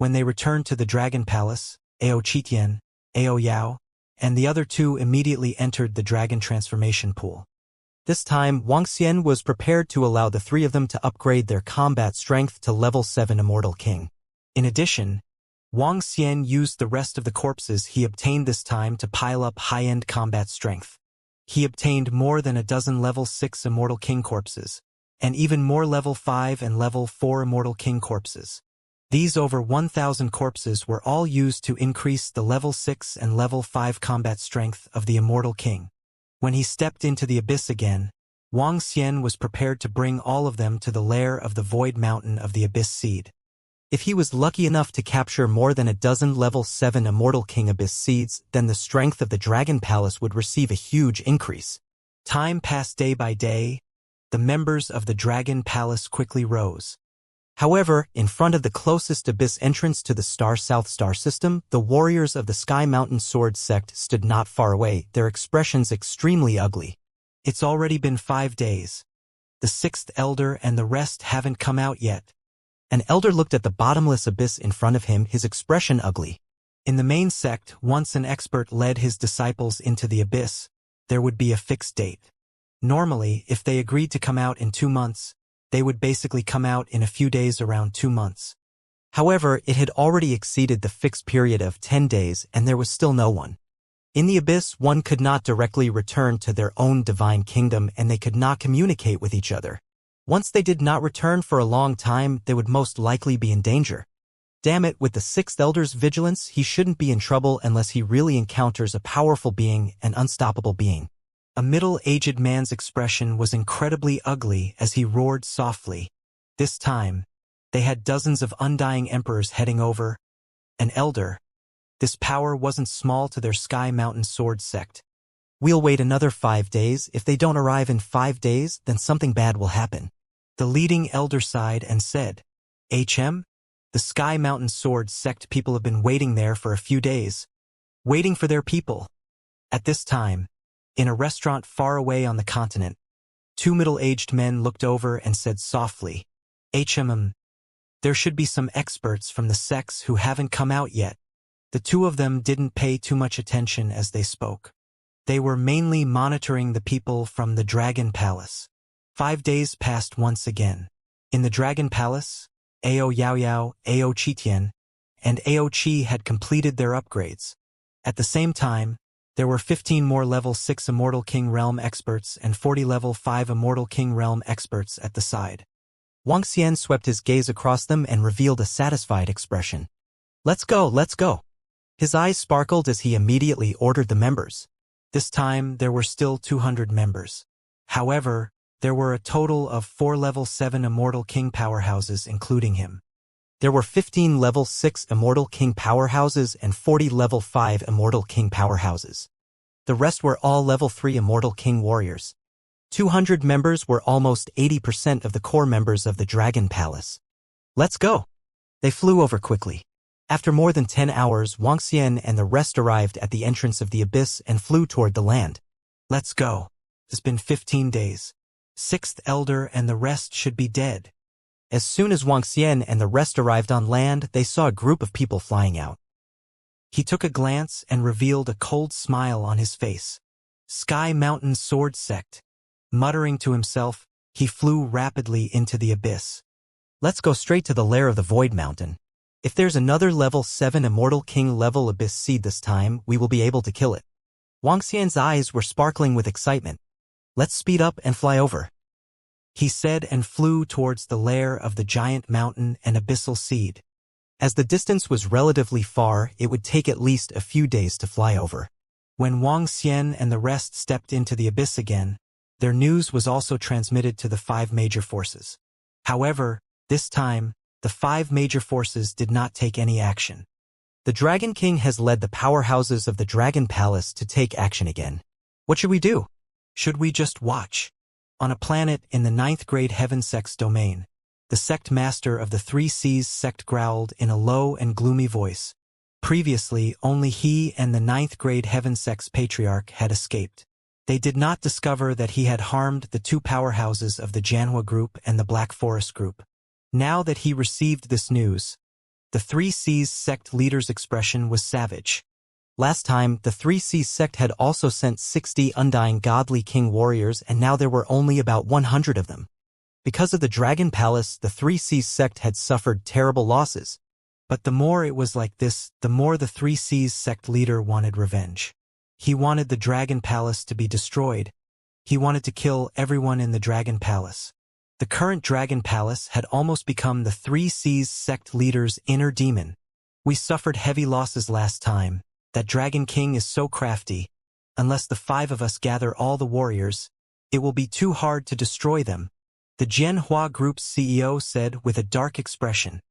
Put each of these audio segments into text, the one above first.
When they returned to the Dragon Palace, Ao Qitian, Ao Yao, and the other two immediately entered the dragon transformation pool. This time, Wuxia was prepared to allow the three of them to upgrade their combat strength to level 7 Immortal King. In addition, Wuxia used the rest of the corpses he obtained this time to pile up high-end combat strength. He obtained more than a dozen level 6 Immortal King corpses, and even more level 5 and level 4 Immortal King corpses. These over 1,000 corpses were all used to increase the level 6 and level 5 combat strength of the Immortal King. When he stepped into the abyss again, Wuxia was prepared to bring all of them to the lair of the Void Mountain of the Abyss Seed. If he was lucky enough to capture more than a dozen level 7 Immortal King Abyss Seeds, then the strength of the Dragon Palace would receive a huge increase. Time passed day by day. The members of the Dragon Palace quickly rose. However, in front of the closest abyss entrance to the Star-South star system, the warriors of the Sky Mountain Sword sect stood not far away, their expressions extremely ugly. It's already been 5 days. The 6th elder and the rest haven't come out yet. An elder looked at the bottomless abyss in front of him, his expression ugly. In the main sect, once an expert led his disciples into the abyss, there would be a fixed date. Normally, if they agreed to come out in 2 months, they would basically come out in a few days around 2 months. However, it had already exceeded the fixed period of 10 days and there was still no one. In the abyss, one could not directly return to their own divine kingdom and they could not communicate with each other. Once they did not return for a long time, they would most likely be in danger. Damn it, with the 6th elder's vigilance, he shouldn't be in trouble unless he really encounters a powerful being, an unstoppable being. A middle-aged man's expression was incredibly ugly as he roared softly. This time, they had dozens of undying emperors heading over. An elder. This power wasn't small to their Sky Mountain Sword sect. We'll wait another 5 days. If they don't arrive in 5 days, then something bad will happen. The leading elder sighed and said, "HM? The Sky Mountain Sword sect people have been waiting there for a few days. Waiting for their people." At this time, in a restaurant far away on the continent, 2 middle-aged men looked over and said softly, there should be some experts from the sects who haven't come out yet." The 2 of them didn't pay too much attention as they spoke. They were mainly monitoring the people from the Dragon Palace. 5 days passed once again. In the Dragon Palace, Ao Yao Yao, Ao Qitian, and Ao Qi had completed their upgrades. At the same time, there were 15 more level 6 Immortal King Realm experts and 40 level 5 Immortal King Realm experts at the side. Wuxia swept his gaze across them and revealed a satisfied expression. Let's go, let's go." His eyes sparkled as he immediately ordered the members. This time, there were still 200 members. However, there were a total of 4 level 7 Immortal King powerhouses including him. There were 15 level 6 Immortal King powerhouses and 40 level 5 Immortal King powerhouses. The rest were all level 3 Immortal King warriors. 200 members were almost 80% of the core members of the Dragon Palace. Let's go. They flew over quickly. After more than 10 hours, Wuxia and the rest arrived at the entrance of the abyss and flew toward the land. Let's go. It's been 15 days. 6th elder and the rest should be dead. As soon as Wuxia and the rest arrived on land, they saw a group of people flying out. He took a glance and revealed a cold smile on his face. Sky Mountain Sword Sect. Muttering to himself, he flew rapidly into the abyss. Let's go straight to the lair of the Void Mountain. If there's another level 7 Immortal King level Abyss Seed this time, we will be able to kill it. Wuxia's eyes were sparkling with excitement. Let's speed up and fly over, he said and flew towards the lair of the giant mountain and abyssal seed. As the distance was relatively far, it would take at least a few days to fly over. When Wuxia and the rest stepped into the abyss again, their news was also transmitted to the 5 major forces. However, this time, the 5 major forces did not take any action. The Dragon King has led the powerhouses of the Dragon Palace to take action again. What should we do? Should we just watch? On a planet in the 9th grade Heaven Sect's domain, the sect master of the 3 Seas sect growled in a low and gloomy voice. Previously, only he and the 9th grade Heaven Sect's patriarch had escaped. They did not discover that he had harmed the 2 powerhouses of the Janhua group and the Black Forest group. Now that he received this news, The Three Seas sect leader's expression was savage. Last time, the Three Seas sect had also sent 60 undying godly king warriors, and now there were only about 100 of them. Because of the Dragon Palace, the Three Seas sect had suffered terrible losses. But the more it was like this, the more the Three Seas sect leader wanted revenge. He wanted the Dragon Palace to be destroyed. He wanted to kill everyone in the Dragon Palace. The current Dragon Palace had almost become the Three Seas sect leader's inner demon. We suffered heavy losses last time. That Dragon King is so crafty. Unless the 5 of us gather all the warriors, it will be too hard to destroy them, the Jianhua Group's CEO said with a dark expression.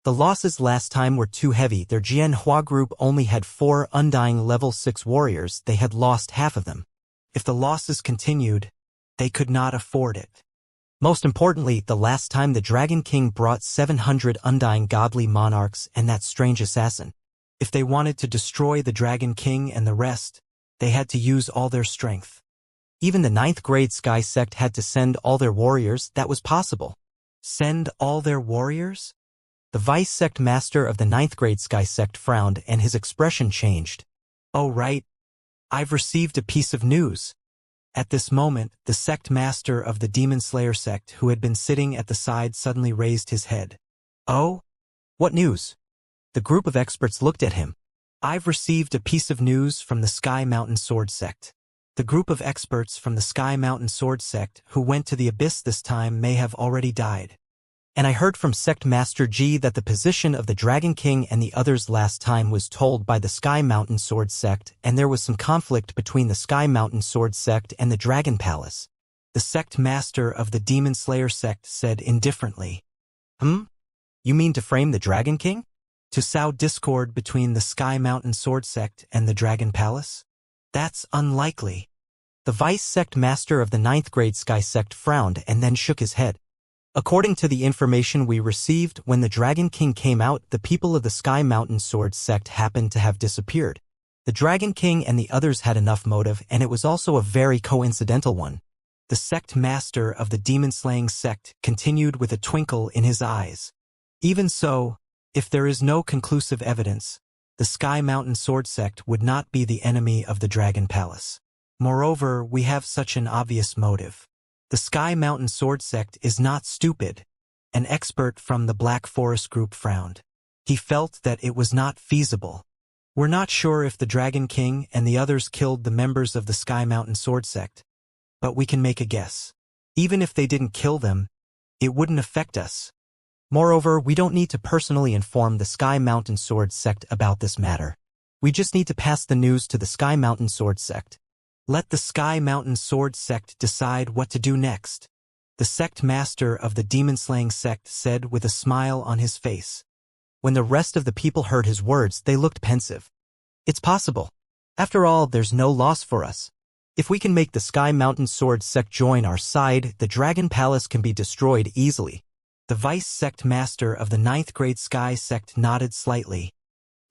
The losses last time were too heavy. Their Jianhua Group only had 4 undying level 6 warriors. They had lost half of them. If the losses continued, they could not afford it. Most importantly, the last time the Dragon King brought 700 undying godly monarchs and that strange assassin. If they wanted to destroy the Dragon King and the rest, they had to use all their strength. Even the 9th grade Sky Sect had to send all their warriors. That was possible. Send all their warriors? The Vice Sect Master of the 9th grade Sky Sect frowned and his expression changed. Oh right, I've received a piece of news. At this moment, the Sect Master of the Demon Slayer sect who had been sitting at the side suddenly raised his head. Oh? What news? The group of experts looked at him. I've received a piece of news from the Sky Mountain Sword sect. The group of experts from the Sky Mountain Sword sect who went to the abyss this time may have already died. And I heard from Sect Master G that the position of the Dragon King and the others last time was told by the Sky Mountain Sword sect, and there was some conflict between the Sky Mountain Sword sect and the Dragon Palace. The Sect Master of the Demon Slayer sect said indifferently. You mean to frame the Dragon King? To sow discord between the Sky Mountain Sword sect and the Dragon Palace? That's unlikely. The Vice Sect Master of the 9th grade Sky Sect frowned and then shook his head. According to the information we received, when the Dragon King came out, the people of the Sky Mountain Sword sect happened to have disappeared. The Dragon King and the others had enough motive, and it was also a very coincidental one. The Sect Master of the Demon-Slaying sect continued with a twinkle in his eyes. Even so, if there is no conclusive evidence, the Sky Mountain Sword sect would not be the enemy of the Dragon Palace. Moreover, we have such an obvious motive. The Sky Mountain Sword sect is not stupid. An expert from the Black Forest Group frowned. He felt that it was not feasible. We're not sure if the Dragon King and the others killed the members of the Sky Mountain Sword sect, but we can make a guess. Even if they didn't kill them, it wouldn't affect us. Moreover, we don't need to personally inform the Sky Mountain Sword sect about this matter. We just need to pass the news to the Sky Mountain Sword sect. Let the Sky Mountain Sword sect decide what to do next. The sect master of the demon-slaying sect said with a smile on his face. When the rest of the people heard his words, they looked pensive. It's possible. After all, there's no loss for us. If we can make the Sky Mountain Sword sect join our side, the Dragon Palace can be destroyed easily. The Vice Sect Master of the 9th grade Sky Sect nodded slightly.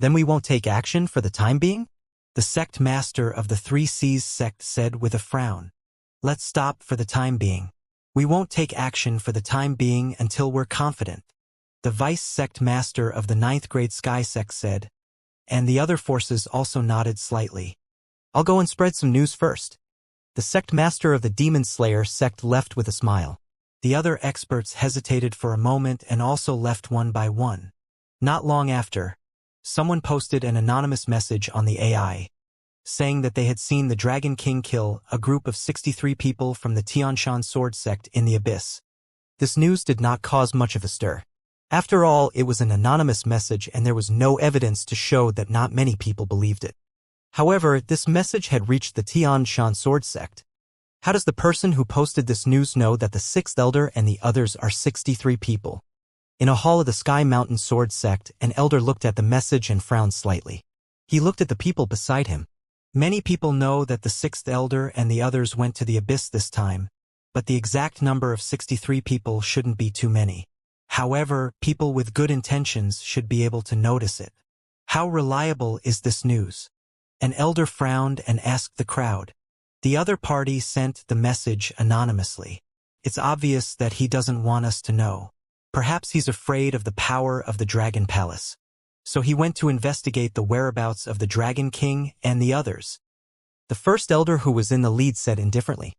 Then we won't take action for the time being? The Sect Master of the Three Seas Sect said with a frown. Let's stop for the time being. We won't take action for the time being until we're confident. The Vice Sect Master of the 9th grade Sky Sect said, and the other forces also nodded slightly. I'll go and spread some news first. The Sect Master of the Demon Slayer sect left with a smile. The other experts hesitated for a moment and also left one by one. Not long after, someone posted an anonymous message on the AI, saying that they had seen the Dragon King kill a group of 63 people from the Tianshan Sword sect in the abyss. This news did not cause much of a stir. After all, it was an anonymous message and there was no evidence to show that not many people believed it. However, this message had reached the Tianshan Sword sect. How does the person who posted this news know that the 6th elder and the others are 63 people? In a hall of the Sky Mountain Sword sect, an elder looked at the message and frowned slightly. He looked at the people beside him. Many people know that the 6th elder and the others went to the abyss this time, but the exact number of 63 people shouldn't be too many. However, people with good intentions should be able to notice it. How reliable is this news? An elder frowned and asked the crowd. The other party sent the message anonymously. It's obvious that he doesn't want us to know. Perhaps he's afraid of the power of the Dragon Palace. So he went to investigate the whereabouts of the Dragon King and the others. The first elder who was in the lead said indifferently,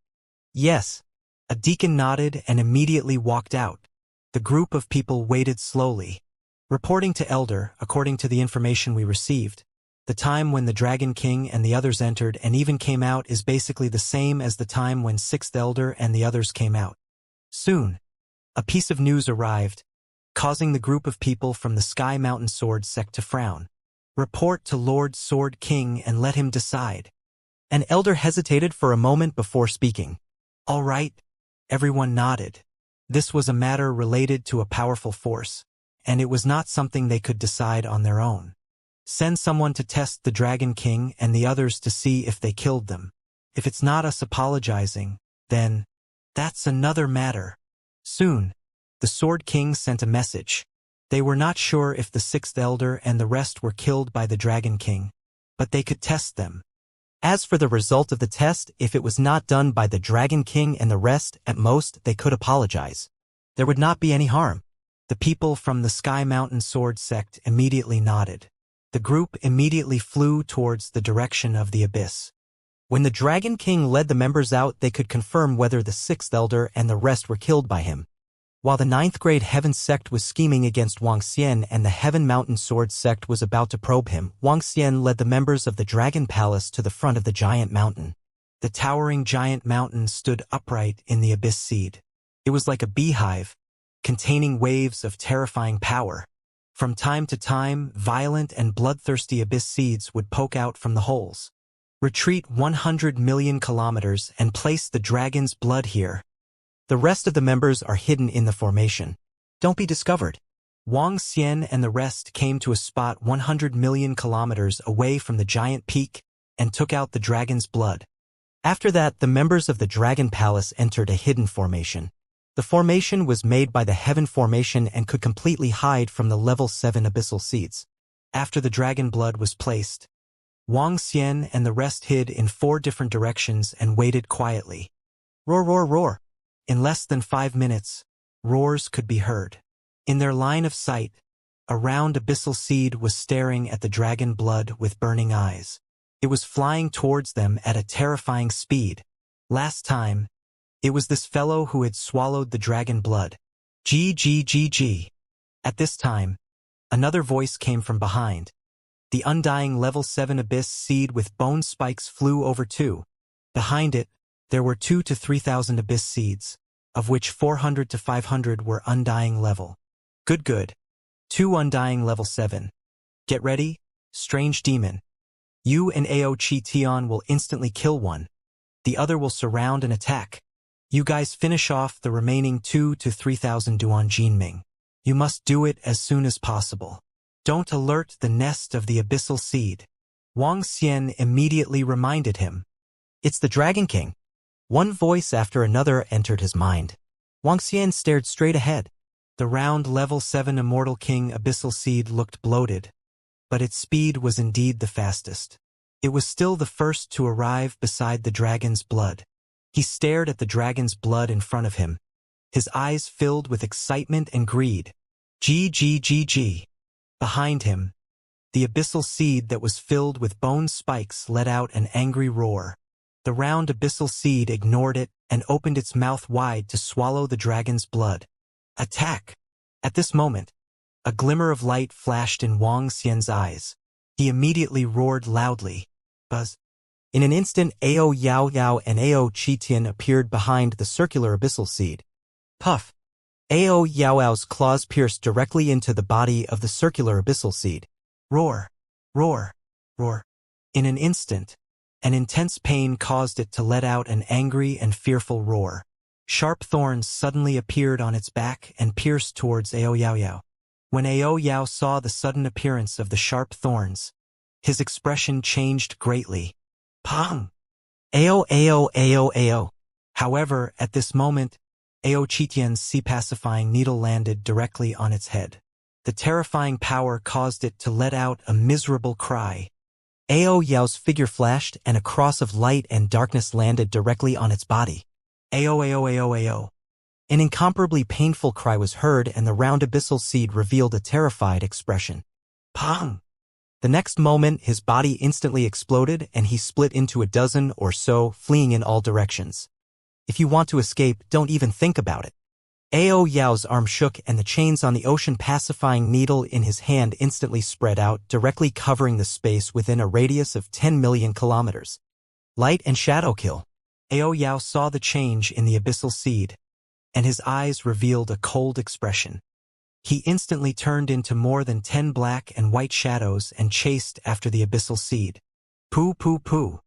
"Yes." A deacon nodded and immediately walked out. The group of people waited slowly. Reporting to Elder, according to the information we received, the time when the Dragon King and the others entered and even came out is basically the same as the time when Sixth Elder and the others came out. Soon, a piece of news arrived, causing the group of people from the Sky Mountain Sword sect to frown. "Report to Lord Sword King and let him decide." An elder hesitated for a moment before speaking. "All right." Everyone nodded. This was a matter related to a powerful force, and it was not something they could decide on their own. Send someone to test the Dragon King and the others to see if they killed them. If it's not us apologizing, then that's another matter. Soon, the Sword King sent a message. They were not sure if the Sixth Elder and the rest were killed by the Dragon King, but they could test them. As for the result of the test, if it was not done by the Dragon King and the rest, at most, they could apologize. There would not be any harm. The people from the Sky Mountain Sword sect immediately nodded. The group immediately flew towards the direction of the abyss. When the Dragon King led the members out, they could confirm whether the Sixth Elder and the rest were killed by him. While the 9th grade Heaven sect was scheming against Wuxia and the Heaven Mountain Sword sect was about to probe him, Wuxia led the members of the Dragon Palace to the front of the giant mountain. The towering giant mountain stood upright in the abyss seed. It was like a beehive, containing waves of terrifying power. From time to time, violent and bloodthirsty abyss seeds would poke out from the holes. "Retreat 100 million kilometers and place the dragon's blood here. The rest of the members are hidden in the formation. Don't be discovered." Wuxia and the rest came to a spot 100 million kilometers away from the giant peak and took out the dragon's blood. After that, the members of the Dragon Palace entered a hidden formation. The formation was made by the Heaven Formation and could completely hide from the level 7 abyssal seeds. After the dragon blood was placed, Wuxia and the rest hid in 4 different directions and waited quietly. Roar, roar, roar. In less than 5 minutes, roars could be heard. In their line of sight, a round abyssal seed was staring at the dragon blood with burning eyes. It was flying towards them at a terrifying speed. Last time, it was this fellow who had swallowed the dragon blood. G. At this time, another voice came from behind. The undying level 7 abyss seed with bone spikes flew over too. Behind it, there were 2,000 to 3,000 abyss seeds, of which 400 to 500 were undying level. Good. 2 undying level 7. Get ready, strange demon. You and Audiobook will instantly kill one. The other will surround and attack. You guys finish off the remaining 2,000 to 3,000 Duan Jinming. You must do it as soon as possible. Don't alert the nest of the abyssal seed. Wuxia immediately reminded him. It's the Dragon King. One voice after another entered his mind. Wuxia stared straight ahead. The round level 7 Immortal King abyssal seed looked bloated, but its speed was indeed the fastest. It was still the first to arrive beside the dragon's blood. He stared at the dragon's blood in front of him, his eyes filled with excitement and greed. G. Behind him, the abyssal seed that was filled with bone spikes let out an angry roar. The round abyssal seed ignored it and opened its mouth wide to swallow the dragon's blood. Attack! At this moment, a glimmer of light flashed in Wuxia's eyes. He immediately roared loudly. Buzz! In an instant, Ao Yao Yao and Ao Qitian appeared behind the circular abyssal seed. Puff! Ao Yao Yao's claws pierced directly into the body of the circular abyssal seed. Roar! Roar! Roar! In an instant, an intense pain caused it to let out an angry and fearful roar. Sharp thorns suddenly appeared on its back and pierced towards Ao Yao Yao. When Ao Yao saw the sudden appearance of the sharp thorns, his expression changed greatly. Pong! Ao. However, at this moment, Ao Qitian's sea-pacifying needle landed directly on its head. The terrifying power caused it to let out a miserable cry. Ao Yao's figure flashed and a cross of light and darkness landed directly on its body. Ao. An incomparably painful cry was heard and the round abyssal seed revealed a terrified expression. Pong! The next moment, his body instantly exploded and he split into a dozen or so, fleeing in all directions. If you want to escape, don't even think about it. Ao Yao's arm shook and the chains on the ocean pacifying needle in his hand instantly spread out, directly covering the space within a radius of 10 million kilometers. Light and shadow kill. Ao Yao saw the change in the abyssal seed, and his eyes revealed a cold expression. He instantly turned into more than 10 black and white shadows and chased after the abyssal seed. Poo poo poo.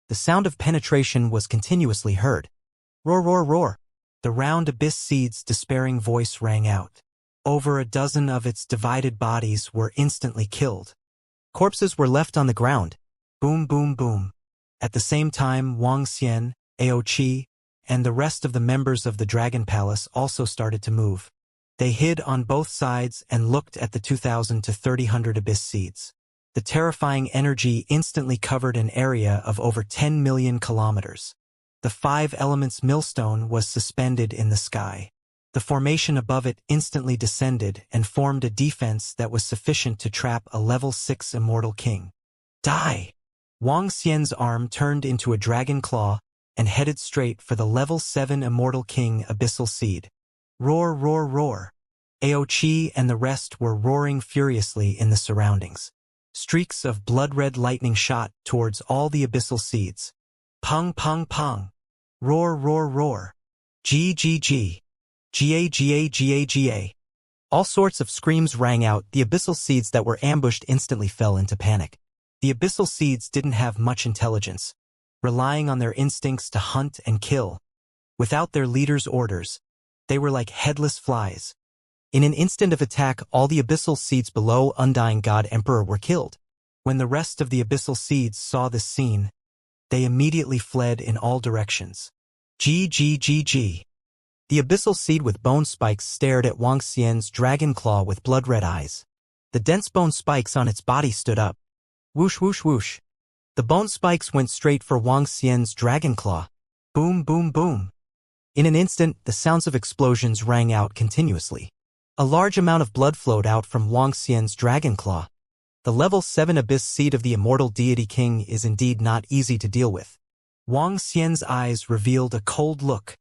The sound of penetration was continuously heard. Roar roar roar. The round abyss seed's despairing voice rang out. Over a dozen of its divided bodies were instantly killed. Corpses were left on the ground. Boom boom boom. At the same time, Wang Xian, Ao Qi, and the rest of the members of the Dragon Palace also started to move. They hid on both sides and looked at the 2,000 to 3,000 abyss seeds. The terrifying energy instantly covered an area of over 10 million kilometers. The 5 elements millstone was suspended in the sky. The formation above it instantly descended and formed a defense that was sufficient to trap a level 6 immortal king. Die! Wang Xian's arm turned into a dragon claw and headed straight for the level 7 immortal king abyssal seed. Roar, roar, roar. Ao Qi and the rest were roaring furiously in the surroundings. Streaks of blood-red lightning shot towards all the abyssal seeds. Pong, pong, pong. Roar, roar, roar. G, G, G. Ga, Ga, Ga, Ga. All sorts of screams rang out. The abyssal seeds that were ambushed instantly fell into panic. The abyssal seeds didn't have much intelligence, relying on their instincts to hunt and kill. Without their leader's orders, they were like headless flies. In an instant of attack, all the abyssal seeds below Undying God Emperor were killed. When the rest of the abyssal seeds saw this scene, they immediately fled in all directions. G, G, G, G. The abyssal seed with bone spikes stared at Wang Xian's dragon claw with blood-red eyes. The dense bone spikes on its body stood up. Whoosh, whoosh, whoosh. The bone spikes went straight for Wang Xian's dragon claw. Boom, boom, boom. In an instant, the sounds of explosions rang out continuously. A large amount of blood flowed out from Wang Xian's dragon claw. The level 7 abyss seed of the immortal deity king is indeed not easy to deal with. Wang Xian's eyes revealed a cold look.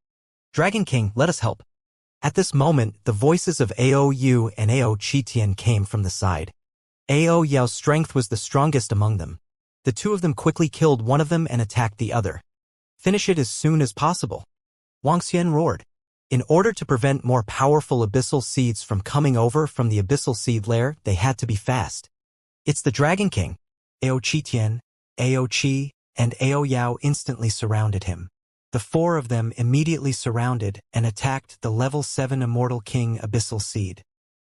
Dragon King, let us help. At this moment, the voices of Ao Yu and Ao Qitian came from the side. Ao Yao's strength was the strongest among them. The two of them quickly killed one of them and attacked the other. Finish it as soon as possible. Wang Xian roared. In order to prevent more powerful abyssal seeds from coming over from the abyssal seed lair, they had to be fast. It's the Dragon King. Ao Qitian, Ao Qi, and Ao Yao instantly surrounded him. The 4 of them immediately surrounded and attacked the level 7 immortal king abyssal seed.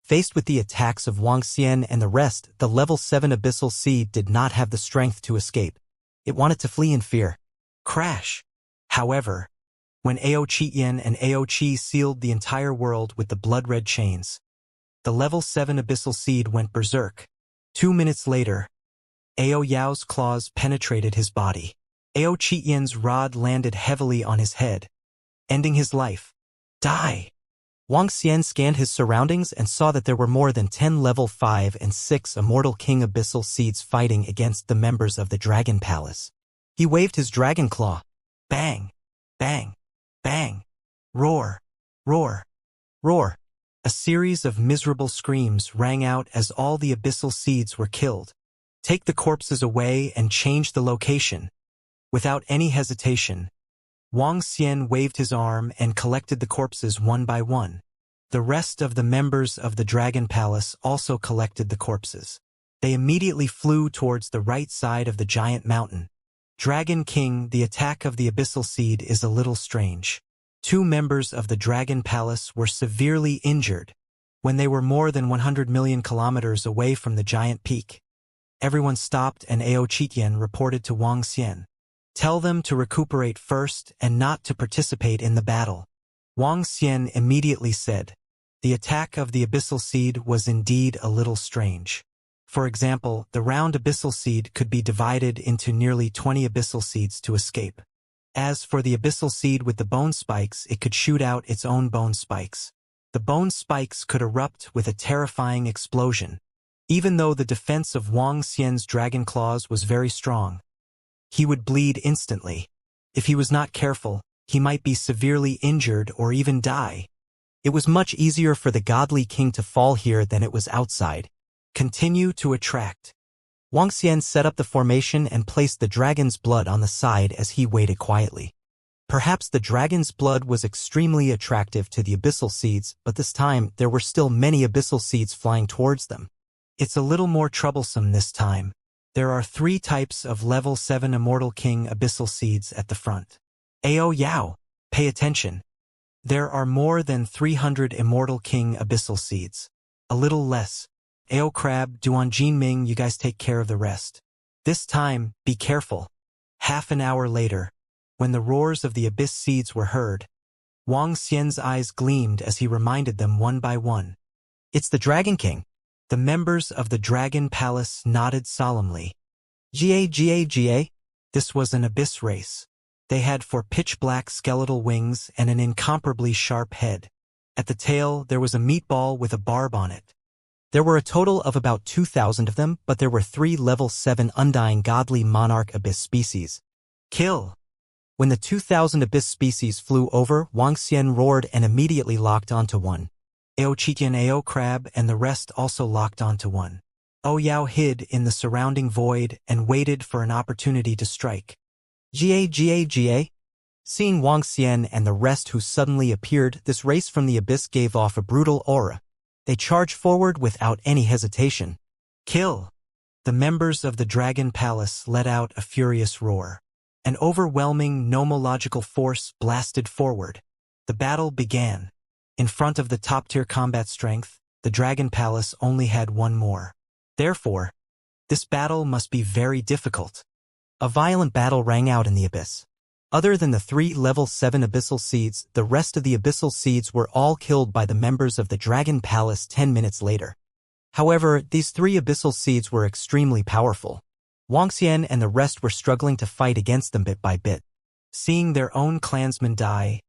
Faced with the attacks of Wang Xian and the rest, the level 7 abyssal seed did not have the strength to escape. It wanted to flee in fear. Crash! However, when Ao Qitian and Ao Qi sealed the entire world with the blood-red chains, the level 7 abyssal seed went berserk. 2 minutes later, Ao Yao's claws penetrated his body. Ao Qitian's rod landed heavily on his head, ending his life. Die! Wang Xian scanned his surroundings and saw that there were more than 10 level 5 and 6 immortal king abyssal seeds fighting against the members of the Dragon Palace. He waved his dragon claw. Bang! Bang! Bang! Roar! Roar! Roar! A series of miserable screams rang out as all the abyssal seeds were killed. Take the corpses away and change the location. Without any hesitation, Wang Xian waved his arm and collected the corpses one by one. The rest of the members of the Dragon Palace also collected the corpses. They immediately flew towards the right side of the giant mountain. Dragon King, the attack of the abyssal seed is a little strange. 2 members of the Dragon Palace were severely injured when they were more than 100 million kilometers away from the giant peak. Everyone stopped and Ao Qitian reported to Wang Xian. Tell them to recuperate first and not to participate in the battle. Wang Xian immediately said. The attack of the abyssal seed was indeed a little strange. For example, the round abyssal seed could be divided into nearly 20 abyssal seeds to escape. As for the abyssal seed with the bone spikes, it could shoot out its own bone spikes. The bone spikes could erupt with a terrifying explosion. Even though the defense of Wang Xian's dragon claws was very strong, he would bleed instantly. If he was not careful, he might be severely injured or even die. It was much easier for the godly king to fall here than it was outside. Continue to attract. Wang Xian set up the formation and placed the dragon's blood on the side as he waited quietly. Perhaps the dragon's blood was extremely attractive to the abyssal seeds, but this time there were still many abyssal seeds flying towards them. It's a little more troublesome this time. There are 3 types of level 7 Immortal King abyssal seeds at the front. Ao Yao, pay attention. There are more than 300 Immortal King abyssal seeds. A little less. Ao Crab, Duan Jinming, you guys take care of the rest. This time, be careful. Half an hour later, when the roars of the abyss seeds were heard, Wang Xian's eyes gleamed as he reminded them one by one. It's the Dragon King. The members of the Dragon Palace nodded solemnly. Ga. This was an abyss race. They had 4 pitch-black skeletal wings and an incomparably sharp head. At the tail, there was a meatball with a barb on it. There were a total of about 2,000 of them, but there were 3 level 7 undying godly monarch abyss species. Kill! When the 2,000 abyss species flew over, Wang Xian roared and immediately locked onto one. Ao Chitian, Ao Crab, and the rest also locked onto one. O Yao hid in the surrounding void and waited for an opportunity to strike. Ga. Seeing Wang Xian and the rest who suddenly appeared, this race from the abyss gave off a brutal aura. They charged forward without any hesitation. Kill! The members of the Dragon Palace let out a furious roar. An overwhelming nomological force blasted forward. The battle began. In front of the top-tier combat strength, the Dragon Palace only had one more. Therefore, this battle must be very difficult. A violent battle rang out in the abyss. Other than the 3 level 7 abyssal seeds, the rest of the abyssal seeds were all killed by the members of the Dragon Palace 10 minutes later. However, these 3 abyssal seeds were extremely powerful. Wang Xian and the rest were struggling to fight against them bit by bit. Seeing their own clansmen die,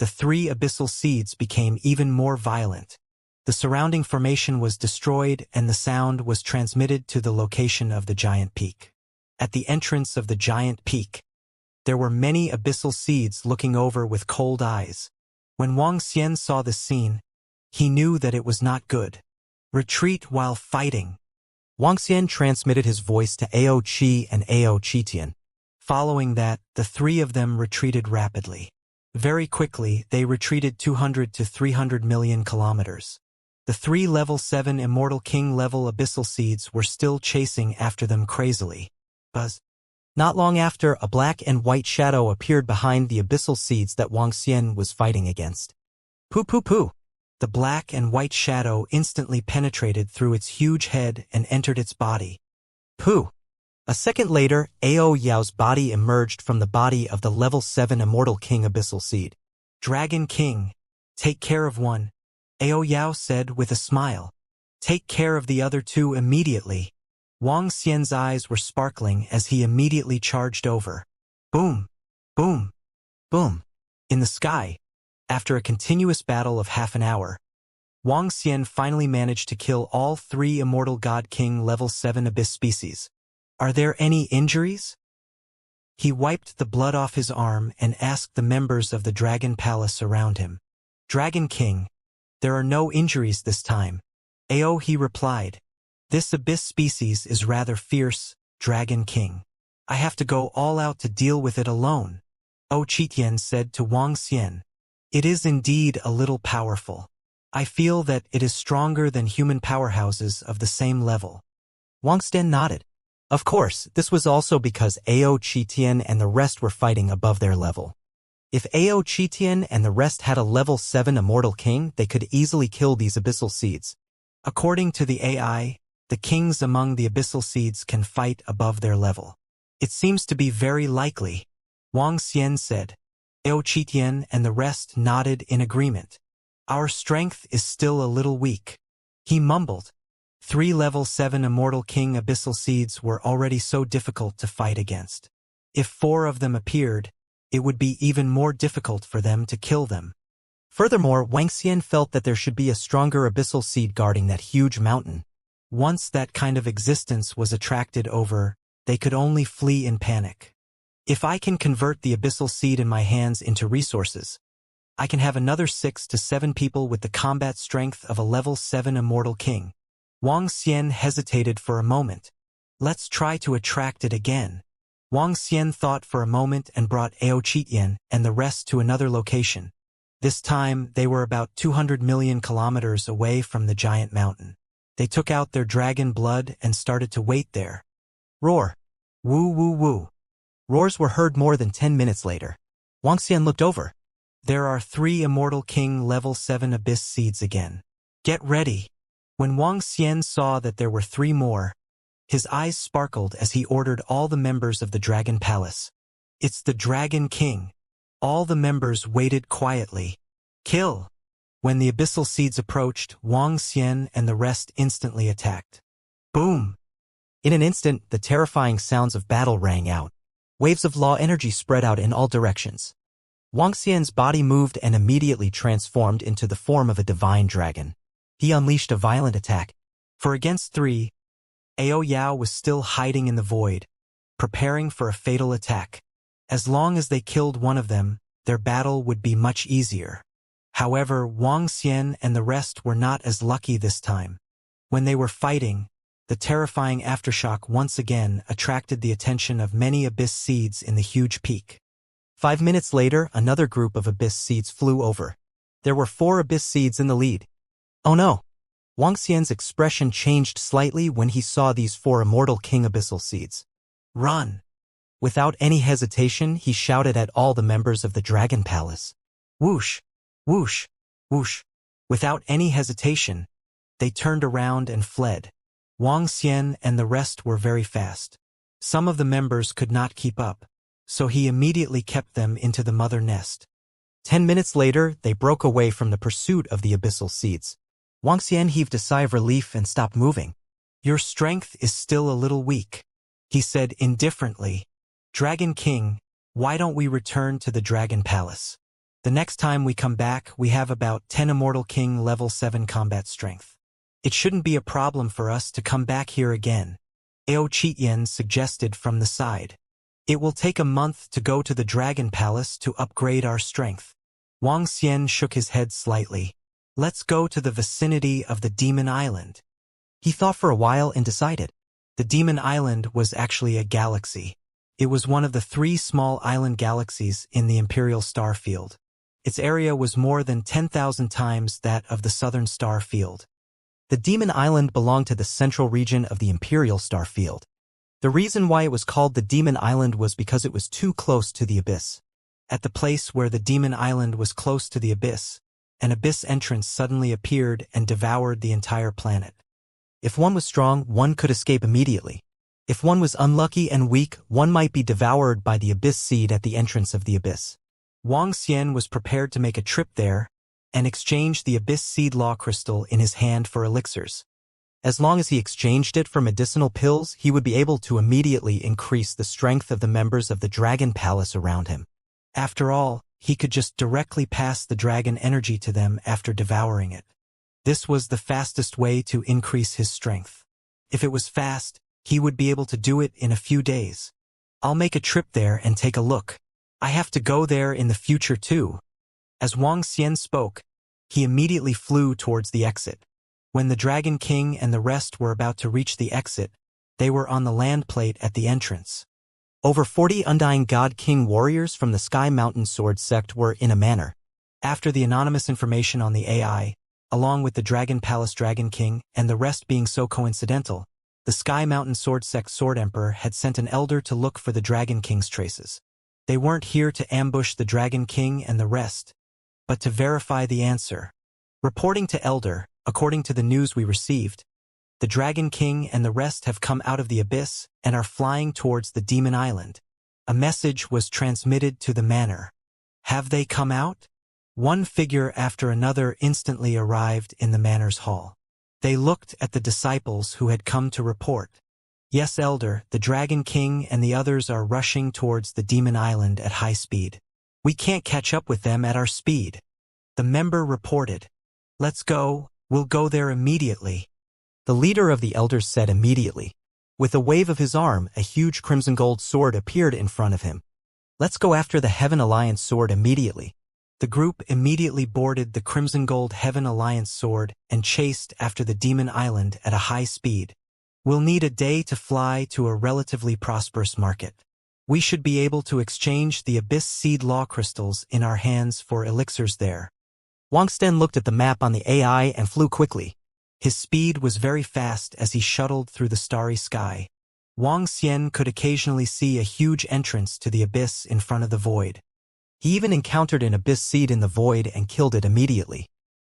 the 3 abyssal seeds became even more violent. The surrounding formation was destroyed and the sound was transmitted to the location of the giant peak. At the entrance of the giant peak, there were many abyssal seeds looking over with cold eyes. When Wang Xian saw this scene, he knew that it was not good. Retreat while fighting. Wang Xian transmitted his voice to Ao Qi and Ao Qitian. Following that, the 3 of them retreated rapidly. Very quickly, they retreated 200 to 300 million kilometers. The 3 level 7 Immortal King level abyssal seeds were still chasing after them crazily. Buzz. Not long after, a black and white shadow appeared behind the abyssal seeds that Wang Xian was fighting against. Poo. The black and white shadow instantly penetrated through its huge head and entered its body. Poo. A second later, Ao Yao's body emerged from the body of the level 7 Immortal King abyssal seed. Dragon King, take care of one, Ao Yao said with a smile. Take care of the other 2 immediately. Wang Xian's eyes were sparkling as he immediately charged over. Boom, boom, boom. In the sky, after a continuous battle of half an hour, Wang Xian finally managed to kill all 3 Immortal God King level 7 abyss species. Are there any injuries? He wiped the blood off his arm and asked the members of the Dragon Palace around him. Dragon King, there are no injuries this time. Ao, he replied. This abyss species is rather fierce, Dragon King. I have to go all out to deal with it alone. O Qitian said to Wang Xian. It is indeed a little powerful. I feel that it is stronger than human powerhouses of the same level. Wang Xian nodded. Of course, this was also because Ao Qitian and the rest were fighting above their level. If Ao Qitian and the rest had a level 7 Immortal King, they could easily kill these abyssal seeds. According to the AI, the kings among the abyssal seeds can fight above their level. It seems to be very likely, Wang Xian said. Ao Qitian and the rest nodded in agreement. Our strength is still a little weak. He mumbled. 3 level 7 Immortal King abyssal seeds were already so difficult to fight against. If 4 of them appeared, it would be even more difficult for them to kill them. Furthermore, Wuxia felt that there should be a stronger abyssal seed guarding that huge mountain. Once that kind of existence was attracted over, they could only flee in panic. If I can convert the abyssal seed in my hands into resources, I can have another 6 to 7 people with the combat strength of a level 7 immortal king. Wuxia hesitated for a moment. Let's try to attract it again. Wuxia thought for a moment and brought Audaptation and the rest to another location. This time, they were about 200 million kilometers away from the giant mountain. They took out their dragon blood and started to wait there. Roar! Woo woo woo! Roars were heard more than 10 minutes later. Wuxia looked over. There are 3 Immortal King level 7 Abyss Seeds again. Get ready! When Wuxia saw that there were 3 more, his eyes sparkled as he ordered all the members of the Dragon Palace. It's the Dragon King. All the members waited quietly. Kill! When the abyssal seeds approached, Wuxia and the rest instantly attacked. Boom! In an instant, the terrifying sounds of battle rang out. Waves of law energy spread out in all directions. Wuxia's body moved and immediately transformed into the form of a divine dragon. He unleashed a violent attack. For against 3, Ao Yao was still hiding in the void, preparing for a fatal attack. As long as they killed one of them, their battle would be much easier. However, Wuxia and the rest were not as lucky this time. When they were fighting, the terrifying aftershock once again attracted the attention of many abyss seeds in the huge peak. 5 minutes later, another group of abyss seeds flew over. There were 4 abyss seeds in the lead. Oh no! Wuxia's expression changed slightly when he saw these 4 immortal king abyssal seeds. Run! Without any hesitation, he shouted at all the members of the Dragon Palace. Whoosh! Whoosh! Whoosh! Without any hesitation, they turned around and fled. Wuxia and the rest were very fast. Some of the members could not keep up, so he immediately kept them into the mother nest. 10 minutes later, they broke away from the pursuit of the abyssal seeds. Wuxia heaved a sigh of relief and stopped moving. Your strength is still a little weak, he said indifferently. Dragon King, why don't we return to the Dragon Palace? The next time we come back, we have about 10 Immortal King level 7 combat strength. It shouldn't be a problem for us to come back here again, Audaptation suggested from the side. It will take a month to go to the Dragon Palace to upgrade our strength. Wuxia shook his head slightly. Let's go to the vicinity of the Demon Island. He thought for a while and decided. The Demon Island was actually a galaxy. It was one of the 3 small island galaxies in the Imperial Star Field. Its area was more than 10,000 times that of the Southern Star Field. The Demon Island belonged to the central region of the Imperial Star Field. The reason why it was called the Demon Island was because it was too close to the abyss. At the place where the Demon Island was close to the abyss, an abyss entrance suddenly appeared and devoured the entire planet. If one was strong, one could escape immediately. If one was unlucky and weak, one might be devoured by the abyss seed at the entrance of the abyss. Wuxia was prepared to make a trip there and exchange the abyss seed law crystal in his hand for elixirs. As long as he exchanged it for medicinal pills, he would be able to immediately increase the strength of the members of the Dragon Palace around him. After all, he could just directly pass the dragon energy to them after devouring it. This was the fastest way to increase his strength. If it was fast, he would be able to do it in a few days. I'll make a trip there and take a look. I have to go there in the future too. As Wuxia spoke, he immediately flew towards the exit. When the Dragon King and the rest were about to reach the exit, they were on the land plate at the entrance. Over 40 Undying God King warriors from the Sky Mountain Sword sect were in a manner. After the anonymous information on the AI, along with the Dragon Palace Dragon King and the rest being so coincidental, the Sky Mountain Sword sect Sword Emperor had sent an elder to look for the Dragon King's traces. They weren't here to ambush the Dragon King and the rest, but to verify the answer. Reporting to Elder, according to the news we received, the Dragon King and the rest have come out of the abyss and are flying towards the Demon Island. A message was transmitted to the manor. Have they come out? One figure after another instantly arrived in the manor's hall. They looked at the disciples who had come to report. Yes, Elder, the Dragon King and the others are rushing towards the Demon Island at high speed. We can't catch up with them at our speed. The member reported. Let's go, we'll go there immediately. The leader of the elders said immediately. With a wave of his arm, a huge crimson gold sword appeared in front of him. Let's go after the Heaven Alliance sword immediately. The group immediately boarded the crimson gold Heaven Alliance sword and chased after the Demon Island at a high speed. We'll need a day to fly to a relatively prosperous market. We should be able to exchange the Abyss Seed Law crystals in our hands for elixirs there. Wangxian looked at the map on the AI and flew quickly. His speed was very fast as he shuttled through the starry sky. Wangxian could occasionally see a huge entrance to the abyss in front of the void. He even encountered an abyss seed in the void and killed it immediately.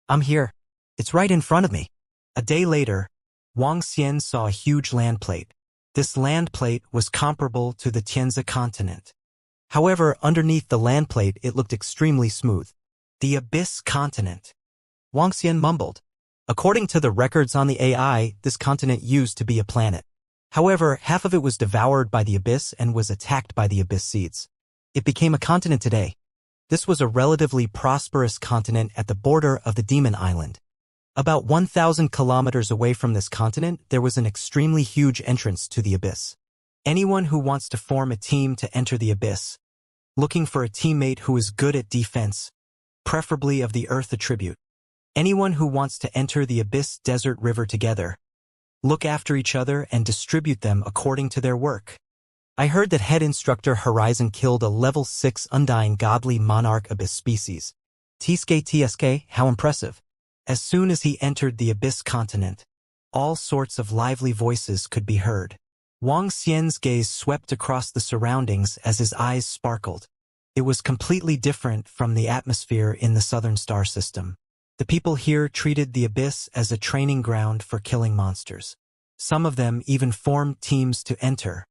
I'm here. It's right in front of me. A day later, Wangxian saw a huge land plate. This land plate was comparable to the Tianzi continent. However, underneath the land plate it looked extremely smooth. The Abyss continent. Wangxian mumbled. According to the records on the AI, this continent used to be a planet. However, half of it was devoured by the abyss and was attacked by the abyss seeds. It became a continent today. This was a relatively prosperous continent at the border of the Demon Island. About 1,000 kilometers away from this continent, there was an extremely huge entrance to the abyss. Anyone who wants to form a team to enter the abyss, looking for a teammate who is good at defense, preferably of the earth attribute. Anyone who wants to enter the abyss desert river together, look after each other and distribute them according to their work. I heard that head instructor Horizon killed a level 6 undying godly monarch abyss species. TSK, how impressive. As soon as he entered the abyss continent, all sorts of lively voices could be heard. Wangxian's gaze swept across the surroundings as his eyes sparkled. It was completely different from the atmosphere in the southern star system. The people here treated the abyss as a training ground for killing monsters. Some of them even formed teams to enter.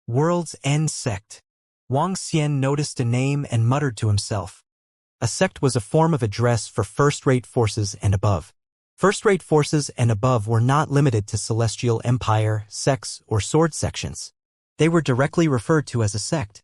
World's End Sect. Wangxian noticed a name and muttered to himself. A sect was a form of address for first-rate forces and above. First-rate forces and above were not limited to celestial empire, sects, or sword sections. They were directly referred to as a sect.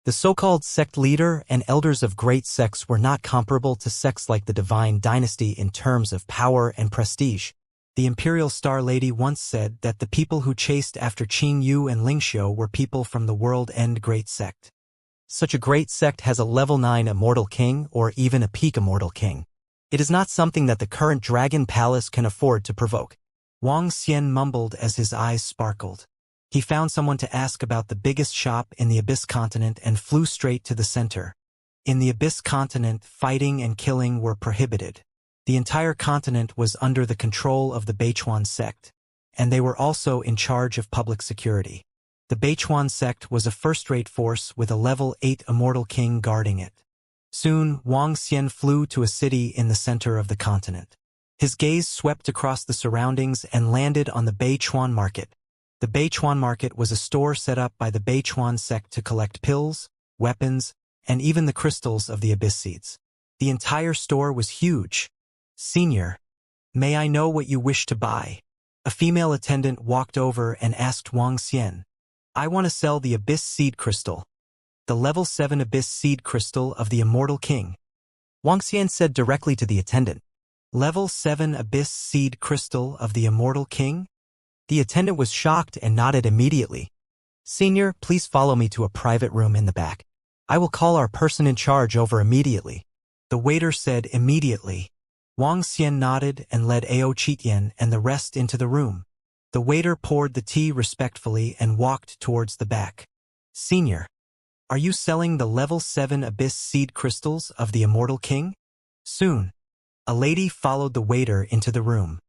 The so-called sect leader and elders of great sects were not comparable to sects like the Divine Dynasty in terms of power and prestige. The Imperial Star Lady once said that the people who chased after Qing Yu and Ling Xiu were people from the World End Great Sect. Such a great sect has a level 9 Immortal King or even a peak Immortal King. It is not something that the current Dragon Palace can afford to provoke. Wangxian mumbled as his eyes sparkled. He found someone to ask about the biggest shop in the Abyss continent and flew straight to the center. In the Abyss continent, fighting and killing were prohibited. The entire continent was under the control of the Beichuan sect, and they were also in charge of public security. The Beichuan sect was a first-rate force with a level 8 Immortal King guarding it. Soon, Wangxian flew to a city in the center of the continent. His gaze swept across the surroundings and landed on the Beichuan market. The Beichuan market was a store set up by the Beichuan sect to collect pills, weapons, and even the crystals of the abyss seeds. The entire store was huge. Senior, may I know what you wish to buy? A female attendant walked over and asked Wangxian. I want to sell the Abyss Seed Crystal. The level 7 Abyss Seed Crystal of the Immortal King. Wangxian said directly to the attendant. Level 7 Abyss Seed Crystal of the Immortal King? The attendant was shocked and nodded immediately. Senior, please follow me to a private room in the back. I will call our person in charge over immediately. The waiter said immediately. Wangxian nodded and led Ao Chitian and the rest into the room. The waiter poured the tea respectfully and walked towards the back. Senior, are you selling the level 7 Abyss Seed Crystals of the Immortal King? Soon, a lady followed the waiter into the room.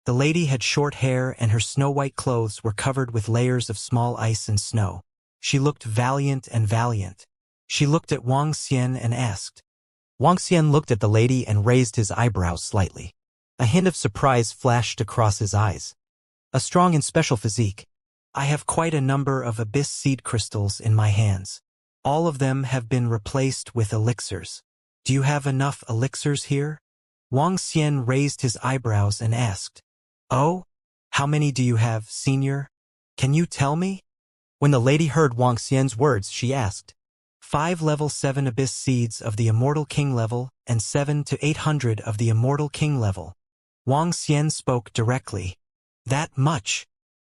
The lady had short hair and her snow-white clothes were covered with layers of small ice and snow. She looked valiant and valiant. She looked at Wangxian and asked. Wangxian looked at the lady and raised his eyebrows slightly. A hint of surprise flashed across his eyes. A strong and special physique. I have quite a number of Abyss Seed Crystals in my hands. All of them have been replaced with elixirs. Do you have enough elixirs here? Wangxian raised his eyebrows and asked. Oh? How many do you have, Senior? Can you tell me? When the lady heard Wang Xian's words, she asked, 5 level 7 abyss seeds of the Immortal King level and 7 to 800 of the Immortal King level. Wang Xian spoke directly. That much?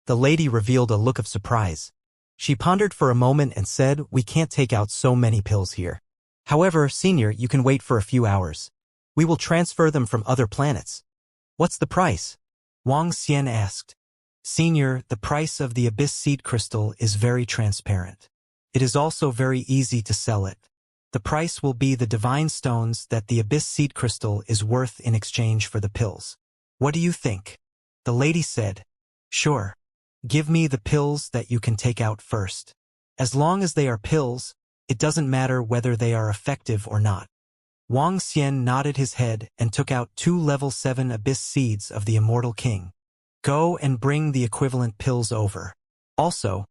The lady revealed a look of surprise. She pondered for a moment and said, we can't take out so many pills here. However, Senior, you can wait for a few hours. We will transfer them from other planets. What's the price? Wang Xian asked. Senior, the price of the Abyss Seed Crystal is very transparent. It is also very easy to sell it. The price will be the divine stones that the Abyss Seed Crystal is worth in exchange for the pills. What do you think? The lady said. Sure. Give me the pills that you can take out first. As long as they are pills, it doesn't matter whether they are effective or not. Wang Xian nodded his head and took out 2 level 7 abyss seeds of the Immortal King. Go and bring the equivalent pills over. Also,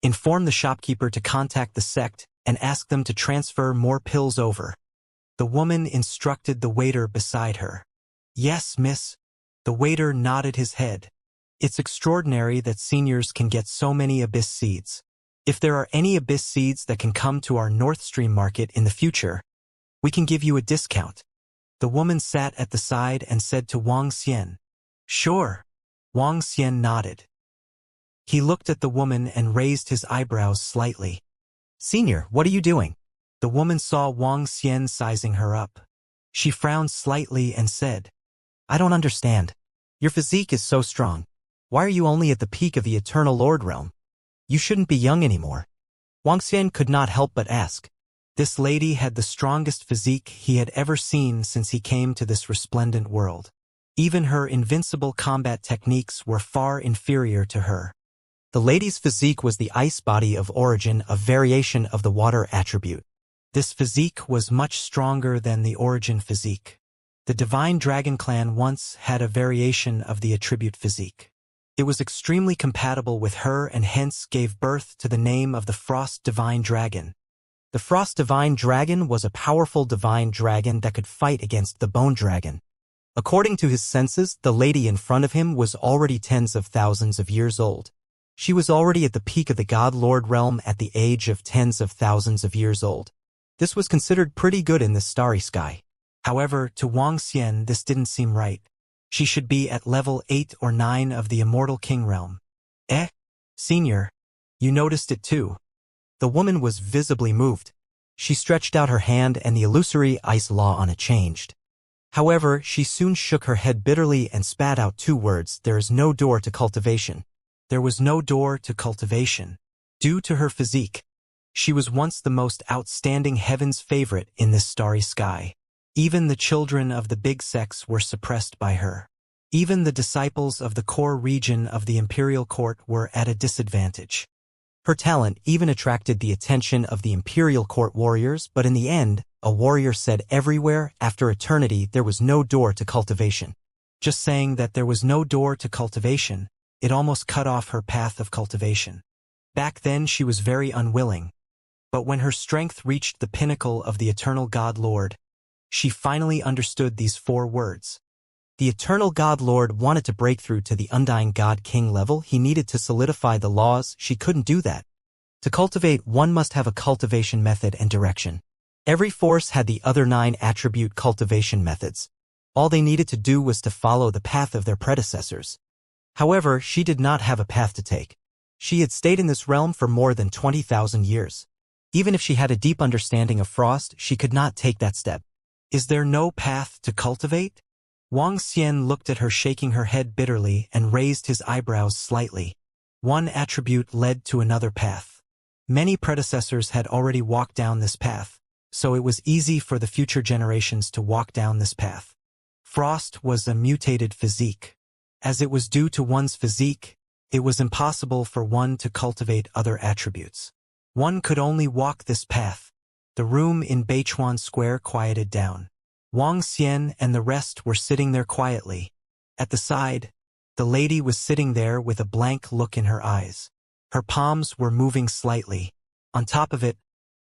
inform the shopkeeper to contact the sect and ask them to transfer more pills over. The woman instructed the waiter beside her. Yes, miss. The waiter nodded his head. It's extraordinary that seniors can get so many abyss seeds. If there are any abyss seeds that can come to our North Stream market in the future, we can give you a discount. The woman sat at the side and said to Wang Xian. Sure. Wang Xian nodded. He looked at the woman and raised his eyebrows slightly. Senior, what are you doing? The woman saw Wang Xian sizing her up. She frowned slightly and said, I don't understand. Your physique is so strong. Why are you only at the peak of the Eternal Lord realm? You shouldn't be young anymore. Wang Xian could not help but ask. This lady had the strongest physique he had ever seen since he came to this resplendent world. Even her invincible combat techniques were far inferior to her. The lady's physique was the ice body of origin, a variation of the water attribute. This physique was much stronger than the origin physique. The Divine Dragon clan once had a variation of the attribute physique. It was extremely compatible with her and hence gave birth to the name of the Frost Divine Dragon. The Frost Divine Dragon was a powerful divine dragon that could fight against the Bone Dragon. According to his senses, the lady in front of him was already tens of thousands of years old. She was already at the peak of the God Lord realm at the age of tens of thousands of years old. This was considered pretty good in the starry sky. However, to Wang Xian this didn't seem right. She should be at level 8 or 9 of the Immortal King realm. Senior, you noticed it too. The woman was visibly moved. She stretched out her hand and the illusory ice law on it changed. However, she soon shook her head bitterly and spat out 2 words, there is no door to cultivation. There was no door to cultivation. Due to her physique, she was once the most outstanding heaven's favorite in this starry sky. Even the children of the big sects were suppressed by her. Even the disciples of the core region of the imperial court were at a disadvantage. Her talent even attracted the attention of the imperial court warriors, but in the end, a warrior said everywhere, after eternity, there was no door to cultivation. Just saying that there was no door to cultivation, it almost cut off her path of cultivation. Back then she was very unwilling. But when her strength reached the pinnacle of the eternal God Lord, she finally understood these 4 words. The eternal God Lord wanted to break through to the undying God King level. He needed to solidify the laws. She couldn't do that. To cultivate, one must have a cultivation method and direction. Every force had the other 9 attribute cultivation methods. All they needed to do was to follow the path of their predecessors. However, she did not have a path to take. She had stayed in this realm for more than 20,000 years. Even if she had a deep understanding of frost, she could not take that step. Is there no path to cultivate? Wang Xian looked at her, shaking her head bitterly, and raised his eyebrows slightly. One attribute led to another path. Many predecessors had already walked down this path, so it was easy for the future generations to walk down this path. Frost was a mutated physique. As it was due to one's physique, it was impossible for one to cultivate other attributes. One could only walk this path. The room in Beichuan Square quieted down. Wang Xian and the rest were sitting there quietly. At the side, the lady was sitting there with a blank look in her eyes. Her palms were moving slightly. On top of it,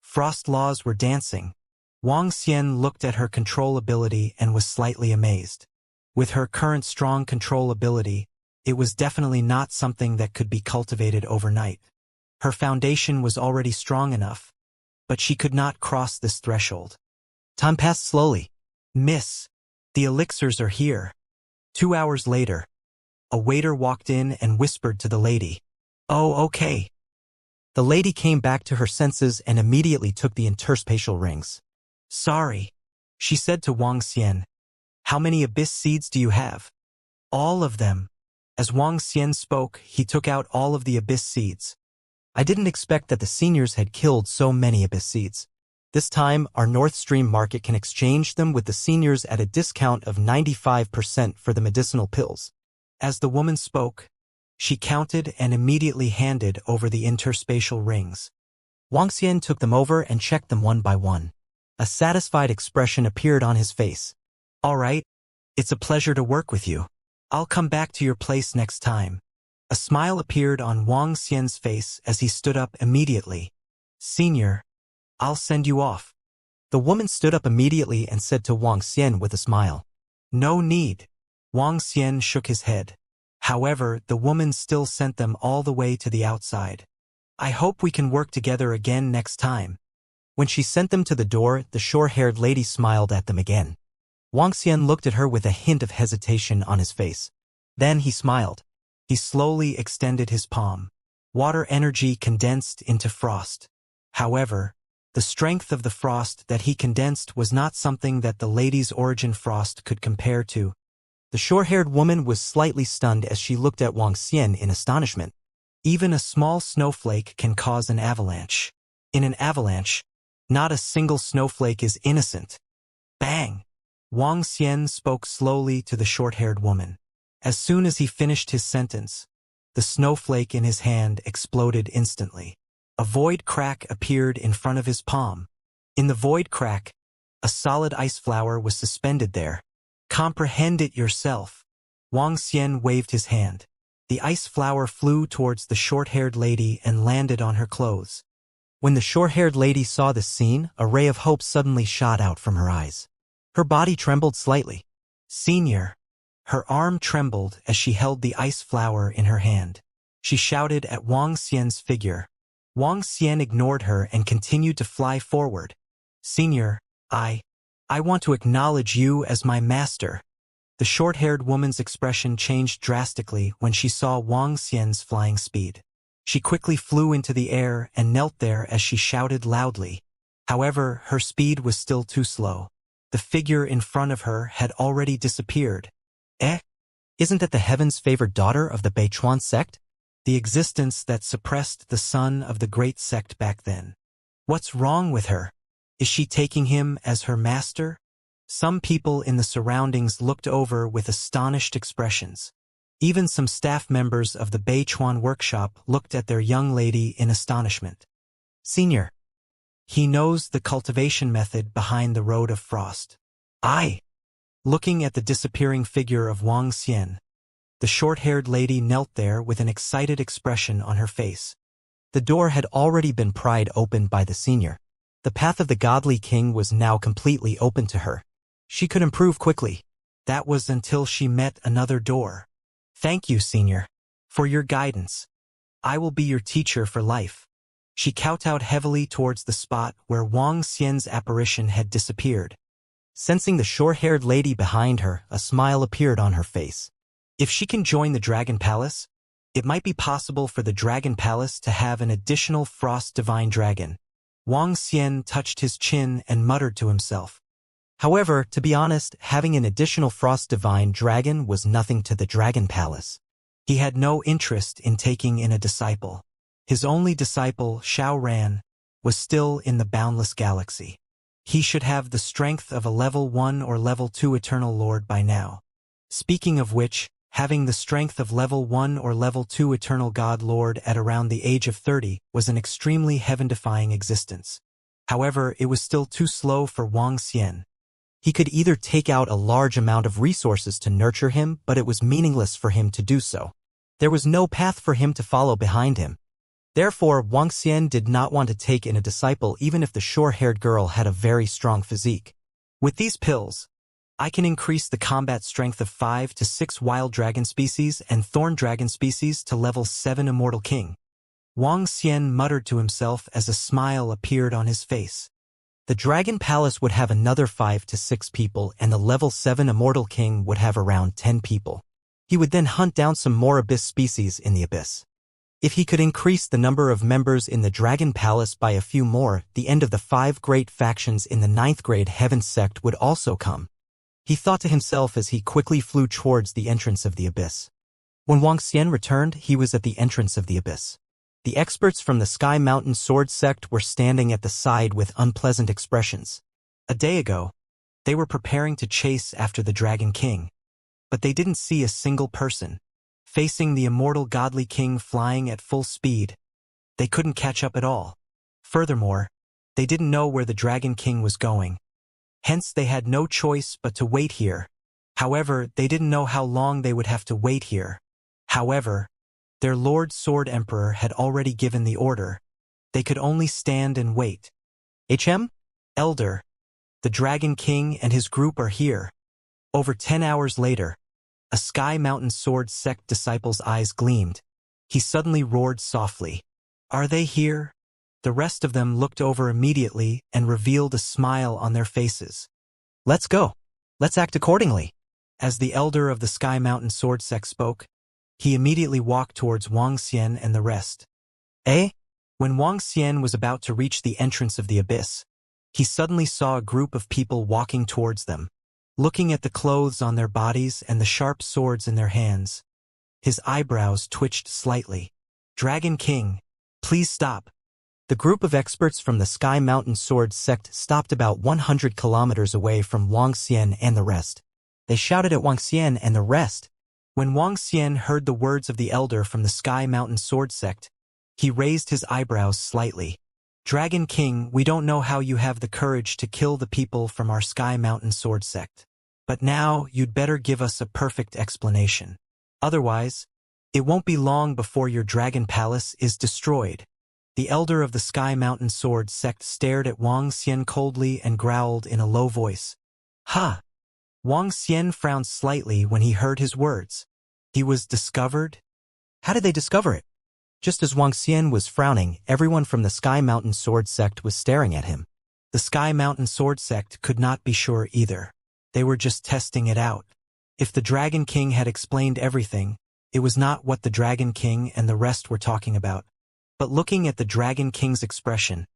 frost laws were dancing. Wang Xian looked at her control ability and was slightly amazed. With her current strong control ability, It was definitely not something that could be cultivated overnight. Her foundation was already strong enough, but she could not cross this threshold. Time passed slowly. Miss, the elixirs are here. 2 hours later, a waiter walked in and whispered to the lady. Oh, okay. The lady came back to her senses and immediately took the interspatial rings. Sorry, she said to Wang Xian. How many abyss seeds do you have? All of them. As Wang Xian spoke, he took out all of the abyss seeds. I didn't expect that the seniors had killed so many abyss seeds. This time, our North Stream market can exchange them with the seniors at a discount of 95% for the medicinal pills. As the woman spoke, she counted and immediately handed over the interspatial rings. Wang Xian took them over and checked them one by one. A satisfied expression appeared on his face. All right, it's a pleasure to work with you. I'll come back to your place next time. A smile appeared on Wang Xian's face as he stood up immediately. Senior, I'll send you off. The woman stood up immediately and said to Wang Xian with a smile. No need. Wang Xian shook his head. However, the woman still sent them all the way to the outside. I hope we can work together again next time. When she sent them to the door, the short-haired lady smiled at them again. Wang Xian looked at her with a hint of hesitation on his face. Then he smiled. He slowly extended his palm. Water energy condensed into frost. However, the strength of the frost that he condensed was not something that the lady's origin frost could compare to. The short-haired woman was slightly stunned as she looked at Wang Xian in astonishment. Even a small snowflake can cause an avalanche. In an avalanche, not a single snowflake is innocent. Bang! Wang Xian spoke slowly to the short-haired woman. As soon as he finished his sentence, the snowflake in his hand exploded instantly. A void crack appeared in front of his palm. In the void crack, a solid ice flower was suspended there. Comprehend it yourself. Wang Xian waved his hand. The ice flower flew towards the short-haired lady and landed on her clothes. When the short-haired lady saw this scene, a ray of hope suddenly shot out from her eyes. Her body trembled slightly. Senior. Her arm trembled as she held the ice flower in her hand. She shouted at Wang Xian's figure. Wang Xian ignored her and continued to fly forward. Senior, I want to acknowledge you as my master. The short-haired woman's expression changed drastically when she saw Wang Xian's flying speed. She quickly flew into the air and knelt there as she shouted loudly. However, her speed was still too slow. The figure in front of her had already disappeared. Isn't that the heavens-favored daughter of the Beichuan sect? The existence that suppressed the son of the great sect back then. What's wrong with her? Is she taking him as her master? Some people in the surroundings looked over with astonished expressions. Even some staff members of the Beichuan workshop looked at their young lady in astonishment. Senior. He knows the cultivation method behind the Road of Frost. Looking at the disappearing figure of Wang Xian, the short-haired lady knelt there with an excited expression on her face. The door had already been pried open by the senior. The path of the godly king was now completely open to her. She could improve quickly. That was until she met another door. Thank you, senior, for your guidance. I will be your teacher for life. She kowtowed heavily towards the spot where Wang Xian's apparition had disappeared. Sensing the short-haired lady behind her, a smile appeared on her face. If she can join the Dragon Palace, it might be possible for the Dragon Palace to have an additional Frost Divine Dragon. Wang Xian touched his chin and muttered to himself. However, to be honest, having an additional Frost Divine Dragon was nothing to the Dragon Palace. He had no interest in taking in a disciple. His only disciple, Xiao Ran, was still in the boundless galaxy. He should have the strength of a level 1 or level 2 Eternal Lord by now. Speaking of which, having the strength of level 1 or level 2 Eternal God Lord at around the age of 30 was an extremely heaven-defying existence. However, it was still too slow for Wang Xian. He could either take out a large amount of resources to nurture him, but it was meaningless for him to do so. There was no path for him to follow behind him. Therefore, Wang Xian did not want to take in a disciple even if the short-haired girl had a very strong physique. With these pills, I can increase the combat strength of 5 to 6 wild dragon species and thorn dragon species to level 7 Immortal King. Wang Xian muttered to himself as a smile appeared on his face. The Dragon Palace would have another 5 to 6 people and the level 7 Immortal King would have around 10 people. He would then hunt down some more abyss species in the abyss. If he could increase the number of members in the Dragon Palace by a few more, the end of the 5 great factions in the 9th grade Heaven sect would also come. He thought to himself as he quickly flew towards the entrance of the abyss. When Wang Xian returned, he was at the entrance of the abyss. The experts from the Sky Mountain Sword sect were standing at the side with unpleasant expressions. A day ago, they were preparing to chase after the Dragon King. But they didn't see a single person. Facing the immortal godly king flying at full speed, they couldn't catch up at all. Furthermore, they didn't know where the Dragon King was going. Hence they had no choice but to wait here. However, they didn't know how long they would have to wait here. However, their Lord Sword Emperor had already given the order. They could only stand and wait. Elder, the Dragon King and his group are here. Over 10 hours later, a Sky Mountain Sword sect disciple's eyes gleamed. He suddenly roared softly. Are they here? The rest of them looked over immediately and revealed a smile on their faces. Let's go. Let's act accordingly. As the elder of the Sky Mountain Sword sect spoke, he immediately walked towards Wang Xian and the rest. When Wang Xian was about to reach the entrance of the abyss, he suddenly saw a group of people walking towards them. Looking at the clothes on their bodies and the sharp swords in their hands, his eyebrows twitched slightly. Dragon King, please stop. The group of experts from the Sky Mountain Sword sect stopped about 100 kilometers away from Wang Xian and the rest. They shouted at Wang Xian and the rest. When Wang Xian heard the words of the elder from the Sky Mountain Sword sect, he raised his eyebrows slightly. Dragon King, we don't know how you have the courage to kill the people from our Sky Mountain Sword sect. But now you'd better give us a perfect explanation. Otherwise, it won't be long before your Dragon Palace is destroyed. The elder of the Sky Mountain Sword sect stared at Wang Xian coldly and growled in a low voice. Ha! Wang Xian frowned slightly when he heard his words. He was discovered? How did they discover it? Just as Wang Xian was frowning, everyone from the Sky Mountain Sword sect was staring at him. The Sky Mountain Sword sect could not be sure either. They were just testing it out. If the Dragon King had explained everything, it was not what the Dragon King and the rest were talking about. But looking at the Dragon King's expression,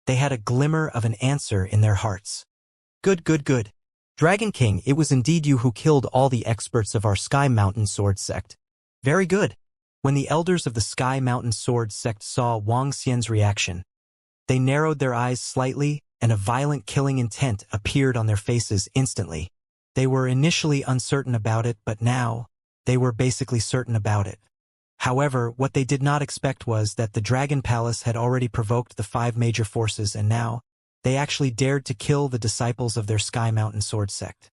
they had a glimmer of an answer in their hearts. Good. Dragon King, it was indeed you who killed all the experts of our Sky Mountain Sword sect. Very good. When the elders of the Sky Mountain Sword sect saw Wang Xian's reaction, they narrowed their eyes slightly, and a violent killing intent appeared on their faces instantly. They were initially uncertain about it, but now, they were basically certain about it. However, what they did not expect was that the Dragon Palace had already provoked the 5 major forces and now, they actually dared to kill the disciples of their Sky Mountain Sword sect.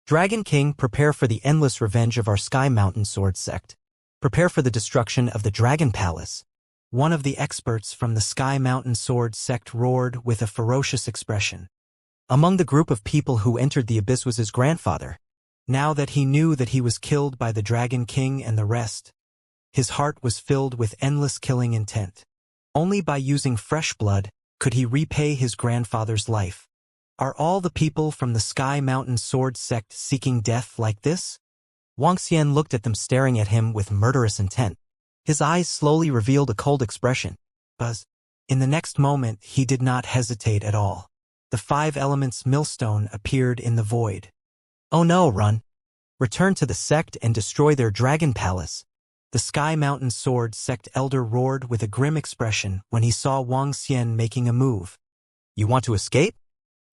Dragon King, prepare for the endless revenge of our Sky Mountain Sword sect. Prepare for the destruction of the Dragon Palace. One of the experts from the Sky Mountain Sword sect roared with a ferocious expression. Among the group of people who entered the abyss was his grandfather. Now that he knew that he was killed by the Dragon King and the rest, his heart was filled with endless killing intent. Only by using fresh blood could he repay his grandfather's life. Are all the people from the Sky Mountain Sword sect seeking death like this? Wang Xian looked at them, staring at him with murderous intent. His eyes slowly revealed a cold expression. Buzz. In the next moment, he did not hesitate at all. The 5 elements millstone appeared in the void. Oh no, run. Return to the sect and destroy their Dragon Palace. The Sky Mountain Sword sect elder roared with a grim expression when he saw Wang Xian making a move. You want to escape?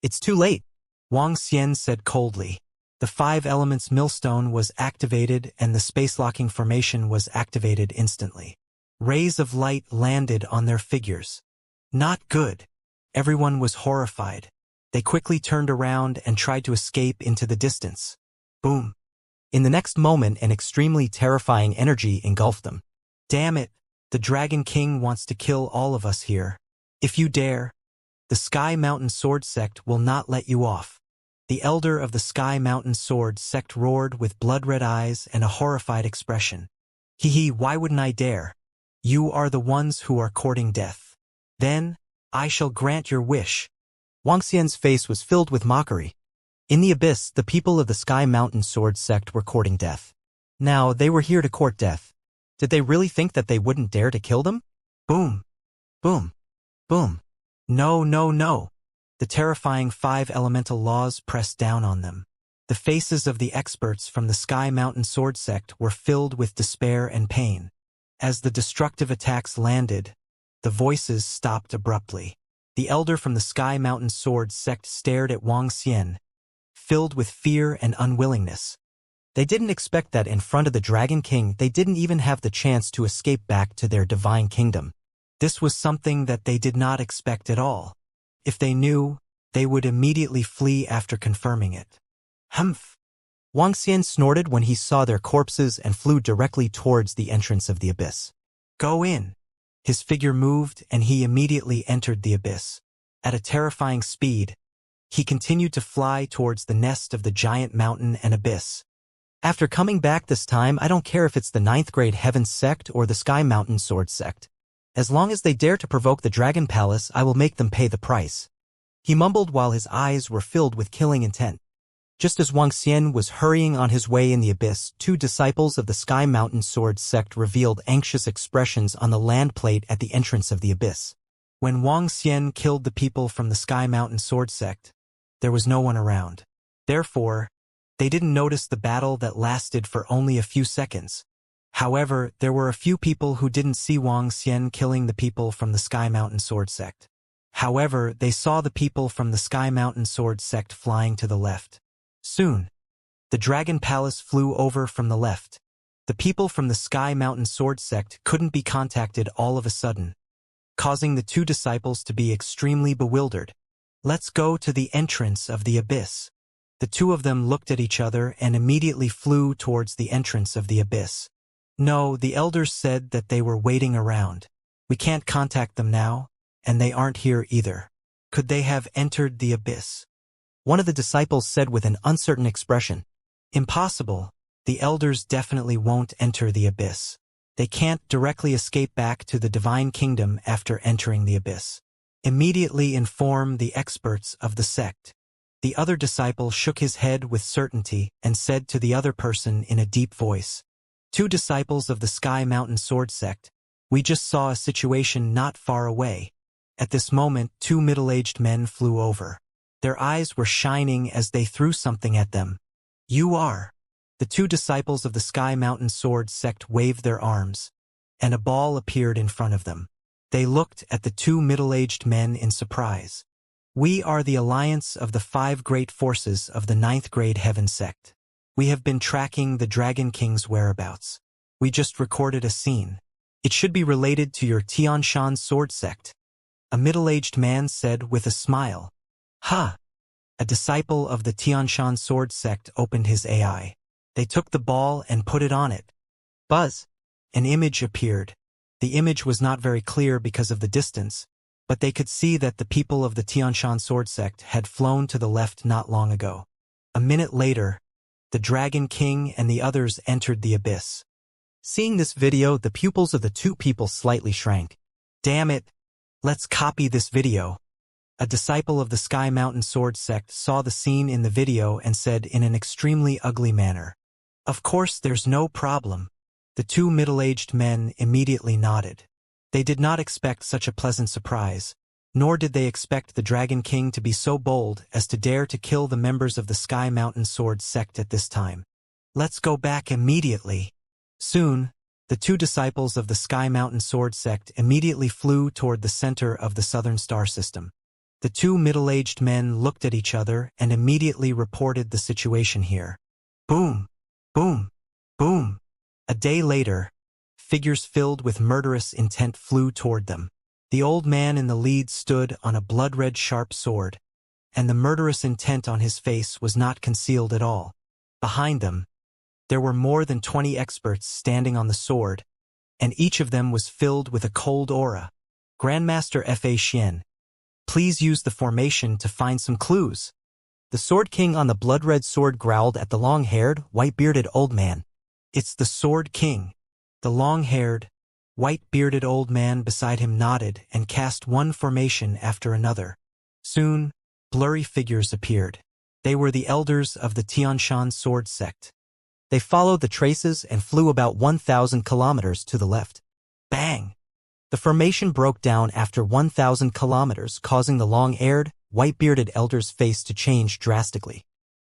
It's too late, Wang Xian said coldly. The 5 elements millstone was activated and the space-locking formation was activated instantly. Rays of light landed on their figures. Not good. Everyone was horrified. They quickly turned around and tried to escape into the distance. Boom. In the next moment, an extremely terrifying energy engulfed them. Damn it, the Dragon King wants to kill all of us here. If you dare, the Sky Mountain Sword sect will not let you off. The elder of the Sky Mountain Sword sect roared with blood-red eyes and a horrified expression. Hee hee, why wouldn't I dare? You are the ones who are courting death. Then, I shall grant your wish. Wang Xian's face was filled with mockery. In the abyss, the people of the Sky Mountain Sword sect were courting death. Now, they were here to court death. Did they really think that they wouldn't dare to kill them? Boom. Boom. Boom. No, no, no. The terrifying 5 elemental laws pressed down on them. The faces of the experts from the Sky Mountain Sword sect were filled with despair and pain. As the destructive attacks landed, the voices stopped abruptly. The elder from the Sky Mountain Sword sect stared at Wang Xian, filled with fear and unwillingness. They didn't expect that in front of the Dragon King they didn't even have the chance to escape back to their divine kingdom. This was something that they did not expect at all. If they knew, they would immediately flee after confirming it. Humph! Wang Xian snorted when he saw their corpses and flew directly towards the entrance of the abyss. Go in! His figure moved and he immediately entered the abyss. At a terrifying speed, he continued to fly towards the nest of the giant mountain and abyss. After coming back this time, I don't care if it's the 9th grade Heaven sect or the Sky Mountain Sword sect. As long as they dare to provoke the Dragon Palace, I will make them pay the price. He mumbled while his eyes were filled with killing intent. Just as Wang Xian was hurrying on his way in the abyss, 2 disciples of the Sky Mountain Sword sect revealed anxious expressions on the land plate at the entrance of the abyss. When Wang Xian killed the people from the Sky Mountain Sword sect, there was no one around. Therefore, they didn't notice the battle that lasted for only a few seconds. However, there were a few people who didn't see Wang Xian killing the people from the Sky Mountain Sword sect. However, they saw the people from the Sky Mountain Sword sect flying to the left. Soon, the Dragon Palace flew over from the left. The people from the Sky Mountain Sword sect couldn't be contacted all of a sudden, causing the 2 disciples to be extremely bewildered. Let's go to the entrance of the abyss. The 2 of them looked at each other and immediately flew towards the entrance of the abyss. No, the elders said that they were waiting around. We can't contact them now, and they aren't here either. Could they have entered the abyss? One of the disciples said with an uncertain expression. Impossible. The elders definitely won't enter the abyss. They can't directly escape back to the divine kingdom after entering the abyss. Immediately inform the experts of the sect. The other disciple shook his head with certainty and said to the other person in a deep voice. 2 disciples of the Sky Mountain Sword sect, we just saw a situation not far away. At this moment, 2 middle-aged men flew over. Their eyes were shining as they threw something at them. You are. The 2 disciples of the Sky Mountain Sword sect waved their arms, and a ball appeared in front of them. They looked at the 2 middle-aged men in surprise. We are the alliance of the 5 great forces of the 9th grade Heaven sect. We have been tracking the Dragon King's whereabouts. We just recorded a scene. It should be related to your Tianshan Sword sect. A middle-aged man said with a smile. Ha! A disciple of the Tianshan Sword sect opened his AI. They took the ball and put it on it. Buzz! An image appeared. The image was not very clear because of the distance, but they could see that the people of the Tianshan Sword sect had flown to the left not long ago. A minute later, the Dragon King and the others entered the abyss. Seeing this video, the pupils of the 2 people slightly shrank. Damn it! Let's copy this video. A disciple of the Sky Mountain Sword sect saw the scene in the video and said in an extremely ugly manner. Of course, there's no problem. The 2 middle-aged men immediately nodded. They did not expect such a pleasant surprise, nor did they expect the Dragon King to be so bold as to dare to kill the members of the Sky Mountain Sword sect at this time. Let's go back immediately. Soon, the 2 disciples of the Sky Mountain Sword sect immediately flew toward the center of the southern star system. The 2 middle-aged men looked at each other and immediately reported the situation here. Boom! Boom! Boom! A day later, figures filled with murderous intent flew toward them. The old man in the lead stood on a blood-red sharp sword, and the murderous intent on his face was not concealed at all. Behind them, there were more than 20 experts standing on the sword, and each of them was filled with a cold aura. Grandmaster Fa Xian, please use the formation to find some clues. The Sword King on the blood-red sword growled at the long-haired, white-bearded old man. It's the Sword King. The long-haired, white-bearded old man beside him nodded and cast one formation after another. Soon, blurry figures appeared. They were the elders of the Tianshan sword sect. They followed the traces and flew about 1,000 kilometers to the left. Bang! The formation broke down after 1,000 kilometers, causing the long-haired, white-bearded elder's face to change drastically.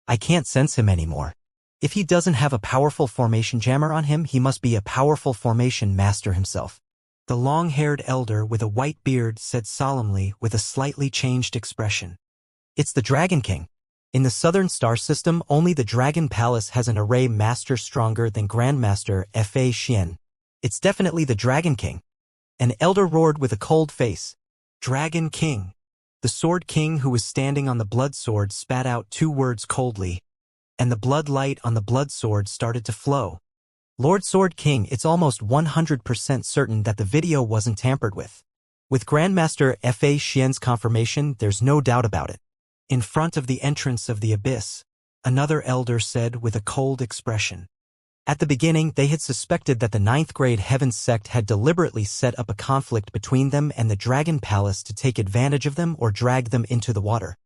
I can't sense him anymore. If he doesn't have a powerful formation jammer on him, he must be a powerful formation master himself. The long-haired elder with a white beard said solemnly with a slightly changed expression. It's the Dragon King. In the Southern Star System, only the Dragon Palace has an array master stronger than Grandmaster Fa Xian. It's definitely the Dragon King. An elder roared with a cold face. Dragon King. The Sword King, who was standing on the blood sword, spat out 2 words coldly, and the blood light on the blood sword started to flow. Lord Sword King, it's almost 100% certain that the video wasn't tampered with. With Grandmaster Fa Xian's confirmation, there's no doubt about it. In front of the entrance of the abyss, another elder said with a cold expression. At the beginning, they had suspected that the 9th grade Heaven sect had deliberately set up a conflict between them and the Dragon Palace to take advantage of them or drag them into the water.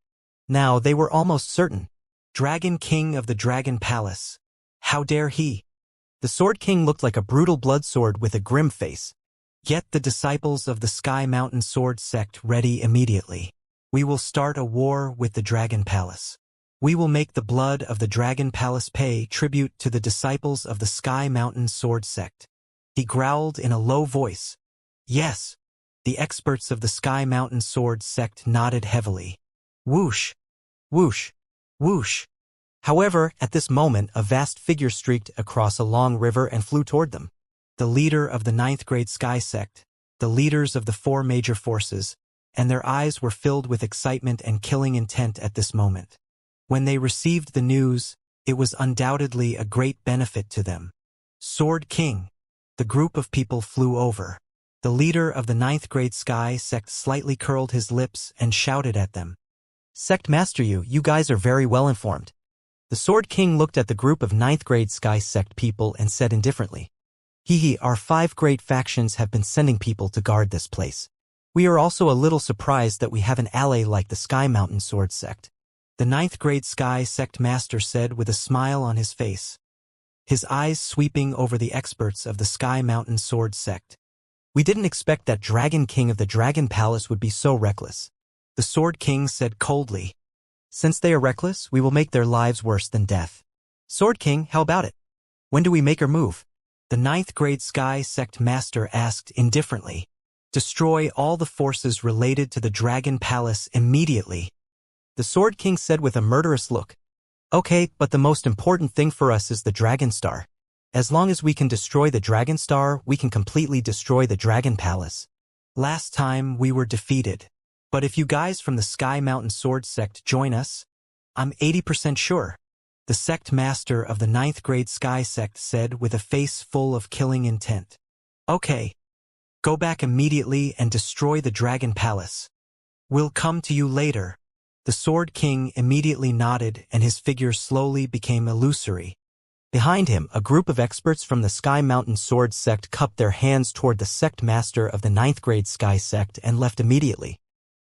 Now they were almost certain. Dragon King of the Dragon Palace. How dare he? The Sword King looked like a brutal blood sword with a grim face. Get the disciples of the Sky Mountain Sword sect ready immediately. We will start a war with the Dragon Palace. We will make the blood of the Dragon Palace pay tribute to the disciples of the Sky Mountain Sword sect. He growled in a low voice. Yes. The experts of the Sky Mountain Sword sect nodded heavily. Whoosh. Whoosh. Whoosh. However, at this moment, a vast figure streaked across a long river and flew toward them. The leader of the 9th grade Sky sect, the leaders of the 4 major forces, and their eyes were filled with excitement and killing intent at this moment. When they received the news, it was undoubtedly a great benefit to them. Sword King. The group of people flew over. The leader of the 9th grade Sky sect slightly curled his lips and shouted at them. Sect Master, you guys are very well informed. The Sword King looked at the group of 9th grade Sky sect people and said indifferently. Our 5 great factions have been sending people to guard this place. We are also a little surprised that we have an ally like the Sky Mountain Sword sect. The 9th grade Sky sect master said with a smile on his face, his eyes sweeping over the experts of the Sky Mountain Sword sect. We didn't expect that Dragon King of the Dragon Palace would be so reckless. The Sword King said coldly, since they are reckless, we will make their lives worse than death. Sword King, how about it? When do we make our move? The 9th grade Sky sect master asked indifferently. Destroy all the forces related to the Dragon Palace immediately. The Sword King said with a murderous look. Okay, but the most important thing for us is the Dragon Star. As long as we can destroy the Dragon Star, we can completely destroy the Dragon Palace. Last time we were defeated. But if you guys from the Sky Mountain Sword sect join us, I'm 80% sure. The sect master of the 9th grade Sky sect said with a face full of killing intent. Okay. Go back immediately and destroy the Dragon Palace. We'll come to you later. The Sword King immediately nodded and his figure slowly became illusory. Behind him, a group of experts from the Sky Mountain Sword sect cupped their hands toward the sect master of the 9th grade Sky sect and left immediately.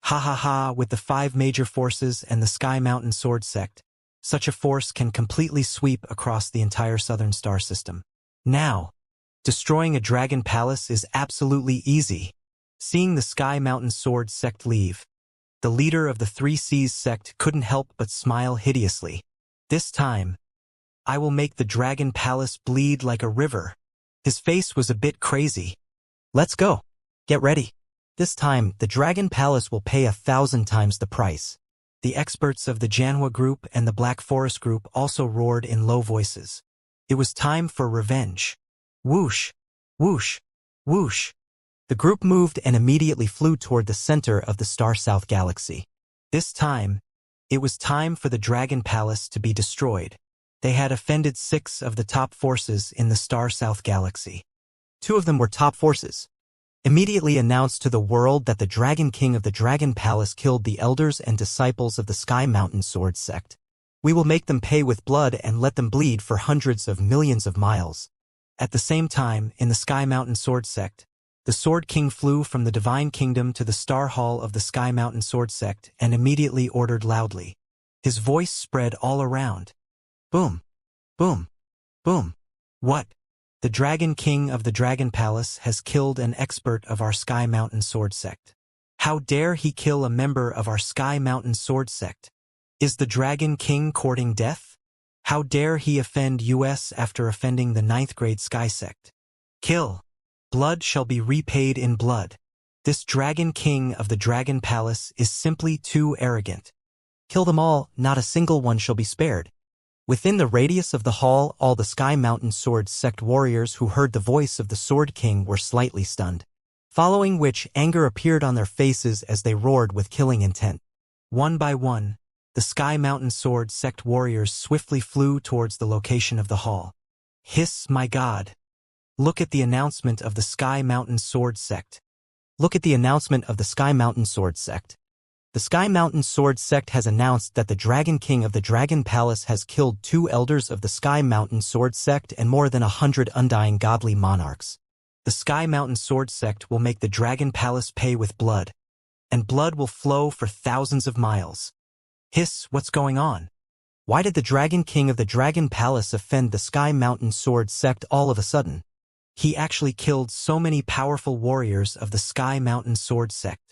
Ha ha ha, with the 5 major forces and the Sky Mountain Sword sect, such a force can completely sweep across the entire Southern Star System. Now, destroying a Dragon Palace is absolutely easy. Seeing the Sky Mountain Sword sect leave, the leader of the 3 Seas sect couldn't help but smile hideously. This time, I will make the Dragon Palace bleed like a river. His face was a bit crazy. Let's go. Get ready. This time, the Dragon Palace will pay 1,000 times the price. The experts of the Janhua group and the Black Forest group also roared in low voices. It was time for revenge. Whoosh, whoosh, whoosh. The group moved and immediately flew toward the center of the Star South galaxy. This time, it was time for the Dragon Palace to be destroyed. They had offended 6 of the top forces in the Star South galaxy. 2 of them were top forces. immediately announced to the world that the Dragon King of the Dragon Palace killed the elders and disciples of the Sky Mountain Sword sect. We will make them pay with blood and let them bleed for hundreds of millions of miles. At the same time, in the Sky Mountain Sword sect, the Sword King flew from the Divine Kingdom to the Star Hall of the Sky Mountain Sword sect and immediately ordered loudly. His voice spread all around. Boom! Boom! Boom! What? The Dragon King of the Dragon Palace has killed an expert of our Sky Mountain Sword sect. How dare he kill a member of our Sky Mountain Sword sect? Is the Dragon King courting death? How dare he offend us after offending the 9th grade Sky sect? Kill! Blood shall be repaid in blood. This Dragon King of the Dragon Palace is simply too arrogant. Kill them all, not a single one shall be spared. Within the radius of the hall, all the Sky Mountain Sword sect warriors who heard the voice of the Sword King were slightly stunned, following which anger appeared on their faces as they roared with killing intent. One by one, the Sky Mountain Sword sect warriors swiftly flew towards the location of the hall. Hiss, my God! Look at the announcement of the Sky Mountain Sword sect. Look at the announcement of the Sky Mountain Sword sect. The Sky Mountain Sword sect has announced that the Dragon King of the Dragon Palace has killed 2 elders of the Sky Mountain Sword sect and more than 100 undying godly monarchs. The Sky Mountain Sword sect will make the Dragon Palace pay with blood, and blood will flow for thousands of miles. Hiss, what's going on? Why did the Dragon King of the Dragon Palace offend the Sky Mountain Sword sect all of a sudden? He actually killed so many powerful warriors of the Sky Mountain Sword sect.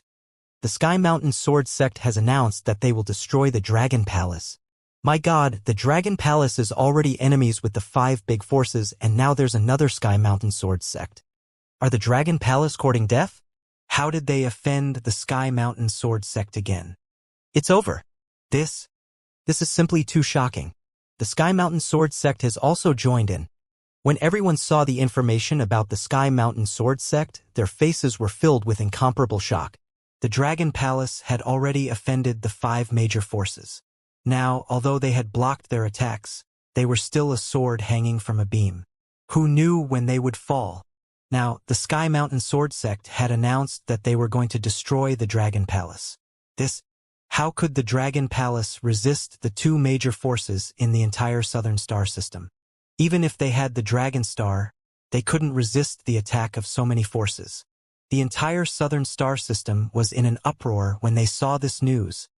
The Sky Mountain Sword sect has announced that they will destroy the Dragon Palace. My God, the Dragon Palace is already enemies with the 5 big forces, and now there's another Sky Mountain Sword sect. Are the Dragon Palace courting death? How did they offend the Sky Mountain Sword sect again? It's over. This is simply too shocking. The Sky Mountain Sword sect has also joined in. When everyone saw the information about the Sky Mountain Sword sect, their faces were filled with incomparable shock. The Dragon Palace had already offended the 5 major forces. Now, although they had blocked their attacks, they were still a sword hanging from a beam. Who knew when they would fall? Now, the Sky Mountain Sword sect had announced that they were going to destroy the Dragon Palace. How could the Dragon Palace resist the 2 major forces in the entire Southern Star System? Even if they had the Dragon Star, they couldn't resist the attack of so many forces. The entire Southern Star System was in an uproar when they saw this news.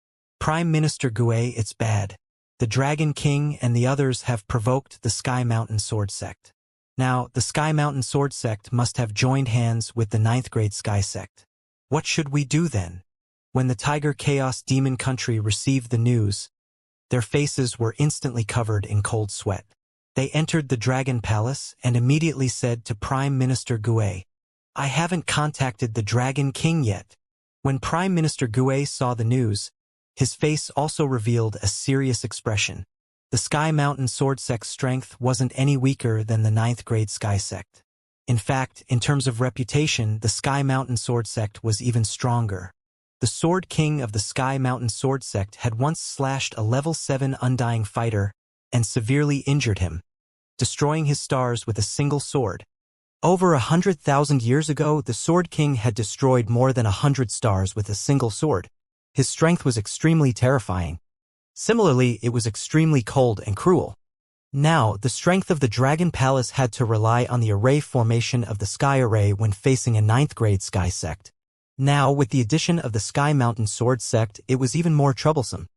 Prime Minister Gue, it's bad. The Dragon King and the others have provoked the Sky Mountain Sword sect. Now, the Sky Mountain Sword sect must have joined hands with the 9th grade Sky sect. What should we do then? When the Tiger Chaos Demon Country received the news, their faces were instantly covered in cold sweat. They entered the Dragon Palace and immediately said to Prime Minister Gue, I haven't contacted the Dragon King yet. When Prime Minister Gue saw the news, his face also revealed a serious expression. The Sky Mountain Sword sect's strength wasn't any weaker than the 9th grade Sky sect. In fact, in terms of reputation, the Sky Mountain Sword sect was even stronger. The Sword King of the Sky Mountain Sword sect had once slashed a level 7 undying fighter and severely injured him, destroying his stars with a single sword. Over 100,000 years ago, the Sword King had destroyed more than 100 stars with a single sword. His strength was extremely terrifying. Similarly, it was extremely cold and cruel. Now, the strength of the Dragon Palace had to rely on the array formation of the Sky Array when facing a 9th grade Sky sect. Now, with the addition of the Sky Mountain Sword sect, it was even more troublesome.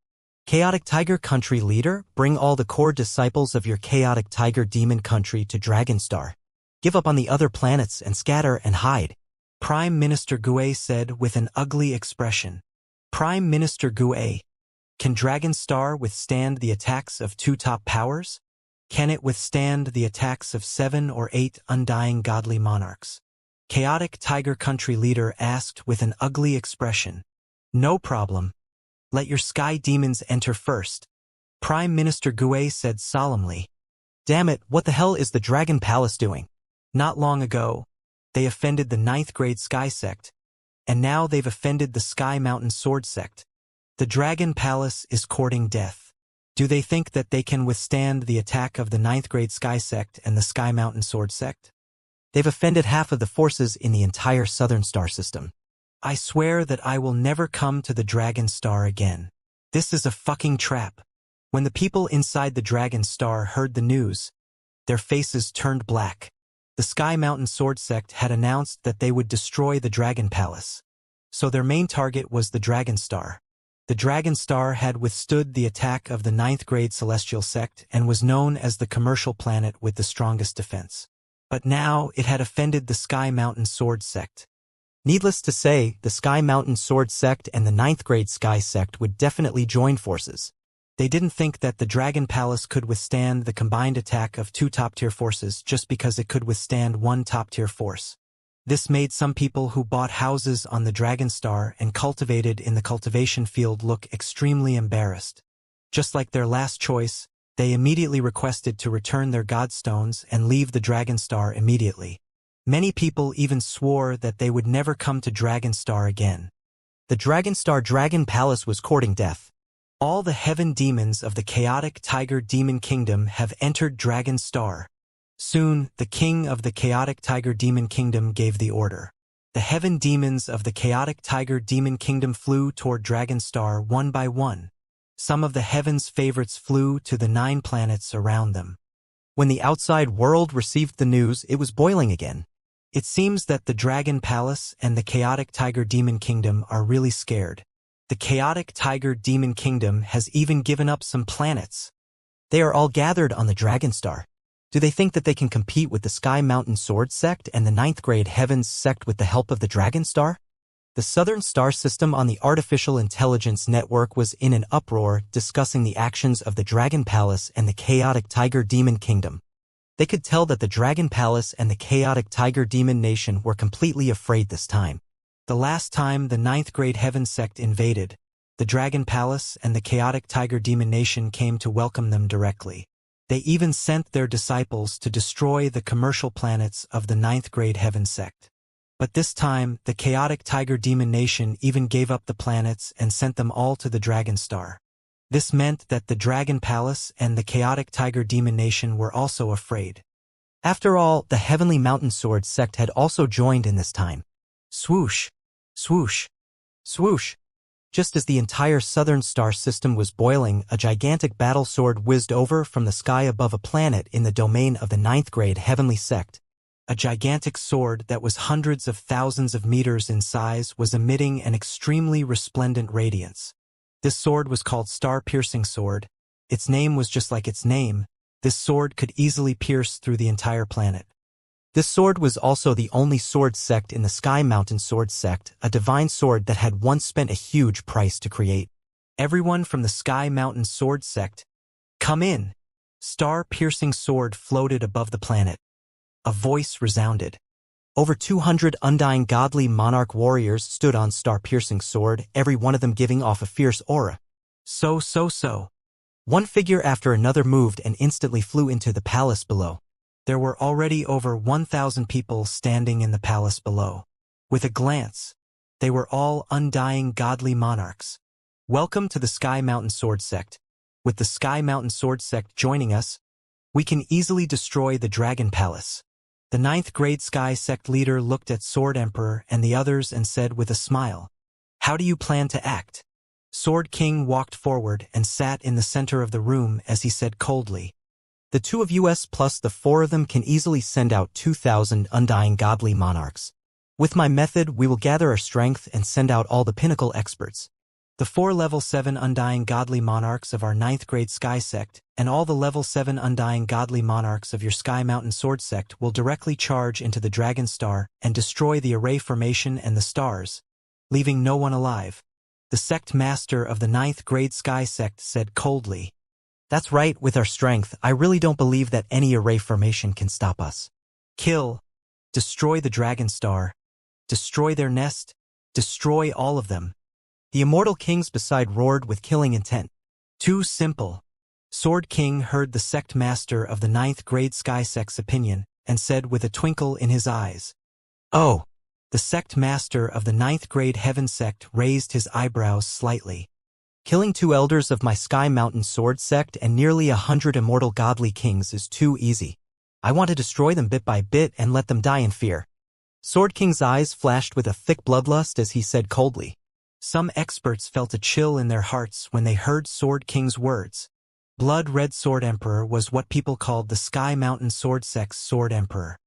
Chaotic Tiger Country leader, bring all the core disciples of your Chaotic Tiger Demon Country to Dragonstar. Give up on the other planets and scatter and hide. Prime Minister Gue said with an ugly expression. Prime Minister Gue, can Dragonstar withstand the attacks of 2 top powers? Can it withstand the attacks of 7 or 8 undying godly monarchs? Chaotic Tiger Country leader asked with an ugly expression. No problem. Let your sky demons enter first. Prime Minister Gue said solemnly. Damn it, what the hell is the Dragon Palace doing? Not long ago, they offended the 9th grade Sky sect, and now they've offended the Sky Mountain Sword sect. The Dragon Palace is courting death. Do they think that they can withstand the attack of the 9th grade Sky sect and the Sky Mountain Sword sect? They've offended half of the forces in the entire Southern Star System. I swear that I will never come to the Dragon Star again. This is a fucking trap. When the people inside the Dragon Star heard the news, their faces turned black. The Sky Mountain Sword Sect had announced that they would destroy the Dragon Palace. So their main target was the Dragon Star. The Dragon Star had withstood the attack of the 9th grade Celestial Sect and was known as the commercial planet with the strongest defense. But now it had offended the Sky Mountain Sword Sect. Needless to say, the Sky Mountain Sword Sect and the 9th grade Sky Sect would definitely join forces. They didn't think that the Dragon Palace could withstand the combined attack of 2 top-tier forces just because it could withstand 1 top-tier force. This made some people who bought houses on the Dragon Star and cultivated in the cultivation field look extremely embarrassed. Just like their last choice, they immediately requested to return their godstones and leave the Dragon Star immediately. Many people even swore that they would never come to Dragon Star again. The Dragon Star Dragon Palace was courting death. All the heaven demons of the chaotic Tiger Demon Kingdom have entered Dragon Star. Soon, the king of the chaotic Tiger Demon Kingdom gave the order. The heaven demons of the chaotic Tiger Demon Kingdom flew toward Dragon Star one by one. Some of the heaven's favorites flew to the 9 planets around them. When the outside world received the news, it was boiling again. It seems that the Dragon Palace and the chaotic Tiger Demon Kingdom are really scared. The chaotic Tiger Demon Kingdom has even given up some planets. They are all gathered on the Dragon Star. Do they think that they can compete with the Sky Mountain Sword Sect and the 9th grade Heavens Sect with the help of the Dragon Star? The Southern Star System on the Artificial Intelligence Network was in an uproar discussing the actions of the Dragon Palace and the chaotic Tiger Demon Kingdom. They could tell that the Dragon Palace and the chaotic Tiger Demon Nation were completely afraid this time. The last time the 9th grade Heaven Sect invaded, the Dragon Palace and the chaotic Tiger Demon Nation came to welcome them directly. They even sent their disciples to destroy the commercial planets of the 9th grade Heaven Sect. But this time, the chaotic Tiger Demon Nation even gave up the planets and sent them all to the Dragon Star. This meant that the Dragon Palace and the chaotic Tiger Demon Nation were also afraid. After all, the Heavenly Mountain Sword Sect had also joined in this time. Swoosh, swoosh, swoosh. Just as the entire Southern Star System was boiling, a gigantic battle sword whizzed over from the sky above a planet in the domain of the 9th grade Heavenly Sect. A gigantic sword that was hundreds of thousands of meters in size was emitting an extremely resplendent radiance. This sword was called Star-Piercing Sword. Its name was just like its name. This sword could easily pierce through the entire planet. This sword was also the only sword sect in the Sky Mountain Sword Sect, a divine sword that had once spent a huge price to create. Everyone from the Sky Mountain Sword Sect, come in! Star-Piercing Sword floated above the planet. A voice resounded. Over 200 undying godly monarch warriors stood on Star-Piercing Sword, every one of them giving off a fierce aura. So. One figure after another moved and instantly flew into the palace below. There were already over 1,000 people standing in the palace below. With a glance, they were all undying godly monarchs. Welcome to the Sky Mountain Sword Sect. With the Sky Mountain Sword Sect joining us, we can easily destroy the Dragon Palace. The 9th grade Sky Sect leader looked at Sword Emperor and the others and said with a smile, "How do you plan to act?" Sword King walked forward and sat in the center of the room as he said coldly, "The 2 of us plus the 4 of them can easily send out 2,000 undying godly monarchs. With my method, we will gather our strength and send out all the pinnacle experts. The 4 level 7 undying godly monarchs of our 9th grade Sky Sect and all the level 7 undying godly monarchs of your Sky Mountain Sword Sect will directly charge into the Dragon Star and destroy the array formation and the stars, leaving no one alive." The sect master of the 9th grade Sky Sect said coldly, "That's right, with our strength, I really don't believe that any array formation can stop us. Kill, destroy the Dragon Star, destroy their nest, destroy all of them." The Immortal Kings beside roared with killing intent. Too simple. Sword King heard the sect master of the 9th grade Sky Sect's opinion and said with a twinkle in his eyes, "Oh." The sect master of the 9th grade Heaven Sect raised his eyebrows slightly. "Killing 2 elders of my Sky Mountain Sword Sect and nearly 100 immortal godly kings is too easy. I want to destroy them bit by bit and let them die in fear. Sword King's eyes flashed with a thick bloodlust as he said coldly. Some experts felt a chill in their hearts when they heard Sword King's words. Blood Red Sword Emperor was what people called the Sky Mountain Sword Sect's Sword Emperor.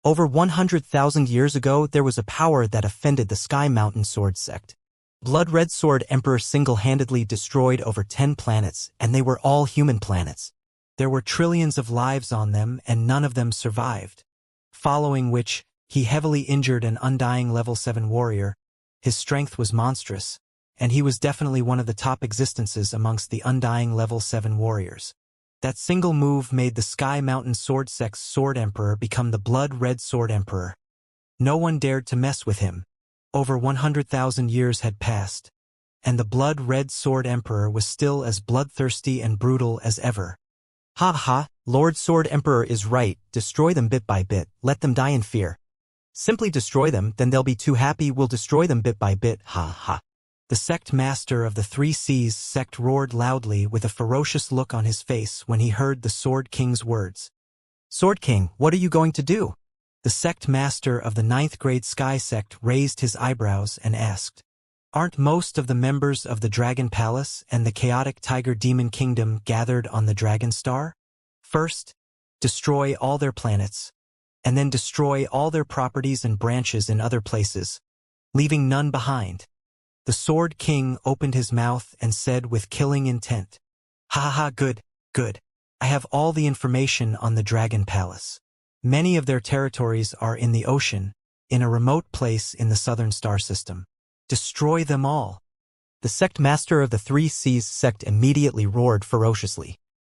Over 100,000 years ago, there was a power that offended the Sky Mountain Sword Sect. Blood Red Sword Emperor single-handedly destroyed over 10 planets, and they were all human planets. There were trillions of lives on them, and none of them survived. Following which, he heavily injured an undying level 7 warrior. His strength was monstrous, and he was definitely one of the top existences amongst the undying level 7 warriors. That single move made the Sky Mountain Sword Sect's Sword Emperor become the Blood Red Sword Emperor. No one dared to mess with him. Over 100,000 years had passed, and the Blood Red Sword Emperor was still as bloodthirsty and brutal as ever. Ha ha, Lord Sword Emperor is right, destroy them bit by bit, let them die in fear. Simply destroy them, then they'll be too happy we'll destroy them bit by bit, ha ha. The sect master of the Three Seas sect roared loudly with a ferocious look on his face when he heard the Sword King's words. Sword King, what are you going to do? The sect master of the 9th grade Sky sect raised his eyebrows and asked. Aren't most of the members of the Dragon Palace and the chaotic Tiger Demon Kingdom gathered on the Dragon Star? First, destroy all their planets, and then destroy all their properties and branches in other places, leaving none behind. The Sword King opened his mouth and said with killing intent, Ha ha ha, good, good. I have all the information on the Dragon Palace. Many of their territories are in the ocean, in a remote place in the southern star system. Destroy them all. The sect master of the Three Seas sect immediately roared ferociously.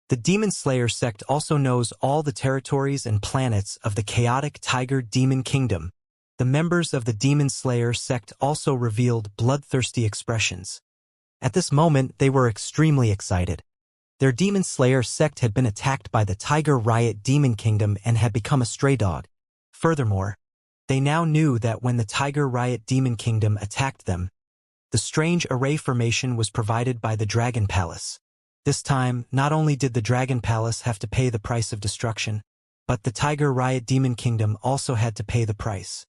The Demon Slayer sect also knows all the territories and planets of the chaotic Tiger Demon Kingdom. The members of the Demon Slayer sect also revealed bloodthirsty expressions. At this moment, they were extremely excited. Their Demon Slayer sect had been attacked by the Tiger Riot Demon Kingdom and had become a stray dog. Furthermore, they now knew that when the Tiger Riot Demon Kingdom attacked them, the strange array formation was provided by the Dragon Palace. This time, not only did the Dragon Palace have to pay the price of destruction, but the Tiger Riot Demon Kingdom also had to pay the price.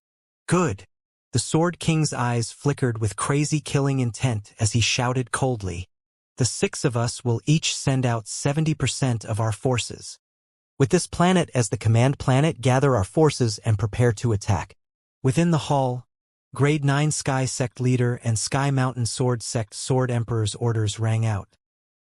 Good. The Sword King's eyes flickered with crazy killing intent as he shouted coldly. The 6 of us will each send out 70% of our forces. With this planet as the command planet, gather our forces and prepare to attack. Within the hall, Grade 9 Sky Sect Leader and Sky Mountain Sword Sect Sword Emperor's orders rang out.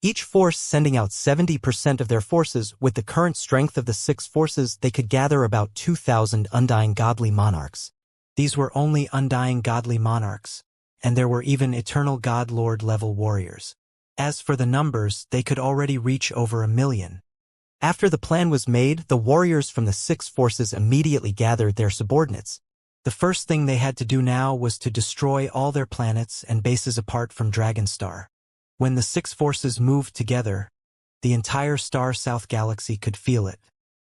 Each force sending out 70% of their forces. With the current strength of the 6 forces, they could gather about 2,000 undying godly monarchs. These were only undying godly monarchs, and there were even eternal god lord level warriors. As for the numbers, they could already reach over 1 million. After the plan was made, the warriors from the 6 forces immediately gathered their subordinates. The first thing they had to do now was to destroy all their planets and bases apart from Dragon Star. When the 6 forces moved together, the entire Star South galaxy could feel it.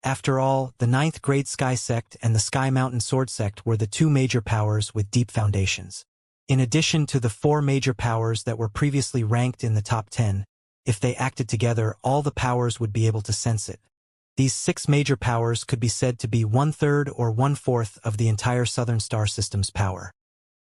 After all, the 9th grade Sky Sect and the Sky Mountain Sword Sect were the 2 major powers with deep foundations. In addition to the 4 major powers that were previously ranked in the top 10, if they acted together, all the powers would be able to sense it. These 6 major powers could be said to be 1/3 or 1/4 of the entire Southern Star System's power.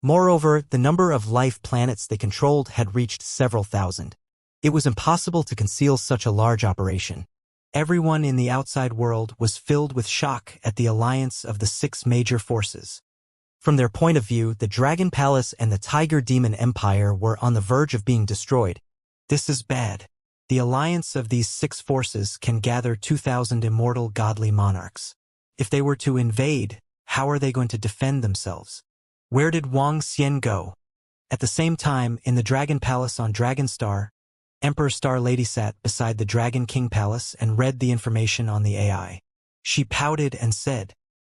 Moreover, the number of life planets they controlled had reached several thousand. It was impossible to conceal such a large operation. Everyone in the outside world was filled with shock at the alliance of the 6 major forces. From their point of view, the Dragon Palace and the Tiger Demon Empire were on the verge of being destroyed. This is bad. The alliance of these 6 forces can gather 2,000 immortal godly monarchs. If they were to invade, how are they going to defend themselves? Where did Wang Xian go? At the same time, in the Dragon Palace on Dragon Star, Emperor Star Lady sat beside the Dragon King Palace and read the information on the AI. She pouted and said,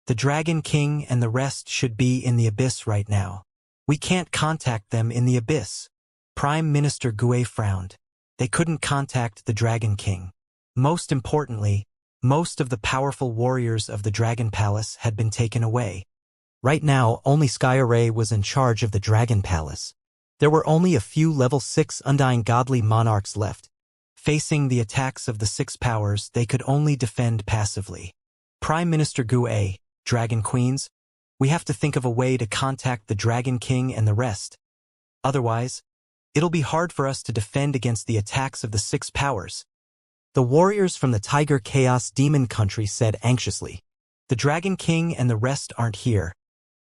The Dragon King and the rest should be in the abyss right now. We can't contact them in the abyss. Prime Minister Gue frowned. They couldn't contact the Dragon King. Most importantly, most of the powerful warriors of the Dragon Palace had been taken away. Right now, only Sky Array was in charge of the Dragon Palace. There were only a few level 6 undying godly monarchs left. Facing the attacks of the 6 powers, they could only defend passively. Prime Minister Gu, Dragon Queens, we have to think of a way to contact the Dragon King and the rest. Otherwise, it'll be hard for us to defend against the attacks of the six powers. The warriors from the Tiger Chaos Demon Country said anxiously. The Dragon King and the rest aren't here.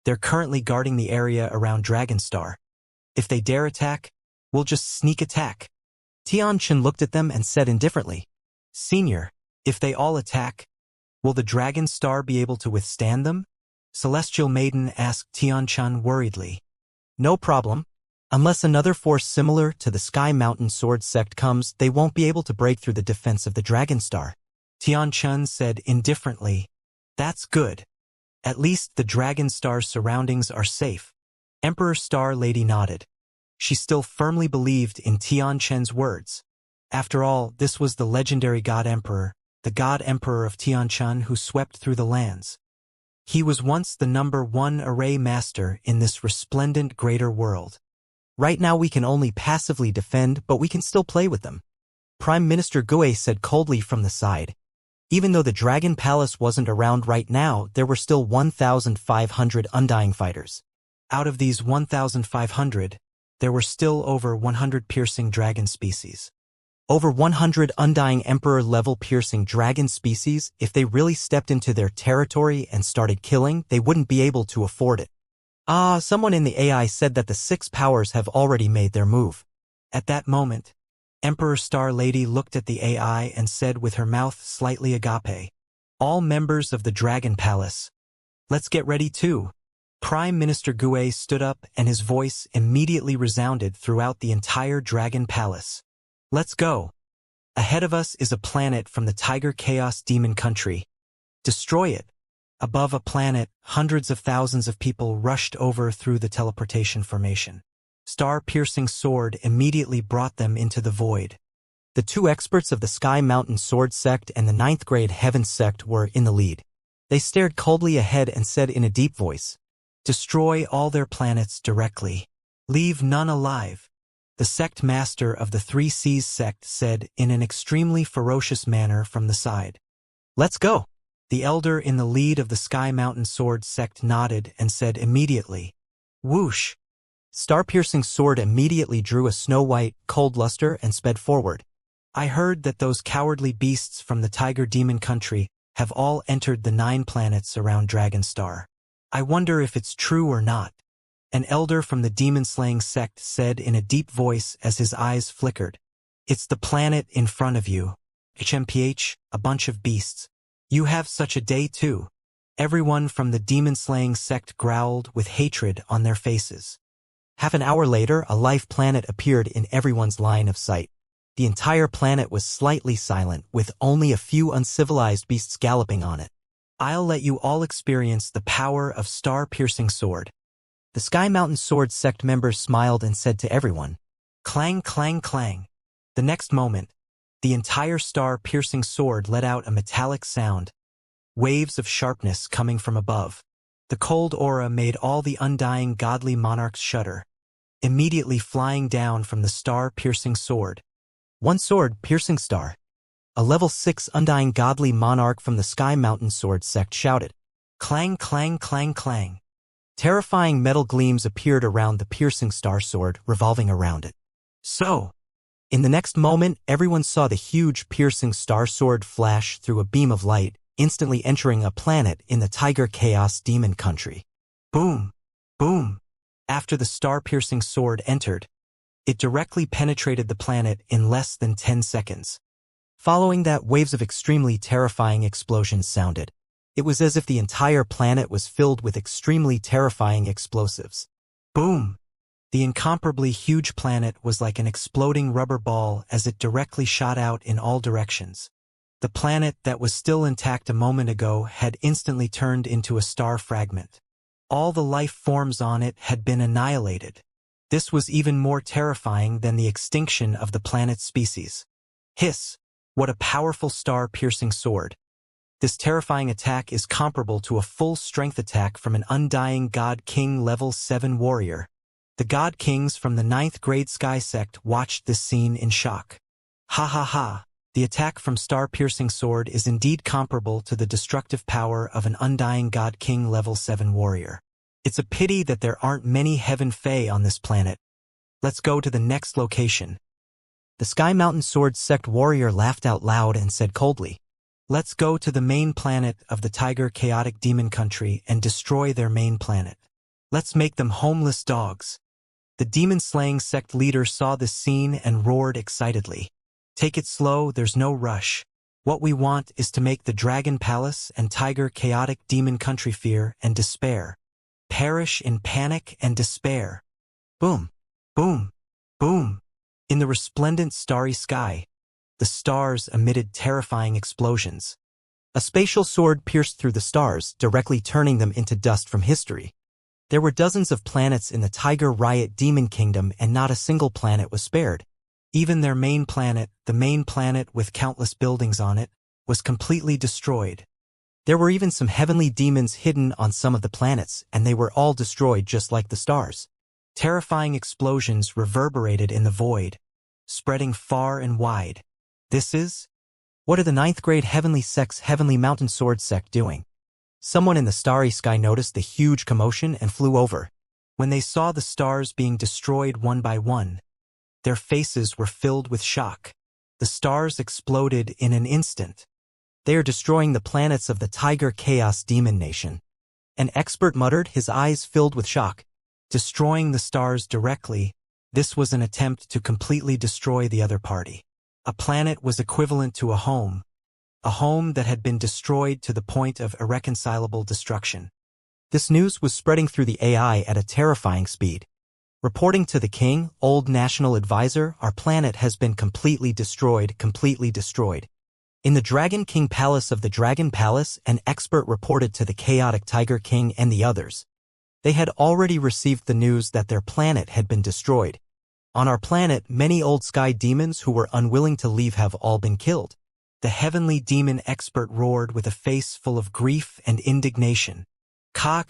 They're currently guarding the area around Dragonstar. If they dare attack, we'll just sneak attack. Tianchen looked at them and said indifferently, Senior, if they all attack, will the Dragonstar be able to withstand them? Celestial Maiden asked Tianchen worriedly. No problem. Unless another force similar to the Sky Mountain Sword sect comes, they won't be able to break through the defense of the Dragonstar. Tianchen said indifferently. That's good. At least the Dragonstar's surroundings are safe. Emperor Star Lady nodded. She still firmly believed in Tianchen's words. After all, this was the legendary God Emperor, the God Emperor of Tianchen who swept through the lands. He was once the #1 array master in this resplendent greater world. Right now we can only passively defend, but we can still play with them. Prime Minister Gue said coldly from the side. Even though the Dragon Palace wasn't around right now, there were still 1,500 Undying fighters. Out of these 1,500, there were still over 100 piercing dragon species. Over 100 Undying Emperor-level piercing dragon species, if they really stepped into their territory and started killing, they wouldn't be able to afford it. Someone in the AI said that the six powers have already made their move. At that moment, Emperor Star Lady looked at the AI and said with her mouth slightly agape, All members of the Dragon Palace, let's get ready too. Prime Minister Gue stood up and his voice immediately resounded throughout the entire Dragon Palace. Let's go. Ahead of us is a planet from the Tiger Chaos Demon Country. Destroy it. Above a planet, hundreds of thousands of people rushed over through the teleportation formation. Star-piercing sword immediately brought them into the void. The two experts of the Sky Mountain Sword sect and the 9th grade Heaven sect were in the lead. They stared coldly ahead and said in a deep voice, Destroy all their planets directly. Leave none alive. The sect master of the 3 Seas sect said in an extremely ferocious manner from the side. Let's go. The elder in the lead of the Sky Mountain Sword sect nodded and said immediately, Whoosh! Star-piercing sword immediately drew a snow-white, cold luster and sped forward. I heard that those cowardly beasts from the Tiger Demon Country have all entered the 9 planets around Dragonstar. I wonder if it's true or not. An elder from the demon-slaying sect said in a deep voice as his eyes flickered. It's the planet in front of you. HMPH, a bunch of beasts. You have such a day too. Everyone from the demon-slaying sect growled with hatred on their faces. Half an hour later, a life planet appeared in everyone's line of sight. The entire planet was slightly silent, with only a few uncivilized beasts galloping on it. I'll let you all experience the power of star-piercing sword. The Sky Mountain Sword sect members smiled and said to everyone, Clang, clang, clang. The next moment, the entire star-piercing sword let out a metallic sound, waves of sharpness coming from above. The cold aura made all the undying godly monarchs shudder, immediately flying down from the star-piercing sword. One sword-piercing star. A level 6 undying godly monarch from the Sky Mountain Sword sect shouted. Clang, clang, clang, clang. Terrifying metal gleams appeared around the piercing star sword, revolving around it. So, in the next moment, everyone saw the huge piercing star sword flash through a beam of light, instantly entering a planet in the Tiger Chaos Demon Country. Boom! Boom! After the star-piercing sword entered, it directly penetrated the planet in less than 10 seconds. Following that, waves of extremely terrifying explosions sounded. It was as if the entire planet was filled with extremely terrifying explosives. Boom! The incomparably huge planet was like an exploding rubber ball as it directly shot out in all directions. The planet that was still intact a moment ago had instantly turned into a star fragment. All the life forms on it had been annihilated. This was even more terrifying than the extinction of the planet's species. Hiss! What a powerful star-piercing sword. This terrifying attack is comparable to a full-strength attack from an undying God King level 7 warrior. The God Kings from the 9th grade Sky sect watched this scene in shock. Ha ha ha! The attack from star-piercing sword is indeed comparable to the destructive power of an undying God King level 7 warrior. It's a pity that there aren't many Heaven Fae on this planet. Let's go to the next location. The Sky Mountain Sword Sect warrior laughed out loud and said coldly, "Let's go to the main planet of the Tiger Chaotic Demon Country and destroy their main planet. Let's make them homeless dogs." The demon-slaying sect leader saw this scene and roared excitedly. "Take it slow, there's no rush. What we want is to make the Dragon Palace and Tiger Chaotic Demon Country fear and despair. Perish in panic and despair." Boom, boom, boom. In the resplendent starry sky, the stars emitted terrifying explosions. A spatial sword pierced through the stars, directly turning them into dust from history. There were dozens of planets in the Tiger Riot Demon Kingdom, and not a single planet was spared. Even their main planet, the main planet with countless buildings on it, was completely destroyed. There were even some heavenly demons hidden on some of the planets, and they were all destroyed just like the stars. Terrifying explosions reverberated in the void, spreading far and wide. What are the 9th grade Heavenly Sect's Heavenly Mountain Sword Sect doing? Someone in the starry sky noticed the huge commotion and flew over. When they saw the stars being destroyed one by one, their faces were filled with shock. The stars exploded in an instant. "They are destroying the planets of the Tiger Chaos Demon Nation." An expert muttered, his eyes filled with shock. Destroying the stars directly, this was an attempt to completely destroy the other party. A planet was equivalent to a home that had been destroyed to the point of irreconcilable destruction. This news was spreading through the AI at a terrifying speed. Reporting to the king, old national advisor, "Our planet has been completely destroyed. In the Dragon King Palace of the Dragon Palace, an expert reported to the Chaotic Tiger King and the others. They had already received the news that their planet had been destroyed. "On our planet, many old sky demons who were unwilling to leave have all been killed." The heavenly demon expert roared with a face full of grief and indignation. Ka.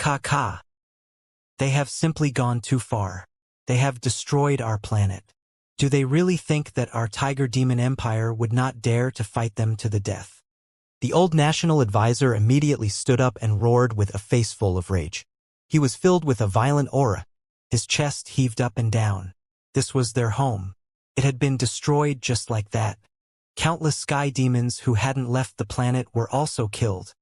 They have simply gone too far. They have destroyed our planet. Do they really think that our Tiger Demon Empire would not dare to fight them to the death? The old national advisor immediately stood up and roared with a face full of rage. He was filled with a violent aura. His chest heaved up and down. This was their home. It had been destroyed just like that. Countless sky demons who hadn't left the planet were also killed.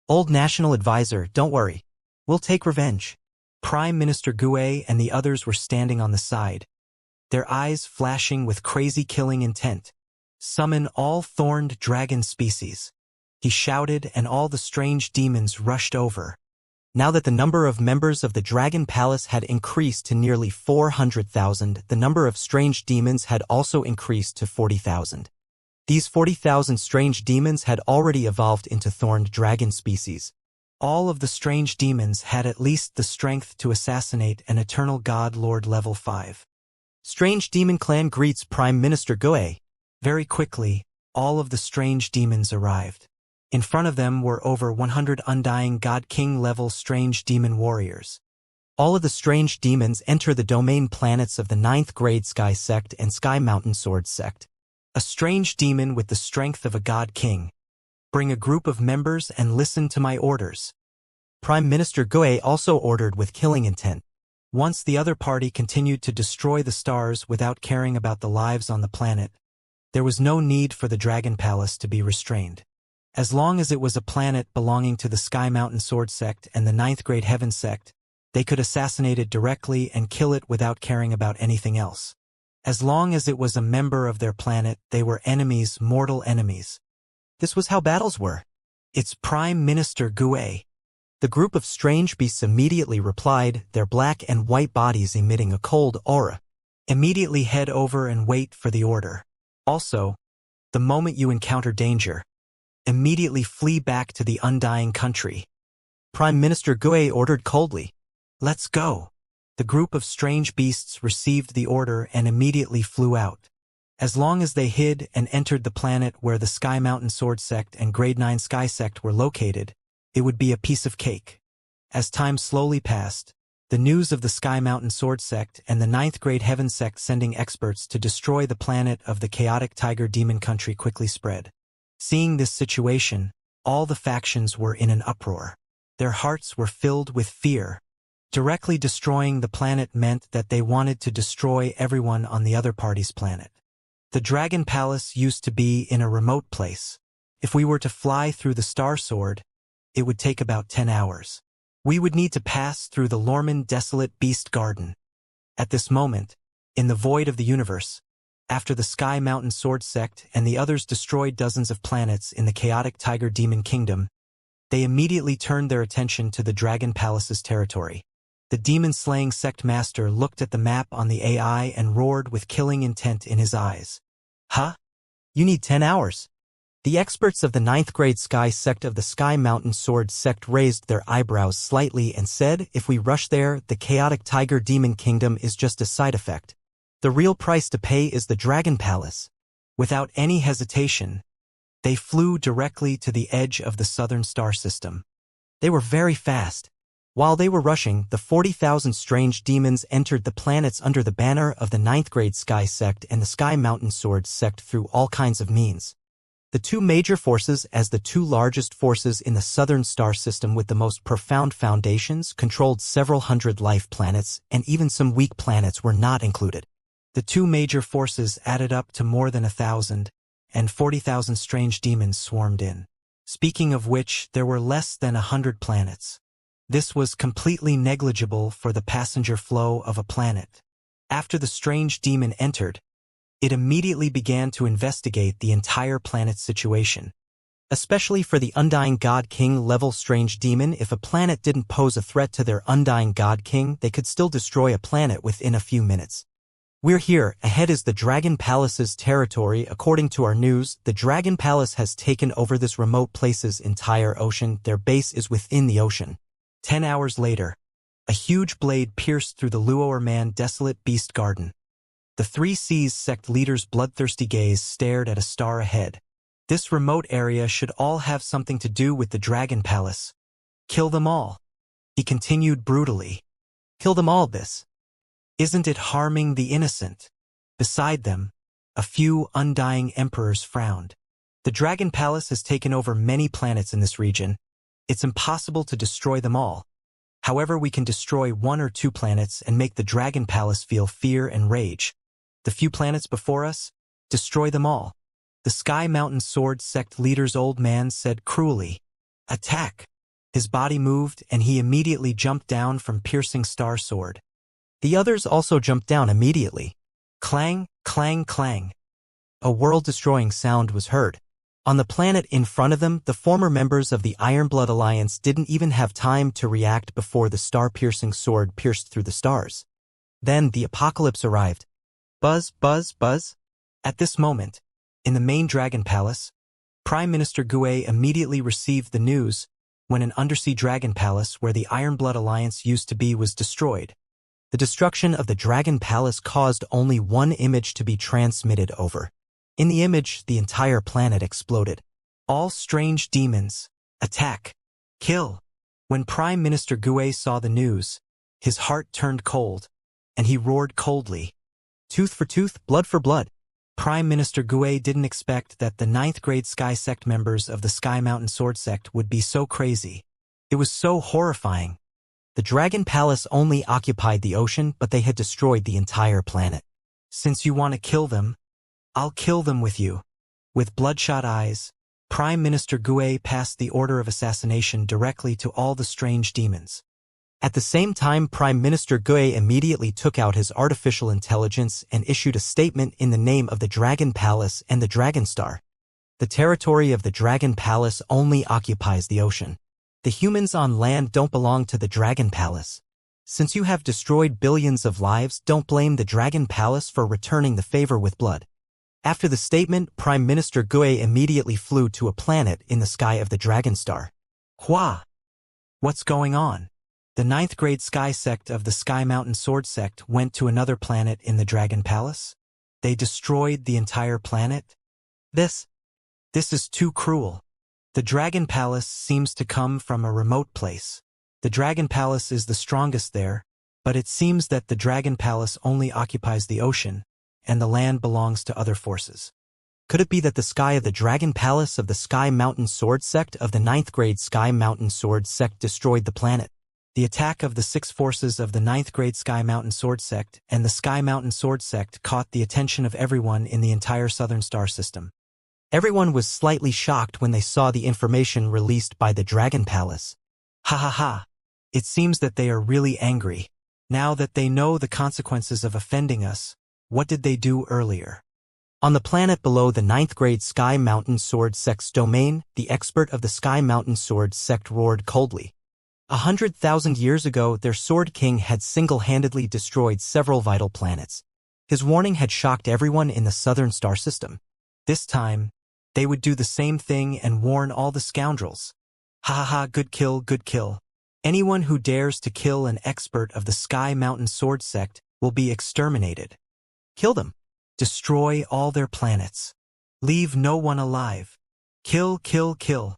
"Old national advisor, don't worry. We'll take revenge." Prime Minister Gue and the others were standing on the side, their eyes flashing with crazy killing intent. "Summon all thorned dragon species," he shouted, and all the strange demons rushed over. Now that the number of members of the Dragon Palace had increased to nearly 400,000, the number of strange demons had also increased to 40,000. These 40,000 strange demons had already evolved into thorned dragon species. All of the strange demons had at least the strength to assassinate an eternal god lord level 5. Strange Demon Clan greets Prime Minister Gue. Very quickly, all of the strange demons arrived. In front of them were over 100 undying God King level strange demon warriors. All of the strange demons enter the domain planets of the 9th grade Sky Sect and Sky Mountain Sword Sect. A strange demon with the strength of a God King. "Bring a group of members and listen to my orders." Prime Minister Gue also ordered with killing intent. Once the other party continued to destroy the stars without caring about the lives on the planet, there was no need for the Dragon Palace to be restrained. As long as it was a planet belonging to the Sky Mountain Sword Sect and the 9th grade Heaven Sect, they could assassinate it directly and kill it without caring about anything else. As long as it was a member of their planet, they were enemies, mortal enemies. This was how battles were. "It's Prime Minister Gue." The group of strange beasts immediately replied, their black and white bodies emitting a cold aura. "Immediately head over and wait for the order. Also, the moment you encounter danger, immediately flee back to the undying country." Prime Minister Gue ordered coldly. "Let's go." The group of strange beasts received the order and immediately flew out. As long as they hid and entered the planet where the Sky Mountain Sword Sect and Grade 9 Sky Sect were located, it would be a piece of cake. As time slowly passed, The news of the Sky Mountain Sword Sect and the Ninth Grade Heaven Sect sending experts to destroy the planet of the chaotic Tiger Demon Country quickly spread. Seeing this situation, all the factions were in an uproar. Their hearts were filled with fear. Directly destroying the planet meant that they wanted to destroy everyone on the other party's planet. The Dragon Palace used to be in a remote place. If we were to fly through the Star Sword, it would take about 10 hours. We would need to pass through the Lorman Desolate Beast Garden. At this moment, in the void of the universe, after the Sky Mountain Sword Sect and the others destroyed dozens of planets in the chaotic Tiger Demon Kingdom, they immediately turned their attention to the Dragon Palace's territory. The demon-slaying sect master looked at the map on the AI and roared with killing intent in his eyes. Huh? You need 10 hours? The experts of the Ninth Grade Sky Sect of the Sky Mountain Sword Sect raised their eyebrows slightly and said, if we rush there, the chaotic Tiger Demon Kingdom is just a side effect. The real price to pay is the Dragon Palace. Without any hesitation, they flew directly to the edge of the southern star system. They were very fast. While they were rushing, the 40,000 strange demons entered the planets under the banner of the Ninth Grade Sky Sect and the Sky Mountain Sword Sect through all kinds of means. The two major forces, as the two largest forces in the southern star system with the most profound foundations, controlled several hundred life planets, and even some weak planets were not included. The two major forces added up to more than 1,000, and 40,000 strange demons swarmed in. Speaking of which, there were less than 100 planets. This was completely negligible for the passenger flow of a planet. After the strange demon entered, it immediately began to investigate the entire planet's situation. Especially for the Undying God King level strange demon, if a planet didn't pose a threat to their Undying God King, they could still destroy a planet within a few minutes. We're here, ahead is the Dragon Palace's territory. According to our news, the Dragon Palace has taken over this remote place's entire ocean. Their base is within the ocean. 10 hours later, a huge blade pierced through the Luoer Man Desolate Beast Garden. The Three Seas sect leader's bloodthirsty gaze stared at a star ahead. This remote area should all have something to do with the Dragon Palace. Kill them all. He continued brutally. Kill them all, this. Isn't it harming the innocent? Beside them, a few undying emperors frowned. The Dragon Palace has taken over many planets in this region. It's impossible to destroy them all. However, we can destroy 1 or 2 planets and make the Dragon Palace feel fear and rage. The few planets before us, destroy them all. The Sky Mountain Sword Sect leader's old man said cruelly. Attack! His body moved and he immediately jumped down from piercing star sword. The others also jumped down immediately. Clang, clang, clang. A world-destroying sound was heard. On the planet in front of them, the former members of the Ironblood Alliance didn't even have time to react before the star-piercing sword pierced through the stars. Then the apocalypse arrived. Buzz, buzz, buzz. At this moment, in the main Dragon Palace, Prime Minister Gue immediately received the news when an undersea Dragon Palace where the Ironblood Alliance used to be was destroyed. The destruction of the Dragon Palace caused only one image to be transmitted over. In the image, the entire planet exploded. All strange demons, attack, kill. When Prime Minister Gue saw the news, his heart turned cold, and he roared coldly. Tooth for tooth, blood for blood. Prime Minister Gue didn't expect that the Ninth Grade Sky Sect members of the Sky Mountain Sword Sect would be so crazy. It was so horrifying. The Dragon Palace only occupied the ocean, but they had destroyed the entire planet. Since you want to kill them, I'll kill them with you. With bloodshot eyes, Prime Minister Gue passed the order of assassination directly to all the strange demons. At the same time, Prime Minister Gue immediately took out his artificial intelligence and issued a statement in the name of the Dragon Palace and the Dragon Star. The territory of the Dragon Palace only occupies the ocean. The humans on land don't belong to the Dragon Palace. Since you have destroyed billions of lives, don't blame the Dragon Palace for returning the favor with blood. After the statement, Prime Minister Gue immediately flew to a planet in the sky of the Dragon Star. Hua! What's going on? The Ninth Grade Sky Sect of the Sky Mountain Sword Sect went to another planet in the Dragon Palace. They destroyed the entire planet. This is too cruel. The Dragon Palace seems to come from a remote place. The Dragon Palace is the strongest there, But it seems that the Dragon Palace only occupies the ocean, and the land belongs to other forces. Could it be that the sky of the Dragon Palace of the Sky Mountain Sword Sect of the 9th grade Sky Mountain Sword Sect destroyed the planet? The attack of the 6 forces of the 9th grade Sky Mountain Sword Sect and the Sky Mountain Sword Sect caught the attention of everyone in the entire Southern Star System. Everyone was slightly shocked when they saw the information released by the Dragon Palace. Ha ha ha! It seems that they are really angry. Now that they know the consequences of offending us, what did they do earlier? On the planet below the 9th grade Sky Mountain Sword Sect's domain, the expert of the Sky Mountain Sword Sect roared coldly. 100,000 years ago, their Sword King had single-handedly destroyed several vital planets. His warning had shocked everyone in the Southern Star System. This time, they would do the same thing and warn all the scoundrels. Ha ha ha, good kill, good kill. Anyone who dares to kill an expert of the Sky Mountain Sword Sect will be exterminated. Kill them. Destroy all their planets. Leave no one alive. Kill, kill, kill.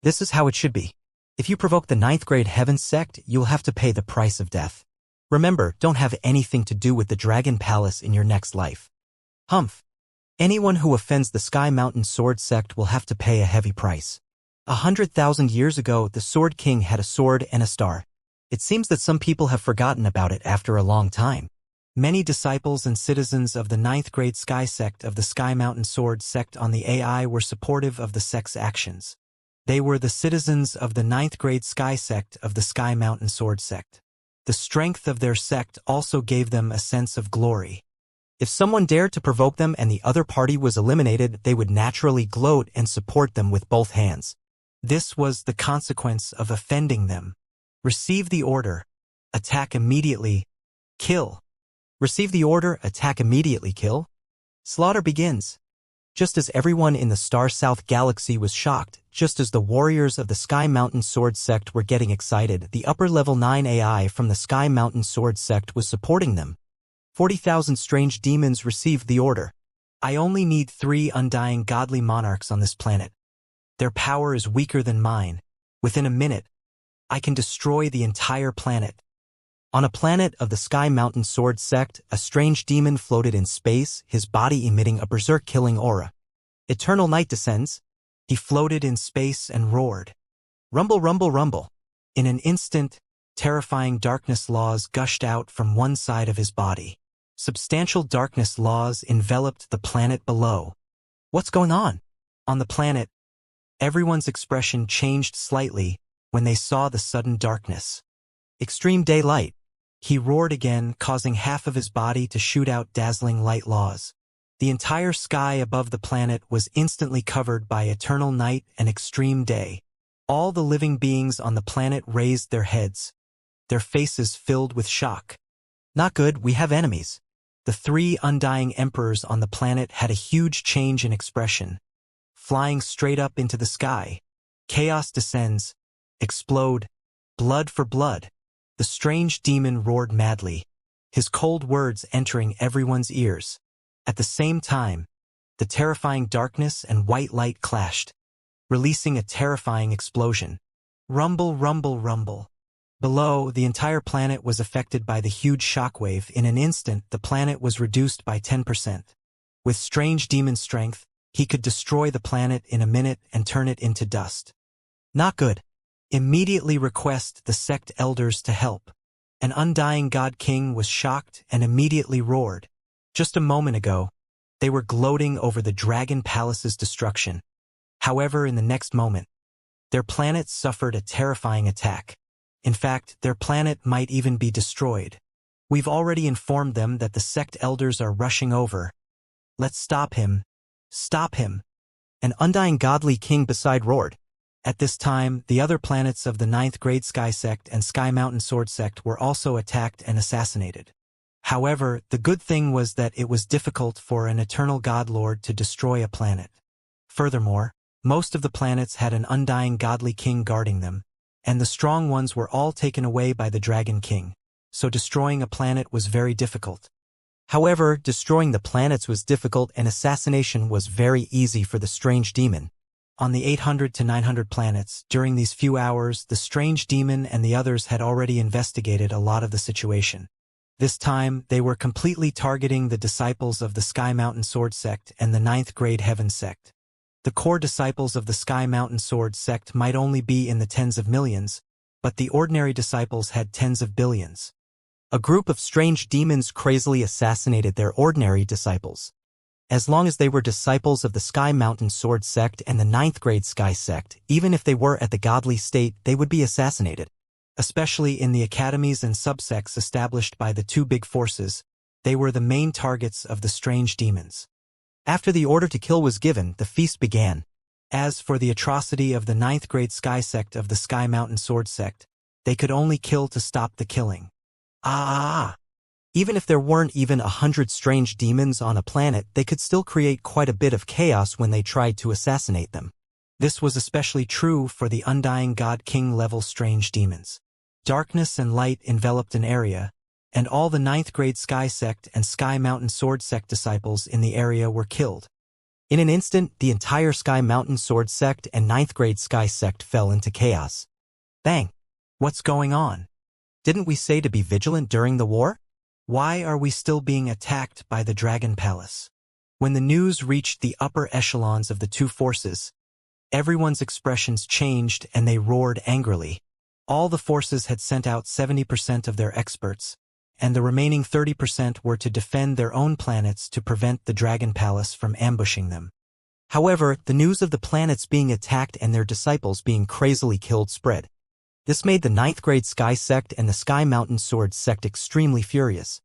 This is how it should be. If you provoke the 9th grade Heaven Sect, you'll have to pay the price of death. Remember, don't have anything to do with the Dragon Palace in your next life. Humph. Anyone who offends the Sky Mountain Sword Sect will have to pay a heavy price. 100,000 years ago, the Sword King had a sword and a star. It seems that some people have forgotten about it after a long time. Many disciples and citizens of the 9th grade Sky Sect of the Sky Mountain Sword Sect on the AI were supportive of the sect's actions. They were the citizens of the 9th grade Sky Sect of the Sky Mountain Sword Sect. The strength of their sect also gave them a sense of glory. If someone dared to provoke them and the other party was eliminated, they would naturally gloat and support them with both hands. This was the consequence of offending them. Receive the order. Attack immediately. Kill. Receive the order. Attack immediately. Kill. Slaughter begins. Just as everyone in the Star South galaxy was shocked, just as the warriors of the Sky Mountain Sword Sect were getting excited, the upper-level 9 AI from the Sky Mountain Sword Sect was supporting them. 40,000 strange demons received the order. I only need 3 undying godly monarchs on this planet. Their power is weaker than mine. Within a minute, I can destroy the entire planet. On a planet of the Sky Mountain Sword Sect, a strange demon floated in space, his body emitting a berserk-killing aura. Eternal night descends. He floated in space and roared. Rumble, rumble, rumble. In an instant, terrifying darkness laws gushed out from one side of his body. Substantial darkness laws enveloped the planet below. What's going on? On the planet, everyone's expression changed slightly when they saw the sudden darkness. Extreme daylight. He roared again, causing half of his body to shoot out dazzling light laws. The entire sky above the planet was instantly covered by eternal night and extreme day. All the living beings on the planet raised their heads, their faces filled with shock. Not good, we have enemies. The 3 undying emperors on the planet had a huge change in expression. Flying straight up into the sky. Chaos descends. Explode. Blood for blood. The strange demon roared madly, his cold words entering everyone's ears. At the same time, the terrifying darkness and white light clashed, releasing a terrifying explosion. Rumble, rumble, rumble. Below, the entire planet was affected by the huge shockwave. In an instant, the planet was reduced by 10%. With strange demon strength, he could destroy the planet in a minute and turn it into dust. Not good. Immediately request the sect elders to help. An undying god king was shocked and immediately roared. Just a moment ago, they were gloating over the Dragon Palace's destruction. However, in the next moment, their planet suffered a terrifying attack. In fact, their planet might even be destroyed. We've already informed them that the sect elders are rushing over. Let's stop him. Stop him. An undying godly king beside roared. At this time, the other planets of the 9th grade Sky Sect and Sky Mountain Sword Sect were also attacked and assassinated. However, the good thing was that it was difficult for an eternal God Lord to destroy a planet. Furthermore, most of the planets had an undying godly king guarding them, and the strong ones were all taken away by the Dragon King, so destroying a planet was very difficult. However, destroying the planets was difficult and assassination was very easy for the strange demon. On the 800 to 900 planets, during these few hours, the strange demon and the others had already investigated a lot of the situation. This time, they were completely targeting the disciples of the Sky Mountain Sword Sect and the 9th grade Heaven Sect. The core disciples of the Sky Mountain Sword Sect might only be in the tens of millions, but the ordinary disciples had tens of billions. A group of strange demons crazily assassinated their ordinary disciples. As long as they were disciples of the Sky Mountain Sword Sect and the 9th grade Sky Sect, even if they were at the godly state, they would be assassinated. Especially in the academies and subsects established by the two big forces, they were the main targets of the strange demons. After the order to kill was given, the feast began. As for the atrocity of the 9th grade Sky Sect of the Sky Mountain Sword Sect, they could only kill to stop the killing. Even if there weren't even 100 strange demons on a planet, they could still create quite a bit of chaos when they tried to assassinate them. This was especially true for the Undying God King level strange demons. Darkness and light enveloped an area, and all the 9th grade Sky Sect and Sky Mountain Sword Sect disciples in the area were killed. In an instant, the entire Sky Mountain Sword Sect and 9th grade Sky Sect fell into chaos. Bang! What's going on? Didn't we say to be vigilant during the war? Why are we still being attacked by the Dragon Palace? When the news reached the upper echelons of the two forces, everyone's expressions changed and they roared angrily. All the forces had sent out 70% of their experts, and the remaining 30% were to defend their own planets to prevent the Dragon Palace from ambushing them. However, the news of the planets being attacked and their disciples being crazily killed spread. This made the 9th grade Sky Sect and the Sky Mountain Sword Sect extremely furious.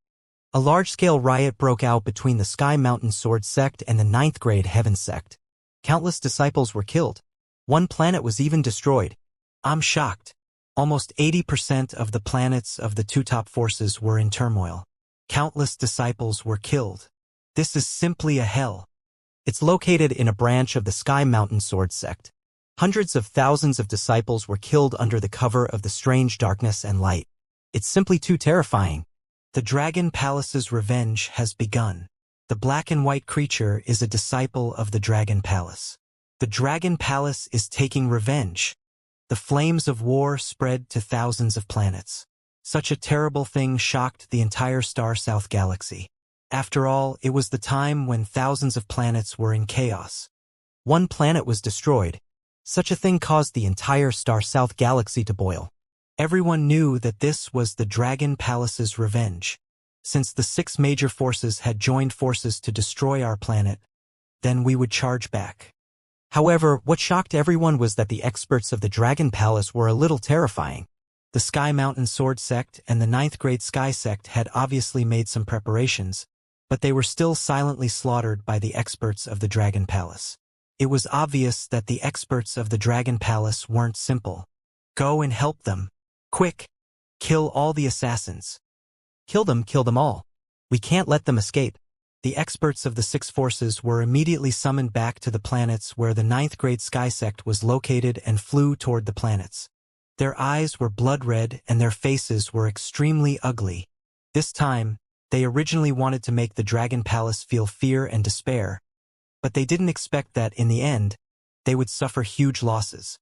A large-scale riot broke out between the Sky Mountain Sword Sect and the 9th grade Heaven Sect. Countless disciples were killed. One planet was even destroyed. I'm shocked. Almost 80% of the planets of the two top forces were in turmoil. Countless disciples were killed. This is simply a hell. It's located in a branch of the Sky Mountain Sword Sect. Hundreds of thousands of disciples were killed under the cover of the strange darkness and light. It's simply too terrifying. The Dragon Palace's revenge has begun. The black and white creature is a disciple of the Dragon Palace. The Dragon Palace is taking revenge. The flames of war spread to thousands of planets. Such a terrible thing shocked the entire Star South galaxy. After all, it was the time when thousands of planets were in chaos. One planet was destroyed. Such a thing caused the entire Star South galaxy to boil. Everyone knew that this was the Dragon Palace's revenge. Since the 6 major forces had joined forces to destroy our planet, then we would charge back. However, what shocked everyone was that the experts of the Dragon Palace were a little terrifying. The Sky Mountain Sword Sect and the 9th grade Sky Sect had obviously made some preparations, but they were still silently slaughtered by the experts of the Dragon Palace. It was obvious that the experts of the Dragon Palace weren't simple. Go and help them. Quick! Kill all the assassins. Kill them all. We can't let them escape. The experts of the 6 forces were immediately summoned back to the planets where the 9th grade Sky Sect was located and flew toward the planets. Their eyes were blood red and their faces were extremely ugly. This time, they originally wanted to make the Dragon Palace feel fear and despair, but they didn't expect that, in the end, they would suffer huge losses.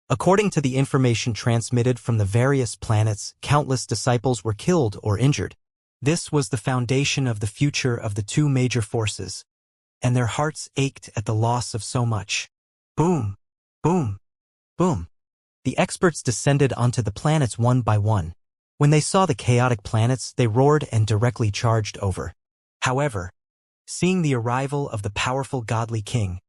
According to the information transmitted from the various planets, countless disciples were killed or injured. This was the foundation of the future of the two major forces, and their hearts ached at the loss of so much. Boom! Boom! Boom! The experts descended onto the planets one by one. When they saw the chaotic planets, they roared and directly charged over. However, seeing the arrival of the powerful godly king,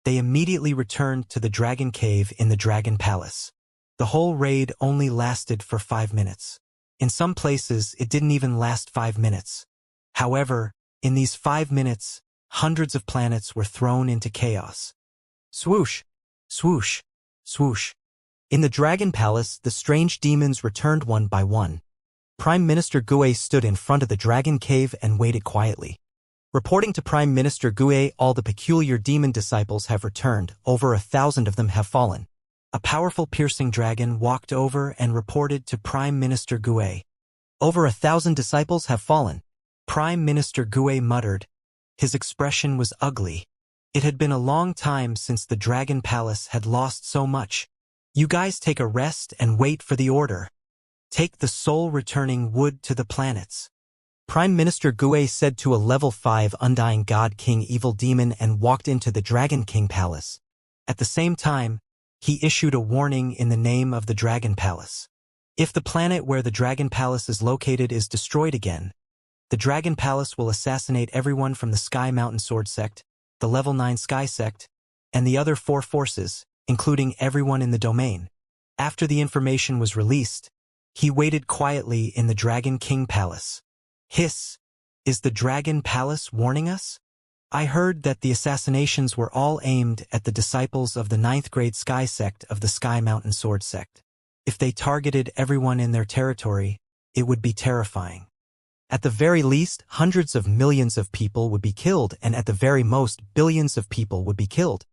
they immediately returned to the Dragon Cave in the Dragon Palace. The whole raid only lasted for 5 minutes. In some places, it didn't even last 5 minutes. However, in these 5 minutes, hundreds of planets were thrown into chaos. Swoosh! Swoosh! Swoosh! In the Dragon Palace, the strange demons returned one by one. Prime Minister Gue stood in front of the Dragon Cave and waited quietly. Reporting to Prime Minister Gue, all the peculiar demon disciples have returned. Over 1,000 of them have fallen. A powerful piercing dragon walked over and reported to Prime Minister Gue. Over 1,000 disciples have fallen. Prime Minister Gue muttered. His expression was ugly. It had been a long time since the Dragon Palace had lost so much. You guys take a rest and wait for the order. Take the soul-returning wood to the planets. Prime Minister Gue said to a level 5 Undying God King Evil Demon and walked into the Dragon King Palace. At the same time, he issued a warning in the name of the Dragon Palace. If the planet where the Dragon Palace is located is destroyed again, the Dragon Palace will assassinate everyone from the Sky Mountain Sword Sect, the Level 9 Sky Sect, and the other 4 forces, including everyone in the domain. After the information was released, he waited quietly in the Dragon King Palace. Hiss, is the Dragon Palace warning us? I heard that the assassinations were all aimed at the disciples of the 9th grade Sky Sect of the Sky Mountain Sword Sect. If they targeted everyone in their territory, it would be terrifying. At the very least, hundreds of millions of people would be killed, and at the very most, billions of people would be killed.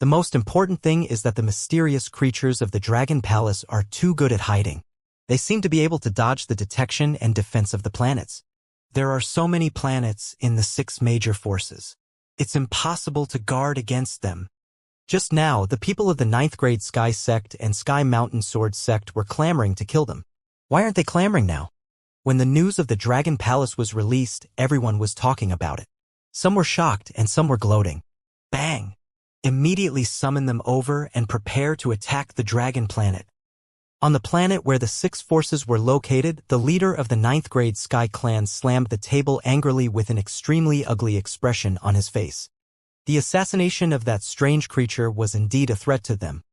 The most important thing is that the mysterious creatures of the Dragon Palace are too good at hiding. They seem to be able to dodge the detection and defense of the planets. There are so many planets in the 6 major forces. It's impossible to guard against them. Just now, the people of the 9th grade Sky Sect and Sky Mountain Sword Sect were clamoring to kill them. Why aren't they clamoring now? When the news of the Dragon Palace was released, everyone was talking about it. Some were shocked and some were gloating. Bang! Immediately summon them over and prepare to attack the Dragon Planet. On the planet where the 6 forces were located, the leader of the 9th grade Sky Clan slammed the table angrily with an extremely ugly expression on his face. The assassination of that strange creature was indeed a threat to them.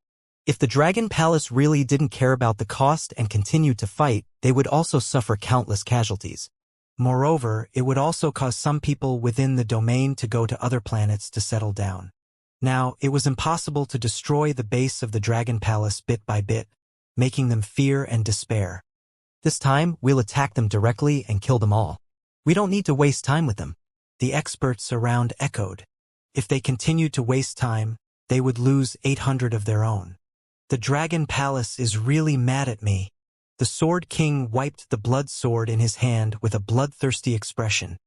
If the Dragon Palace really didn't care about the cost and continued to fight, they would also suffer countless casualties. Moreover, it would also cause some people within the domain to go to other planets to settle down. Now, it was impossible to destroy the base of the Dragon Palace bit by bit, making them fear and despair. This time, we'll attack them directly and kill them all. We don't need to waste time with them. The experts around echoed. If they continued to waste time, they would lose 800 of their own. The Dragon Palace is really mad at me. The Sword King wiped the blood sword in his hand with a bloodthirsty expression.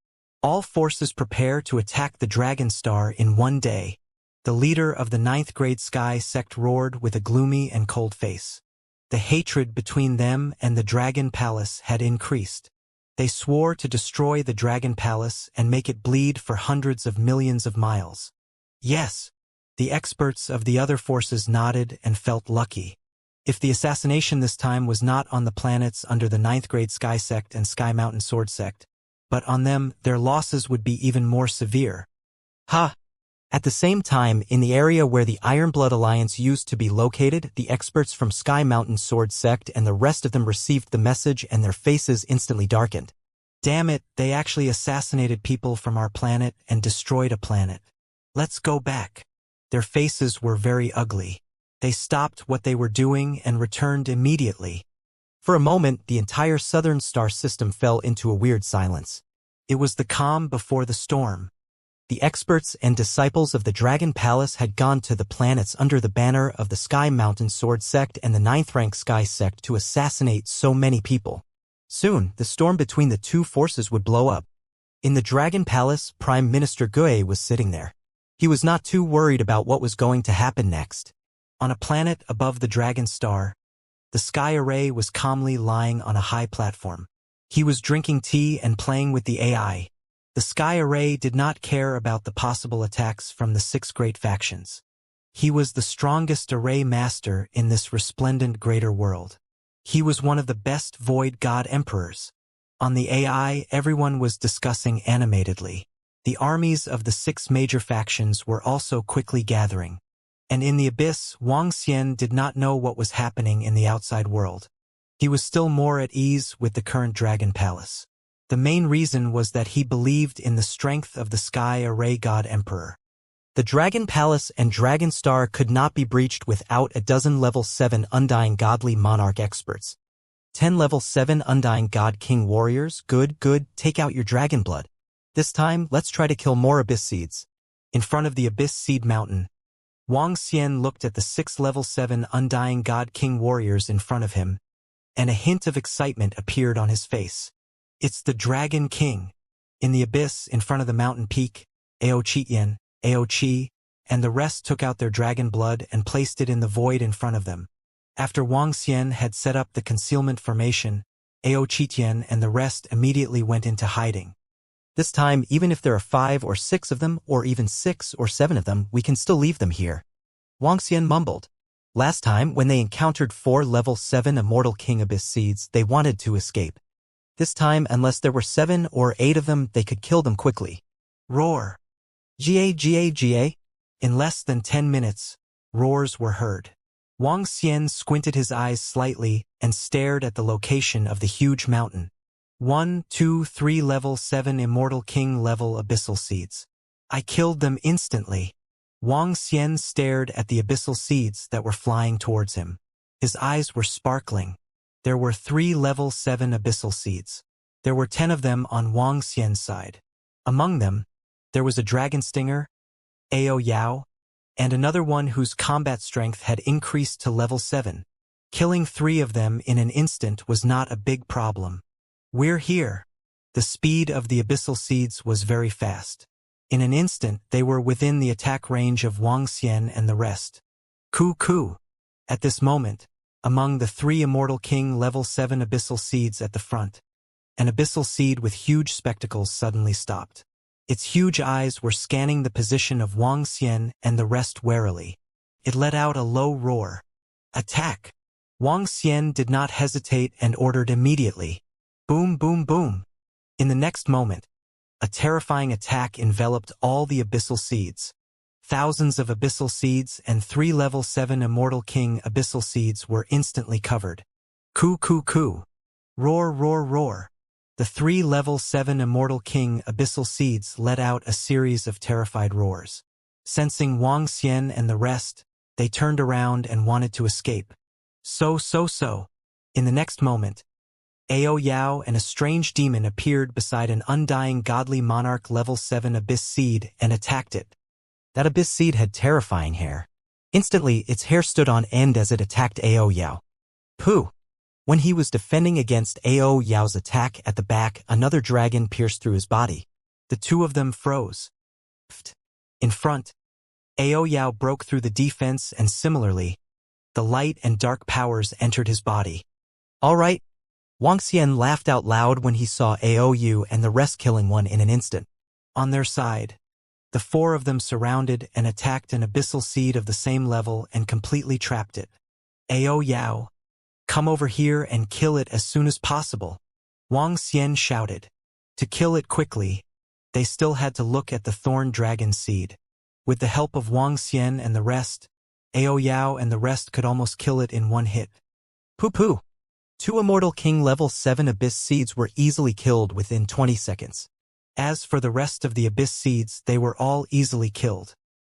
All forces prepare to attack the Dragon Star in one day. The leader of the 9th grade Sky Sect roared with a gloomy and cold face. The hatred between them and the Dragon Palace had increased. They swore to destroy the Dragon Palace and make it bleed for hundreds of millions of miles. Yes, the experts of the other forces nodded and felt lucky. If the assassination this time was not on the planets under the 9th grade Sky Sect and Sky Mountain Sword Sect, but on them, their losses would be even more severe. Ha! At the same time, in the area where the Ironblood Alliance used to be located, the experts from Sky Mountain Sword Sect and the rest of them received the message and their faces instantly darkened. Damn it, they actually assassinated people from our planet and destroyed a planet. Let's go back. Their faces were very ugly. They stopped what they were doing and returned immediately. For a moment, the entire southern star system fell into a weird silence. It was the calm before the storm. The experts and disciples of the Dragon Palace had gone to the planets under the banner of the Sky Mountain Sword Sect and the 9th rank Sky Sect to assassinate so many people. Soon, the storm between the 2 forces would blow up. In the Dragon Palace, Prime Minister Gue was sitting there. He was not too worried about what was going to happen next. On a planet above the Dragon Star, the Sky Array was calmly lying on a high platform. He was drinking tea and playing with the AI. The Sky Array did not care about the possible attacks from the 6 great factions. He was the strongest Array Master in this resplendent greater world. He was one of the best Void God Emperors. On the AI, everyone was discussing animatedly. The armies of the 6 major factions were also quickly gathering. And in the abyss, Wang Xian did not know what was happening in the outside world. He was still more at ease with the current Dragon Palace. The main reason was that he believed in the strength of the Sky Array God Emperor. The Dragon Palace and Dragon Star could not be breached without a dozen level 7 Undying Godly Monarch experts. 10 level 7 Undying God King warriors, good, take out your dragon blood. This time, let's try to kill more Abyss Seeds. In front of the Abyss Seed Mountain, Wang Xian looked at the 6 level 7 Undying God King warriors in front of him, and a hint of excitement appeared on his face. It's the Dragon King. In the abyss, in front of the mountain peak, Aochitian, Aochi, and the rest took out their dragon blood and placed it in the void in front of them. After Wang Xian had set up the concealment formation, Ao Qitian and the rest immediately went into hiding. This time, even if there are 5 or 6 of them, or even 6 or 7 of them, we can still leave them here. Wang Xian mumbled. Last time, when they encountered 4 level 7 Immortal King Abyss Seeds, they wanted to escape. This time, unless there were 7 or 8 of them, they could kill them quickly. Roar! Ga. In less than 10 minutes, roars were heard. Wang Xian squinted his eyes slightly and stared at the location of the huge mountain. 1, 2, 3 level 7 Immortal King level Abyssal Seeds. I killed them instantly. Wang Xian stared at the abyssal seeds that were flying towards him. His eyes were sparkling. There were 3 level 7 abyssal seeds. There were 10 of them on Wang Xian's side. Among them, there was a dragon stinger, Ao Yao, and another one whose combat strength had increased to level 7. Killing 3 of them in an instant was not a big problem. We're here. The speed of the abyssal seeds was very fast. In an instant, they were within the attack range of Wang Xian and the rest. Coo. At this moment, among the 3 Immortal King level 7 abyssal seeds at the front, an abyssal seed with huge spectacles suddenly stopped. Its huge eyes were scanning the position of Wang Xian and the rest warily. It let out a low roar. Attack! Wang Xian did not hesitate and ordered immediately. Boom. In the next moment, a terrifying attack enveloped all the abyssal seeds. Thousands of abyssal seeds and 3 level 7 Immortal King abyssal seeds were instantly covered. Coo. Roar. The 3 level 7 Immortal King abyssal seeds let out a series of terrified roars. Sensing Wang Xian and the rest, they turned around and wanted to escape. So. In the next moment, Ao Yao and a strange demon appeared beside an undying godly monarch level 7 abyss seed and attacked it. That abyss seed had terrifying hair. Instantly, its hair stood on end as it attacked Ao Yao. Pooh! When he was defending against Ao Yao's attack at the back, another dragon pierced through his body. The 2 of them froze. In front, Ao Yao broke through the defense and similarly, the light and dark powers entered his body. All right. Wang Xian laughed out loud when he saw Ao Yu and the rest killing one in an instant. On their side, the 4 of them surrounded and attacked an abyssal seed of the same level and completely trapped it. Ao Yao, come over here and kill it as soon as possible, Wang Xian shouted. To kill it quickly, they still had to look at the thorn dragon seed. With the help of Wang Xian and the rest, Ao Yao and the rest could almost kill it in one hit. Pooh. 2 Immortal King level 7 abyss seeds were easily killed within 20 seconds. As for the rest of the abyss seeds, they were all easily killed.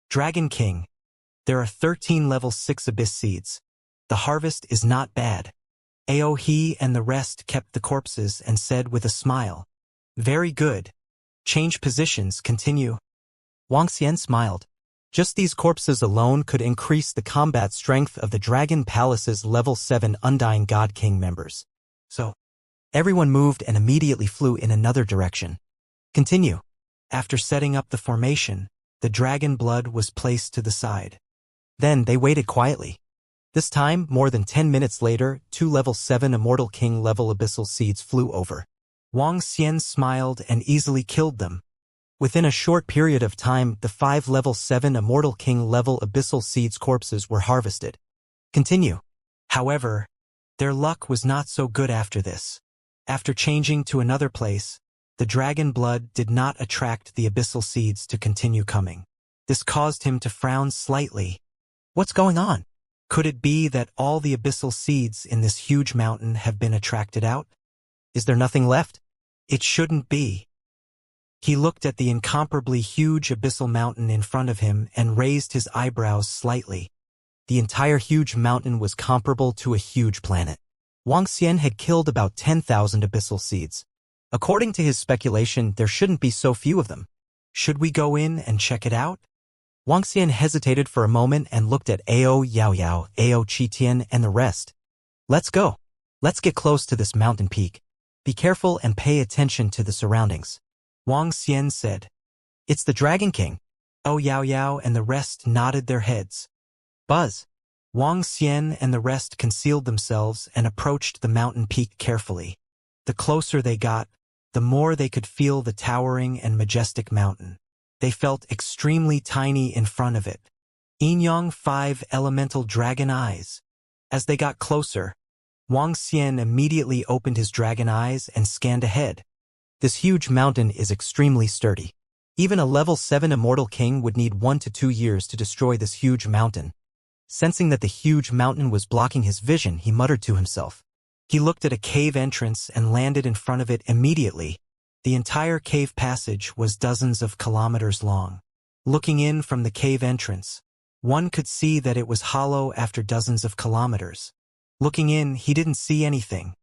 Dragon King. There are 13 level 6 abyss seeds. The harvest is not bad. Ao He and the rest kept the corpses and said with a smile. Very good. Change positions, continue. Wang Xian smiled. Just these corpses alone could increase the combat strength of the Dragon Palace's level 7 Undying God King members. So, everyone moved and immediately flew in another direction. Continue. After setting up the formation, the dragon blood was placed to the side. Then they waited quietly. This time, more than 10 minutes later, 2 level 7 Immortal King level abyssal seeds flew over. Wang Xian smiled and easily killed them. Within a short period of time, the 5 level 7 Immortal King level abyssal seeds corpses were harvested. Continue. However, their luck was not so good after this. After changing to another place, the dragon blood did not attract the abyssal seeds to continue coming. This caused him to frown slightly. What's going on? Could it be that all the abyssal seeds in this huge mountain have been attracted out? Is there nothing left? It shouldn't be. He looked at the incomparably huge abyssal mountain in front of him and raised his eyebrows slightly. The entire huge mountain was comparable to a huge planet. Wang Xian had killed about 10,000 abyssal seeds. According to his speculation, there shouldn't be so few of them. Should we go in and check it out? Wang Xian hesitated for a moment and looked at Ao Yao, Ao Qitian, and the rest. Let's go. Let's get close to this mountain peak. Be careful and pay attention to the surroundings. Wang Xian said. It's the Dragon King. Oh Yao Yao and the rest nodded their heads. Buzz. Wang Xian and the rest concealed themselves and approached the mountain peak carefully. The closer they got, the more they could feel the towering and majestic mountain. They felt extremely tiny in front of it. Yin-Yang 5 elemental dragon eyes. As they got closer, Wang Xian immediately opened his dragon eyes and scanned ahead. This huge mountain is extremely sturdy. Even a level 7 immortal king would need 1 to 2 years to destroy this huge mountain. Sensing that the huge mountain was blocking his vision, he muttered to himself. He looked at a cave entrance and landed in front of it immediately. The entire cave passage was dozens of kilometers long. Looking in from the cave entrance, one could see that it was hollow after dozens of kilometers. Looking in, he didn't see anything.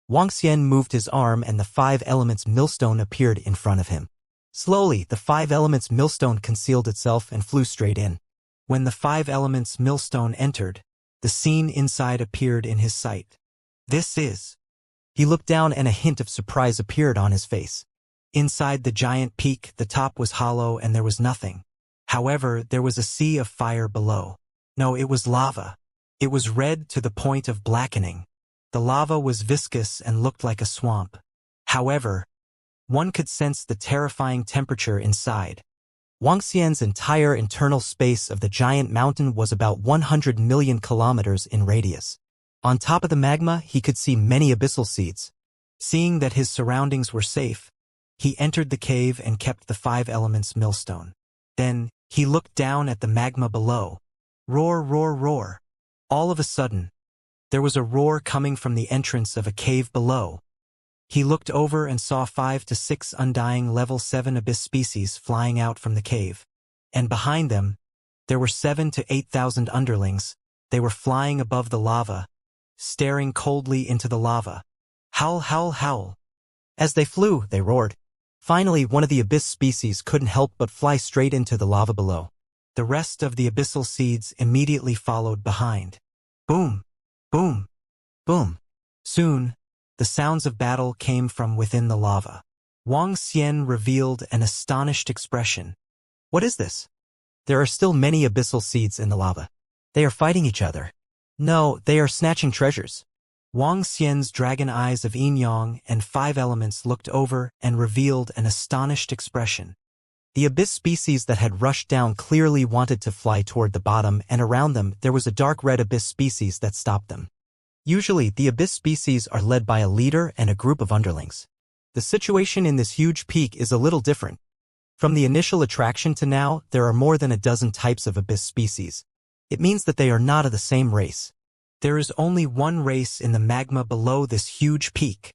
Wang Xian moved his arm and the 5 elements millstone appeared in front of him. Slowly, the 5 elements millstone concealed itself and flew straight in. When the 5 elements millstone entered, the scene inside appeared in his sight. This is. He looked down and a hint of surprise appeared on his face. Inside the giant peak, the top was hollow and there was nothing. However, there was a sea of fire below. No, it was lava. It was red to the point of blackening. The lava was viscous and looked like a swamp. However, one could sense the terrifying temperature inside. Wang Xian's entire internal space of the giant mountain was about 100 million kilometers in radius. On top of the magma, he could see many abyssal seeds. Seeing that his surroundings were safe, he entered the cave and kept the 5 elements millstone. Then, he looked down at the magma below. Roar, roar, roar. All of a sudden, there was a roar coming from the entrance of a cave below. He looked over and saw 5 to 6 undying level 7 abyss species flying out from the cave. And behind them, there were 7 to 8,000 underlings. They were flying above the lava, staring coldly into the lava. Howl, howl, howl. As they flew, they roared. Finally, one of the abyss species couldn't help but fly straight into the lava below. The rest of the abyssal seeds immediately followed behind. Boom, boom, boom. Soon, the sounds of battle came from within the lava. Wang Xian revealed an astonished expression. What is this? There are still many abyssal seeds in the lava. They are fighting each other. No, they are snatching treasures. Wang Xian's dragon eyes of yin-yang and 5 elements looked over and revealed an astonished expression. The abyss species that had rushed down clearly wanted to fly toward the bottom, and around them there was a dark red abyss species that stopped them. Usually, the abyss species are led by a leader and a group of underlings. The situation in this huge peak is a little different. From the initial attraction to now, there are more than a dozen types of abyss species. It means that they are not of the same race. There is only one race in the magma below this huge peak.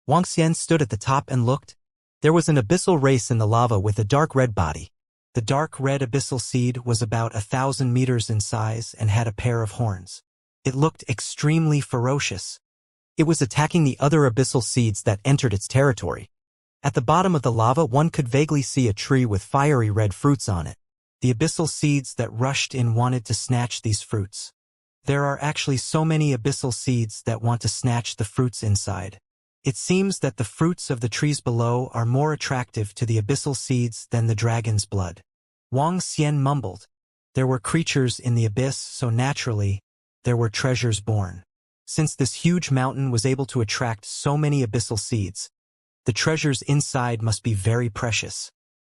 Wang Xian stood at the top and looked. There was an abyssal race in the lava with a dark red body. The dark red abyssal seed was about 1,000 meters in size and had a pair of horns. It looked extremely ferocious. It was attacking the other abyssal seeds that entered its territory. At the bottom of the lava, one could vaguely see a tree with fiery red fruits on it. The abyssal seeds that rushed in wanted to snatch these fruits. There are actually so many abyssal seeds that want to snatch the fruits inside. It seems that the fruits of the trees below are more attractive to the abyssal seeds than the dragon's blood. Wang Xian mumbled. There were creatures in the abyss, so naturally, there were treasures born. Since this huge mountain was able to attract so many abyssal seeds, the treasures inside must be very precious.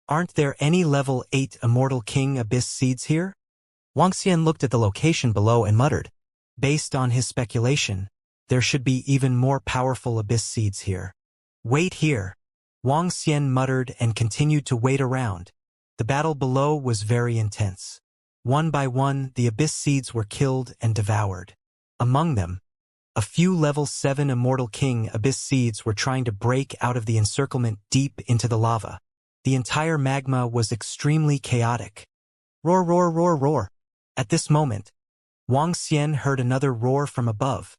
Aren't there any level 8 Immortal King abyss seeds here? Wang Xian looked at the location below and muttered. Based on his speculation, there should be even more powerful abyss seeds here. Wait here. Wang Xian muttered and continued to wait around. The battle below was very intense. One by one, the abyss seeds were killed and devoured. Among them, a few level 7 Immortal King abyss seeds were trying to break out of the encirclement deep into the lava. The entire magma was extremely chaotic. Roar, roar, roar, roar. At this moment, Wang Xian heard another roar from above.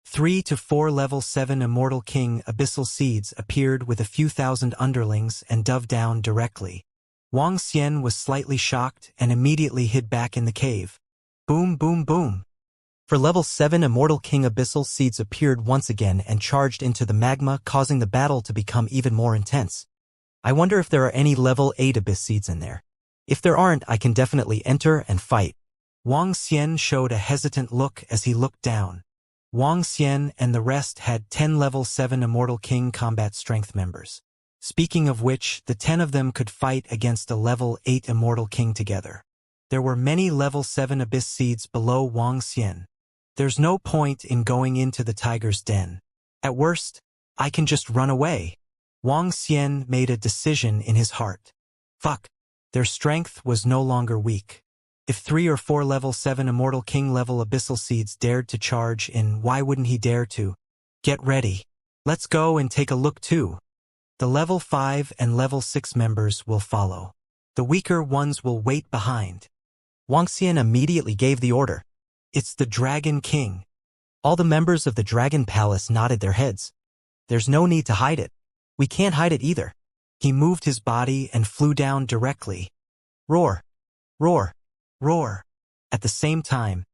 3 to 4 level 7 Immortal King abyssal seeds appeared with a few thousand underlings and dove down directly. Wang Xian was slightly shocked and immediately hid back in the cave. Boom, boom, boom. For level 7 Immortal King abyssal seeds appeared once again and charged into the magma, causing the battle to become even more intense. I wonder if there are any level 8 abyss seeds in there. If there aren't, I can definitely enter and fight. Wang Xian showed a hesitant look as he looked down. Wang Xian and the rest had 10 level 7 Immortal King combat strength members. Speaking of which, the 10 of them could fight against a level 8 Immortal King together. There were many level 7 Abyss Seeds below Wang Xian. There's no point in going into the tiger's den. At worst, I can just run away. Wang Xian made a decision in his heart. Fuck. Their strength was no longer weak. If 3 or 4 level 7 Immortal King level Abyssal Seeds dared to charge in, why wouldn't he dare to? Get ready. Let's go and take a look too. The level 5 and level 6 members will follow. The weaker ones will wait behind. Wang Xian immediately gave the order. It's the Dragon King. All the members of the Dragon Palace nodded their heads. There's no need to hide it. We can't hide it either. He moved his body and flew down directly. Roar! Roar! Roar! At the same time,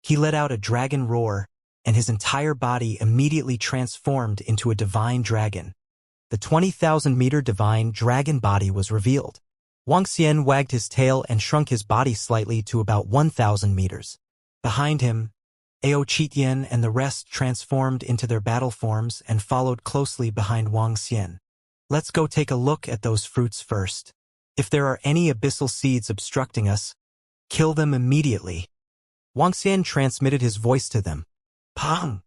he let out a dragon roar, and his entire body immediately transformed into a divine dragon. The 20,000-meter divine dragon body was revealed. Wang Xian wagged his tail and shrunk his body slightly to about 1,000 meters. Behind him, Audaptation and the rest transformed into their battle forms and followed closely behind Wang Xian. Let's go take a look at those fruits first. If there are any abyssal seeds obstructing us, kill them immediately. Wang Xian transmitted his voice to them. Pang!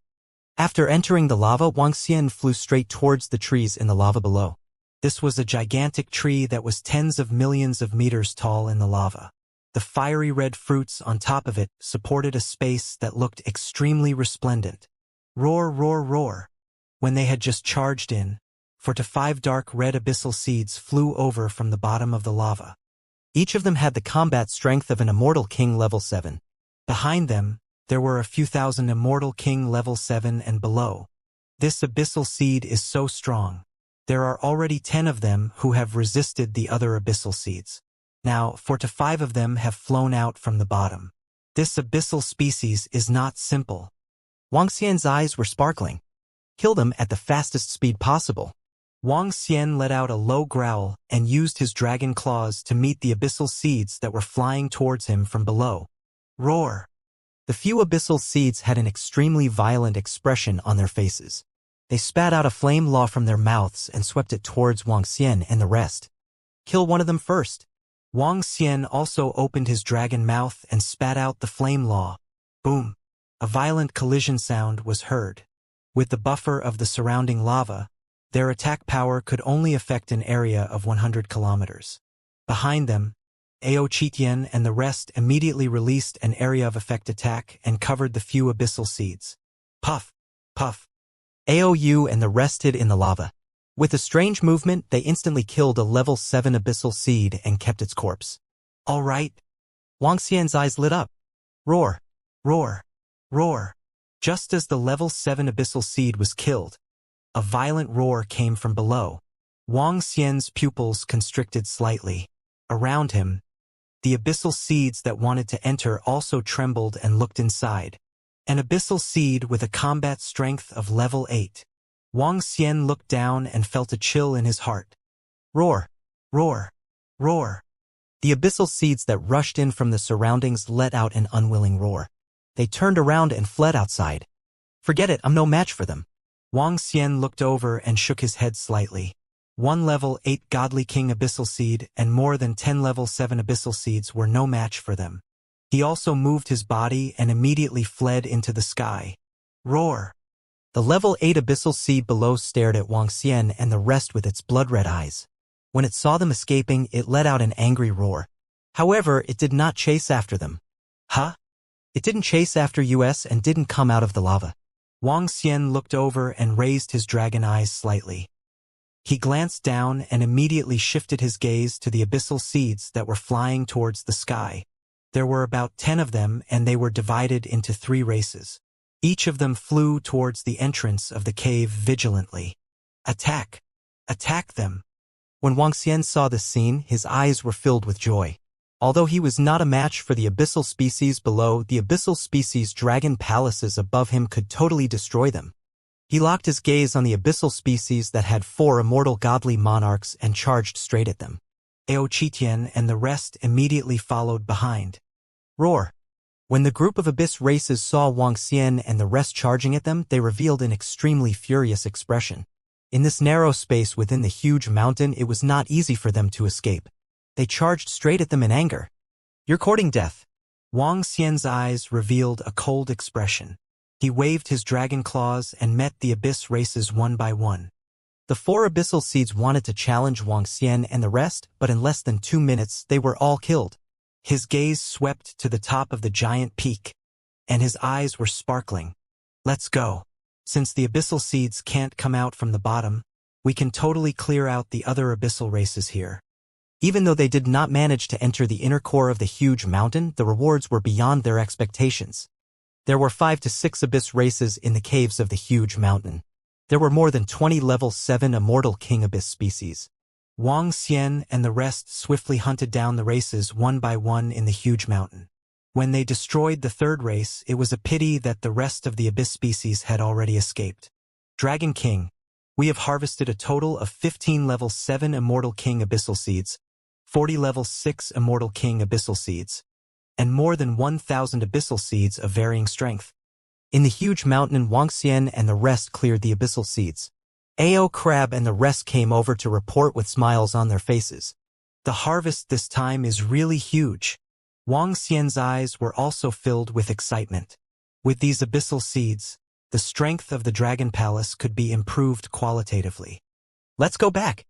After entering the lava, Wang Xian flew straight towards the trees in the lava below. This was a gigantic tree that was tens of millions of meters tall in the lava. The fiery red fruits on top of it supported a space that looked extremely resplendent. Roar, roar, roar! When they had just charged in, 4 to 5 dark red abyssal seeds flew over from the bottom of the lava. Each of them had the combat strength of an Immortal King level 7. Behind them, there were a few thousand Immortal King level 7 and below. This abyssal seed is so strong. There are already 10 of them who have resisted the other abyssal seeds. Now, 4 to 5 of them have flown out from the bottom. This abyssal species is not simple. Wang Xian's eyes were sparkling. Kill them at the fastest speed possible. Wang Xian let out a low growl and used his dragon claws to meet the abyssal seeds that were flying towards him from below. Roar! The few abyssal seeds had an extremely violent expression on their faces. They spat out a flame law from their mouths and swept it towards Wang Xian and the rest. Kill one of them first. Wang Xian also opened his dragon mouth and spat out the flame law. Boom! A violent collision sound was heard. With the buffer of the surrounding lava, their attack power could only affect an area of 100 kilometers. Behind them, Audaptation and the rest immediately released an area of effect attack and covered the few abyssal seeds. Puff! Puff! AOU and the rest hid in the lava. With a strange movement, they instantly killed a level 7 abyssal seed and kept its corpse. All right. Wang Xian's eyes lit up. Roar! Roar! Roar! Just as the level 7 abyssal seed was killed, a violent roar came from below. Wang Xian's pupils constricted slightly. Around him, the abyssal seeds that wanted to enter also trembled and looked inside. An abyssal seed with a combat strength of level 8. Wang Xian looked down and felt a chill in his heart. Roar! Roar! Roar! The abyssal seeds that rushed in from the surroundings let out an unwilling roar. They turned around and fled outside. Forget it, I'm no match for them. Wang Xian looked over and shook his head slightly. 1 level 8 Godly King Abyssal Seed and more than 10 level 7 Abyssal Seeds were no match for them. He also moved his body and immediately fled into the sky. Roar! The level 8 Abyssal Seed below stared at Wang Xian and the rest with its blood-red eyes. When it saw them escaping, it let out an angry roar. However, it did not chase after them. Huh? It didn't chase after us and didn't come out of the lava. Wang Xian looked over and raised his dragon eyes slightly. He glanced down and immediately shifted his gaze to the abyssal seeds that were flying towards the sky. There were about 10 of them and they were divided into 3 races. Each of them flew towards the entrance of the cave vigilantly. Attack! Attack them! When Wang Xian saw this scene, his eyes were filled with joy. Although he was not a match for the abyssal species below, the abyssal species dragon palaces above him could totally destroy them. He locked his gaze on the abyssal species that had 4 immortal godly monarchs and charged straight at them. Audaptation, and the rest immediately followed behind. Roar! When the group of abyss races saw Wuxia and the rest charging at them, they revealed an extremely furious expression. In this narrow space within the huge mountain, it was not easy for them to escape. They charged straight at them in anger. "You're courting death." Wuxia's eyes revealed a cold expression. He waved his dragon claws and met the abyss races one by one. The 4 abyssal seeds wanted to challenge Wuxia and the rest, but in less than 2 minutes they were all killed. His gaze swept to the top of the giant peak, and his eyes were sparkling. "Let's go. Since the abyssal seeds can't come out from the bottom, we can totally clear out the other abyssal races here." Even though they did not manage to enter the inner core of the huge mountain, the rewards were beyond their expectations. There were 5 to 6 abyss races in the caves of the huge mountain. There were more than 20 level 7 immortal king abyss species. Wuxia and the rest swiftly hunted down the races one by one in the huge mountain. When they destroyed the 3rd race, it was a pity that the rest of the abyss species had already escaped. "Dragon King, we have harvested a total of 15 level 7 immortal king abyssal seeds, 40 level 6 immortal king abyssal seeds, and more than 1,000 abyssal seeds of varying strength." In the huge mountain, Wuxia and the rest cleared the abyssal seeds. Ao Crab and the rest came over to report with smiles on their faces. "The harvest this time is really huge." Wuxia's eyes were also filled with excitement. With these abyssal seeds, the strength of the Dragon Palace could be improved qualitatively. "Let's go back."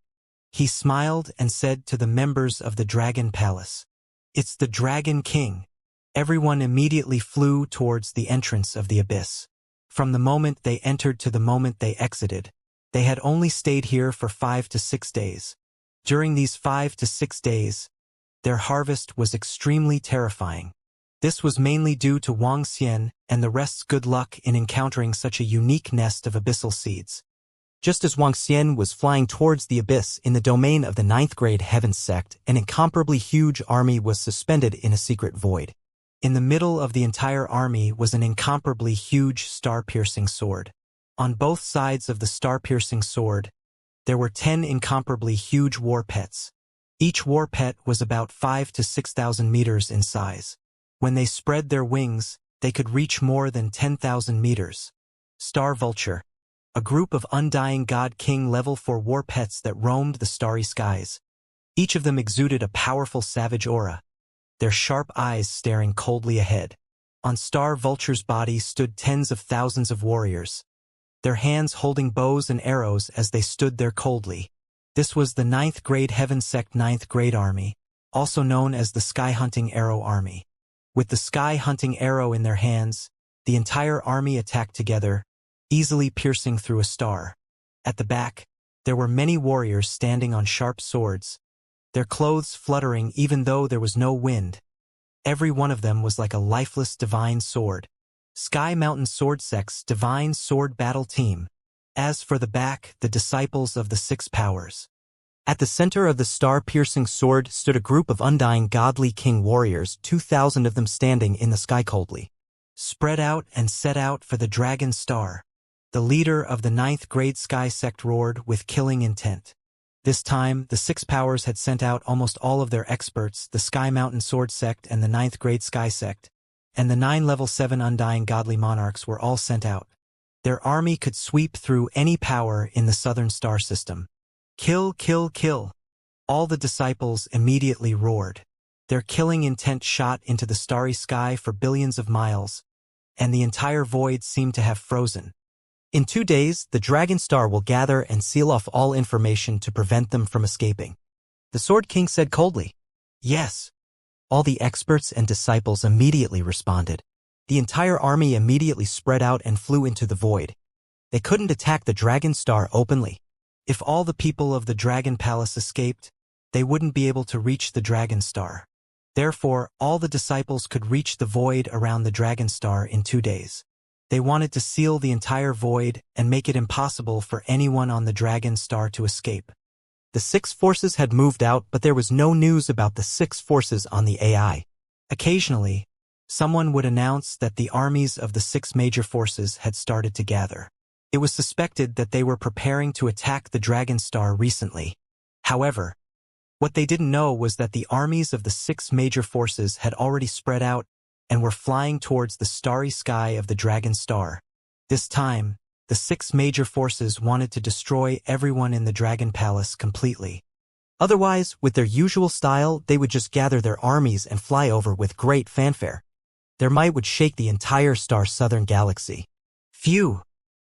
He smiled and said to the members of the Dragon Palace, "It's the Dragon King." Everyone immediately flew towards the entrance of the abyss. From the moment they entered to the moment they exited, they had only stayed here for 5 to 6 days. During these 5 to 6 days, their harvest was extremely terrifying. This was mainly due to Wuxia and the rest's good luck in encountering such a unique nest of abyssal seeds. Just as Wuxia was flying towards the abyss in the domain of the 9th grade heaven sect, an incomparably huge army was suspended in a secret void. In the middle of the entire army was an incomparably huge star-piercing sword. On both sides of the star-piercing sword, there were 10 incomparably huge war pets. Each war pet was about 5 to 6,000 meters in size. When they spread their wings, they could reach more than 10,000 meters. Star Vulture, a group of undying God King level 4 war pets that roamed the starry skies. Each of them exuded a powerful savage aura, their sharp eyes staring coldly ahead. On Star Vulture's body stood tens of thousands of warriors, their hands holding bows and arrows as they stood there coldly. This was the 9th grade Heaven Sect 9th grade Army, also known as the Sky Hunting Arrow Army. With the Sky Hunting Arrow in their hands, the entire army attacked together, easily piercing through a star. At the back, there were many warriors standing on sharp swords, their clothes fluttering even though there was no wind. Every one of them was like a lifeless divine sword. Sky Mountain Sword Sect's Divine Sword Battle Team. As for the back, the disciples of the 6 powers. At the center of the star-piercing sword stood a group of undying godly king warriors, 2,000 of them standing in the sky coldly. Spread out and set out for the Dragon Star. The leader of the 9th grade Sky Sect roared with killing intent. This time, the 6 powers had sent out almost all of their experts, the Sky Mountain Sword Sect and the 9th grade Sky Sect, and the 9 level 7 undying godly monarchs were all sent out. Their army could sweep through any power in the southern star system. Kill, kill, kill. All the disciples immediately roared. Their killing intent shot into the starry sky for billions of miles, and the entire void seemed to have frozen. In 2 days, the Dragon Star will gather and seal off all information to prevent them from escaping. The Sword King said coldly. Yes. All the experts and disciples immediately responded. The entire army immediately spread out and flew into the void. They couldn't attack the Dragon Star openly. If all the people of the Dragon Palace escaped, they wouldn't be able to reach the Dragon Star. Therefore, all the disciples could reach the void around the Dragon Star in 2 days. They wanted to seal the entire void and make it impossible for anyone on the Dragon Star to escape. The 6 forces had moved out, but there was no news about the 6 forces on the AI. Occasionally, someone would announce that the armies of the 6 major forces had started to gather. It was suspected that they were preparing to attack the Dragon Star recently. However, What they didn't know was that the armies of the 6 major forces had already spread out and were flying towards the starry sky of the Dragon Star. This time, the 6 major forces wanted to destroy everyone in the Dragon Palace completely. Otherwise, with their usual style, they would just gather their armies and fly over with great fanfare. Their might would shake the entire star southern galaxy. Phew!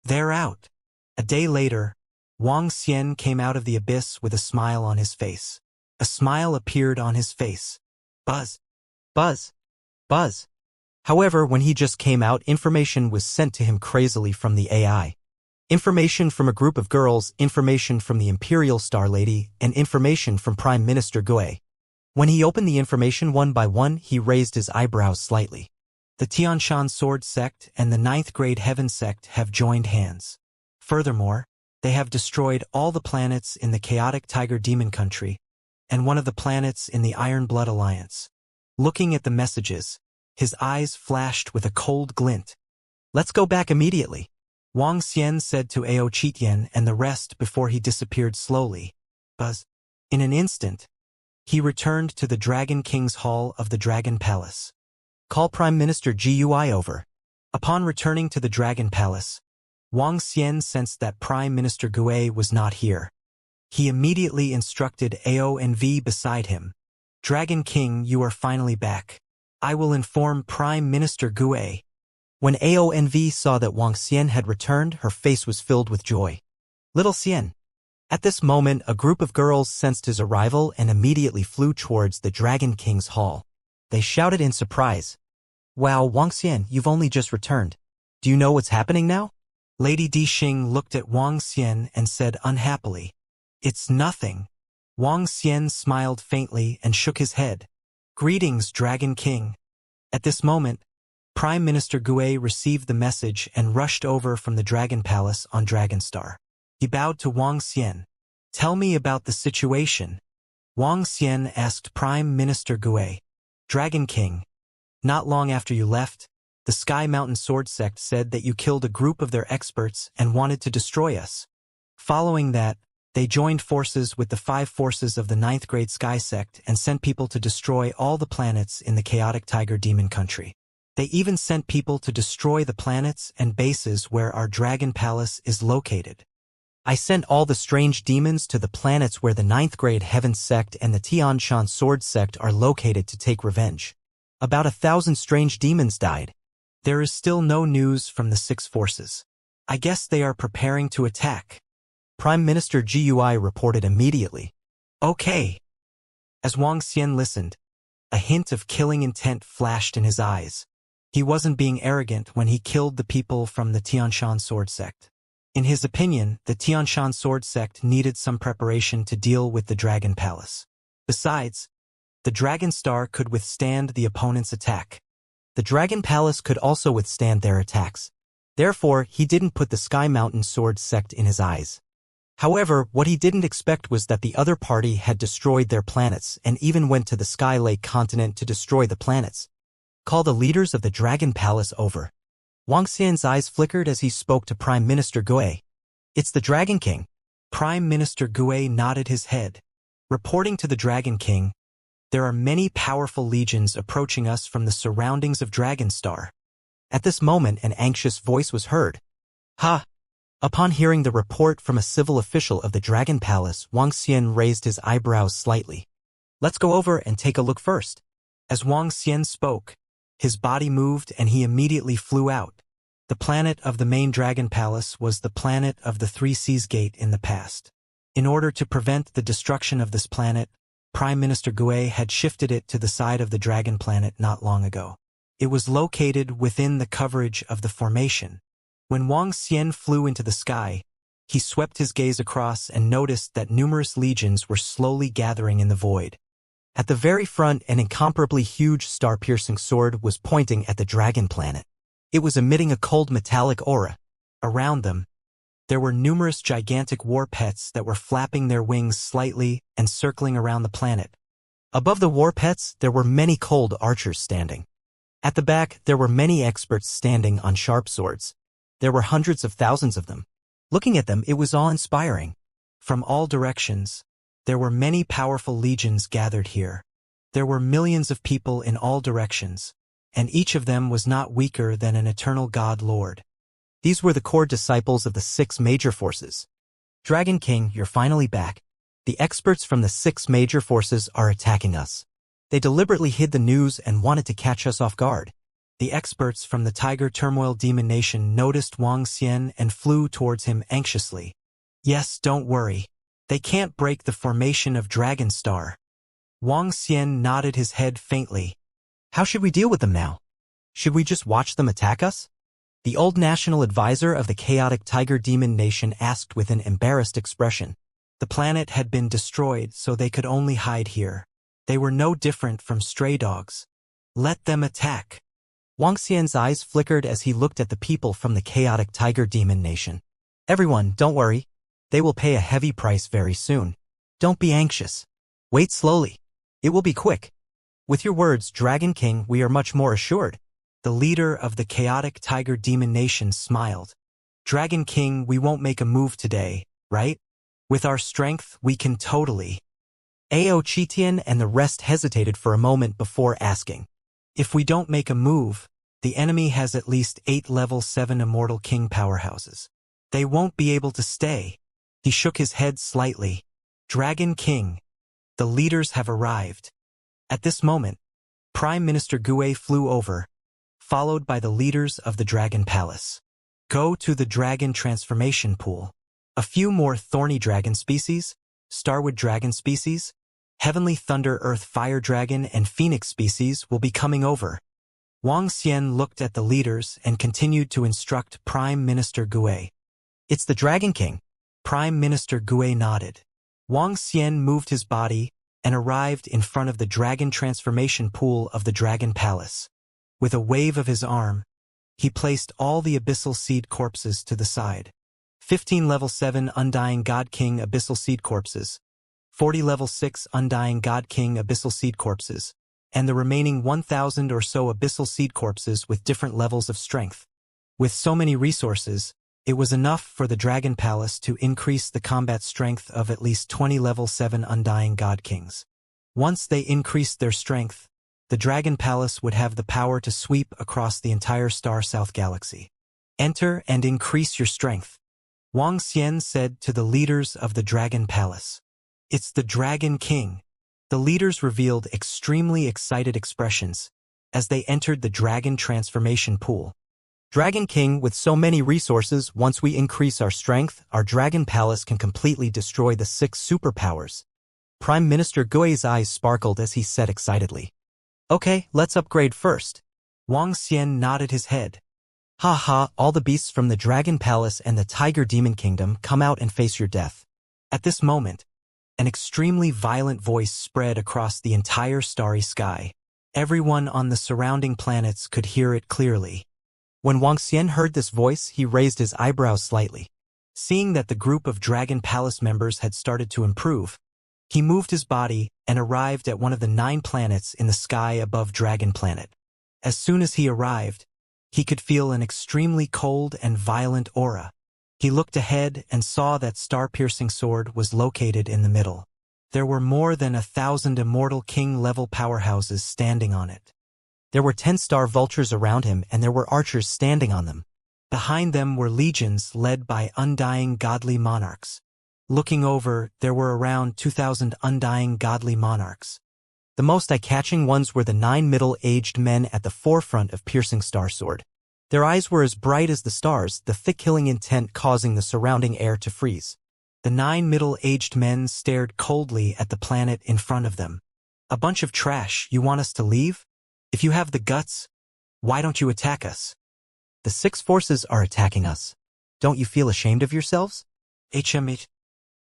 They're out. A day later, Wang Xian came out of the abyss with a smile on his face. A smile appeared on his face. Buzz. Buzz. Buzz. However, when he just came out, information was sent to him crazily from the AI. Information from a group of girls, information from the Imperial Star Lady, and information from Prime Minister Gui. When he opened the information one by one, he raised his eyebrows slightly. The Tianshan Sword Sect and the 9th Grade Heaven Sect have joined hands. Furthermore, they have destroyed all the planets in the Chaotic Tiger Demon Country, and one of the planets in the Iron Blood Alliance. Looking at the messages, his eyes flashed with a cold glint. Let's go back immediately, Wang Xian said to Ao Qitian and the rest before he disappeared slowly. Buzz. In an instant, he returned to the Dragon King's hall of the Dragon Palace. Call Prime Minister Gui over. Upon returning to the Dragon Palace, Wang Xian sensed that Prime Minister Gui was not here. He immediately instructed Ao and V beside him. Dragon King, you are finally back. I will inform Prime Minister Gui. When Ao and V saw that Wang Xian had returned, her face was filled with joy. Little Xian. At this moment, a group of girls sensed his arrival and immediately flew towards the Dragon King's hall. They shouted in surprise. Wow, Wang Xian, you've only just returned. Do you know what's happening now? Lady Dixing looked at Wang Xian and said unhappily. It's nothing. Wang Xian smiled faintly and shook his head. Greetings, Dragon King. At this moment, Prime Minister Gui received the message and rushed over from the Dragon Palace on Dragonstar. He bowed to Wang Xian. Tell me about the situation. Wang Xian asked Prime Minister Gui. Dragon King. Not long after you left, the Sky Mountain Sword Sect said that you killed a group of their experts and wanted to destroy us. Following that, they joined forces with the 5 forces of the 9th Grade Sky Sect and sent people to destroy all the planets in the Chaotic Tiger Demon Country. They even sent people to destroy the planets and bases where our Dragon Palace is located. I sent all the strange demons to the planets where the 9th Grade Heaven Sect and the Tianshan Sword Sect are located to take revenge. About 1,000 strange demons died. There is still no news from the 6 forces. I guess they are preparing to attack. Prime Minister Gui reported immediately. Okay. As Wang Xian listened, a hint of killing intent flashed in his eyes. He wasn't being arrogant when he killed the people from the Tianshan Sword Sect. In his opinion, the Tianshan Sword Sect needed some preparation to deal with the Dragon Palace. Besides, the Dragon Star could withstand the opponent's attack. The Dragon Palace could also withstand their attacks. Therefore, he didn't put the Sky Mountain Sword Sect in his eyes. However, what he didn't expect was that the other party had destroyed their planets and even went to the Sky Lake continent to destroy the planets. Call the leaders of the Dragon Palace over. Wang Xian's eyes flickered as he spoke to Prime Minister Gui. It's the Dragon King. Prime Minister Gui nodded his head. Reporting to the Dragon King, there are many powerful legions approaching us from the surroundings of Dragonstar. At this moment, an anxious voice was heard. Ha! Upon hearing the report from a civil official of the Dragon Palace, Wang Xian raised his eyebrows slightly. Let's go over and take a look first. As Wang Xian spoke, his body moved and he immediately flew out. The planet of the main Dragon Palace was the planet of the 3 Seas Gate in the past. In order to prevent the destruction of this planet, Prime Minister Gui had shifted it to the side of the Dragon Planet not long ago. It was located within the coverage of the formation. When Wang Xian flew into the sky, he swept his gaze across and noticed that numerous legions were slowly gathering in the void. At the very front, an incomparably huge star-piercing sword was pointing at the Dragon Planet. It was emitting a cold metallic aura. Around them, there were numerous gigantic war pets that were flapping their wings slightly and circling around the planet. Above the war pets, there were many cold archers standing. At the back, there were many experts standing on sharp swords. There were hundreds of thousands of them. Looking at them, it was awe-inspiring. From all directions, There were many powerful legions gathered here. There were millions of people in all directions, and each of them was not weaker than an eternal God Lord. These were the core disciples of the 6 major forces. Dragon King, you're finally back. The experts from the 6 major forces are attacking us. They deliberately hid the news and wanted to catch us off guard. The experts from the Tiger Turmoil Demon Nation noticed Wang Xian and flew towards him anxiously. Yes, don't worry. They can't break the formation of Dragon Star. Wang Xian nodded his head faintly. How should we deal with them now? Should we just watch them attack us? The old national advisor of the chaotic Tiger Demon Nation asked with an embarrassed expression. The planet had been destroyed, so they could only hide here. They were no different from stray dogs. Let them attack. Wang Xian's eyes flickered as he looked at the people from the chaotic Tiger Demon Nation. Everyone, don't worry. They will pay a heavy price very soon. Don't be anxious. Wait slowly. It will be quick. With your words, Dragon King, we are much more assured. The leader of the chaotic Tiger Demon Nation smiled. Dragon King, we won't make a move today, right? With our strength, we can totally. Ao Chitian and the rest hesitated for a moment before asking. If we don't make a move, the enemy has at least 8 level 7 Immortal King powerhouses. They won't be able to stay. He shook his head slightly. Dragon King, the leaders have arrived. At this moment, Prime Minister Gue flew over, followed by the leaders of the Dragon Palace. Go to the Dragon Transformation Pool. A few more thorny dragon species, Starwood dragon species, Heavenly Thunder Earth Fire Dragon and Phoenix species will be coming over. Wang Xian looked at the leaders and continued to instruct Prime Minister Gue. It's the Dragon King. Prime Minister Gue nodded. Wang Xian moved his body and arrived in front of the Dragon Transformation Pool of the Dragon Palace. With a wave of his arm, he placed all the Abyssal Seed corpses to the side. 15 level 7 Undying God King Abyssal Seed corpses, 40 level 6 Undying God King Abyssal Seed corpses, and the remaining 1,000 or so Abyssal Seed corpses with different levels of strength. With so many resources, it was enough for the Dragon Palace to increase the combat strength of at least 20 level 7 Undying God Kings. Once they increased their strength, the Dragon Palace would have the power to sweep across the entire Star South galaxy. Enter and increase your strength, Wang Xian said to the leaders of the Dragon Palace. It's the Dragon King. The leaders revealed extremely excited expressions as they entered the Dragon Transformation Pool. Dragon King, with so many resources, once we increase our strength, our Dragon Palace can completely destroy the 6 superpowers. Prime Minister Gui's eyes sparkled as he said excitedly. Okay, let's upgrade first. Wang Xian nodded his head. Ha ha, all the beasts from the Dragon Palace and the Tiger Demon Kingdom, come out and face your death. At this moment, an extremely violent voice spread across the entire starry sky. Everyone on the surrounding planets could hear it clearly. When Wang Xian heard this voice, he raised his eyebrows slightly. Seeing that the group of Dragon Palace members had started to improve, he moved his body and arrived at one of the 9 planets in the sky above Dragon Planet. As soon as he arrived, he could feel an extremely cold and violent aura. He looked ahead and saw that star-piercing sword was located in the middle. There were more than 1,000 Immortal King-level powerhouses standing on it. There were 10 star vultures around him, and there were archers standing on them. Behind them were legions led by undying godly monarchs. Looking over, there were around 2,000 undying godly monarchs. The most eye-catching ones were the 9 middle-aged men at the forefront of piercing star sword. Their eyes were as bright as the stars, the thick killing intent causing the surrounding air to freeze. The 9 middle-aged men stared coldly at the planet in front of them. A bunch of trash, you want us to leave? If you have the guts, why don't you attack us? The 6 forces are attacking us. Don't you feel ashamed of yourselves? HMH.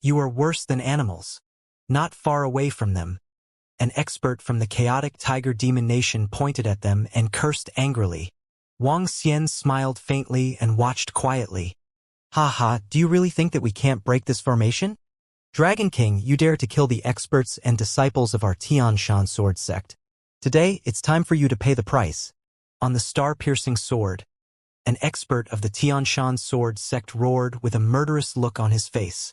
You are worse than animals. Not far away from them, an expert from the chaotic Tiger Demon Nation pointed at them and cursed angrily. Wang Xian smiled faintly and watched quietly. Ha ha, do you really think that we can't break this formation? Dragon King, you dare to kill the experts and disciples of our Tian Shan sword sect. Today, it's time for you to pay the price. On the star-piercing sword, an expert of the Tian Shan sword sect roared with a murderous look on his face.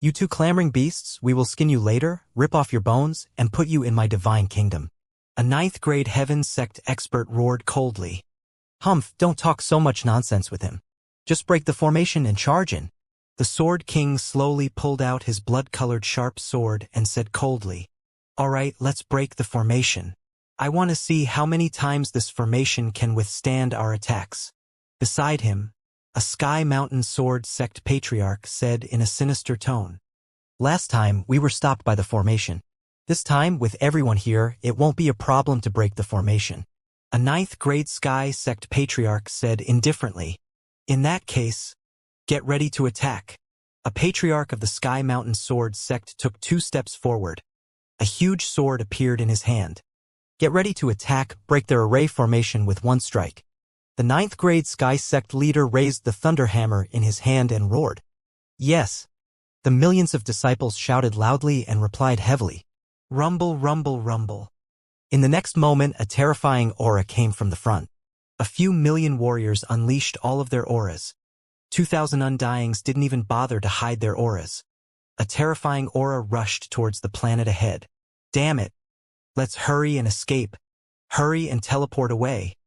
You two clamoring beasts, we will skin you later, rip off your bones, and put you in my divine kingdom. A ninth-grade heaven sect expert roared coldly. Humph, don't talk so much nonsense with him. Just break the formation and charge in. The Sword King slowly pulled out his blood-colored sharp sword and said coldly, All right, let's break the formation. I want to see how many times this formation can withstand our attacks. Beside him, a Sky Mountain Sword Sect Patriarch said in a sinister tone. Last time, we were stopped by the formation. This time, with everyone here, it won't be a problem to break the formation. A ninth-grade Sky Sect Patriarch said indifferently. In that case, get ready to attack. A Patriarch of the Sky Mountain Sword Sect took 2 steps forward. A huge sword appeared in his hand. Get ready to attack, break their array formation with 1 strike. The ninth-grade Sky Sect leader raised the thunder hammer in his hand and roared. Yes. The millions of disciples shouted loudly and replied heavily. Rumble, rumble, rumble. In the next moment, a terrifying aura came from the front. A few million warriors unleashed all of their auras. 2,000 undyings didn't even bother to hide their auras. A terrifying aura rushed towards the planet ahead. Damn it. Let's hurry and escape. Hurry and teleport away.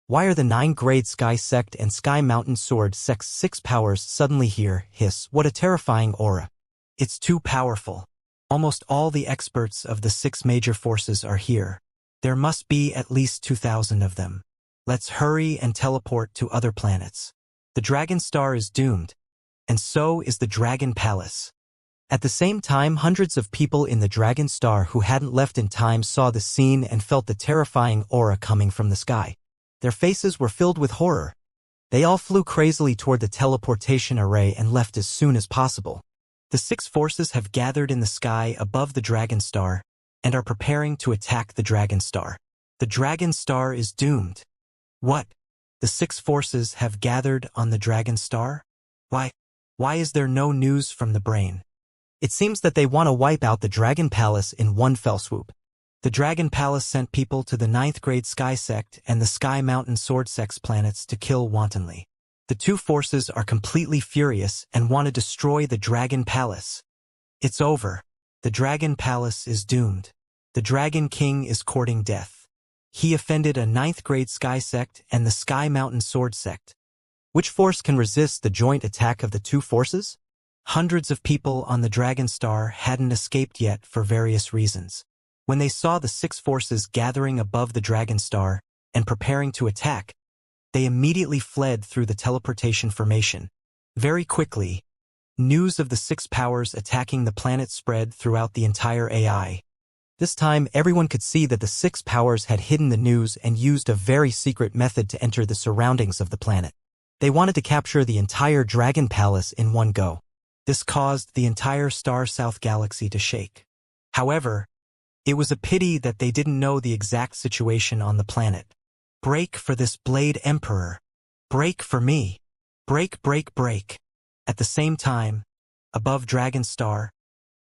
Why are the 9-grade Sky Sect and Sky Mountain Sword Sect's 6 powers suddenly here? Hiss, what a terrifying aura. It's too powerful. Almost all the experts of the 6 major forces are here. There must be at least 2,000 of them. Let's hurry and teleport to other planets. The Dragon Star is doomed, and so is the Dragon Palace. At the same time, hundreds of people in the Dragon Star who hadn't left in time saw the scene and felt the terrifying aura coming from the sky. Their faces were filled with horror. They all flew crazily toward the teleportation array and left as soon as possible. The 6 forces have gathered in the sky above the Dragon Star and are preparing to attack the Dragon Star. The Dragon Star is doomed. What? The 6 forces have gathered on the Dragon Star? Why is there no news from the brain? It seems that they want to wipe out the Dragon Palace in one fell swoop. The Dragon Palace sent people to the 9th-grade Sky Sect and the Sky Mountain Sword Sect's planets to kill wantonly. The 2 forces are completely furious and want to destroy the Dragon Palace. It's over. The Dragon Palace is doomed. The Dragon King is courting death. He offended a 9th-grade Sky Sect and the Sky Mountain Sword Sect. Which force can resist the joint attack of the 2 forces? Hundreds of people on the Dragon Star hadn't escaped yet for various reasons. When they saw the 6 forces gathering above the Dragon Star and preparing to attack, they immediately fled through the teleportation formation. Very quickly, news of the 6 powers attacking the planet spread throughout the entire AI. This time, everyone could see that the 6 powers had hidden the news and used a very secret method to enter the surroundings of the planet. They wanted to capture the entire Dragon Palace in one go. This caused the entire Star South galaxy to shake. However, it was a pity that they didn't know the exact situation on the planet. Break for this Blade Emperor. Break for me. Break, break, break. At the same time, above Dragon Star,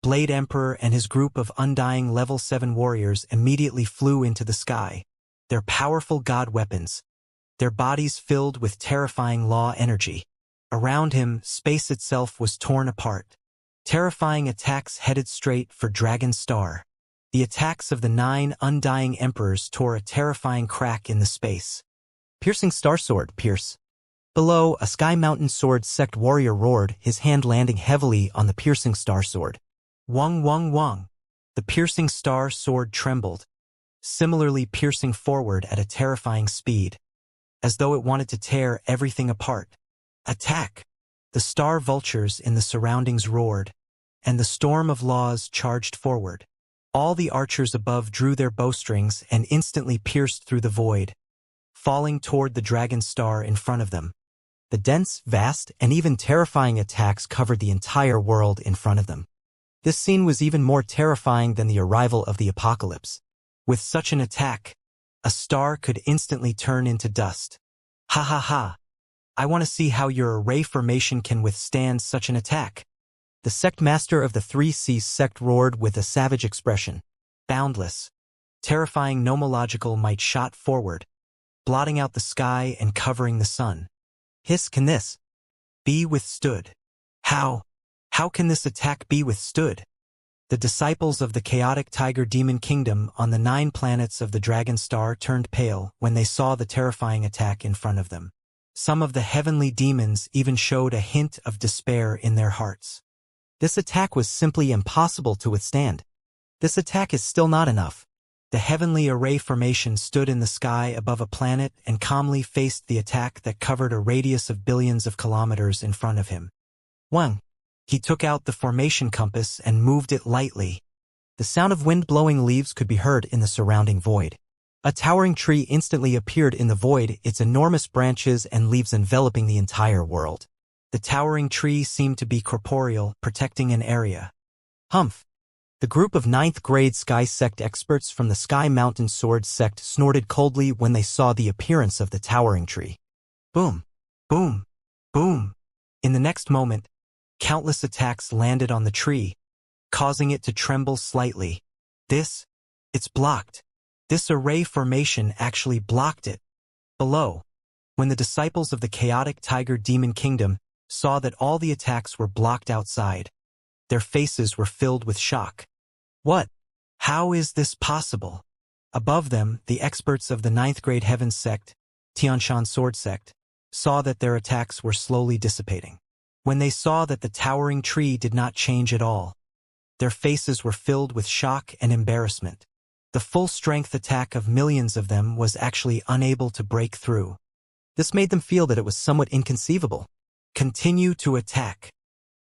Blade Emperor and his group of undying level 7 warriors immediately flew into the sky, their powerful god weapons, their bodies filled with terrifying law energy. Around him, space itself was torn apart. Terrifying attacks headed straight for Dragon Star. The attacks of the 9 undying emperors tore a terrifying crack in the space. Piercing Star Sword, pierce. Below, a Sky Mountain Sword Sect warrior roared, his hand landing heavily on the piercing Star Sword. Wong, wong, wong. The piercing Star Sword trembled, similarly piercing forward at a terrifying speed, as though it wanted to tear everything apart. Attack! The star vultures in the surroundings roared, and the storm of laws charged forward. All the archers above drew their bowstrings and instantly pierced through the void, falling toward the Dragon Star in front of them. The dense, vast, and even terrifying attacks covered the entire world in front of them. This scene was even more terrifying than the arrival of the apocalypse. With such an attack, a star could instantly turn into dust. Ha ha ha! I want to see how your array formation can withstand such an attack. The sect master of the 3C sect roared with a savage expression. Boundless, terrifying nomological might shot forward, blotting out the sky and covering the sun. Hiss, can this be withstood? How How can this attack be withstood? The disciples of the chaotic tiger demon kingdom on the 9 planets of the dragon star turned pale when they saw the terrifying attack in front of them. Some of the heavenly demons even showed a hint of despair in their hearts. This attack was simply impossible to withstand. This attack is still not enough. The heavenly array formation stood in the sky above a planet and calmly faced the attack that covered a radius of billions of kilometers in front of him. 1. He took out the formation compass and moved it lightly. The sound of wind blowing leaves could be heard in the surrounding void. A towering tree instantly appeared in the void, its enormous branches and leaves enveloping the entire world. The towering tree seemed to be corporeal, protecting an area. Humph! The group of 9th grade Sky Sect experts from the Sky Mountain Sword Sect snorted coldly when they saw the appearance of the towering tree. Boom! Boom! Boom! In the next moment, countless attacks landed on the tree, causing it to tremble slightly. It's blocked. This array formation actually blocked it. Below, when the disciples of the chaotic tiger demon kingdom saw that all the attacks were blocked outside, their faces were filled with shock. What? How is this possible? Above them, the experts of the 9th grade Heaven Sect, Tianshan Sword Sect, saw that their attacks were slowly dissipating. When they saw that the towering tree did not change at all, their faces were filled with shock and embarrassment. The full-strength attack of millions of them was actually unable to break through. This made them feel that it was somewhat inconceivable. Continue to attack.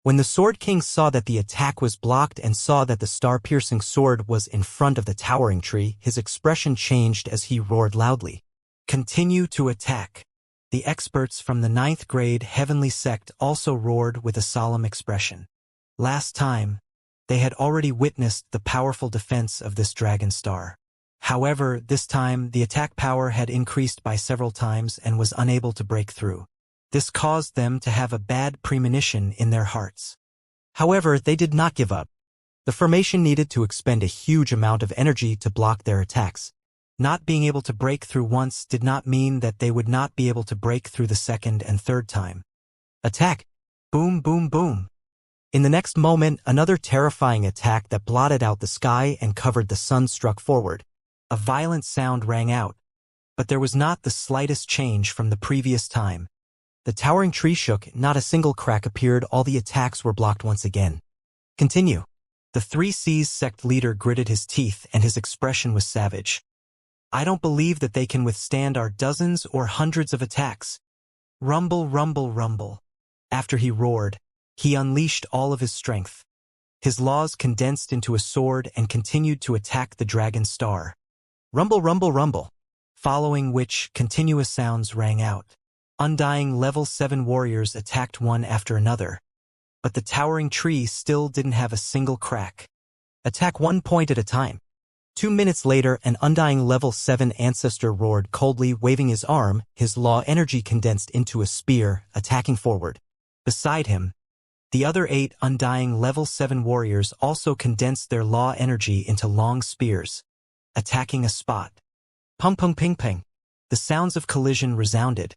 When the Sword King saw that the attack was blocked and saw that the star-piercing sword was in front of the towering tree, his expression changed as he roared loudly. Continue to attack. The experts from the 9th grade Heavenly Sect also roared with a solemn expression. Last time, they had already witnessed the powerful defense of this dragon star. However, this time the attack power had increased by several times and was unable to break through. This caused them to have a bad premonition in their hearts. However, they did not give up. The formation needed to expend a huge amount of energy to block their attacks. Not being able to break through once did not mean that they would not be able to break through the second and third time. Attack! Boom, boom, boom! In the next moment, another terrifying attack that blotted out the sky and covered the sun struck forward. A violent sound rang out, but there was not the slightest change from the previous time. The towering tree shook, not a single crack appeared, all the attacks were blocked once again. Continue. The 3C's sect leader gritted his teeth and his expression was savage. I don't believe that they can withstand our dozens or hundreds of attacks. Rumble, rumble, rumble. After he roared, he unleashed all of his strength. His laws condensed into a sword and continued to attack the dragon star. Rumble, rumble, rumble. Following which, continuous sounds rang out. Undying level 7 warriors attacked one after another. But the towering tree still didn't have a single crack. Attack 1 point at a time. 2 minutes later, an undying level 7 ancestor roared coldly, waving his arm, his law energy condensed into a spear, attacking forward. Beside him, the other 8 undying level 7 warriors also condensed their law energy into long spears, attacking a spot. Pung pung ping ping. The sounds of collision resounded.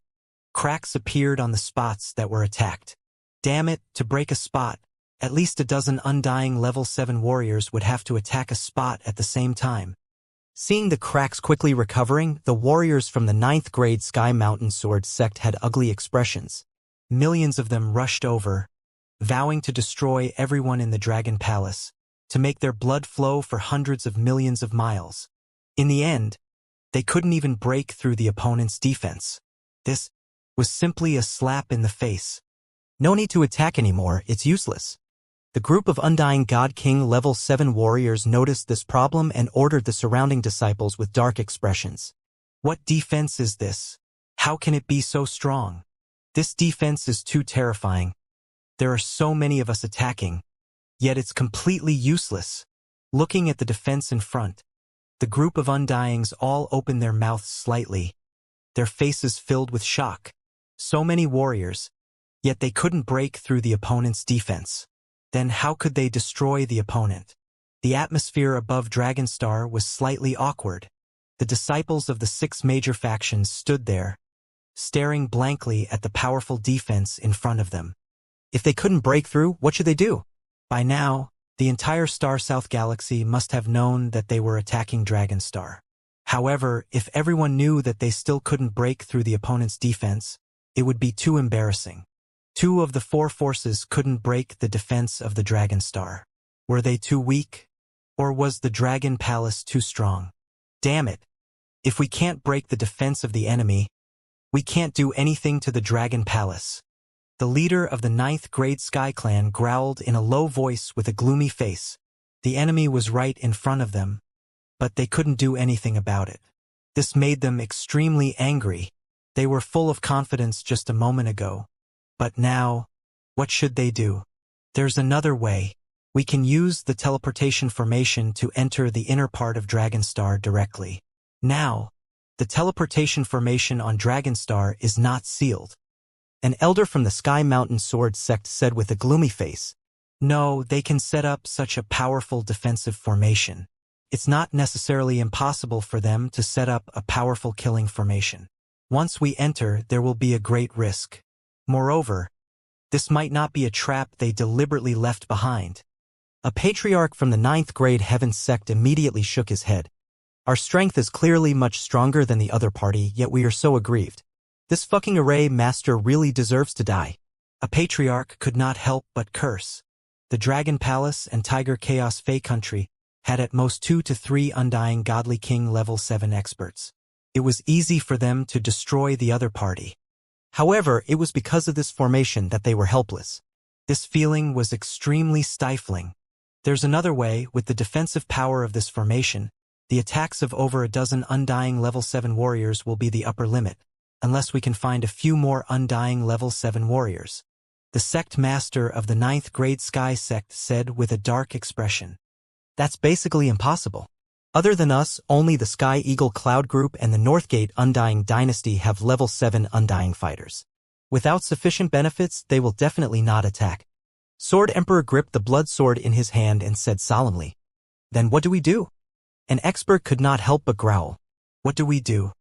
Cracks appeared on the spots that were attacked. Damn it, to break a spot, at least a dozen undying level 7 warriors would have to attack a spot at the same time. Seeing the cracks quickly recovering, the warriors from the 9th grade Sky Mountain Sword Sect had ugly expressions. Millions of them rushed over, vowing to destroy everyone in the Dragon Palace, to make their blood flow for hundreds of millions of miles. In the end, they couldn't even break through the opponent's defense. This was simply a slap in the face. No need to attack anymore, it's useless. The group of Undying God King level 7 warriors noticed this problem and ordered the surrounding disciples with dark expressions. What defense is this? How can it be so strong? This defense is too terrifying. There are so many of us attacking, yet it's completely useless. Looking at the defense in front, the group of Undyings all opened their mouths slightly, their faces filled with shock. So many warriors, yet they couldn't break through the opponent's defense. Then how could they destroy the opponent? The atmosphere above Dragonstar was slightly awkward. The disciples of the 6 major factions stood there, staring blankly at the powerful defense in front of them. If they couldn't break through, what should they do? By now, the entire Star South galaxy must have known that they were attacking Dragonstar. However, if everyone knew that they still couldn't break through the opponent's defense, it would be too embarrassing. 2 of the 4 forces couldn't break the defense of the Dragonstar. Were they too weak? Or was the Dragon Palace too strong? Damn it! If we can't break the defense of the enemy, we can't do anything to the Dragon Palace. The leader of the 9th grade Sky Clan growled in a low voice with a gloomy face. The enemy was right in front of them, but they couldn't do anything about it. This made them extremely angry. They were full of confidence just a moment ago. But now, what should they do? There's another way. We can use the teleportation formation to enter the inner part of Dragonstar directly. Now, the teleportation formation on Dragonstar is not sealed. An elder from the Sky Mountain Sword sect said with a gloomy face, "No, they can set up such a powerful defensive formation. It's not necessarily impossible for them to set up a powerful killing formation. Once we enter, there will be a great risk. Moreover, this might not be a trap they deliberately left behind." A patriarch from the 9th grade Heaven sect immediately shook his head. "Our strength is clearly much stronger than the other party, yet we are so aggrieved. This fucking array master really deserves to die." A patriarch could not help but curse. The Dragon Palace and Tiger Chaos Fey Country had at most 2 to 3 Undying Godly King level 7 experts. It was easy for them to destroy the other party. However, it was because of this formation that they were helpless. This feeling was extremely stifling. There's another way. With the defensive power of this formation, the attacks of over a dozen Undying level 7 warriors will be the upper limit, unless we can find a few more Undying level 7 warriors. The sect master of the 9th grade Sky sect said with a dark expression. "That's basically impossible. Other than us, only the Sky Eagle Cloud Group and the Northgate Undying Dynasty have level 7 Undying fighters. Without sufficient benefits, they will definitely not attack." Sword Emperor gripped the blood sword in his hand and said solemnly, "Then what do we do?" An expert could not help but growl. What do we do?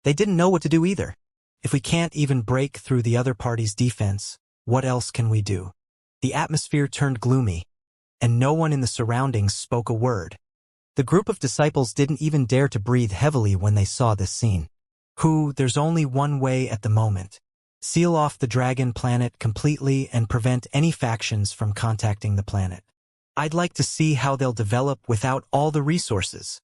They didn't know what to do either. If we can't even break through the other party's defense, what else can we do? The atmosphere turned gloomy, and no one in the surroundings spoke a word. The group of disciples didn't even dare to breathe heavily when they saw this scene. There's only one way at the moment. Seal off the dragon planet completely and prevent any factions from contacting the planet. I'd like to see how they'll develop without all the resources.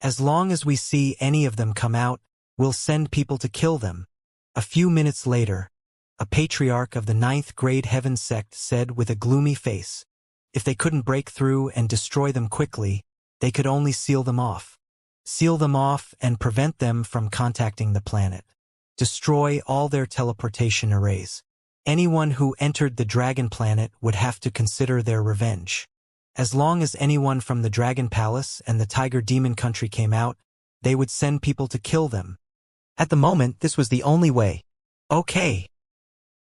As long as we see any of them come out, we'll send people to kill them. A few minutes later, a patriarch of the 9th grade Heaven sect said with a gloomy face, "If they couldn't break through and destroy them quickly, they could only seal them off. Seal them off and prevent them from contacting the planet. Destroy all their teleportation arrays. Anyone who entered the dragon planet would have to consider their revenge. As long as anyone from the Dragon Palace and the Tiger Demon Country came out, they would send people to kill them." At the moment, this was the only way. Okay.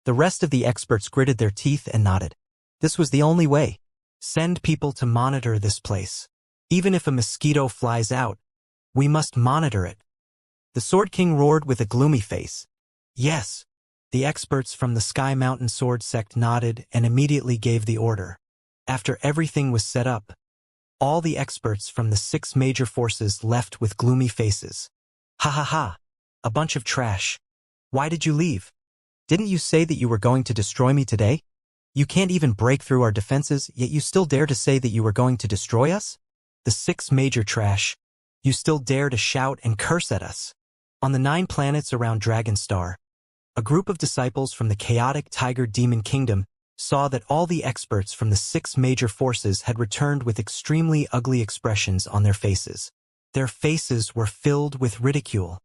The rest of the experts gritted their teeth and nodded. This was the only way. Send people to monitor this place. Even if a mosquito flies out, we must monitor it. The Sword King roared with a gloomy face. Yes. The experts from the Sky Mountain Sword sect nodded and immediately gave the order. After everything was set up, all the experts from the 6 major forces left with gloomy faces. "Ha ha ha. A bunch of trash. Why did you leave? Didn't you say that you were going to destroy me today? You can't even break through our defenses, yet you still dare to say that you were going to destroy us? The 6 major trash. You still dare to shout and curse at us." On the 9 planets around Dragonstar, a group of disciples from the chaotic Tiger Demon Kingdom saw that all the experts from the 6 major forces had returned with extremely ugly expressions on their faces. Their faces were filled with ridicule.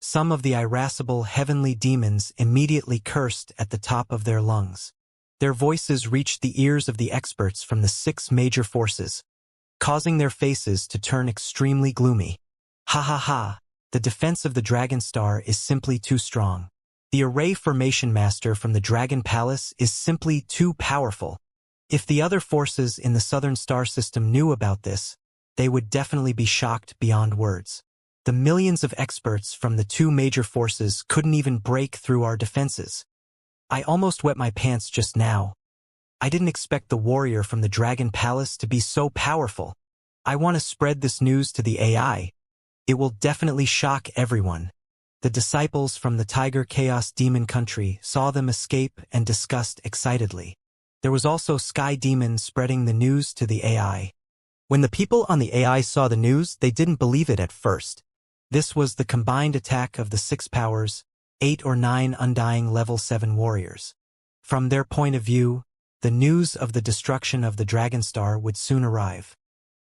Some of the irascible heavenly demons immediately cursed at the top of their lungs. Their voices reached the ears of the experts from the 6 major forces, causing their faces to turn extremely gloomy. "Ha ha ha, the defense of the Dragonstar is simply too strong. The array formation master from the Dragon Palace is simply too powerful. If the other forces in the Southern Star System knew about this, they would definitely be shocked beyond words. The millions of experts from the 2 major forces couldn't even break through our defenses. I almost wet my pants just now. I didn't expect the warrior from the Dragon Palace to be so powerful. I want to spread this news to the AI. It will definitely shock everyone. The disciples from the Tiger Chaos Demon country saw them escape and discussed excitedly. There was also Sky Demon spreading the news to the AI. When the people on the AI saw the news, they didn't believe it at first. This was the combined attack of the 6 powers, 8 or 9 undying level 7 warriors. From their point of view, the news of the destruction of the Dragon Star would soon arrive.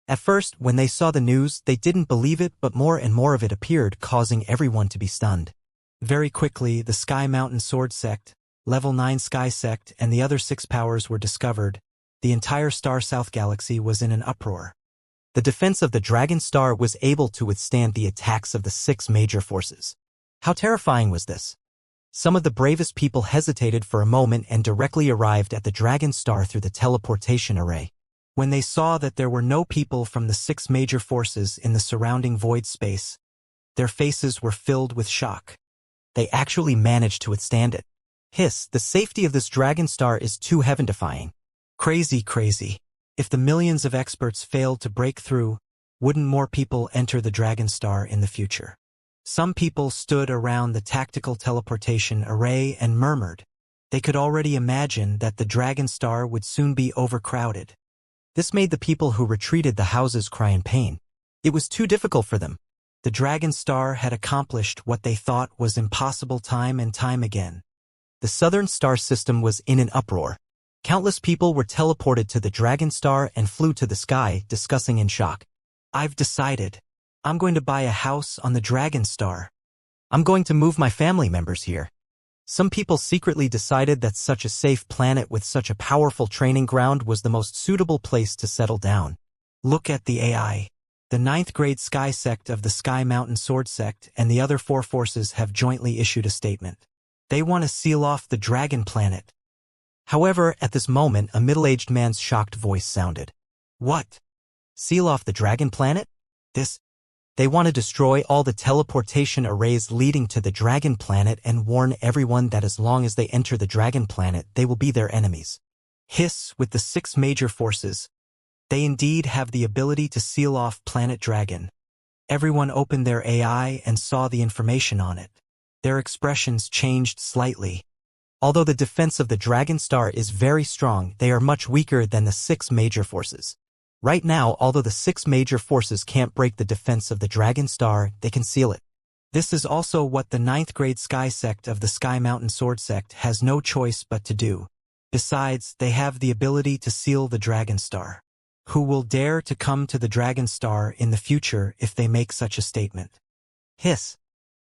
At first, when they saw the news, they didn't believe it, but more and more of it appeared, causing everyone to be stunned. Very quickly, the Sky Mountain Sword Sect, Level 9 Sky Sect, and the other 6 powers were discovered. The entire Star South Galaxy was in an uproar. The defense of the Dragon Star was able to withstand the attacks of the 6 major forces. How terrifying was this? Some of the bravest people hesitated for a moment and directly arrived at the Dragon Star through the teleportation array. When they saw that there were no people from the 6 major forces in the surrounding void space, their faces were filled with shock. They actually managed to withstand it. Hiss, the safety of this Dragon Star is too heaven-defying. Crazy. If the millions of experts failed to break through, wouldn't more people enter the Dragon Star in the future? Some people stood around the tactical teleportation array and murmured. They could already imagine that the Dragon Star would soon be overcrowded. This made the people who retreated the houses cry in pain. It was too difficult for them. The Dragon Star had accomplished what they thought was impossible time and time again. The Southern Star System was in an uproar. Countless people were teleported to the Dragon Star and flew to the sky, discussing in shock. I've decided. I'm going to buy a house on the Dragon Star. I'm going to move my family members here. Some people secretly decided that such a safe planet with such a powerful training ground was the most suitable place to settle down. Look at the AI. The 9th grade Sky Sect of the Sky Mountain Sword Sect and the other 4 forces have jointly issued a statement. They want to seal off the Dragon Planet. However, at this moment, a middle-aged man's shocked voice sounded. What? Seal off the Dragon Planet? They want to destroy all the teleportation arrays leading to the Dragon Planet and warn everyone that as long as they enter the Dragon Planet, they will be their enemies. Hiss, with the 6 major forces. They indeed have the ability to seal off Planet Dragon. Everyone opened their AI and saw the information on it. Their expressions changed slightly. Although the defense of the Dragon Star is very strong, they are much weaker than the 6 major forces. Right now, although the 6 major forces can't break the defense of the Dragon Star, they can seal it. This is also what the 9th grade Sky Sect of the Sky Mountain Sword Sect has no choice but to do. Besides, they have the ability to seal the Dragon Star. Who will dare to come to the Dragon Star in the future if they make such a statement? Hiss.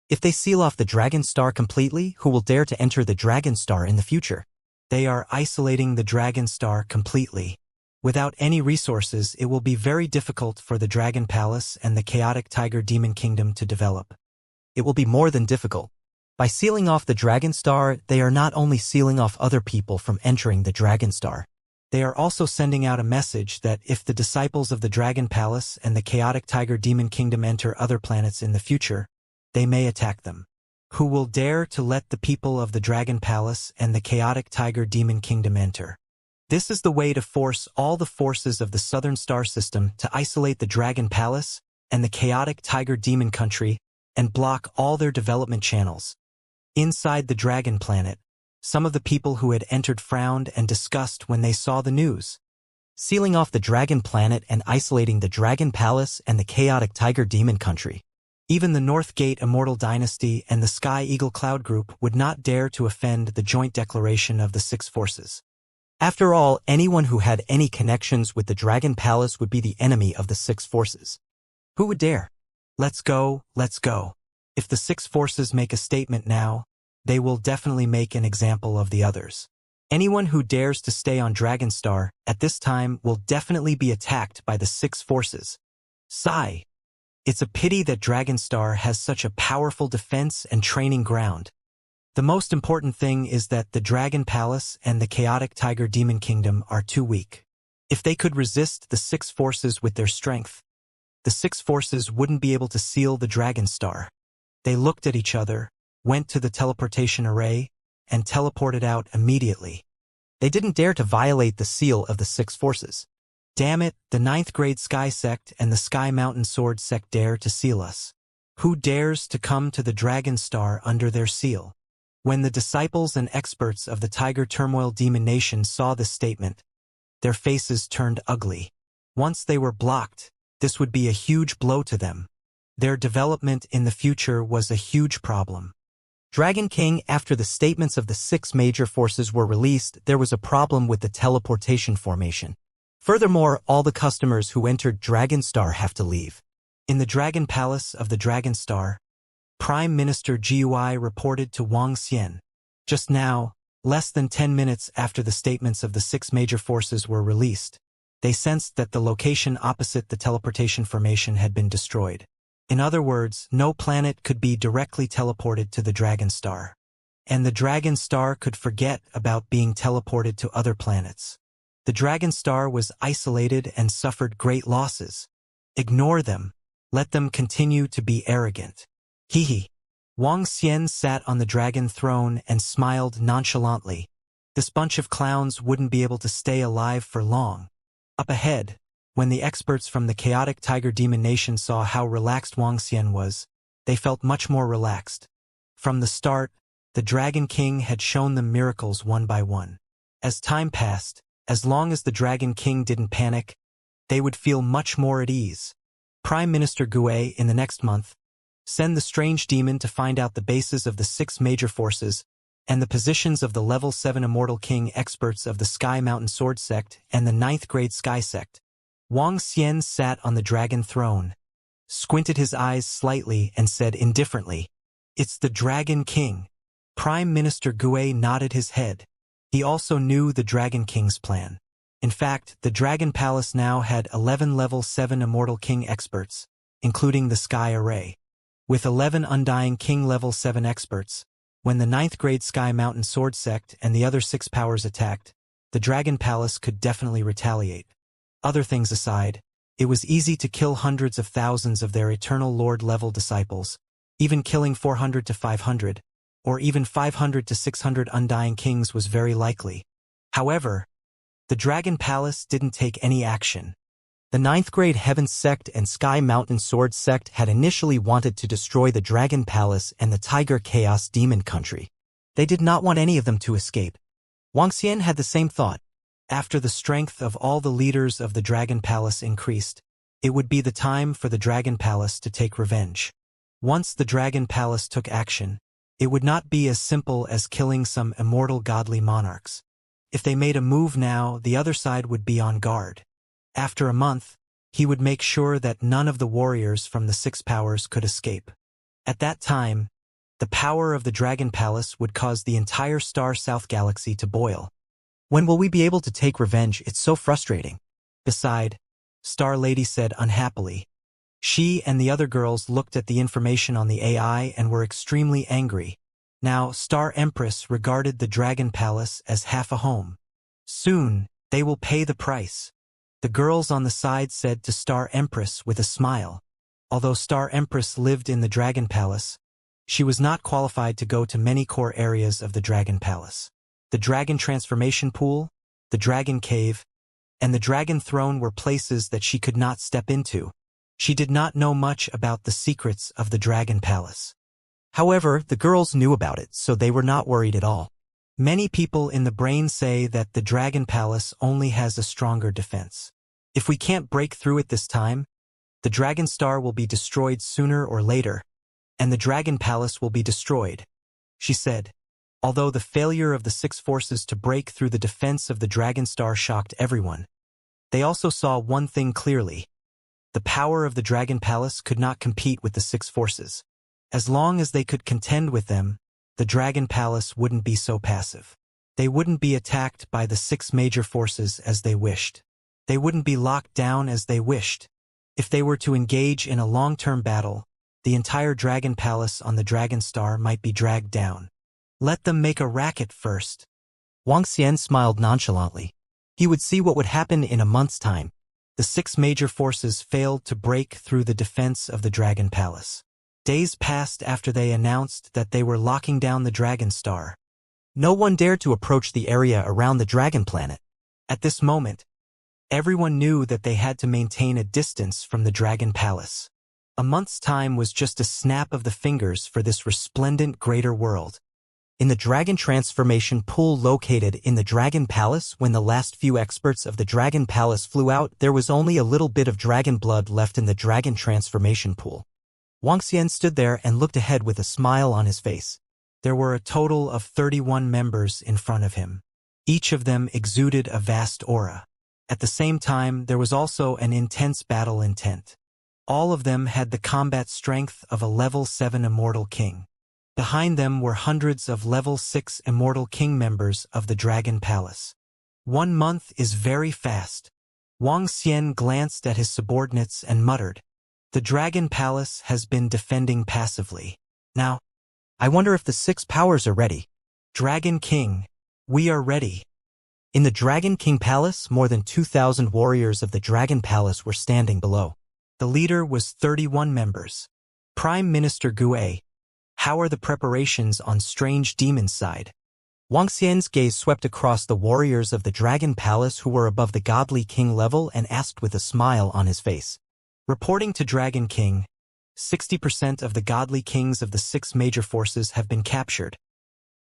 If they seal off the Dragon Star completely, who will dare to enter the Dragon Star in the future? They are isolating the Dragon Star completely. Without any resources, it will be very difficult for the Dragon Palace and the chaotic Tiger Demon Kingdom to develop. It will be more than difficult. By sealing off the Dragon Star, they are not only sealing off other people from entering the Dragon Star. They are also sending out a message that if the disciples of the Dragon Palace and the chaotic Tiger Demon Kingdom enter other planets in the future, they may attack them. Who will dare to let the people of the Dragon Palace and the chaotic Tiger Demon Kingdom enter? This is the way to force all the forces of the Southern Star System to isolate the Dragon Palace and the chaotic Tiger Demon Country and block all their development channels. Inside the Dragon Planet, some of the people who had entered frowned and discussed when they saw the news. Sealing off the Dragon Planet and isolating the Dragon Palace and the chaotic Tiger Demon Country. Even the North Gate Immortal Dynasty and the Sky Eagle Cloud Group would not dare to offend the joint declaration of the 6 forces. After all, anyone who had any connections with the Dragon Palace would be the enemy of the 6 forces. Who would dare? Let's go. If the 6 forces make a statement now, they will definitely make an example of the others. Anyone who dares to stay on Dragon Star at this time will definitely be attacked by the 6 forces. Sigh. It's a pity that Dragon Star has such a powerful defense and training ground. The most important thing is that the Dragon Palace and the chaotic Tiger Demon Kingdom are too weak. If they could resist the 6 forces with their strength, the 6 forces wouldn't be able to seal the Dragon Star. They looked at each other, went to the teleportation array, and teleported out immediately. They didn't dare to violate the seal of the six forces. Damn it, the ninth grade Sky Sect and the Sky Mountain Sword Sect dare to seal us. Who dares to come to the Dragon Star under their seal? When the disciples and experts of the Tiger Turmoil Demon Nation saw this statement, their faces turned ugly. Once they were blocked, this would be a huge blow to them. Their development in the future was a huge problem. Dragon King, after the statements of the six major forces were released, there was a problem with the teleportation formation. Furthermore, all the customers who entered Dragon Star have to leave. In the Dragon Palace of the Dragon Star, Prime Minister Gui reported to Wang Xian. Just now, less than 10 minutes after the statements of the six major forces were released, they sensed that the location opposite the teleportation formation had been destroyed. In other words, no planet could be directly teleported to the Dragon Star. And the Dragon Star could forget about being teleported to other planets. The Dragon Star was isolated and suffered great losses. Ignore them. Let them continue to be arrogant. Hee. Wang Xian sat on the dragon throne and smiled nonchalantly. This bunch of clowns wouldn't be able to stay alive for long. Up ahead, when the experts from the chaotic Tiger Demon Nation saw how relaxed Wang Xian was, they felt much more relaxed. From the start, the Dragon King had shown them miracles one by one. As time passed, as long as the Dragon King didn't panic, they would feel much more at ease. Prime Minister Gui, in the next month, send the strange demon to find out the bases of the six major forces and the positions of the Level 7 Immortal King experts of the Sky Mountain Sword Sect and the 9th grade Sky Sect. Wang Xian sat on the dragon throne, squinted his eyes slightly and said indifferently, "It's the Dragon King." Prime Minister Gui nodded his head. He also knew the Dragon King's plan. In fact, the Dragon Palace now had 11 Level 7 Immortal King experts, including the Sky Array. With 11 Undying King Level 7 experts, when the 9th grade Sky Mountain Sword Sect and the other six powers attacked, the Dragon Palace could definitely retaliate. Other things aside, it was easy to kill hundreds of thousands of their Eternal Lord-level disciples, even killing 400 to 500, or even 500 to 600 Undying Kings was very likely. However, the Dragon Palace didn't take any action. The 9th grade Heaven Sect and Sky Mountain Sword Sect had initially wanted to destroy the Dragon Palace and the Tiger Chaos Demon Country. They did not want any of them to escape. Wang Xian had the same thought. After the strength of all the leaders of the Dragon Palace increased, it would be the time for the Dragon Palace to take revenge. Once the Dragon Palace took action, it would not be as simple as killing some immortal godly monarchs. If they made a move now, the other side would be on guard. After a month, he would make sure that none of the warriors from the six powers could escape. At that time, the power of the Dragon Palace would cause the entire Star South galaxy to boil. When will we be able to take revenge? It's so frustrating. Beside, Star Lady said unhappily. She and the other girls looked at the information on the AI and were extremely angry. Now, Star Empress regarded the Dragon Palace as half a home. Soon, they will pay the price. The girls on the side said to Star Empress with a smile. Although Star Empress lived in the Dragon Palace, she was not qualified to go to many core areas of the Dragon Palace. The Dragon Transformation Pool, the Dragon Cave, and the Dragon Throne were places that she could not step into. She did not know much about the secrets of the Dragon Palace. However, the girls knew about it, so they were not worried at all. Many people in the brain say that the Dragon Palace only has a stronger defense. If we can't break through it this time, the Dragon Star will be destroyed sooner or later, and the Dragon Palace will be destroyed, she said. Although the failure of the six forces to break through the defense of the Dragon Star shocked everyone, they also saw one thing clearly. The power of the Dragon Palace could not compete with the six forces. As long as they could contend with them, the Dragon Palace wouldn't be so passive. They wouldn't be attacked by the six major forces as they wished. They wouldn't be locked down as they wished. If they were to engage in a long-term battle, the entire Dragon Palace on the Dragon Star might be dragged down. Let them make a racket first. Wang Xian smiled nonchalantly. He would see what would happen in a month's time. The six major forces failed to break through the defense of the Dragon Palace. Days passed after they announced that they were locking down the Dragon Star. No one dared to approach the area around the dragon planet. At this moment, everyone knew that they had to maintain a distance from the dragon palace. A month's time was just a snap of the fingers for this resplendent greater world. In the dragon transformation pool located in the dragon palace, when the last few experts of the dragon palace flew out, there was only a little bit of dragon blood left in the dragon transformation pool. Wuxia stood there and looked ahead with a smile on his face. There were a total of 31 members in front of him. Each of them exuded a vast aura. At the same time, there was also an intense battle intent. All of them had the combat strength of a level 7 Immortal King. Behind them were hundreds of level 6 Immortal King members of the Dragon Palace. 1 month is very fast. Wuxia glanced at his subordinates and muttered, "The Dragon Palace has been defending passively. Now, I wonder if the 6 powers are ready." "Dragon King, we are ready." In the Dragon King Palace, more than 2,000 warriors of the Dragon Palace were standing below. The leader was 31 members. Prime Minister Gue, how are the preparations on Strange Demon's side? Wuxia's gaze swept across the warriors of the Dragon Palace who were above the Godly King level and asked with a smile on his face. Reporting to Dragon King, 60% of the Godly Kings of the 6 major forces have been captured.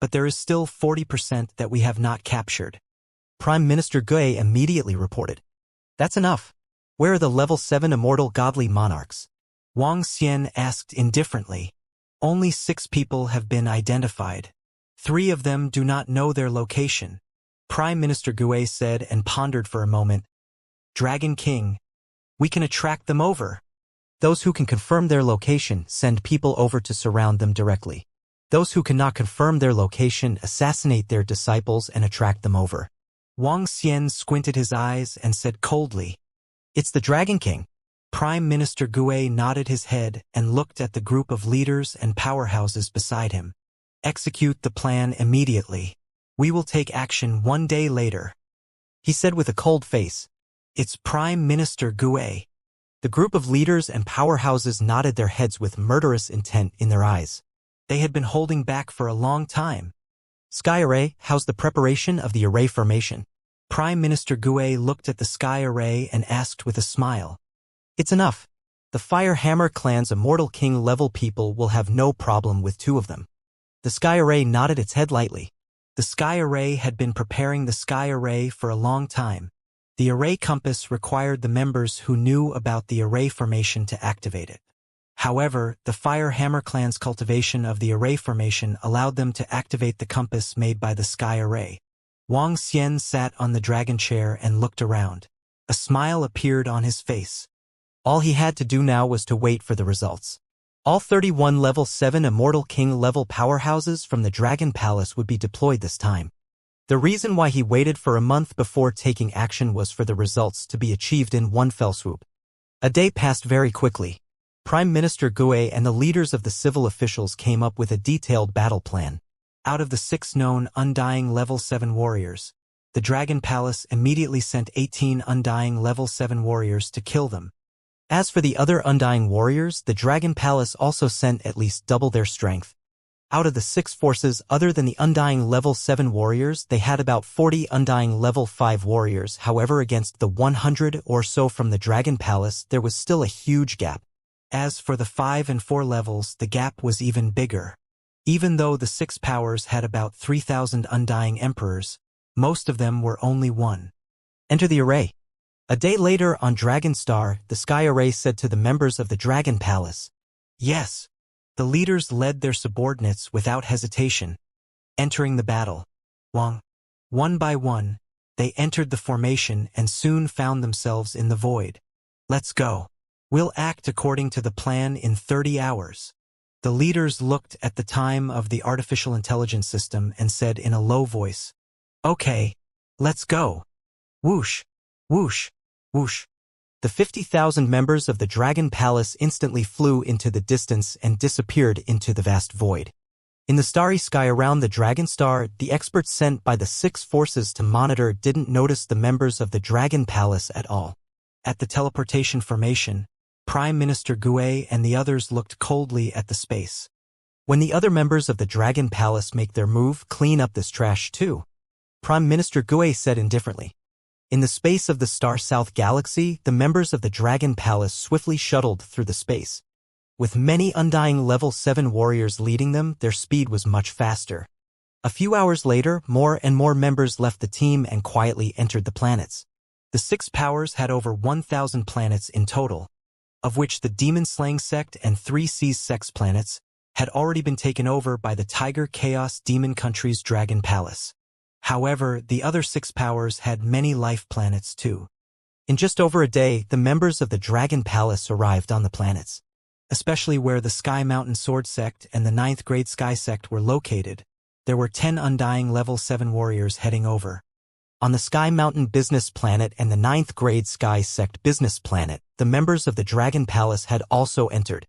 But there is still 40% that we have not captured. Prime Minister Gue immediately reported. That's enough. Where are the level 7 immortal godly monarchs? Wuxia asked indifferently. Only 6 people have been identified. 3 of them do not know their location. Prime Minister Gue said and pondered for a moment. Dragon King, we can attract them over. Those who can confirm their location send people over to surround them directly. Those who cannot confirm their location assassinate their disciples and attract them over. Wuxia squinted his eyes and said coldly, "It's the Dragon King." Prime Minister Gue nodded his head and looked at the group of leaders and powerhouses beside him. "Execute the plan immediately. We will take action 1 day later," he said with a cold face. "It's Prime Minister Gue." The group of leaders and powerhouses nodded their heads with murderous intent in their eyes. They had been holding back for a long time. "Sky Array, how's the preparation of the array formation?" Prime Minister Gue looked at the Sky Array and asked with a smile. "It's enough. The Fire Hammer clan's Immortal King level people will have no problem with 2 of them." The Sky Array nodded its head lightly. The Sky Array had been preparing the Sky Array for a long time. The array compass required the members who knew about the array formation to activate it. However, the Fire Hammer clan's cultivation of the array formation allowed them to activate the compass made by the Sky Array. Wuxia sat on the dragon chair and looked around. A smile appeared on his face. All he had to do now was to wait for the results. All 31 level 7 Immortal King level powerhouses from the Dragon Palace would be deployed this time. The reason why he waited for a month before taking action was for the results to be achieved in one fell swoop. A day passed very quickly. Prime Minister Gue and the leaders of the civil officials came up with a detailed battle plan. Out of the 6 known Undying level 7 warriors, the Dragon Palace immediately sent 18 Undying level 7 warriors to kill them. As for the other Undying warriors, the Dragon Palace also sent at least double their strength. Out of the 6 forces other than the Undying level 7 warriors, they had about 40 Undying level 5 warriors. However, against the 100 or so from the Dragon Palace, there was still a huge gap. As for the 5 and 4 levels, the gap was even bigger. Even though the 6 powers had about 3,000 Undying Emperors, most of them were only 1. Enter the array. A day later on Dragon Star, the Sky Array said to the members of the Dragon Palace, "Yes." The leaders led their subordinates without hesitation, entering the battle. One by one, they entered the formation and soon found themselves in the void. "Let's go. We'll act according to the plan in 30 hours. The leaders looked at the time of the artificial intelligence system and said in a low voice, "Okay, let's go." Whoosh, whoosh, whoosh. The 50,000 members of the Dragon Palace instantly flew into the distance and disappeared into the vast void. In the starry sky around the Dragon Star, the experts sent by the 6 forces to monitor didn't notice the members of the Dragon Palace at all. At the teleportation formation, Prime Minister Gue and the others looked coldly at the space. When the other members of the Dragon Palace make their move, clean up this trash too, Prime Minister Gue said indifferently. In the space of the Star South Galaxy, the members of the Dragon Palace swiftly shuttled through the space. With many undying level 7 warriors leading them, their speed was much faster. A few hours later, more and more members left the team and quietly entered the planets. The 6 powers had over 1,000 planets in total, of which the Demon-Slaying Sect and 3 Seas Sects planets had already been taken over by the Tiger Chaos Demon Country's Dragon Palace. However, the other 6 powers had many life planets too. In just over a day, the members of the Dragon Palace arrived on the planets, especially where the Sky Mountain Sword Sect and the 9th Grade Sky Sect were located. There were 10 undying level 7 warriors heading over. On the Sky Mountain Business Planet and the 9th Grade Sky Sect Business Planet, the members of the Dragon Palace had also entered.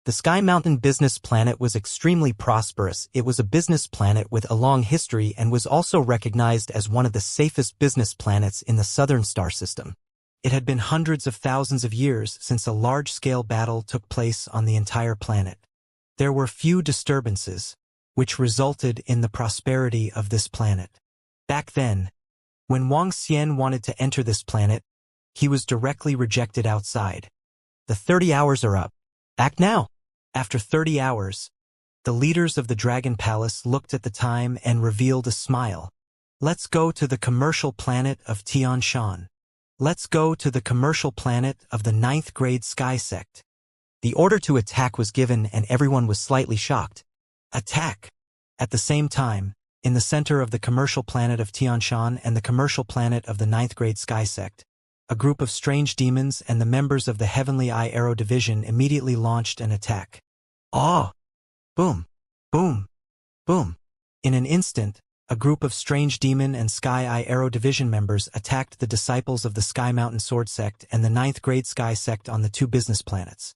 The Sky Mountain Business Planet was extremely prosperous. It was a business planet with a long history and was also recognized as one of the safest business planets in the Southern Star System. It had been hundreds of thousands of years since a large-scale battle took place on the entire planet. There were few disturbances, which resulted in the prosperity of this planet. Back then, when Wang Xian wanted to enter this planet, he was directly rejected outside. The 30 hours are up. Act now! After 30 hours, the leaders of the Dragon Palace looked at the time and revealed a smile. Let's go to the commercial planet of Tianshan. Let's go to the commercial planet of the 9th Grade Sky Sect. The order to attack was given and everyone was slightly shocked. Attack! At the same time, in the center of the commercial planet of Tianshan and the commercial planet of the 9th Grade Sky Sect, a group of strange demons and the members of the Heavenly Eye Arrow Division immediately launched an attack. Ah! Boom! Boom! Boom! In an instant, a group of strange demon and Sky Eye Arrow Division members attacked the disciples of the Sky Mountain Sword Sect and the 9th Grade Sky Sect on the 2 business planets.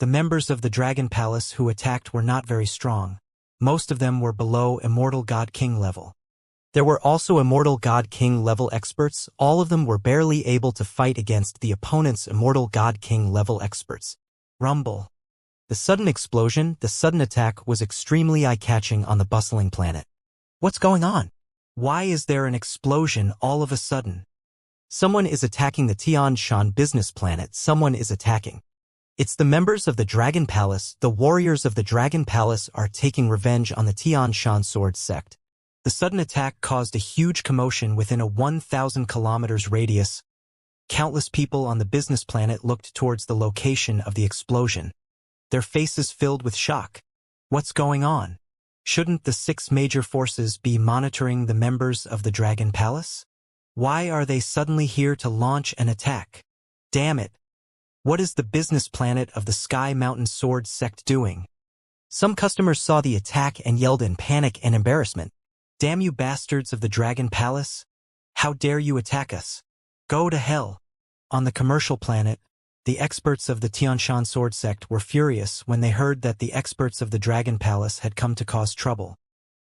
The members of the Dragon Palace who attacked were not very strong. Most of them were below Immortal God King level. There were also Immortal God King level experts. All of them were barely able to fight against the opponent's Immortal God King level experts. Rumble. The sudden explosion, the sudden attack was extremely eye-catching on the bustling planet. What's going on? Why is there an explosion all of a sudden? Someone is attacking the Tianshan business planet. Someone is attacking. It's the members of the Dragon Palace. The warriors of the Dragon Palace are taking revenge on the Tianshan Sword Sect. The sudden attack caused a huge commotion within a 1,000 kilometers radius. Countless people on the business planet looked towards the location of the explosion, their faces filled with shock. What's going on? Shouldn't the 6 major forces be monitoring the members of the Dragon Palace? Why are they suddenly here to launch an attack? Damn it! What is the business planet of the Sky Mountain Sword Sect doing? Some customers saw the attack and yelled in panic and embarrassment. Damn you bastards of the Dragon Palace! How dare you attack us? Go to hell! On the commercial planet, the experts of the Tianshan Sword Sect were furious when they heard that the experts of the Dragon Palace had come to cause trouble.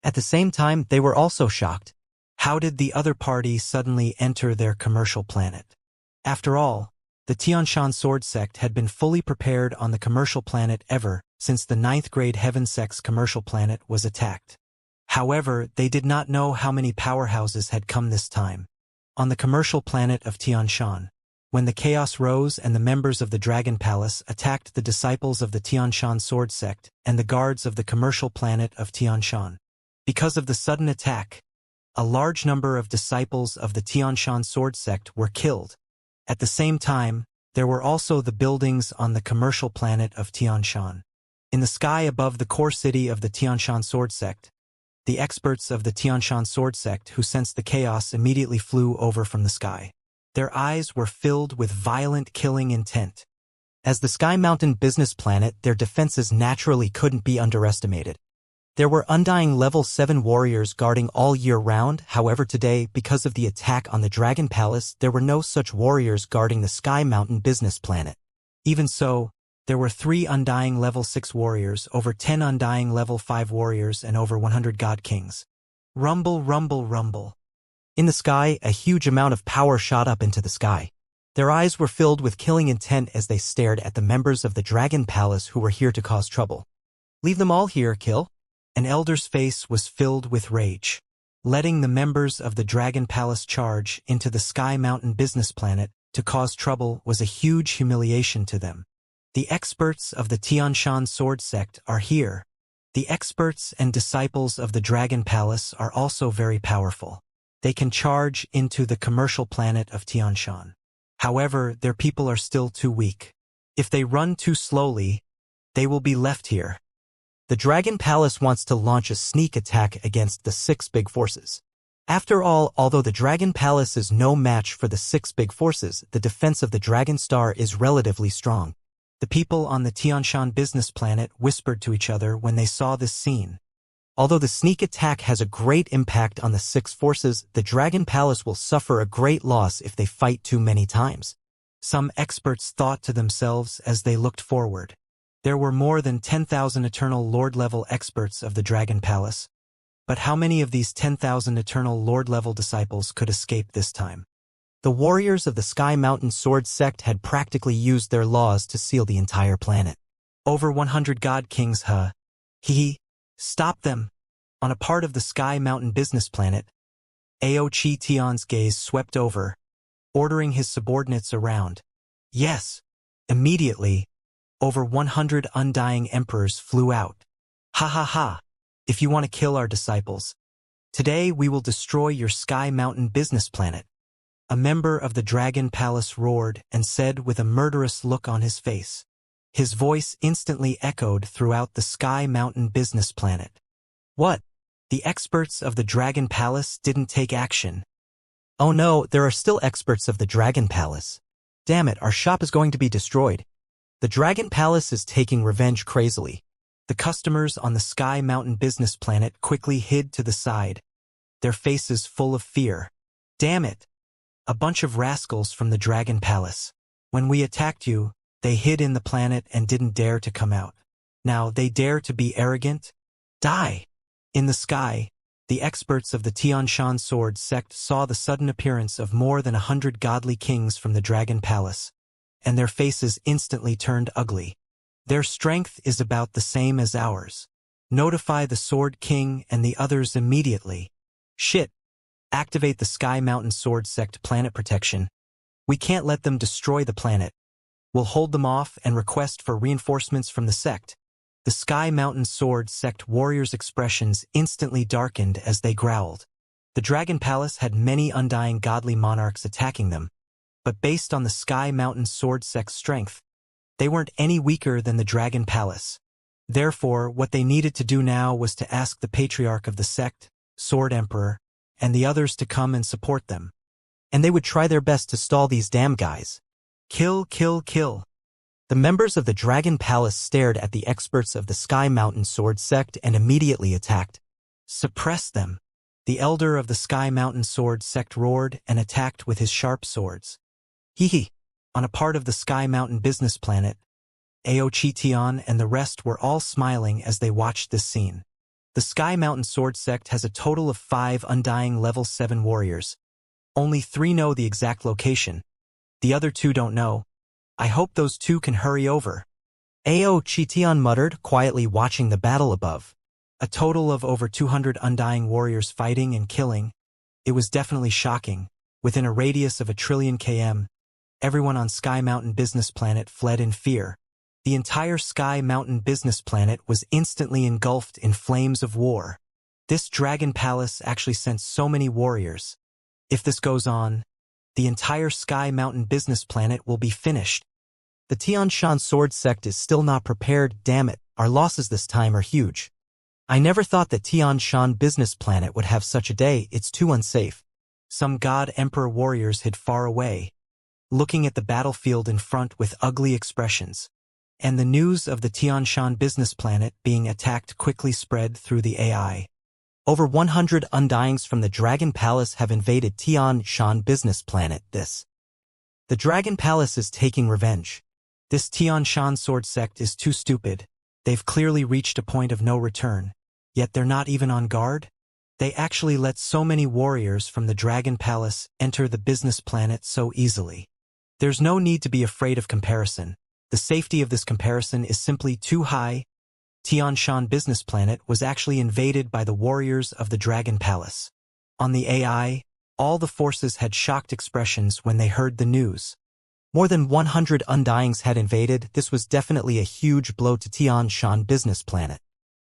At the same time, they were also shocked. How did the other party suddenly enter their commercial planet? After all, the Tianshan Sword Sect had been fully prepared on the commercial planet ever since the 9th Grade Heaven Sect's commercial planet was attacked. However, they did not know how many powerhouses had come this time. On the commercial planet of Tianshan, when the chaos rose and the members of the Dragon Palace attacked the disciples of the Tianshan Sword Sect and the guards of the commercial planet of Tianshan. Because of the sudden attack, a large number of disciples of the Tianshan Sword Sect were killed. At the same time, there were also the buildings on the commercial planet of Tianshan. In the sky above the core city of the Tianshan Sword Sect, the experts of the Tianshan Sword Sect who sensed the chaos immediately flew over from the sky. Their eyes were filled with violent killing intent. As the Sky Mountain business planet, their defenses naturally couldn't be underestimated. There were undying level 7 warriors guarding all year round. However, today, because of the attack on the Dragon Palace, there were no such warriors guarding the Sky Mountain business planet. Even so, there were 3 undying level 6 warriors, over 10 undying level 5 warriors, and over 100 god kings. Rumble, rumble, rumble. In the sky, a huge amount of power shot up into the sky. Their eyes were filled with killing intent as they stared at the members of the Dragon Palace who were here to cause trouble. Leave them all here, kill. An elder's face was filled with rage. Letting the members of the Dragon Palace charge into the Sky Mountain business planet to cause trouble was a huge humiliation to them. The experts of the Tianshan sword sect are here. The experts and disciples of the Dragon Palace are also very powerful. They can charge into the commercial planet of Tianshan. However, their people are still too weak. If they run too slowly, they will be left here. The Dragon Palace wants to launch a sneak attack against the 6 big forces. After all, although the Dragon Palace is no match for the 6 big forces, the defense of the Dragon Star is relatively strong. The people on the Tianshan business planet whispered to each other when they saw this scene. Although the sneak attack has a great impact on the 6 forces, the Dragon Palace will suffer a great loss if they fight too many times. Some experts thought to themselves as they looked forward. There were more than 10,000 Eternal Lord-level experts of the Dragon Palace. But how many of these 10,000 Eternal Lord-level disciples could escape this time? The warriors of the Sky Mountain Sword sect had practically used their laws to seal the entire planet. Over 100 God Kings, stop them. On a part of the Sky Mountain business planet, Ao Chi Tian's gaze swept over, ordering his subordinates around. Yes. Immediately, over 100 undying emperors flew out. Ha ha ha. If you want to kill our disciples, today we will destroy your Sky Mountain business planet. A member of the Dragon Palace roared and said with a murderous look on his face. His voice instantly echoed throughout the Sky Mountain business planet. What? The experts of the Dragon Palace didn't take action. Oh no, there are still experts of the Dragon Palace. Damn it, our shop is going to be destroyed. The Dragon Palace is taking revenge crazily. The customers on the Sky Mountain business planet quickly hid to the side, their faces full of fear. Damn it! A bunch of rascals from the Dragon Palace. When we attacked you, they hid in the planet and didn't dare to come out. Now they dare to be arrogant? Die! In the sky, the experts of the Tianshan sword sect saw the sudden appearance of more than 100 godly kings from the Dragon Palace, and their faces instantly turned ugly. Their strength is about the same as ours. Notify the Sword King and the others immediately. Shit! Activate the Sky Mountain Sword Sect planet protection. We can't let them destroy the planet. We'll hold them off and request for reinforcements from the sect. The Sky Mountain Sword Sect warriors' expressions instantly darkened as they growled. The Dragon Palace had many undying godly monarchs attacking them, but based on the Sky Mountain Sword Sect's strength, they weren't any weaker than the Dragon Palace. Therefore, what they needed to do now was to ask the Patriarch of the sect, Sword Emperor, and the others to come and support them. And they would try their best to stall these damn guys. Kill, kill, kill. The members of the Dragon Palace stared at the experts of the Sky Mountain Sword Sect and immediately attacked. Suppress them. The elder of the Sky Mountain Sword Sect roared and attacked with his sharp swords. Hee. On a part of the Sky Mountain business planet, Ao Chi Tian and the rest were all smiling as they watched this scene. The Sky Mountain Sword Sect has a total of 5 undying level 7 warriors. Only 3 know the exact location. The other 2 don't know. I hope those 2 can hurry over. Ao Chi Tian muttered, quietly watching the battle above. A total of over 200 undying warriors fighting and killing. It was definitely shocking. Within a radius of 1 trillion km, everyone on Sky Mountain business planet fled in fear. The entire Sky Mountain business planet was instantly engulfed in flames of war. This Dragon Palace actually sent so many warriors. If this goes on, the entire Sky Mountain business planet will be finished. The Tianshan Sword Sect is still not prepared. Damn it, our losses this time are huge. I never thought that Tianshan business planet would have such a day. It's too unsafe. Some God Emperor warriors hid far away, looking at the battlefield in front with ugly expressions. And the news of the Tianshan business planet being attacked quickly spread through the AI. Over 100 undyings from the Dragon Palace have invaded Tianshan business planet. The Dragon Palace is taking revenge. This Tianshan sword sect is too stupid. They've clearly reached a point of no return. Yet they're not even on guard. They actually let so many warriors from the Dragon Palace enter the business planet so easily. There's no need to be afraid of comparison. The safety of this comparison is simply too high. Tianshan business planet was actually invaded by the warriors of the Dragon Palace. On the AI, all the forces had shocked expressions when they heard the news. More than 100 Undyings had invaded. This was definitely a huge blow to Tianshan business planet.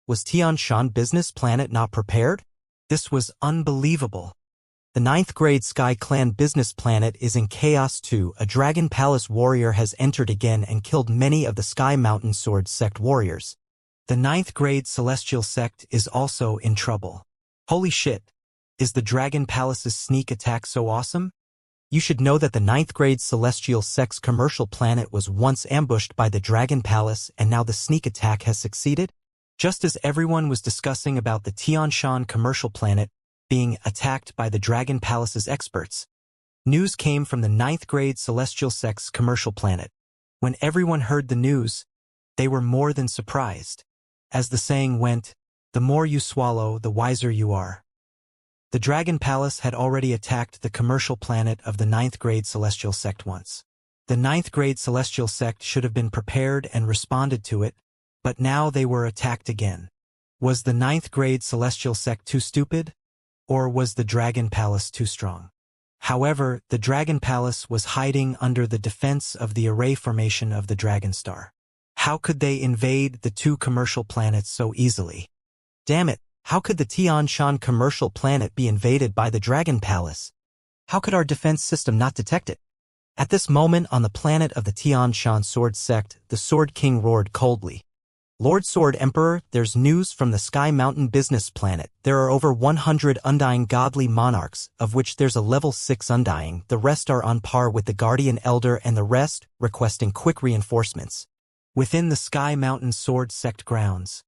Was Tianshan business planet not prepared? This was unbelievable. The 9th grade Sky Clan business planet is in chaos too. A Dragon Palace warrior has entered again and killed many of the Sky Mountain Sword sect warriors. The 9th grade Celestial sect is also in trouble. Holy shit! Is the Dragon Palace's sneak attack so awesome? You should know that the 9th grade Celestial sect's commercial planet was once ambushed by the Dragon Palace and now the sneak attack has succeeded? Just as everyone was discussing about the Tianshan commercial planet being attacked by the Dragon Palace's experts, news came from the 9th grade Celestial sect's commercial planet. When everyone heard the news, they were more than surprised. As the saying went, the more you swallow, the wiser you are. The Dragon Palace had already attacked the commercial planet of the 9th grade Celestial sect once. The 9th grade Celestial sect should have been prepared and responded to it, but now they were attacked again. Was the 9th grade Celestial sect too stupid? Or was the Dragon Palace too strong? However, the Dragon Palace was hiding under the defense of the array formation of the Dragon Star. How could they invade the two commercial planets so easily? Damn it, how could the Tianshan commercial planet be invaded by the Dragon Palace? How could our defense system not detect it? At this moment on the planet of the Tianshan Sword sect, the Sword King roared coldly. Lord Sword Emperor, there's news from the Sky Mountain business planet. There are over 100 Undying godly monarchs, of which there's a level 6 Undying. The rest are on par with the Guardian Elder and the rest requesting quick reinforcements. Within the Sky Mountain Sword sect grounds,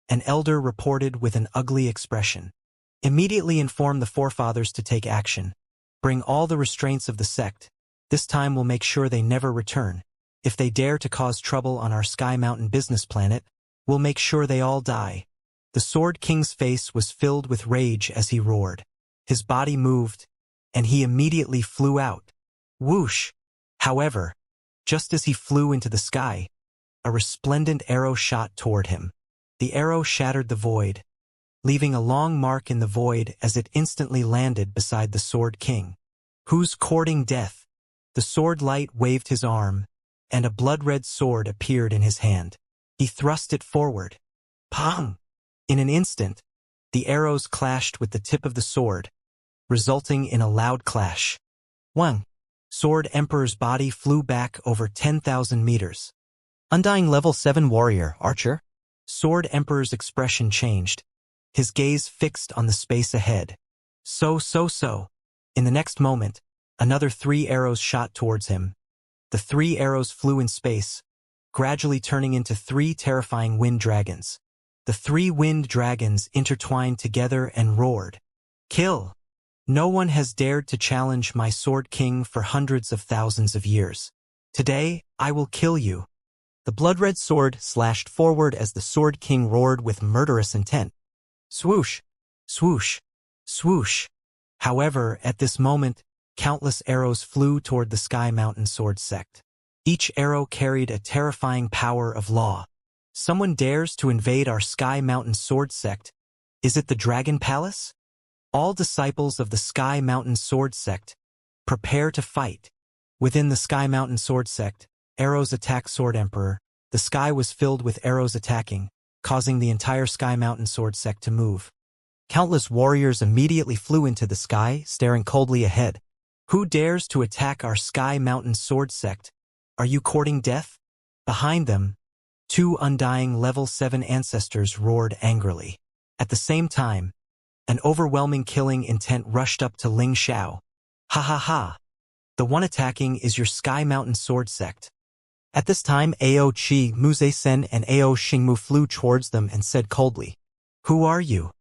an elder reported with an ugly expression. Immediately inform the forefathers to take action. Bring all the restraints of the sect. This time we'll make sure they never return. If they dare to cause trouble on our Sky Mountain business planet, we'll make sure they all die. The Sword King's face was filled with rage as he roared. His body moved, and he immediately flew out. Whoosh! However, just as he flew into the sky, a resplendent arrow shot toward him. The arrow shattered the void, leaving a long mark in the void as it instantly landed beside the Sword King. Who's courting death? The sword light waved his arm, and a blood-red sword appeared in his hand. He thrust it forward. Pong! In an instant, the arrows clashed with the tip of the sword, resulting in a loud clash. Wang! Sword Emperor's body flew back over 10,000 meters. Undying level 7 warrior, archer? Sword Emperor's expression changed, his gaze fixed on the space ahead. So. In the next moment, another 3 arrows shot towards him. The 3 arrows flew in space, gradually turning into 3 terrifying wind dragons. The 3 wind dragons intertwined together and roared. Kill! No one has dared to challenge my Sword King for hundreds of thousands of years. Today, I will kill you. The blood-red sword slashed forward as the Sword King roared with murderous intent. Swoosh! Swoosh! Swoosh! However, at this moment, countless arrows flew toward the Sky Mountain Sword sect. Each arrow carried a terrifying power of law. Someone dares to invade our Sky Mountain Sword sect. Is it the Dragon Palace? All disciples of the Sky Mountain Sword sect, prepare to fight. Within the Sky Mountain Sword sect, arrows attacked Sword Emperor. The sky was filled with arrows attacking, causing the entire Sky Mountain Sword sect to move. Countless warriors immediately flew into the sky, staring coldly ahead. Who dares to attack our Sky Mountain Sword sect? Are you courting death? Behind them, 2 Undying level 7 ancestors roared angrily. At the same time, an overwhelming killing intent rushed up to Ling Xiao. Ha ha ha! The one attacking is your Sky Mountain Sword sect. At this time, Ao Qi, Muze-sen and Ao Xingmu flew towards them and said coldly, Who are you?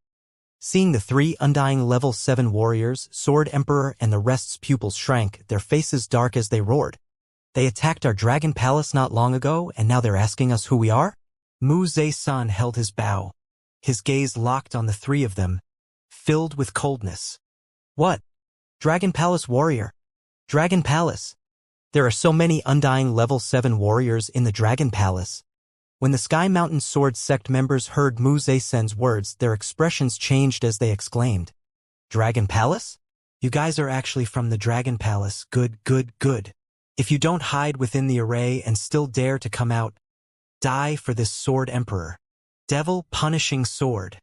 Seeing the 3 Undying level 7 warriors, Sword Emperor and the rest's pupils shrank, their faces dark as they roared. They attacked our Dragon Palace not long ago, and now they're asking us who we are? Muze-san held his bow, his gaze locked on the 3 of them, filled with coldness. What? Dragon Palace warrior? Dragon Palace? There are so many Undying level 7 warriors in the Dragon Palace. When the Sky Mountain Sword Sect members heard Mu Zaysen's words, their expressions changed as they exclaimed, "Dragon Palace? You guys are actually from the Dragon Palace. Good, good, good. If you don't hide within the array and still dare to come out, die for this Sword Emperor. Devil punishing sword."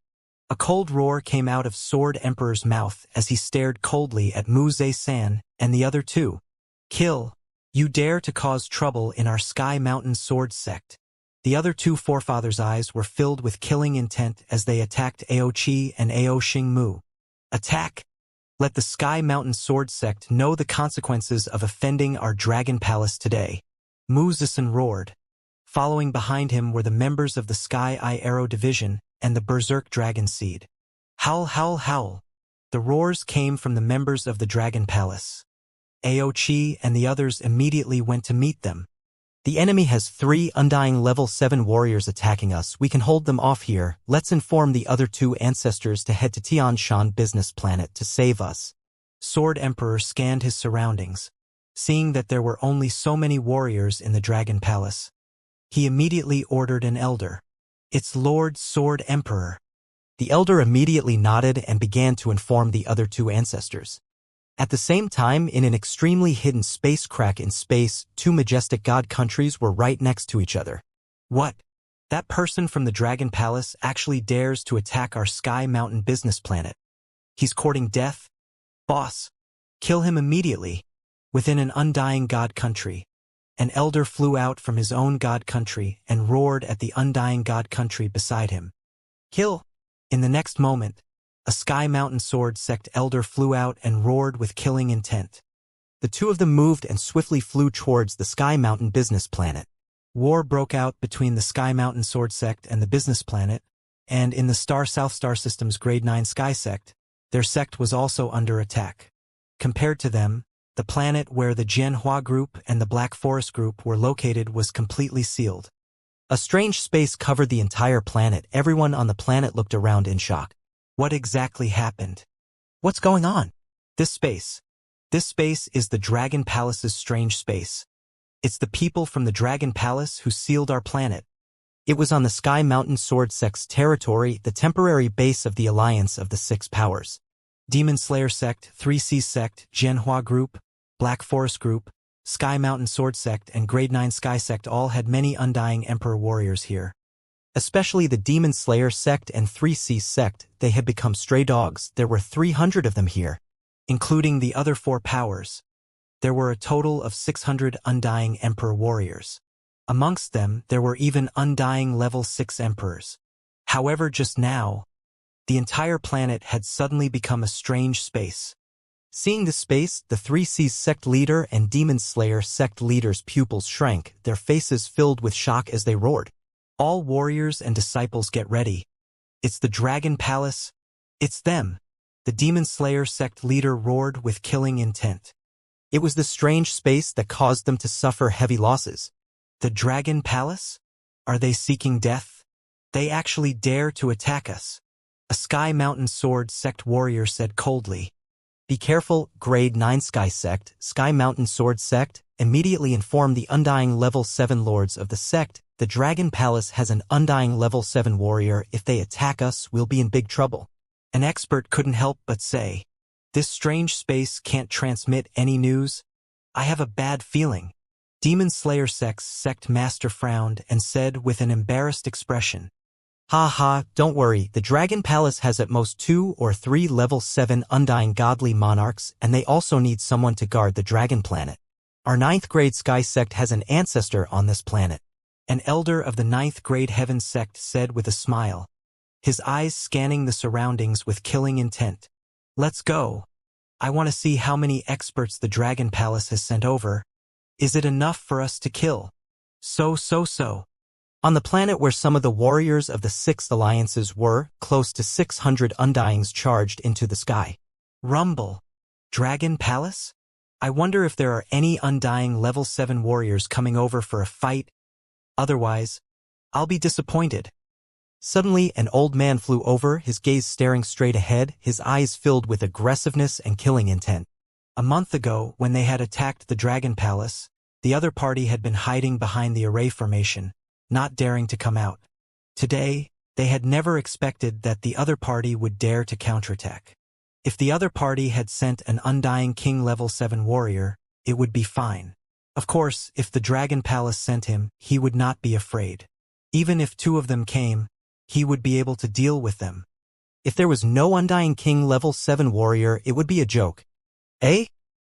A cold roar came out of Sword Emperor's mouth as he stared coldly at Mu Zaysen and the other two. "Kill. You dare to cause trouble in our Sky Mountain Sword Sect." The other two forefathers' eyes were filled with killing intent as they attacked Aochi and Aoshing Mu. "Attack! Let the Sky Mountain Sword Sect know the consequences of offending our Dragon Palace today." Mu Zaysen roared. Following behind him were the members of the Sky Eye Arrow Division and the Berserk Dragon Seed. Howl, howl, howl. The roars came from the members of the Dragon Palace. Aochi and the others immediately went to meet them. "The enemy has 3 undying level 7 warriors attacking us. We can hold them off here. Let's inform the other 2 ancestors to head to Tianshan Business Planet to save us." Sword Emperor scanned his surroundings. Seeing that there were only so many warriors in the Dragon Palace, he immediately ordered an elder. "It's Lord Sword Emperor." The elder immediately nodded and began to inform the other 2 ancestors. At the same time, in an extremely hidden space crack in space, 2 majestic god countries were right next to each other. "What? That person from the Dragon Palace actually dares to attack our Sky Mountain Business Planet. He's courting death? Boss, kill him immediately." Within an undying god country, an elder flew out from his own god country and roared at the undying god country beside him. "Kill!" In the next moment, a Sky Mountain Sword Sect elder flew out and roared with killing intent. The 2 of them moved and swiftly flew towards the Sky Mountain Business Planet. War broke out between the Sky Mountain Sword Sect and the Business Planet, and in the South Star System's Grade 9 Sky Sect, their sect was also under attack. Compared to them, the planet where the Jianhua Group and the Black Forest Group were located was completely sealed. A strange space covered the entire planet. Everyone on the planet looked around in shock. What exactly happened? What's going on? This space is the Dragon Palace's strange space. It's the people from the Dragon Palace who sealed our planet. It was on the Sky Mountain Sword Sect's territory, the temporary base of the Alliance of the 6 Powers. Demon Slayer Sect, 3C Sect, Jianhua Group, Black Forest Group, Sky Mountain Sword Sect, and Grade 9 Sky Sect all had many undying Emperor warriors here. Especially the Demon Slayer Sect and 3C Sect, they had become stray dogs. There were 300 of them here, including the other 4 powers. There were a total of 600 undying Emperor warriors. Amongst them, there were even undying level 6 Emperors. However, just now, the entire planet had suddenly become a strange space. Seeing this space, the 3C Sect leader and Demon Slayer Sect leader's pupils shrank, their faces filled with shock as they roared. "All warriors and disciples get ready. It's the Dragon Palace. It's them." The Demon Slayer Sect leader roared with killing intent. It was the strange space that caused them to suffer heavy losses. "The Dragon Palace? Are they seeking death? They actually dare to attack us," a Sky Mountain Sword Sect warrior said coldly. "Be careful, Grade 9 Sky Sect, Sky Mountain Sword Sect," immediately informed the undying level 7 lords of the sect. "The Dragon Palace has an undying level 7 warrior. If they attack us, we'll be in big trouble." An expert couldn't help but say, "This strange space can't transmit any news. I have a bad feeling." Demon Slayer Sect's sect master frowned and said with an embarrassed expression, "Ha ha, don't worry. The Dragon Palace has at most 2 or 3 level 7 undying godly monarchs, and they also need someone to guard the Dragon Planet. Our 9th grade Sky Sect has an ancestor on this planet." An elder of the 9th grade Heaven Sect said with a smile, his eyes scanning the surroundings with killing intent. "Let's go. I want to see how many experts the Dragon Palace has sent over. Is it enough for us to kill?" So. On the planet where some of the warriors of the 6th alliances were, close to 600 undyings charged into the sky. Rumble. Dragon Palace? I wonder if there are any undying level 7 warriors coming over for a fight. Otherwise, I'll be disappointed. Suddenly, an old man flew over, his gaze staring straight ahead, his eyes filled with aggressiveness and killing intent. A month ago, when they had attacked the Dragon Palace, the other party had been hiding behind the array formation, not daring to come out. Today, they had never expected that the other party would dare to counterattack. If the other party had sent an Undying King level 7 warrior, it would be fine. Of course, if the Dragon Palace sent him, he would not be afraid. Even if 2 of them came, he would be able to deal with them. If there was no Undying King level 7 warrior, it would be a joke. Eh?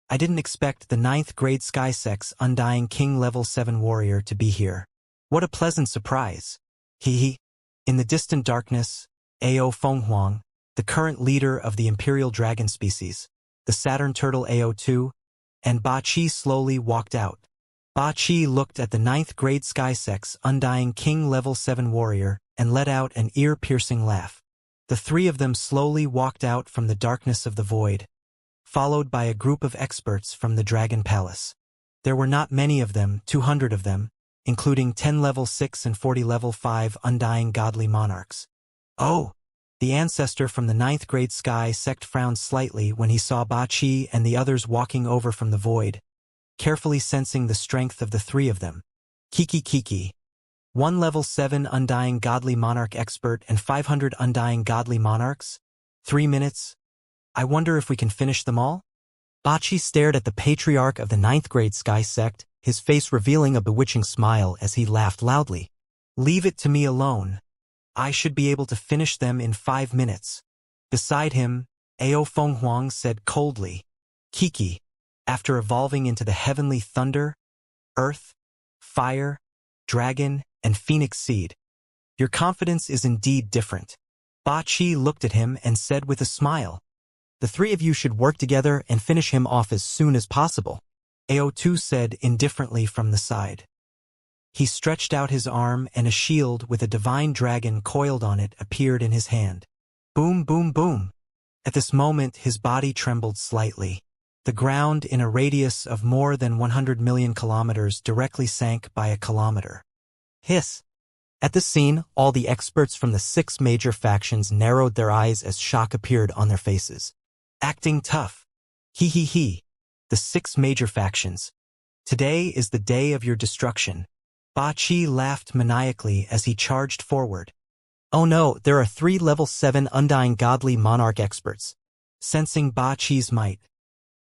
I didn't expect the 9th grade Skysex Undying King level 7 warrior to be here. What a pleasant surprise. Hee. In the distant darkness, Ao Fenghuang, the current leader of the Imperial Dragon species, the Saturn Turtle AO2, and Ba Qi slowly walked out. Ba Qi looked at the 9th grade Skysex Undying King level 7 warrior and let out an ear-piercing laugh. The 3 of them slowly walked out from the darkness of the void, followed by a group of experts from the Dragon Palace. There were not many of them, 200 of them, including 10 level 6 and 40 level 5 Undying Godly Monarchs. Oh! The ancestor from the 9th grade Sky sect frowned slightly when he saw Ba Qi and the others walking over from the void, carefully sensing the strength of the 3 of them. Kiki. 1 level 7 Undying Godly Monarch expert and 500 Undying Godly Monarchs? 3 minutes? I wonder if we can finish them all? Ba Qi stared at the patriarch of the 9th grade Sky sect, his face revealing a bewitching smile as he laughed loudly. Leave it to me alone. I should be able to finish them in 5 minutes. Beside him, Ao Fenghuang said coldly, Kiki, after evolving into the heavenly thunder, earth, fire, dragon, and phoenix seed, your confidence is indeed different. Ba Qi looked at him and said with a smile, the 3 of you should work together and finish him off as soon as possible. AO2 said indifferently from the side. He stretched out his arm and a shield with a divine dragon coiled on it appeared in his hand. Boom, boom, boom. At this moment his body trembled slightly. The ground in a radius of more than 100 million kilometers directly sank by a kilometer. Hiss. At this scene, all the experts from the 6 major factions narrowed their eyes as shock appeared on their faces. Acting tough. He. The 6 major factions. Today is the day of your destruction. Ba Qi laughed maniacally as he charged forward. Oh no, there are 3 level 7 Undying Godly Monarch experts. Sensing Ba Qi's might,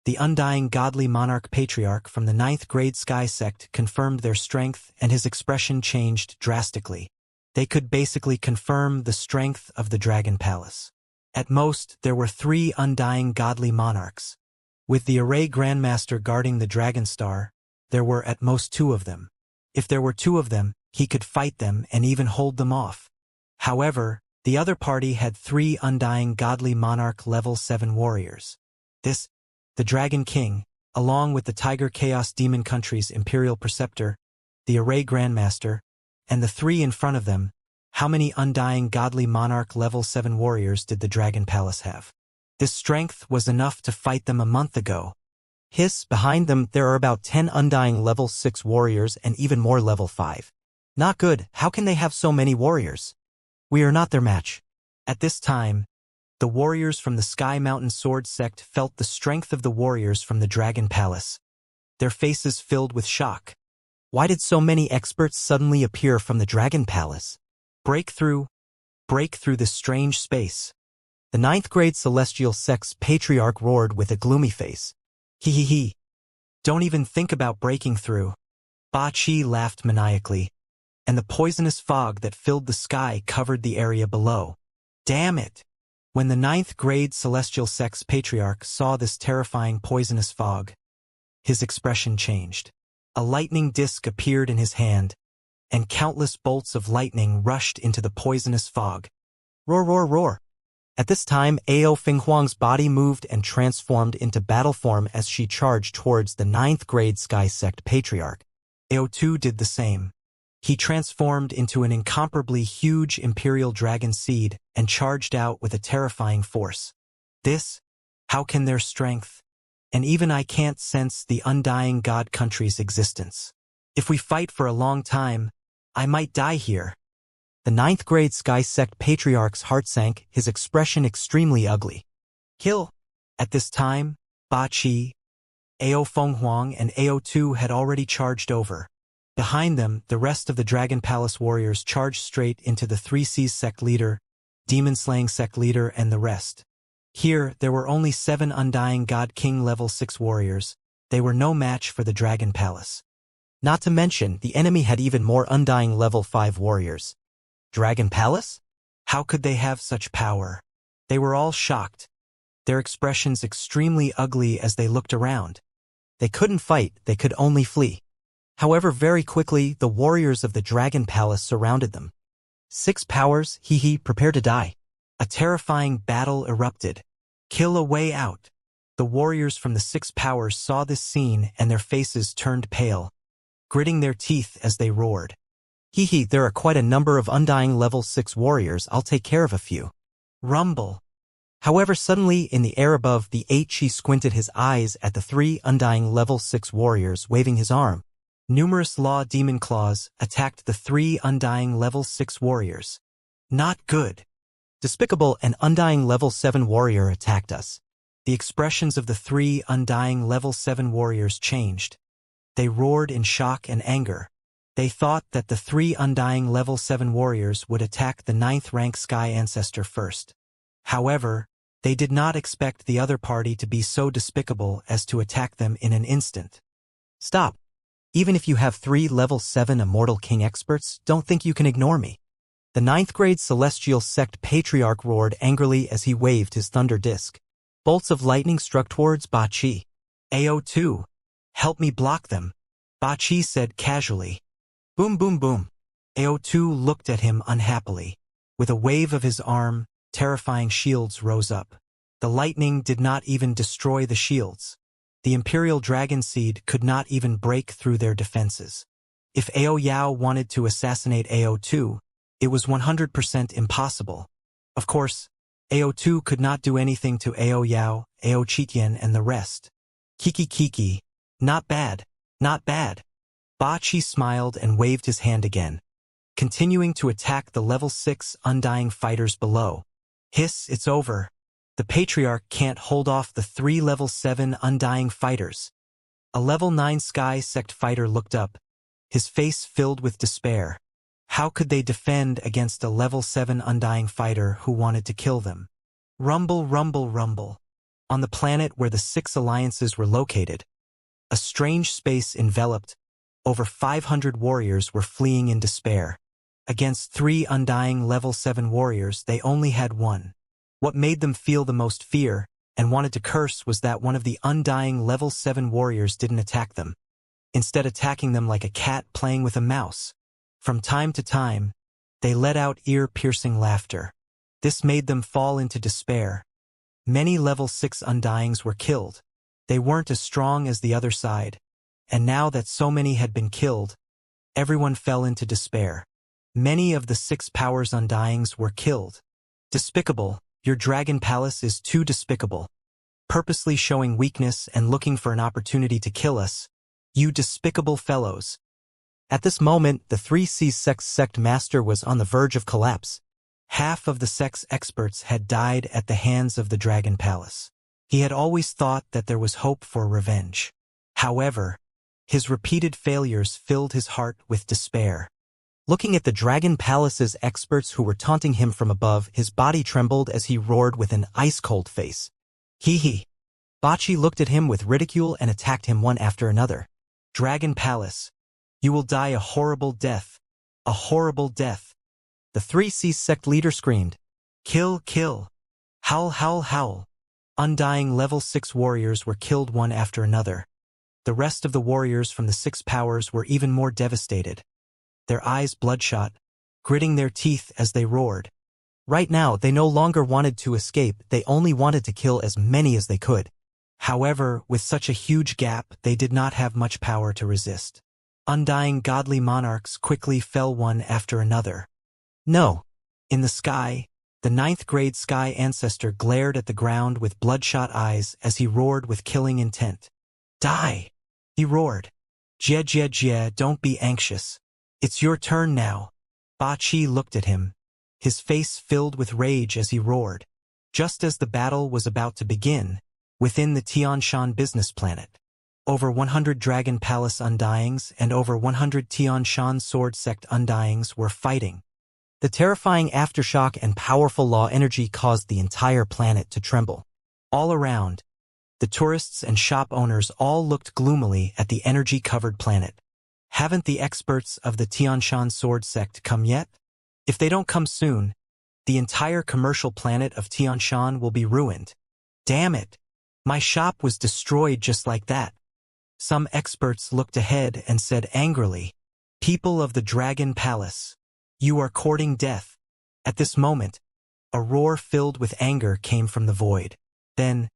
the Undying Godly Monarch Patriarch from the 9th grade Sky sect confirmed their strength and his expression changed drastically. They could basically confirm the strength of the Dragon Palace. At most, there were 3 Undying Godly Monarchs. With the Array Grandmaster guarding the Dragon Star, there were at most 2 of them. If there were 2 of them, he could fight them and even hold them off. However, the other party had 3 Undying Godly Monarch level 7 warriors. The Dragon King, along with the Tiger Chaos Demon Country's Imperial Preceptor, the Array Grandmaster, and the 3 in front of them. How many Undying Godly Monarch level 7 warriors did the Dragon Palace have? This strength was enough to fight them a month ago. Hiss, behind them there are about 10 Undying level 6 warriors and even more level 5. Not good, how can they have so many warriors? We are not their match. At this time, the warriors from the Sky Mountain Sword sect felt the strength of the warriors from the Dragon Palace. Their faces filled with shock. Why did so many experts suddenly appear from the Dragon Palace? Break through this strange space. The 9th grade Celestial Sect's Patriarch roared with a gloomy face. He. Don't even think about breaking through. Ba Qi laughed maniacally, and the poisonous fog that filled the sky covered the area below. Damn it! When the 9th grade Celestial Sect's Patriarch saw this terrifying poisonous fog, his expression changed. A lightning disk appeared in his hand, and countless bolts of lightning rushed into the poisonous fog. Roar, roar, roar! At this time, Ao Fenghuang's body moved and transformed into battle form as she charged towards the 9th grade Sky Sect Patriarch. AO2 did the same. He transformed into an incomparably huge Imperial Dragon Seed and charged out with a terrifying force. How can their strength? And even I can't sense the Undying God Country's existence. If we fight for a long time, I might die here. The 9th grade Sky Sect Patriarch's heart sank, his expression extremely ugly. Kill! At this time, Ba Qi, Ao Fenghuang and AO2 had already charged over. Behind them, the rest of the Dragon Palace warriors charged straight into the Three Seas sect leader, demon-slaying sect leader, and the rest. Here, there were only 7 Undying God King level 6 warriors. They were no match for the Dragon Palace. Not to mention, the enemy had even more Undying level 5 warriors. Dragon Palace? How could they have such power? They were all shocked, their expressions extremely ugly as they looked around. They couldn't fight, they could only flee. However, very quickly, the warriors of the Dragon Palace surrounded them. 6 powers, prepare to die. A terrifying battle erupted. Kill a way out. The warriors from the 6 powers saw this scene and their faces turned pale, gritting their teeth as they roared. There are quite a number of Undying level 6 warriors, I'll take care of a few. Rumble. However, suddenly, in the air above the 8, he squinted his eyes at the 3 Undying level 6 warriors, waving his arm. Numerous law demon claws attacked the 3 Undying level 6 warriors. Not good. Despicable, an Undying level 7 warrior attacked us. The expressions of the 3 Undying level 7 warriors changed. They roared in shock and anger. They thought that the 3 Undying level 7 warriors would attack the 9th rank Sky Ancestor first. However, they did not expect the other party to be so despicable as to attack them in an instant. Stop. Even if you have 3 level 7 Immortal King experts, don't think you can ignore me. The 9th grade Celestial Sect Patriarch roared angrily as he waved his thunder disc. Bolts of lightning struck towards Ba Chi. AO2. Help me block them, Ba Chi said casually. Boom boom boom. AO2 looked at him unhappily. With a wave of his arm, terrifying shields rose up. The lightning did not even destroy the shields. The Imperial Dragon Seed could not even break through their defenses. If Ao Yao wanted to assassinate AO2, it was 100% impossible. Of course, AO2 could not do anything to Ao Yao, Ao Chitian, and the rest. Kiki. Not bad, not bad. Ba Chi smiled and waved his hand again, continuing to attack the level 6 Undying fighters below. Hiss, it's over. The Patriarch can't hold off the 3 level 7 Undying fighters. A level 9 Sky Sect fighter looked up, his face filled with despair. How could they defend against a level 7 Undying fighter who wanted to kill them? Rumble, rumble, rumble. On the planet where the 6 alliances were located, a strange space enveloped. Over 500 warriors were fleeing in despair. Against 3 Undying level 7 warriors, they only had 1. What made them feel the most fear and wanted to curse was that one of the Undying level 7 warriors didn't attack them, instead attacking them like a cat playing with a mouse. From time to time, they let out ear-piercing laughter. This made them fall into despair. Many level 6 Undyings were killed. They weren't as strong as the other side, and now that so many had been killed, everyone fell into despair. Many of the 6 powers Undyings were killed. Despicable, your Dragon Palace is too despicable. Purposely showing weakness and looking for an opportunity to kill us. You despicable fellows. At this moment, the 3 Seas sect master was on the verge of collapse. Half of the sect's experts had died at the hands of the Dragon Palace. He had always thought that there was hope for revenge. However, his repeated failures filled his heart with despair. Looking at the Dragon Palace's experts who were taunting him from above, his body trembled as he roared with an ice-cold face. Ba Chi looked at him with ridicule and attacked him one after another. Dragon Palace, you will die a horrible death. A horrible death. The 3 Seas sect leader screamed. Kill, kill. Howl, howl, howl. Undying level 6 warriors were killed one after another. The rest of the warriors from the 6 powers were even more devastated. Their eyes bloodshot, gritting their teeth as they roared. Right now, they no longer wanted to escape, they only wanted to kill as many as they could. However, with such a huge gap, they did not have much power to resist. Undying godly monarchs quickly fell one after another. No. In the sky, the 9th grade Sky Ancestor glared at the ground with bloodshot eyes as he roared with killing intent. Die! He roared. Jie, don't be anxious. It's your turn now. Ba Chi looked at him, his face filled with rage as he roared. Just as the battle was about to begin, within the Tianshan business planet, Over 100 Dragon Palace Undyings and over 100 Tian Shan Sword Sect Undyings were fighting. The terrifying aftershock and powerful law energy caused the entire planet to tremble. All around, the tourists and shop owners all looked gloomily at the energy-covered planet. Haven't the experts of the Tianshan Sword Sect come yet? If they don't come soon, the entire commercial planet of Tianshan will be ruined. Damn it! My shop was destroyed just like that. Some experts looked ahead and said angrily, "People of the Dragon Palace, you are courting death." At this moment, a roar filled with anger came from the void. Then,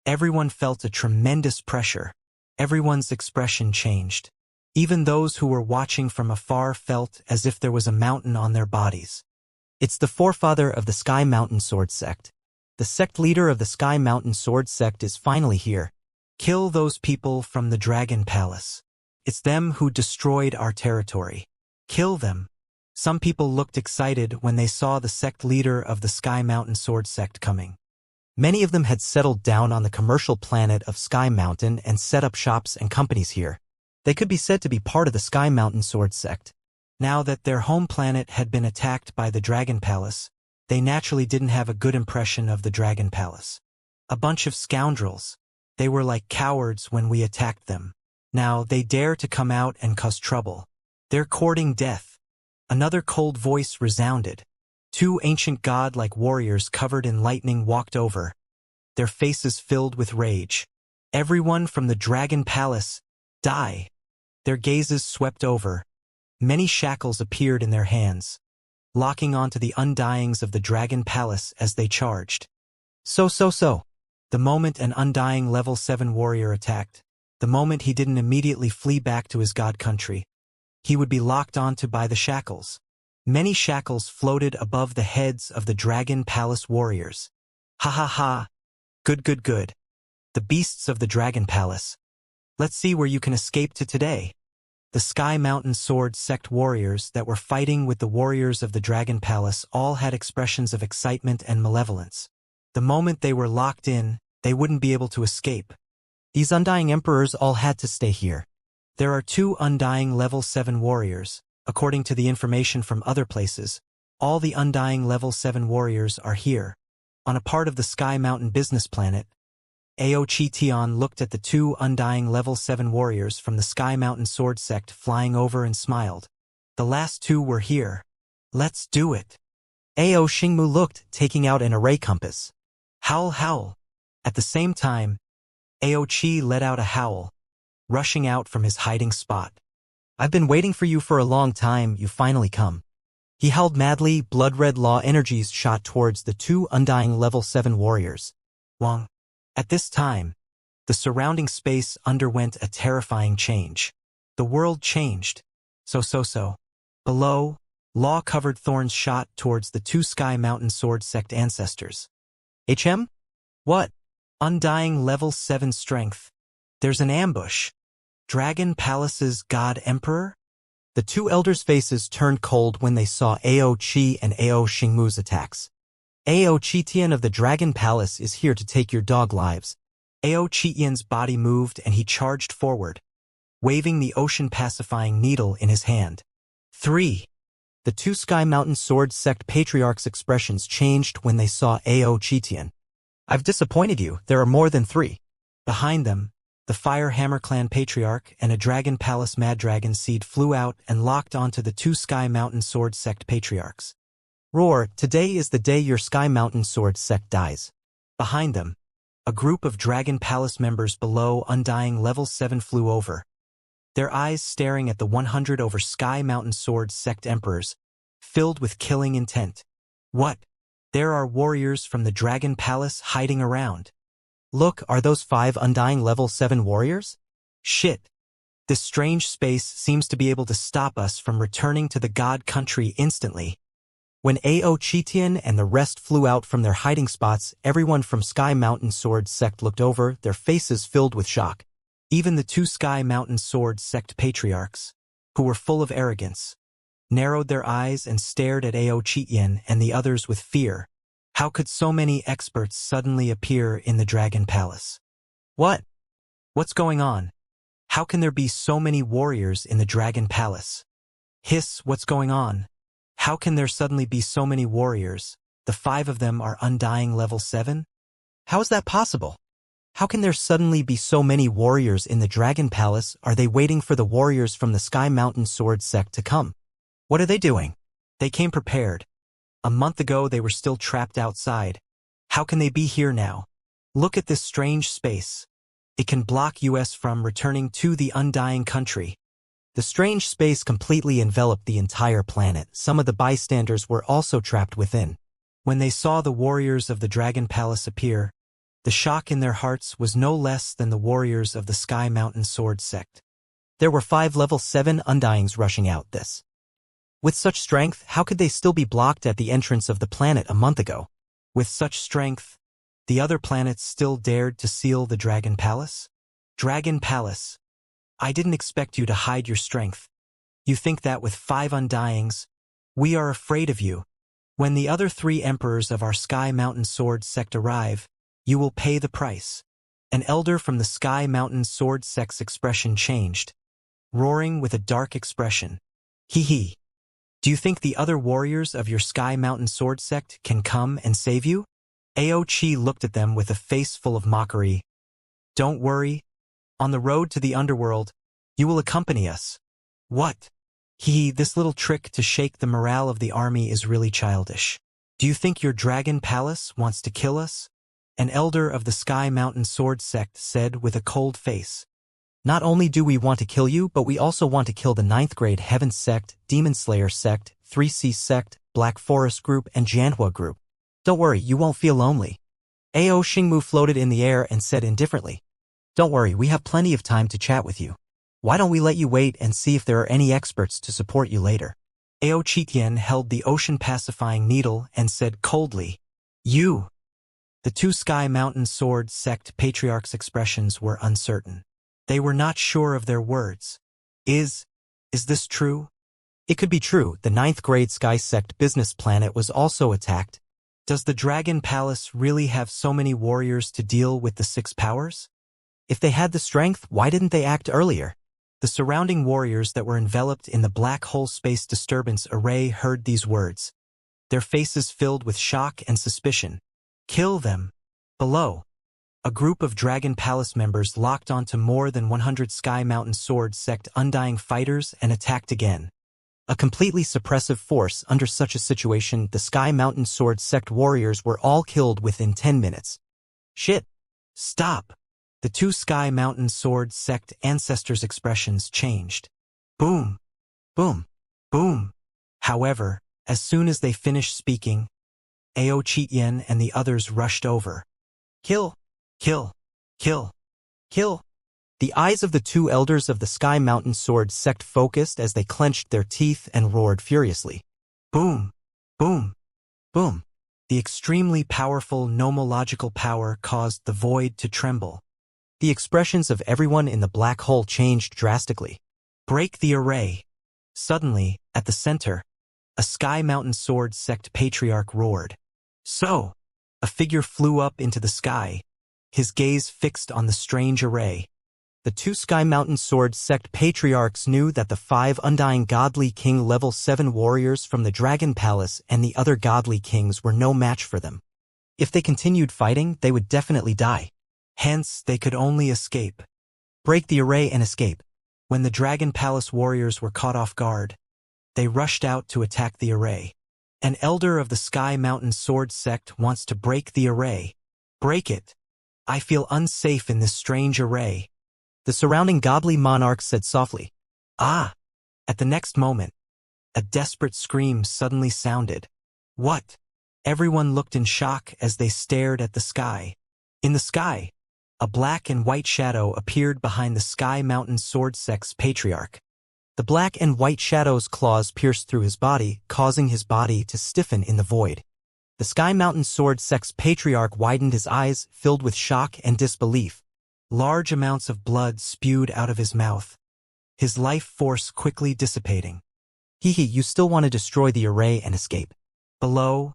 everyone felt a tremendous pressure. Everyone's expression changed. Even those who were watching from afar felt as if there was a mountain on their bodies. It's the forefather of the Sky Mountain Sword Sect. The sect leader of the Sky Mountain Sword Sect is finally here. Kill those people from the Dragon Palace. It's them who destroyed our territory. Kill them. Some people looked excited when they saw the sect leader of the Sky Mountain Sword Sect coming. Many of them had settled down on the commercial planet of Sky Mountain and set up shops and companies here. They could be said to be part of the Sky Mountain Sword Sect. Now that their home planet had been attacked by the Dragon Palace, they naturally didn't have a good impression of the Dragon Palace. A bunch of scoundrels. They were like cowards when we attacked them. Now they dare to come out and cause trouble. They're courting death. Another cold voice resounded. Two ancient god-like warriors covered in lightning walked over, their faces filled with rage. Everyone from the Dragon Palace, die! Their gazes swept over. Many shackles appeared in their hands, locking onto the undyings of the Dragon Palace as they charged. So. The moment an undying level 7 warrior attacked, the moment he didn't immediately flee back to his god country, he would be locked onto by the shackles. Many shackles floated above the heads of the Dragon Palace warriors. Ha ha ha. Good. The beasts of the Dragon Palace. Let's see where you can escape to today. The Sky Mountain Sword Sect warriors that were fighting with the warriors of the Dragon Palace all had expressions of excitement and malevolence. The moment they were locked in, they wouldn't be able to escape. These Undying Emperors all had to stay here. There are 2 Undying Level 7 warriors. According to the information from other places, all the Undying Level 7 warriors are here, on a part of the Sky Mountain business planet. Aochi Tian looked at the 2 Undying Level 7 warriors from the Sky Mountain Sword Sect flying over and smiled. The last 2 were here. Let's do it. Ao Xingmu looked, taking out an array compass. Howl. At the same time, Aochi let out a howl, rushing out from his hiding spot. I've been waiting for you for a long time, you finally come. He howled madly, blood-red law energies shot towards the 2 Undying Level 7 warriors. Wang. At this time, the surrounding space underwent a terrifying change. The world changed. So. Below, law-covered thorns shot towards the 2 Sky Mountain Sword Sect ancestors. HM? What? Undying Level 7 strength. There's an ambush. Dragon Palace's God Emperor? The 2 elders' faces turned cold when they saw Ao Qi and Ao Xingmu's attacks. Ao Qitian of the Dragon Palace is here to take your dog lives. Ao Qitian's body moved and he charged forward, waving the ocean-pacifying needle in his hand. 3. The 2 Sky Mountain Sword Sect patriarchs' expressions changed when they saw Ao Qitian. I've disappointed you, there are more than 3. Behind them, the Fire Hammer Clan Patriarch and a Dragon Palace Mad Dragon Seed flew out and locked onto the 2 Sky Mountain Sword Sect Patriarchs. Roar, today is the day your Sky Mountain Sword Sect dies. Behind them, a group of Dragon Palace members below Undying Level 7 flew over, their eyes staring at the 100 over Sky Mountain Sword Sect Emperors, filled with killing intent. What? There are warriors from the Dragon Palace hiding around. Look, are those 5 Undying Level 7 warriors? Shit. This strange space seems to be able to stop us from returning to the God country instantly. When Ao Qitian and the rest flew out from their hiding spots, everyone from Sky Mountain Sword Sect looked over, their faces filled with shock. Even the 2 Sky Mountain Sword Sect patriarchs, who were full of arrogance, narrowed their eyes and stared at Ao Qitian and the others with fear. How could so many experts suddenly appear in the Dragon Palace? What? What's going on? How can there be so many warriors in the Dragon Palace? Hiss, what's going on? How can there suddenly be so many warriors? The 5 of them are undying level 7? How is that possible? How can there suddenly be so many warriors in the Dragon Palace? Are they waiting for the warriors from the Sky Mountain Sword sect to come? What are they doing? They came prepared. A month ago they were still trapped outside. How can they be here now? Look at this strange space. It can block us from returning to the undying country. The strange space completely enveloped the entire planet. Some of the bystanders were also trapped within. When they saw the warriors of the Dragon Palace appear, the shock in their hearts was no less than the warriors of the Sky Mountain Sword sect. There were 5 level 7 undyings rushing out this. With such strength, how could they still be blocked at the entrance of the planet a month ago? With such strength, the other planets still dared to seal the Dragon Palace? Dragon Palace. I didn't expect you to hide your strength. You think that with 5 undyings, we are afraid of you. When the other 3 emperors of our Sky Mountain Sword sect arrive, you will pay the price. An elder from the Sky Mountain Sword sect's expression changed, roaring with a dark expression. Hee hee. Do you think the other warriors of your Sky Mountain Sword sect can come and save you? Aochi looked at them with a face full of mockery. Don't worry. On the road to the underworld, you will accompany us. What? This little trick to shake the morale of the army is really childish. Do you think your Dragon Palace wants to kill us? An elder of the Sky Mountain Sword sect said with a cold face. Not only do we want to kill you, but we also want to kill the 9th grade Heaven sect, Demon Slayer sect, 3C sect, Black Forest group, and Janhua group. Don't worry, you won't feel lonely. Ao Xingmu floated in the air and said indifferently. Don't worry, we have plenty of time to chat with you. Why don't we let you wait and see if there are any experts to support you later? Ao Chitian held the ocean-pacifying needle and said coldly, You. The 2 Sky Mountain Sword sect patriarchs' expressions were uncertain. They were not sure of their words. Is this true? It could be true. The 9th grade Sky sect business planet was also attacked. Does the Dragon Palace really have so many warriors to deal with the 6 powers? If they had the strength, why didn't they act earlier? The surrounding warriors that were enveloped in the black hole space disturbance array heard these words, their faces filled with shock and suspicion. Kill them. Below, a group of Dragon Palace members locked onto more than 100 Sky Mountain Sword sect undying fighters and attacked again. A completely suppressive force. Under such a situation, the Sky Mountain Sword sect warriors were all killed within 10 minutes. Shit. Stop. The 2 Sky Mountain Sword sect ancestors' expressions changed. Boom. Boom. Boom. However, as soon as they finished speaking, Ao Chitian and the others rushed over. Kill. Kill. Kill. Kill. The eyes of the 2 elders of the Sky Mountain Sword sect focused as they clenched their teeth and roared furiously. Boom. Boom. Boom. The extremely powerful nomological power caused the void to tremble. The expressions of everyone in the black hole changed drastically. Break the array. Suddenly, at the center, a Sky Mountain Sword sect patriarch roared. So, a figure flew up into the sky, his gaze fixed on the strange array. The 2 Sky Mountain Sword sect patriarchs knew that the 5 undying godly king level 7 warriors from the Dragon Palace and the other godly kings were no match for them. If they continued fighting, they would definitely die. Hence, they could only escape. Break the array and escape. When the Dragon Palace warriors were caught off guard, they rushed out to attack the array. An elder of the Sky Mountain Sword sect wants to break the array. Break it. I feel unsafe in this strange array. The surrounding godly monarch said softly. Ah! At the next moment, a desperate scream suddenly sounded. What? Everyone looked in shock as they stared at the sky. In the sky, a black and white shadow appeared behind the Sky Mountain Sword sect's patriarch. The black and white shadow's claws pierced through his body, causing his body to stiffen in the void. The Sky Mountain Sword sect's patriarch widened his eyes, filled with shock and disbelief. Large amounts of blood spewed out of his mouth, his life force quickly dissipating. You still want to destroy the array and escape. Below,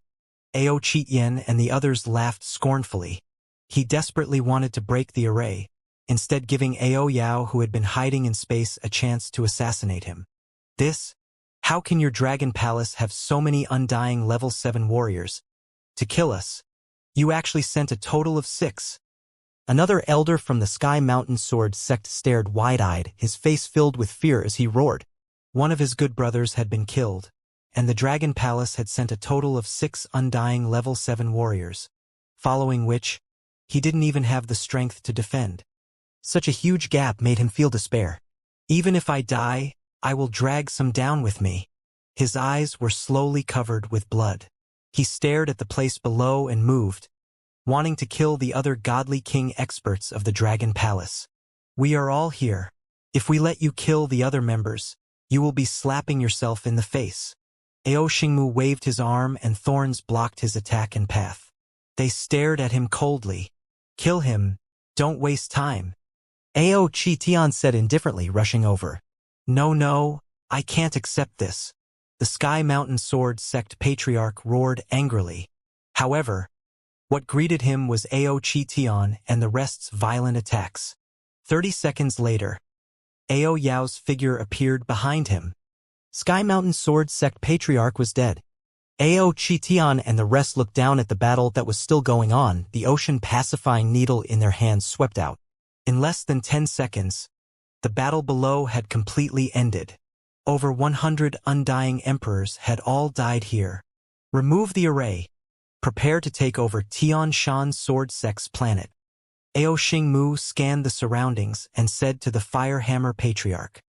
Ao Chitian and the others laughed scornfully. He desperately wanted to break the array, instead giving Ao Yao, who had been hiding in space, a chance to assassinate him. How can your dragon palace have so many undying level 7 warriors? To kill us. You actually sent a total of 6. Another elder from the Sky Mountain Sword sect stared wide-eyed, his face filled with fear as he roared. One of his good brothers had been killed, and the Dragon Palace had sent a total of 6 undying level 7 warriors, following which, he didn't even have the strength to defend. Such a huge gap made him feel despair. Even if I die, I will drag some down with me. His eyes were slowly covered with blood. He stared at the place below and moved, wanting to kill the other godly king experts of the Dragon Palace. We are all here. If we let you kill the other members, you will be slapping yourself in the face. Ao Xingmu waved his arm and thorns blocked his attack and path. They stared at him coldly. Kill him, don't waste time. Ao Chi Tian said indifferently, rushing over. No, I can't accept this. The Sky Mountain Sword Sect Patriarch roared angrily. However, what greeted him was Ao Chi Tian and the rest's violent attacks. 30 seconds later, Ao Yao's figure appeared behind him. Sky Mountain Sword Sect Patriarch was dead. Ao Chi Tian and the rest looked down at the battle that was still going on, the ocean pacifying needle in their hands swept out. In less than 10 seconds, the battle below had completely ended. Over 100 undying emperors had all died here. Remove the array. Prepare to take over Tian Shan Sword Sect's planet. Ao Xingmu scanned the surroundings and said to the Firehammer Patriarch.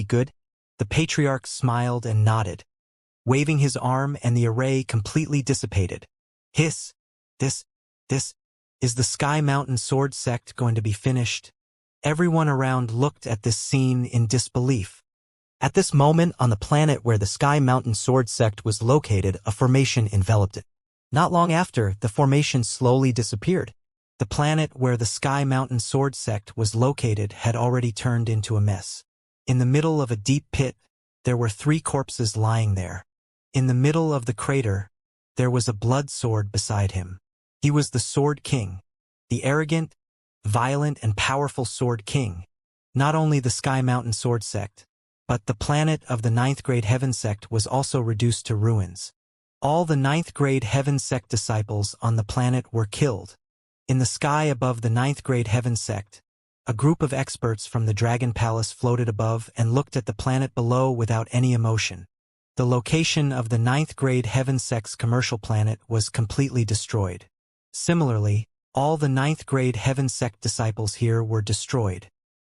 Good. The Patriarch smiled and nodded, waving his arm, and the array completely dissipated. Hiss. This is the Sky Mountain Sword Sect going to be finished? Everyone around looked at this scene in disbelief. At this moment, on the planet where the Sky Mountain Sword Sect was located, a formation enveloped it. Not long after, the formation slowly disappeared. The planet where the Sky Mountain Sword Sect was located had already turned into a mess. In the middle of a deep pit, there were 3 corpses lying there. In the middle of the crater, there was a blood sword beside him. He was the Sword King, the arrogant, violent, and powerful Sword King. Not only the Sky Mountain Sword Sect, but the planet of the 9th grade Heaven Sect was also reduced to ruins. All the 9th grade Heaven Sect disciples on the planet were killed. In the sky above the 9th grade Heaven Sect, a group of experts from the Dragon Palace floated above and looked at the planet below without any emotion. The location of the 9th grade Heaven Sect's commercial planet was completely destroyed. Similarly, all the 9th grade Heaven Sect disciples here were destroyed.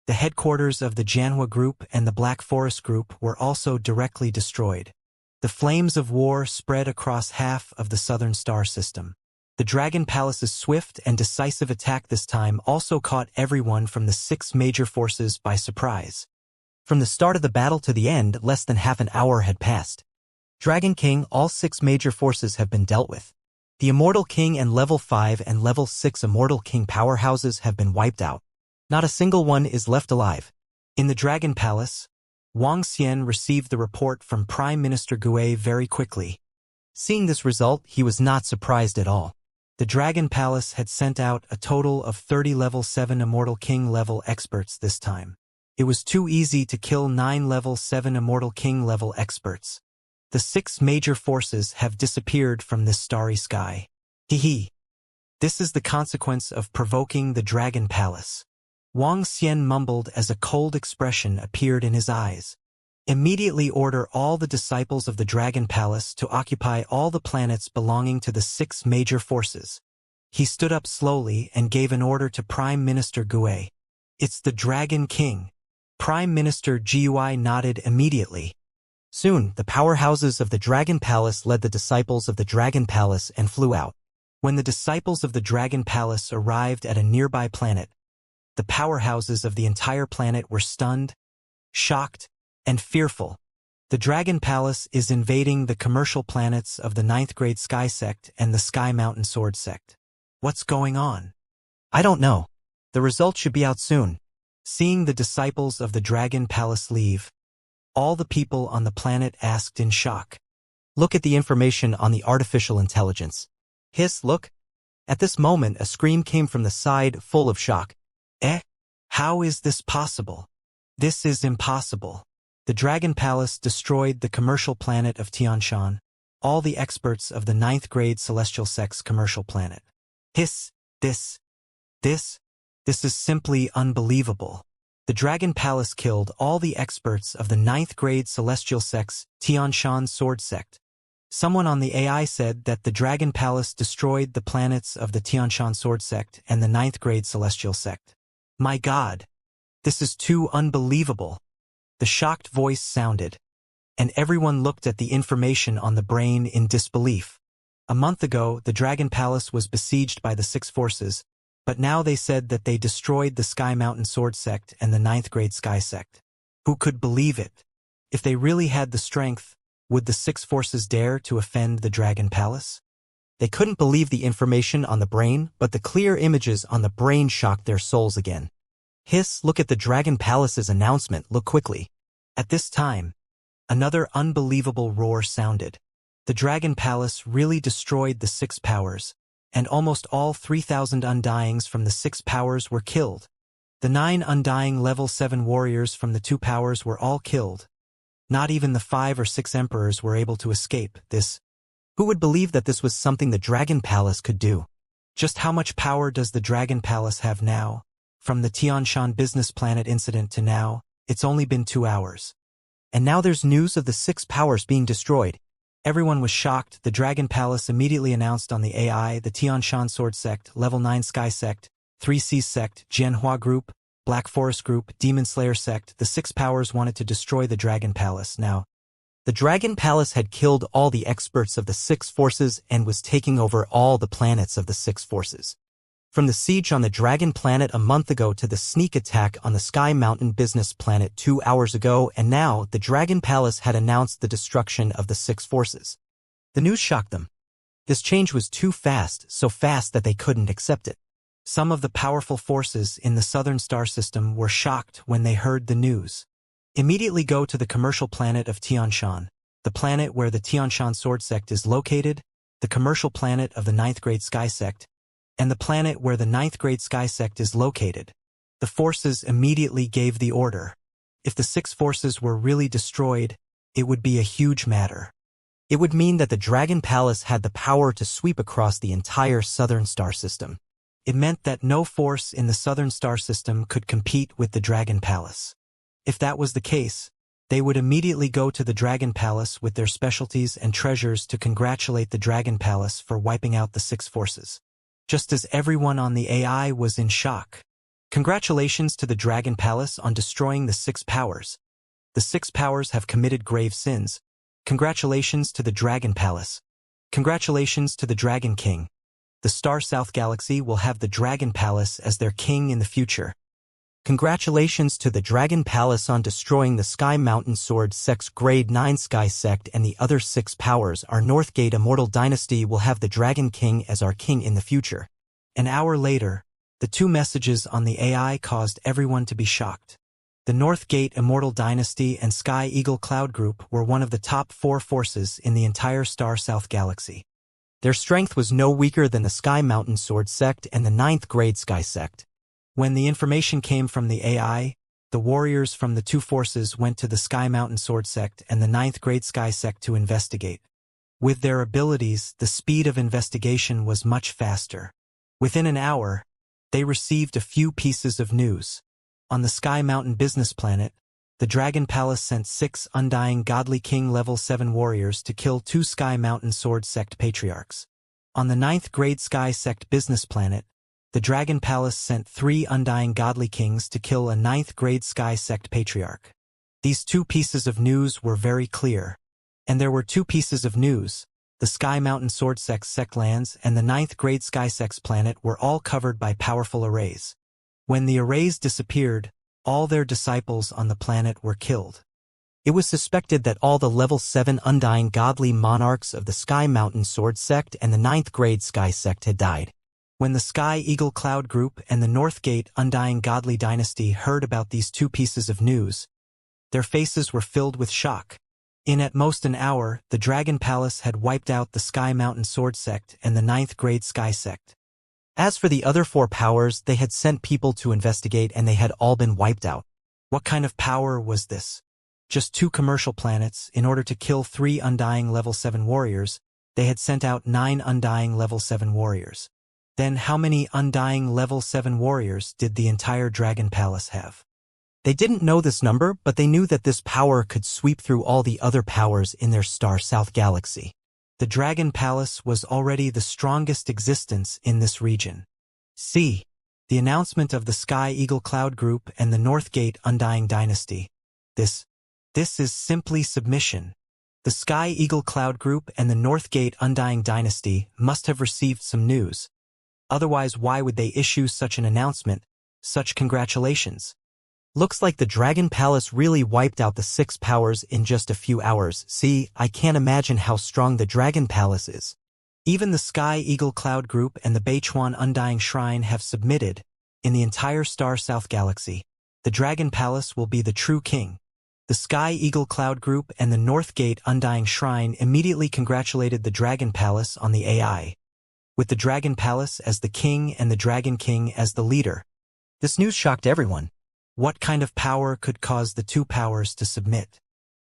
The headquarters of the Janhua Group and the Black Forest Group were also directly destroyed. The flames of war spread across half of the southern star system. The Dragon Palace's swift and decisive attack this time also caught everyone from the 6 major forces by surprise. From the start of the battle to the end, less than half an hour had passed. Dragon King, all 6 major forces have been dealt with. The Immortal King and Level 5 and Level 6 Immortal King powerhouses have been wiped out. Not a single one is left alive. In the Dragon Palace, Wang Xian received the report from Prime Minister Gue very quickly. Seeing this result, he was not surprised at all. The Dragon Palace had sent out a total of 30 Level 7 Immortal King level experts this time. It was too easy to kill 9 Level 7 Immortal King level experts. The 6 major forces have disappeared from this starry sky. This is the consequence of provoking the Dragon Palace. Wang Xian mumbled as a cold expression appeared in his eyes. Immediately order all the disciples of the Dragon Palace to occupy all the planets belonging to the 6 major forces. He stood up slowly and gave an order to Prime Minister Gue. It's the Dragon King. Prime Minister Gui nodded immediately. Soon, the powerhouses of the Dragon Palace led the disciples of the Dragon Palace and flew out. When the disciples of the Dragon Palace arrived at a nearby planet, the powerhouses of the entire planet were stunned, shocked, and fearful. The Dragon Palace is invading the commercial planets of the 9th grade Sky Sect and the Sky Mountain Sword Sect. What's going on? I don't know. The results should be out soon. Seeing the disciples of the Dragon Palace leave, all the people on the planet asked in shock. Look at the information on the artificial intelligence. Look. At this moment, a scream came from the side, full of shock. How is this possible? This is impossible. The Dragon Palace destroyed the commercial planet of Tianshan, all the experts of the ninth grade celestial sex commercial planet. Hiss, this is simply unbelievable. The Dragon Palace killed all the experts of the ninth grade celestial sex Tianshan sword sect. Someone on the AI said that the Dragon Palace destroyed the planets of the Tianshan sword sect and the ninth grade celestial sect. My God, this is too unbelievable. The shocked voice sounded, and everyone looked at the information on the brain in disbelief. A month ago, the Dragon Palace was besieged by the six forces, but now they said that they destroyed the Sky Mountain Sword Sect and the ninth grade Sky Sect. Who could believe it? If they really had the strength, would the six forces dare to offend the Dragon Palace? They couldn't believe the information on the brain, but the clear images on the brain shocked their souls again. Hiss, look at the Dragon Palace's announcement, look quickly. At this time, another unbelievable roar sounded. The Dragon Palace really destroyed the six powers, and almost all 3,000 undyings from the six powers were killed. The 9 undying level 7 warriors from the 2 powers were all killed. Not even the 5 or 6 emperors were able to escape this. Who would believe that this was something the Dragon Palace could do? Just how much power does the Dragon Palace have now? From the Tianshan business planet incident to now, it's only been 2 hours. And now there's news of the 6 powers being destroyed. Everyone was shocked. The Dragon Palace immediately announced on the AI, the Tianshan Sword Sect, Level 9 Sky Sect, 3 Seas Sect, Jianhua Group, Black Forest Group, Demon Slayer Sect. The 6 powers wanted to destroy the Dragon Palace. Now, the Dragon Palace had killed all the experts of the 6 forces and was taking over all the planets of the 6 forces. From the siege on the Dragon Planet a month ago to the sneak attack on the Sky Mountain business planet 2 hours ago, and now the Dragon Palace had announced the destruction of the 6 forces. The news shocked them. This change was too fast, so fast that they couldn't accept it. Some of the powerful forces in the Southern Star System were shocked when they heard the news. Immediately go to the commercial planet of Tianshan, the planet where the Tianshan Sword Sect is located, the commercial planet of the 9th grade Sky Sect, and the planet where the 9th grade Sky Sect is located. The forces immediately gave the order. If the 6 forces were really destroyed, it would be a huge matter. It would mean that the Dragon Palace had the power to sweep across the entire Southern Star System. It meant that no force in the Southern Star System could compete with the Dragon Palace. If that was the case, they would immediately go to the Dragon Palace with their specialties and treasures to congratulate the Dragon Palace for wiping out the 6 forces. Just as everyone on the AI was in shock. Congratulations to the Dragon Palace on destroying the 6 powers. The 6 powers have committed grave sins. Congratulations to the Dragon Palace. Congratulations to the Dragon King. The Star South Galaxy will have the Dragon Palace as their king in the future. Congratulations to the Dragon Palace on destroying the Sky Mountain Sword Sect's Grade 9 Sky Sect and the other 6 powers. Our Northgate Immortal Dynasty will have the Dragon King as our king in the future. An hour later, the 2 messages on the AI caused everyone to be shocked. The Northgate Immortal Dynasty and Sky Eagle Cloud Group were one of the top 4 forces in the entire Star South Galaxy. Their strength was no weaker than the Sky Mountain Sword Sect and the 9th grade Sky Sect. When the information came from the AI, the warriors from the 2 forces went to the Sky Mountain Sword Sect and the 9th grade Sky Sect to investigate. With their abilities, the speed of investigation was much faster. Within an hour, they received a few pieces of news. On the Sky Mountain business planet, the Dragon Palace sent 6 Undying Godly King Level 7 warriors to kill 2 Sky Mountain Sword Sect patriarchs. On the 9th grade Sky Sect business planet, the Dragon Palace sent 3 Undying Godly Kings to kill a 9th grade Sky Sect patriarch. These 2 pieces of news were very clear. And there were 2 pieces of news. The Sky Mountain Sword Sect lands and the 9th grade Sky Sect's planet were all covered by powerful arrays. When the arrays disappeared, all their disciples on the planet were killed. It was suspected that all the Level 7 Undying Godly Monarchs of the Sky Mountain Sword Sect and the 9th grade Sky Sect had died. When the Sky Eagle Cloud Group and the Northgate Undying Godly Dynasty heard about these 2 pieces of news, their faces were filled with shock. In at most an hour, the Dragon Palace had wiped out the Sky Mountain Sword Sect and the 9th grade Sky Sect. As for the other 4 powers, they had sent people to investigate and they had all been wiped out. What kind of power was this? Just 2 commercial planets. In order to kill 3 undying level 7 warriors, they had sent out 9 undying level 7 warriors. Then how many undying level 7 warriors did the entire Dragon Palace have? They didn't know this number, but they knew that this power could sweep through all the other powers in their star South galaxy. The Dragon Palace was already the strongest existence in this region. C. The announcement of the Sky Eagle Cloud Group and the Northgate Undying Dynasty. This is simply submission. The Sky Eagle Cloud Group and the Northgate Undying Dynasty must have received some news. Otherwise, why would they issue such an announcement? Such congratulations. Looks like the Dragon Palace really wiped out the 6 powers in just a few hours. See, I can't imagine how strong the Dragon Palace is. Even the Sky Eagle Cloud Group and the Beichuan Undying Shrine have submitted. In the entire Star South galaxy, the Dragon Palace will be the true king. The Sky Eagle Cloud Group and the Northgate Undying Shrine immediately congratulated the Dragon Palace on the AI. With the Dragon Palace as the king and the Dragon King as the leader. This news shocked everyone. What kind of power could cause the 2 powers to submit?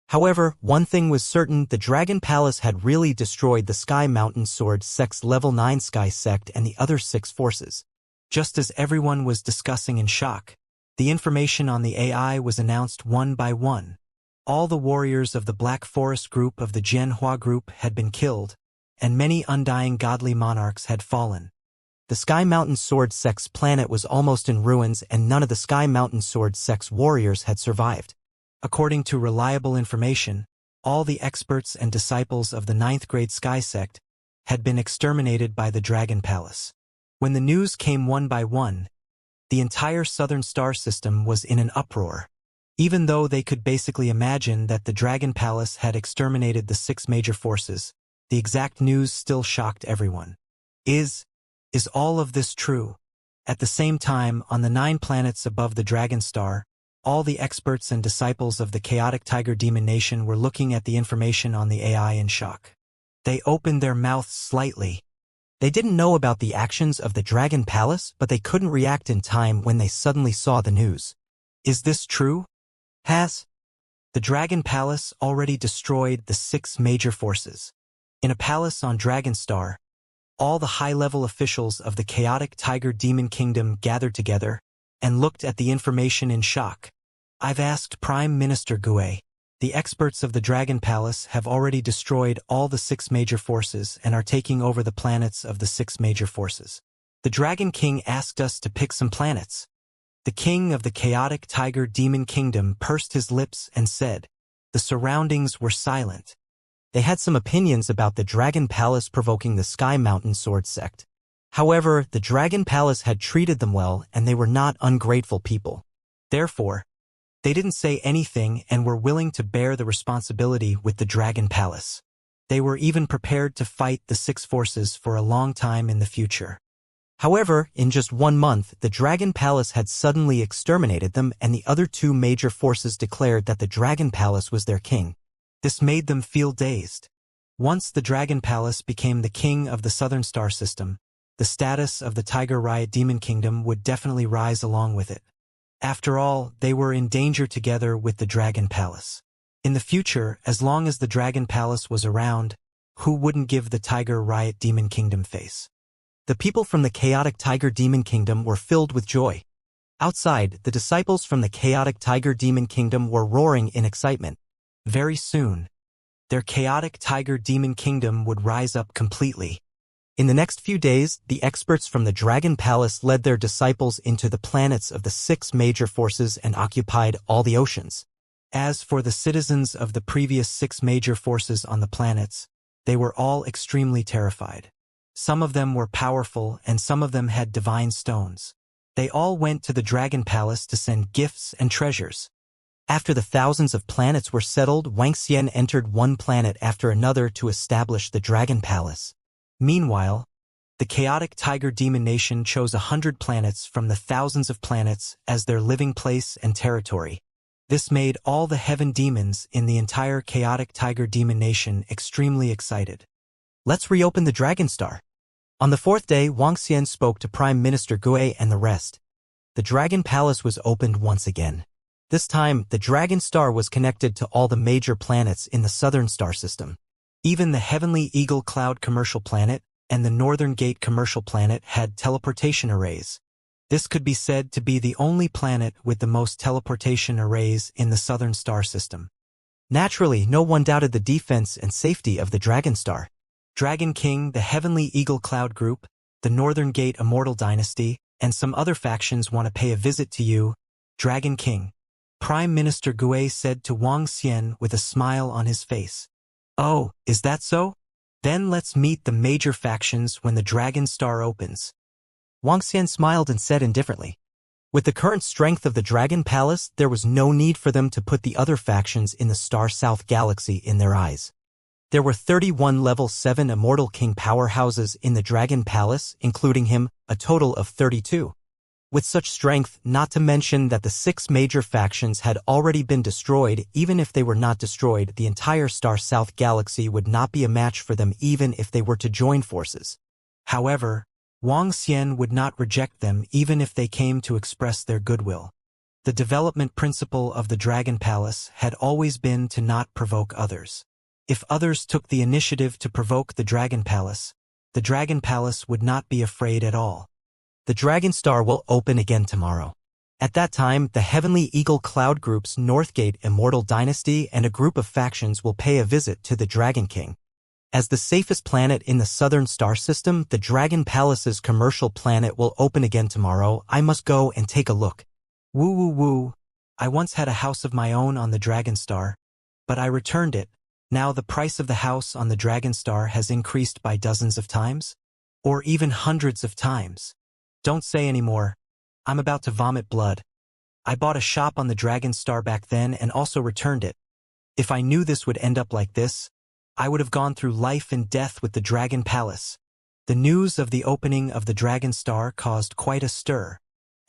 However, one thing was certain: the Dragon Palace had really destroyed the Sky Mountain Sword Sect's Level 9 Sky Sect and the other 6 forces. Just as everyone was discussing in shock, the information on the AI was announced one by one. All the warriors of the Black Forest group of the Jianhua group had been killed, and many undying godly monarchs had fallen. The Sky Mountain Sword Sect's planet was almost in ruins, and none of the Sky Mountain Sword Sect's warriors had survived. According to reliable information, all the experts and disciples of the 9th grade Sky Sect had been exterminated by the Dragon Palace. When the news came one by one, the entire southern star system was in an uproar. Even though they could basically imagine that the Dragon Palace had exterminated the 6 major forces, the exact news still shocked everyone. Is all of this true? At the same time, on the 9 planets above the Dragon Star, all the experts and disciples of the chaotic Tiger Demon Nation were looking at the information on the AI in shock. They opened their mouths slightly. They didn't know about the actions of the Dragon Palace, but they couldn't react in time when they suddenly saw the news. Is this true? Has the Dragon Palace already destroyed the 6 major forces? In a palace on Dragon Star, all the high-level officials of the chaotic Tiger Demon Kingdom gathered together and looked at the information in shock. I've asked Prime Minister Gue. The experts of the Dragon Palace have already destroyed all the 6 major forces and are taking over the planets of the 6 major forces. The Dragon King asked us to pick some planets. The king of the chaotic Tiger Demon Kingdom pursed his lips and said. The surroundings were silent. They had some opinions about the Dragon Palace provoking the Sky Mountain Sword Sect. However, the Dragon Palace had treated them well and they were not ungrateful people. Therefore, they didn't say anything and were willing to bear the responsibility with the Dragon Palace. They were even prepared to fight the 6 forces for a long time in the future. However, in just 1 month, the Dragon Palace had suddenly exterminated them and the other 2 major forces declared that the Dragon Palace was their king. This made them feel dazed. Once the Dragon Palace became the king of the Southern Star System, the status of the Tiger Riot Demon Kingdom would definitely rise along with it. After all, they were in danger together with the Dragon Palace. In the future, as long as the Dragon Palace was around, who wouldn't give the Tiger Riot Demon Kingdom face? The people from the chaotic Tiger Demon Kingdom were filled with joy. Outside, the disciples from the chaotic Tiger Demon Kingdom were roaring in excitement. Very soon, their chaotic Tiger Demon Kingdom would rise up completely. In the next few days, the experts from the Dragon Palace led their disciples into the planets of the 6 major forces and occupied all the oceans. As for the citizens of the previous 6 major forces on the planets, they were all extremely terrified. Some of them were powerful and some of them had divine stones. They all went to the Dragon Palace to send gifts and treasures. After the thousands of planets were settled, Wuxia entered one planet after another to establish the Dragon Palace. Meanwhile, the chaotic Tiger Demon Nation chose 100 planets from the thousands of planets as their living place and territory. This made all the heaven demons in the entire chaotic Tiger Demon Nation extremely excited. Let's reopen the Dragon Star. On the fourth day, Wuxia spoke to Prime Minister Gue and the rest. The Dragon Palace was opened once again. This time, the Dragon Star was connected to all the major planets in the Southern Star System. Even the Heavenly Eagle Cloud Commercial Planet and the Northern Gate Commercial Planet had teleportation arrays. This could be said to be the only planet with the most teleportation arrays in the Southern Star System. Naturally, no one doubted the defense and safety of the Dragon Star. Dragon King, the Heavenly Eagle Cloud Group, the Northern Gate Immortal Dynasty, and some other factions want to pay a visit to you, Dragon King. Prime Minister Gue said to Wuxia with a smile on his face. Oh, is that so? Then let's meet the major factions when the Dragon Star opens. Wuxia smiled and said indifferently. With the current strength of the Dragon Palace, there was no need for them to put the other factions in the Star South Galaxy in their eyes. There were 31 Level 7 Immortal King powerhouses in the Dragon Palace, including him, a total of 32. With such strength, not to mention that the 6 major factions had already been destroyed, even if they were not destroyed, the entire Star South Galaxy would not be a match for them even if they were to join forces. However, Wuxia would not reject them even if they came to express their goodwill. The development principle of the Dragon Palace had always been to not provoke others. If others took the initiative to provoke the Dragon Palace would not be afraid at all. The Dragon Star will open again tomorrow. At that time, the Heavenly Eagle Cloud Group's Northgate Immortal Dynasty and a group of factions will pay a visit to the Dragon King. As the safest planet in the Southern Star System, the Dragon Palace's commercial planet will open again tomorrow. I must go and take a look. Woo woo woo. I once had a house of my own on the Dragon Star, but I returned it. Now the price of the house on the Dragon Star has increased by dozens of times, or even hundreds of times. Don't say any more. I'm about to vomit blood. I bought a shop on the Dragon Star back then and also returned it. If I knew this would end up like this, I would have gone through life and death with the Dragon Palace. The news of the opening of the Dragon Star caused quite a stir.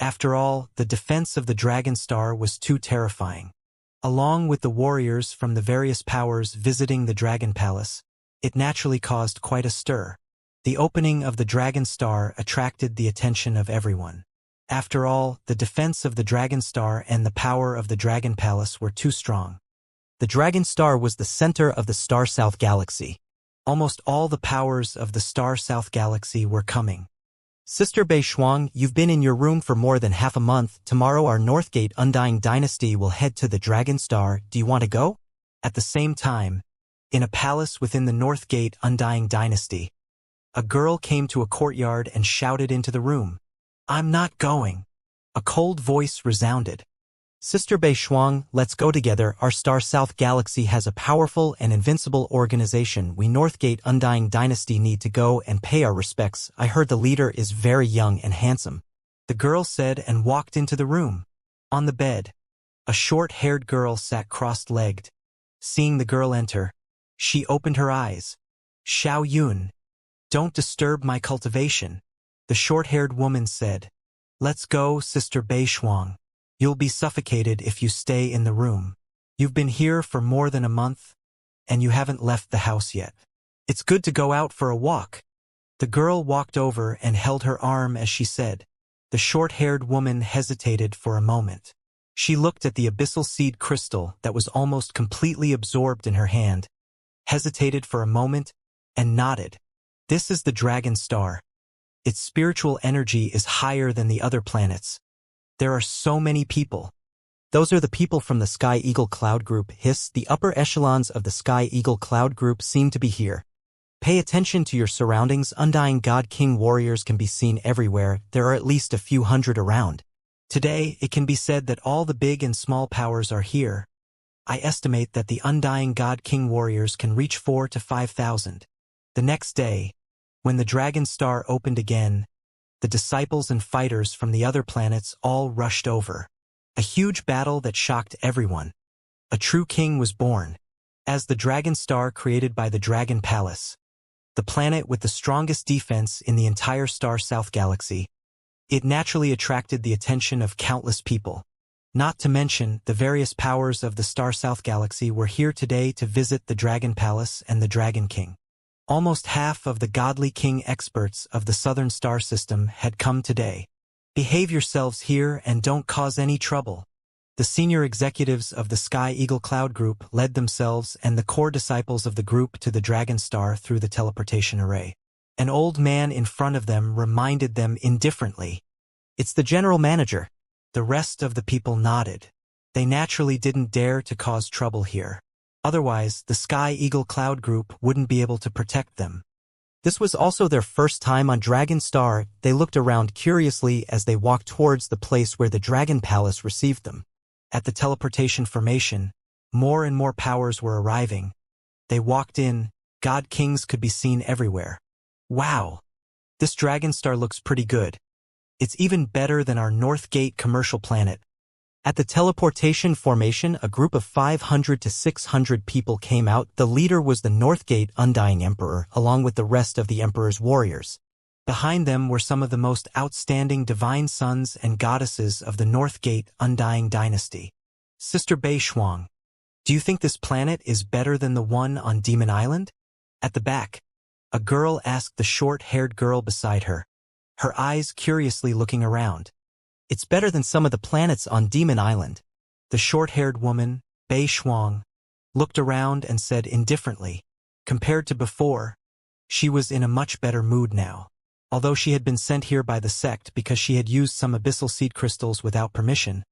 After all, the defense of the Dragon Star was too terrifying. Along with the warriors from the various powers visiting the Dragon Palace, it naturally caused quite a stir. The opening of the Dragon Star attracted the attention of everyone. After all, the defense of the Dragon Star and the power of the Dragon Palace were too strong. The Dragon Star was the center of the Star South Galaxy. Almost all the powers of the Star South Galaxy were coming. Sister Bei Shuang, you've been in your room for more than half a month. Tomorrow our Northgate Undying Dynasty will head to the Dragon Star. Do you want to go? At the same time, in a palace within the Northgate Undying Dynasty, a girl came to a courtyard and shouted into the room. I'm not going. A cold voice resounded. Sister Bei Shuang, let's go together. Our Star South Galaxy has a powerful and invincible organization. We Northgate Undying Dynasty need to go and pay our respects. I heard the leader is very young and handsome. The girl said and walked into the room. On the bed, a short-haired girl sat crossed-legged. Seeing the girl enter, she opened her eyes. Xiao Yun, don't disturb my cultivation, the short-haired woman said. Let's go, Sister Bei Shuang. You'll be suffocated if you stay in the room. You've been here for more than a month, and you haven't left the house yet. It's good to go out for a walk. The girl walked over and held her arm as she said. The short-haired woman hesitated for a moment. She looked at the abyssal seed crystal that was almost completely absorbed in her hand, hesitated for a moment, and nodded. This is the Dragon Star. Its spiritual energy is higher than the other planets. There are so many people. Those are the people from the Sky Eagle Cloud Group. The upper echelons of the Sky Eagle Cloud Group seem to be here. Pay attention to your surroundings. Undying God King warriors can be seen everywhere. There are at least a few hundred around. Today, it can be said that all the big and small powers are here. I estimate that the Undying God King warriors can reach 4,000 to 5,000. The next day, when the Dragon Star opened again, the disciples and fighters from the other planets all rushed over. A huge battle that shocked everyone. A true king was born. As the Dragon Star created by the Dragon Palace, the planet with the strongest defense in the entire Star South Galaxy, it naturally attracted the attention of countless people. Not to mention, the various powers of the Star South Galaxy were here today to visit the Dragon Palace and the Dragon King. Almost half of the godly king experts of the Southern Star System had come today. Behave yourselves here and don't cause any trouble. The senior executives of the Sky Eagle Cloud Group led themselves and the core disciples of the group to the Dragon Star through the teleportation array. An old man in front of them reminded them indifferently. It's the general manager. The rest of the people nodded. They naturally didn't dare to cause trouble here. Otherwise, the Sky Eagle Cloud Group wouldn't be able to protect them. This was also their first time on Dragon Star. They looked around curiously as they walked towards the place where the Dragon Palace received them. At the teleportation formation, more and more powers were arriving. They walked in. God Kings could be seen everywhere. Wow! This Dragon Star looks pretty good. It's even better than our North Gate commercial planet. At the teleportation formation, a group of 500 to 600 people came out. The leader was the North Gate Undying Emperor, along with the rest of the Emperor's warriors. Behind them were some of the most outstanding divine sons and goddesses of the North Gate Undying dynasty. Sister Bei Shuang, do you think this planet is better than the one on Demon Island? At the back, a girl asked the short-haired girl beside her, her eyes curiously looking around. It's better than some of the planets on Demon Island. The short-haired woman, Bei Shuang, looked around and said indifferently. Compared to before, she was in a much better mood now. Although she had been sent here by the sect because she had used some abyssal seed crystals without permission,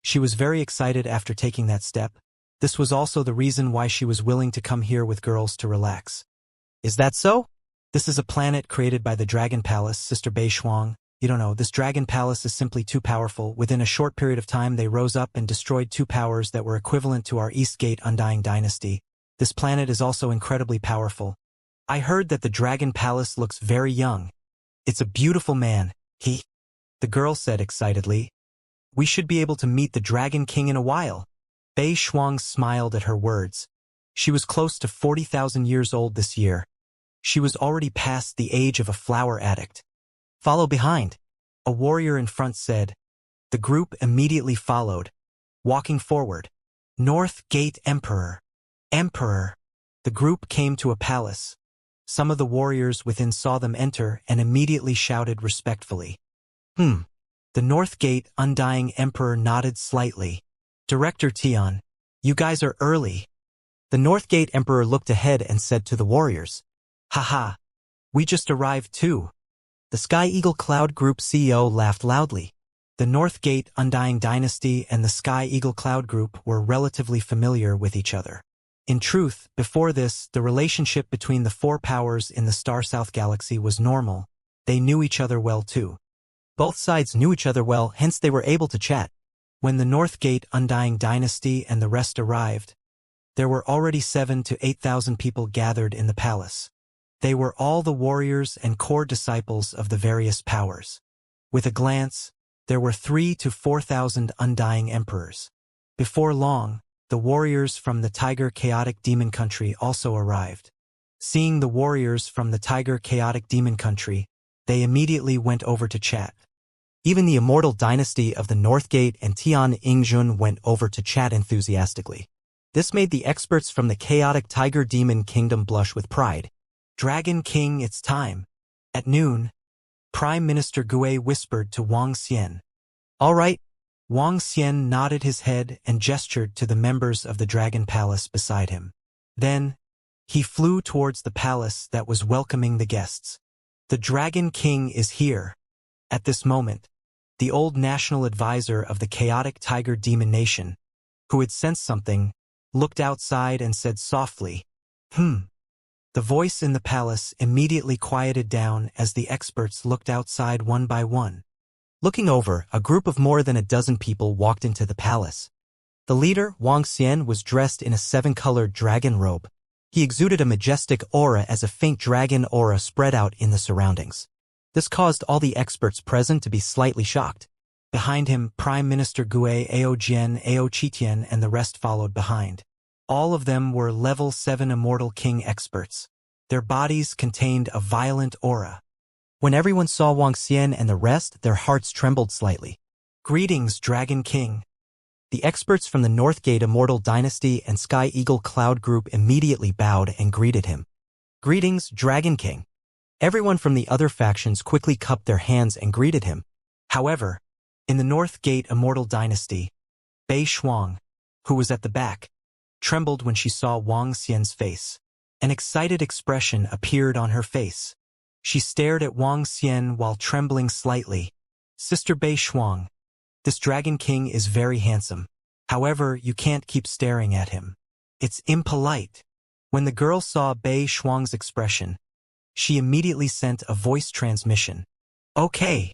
she was very excited after taking that step. This was also the reason why she was willing to come here with girls to relax. Is that so? This is a planet created by the Dragon Palace, Sister Bei Shuang. You don't know, this Dragon Palace is simply too powerful. Within a short period of time they rose up and destroyed two powers that were equivalent to our East Gate Undying dynasty. This planet is also incredibly powerful. I heard that the Dragon Palace looks very young. It's a beautiful man, the girl said excitedly. We should be able to meet the Dragon King in a while. Bei Shuang smiled at her words. She was close to 40,000 years old this year. She was already past the age of a flower addict. Follow behind, a warrior in front said. The group immediately followed, walking forward. North Gate Emperor. Emperor. The group came to a palace. Some of the warriors within saw them enter and immediately shouted respectfully. The North Gate Undying Emperor nodded slightly. Director Tian, you guys are early. The North Gate Emperor looked ahead and said to the warriors. Haha, we just arrived too. The Sky Eagle Cloud Group CEO laughed loudly. The North Gate Undying Dynasty and the Sky Eagle Cloud Group were relatively familiar with each other. In truth, before this, the relationship between the four powers in the Star South Galaxy was normal. They knew each other well too. Both sides knew each other well, hence they were able to chat. When the North Gate Undying Dynasty and the rest arrived, there were already 7,000 to 8,000 people gathered in the palace. They were all the warriors and core disciples of the various powers. With a glance, there were 3,000 to 4,000 Undying Emperors. Before long, the warriors from the Tiger Chaotic Demon Country also arrived. Seeing the warriors from the Tiger Chaotic Demon Country, they immediately went over to chat. Even the Immortal Dynasty of the Northgate and Tian Yingjun went over to chat enthusiastically. This made the experts from the Chaotic Tiger Demon Kingdom blush with pride. Dragon King, it's time. At noon, Prime Minister Gue whispered to Wang Xian. All right. Wang Xian nodded his head and gestured to the members of the Dragon Palace beside him. Then, he flew towards the palace that was welcoming the guests. The Dragon King is here. At this moment, the old national advisor of the Chaotic Tiger Demon Nation, who had sensed something, looked outside and said softly, The voice in the palace immediately quieted down as the experts looked outside one by one. Looking over, a group of more than a dozen people walked into the palace. The leader, Wang Xian, was dressed in a 7-colored dragon robe. He exuded a majestic aura as a faint dragon aura spread out in the surroundings. This caused all the experts present to be slightly shocked. Behind him, Prime Minister Gue, Ao Jian, Ao Qitian, and the rest followed behind. All of them were level 7 Immortal King experts. Their bodies contained a violent aura. When everyone saw Wang Xian and the rest, their hearts trembled slightly. Greetings, Dragon King. The experts from the Northgate Immortal Dynasty and Sky Eagle Cloud Group immediately bowed and greeted him. Greetings, Dragon King. Everyone from the other factions quickly cupped their hands and greeted him. However, in the North Gate Immortal dynasty, Bei Shuang, who was at the back, trembled when she saw Wang Xian's face. An excited expression appeared on her face. She stared at Wang Xian while trembling slightly. Sister Bei Shuang, this Dragon King is very handsome. However, you can't keep staring at him. It's impolite. When the girl saw Bei Shuang's expression, she immediately sent a voice transmission. Okay.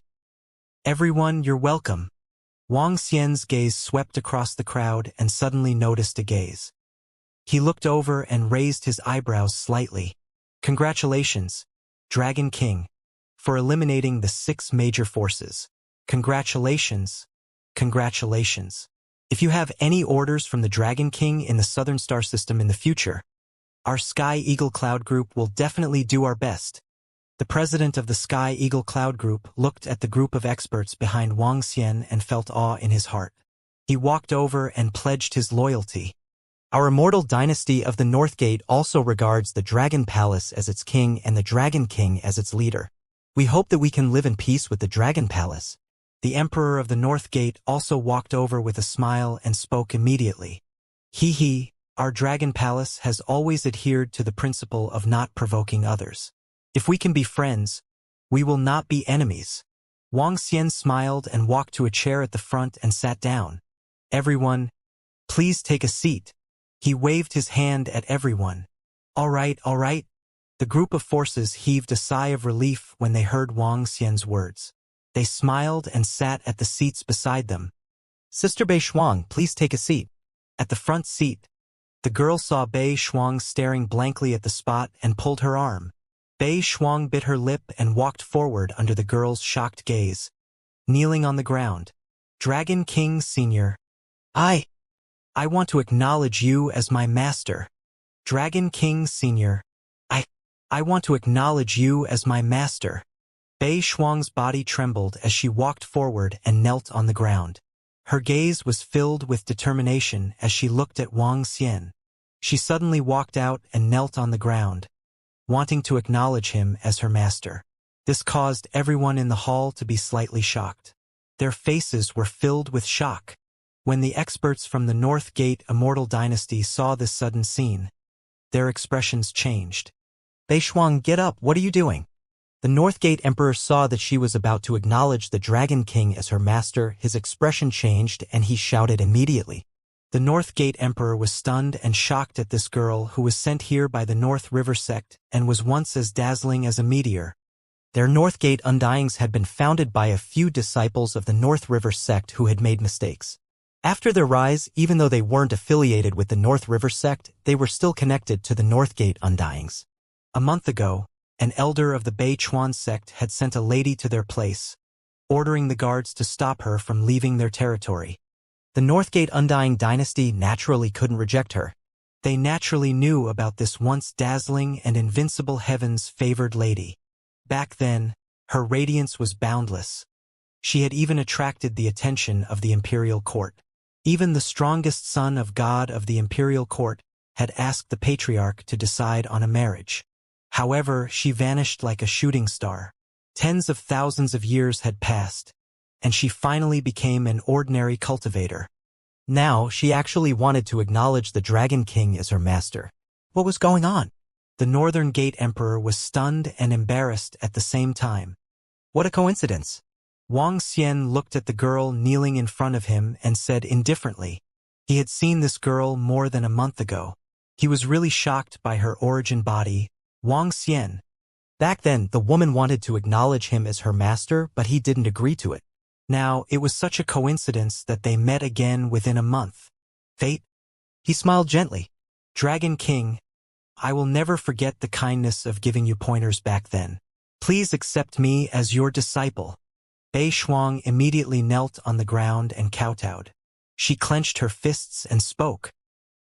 Everyone, you're welcome. Wang Xian's gaze swept across the crowd and suddenly noticed a gaze. He looked over and raised his eyebrows slightly. Congratulations, Dragon King, for eliminating the 6 major forces. Congratulations. Congratulations. If you have any orders from the Dragon King in the Southern Star System in the future, our Sky Eagle Cloud Group will definitely do our best. The president of the Sky Eagle Cloud Group looked at the group of experts behind Wang Xian and felt awe in his heart. He walked over and pledged his loyalty. Our Immortal dynasty of the North Gate also regards the Dragon Palace as its king and the Dragon King as its leader. We hope that we can live in peace with the Dragon Palace. The Emperor of the North Gate also walked over with a smile and spoke immediately. Hee, our Dragon Palace has always adhered to the principle of not provoking others. If we can be friends, we will not be enemies. Wang Xian smiled and walked to a chair at the front and sat down. Everyone, please take a seat. He waved his hand at everyone. All right. The group of forces heaved a sigh of relief when they heard Wang Xian's words. They smiled and sat at the seats beside them. Sister Bei Shuang, please take a seat. At the front seat, the girl saw Bei Shuang staring blankly at the spot and pulled her arm. Bei Shuang bit her lip and walked forward under the girl's shocked gaze. Kneeling on the ground. Dragon King Sr. I want to acknowledge you as my master. Dragon King Sr. I want to acknowledge you as my master. Bei Shuang's body trembled as she walked forward and knelt on the ground. Her gaze was filled with determination as she looked at Wang Xian. She suddenly walked out and knelt on the ground, wanting to acknowledge him as her master. This caused everyone in the hall to be slightly shocked. Their faces were filled with shock. When the experts from the North Gate Immortal dynasty saw this sudden scene, their expressions changed. Bei Shuang, get up, what are you doing? The North Gate Emperor saw that she was about to acknowledge the Dragon King as her master. His expression changed and he shouted immediately. The North Gate Emperor was stunned and shocked at this girl who was sent here by the North River sect and was once as dazzling as a meteor. Their North Gate Undyings had been founded by a few disciples of the North River sect who had made mistakes. After their rise, even though they weren't affiliated with the North River sect, they were still connected to the North Gate Undyings. A month ago, an elder of the Bei Chuan sect had sent a lady to their place, ordering the guards to stop her from leaving their territory. The Northgate Undying dynasty naturally couldn't reject her. They naturally knew about this once dazzling and invincible heaven's favored lady. Back then, her radiance was boundless. She had even attracted the attention of the imperial court. Even the strongest son of God of the imperial court had asked the patriarch to decide on a marriage. However, she vanished like a shooting star. Tens of thousands of years had passed, and she finally became an ordinary cultivator. Now, she actually wanted to acknowledge the Dragon King as her master. What was going on? The Northern Gate Emperor was stunned and embarrassed at the same time. What a coincidence! Wang Xian looked at the girl kneeling in front of him and said indifferently. He had seen this girl more than a month ago. He was really shocked by her origin body, Wang Xian. Back then, the woman wanted to acknowledge him as her master, but he didn't agree to it. Now, it was such a coincidence that they met again within a month. Fate? He smiled gently. Dragon King, I will never forget the kindness of giving you pointers back then. Please accept me as your disciple. Bei Shuang immediately knelt on the ground and kowtowed. She clenched her fists and spoke.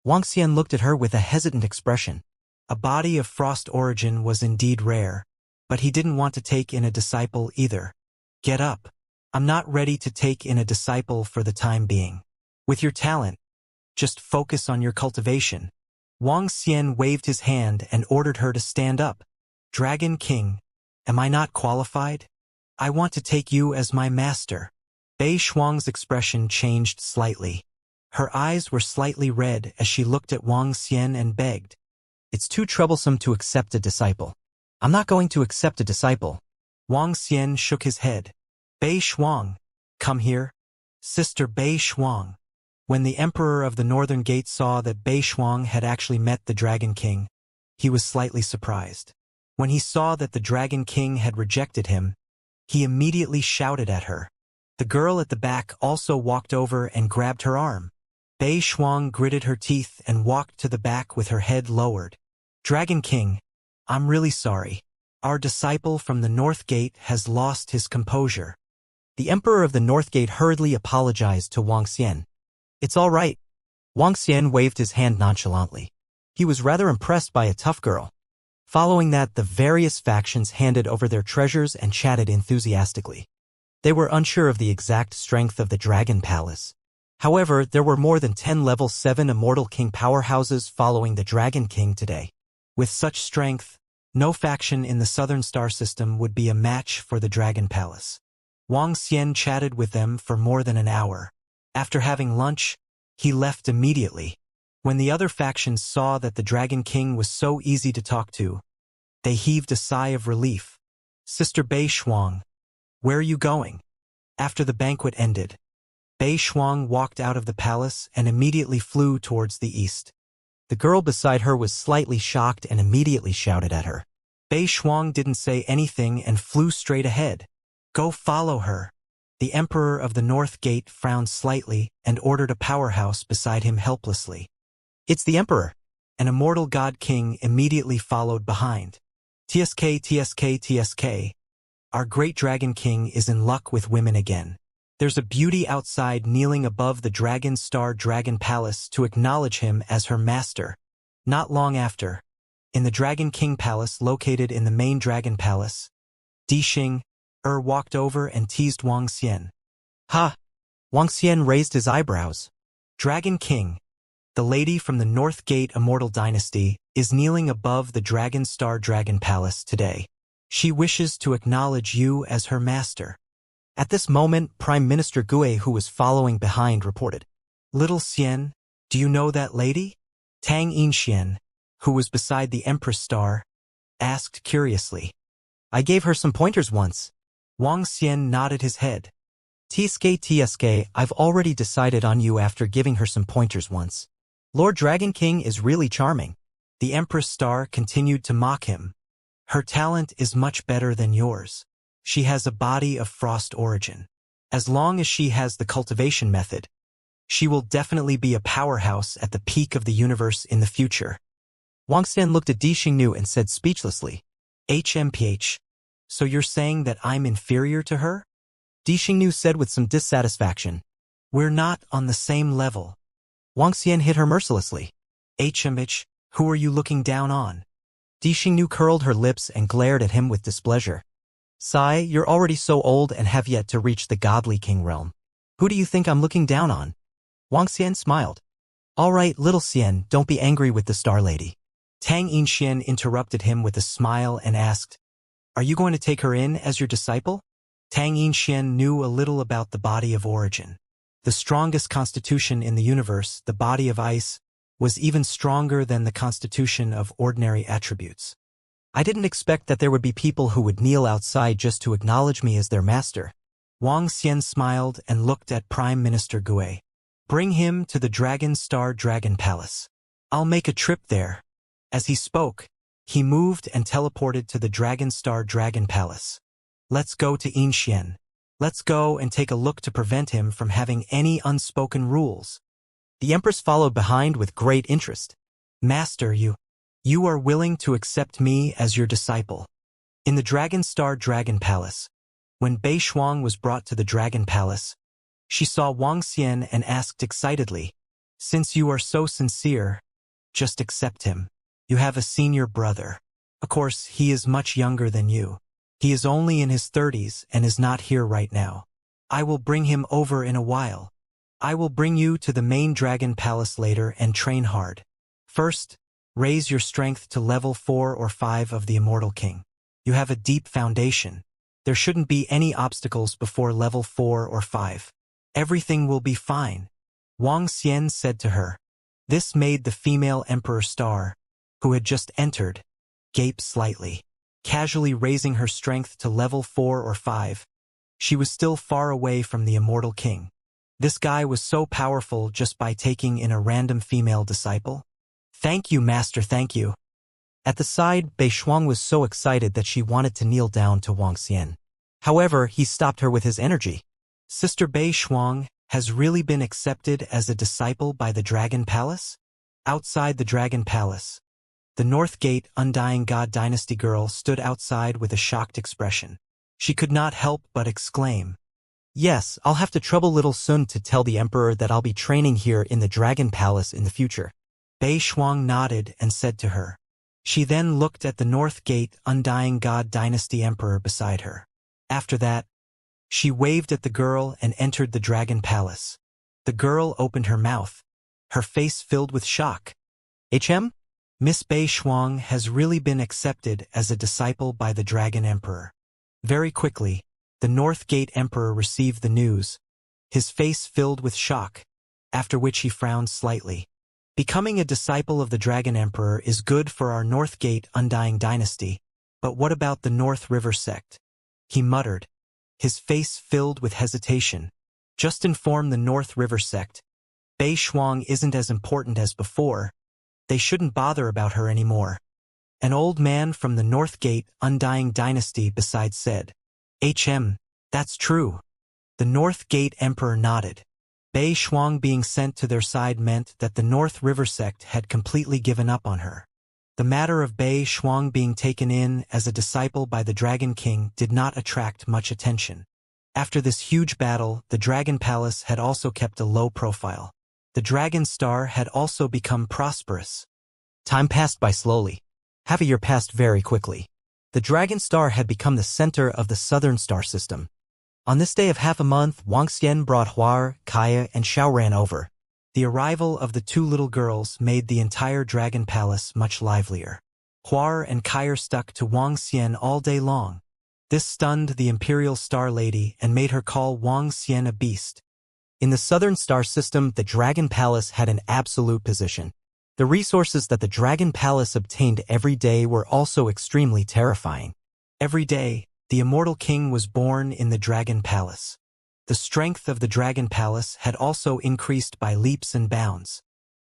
Wang Xian looked at her with a hesitant expression. A body of frost origin was indeed rare, but he didn't want to take in a disciple either. Get up. I'm not ready to take in a disciple for the time being. With your talent, just focus on your cultivation. Wang Xian waved his hand and ordered her to stand up. Dragon King, am I not qualified? I want to take you as my master. Bei Shuang's expression changed slightly. Her eyes were slightly red as she looked at Wang Xian and begged. It's too troublesome to accept a disciple. I'm not going to accept a disciple. Wang Xian shook his head. Bei Shuang, come here. Sister Bei Shuang. When the Emperor of the Northern Gate saw that Bei Shuang had actually met the Dragon King, he was slightly surprised. When he saw that the Dragon King had rejected him, he immediately shouted at her. The girl at the back also walked over and grabbed her arm. Bei Shuang gritted her teeth and walked to the back with her head lowered. Dragon King, I'm really sorry. Our disciple from the North Gate has lost his composure. The Emperor of the North Gate hurriedly apologized to Wang Xian. It's all right. Wang Xian waved his hand nonchalantly. He was rather impressed by a tough girl. Following that, the various factions handed over their treasures and chatted enthusiastically. They were unsure of the exact strength of the Dragon Palace. However, there were more than 10 level 7 Immortal King powerhouses following the Dragon King today. With such strength, no faction in the Southern Star System would be a match for the Dragon Palace. Wang Xian chatted with them for more than an hour. After having lunch, he left immediately. When the other factions saw that the Dragon King was so easy to talk to, they heaved a sigh of relief. Sister Bei Shuang, where are you going? After the banquet ended, Bei Shuang walked out of the palace and immediately flew towards the east. The girl beside her was slightly shocked and immediately shouted at her. Bei Shuang didn't say anything and flew straight ahead. Go follow her. The Emperor of the North Gate frowned slightly and ordered a powerhouse beside him helplessly. It's the Emperor. An immortal god king immediately followed behind. TSK, TSK, TSK. Our great Dragon King is in luck with women again. There's a beauty outside kneeling above the Dragon Star Dragon Palace to acknowledge him as her master. Not long after, in the Dragon King Palace located in the main Dragon Palace, Dixing walked over and teased Wang Xian. Ha! Wang Xian raised his eyebrows. Dragon King, the lady from the North Gate Immortal Dynasty, is kneeling above the Dragon Star Dragon Palace today. She wishes to acknowledge you as her master. At this moment, Prime Minister Gue, who was following behind, reported. Little Xian, do you know that lady? Tang Yinxian, who was beside the Empress Star, asked curiously. I gave her some pointers once. Wang Xian nodded his head. TSK, I've already decided on you after giving her some pointers once. Lord Dragon King is really charming. The Empress Star continued to mock him. Her talent is much better than yours. She has a body of frost origin. As long as she has the cultivation method, she will definitely be a powerhouse at the peak of the universe in the future. Wang Xian looked at Di Xingnu and said speechlessly, HMPH, so you're saying that I'm inferior to her? Di Xingnu said with some dissatisfaction. We're not on the same level. Wang Xian hit her mercilessly. HMH, who are you looking down on? Di Xingnu curled her lips and glared at him with displeasure. Sai, you're already so old and have yet to reach the Godly King realm. Who do you think I'm looking down on? Wang Xian smiled. All right, little Xian, don't be angry with the Star Lady. Tang Yinxian interrupted him with a smile and asked, Are you going to take her in as your disciple? Tang Yinxian knew a little about the body of origin. The strongest constitution in the universe, the body of ice, was even stronger than the constitution of ordinary attributes. I didn't expect that there would be people who would kneel outside just to acknowledge me as their master. Wang Xian smiled and looked at Prime Minister Gue. Bring him to the Dragon Star Dragon Palace. I'll make a trip there. As he spoke, he moved and teleported to the Dragon Star Dragon Palace. Let's go to Yinxian. Let's go and take a look to prevent him from having any unspoken rules. The Empress followed behind with great interest. Master, you are willing to accept me as your disciple. In the Dragon Star Dragon Palace, when Bei Shuang was brought to the Dragon Palace, she saw Wang Xian and asked excitedly, Since you are so sincere, just accept him. You have a senior brother. Of course, he is much younger than you. He is only in his 30s and is not here right now. I will bring him over in a while. I will bring you to the main Dragon Palace later and train hard. First, Raise your strength to level 4 or 5 of the Immortal King. You have a deep foundation. There shouldn't be any obstacles before level 4 or 5. Everything will be fine, Wang Xian said to her. This made the female Emperor Star, who had just entered, gape slightly. Casually raising her strength to level 4 or 5, she was still far away from the Immortal King. This guy was so powerful just by taking in a random female disciple. Thank you, Master, thank you. At the side, Bei Shuang was so excited that she wanted to kneel down to Wang Xian. However, he stopped her with his energy. Sister Bei Shuang has really been accepted as a disciple by the Dragon Palace? Outside the Dragon Palace, the North Gate Undying God Dynasty girl stood outside with a shocked expression. She could not help but exclaim, "Yes, I'll have to trouble little Sun to tell the Emperor that I'll be training here in the Dragon Palace in the future." Bei Shuang nodded and said to her. She then looked at the North Gate Undying God Dynasty Emperor beside her. After that, she waved at the girl and entered the Dragon Palace. The girl opened her mouth, her face filled with shock. "HM? Miss Bei Shuang has really been accepted as a disciple by the Dragon Emperor." Very quickly, the North Gate Emperor received the news, his face filled with shock, after which he frowned slightly. Becoming a disciple of the Dragon Emperor is good for our North Gate Undying Dynasty, but what about the North River sect? He muttered, his face filled with hesitation. Just inform the North River sect. Bei Shuang isn't as important as before. They shouldn't bother about her anymore. An old man from the North Gate Undying Dynasty beside said, "HM, that's true." The North Gate Emperor nodded. Bei Shuang being sent to their side meant that the North River sect had completely given up on her. The matter of Bei Shuang being taken in as a disciple by the Dragon King did not attract much attention. After this huge battle, the Dragon Palace had also kept a low profile. The Dragon Star had also become prosperous. Time passed by slowly. Half a year passed very quickly. The Dragon Star had become the center of the Southern Star System. On this day of half a month, Wang Xian brought Huar, Kaya, and Xiaoran over. The arrival of the two little girls made the entire Dragon Palace much livelier. Huar and Kaya stuck to Wang Xian all day long. This stunned the Imperial Star Lady and made her call Wang Xian a beast. In the Southern Star System, the Dragon Palace had an absolute position. The resources that the Dragon Palace obtained every day were also extremely terrifying. Every day, the Immortal King was born in the Dragon Palace. The strength of the Dragon Palace had also increased by leaps and bounds.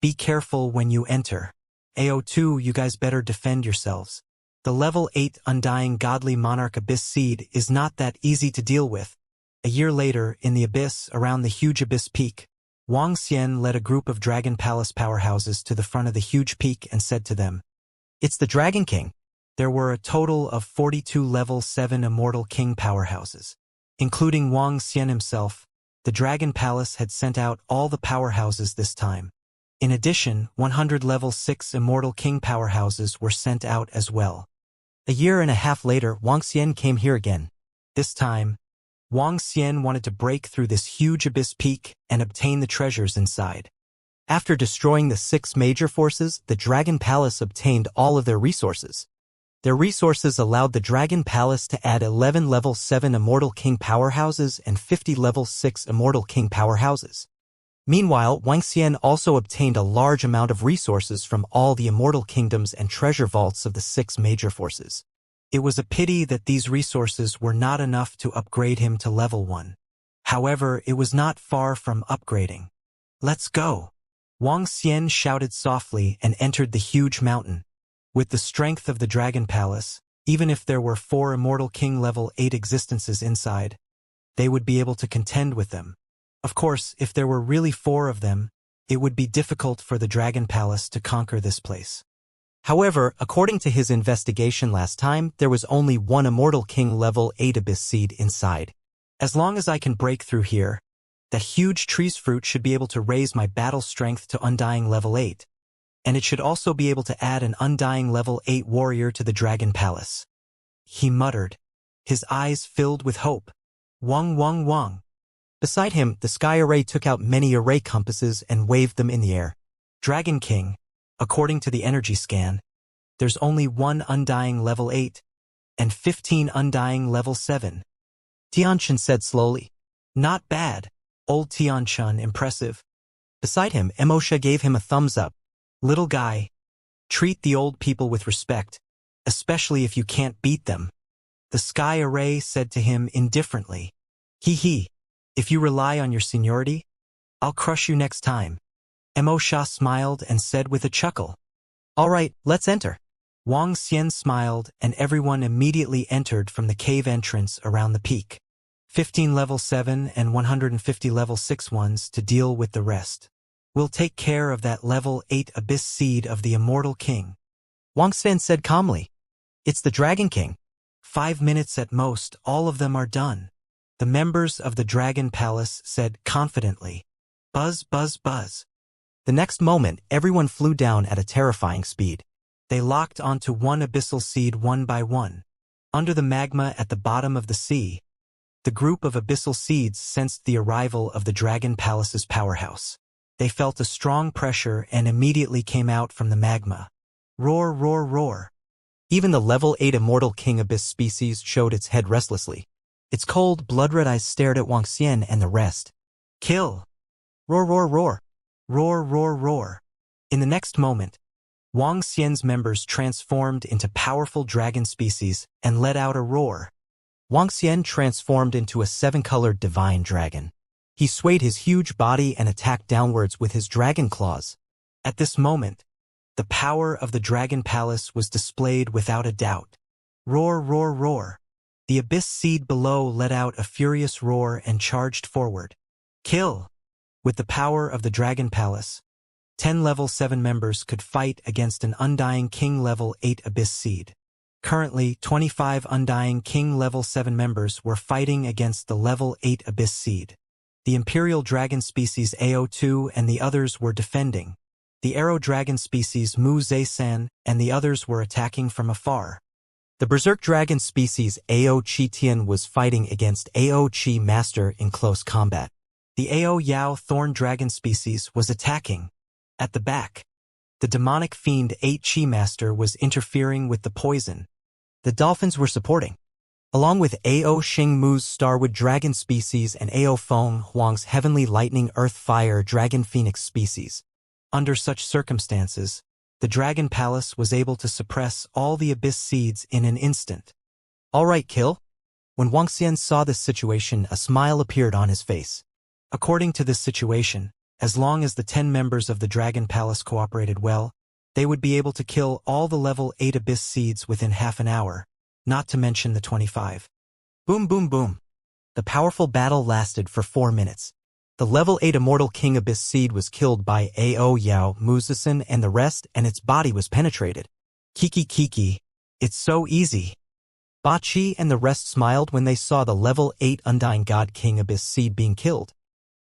Be careful when you enter. AO2, you guys better defend yourselves. The level 8 Undying Godly Monarch Abyss Seed is not that easy to deal with. A year later, in the Abyss around the huge Abyss Peak, Wang Xian led a group of Dragon Palace powerhouses to the front of the huge peak and said to them, "It's the Dragon King." There were a total of 42 level 7 Immortal King powerhouses. Including Wang Xian himself, the Dragon Palace had sent out all the powerhouses this time. In addition, 100 level 6 Immortal King powerhouses were sent out as well. A year and a half later, Wang Xian came here again. This time, Wang Xian wanted to break through this huge abyss peak and obtain the treasures inside. After destroying the 6 major forces, the Dragon Palace obtained all of their resources. Their resources allowed the Dragon Palace to add 11 level 7 Immortal King powerhouses and 50 level 6 Immortal King powerhouses. Meanwhile, Wang Xian also obtained a large amount of resources from all the Immortal Kingdoms and treasure vaults of the 6 major forces. It was a pity that these resources were not enough to upgrade him to level 1. However, it was not far from upgrading. "Let's go!" Wang Xian shouted softly and entered the huge mountain. With the strength of the Dragon Palace, even if there were 4 Immortal King level 8 existences inside, they would be able to contend with them. Of course, if there were really 4 of them, it would be difficult for the Dragon Palace to conquer this place. However, according to his investigation last time, there was only 1 Immortal King level 8 Abyss Seed inside. As long as I can break through here, that huge tree's fruit should be able to raise my battle strength to Undying level 8. And it should also be able to add an Undying level 8 warrior to the Dragon Palace. He muttered, his eyes filled with hope. Wang, Wang, Wang. Beside him, the Sky Array took out many array compasses and waved them in the air. "Dragon King, According to the energy scan, there's only one undying level 8 and 15 undying level 7. Tianchen said slowly. Not bad. Old Tianchen, impressive. Beside him, Emosha gave him a thumbs up. Little guy, treat the old people with respect, especially if you can't beat them. The sky array said to him indifferently. Hee, if you rely on your seniority, I'll crush you next time. Emosha smiled and said with a chuckle. All right, let's enter. Wang Xian smiled and everyone immediately entered from the cave entrance around the peak. 15 level 7 and 150 level 6 ones to deal with the rest. We'll take care of that level 8 abyss seed of the Immortal King. Wang Xian said calmly. It's the Dragon King. 5 minutes at most, all of them are done. The members of the Dragon Palace said confidently. Buzz, buzz, buzz. The next moment, everyone flew down at a terrifying speed. They locked onto one abyssal seed one by one. Under the magma at the bottom of the sea, the group of abyssal seeds sensed the arrival of the Dragon Palace's powerhouse. They felt a strong pressure and immediately came out from the magma. Roar, roar, roar. Even the level 8 Immortal King Abyss species showed its head restlessly. Its cold, blood-red eyes stared at Wang Xian and the rest. Kill! Roar, roar, roar. Roar, roar, roar. In the next moment, Wang Xian's members transformed into powerful dragon species and let out a roar. Wang Xian transformed into a 7-colored divine dragon. He swayed his huge body and attacked downwards with his dragon claws. At this moment, the power of the Dragon Palace was displayed without a doubt. Roar, roar, roar. The abyss seed below let out a furious roar and charged forward. Kill! With the power of the Dragon Palace, 10 level 7 members could fight against an Undying King level 8 abyss seed. Currently, 25 Undying King level 7 members were fighting against the level 8 abyss seed. The Imperial Dragon species AO2 and the others were defending. The Arrow Dragon species Mu Zaisan and the others were attacking from afar. The Berserk Dragon species AO Chi Tian was fighting against AO Chi Master in close combat. The AO Yao Thorn Dragon species was attacking. At the back, the demonic fiend 8 Chi Master was interfering with the poison. The dolphins were supporting. Along with AO Xing Mu's Starwood Dragon species and AO Feng Huang's Heavenly Lightning Earth Fire Dragon Phoenix species. Under such circumstances, the Dragon Palace was able to suppress all the abyss seeds in an instant. All right, kill. When Wang Xian saw this situation, a smile appeared on his face. According to this situation, as long as the 10 members of the Dragon Palace cooperated well, they would be able to kill all the level 8 abyss seeds within half an hour, not to mention the 25. Boom, boom, boom. The powerful battle lasted for 4 minutes. The level 8 Immortal King Abyss Seed was killed by Ao Yao, Muzasan and the rest, and its body was penetrated. Kiki, it's so easy. Bachi and the rest smiled when they saw the level 8 Undying God King Abyss Seed being killed.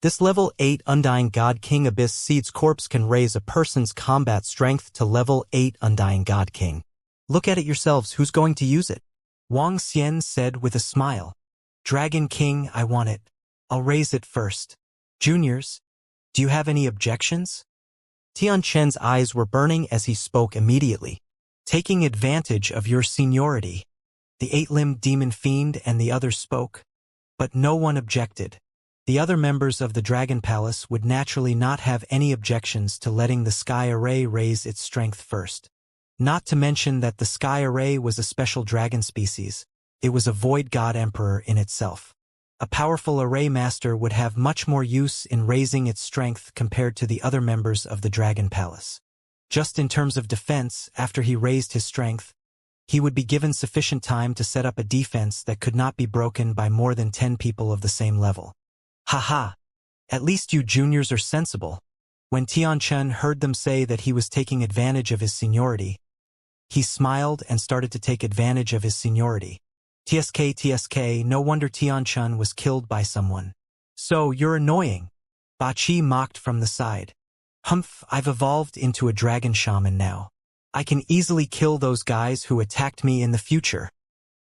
This level 8 Undying God King Abyss Seed's corpse can raise a person's combat strength to level 8 Undying God King. Look at it yourselves, who's going to use it? Wang Xian said with a smile. Dragon King, I want it. I'll raise it first. Juniors, do you have any objections? Tian Chen's eyes were burning as he spoke immediately. Taking advantage of your seniority. The 8-limbed demon fiend and the others spoke, but no one objected. The other members of the Dragon Palace would naturally not have any objections to letting the Sky Array raise its strength first. Not to mention that the Sky Array was a special dragon species. It was a Void God Emperor in itself. A powerful Array Master would have much more use in raising its strength compared to the other members of the Dragon Palace. Just in terms of defense, after he raised his strength, he would be given sufficient time to set up a defense that could not be broken by more than 10 people of the same level. Haha! At least you juniors are sensible. When Tian Chen heard them say that he was taking advantage of his seniority, he smiled and started to take advantage of his seniority. TSK, no wonder Tian Chen was killed by someone. So, you're annoying. Bachi mocked from the side. Humph, I've evolved into a dragon shaman now. I can easily kill those guys who attacked me in the future.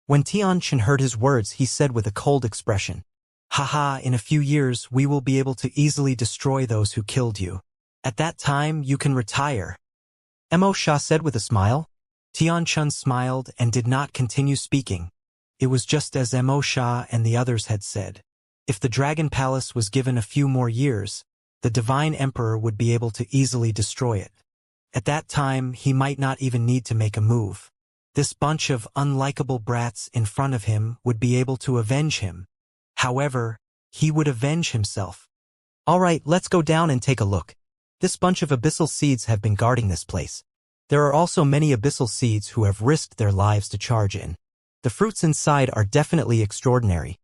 When Tian Chen heard his words, he said with a cold expression, Haha, in a few years we will be able to easily destroy those who killed you. At that time, you can retire. Mo Sha said with a smile. Tian Chun smiled and did not continue speaking. It was just as Mo Sha and the others had said. If the Dragon Palace was given a few more years, the Divine Emperor would be able to easily destroy it. At that time, he might not even need to make a move. This bunch of unlikable brats in front of him would be able to avenge him. However, he would avenge himself. All right, let's go down and take a look. This bunch of abyssal seeds have been guarding this place. There are also many abyssal seeds who have risked their lives to charge in. The fruits inside are definitely extraordinary.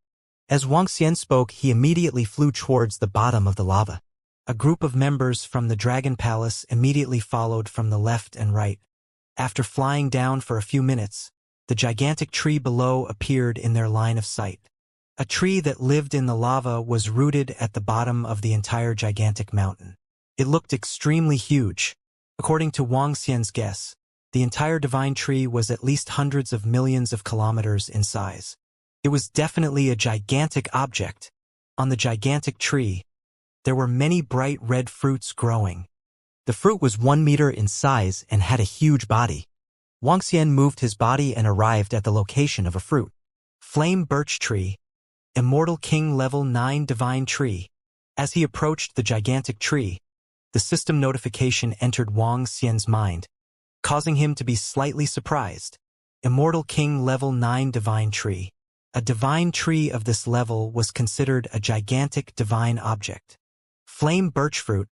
As Wuxia spoke, he immediately flew towards the bottom of the lava. A group of members from the Dragon Palace immediately followed from the left and right. After flying down for a few minutes, the gigantic tree below appeared in their line of sight. A tree that lived in the lava was rooted at the bottom of the entire gigantic mountain. It looked extremely huge. According to Wuxia's guess, the entire divine tree was at least hundreds of millions of kilometers in size. It was definitely a gigantic object. On the gigantic tree, there were many bright red fruits growing. The fruit was 1 meter in size and had a huge body. Wuxia moved his body and arrived at the location of a fruit. Flame birch tree, Immortal King level 9 divine tree. As he approached the gigantic tree, the system notification entered Wuxia's mind, causing him to be slightly surprised. Immortal King level 9 divine tree. A divine tree of this level was considered a gigantic divine object. Flame birch fruit,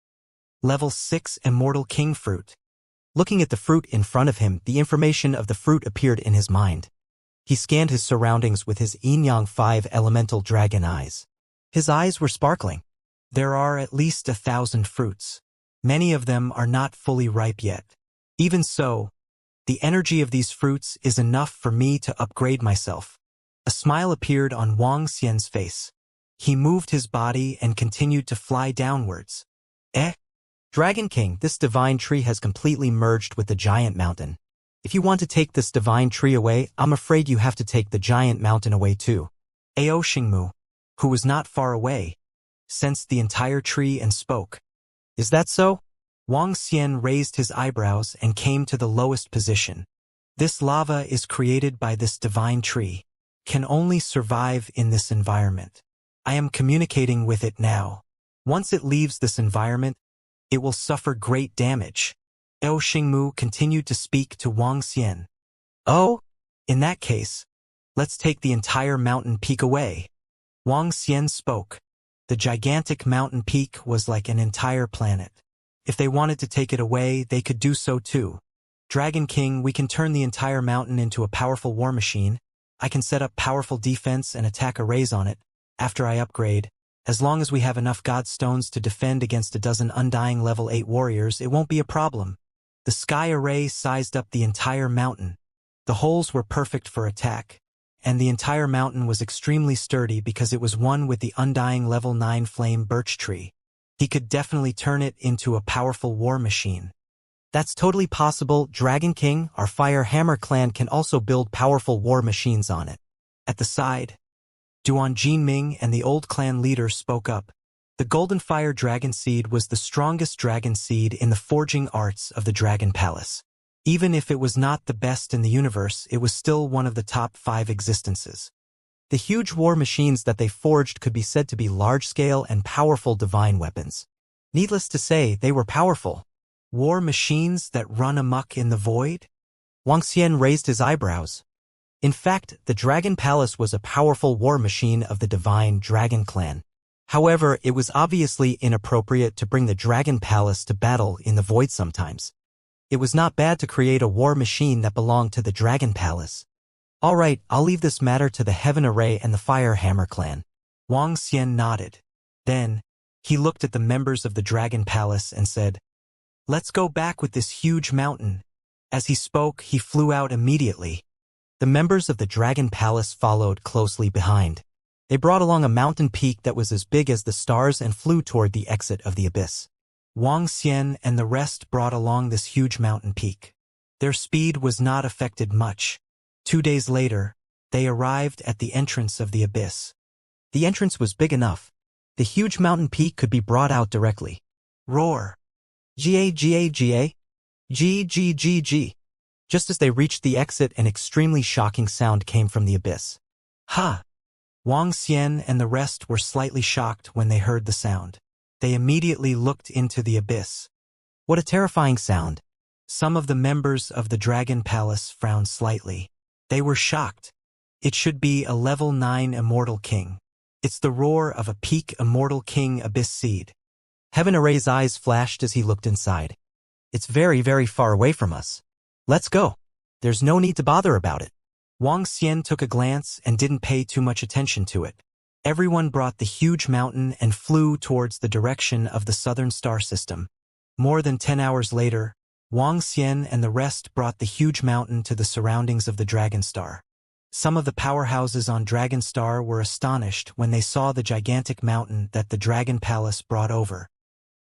level 6 Immortal King fruit. Looking at the fruit in front of him, the information of the fruit appeared in his mind. He scanned his surroundings with his Yin-Yang 5 elemental dragon eyes. His eyes were sparkling. There are at least 1,000 fruits. Many of them are not fully ripe yet. Even so, the energy of these fruits is enough for me to upgrade myself. A smile appeared on Wuxia's face. He moved his body and continued to fly downwards. Dragon King, this divine tree has completely merged with the giant mountain. If you want to take this divine tree away, I'm afraid you have to take the giant mountain away too. Ao Xingmu, who was not far away, sensed the entire tree and spoke. Is that so? Wuxia raised his eyebrows and came to the lowest position. This lava is created by this divine tree, can only survive in this environment. I am communicating with it now. Once it leaves this environment, it will suffer great damage. Ao Xingmu continued to speak to Wuxia. Oh, in that case, let's take the entire mountain peak away. Wuxia spoke. The gigantic mountain peak was like an entire planet. If they wanted to take it away, they could do so too. Dragon King, we can turn the entire mountain into a powerful war machine. I can set up powerful defense and attack arrays on it. After I upgrade, as long as we have enough God Stones to defend against a dozen undying level 8 warriors, it won't be a problem. The sky array sized up the entire mountain. The holes were perfect for attack, and the entire mountain was extremely sturdy because it was one with the undying level 9 flame birch tree. He could definitely turn it into a powerful war machine. That's totally possible. Dragon King, our Fire Hammer clan can also build powerful war machines on it. At the side, Duan Jinming and the old clan leader spoke up. The Golden Fire Dragon Seed was the strongest dragon seed in the forging arts of the Dragon Palace. Even if it was not the best in the universe, it was still one of the top 5 existences. The huge war machines that they forged could be said to be large-scale and powerful divine weapons. Needless to say, they were powerful. War machines that run amok in the void? Wuxia raised his eyebrows. In fact, the Dragon Palace was a powerful war machine of the divine Dragon Clan. However, it was obviously inappropriate to bring the Dragon Palace to battle in the void sometimes. It was not bad to create a war machine that belonged to the Dragon Palace. All right, I'll leave this matter to the Heaven Array and the Fire Hammer clan. Wuxia nodded. Then, he looked at the members of the Dragon Palace and said, "Let's go back with this huge mountain." As he spoke, he flew out immediately. The members of the Dragon Palace followed closely behind. They brought along a mountain peak that was as big as the stars and flew toward the exit of the abyss. Wuxia and the rest brought along this huge mountain peak. Their speed was not affected much. 2 days later, they arrived at the entrance of the abyss. The entrance was big enough. The huge mountain peak could be brought out directly. Roar! Ga. G. Just as they reached the exit, an extremely shocking sound came from the abyss. Ha! Wang Xian and the rest were slightly shocked when they heard the sound. They immediately looked into the abyss. What a terrifying sound! Some of the members of the Dragon Palace frowned slightly. They were shocked. It should be a level 9 Immortal King. It's the roar of a peak Immortal King Abyss Seed. Heaven Array's eyes flashed as he looked inside. It's very, very far away from us. Let's go. There's no need to bother about it. Wang Xian took a glance and didn't pay too much attention to it. Everyone brought the huge mountain and flew towards the direction of the southern star system. More than 10 hours later, Wang Xian and the rest brought the huge mountain to the surroundings of the Dragon Star. Some of the powerhouses on Dragon Star were astonished when they saw the gigantic mountain that the Dragon Palace brought over.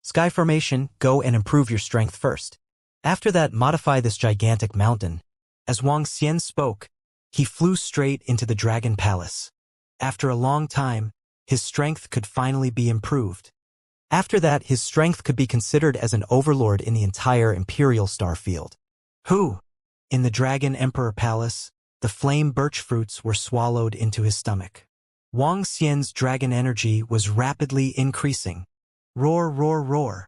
Sky Formation, go and improve your strength first. After that, modify this gigantic mountain. As Wang Xian spoke, he flew straight into the Dragon Palace. After a long time, his strength could finally be improved. After that, his strength could be considered as an overlord in the entire Imperial Star Field. Who? In the Dragon Emperor Palace, the flame birch fruits were swallowed into his stomach. Wang Xian's dragon energy was rapidly increasing. Roar, roar, roar.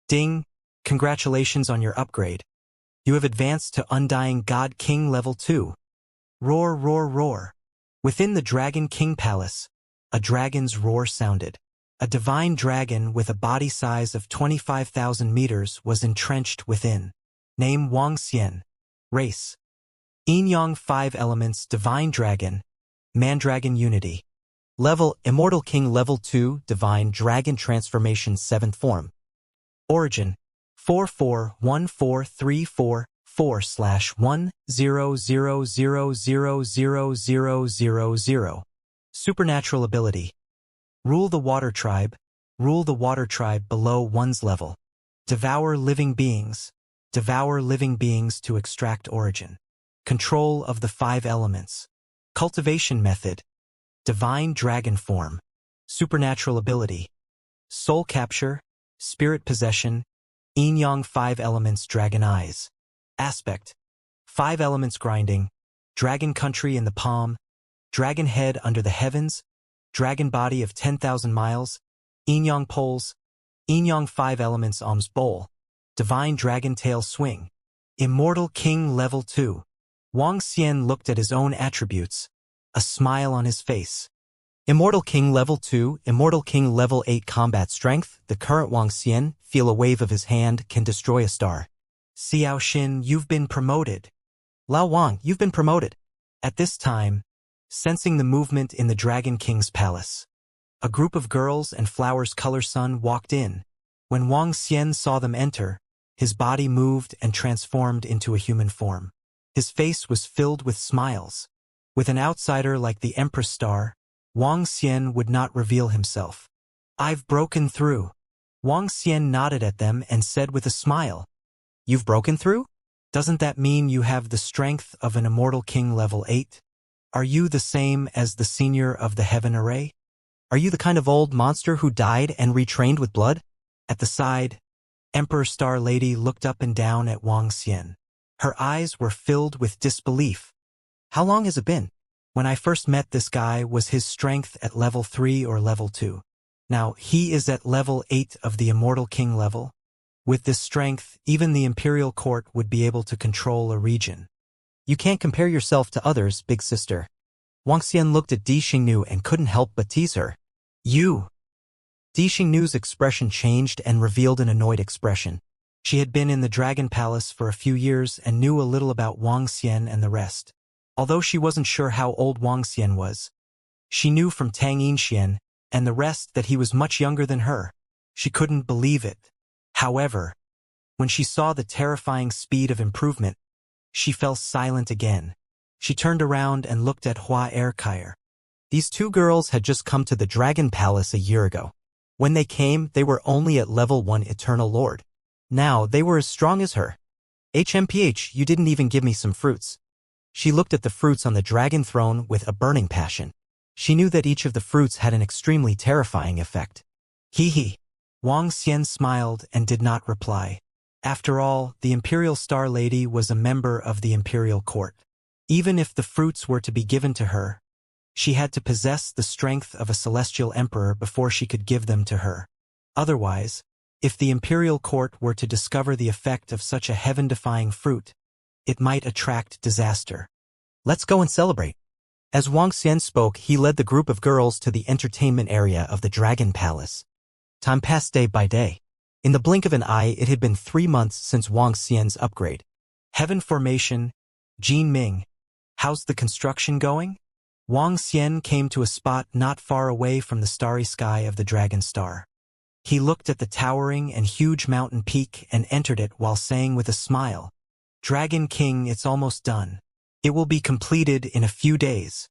Ding! Congratulations on your upgrade. You have advanced to Undying God King Level 2. Roar, roar, roar. Within the Dragon King Palace, a dragon's roar sounded. A divine dragon with a body size of 25,000 meters was entrenched within. Name Wang Xian. Race. Yin Yang 5 Elements Divine Dragon. Mandragon Unity. Level Immortal King Level 2 Divine Dragon Transformation 7th Form. Origin 441434/100000000. Supernatural Ability. Rule the Water Tribe. Rule the Water Tribe below one's level. Devour living beings. Devour living beings to extract origin. Control of the 5 elements. Cultivation Method. Divine Dragon Form. Supernatural Ability. Soul Capture. Spirit Possession. Yin Yang 5 Elements Dragon Eyes. Aspect. 5 Elements Grinding. Dragon Country in the Palm. Dragon Head under the Heavens. Dragon Body of 10,000 Miles. Yin Yang Poles. Yin Yang 5 Elements Alms Bowl. Divine Dragon Tail Swing. Immortal King Level 2. Wang Xian looked at his own attributes. A smile on his face. Immortal King Level 2, Immortal King Level 8 Combat Strength. The current Wang Xian, feel a wave of his hand, can destroy a star. Xiao Xin, you've been promoted. Lao Wang, you've been promoted. At this time, sensing the movement in the Dragon King's palace, a group of girls and Flowers Color Sun walked in. When Wang Xian saw them enter, his body moved and transformed into a human form. His face was filled with smiles. With an outsider like the Empress Star, Wang Xian would not reveal himself. I've broken through. Wang Xian nodded at them and said with a smile, You've broken through? Doesn't that mean you have the strength of an Immortal King Level 8? Are you the same as the senior of the Heaven Array? Are you the kind of old monster who died and retrained with blood? At the side, Emperor Star Lady looked up and down at Wang Xian. Her eyes were filled with disbelief. How long has it been? When I first met this guy, was his strength at level 3 or level 2? Now he is at level 8 of the Immortal King level. With this strength, even the Imperial Court would be able to control a region. You can't compare yourself to others, big sister. Wang Xian looked at Di Xingnu and couldn't help but tease her. You. Di Xingnu's expression changed and revealed an annoyed expression. She had been in the Dragon Palace for a few years and knew a little about Wang Xian and the rest. Although she wasn't sure how old Wang Xian was, she knew from Tang Yinxian and the rest that he was much younger than her. She couldn't believe it. However, when she saw the terrifying speed of improvement, she fell silent again. She turned around and looked at Hua Erkire. These 2 girls had just come to the Dragon Palace a year ago. When they came, they were only at level 1 Eternal Lord. Now they were as strong as her. HMPH, you didn't even give me some fruits. She looked at the fruits on the dragon throne with a burning passion. She knew that each of the fruits had an extremely terrifying effect. Hee hee. Wang Xian smiled and did not reply. After all, the Imperial Star Lady was a member of the Imperial Court. Even if the fruits were to be given to her, she had to possess the strength of a celestial emperor before she could give them to her. Otherwise, if the Imperial Court were to discover the effect of such a heaven-defying fruit, it might attract disaster. Let's go and celebrate. As Wang Xian spoke, he led the group of girls to the entertainment area of the Dragon Palace. Time passed day by day. In the blink of an eye, it had been 3 months since Wang Xian's upgrade. Heaven Formation, Jin Ming. How's the construction going? Wang Xian came to a spot not far away from the starry sky of the Dragon Star. He looked at the towering and huge mountain peak and entered it while saying with a smile, "Dragon King, it's almost done. It will be completed in a few days."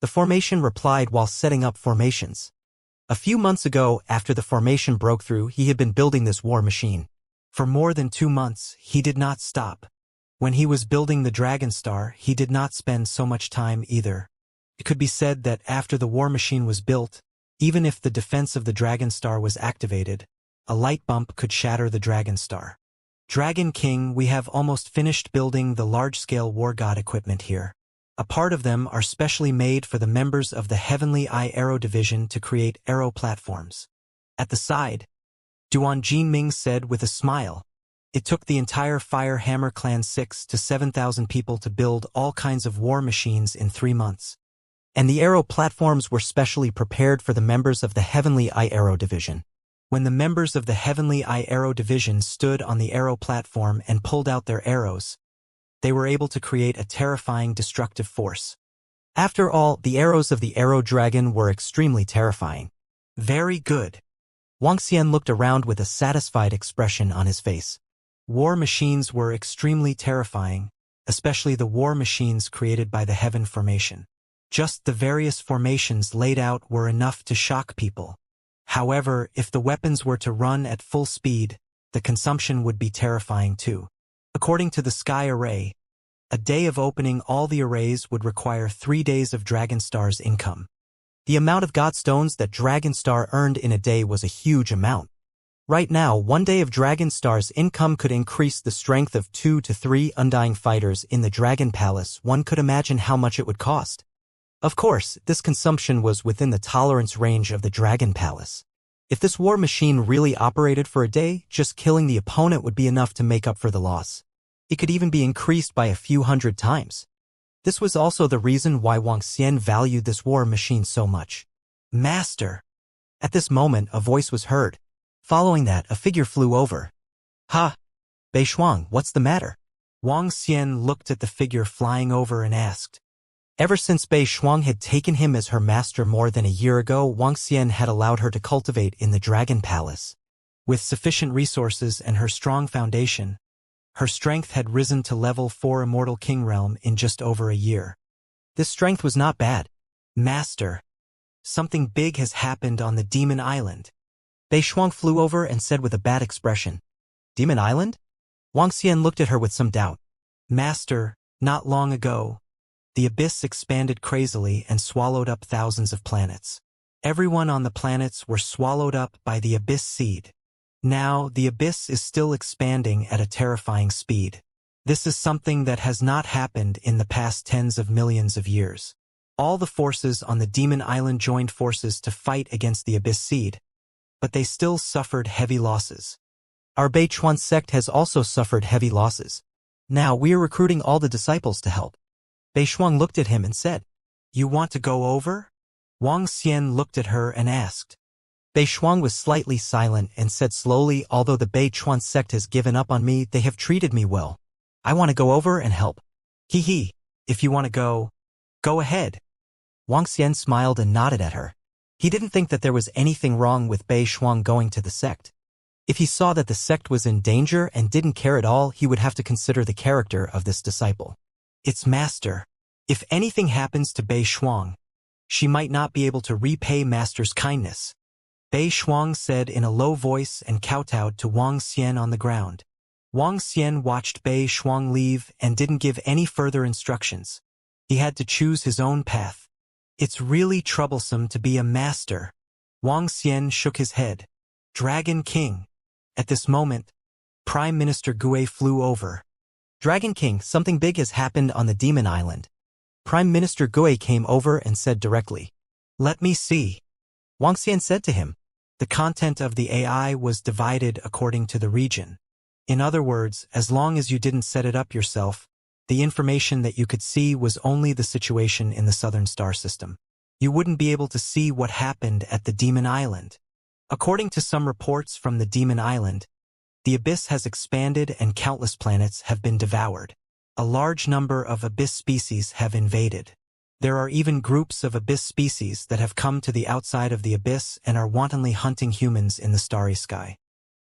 The formation replied while setting up formations. A few months ago, after the formation broke through, he had been building this war machine. For more than 2 months, he did not stop. When he was building the Dragon Star, he did not spend so much time either. It could be said that after the war machine was built, even if the defense of the Dragon Star was activated, a light bump could shatter the Dragon Star. Dragon King, we have almost finished building the large-scale war god equipment here. A part of them are specially made for the members of the Heavenly Eye Arrow Division to create arrow platforms. At the side, Duan Jinming said with a smile, "It took the entire Fire Hammer Clan 6 to 7,000 people to build all kinds of war machines in 3 months. And the arrow platforms were specially prepared for the members of the Heavenly Eye Arrow Division. When the members of the Heavenly Eye Arrow Division stood on the arrow platform and pulled out their arrows, they were able to create a terrifying destructive force. After all, the arrows of the Arrow Dragon were extremely terrifying." Very good. Wang Xian looked around with a satisfied expression on his face. War machines were extremely terrifying, especially the war machines created by the Heaven Formation. Just the various formations laid out were enough to shock people. However, if the weapons were to run at full speed, the consumption would be terrifying too. According to the Sky Array, a day of opening all the arrays would require 3 days of Dragon Star's income. The amount of Godstones that Dragon Star earned in a day was a huge amount. Right now, 1 day of Dragon Star's income could increase the strength of 2 to 3 undying fighters in the Dragon Palace. One could imagine how much it would cost. Of course, this consumption was within the tolerance range of the Dragon Palace. If this war machine really operated for a day, just killing the opponent would be enough to make up for the loss. It could even be increased by a few hundred times. This was also the reason why Wang Xian valued this war machine so much. "Master!" At this moment, a voice was heard. Following that, a figure flew over. "Ha! Bei Shuang, what's the matter?" Wang Xian looked at the figure flying over and asked. Ever since Bei Shuang had taken him as her master more than a year ago, Wang Xian had allowed her to cultivate in the Dragon Palace. With sufficient resources and her strong foundation, her strength had risen to level 4 Immortal King Realm in just over a year. This strength was not bad. "Master, something big has happened on the Demon Island." Bei Shuang flew over and said with a bad expression, "Demon Island?" Wang Xian looked at her with some doubt. "Master, not long ago, the abyss expanded crazily and swallowed up thousands of planets. Everyone on the planets were swallowed up by the abyss seed. Now, the abyss is still expanding at a terrifying speed. This is something that has not happened in the past tens of millions of years. All the forces on the Demon Island joined forces to fight against the abyss seed, but they still suffered heavy losses. Our Beichuan sect has also suffered heavy losses. Now we are recruiting all the disciples to help." Bei Shuang looked at him and said, "You want to go over?" Wang Xian looked at her and asked. Bei Shuang was slightly silent and said slowly, "Although the Beichuan sect has given up on me, they have treated me well. I want to go over and help." "Hee, if you want to go ahead." Wang Xian smiled and nodded at her. He didn't think that there was anything wrong with Bei Shuang going to the sect. If he saw that the sect was in danger and didn't care at all, he would have to consider the character of this disciple. "It's Master. If anything happens to Bei Shuang, she might not be able to repay Master's kindness." Bei Shuang said in a low voice and kowtowed to Wang Xian on the ground. Wang Xian watched Bei Shuang leave and didn't give any further instructions. He had to choose his own path. "It's really troublesome to be a master." Wang Xian shook his head. "Dragon King." At this moment, Prime Minister Gue flew over. Dragon King, something big has happened on the Demon Island. Prime Minister Gue came over and said directly. Let me see. Wuxia said to him. The content of the AI was divided according to the region. In other words, as long as you didn't set it up yourself, the information that you could see was only the situation in the southern star system. You wouldn't be able to see what happened at the Demon Island. According to some reports from the Demon Island, the abyss has expanded and countless planets have been devoured. A large number of abyss species have invaded. There are even groups of abyss species that have come to the outside of the abyss and are wantonly hunting humans in the starry sky.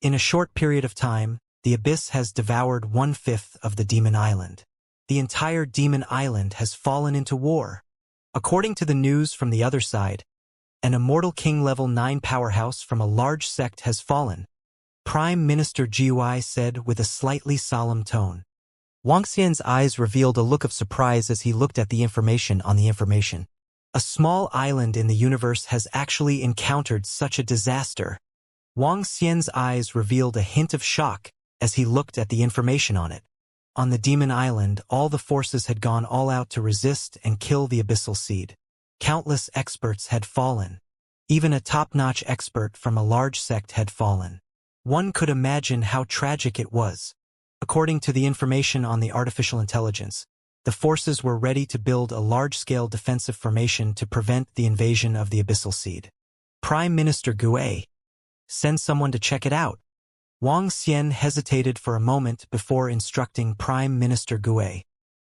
In a short period of time, the abyss has devoured 1/5 of the Demon Island. The entire Demon Island has fallen into war. According to the news from the other side, an Immortal King level 9 powerhouse from a large sect has fallen. Prime Minister Gui said with a slightly solemn tone. Wuxia's eyes revealed a look of surprise as he looked at the information on the information. A small island in the universe has actually encountered such a disaster. Wuxia's eyes revealed a hint of shock as he looked at the information on it. On the Demon Island, all the forces had gone all out to resist and kill the abyssal seed. Countless experts had fallen. Even a top-notch expert from a large sect had fallen. One could imagine how tragic it was. According to the information on the artificial intelligence, the forces were ready to build a large-scale defensive formation to prevent the invasion of the abyssal seed. Prime Minister Gue, send someone to check it out. Wuxia hesitated for a moment before instructing Prime Minister Gue.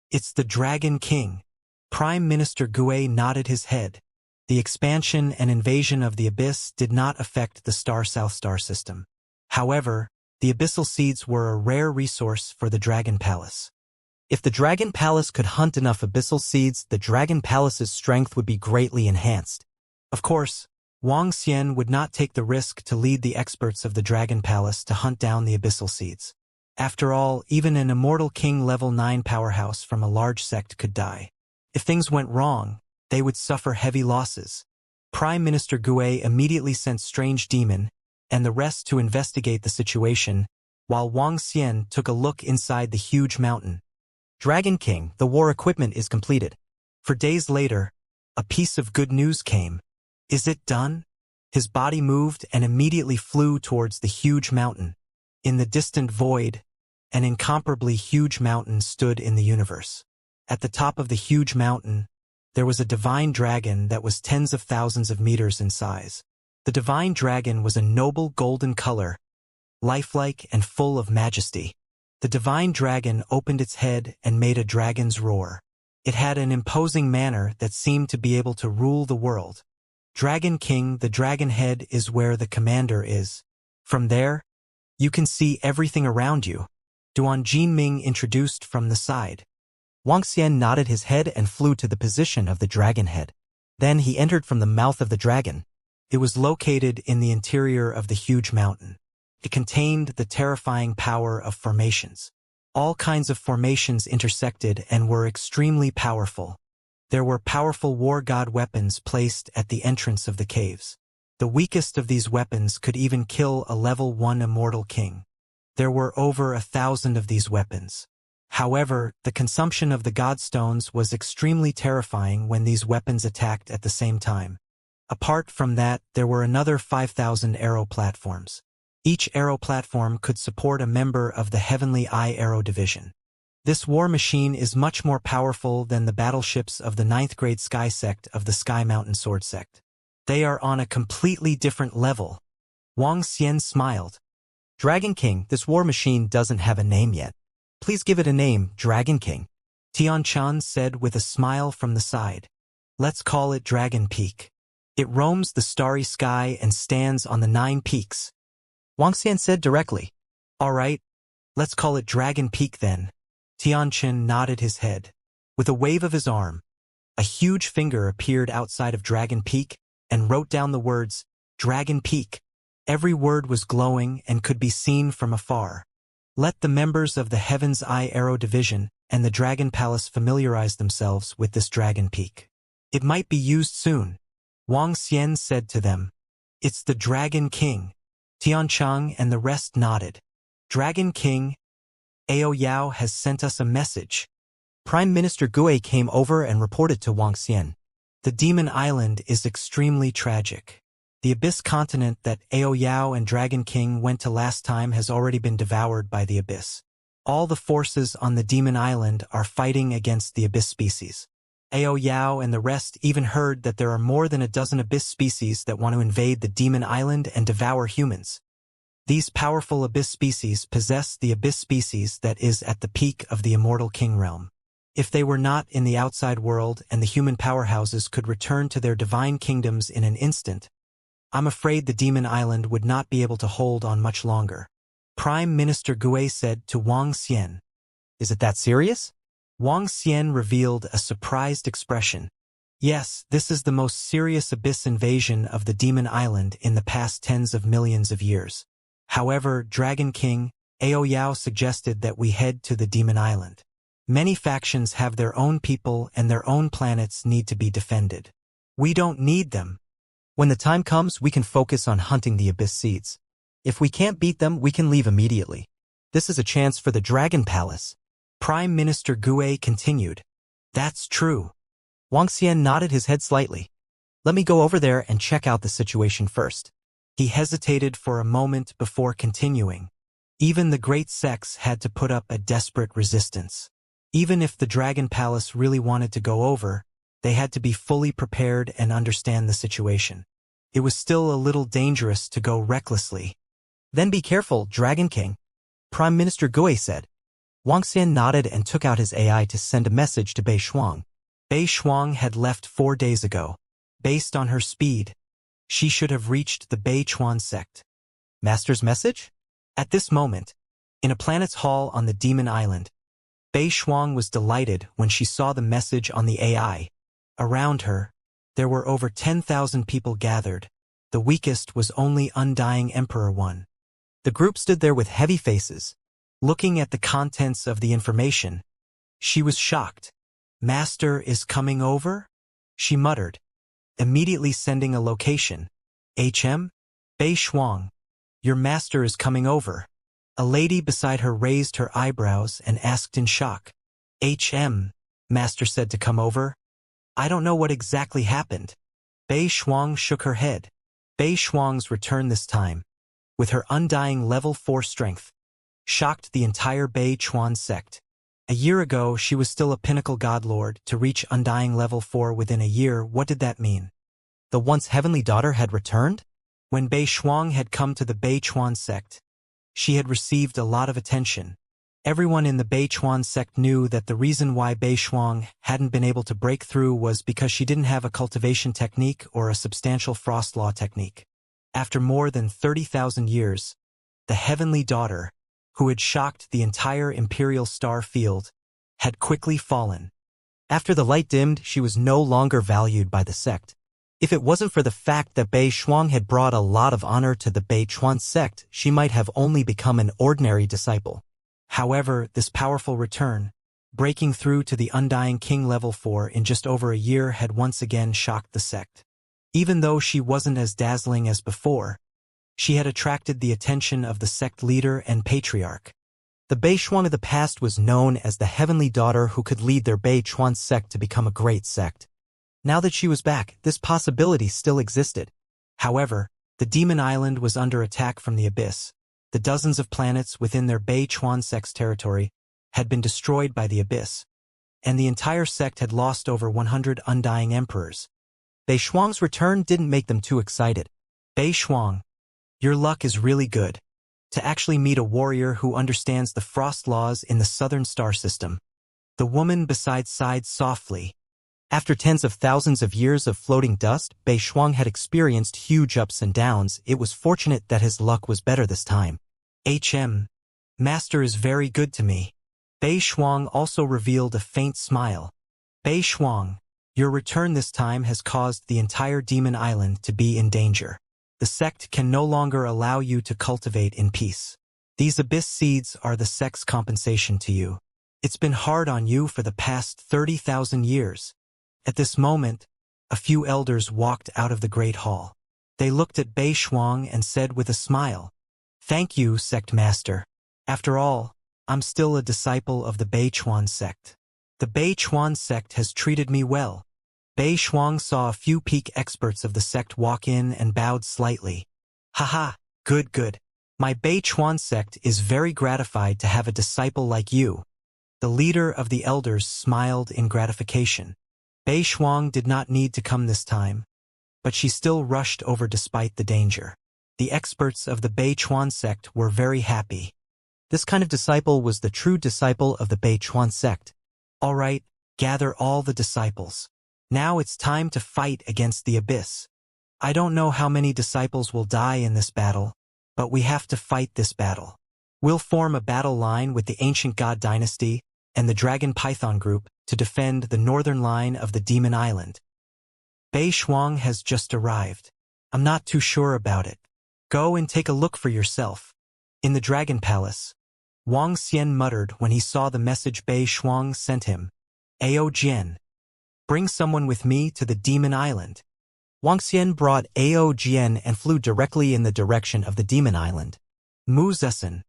It's the Dragon King. Prime Minister Gue nodded his head. The expansion and invasion of the abyss did not affect the Star-South star system. However, the abyssal seeds were a rare resource for the Dragon Palace. If the Dragon Palace could hunt enough abyssal seeds, the Dragon Palace's strength would be greatly enhanced. Of course, Wuxia would not take the risk to lead the experts of the Dragon Palace to hunt down the abyssal seeds. After all, even an Immortal King level 9 powerhouse from a large sect could die. If things went wrong, they would suffer heavy losses. Prime Minister Gue immediately sent Strange Demon and the rest to investigate the situation, while Wuxia took a look inside the huge mountain. Dragon King, the war equipment is completed. For days later, a piece of good news came. Is it done? His body moved and immediately flew towards the huge mountain. In the distant void, an incomparably huge mountain stood in the universe. At the top of the huge mountain, there was a divine dragon that was tens of thousands of meters in size. The divine dragon was a noble golden color, lifelike and full of majesty. The divine dragon opened its head and made a dragon's roar. It had an imposing manner that seemed to be able to rule the world. Dragon King, the dragon head is where the commander is. From there, you can see everything around you. Duan Jinming introduced from the side. Wuxia nodded his head and flew to the position of the dragon head. Then he entered from the mouth of the dragon. It was located in the interior of the huge mountain. It contained the terrifying power of formations. All kinds of formations intersected and were extremely powerful. There were powerful war god weapons placed at the entrance of the caves. The weakest of these weapons could even kill a level 1 immortal king. There were over 1,000 of these weapons. However, the consumption of the godstones was extremely terrifying when these weapons attacked at the same time. Apart from that, there were another 5,000 arrow platforms. Each arrow platform could support a member of the Heavenly Eye Arrow Division. This war machine is much more powerful than the battleships of the 9th grade Sky Sect of the Sky Mountain Sword Sect. They are on a completely different level. Wuxia smiled. Dragon King, this war machine doesn't have a name yet. Please give it a name, Dragon King. Tianchan said with a smile from the side. Let's call it Dragon Peak. It roams the starry sky and stands on the 9 peaks. Wuxia said directly. All right, let's call it Dragon Peak then. Tianchan nodded his head. With a wave of his arm, a huge finger appeared outside of Dragon Peak and wrote down the words, Dragon Peak. Every word was glowing and could be seen from afar. Let the members of the Heaven's Eye Arrow Division and the Dragon Palace familiarize themselves with this Dragon Peak. It might be used soon. Wuxia said to them. It's the Dragon King. Tianchang and the rest nodded. Dragon King, Ao Yao has sent us a message. Prime Minister Gui came over and reported to Wuxia. The Demon Island is extremely tragic. The Abyss continent that Ao Yao and Dragon King went to last time has already been devoured by the Abyss. All the forces on the Demon Island are fighting against the Abyss species. Ao Yao and the rest even heard that there are more than a dozen Abyss species that want to invade the Demon Island and devour humans. These powerful Abyss species possess the Abyss species that is at the peak of the Immortal King realm. If they were not in the outside world and the human powerhouses could return to their divine kingdoms in an instant, I'm afraid the Demon Island would not be able to hold on much longer. Prime Minister Gui said to Wuxia. Is it that serious? Wuxia revealed a surprised expression. Yes, this is the most serious Abyss invasion of the Demon Island in the past tens of millions of years. However, Dragon King, Ao Yao suggested that we head to the Demon Island. Many factions have their own people and their own planets need to be defended. We don't need them. When the time comes, we can focus on hunting the Abyss seeds. If we can't beat them, we can leave immediately. This is a chance for the Dragon Palace. Prime Minister Gui continued. That's true. Wuxia nodded his head slightly. Let me go over there and check out the situation first. He hesitated for a moment before continuing. Even the great sects had to put up a desperate resistance. Even if the Dragon Palace really wanted to go over, they had to be fully prepared and understand the situation. It was still a little dangerous to go recklessly. Then be careful, Dragon King, Prime Minister Gui said. Wuxia nodded and took out his AI to send a message to Bei Shuang. Bei Shuang had left 4 days ago. Based on her speed, she should have reached the Bei Chuan sect. Master's message? At this moment, in a planet's hall on the Demon Island, Bei Shuang was delighted when she saw the message on the AI. Around her, there were over 10,000 people gathered. The weakest was only Undying Emperor 1. The group stood there with heavy faces, looking at the contents of the information. She was shocked. Master is coming over? She muttered, immediately sending a location. HM? Bei Shuang. Your master is coming over. A lady beside her raised her eyebrows and asked in shock. HM, Master said to come over. I don't know what exactly happened. Bei Shuang shook her head. Bei Shuang's return this time, with her undying level 4 strength, shocked the entire Bei Chuan sect. A year ago, she was still a pinnacle godlord. To reach undying level 4 within a year, what did that mean? The once heavenly daughter had returned? When Bei Shuang had come to the Bei Chuan sect, she had received a lot of attention. Everyone in the Bei Chuan sect knew that the reason why Bei Shuang hadn't been able to break through was because she didn't have a cultivation technique or a substantial frost law technique. After more than 30,000 years, the heavenly daughter, who had shocked the entire imperial star field, had quickly fallen. After the light dimmed, she was no longer valued by the sect. If it wasn't for the fact that Bei Shuang had brought a lot of honor to the Bei Chuan sect, she might have only become an ordinary disciple. However, this powerful return, breaking through to the Undying King level 4 in just over a year, had once again shocked the sect. Even though she wasn't as dazzling as before, she had attracted the attention of the sect leader and patriarch. The Bei Shuang of the past was known as the heavenly daughter who could lead their Bei Chuan sect to become a great sect. Now that she was back, this possibility still existed. However, the Demon Island was under attack from the Abyss. The dozens of planets within their Bei Chuan sect's territory had been destroyed by the Abyss, and the entire sect had lost over 100 Undying Emperors. Bei Shuang's return didn't make them too excited. Bei Shuang, your luck is really good. To actually meet a warrior who understands the frost laws in the southern star system. The woman beside sighed softly. After tens of thousands of years of floating dust, Bei Shuang had experienced huge ups and downs. It was fortunate that his luck was better this time. Master is very good to me. Bei Shuang also revealed a faint smile. Bei Shuang, your return this time has caused the entire Demon Island to be in danger. The sect can no longer allow you to cultivate in peace. These Abyss seeds are the sect's compensation to you. It's been hard on you for the past 30,000 years. At this moment, a few elders walked out of the great hall. They looked at Bei Shuang and said with a smile, Thank you, sect master. After all, I'm still a disciple of the Bei Chuan sect. The Bei Chuan sect has treated me well. Bei Shuang saw a few peak experts of the sect walk in and bowed slightly. Haha, good good. My Bei Chuan sect is very gratified to have a disciple like you. The leader of the elders smiled in gratification. Bei Shuang did not need to come this time, but she still rushed over despite the danger. The experts of the Bei Chuan sect were very happy. This kind of disciple was the true disciple of the Bei Chuan sect. All right, gather all the disciples. Now it's time to fight against the abyss. I don't know how many disciples will die in this battle, but we have to fight this battle. We'll form a battle line with the ancient god dynasty and the dragon python group to defend the northern line of the demon island. Bei Shuang has just arrived. I'm not too sure about it. Go and take a look for yourself. In the dragon palace, Wang Xian muttered when he saw the message Bei Shuang sent him. Ao Jian. Bring someone with me to the demon island. Wang Xian brought Ao Jian and flew directly in the direction of the demon island. Mu Zessen.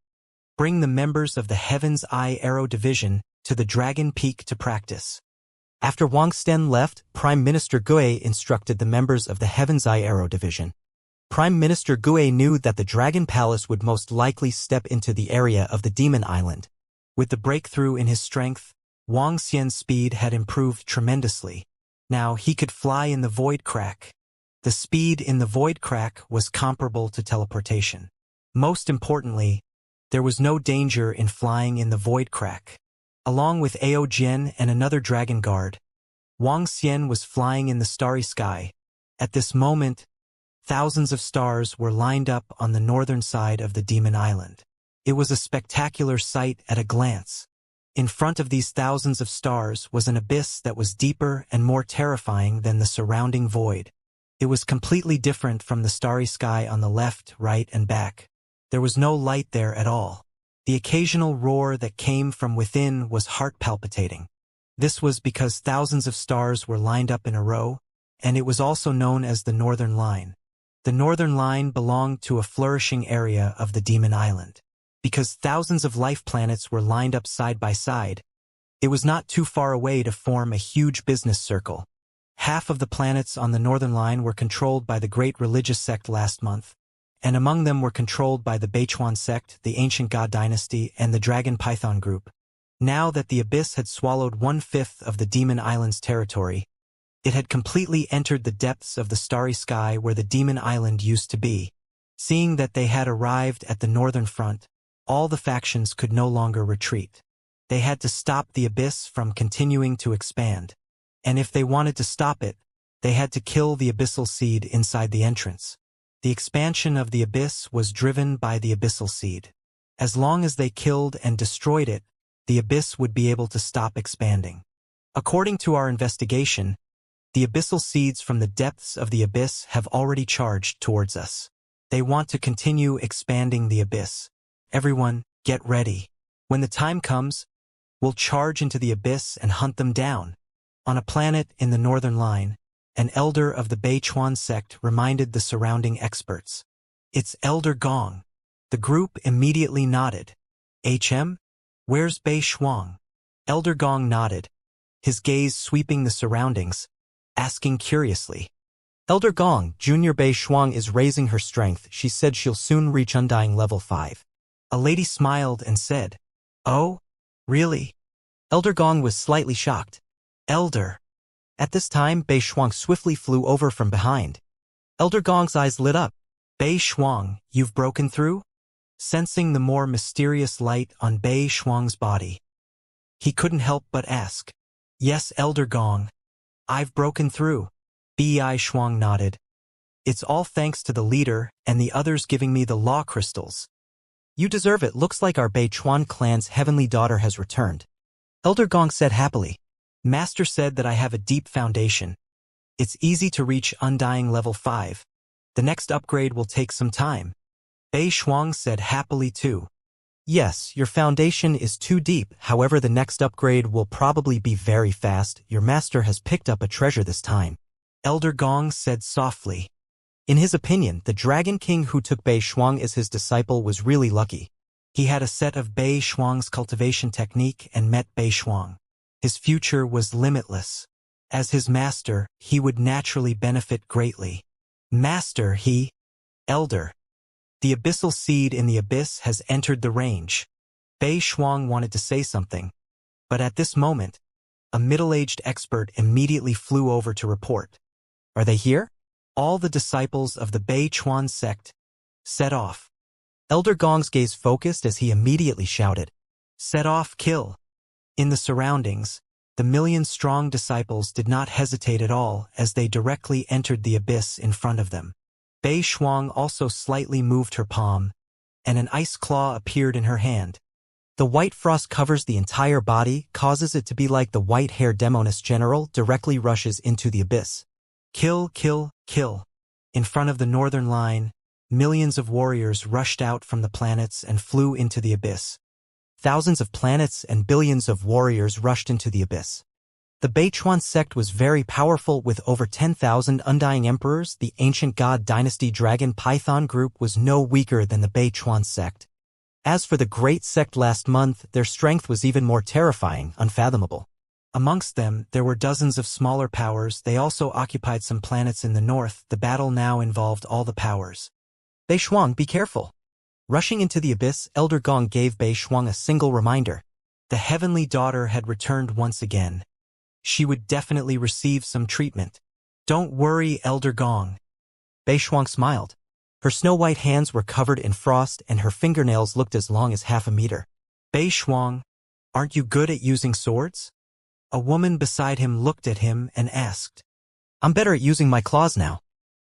Bring the members of the Heaven's Eye Arrow Division to the Dragon Peak to practice. After Wang Xian left, Prime Minister Gui instructed the members of the Heaven's Eye Arrow Division. Prime Minister Gui knew that the Dragon Palace would most likely step into the area of the Demon Island. With the breakthrough in his strength, Wang Xian's speed had improved tremendously. Now he could fly in the void crack. The speed in the void crack was comparable to teleportation. Most importantly, there was no danger in flying in the void crack. Along with Ao Jian and another dragon guard, Wang Xian was flying in the starry sky. At this moment, thousands of stars were lined up on the northern side of the demon island. It was a spectacular sight at a glance. In front of these thousands of stars was an abyss that was deeper and more terrifying than the surrounding void. It was completely different from the starry sky on the left, right, and back. There was no light there at all. The occasional roar that came from within was heart-palpitating. This was because thousands of stars were lined up in a row, and it was also known as the Northern Line. The Northern Line belonged to a flourishing area of the Demon Island. Because thousands of life planets were lined up side by side, it was not too far away to form a huge business circle. Half of the planets on the Northern Line were controlled by the great religious sect last month, and among them were controlled by the Bei Chuan sect, the ancient god dynasty, and the dragon python group. Now that the abyss had swallowed 1/5 of the Demon Island's territory, it had completely entered the depths of the starry sky where the Demon Island used to be. Seeing that they had arrived at the northern front, all the factions could no longer retreat. They had to stop the abyss from continuing to expand. And if they wanted to stop it, they had to kill the abyssal seed inside the entrance. The expansion of the abyss was driven by the abyssal seed. As long as they killed and destroyed it, the abyss would be able to stop expanding. According to our investigation, the abyssal seeds from the depths of the abyss have already charged towards us. They want to continue expanding the abyss. Everyone, get ready. When the time comes, we'll charge into the abyss and hunt them down. On a planet in the Northern Line, an elder of the Bei Chuan sect reminded the surrounding experts. It's Elder Gong. The group immediately nodded. HM? Where's Bei Shuang? Elder Gong nodded, his gaze sweeping the surroundings, asking curiously. Elder Gong, Junior Bei Shuang is raising her strength. She said she'll soon reach Undying level 5. A lady smiled and said, Oh, really? Elder Gong was slightly shocked. Elder. At this time, Bei Shuang swiftly flew over from behind. Elder Gong's eyes lit up. Bei Shuang, you've broken through? Sensing the more mysterious light on Bei Shuang's body, he couldn't help but ask. Yes, Elder Gong. I've broken through. Bei Shuang nodded. It's all thanks to the leader and the others giving me the law crystals. You deserve it. Looks like our Bei Chuan clan's heavenly daughter has returned. Elder Gong said happily. Master said that I have a deep foundation. It's easy to reach Undying level 5. The next upgrade will take some time. Bei Shuang said happily too. Yes, your foundation is too deep. However, the next upgrade will probably be very fast. Your master has picked up a treasure this time. Elder Gong said softly. In his opinion, the Dragon King who took Bei Shuang as his disciple was really lucky. He had a set of Bei Shuang's cultivation technique and met Bei Shuang. His future was limitless. As his master, he would naturally benefit greatly. Master, he, elder. The abyssal seed in the abyss has entered the range. Bei Shuang wanted to say something, but at this moment, a middle-aged expert immediately flew over to report. Are they here? All the disciples of the Bei Chuan sect set off. Elder Gong's gaze focused as he immediately shouted, "Set off, kill!" In the surroundings, the million-strong disciples did not hesitate at all as they directly entered the abyss in front of them. Bei Shuang also slightly moved her palm, and an ice claw appeared in her hand. The white frost covers the entire body, causes it to be like the white-haired Demoness general directly rushes into the abyss. Kill, kill, kill. In front of the northern line, millions of warriors rushed out from the planets and flew into the abyss. Thousands of planets and billions of warriors rushed into the abyss. The Beichuan sect was very powerful with over 10,000 undying emperors. The ancient god dynasty dragon python group was no weaker than the Beichuan sect. As for the great sect last month, their strength was even more terrifying, unfathomable. Amongst them, there were dozens of smaller powers. They also occupied some planets in the north. The battle now involved all the powers. Bei Shuang, be careful. Rushing into the abyss, Elder Gong gave Bei Shuang a single reminder. The heavenly daughter had returned once again. She would definitely receive some treatment. Don't worry, Elder Gong. Bei Shuang smiled. Her snow-white hands were covered in frost and her fingernails looked as long as half a meter. Bei Shuang, aren't you good at using swords? A woman beside him looked at him and asked. I'm better at using my claws now.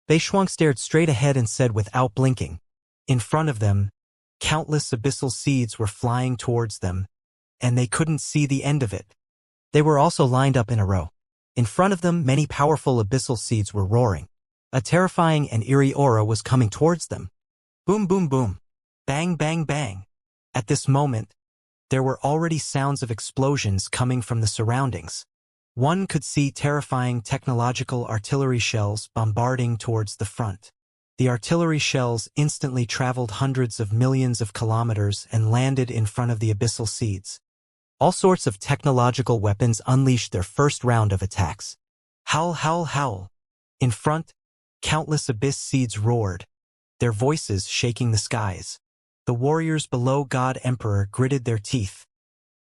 Bei Shuang stared straight ahead and said without blinking. In front of them, countless abyssal seeds were flying towards them, and they couldn't see the end of it. They were also lined up in a row. In front of them, many powerful abyssal seeds were roaring. A terrifying and eerie aura was coming towards them. Boom, boom, boom. Bang, bang, bang. At this moment, there were already sounds of explosions coming from the surroundings. One could see terrifying technological artillery shells bombarding towards the front. The artillery shells instantly traveled hundreds of millions of kilometers and landed in front of the abyssal seeds. All sorts of technological weapons unleashed their first round of attacks. Howl, howl, howl. In front, countless abyss seeds roared, their voices shaking the skies. The warriors below God Emperor gritted their teeth,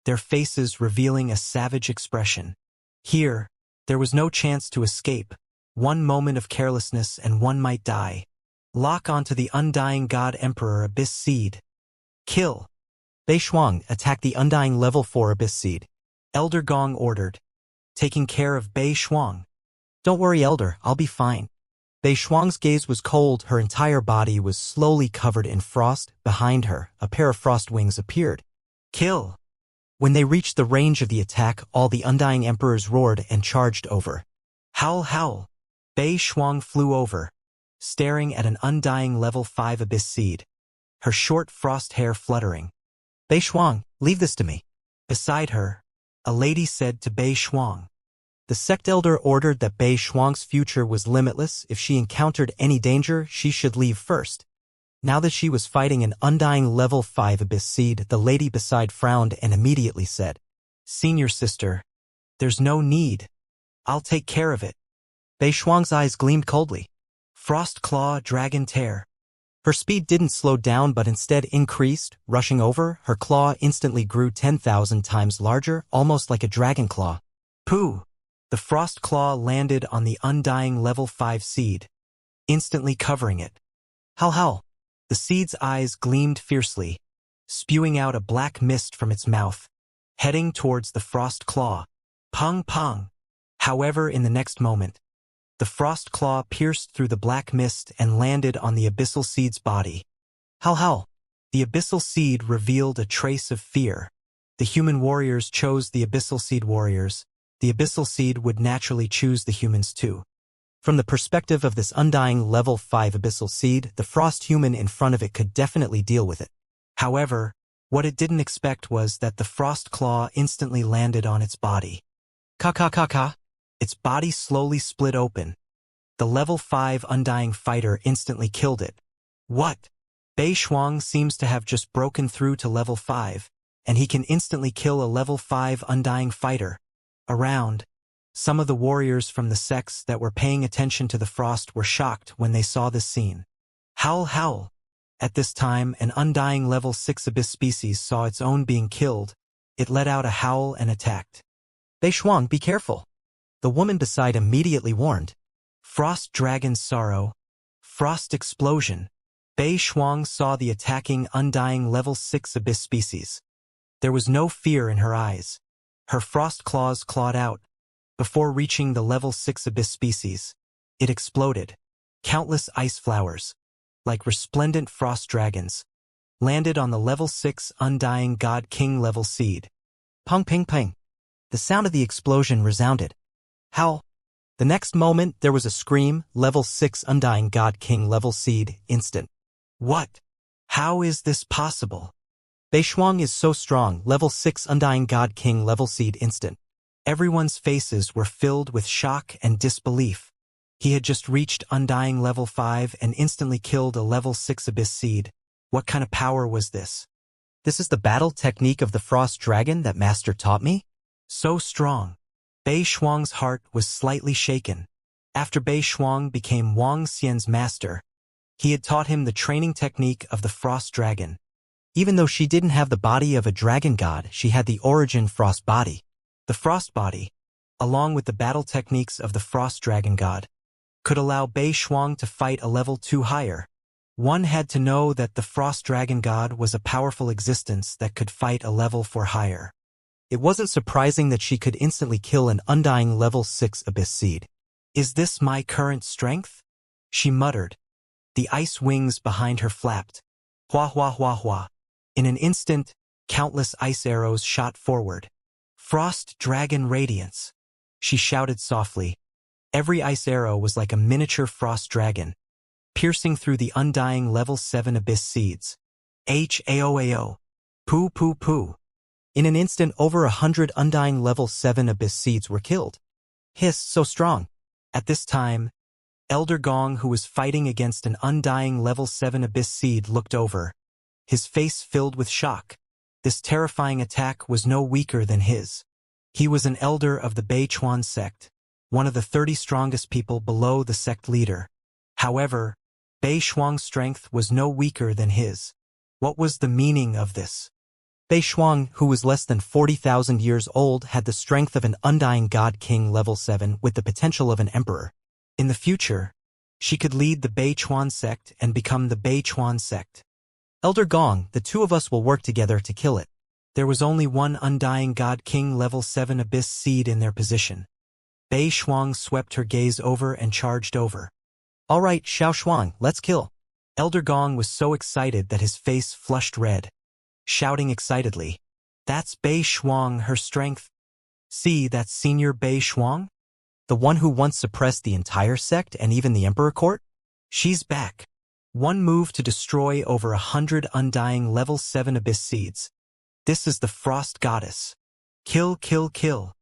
their faces revealing a savage expression. Here, there was no chance to escape. One moment of carelessness and one might die. Lock onto the undying God Emperor Abyss Seed. Kill. Bei Shuang, attack the undying level 4 Abyss Seed. Elder Gong ordered, taking care of Bei Shuang. Don't worry, Elder, I'll be fine. Bei Shuang's gaze was cold. Her entire body was slowly covered in frost. Behind her, a pair of frost wings appeared. Kill. When they reached the range of the attack, all the undying emperors roared and charged over. Howl, howl. Bei Shuang flew over, staring at an undying level 5 abyss seed, her short frost hair fluttering. Bei Shuang, leave this to me. Beside her, a lady said to Bei Shuang. The sect elder ordered that Bei Shuang's future was limitless. If she encountered any danger, she should leave first. Now that she was fighting an undying level 5 abyss seed, the lady beside frowned and immediately said, Senior sister, there's no need. I'll take care of it. Bei Shuang's eyes gleamed coldly. Frost Claw Dragon Tear. Her speed didn't slow down but instead increased, rushing over. Her claw instantly grew 10,000 times larger, almost like a dragon claw. Pooh! The frost claw landed on the undying level 5 seed, instantly covering it. Howl, howl. The seed's eyes gleamed fiercely, spewing out a black mist from its mouth, heading towards the frost claw. Pong, pong. However, in the next moment, the frost claw pierced through the black mist and landed on the abyssal seed's body. Howl, howl. The abyssal seed revealed a trace of fear. The human warriors chose the abyssal seed warriors. The abyssal seed would naturally choose the humans too. From the perspective of this undying level 5 abyssal seed, the frost human in front of it could definitely deal with it. However, what it didn't expect was that the frost claw instantly landed on its body. Ka. Its body slowly split open. The level 5 undying fighter instantly killed it. What? Bei Shuang seems to have just broken through to level 5, and he can instantly kill a level 5 undying fighter. Around, some of the warriors from the sects that were paying attention to the frost were shocked when they saw this scene. Howl, howl. At this time, an undying level 6 abyss species saw its own being killed. It let out a howl and attacked. Bei Shuang, be careful. The woman beside immediately warned. Frost Dragon's Sorrow. Frost Explosion. Bei Shuang saw the attacking undying level 6 abyss species. There was no fear in her eyes. Her frost claws clawed out. Before reaching the level 6 abyss species, it exploded. Countless ice flowers, like resplendent frost dragons, landed on the level 6 undying God King level seed. Pong ping ping. The sound of the explosion resounded. Howl. The next moment there was a scream, level 6 undying God King level seed, instant. What? How is this possible? Bei Shuang is so strong, level 6 undying God King level seed instant. Everyone's faces were filled with shock and disbelief. He had just reached undying level 5 and instantly killed a level 6 abyss seed. What kind of power was this? This is the battle technique of the frost dragon that master taught me? So strong. Bei Shuang's heart was slightly shaken. After Bei Shuang became Wang Xian's master, he had taught him the training technique of the frost dragon. Even though she didn't have the body of a dragon god, she had the origin frost body. The frost body, along with the battle techniques of the frost dragon god, could allow Bei Shuang to fight a level 2 higher. One had to know that the frost dragon god was a powerful existence that could fight a level 4 higher. It wasn't surprising that she could instantly kill an undying level 6 abyss seed. Is this my current strength? She muttered. The ice wings behind her flapped. Hua hua hua hua. In an instant, countless ice arrows shot forward. Frost Dragon Radiance. She shouted softly. Every ice arrow was like a miniature frost dragon, piercing through the undying level 7 abyss seeds. H-A-O-A-O. Poo poo poo. In an instant, over 100 undying level 7 abyss seeds were killed. Hiss, so strong. At this time, Elder Gong, who was fighting against an undying level 7 abyss seed, looked over. His face filled with shock. This terrifying attack was no weaker than his. He was an elder of the Beichuan sect, one of the 30 strongest people below the sect leader. However, Bei Shuang's strength was no weaker than his. What was the meaning of this? Bei Shuang, who was less than 40,000 years old, had the strength of an undying god king level 7 with the potential of an emperor. In the future, she could lead the Beichuan sect and become the Beichuan sect. Elder Gong, the two of us will work together to kill it. There was only one undying god king level 7 abyss seed in their position. Bei Shuang swept her gaze over and charged over. All right, Xiao Shuang, let's kill. Elder Gong was so excited that his face flushed red. Shouting excitedly, that's Bei Shuang, her strength. See, that's Senior Bei Shuang? The one who once suppressed the entire sect and even the emperor court? She's back. One move to destroy over 100 undying level 7 abyss seeds. This is the frost goddess. Kill, kill, kill.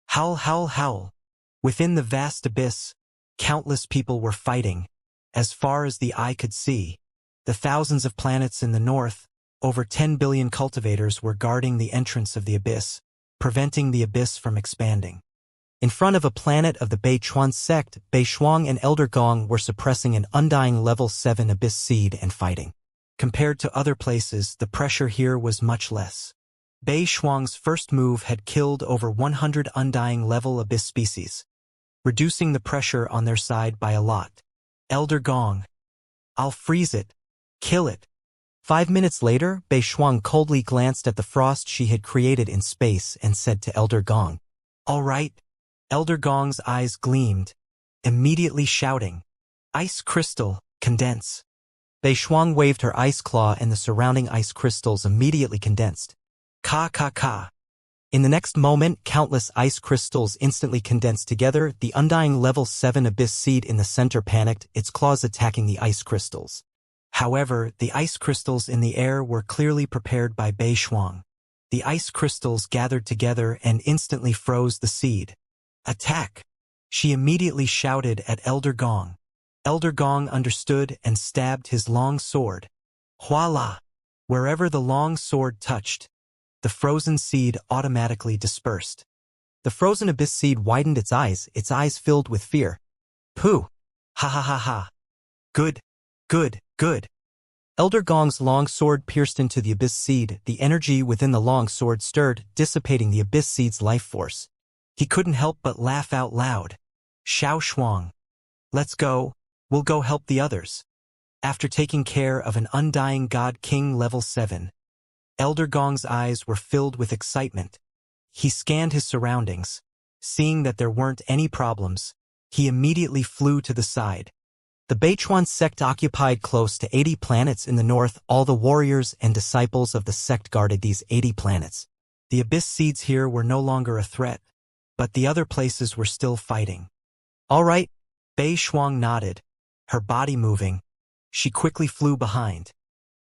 Howl, howl, howl. Within the vast abyss, countless people were fighting. As far as the eye could see, the thousands of planets in the north, over 10 billion cultivators were guarding the entrance of the abyss, preventing the abyss from expanding. In front of a planet of the Beichuan sect, Bei Shuang and Elder Gong were suppressing an undying level 7 abyss seed and fighting. Compared to other places, the pressure here was much less. Bei Shuang's first move had killed over 100 undying level abyss species, reducing the pressure on their side by a lot. Elder Gong. I'll freeze it. Kill it. 5 minutes later, Bei Shuang coldly glanced at the frost she had created in space and said to Elder Gong, all right. Elder Gong's eyes gleamed, immediately shouting, Ice crystal, condense. Bei Shuang waved her ice claw and the surrounding ice crystals immediately condensed. Ka ka ka. In the next moment, countless ice crystals instantly condensed together. The undying level 7 abyss seed in the center panicked, its claws attacking the ice crystals. However, the ice crystals in the air were clearly prepared by Bei Shuang. The ice crystals gathered together and instantly froze the seed. Attack! She immediately shouted at Elder Gong. Elder Gong understood and stabbed his long sword. Voila! Wherever the long sword touched, the frozen seed automatically dispersed. The frozen abyss seed widened its eyes filled with fear. Pooh! Ha ha ha ha! Good, good, good! Elder Gong's long sword pierced into the abyss seed. The energy within the long sword stirred, dissipating the abyss seed's life force. He couldn't help but laugh out loud. Xiao Shuang. Let's go, we'll go help the others. After taking care of an undying God King level 7, Elder Gong's eyes were filled with excitement. He scanned his surroundings. Seeing that there weren't any problems, he immediately flew to the side. The Beichuan sect occupied close to 80 planets in the north. All the warriors and disciples of the sect guarded these 80 planets. The abyss seeds here were no longer a threat, but the other places were still fighting. All right, Bei Shuang nodded, her body moving. She quickly flew behind.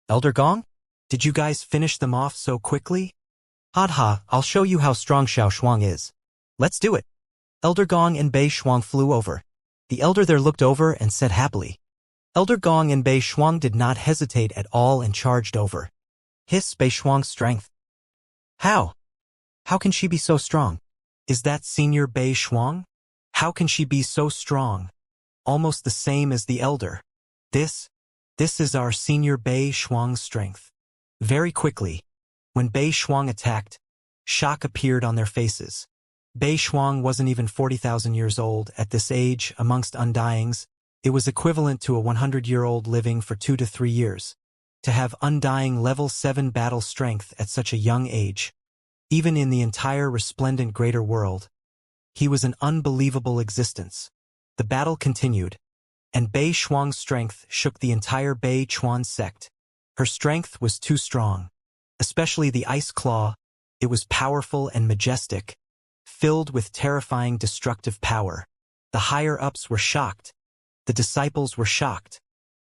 Elder Gong? Did you guys finish them off so quickly? Adha, I'll show you how strong Xiao Shuang is. Let's do it. Elder Gong and Bei Shuang flew over. The elder there looked over and said happily. Elder Gong and Bei Shuang did not hesitate at all and charged over. Hiss Bei Shuang's strength. How? How can she be so strong? Is that Senior Bei Shuang? How can she be so strong? Almost the same as the elder. This is our Senior Bei Shuang's strength. Very quickly, when Bei Shuang attacked, shock appeared on their faces. Bei Shuang wasn't even 40,000 years old. At this age, amongst undyings, it was equivalent to a 100-year-old living for 2 to 3 years. To have undying level 7 battle strength at such a young age, even in the entire resplendent greater world, he was an unbelievable existence. The battle continued, and Bei Shuang's strength shook the entire Bei Chuan sect. Her strength was too strong, especially the ice claw. It was powerful and majestic, filled with terrifying destructive power. The higher-ups were shocked. The disciples were shocked.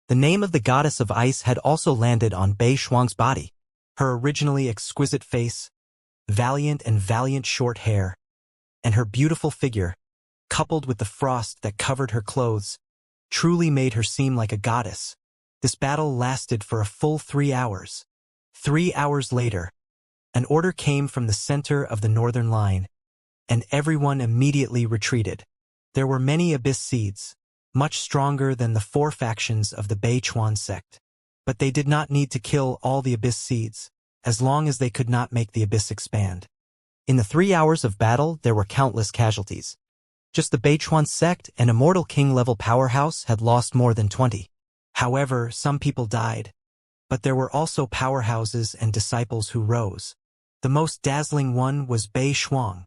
The name of the goddess of ice had also landed on Bei Shuang's body. Her originally exquisite face, valiant short hair, and her beautiful figure, coupled with the frost that covered her clothes, truly made her seem like a goddess. This battle lasted for a full 3 hours. 3 hours later, an order came from the center of the northern line, and everyone immediately retreated. There were many abyss seeds, much stronger than the 4 factions of the Beichuan sect. But they did not need to kill all the abyss seeds, as long as they could not make the abyss expand. In the 3 hours of battle, there were countless casualties. Just the Beichuan sect and Immortal King-level powerhouse had lost more than 20. However, some people died, but there were also powerhouses and disciples who rose. The most dazzling one was Bei Shuang,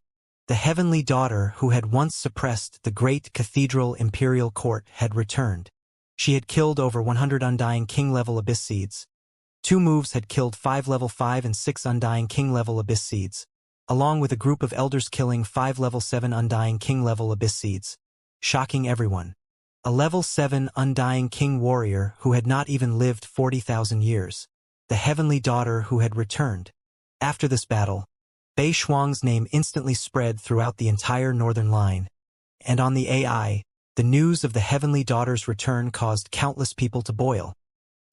the heavenly daughter who had once suppressed the great cathedral imperial court had returned. She had killed over 100 undying king-level abyss seeds. 2 moves had killed 5 level 5 and 6 undying king-level abyss seeds, along with a group of elders killing 5 level 7 undying king-level abyss seeds, shocking everyone. A level 7 undying king warrior who had not even lived 40,000 years, the heavenly daughter who had returned. After this battle, Bei Shuang's name instantly spread throughout the entire northern line, and on the AI, the news of the heavenly daughter's return caused countless people to boil.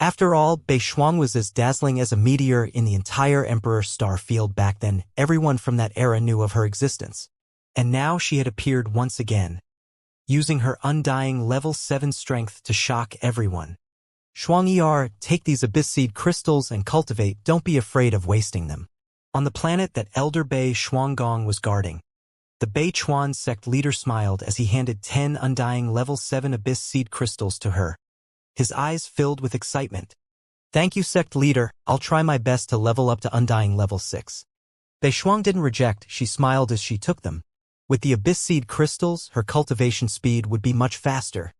After all, Bei Shuang was as dazzling as a meteor in the entire Emperor star field back then. Everyone from that era knew of her existence. And now she had appeared once again, using her undying level 7 strength to shock everyone. Shuang-er, take these abyss seed crystals and cultivate. Don't be afraid of wasting them. On the planet that Elder Bei Shuanggong was guarding, the Beichuan sect leader smiled as he handed 10 undying level 7 abyss seed crystals to her. His eyes filled with excitement. Thank you, sect leader. I'll try my best to level up to undying level 6. Bei Shuang didn't reject. She smiled as she took them. With the abyss seed crystals, her cultivation speed would be much faster.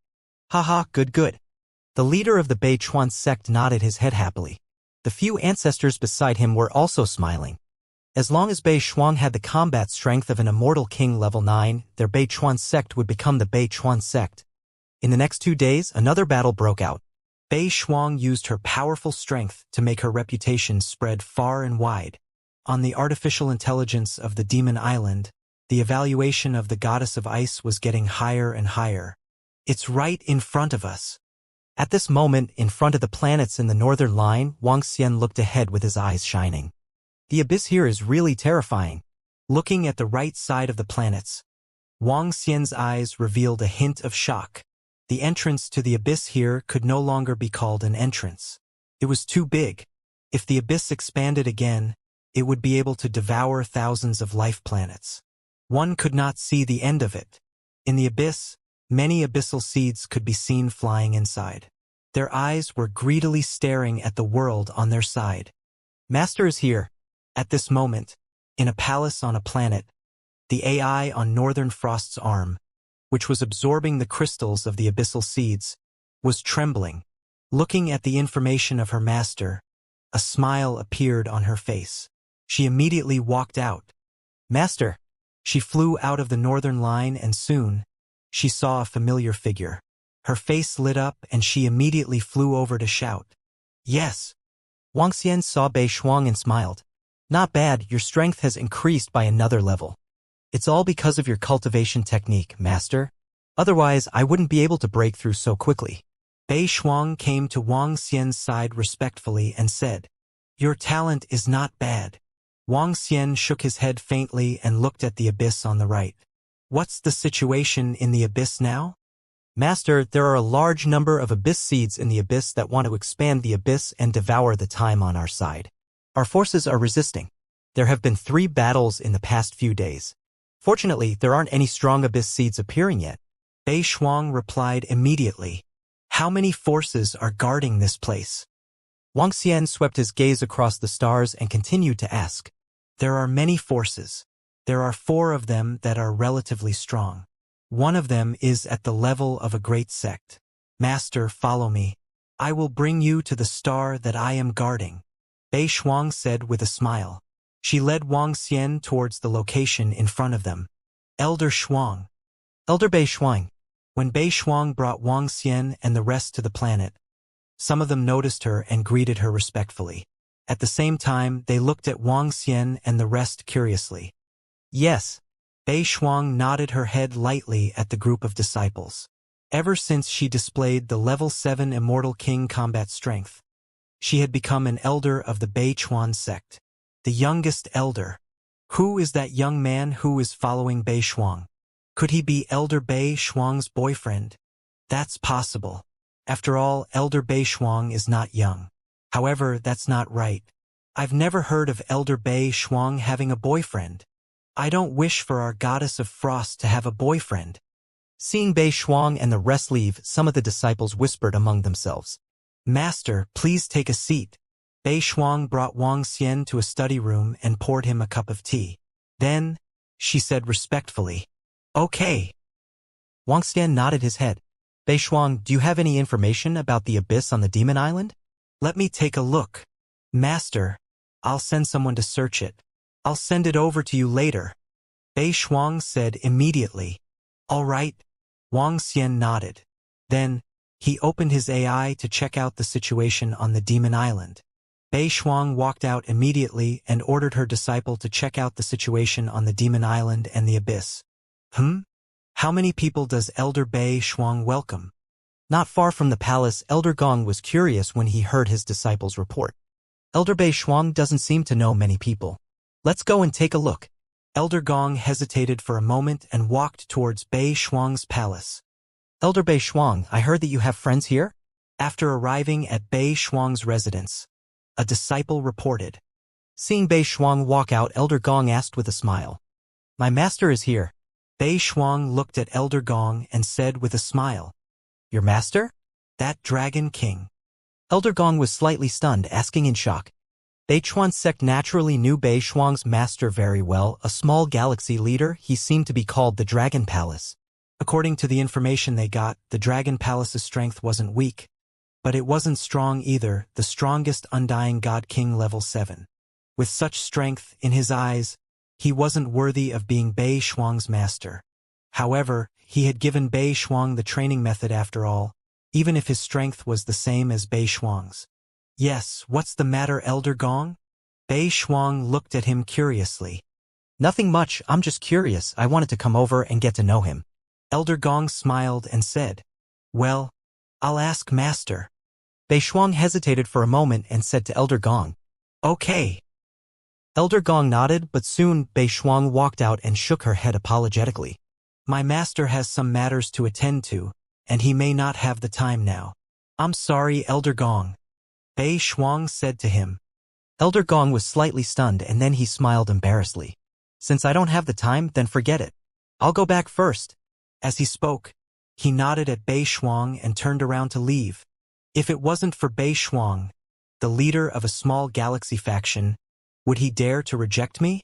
Haha, good. The leader of the Beichuan sect nodded his head happily. The few ancestors beside him were also smiling. As long as Bei Shuang had the combat strength of an immortal king level 9, their Beichuan sect would become the Beichuan sect. In the next 2 days, another battle broke out. Bei Shuang used her powerful strength to make her reputation spread far and wide. On the artificial intelligence of the Demon Island, the evaluation of the goddess of ice was getting higher and higher. It's right in front of us. At this moment, in front of the planets in the northern line, Wang Xian looked ahead with his eyes shining. The abyss here is really terrifying. Looking at the right side of the planets, Wang Xian's eyes revealed a hint of shock. The entrance to the abyss here could no longer be called an entrance. It was too big. If the abyss expanded again, it would be able to devour thousands of life planets. One could not see the end of it. In the abyss, many abyssal seeds could be seen flying inside. Their eyes were greedily staring at the world on their side. Master is here. At this moment, in a palace on a planet, the AI on Northern Frost's arm, which was absorbing the crystals of the abyssal seeds, was trembling. Looking at the information of her master, a smile appeared on her face. She immediately walked out. Master! She flew out of the northern line and soon, she saw a familiar figure. Her face lit up and she immediately flew over to shout. Yes! Wang Xian saw Bei Shuang and smiled. Not bad, your strength has increased by another level. It's all because of your cultivation technique, Master. Otherwise, I wouldn't be able to break through so quickly. Bei Shuang came to Wang Xian's side respectfully and said, Your talent is not bad. Wang Xian shook his head faintly and looked at the abyss on the right. What's the situation in the abyss now? Master, there are a large number of abyss seeds in the abyss that want to expand the abyss and devour the time on our side. Our forces are resisting. There have been 3 battles in the past few days. Fortunately, there aren't any strong abyss seeds appearing yet. Bei Shuang replied immediately. How many forces are guarding this place? Wang Xian swept his gaze across the stars and continued to ask. There are many forces. There are 4 of them that are relatively strong. One of them is at the level of a great sect. Master, follow me. I will bring you to the star that I am guarding. Bei Shuang said with a smile. She led Wang Xian towards the location in front of them. Elder Shuang. Elder Bei Shuang. When Bei Shuang brought Wang Xian and the rest to the planet, some of them noticed her and greeted her respectfully. At the same time, they looked at Wang Xian and the rest curiously. Yes. Bei Shuang nodded her head lightly at the group of disciples. Ever since she displayed the level 7 Immortal King combat strength, she had become an elder of the Bei Chuan sect. The youngest elder. Who is that young man who is following Bei Shuang? Could he be Elder Bei Shuang's boyfriend? That's possible. After all, Elder Bei Shuang is not young. However, that's not right. I've never heard of Elder Bei Shuang having a boyfriend. I don't wish for our goddess of frost to have a boyfriend. Seeing Bei Shuang and the rest leave, some of the disciples whispered among themselves. Master, please take a seat. Bei Shuang brought Wang Xian to a study room and poured him a cup of tea. Then, she said respectfully, Okay. Wang Xian nodded his head. Bei Shuang, do you have any information about the abyss on the Demon Island? Let me take a look. Master, I'll send someone to search it. I'll send it over to you later. Bei Shuang said immediately. All right. Wang Xian nodded. Then, he opened his AI to check out the situation on the Demon Island. Bei Shuang walked out immediately and ordered her disciple to check out the situation on the Demon Island and the abyss. How many people does Elder Bei Shuang welcome? Not far from the palace, Elder Gong was curious when he heard his disciple's report. Elder Bei Shuang doesn't seem to know many people. Let's go and take a look. Elder Gong hesitated for a moment and walked towards Bei Shuang's palace. Elder Bei Shuang, I heard that you have friends here? After arriving at Bei Shuang's residence, a disciple reported. Seeing Bei Shuang walk out, Elder Gong asked with a smile. My master is here. Bei Shuang looked at Elder Gong and said with a smile. Your master? That Dragon King. Elder Gong was slightly stunned, asking in shock. Bei Chuan sect naturally knew Bei Shuang's master very well. A small galaxy leader, he seemed to be called the Dragon Palace. According to the information they got, the Dragon Palace's strength wasn't weak. But it wasn't strong either, the strongest Undying God King level 7. With such strength, in his eyes, he wasn't worthy of being Bei Shuang's master. However, he had given Bei Shuang the training method after all, even if his strength was the same as Bei Shuang's. Yes, what's the matter, Elder Gong? Bei Shuang looked at him curiously. Nothing much, I'm just curious. I wanted to come over and get to know him. Elder Gong smiled and said, Well, I'll ask Master. Bei Shuang hesitated for a moment and said to Elder Gong, Okay. Elder Gong nodded, but soon Bei Shuang walked out and shook her head apologetically. My master has some matters to attend to, and he may not have the time now. I'm sorry, Elder Gong, Bei Shuang said to him. Elder Gong was slightly stunned and then he smiled embarrassedly. Since I don't have the time, then forget it. I'll go back first. As he spoke, he nodded at Bei Shuang and turned around to leave. If it wasn't for Bei Shuang, the leader of a small galaxy faction, would he dare to reject me?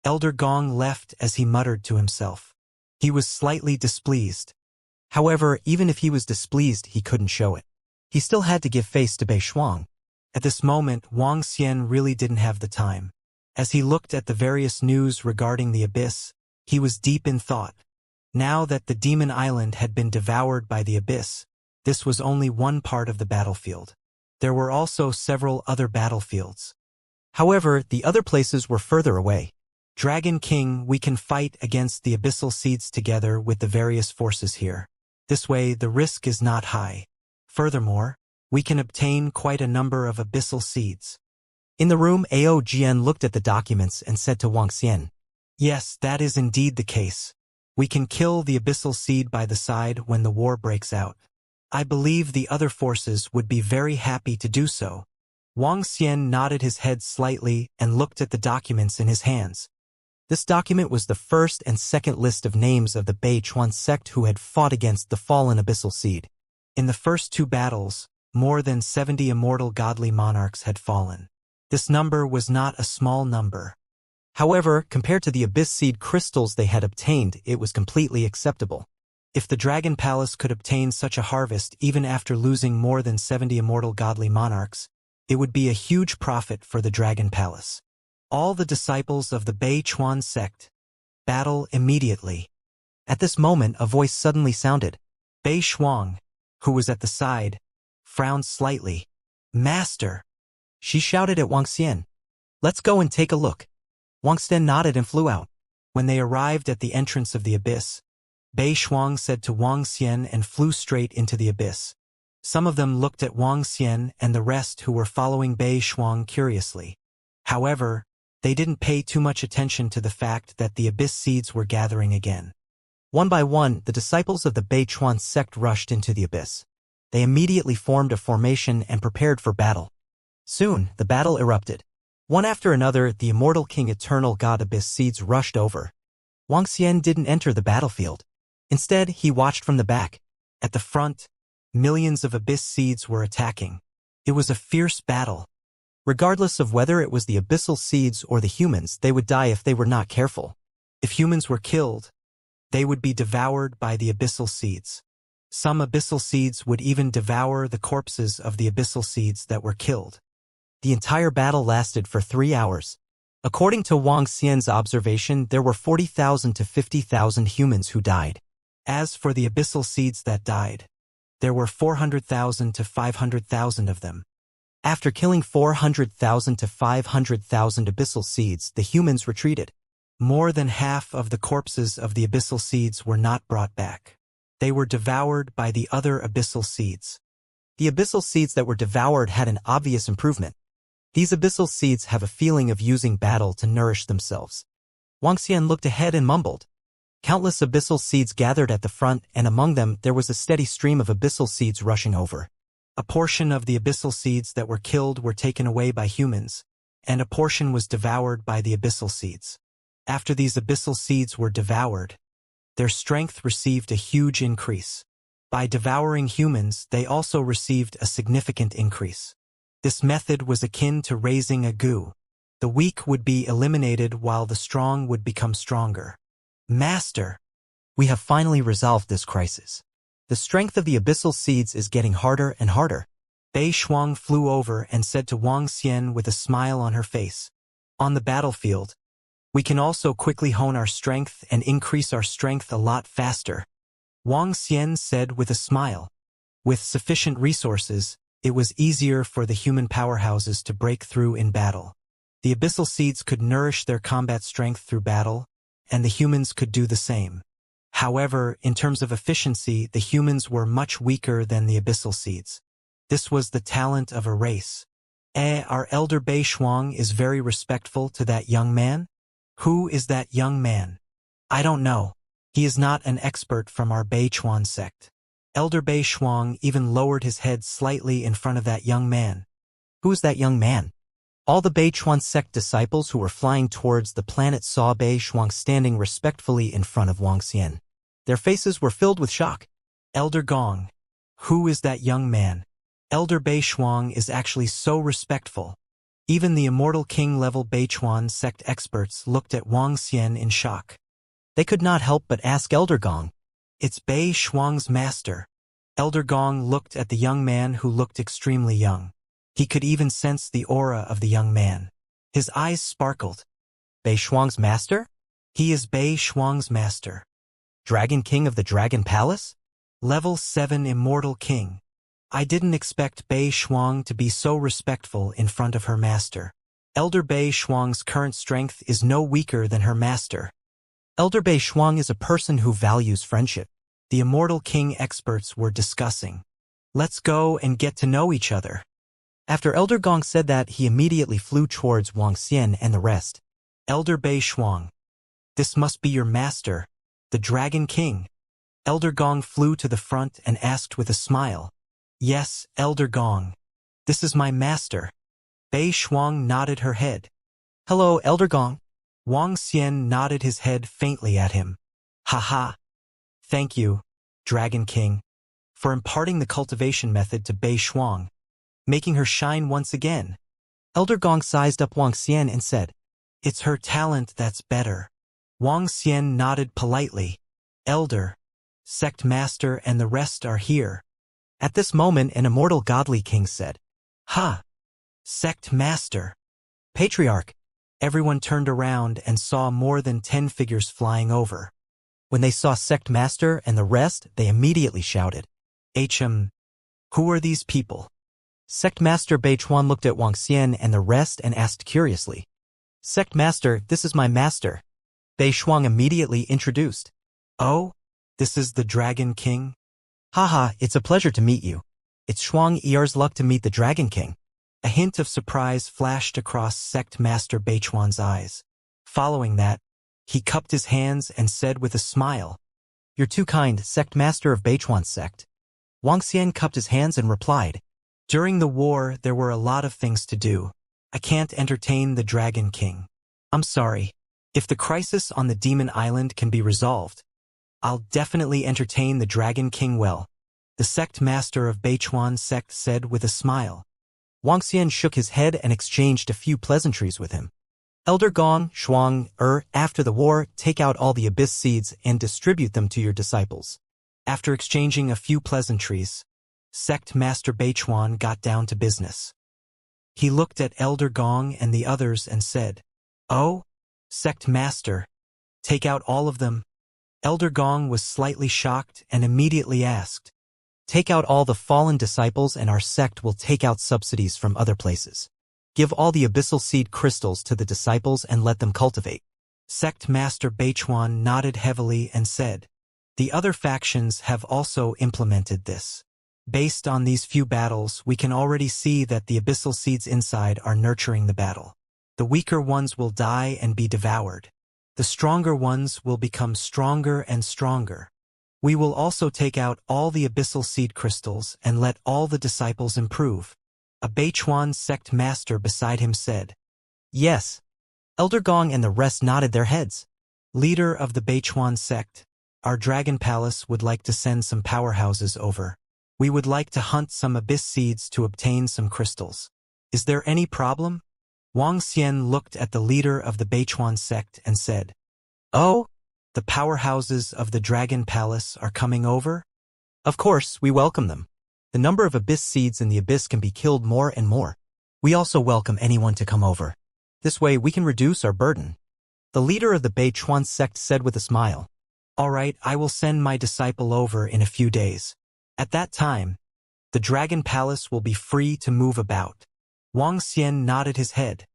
Elder Gong left as he muttered to himself. He was slightly displeased. However, even if he was displeased, he couldn't show it. He still had to give face to Bei Shuang. At this moment, Wang Xian really didn't have the time. As he looked at the various news regarding the abyss, he was deep in thought. Now that the Demon Island had been devoured by the abyss, this was only one part of the battlefield. There were also several other battlefields. However, the other places were further away. Dragon King, we can fight against the abyssal seeds together with the various forces here. This way, the risk is not high. Furthermore, we can obtain quite a number of abyssal seeds. In the room, Ao Jian looked at the documents and said to Wang Xian, Yes, that is indeed the case. We can kill the abyssal seed by the side when the war breaks out. I believe the other forces would be very happy to do so. Wang Xian nodded his head slightly and looked at the documents in his hands. This document was the first and second list of names of the Bei Chuan sect who had fought against the fallen abyssal seed. In the first two battles, more than 70 immortal godly monarchs had fallen. This number was not a small number. However, compared to the abyss seed crystals they had obtained, it was completely acceptable. If the Dragon Palace could obtain such a harvest even after losing more than 70 immortal godly monarchs, it would be a huge profit for the Dragon Palace. All the disciples of the Bei Chuan sect battle immediately. At this moment, a voice suddenly sounded. Bei Shuang, who was at the side, frowned slightly. Master! She shouted at Wang Xian. Let's go and take a look. Wang Xian nodded and flew out. When they arrived at the entrance of the abyss, Bei Shuang said to Wang Xian and flew straight into the abyss. Some of them looked at Wang Xian and the rest who were following Bei Shuang curiously. However, they didn't pay too much attention to the fact that the abyss seeds were gathering again. One by one, the disciples of the Bei Chuan sect rushed into the abyss. They immediately formed a formation and prepared for battle. Soon, the battle erupted. One after another, the immortal king eternal god abyss seeds rushed over. Wang Xian didn't enter the battlefield. Instead, he watched from the back. At the front, millions of abyss seeds were attacking. It was a fierce battle. Regardless of whether it was the abyssal seeds or the humans, they would die if they were not careful. If humans were killed, they would be devoured by the abyssal seeds. Some abyssal seeds would even devour the corpses of the abyssal seeds that were killed. The entire battle lasted for 3 hours. According to Wang Xian's observation, there were 40,000 to 50,000 humans who died. As for the abyssal seeds that died, there were 400,000 to 500,000 of them. After killing 400,000 to 500,000 abyssal seeds, the humans retreated. More than half of the corpses of the abyssal seeds were not brought back. They were devoured by the other abyssal seeds. The abyssal seeds that were devoured had an obvious improvement. These abyssal seeds have a feeling of using battle to nourish themselves. Wang Xian looked ahead and mumbled. Countless abyssal seeds gathered at the front, and among them there was a steady stream of abyssal seeds rushing over. A portion of the abyssal seeds that were killed were taken away by humans, and a portion was devoured by the abyssal seeds. After these abyssal seeds were devoured, their strength received a huge increase. By devouring humans, they also received a significant increase. This method was akin to raising a goo. The weak would be eliminated while the strong would become stronger. Master, we have finally resolved this crisis. The strength of the abyssal seeds is getting harder and harder. Bei Shuang flew over and said to Wang Xian with a smile on her face. On the battlefield, we can also quickly hone our strength and increase our strength a lot faster. Wang Xian said with a smile. With sufficient resources, it was easier for the human powerhouses to break through in battle. The abyssal seeds could nourish their combat strength through battle, and the humans could do the same. However, in terms of efficiency, the humans were much weaker than the abyssal seeds. This was the talent of a race. Our elder Bei Shuang is very respectful to that young man? Who is that young man? I don't know. He is not an expert from our Bei Chuan sect. Elder Bei Shuang even lowered his head slightly in front of that young man. Who is that young man? All the Bei Chuan sect disciples who were flying towards the planet saw Bei Shuang standing respectfully in front of Wang Xian. Their faces were filled with shock. Elder Gong. Who is that young man? Elder Bei Shuang is actually so respectful. Even the Immortal King-level Bei Chuan sect experts looked at Wang Xian in shock. They could not help but ask Elder Gong. It's Bei Shuang's master. Elder Gong looked at the young man who looked extremely young. He could even sense the aura of the young man. His eyes sparkled. Bei Shuang's master? He is Bei Shuang's master. Dragon King of the Dragon Palace? Level 7 Immortal King. I didn't expect Bei Shuang to be so respectful in front of her master. Elder Bei Shuang's current strength is no weaker than her master. Elder Bei Shuang is a person who values friendship. The Immortal King experts were discussing. Let's go and get to know each other. After Elder Gong said that, he immediately flew towards Wang Xian and the rest. Elder Bei Shuang. This must be your master, the Dragon King. Elder Gong flew to the front and asked with a smile. Yes, Elder Gong. This is my master. Bei Shuang nodded her head. Hello, Elder Gong. Wang Xian nodded his head faintly at him. Haha. Thank you, Dragon King, for imparting the cultivation method to Bei Shuang, making her shine once again. Elder Gong sized up Wang Xian and said, It's her talent that's better. Wang Xian nodded politely. Elder, Sect Master and the rest are here. At this moment an immortal godly king said, Ha! Sect Master. Patriarch. Everyone turned around and saw more than 10 figures flying over. When they saw Sect Master and the rest, they immediately shouted, Who are these people? Sect Master Bei Chuan looked at Wang Xian and the rest and asked curiously, Sect Master, this is my master. Bei Shuang immediately introduced. Oh, this is the Dragon King? Haha, it's a pleasure to meet you. It's Shuang Er's luck to meet the Dragon King. A hint of surprise flashed across Sect Master Bei Chuan's eyes. Following that, he cupped his hands and said with a smile, You're too kind, Sect Master of Bei Chuan's sect. Wang Xian cupped his hands and replied, During the war, there were a lot of things to do. I can't entertain the Dragon King. I'm sorry. If the crisis on the Demon Island can be resolved, I'll definitely entertain the Dragon King well, the sect master of Bei Chuan sect said with a smile. Wang Xian shook his head and exchanged a few pleasantries with him. Elder Gong, Shuang, after the war, take out all the abyss seeds and distribute them to your disciples. After exchanging a few pleasantries, sect master Bei Chuan got down to business. He looked at Elder Gong and the others and said, Oh, sect master, take out all of them. Elder Gong was slightly shocked and immediately asked, Take out all the fallen disciples and our sect will take out subsidies from other places. Give all the abyssal seed crystals to the disciples and let them cultivate. Sect Master Bei Chuan nodded heavily and said, The other factions have also implemented this. Based on these few battles, we can already see that the abyssal seeds inside are nurturing the battle. The weaker ones will die and be devoured. The stronger ones will become stronger and stronger. We will also take out all the abyssal seed crystals and let all the disciples improve. A Bei Chuan sect master beside him said, Yes. Elder Gong and the rest nodded their heads. Leader of the Bei Chuan sect, our Dragon Palace would like to send some powerhouses over. We would like to hunt some abyss seeds to obtain some crystals. Is there any problem? Wang Xian looked at the leader of the Bei Chuan sect and said, Oh, the powerhouses of the Dragon Palace are coming over? Of course, we welcome them. The number of abyss seeds in the abyss can be killed more and more. We also welcome anyone to come over. This way we can reduce our burden. The leader of the Bei Chuan sect said with a smile, All right, I will send my disciple over in a few days. At that time, the Dragon Palace will be free to move about. Wang Xian nodded his head.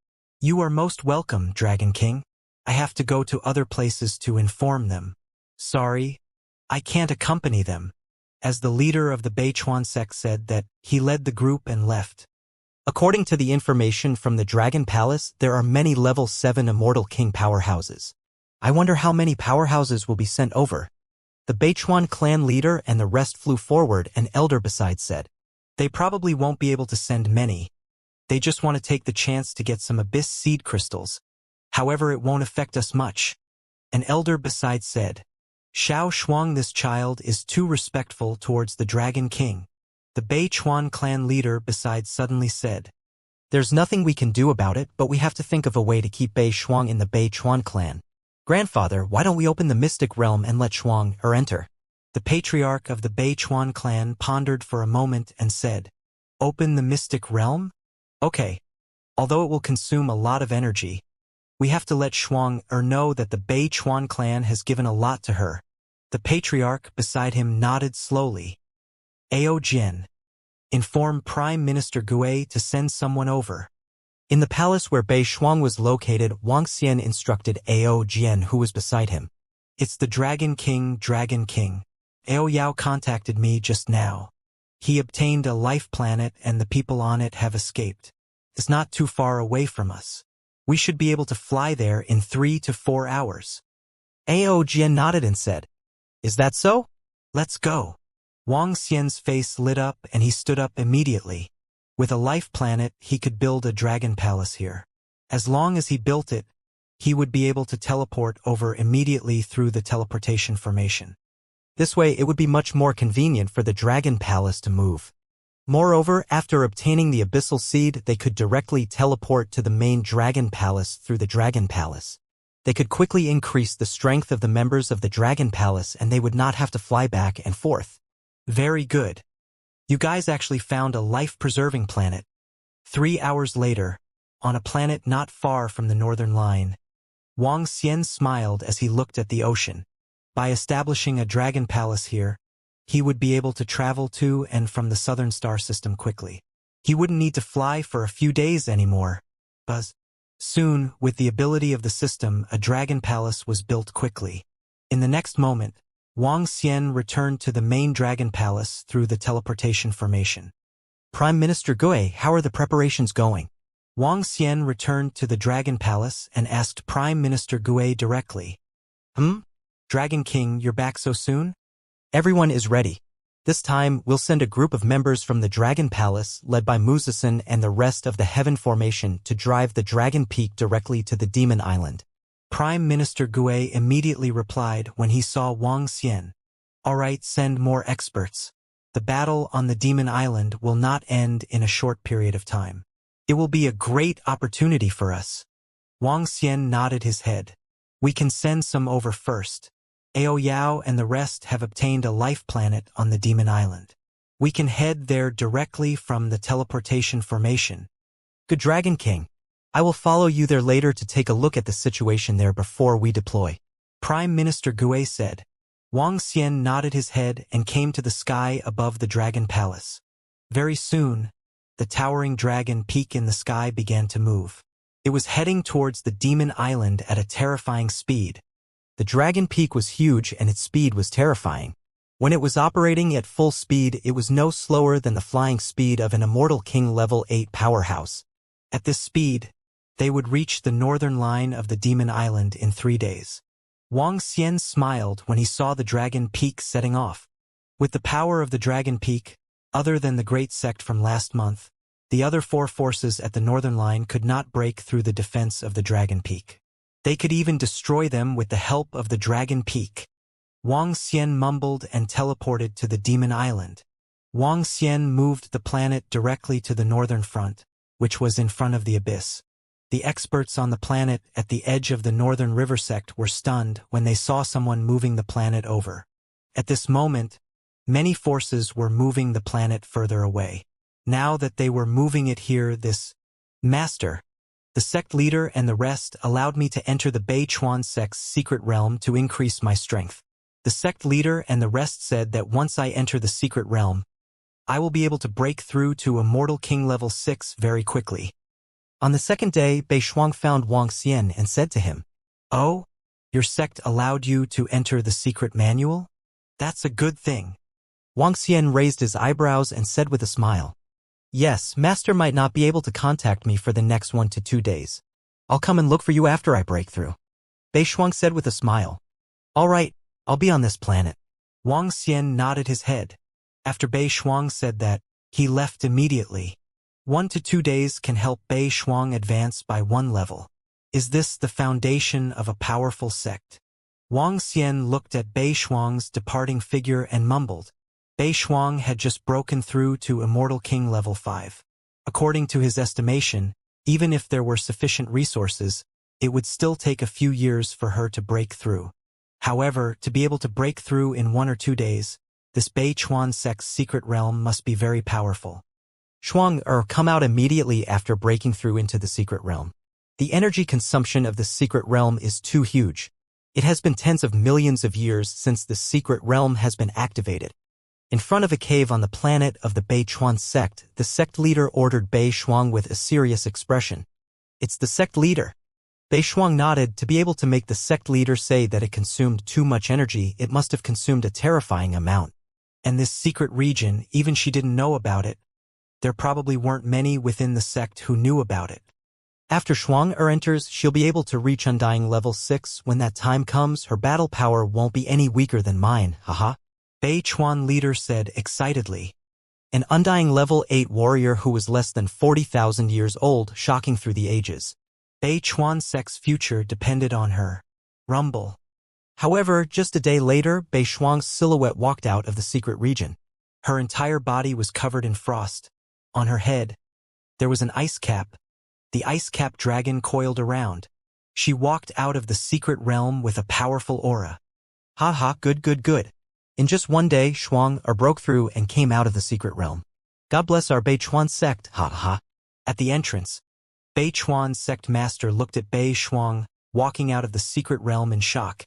You are most welcome, Dragon King. I have to go to other places to inform them. Sorry, I can't accompany them, as the leader of the Beichuan sect said that he led the group and left. According to the information from the Dragon Palace, there are many level 7 Immortal King powerhouses. I wonder how many powerhouses will be sent over. The Beichuan clan leader and the rest flew forward, and Elder besides said. They probably won't be able to send many. They just want to take the chance to get some abyss seed crystals. However, it won't affect us much. An elder besides said. Xiao Shuang, this child is too respectful towards the Dragon King. The Beichuan clan leader besides suddenly said. There's nothing we can do about it, but we have to think of a way to keep Bei Shuang in the Beichuan clan. Grandfather, why don't we open the mystic realm and let Shuang enter? The patriarch of the Beichuan clan pondered for a moment and said, Open the mystic realm? Okay. Although it will consume a lot of energy, we have to let Shuang know that the Beichuan clan has given a lot to her. The patriarch beside him nodded slowly. Ao Jin. Inform Prime Minister Gui to send someone over. In the palace where Bei Shuang was located, Wang Xian instructed Ao Jian, who was beside him. It's the Dragon King, Dragon King. Ao Yao contacted me just now. He obtained a life planet and the people on it have escaped. It's not too far away from us. We should be able to fly there in 3 to 4 hours. Ao Jian nodded and said, Is that so? Let's go. Wang Xian's face lit up and he stood up immediately. With a life planet, he could build a dragon palace here. As long as he built it, he would be able to teleport over immediately through the teleportation formation. This way, it would be much more convenient for the dragon palace to move. Moreover, after obtaining the abyssal seed, they could directly teleport to the main dragon palace through the dragon palace. They could quickly increase the strength of the members of the dragon palace and they would not have to fly back and forth. Very good. You guys actually found a life-preserving planet. 3 hours later, on a planet not far from the northern line, Wang Xian smiled as he looked at the ocean. By establishing a dragon palace here, he would be able to travel to and from the southern star system quickly. He wouldn't need to fly for a few days anymore. Soon, with the ability of the system, a dragon palace was built quickly. In the next moment, Wang Xian returned to the main dragon palace through the teleportation formation. Prime Minister Gui, how are the preparations going? Wang Xian returned to the dragon palace and asked Prime Minister Gui directly. Dragon King, you're back so soon? Everyone is ready. This time, we'll send a group of members from the Dragon Palace, led by Musasan and the rest of the Heaven Formation, to drive the Dragon Peak directly to the Demon Island. Prime Minister Gui immediately replied when he saw Wang Xian. All right, send more experts. The battle on the Demon Island will not end in a short period of time. It will be a great opportunity for us. Wang Xian nodded his head. We can send some over first. Ao Yao and the rest have obtained a life planet on the Demon Island. We can head there directly from the teleportation formation. Good Dragon King. I will follow you there later to take a look at the situation there before we deploy. Prime Minister Gui said. Wang Xian nodded his head and came to the sky above the Dragon Palace. Very soon, the towering dragon peak in the sky began to move. It was heading towards the Demon Island at a terrifying speed. The Dragon Peak was huge and its speed was terrifying. When it was operating at full speed, it was no slower than the flying speed of an Immortal King level 8 powerhouse. At this speed, they would reach the northern line of the Demon Island in 3 days. Wang Xian smiled when he saw the Dragon Peak setting off. With the power of the Dragon Peak, other than the Great Sect from last month, the other 4 forces at the northern line could not break through the defense of the Dragon Peak. They could even destroy them with the help of the Dragon Peak. Wang Xian mumbled and teleported to the Demon Island. Wang Xian moved the planet directly to the northern front, which was in front of the abyss. The experts on the planet at the edge of the northern river sect were stunned when they saw someone moving the planet over. At this moment, many forces were moving the planet further away. Now that they were moving it here, this master, the sect leader and the rest allowed me to enter the Beichuan sect's secret realm to increase my strength. The sect leader and the rest said that once I enter the secret realm, I will be able to break through to Immortal King level 6 very quickly. On the second day, Bei Shuang found Wang Xian and said to him, Oh, your sect allowed you to enter the secret manual? That's a good thing. Wang Xian raised his eyebrows and said with a smile. Yes, Master might not be able to contact me for the next 1 to 2 days. I'll come and look for you after I break through. Bei Shuang said with a smile. All right, I'll be on this planet. Wang Xian nodded his head. After Bei Shuang said that, he left immediately. 1 to 2 days can help Bei Shuang advance by 1 level. Is this the foundation of a powerful sect? Wang Xian looked at Bei Shuang's departing figure and mumbled. Bei Shuang had just broken through to Immortal King level 5. According to his estimation, even if there were sufficient resources, it would still take a few years for her to break through. However, to be able to break through in 1 or 2 days, this Bei Chuan sect's secret realm must be very powerful. Shuang come out immediately after breaking through into the secret realm. The energy consumption of the secret realm is too huge. It has been tens of millions of years since the secret realm has been activated. In front of a cave on the planet of the Bei Chuan sect, the sect leader ordered Bei Shuang with a serious expression. It's the sect leader. Bei Shuang nodded. To be able to make the sect leader say that it consumed too much energy, it must have consumed a terrifying amount. And this secret region, even she didn't know about it. There probably weren't many within the sect who knew about it. After Shuang enters, she'll be able to reach Undying level 6. When that time comes, her battle power won't be any weaker than mine, haha. Bei Chuan leader said excitedly. An Undying level 8 warrior who was less than 40,000 years old, shocking through the ages. Bei Chuan sect's future depended on her. Rumble. However, just a day later, Bei Shuang's silhouette walked out of the secret region. Her entire body was covered in frost. On her head, there was an ice cap. The ice cap dragon coiled around. She walked out of the secret realm with a powerful aura. Good. In just 1 day, Shuang broke through and came out of the secret realm. God bless our Bei Chuan sect, At the entrance, Bei Chuan's sect master looked at Bei Shuang, walking out of the secret realm in shock.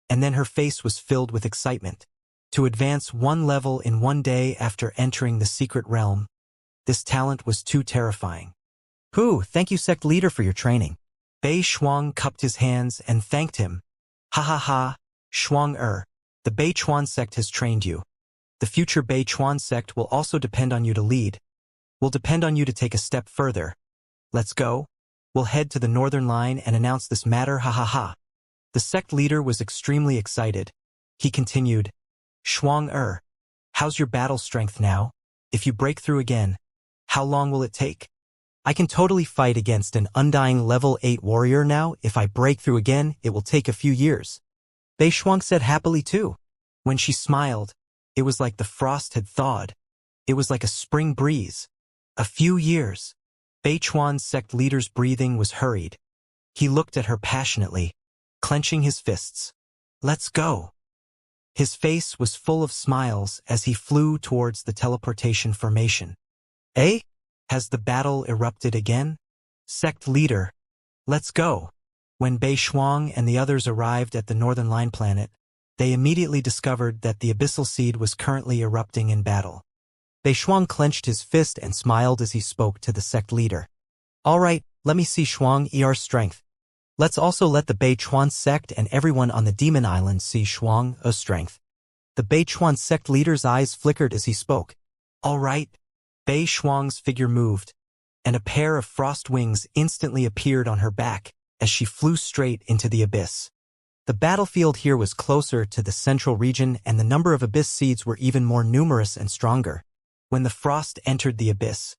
And then her face was filled with excitement. To advance 1 level in 1 day after entering the secret realm, this talent was too terrifying. Thank you sect leader for your training. Bei Shuang cupped his hands and thanked him. Shuang the Bei Chuan sect has trained you. The future Bei Chuan sect will also depend on you to lead. Will depend on you to take a step further. Let's go. We'll head to the northern line and announce this matter, The sect leader was extremely excited. He continued, Shuang how's your battle strength now? If you break through again, how long will it take? I can totally fight against an Undying level 8 warrior now. If I break through again, it will take a few years. Bei Shuang said happily too. When she smiled, it was like the frost had thawed. It was like a spring breeze. A few years. Bei Chuan's sect leader's breathing was hurried. He looked at her passionately, clenching his fists. Let's go. His face was full of smiles as he flew towards the teleportation formation. Has the battle erupted again? Sect leader. Let's go. When Bei Shuang and the others arrived at the Northern Line planet, they immediately discovered that the Abyssal Seed was currently erupting in battle. Bei Shuang clenched his fist and smiled as he spoke to the sect leader. All right, let me see Shuang strength. Let's also let the Bei Chuan sect and everyone on the Demon Island see Shuang's strength. The Bei Chuan sect leader's eyes flickered as he spoke. All right. Bei Shuang's figure moved, and a pair of frost wings instantly appeared on her back as she flew straight into the abyss. The battlefield here was closer to the central region, and the number of abyss seeds were even more numerous and stronger. When the frost entered the abyss,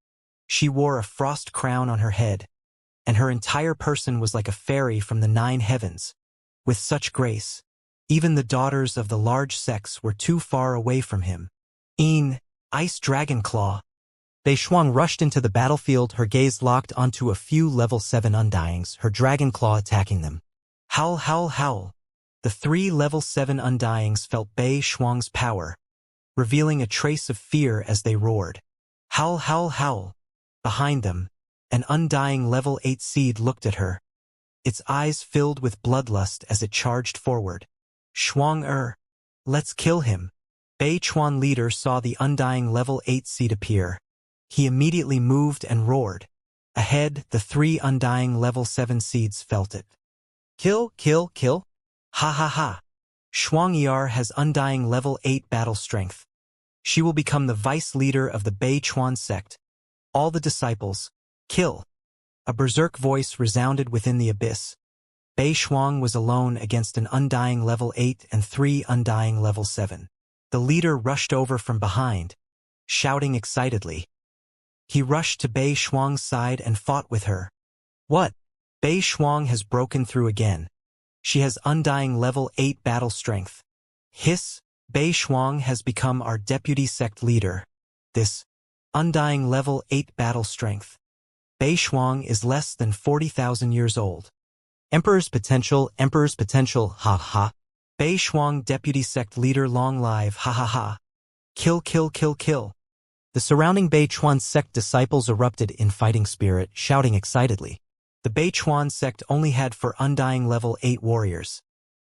she wore a frost crown on her head, and her entire person was like a fairy from the 9 heavens. With such grace, even the daughters of the large sects were too far away from him. Ice Dragon Claw. Bei Shuang rushed into the battlefield, her gaze locked onto a few level 7 Undyings, her dragon claw attacking them. Howl. The 3 level 7 Undyings felt Bei Shuang's power, revealing a trace of fear as they roared. Howl. Behind them, an Undying level 8 seed looked at her. Its eyes filled with bloodlust as it charged forward. Shuang let's kill him. Bei Chuan leader saw the Undying level 8 seed appear. He immediately moved and roared. Ahead, the 3 Undying level 7 seeds felt it. Kill. Ha. Shuang has undying level 8 battle strength. She will become the vice leader of the Bei Chuan sect. All the disciples, kill. A berserk voice resounded within the abyss. Bei Shuang was alone against an undying level 8 and 3 undying level 7. The leader rushed over from behind, shouting excitedly. He rushed to Bei Shuang's side and fought with her. What? Bei Shuang has broken through again. She has undying level 8 battle strength. Hiss, Bei Shuang has become our deputy sect leader. This undying level 8 battle strength. Bei Shuang is less than 40,000 years old. Emperor's potential, ha ha. Bei Shuang deputy sect leader long live, ha ha ha. Kill, kill, kill, kill. The surrounding Bei Chuan sect disciples erupted in fighting spirit, shouting excitedly. The Bei Chuan sect only had 4 undying level 8 warriors.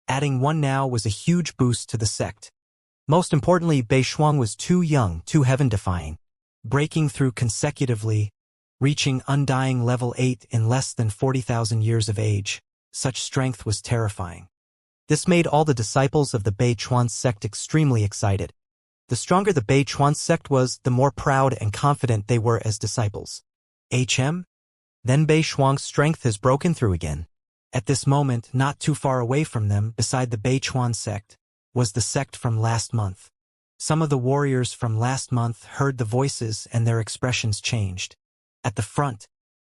Adding one now was a huge boost to the sect. Most importantly, Bei Shuang was too young, too heaven-defying, breaking through consecutively, reaching undying level 8 in less than 40,000 years of age. Such strength was terrifying. This made all the disciples of the Bei Chuan sect extremely excited. The stronger the Bei Chuan sect was, the more proud and confident they were as disciples. Then Bei Shuang's strength has broken through again. At this moment, not too far away from them, beside the Bei Chuan sect, was the sect from last month. Some of the warriors from last month heard the voices and their expressions changed. At the front,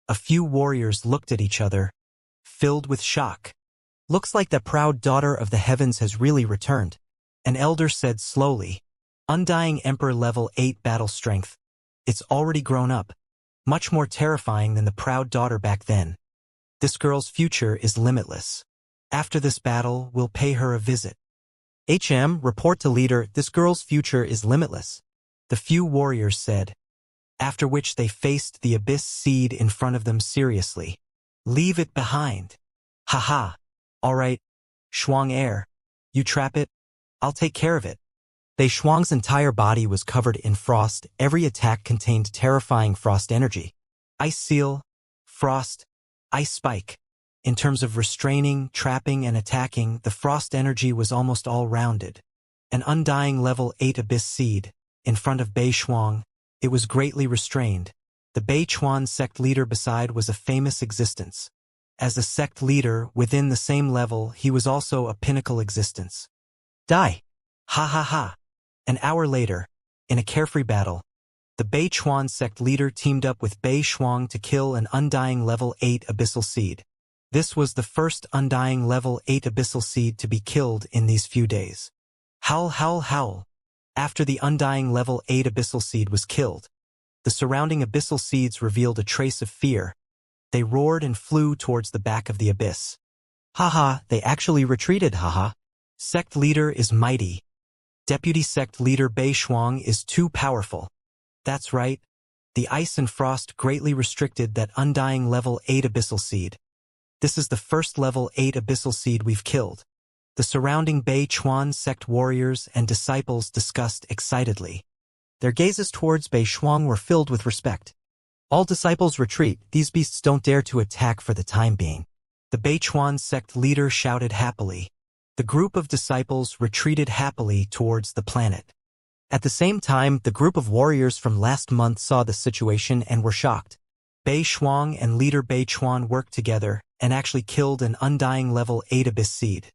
a few warriors looked at each other, filled with shock. Looks like that proud daughter of the heavens has really returned. An elder said slowly. Undying Emperor level 8 battle strength. It's already grown up. Much more terrifying than the proud daughter back then. This girl's future is limitless. After this battle, we'll pay her a visit. Report to leader, this girl's future is limitless. The few warriors said. After which they faced the abyss seed in front of them seriously. Leave it behind. Ha. Alright, Shuang, you trap it, I'll take care of it. Bei Shuang's entire body was covered in frost. Every attack contained terrifying frost energy. Ice seal, frost, ice spike. In terms of restraining, trapping, and attacking, the frost energy was almost all-rounded. An undying level 8 abyss seed. In front of Bei Shuang, it was greatly restrained. The Bei Chuan sect leader beside was a famous existence. As a sect leader, within the same level, he was also a pinnacle existence. Die! Ha. An hour later, in a carefree battle, the Bei Chuan sect leader teamed up with Bei Shuang to kill an undying level 8 abyssal seed. This was the first undying level 8 abyssal seed to be killed in these few days. Howl. After the undying level 8 abyssal seed was killed, the surrounding abyssal seeds revealed a trace of fear. They roared and flew towards the back of the abyss. Haha, they actually retreated, haha. Sect leader is mighty. Deputy sect leader Bei Shuang is too powerful. That's right. The ice and frost greatly restricted that undying level 8 abyssal seed. This is the first level 8 abyssal seed we've killed. The surrounding Bei Chuan sect warriors and disciples discussed excitedly. Their gazes towards Bei Shuang were filled with respect. All disciples retreat, these beasts don't dare to attack for the time being. The Bei Chuan sect leader shouted happily. The group of disciples retreated happily towards the planet. At the same time, the group of warriors from last month saw the situation and were shocked. Bei Shuang and leader Bei Chuan worked together and actually killed an undying level 8 abyss seed.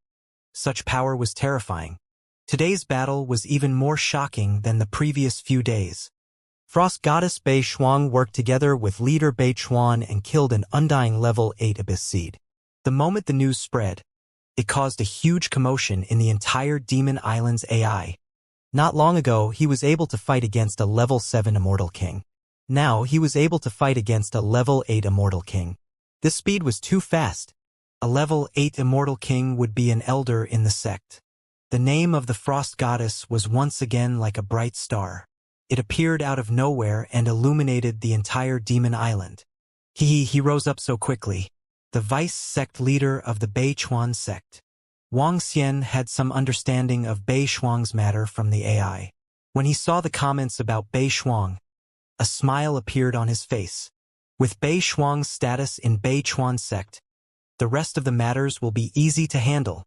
Such power was terrifying. Today's battle was even more shocking than the previous few days. Frost goddess Bei Shuang worked together with leader Bei Chuan and killed an undying level 8 abyss seed. The moment the news spread, it caused a huge commotion in the entire Demon Island's AI. Not long ago, he was able to fight against a level 7 Immortal King. Now, he was able to fight against a level 8 Immortal King. This speed was too fast. A level 8 Immortal King would be an elder in the sect. The name of the Frost Goddess was once again like a bright star. It appeared out of nowhere and illuminated the entire Demon Island. He rose up so quickly. The vice sect leader of the Bei Chuan sect. Wuxia had some understanding of Bei Shuang's matter from the AI. When he saw the comments about Bei Shuang, a smile appeared on his face. With Bei Shuang's status in Bei Chuan sect, the rest of the matters will be easy to handle.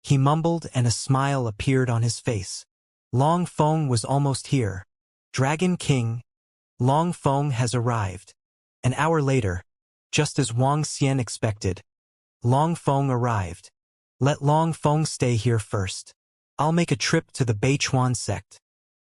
He mumbled and a smile appeared on his face. Long Feng was almost here. Dragon King, Long Feng has arrived. An hour later, just as Wang Xian expected, Long Feng arrived. Let Long Feng stay here first. I'll make a trip to the Beichuan sect.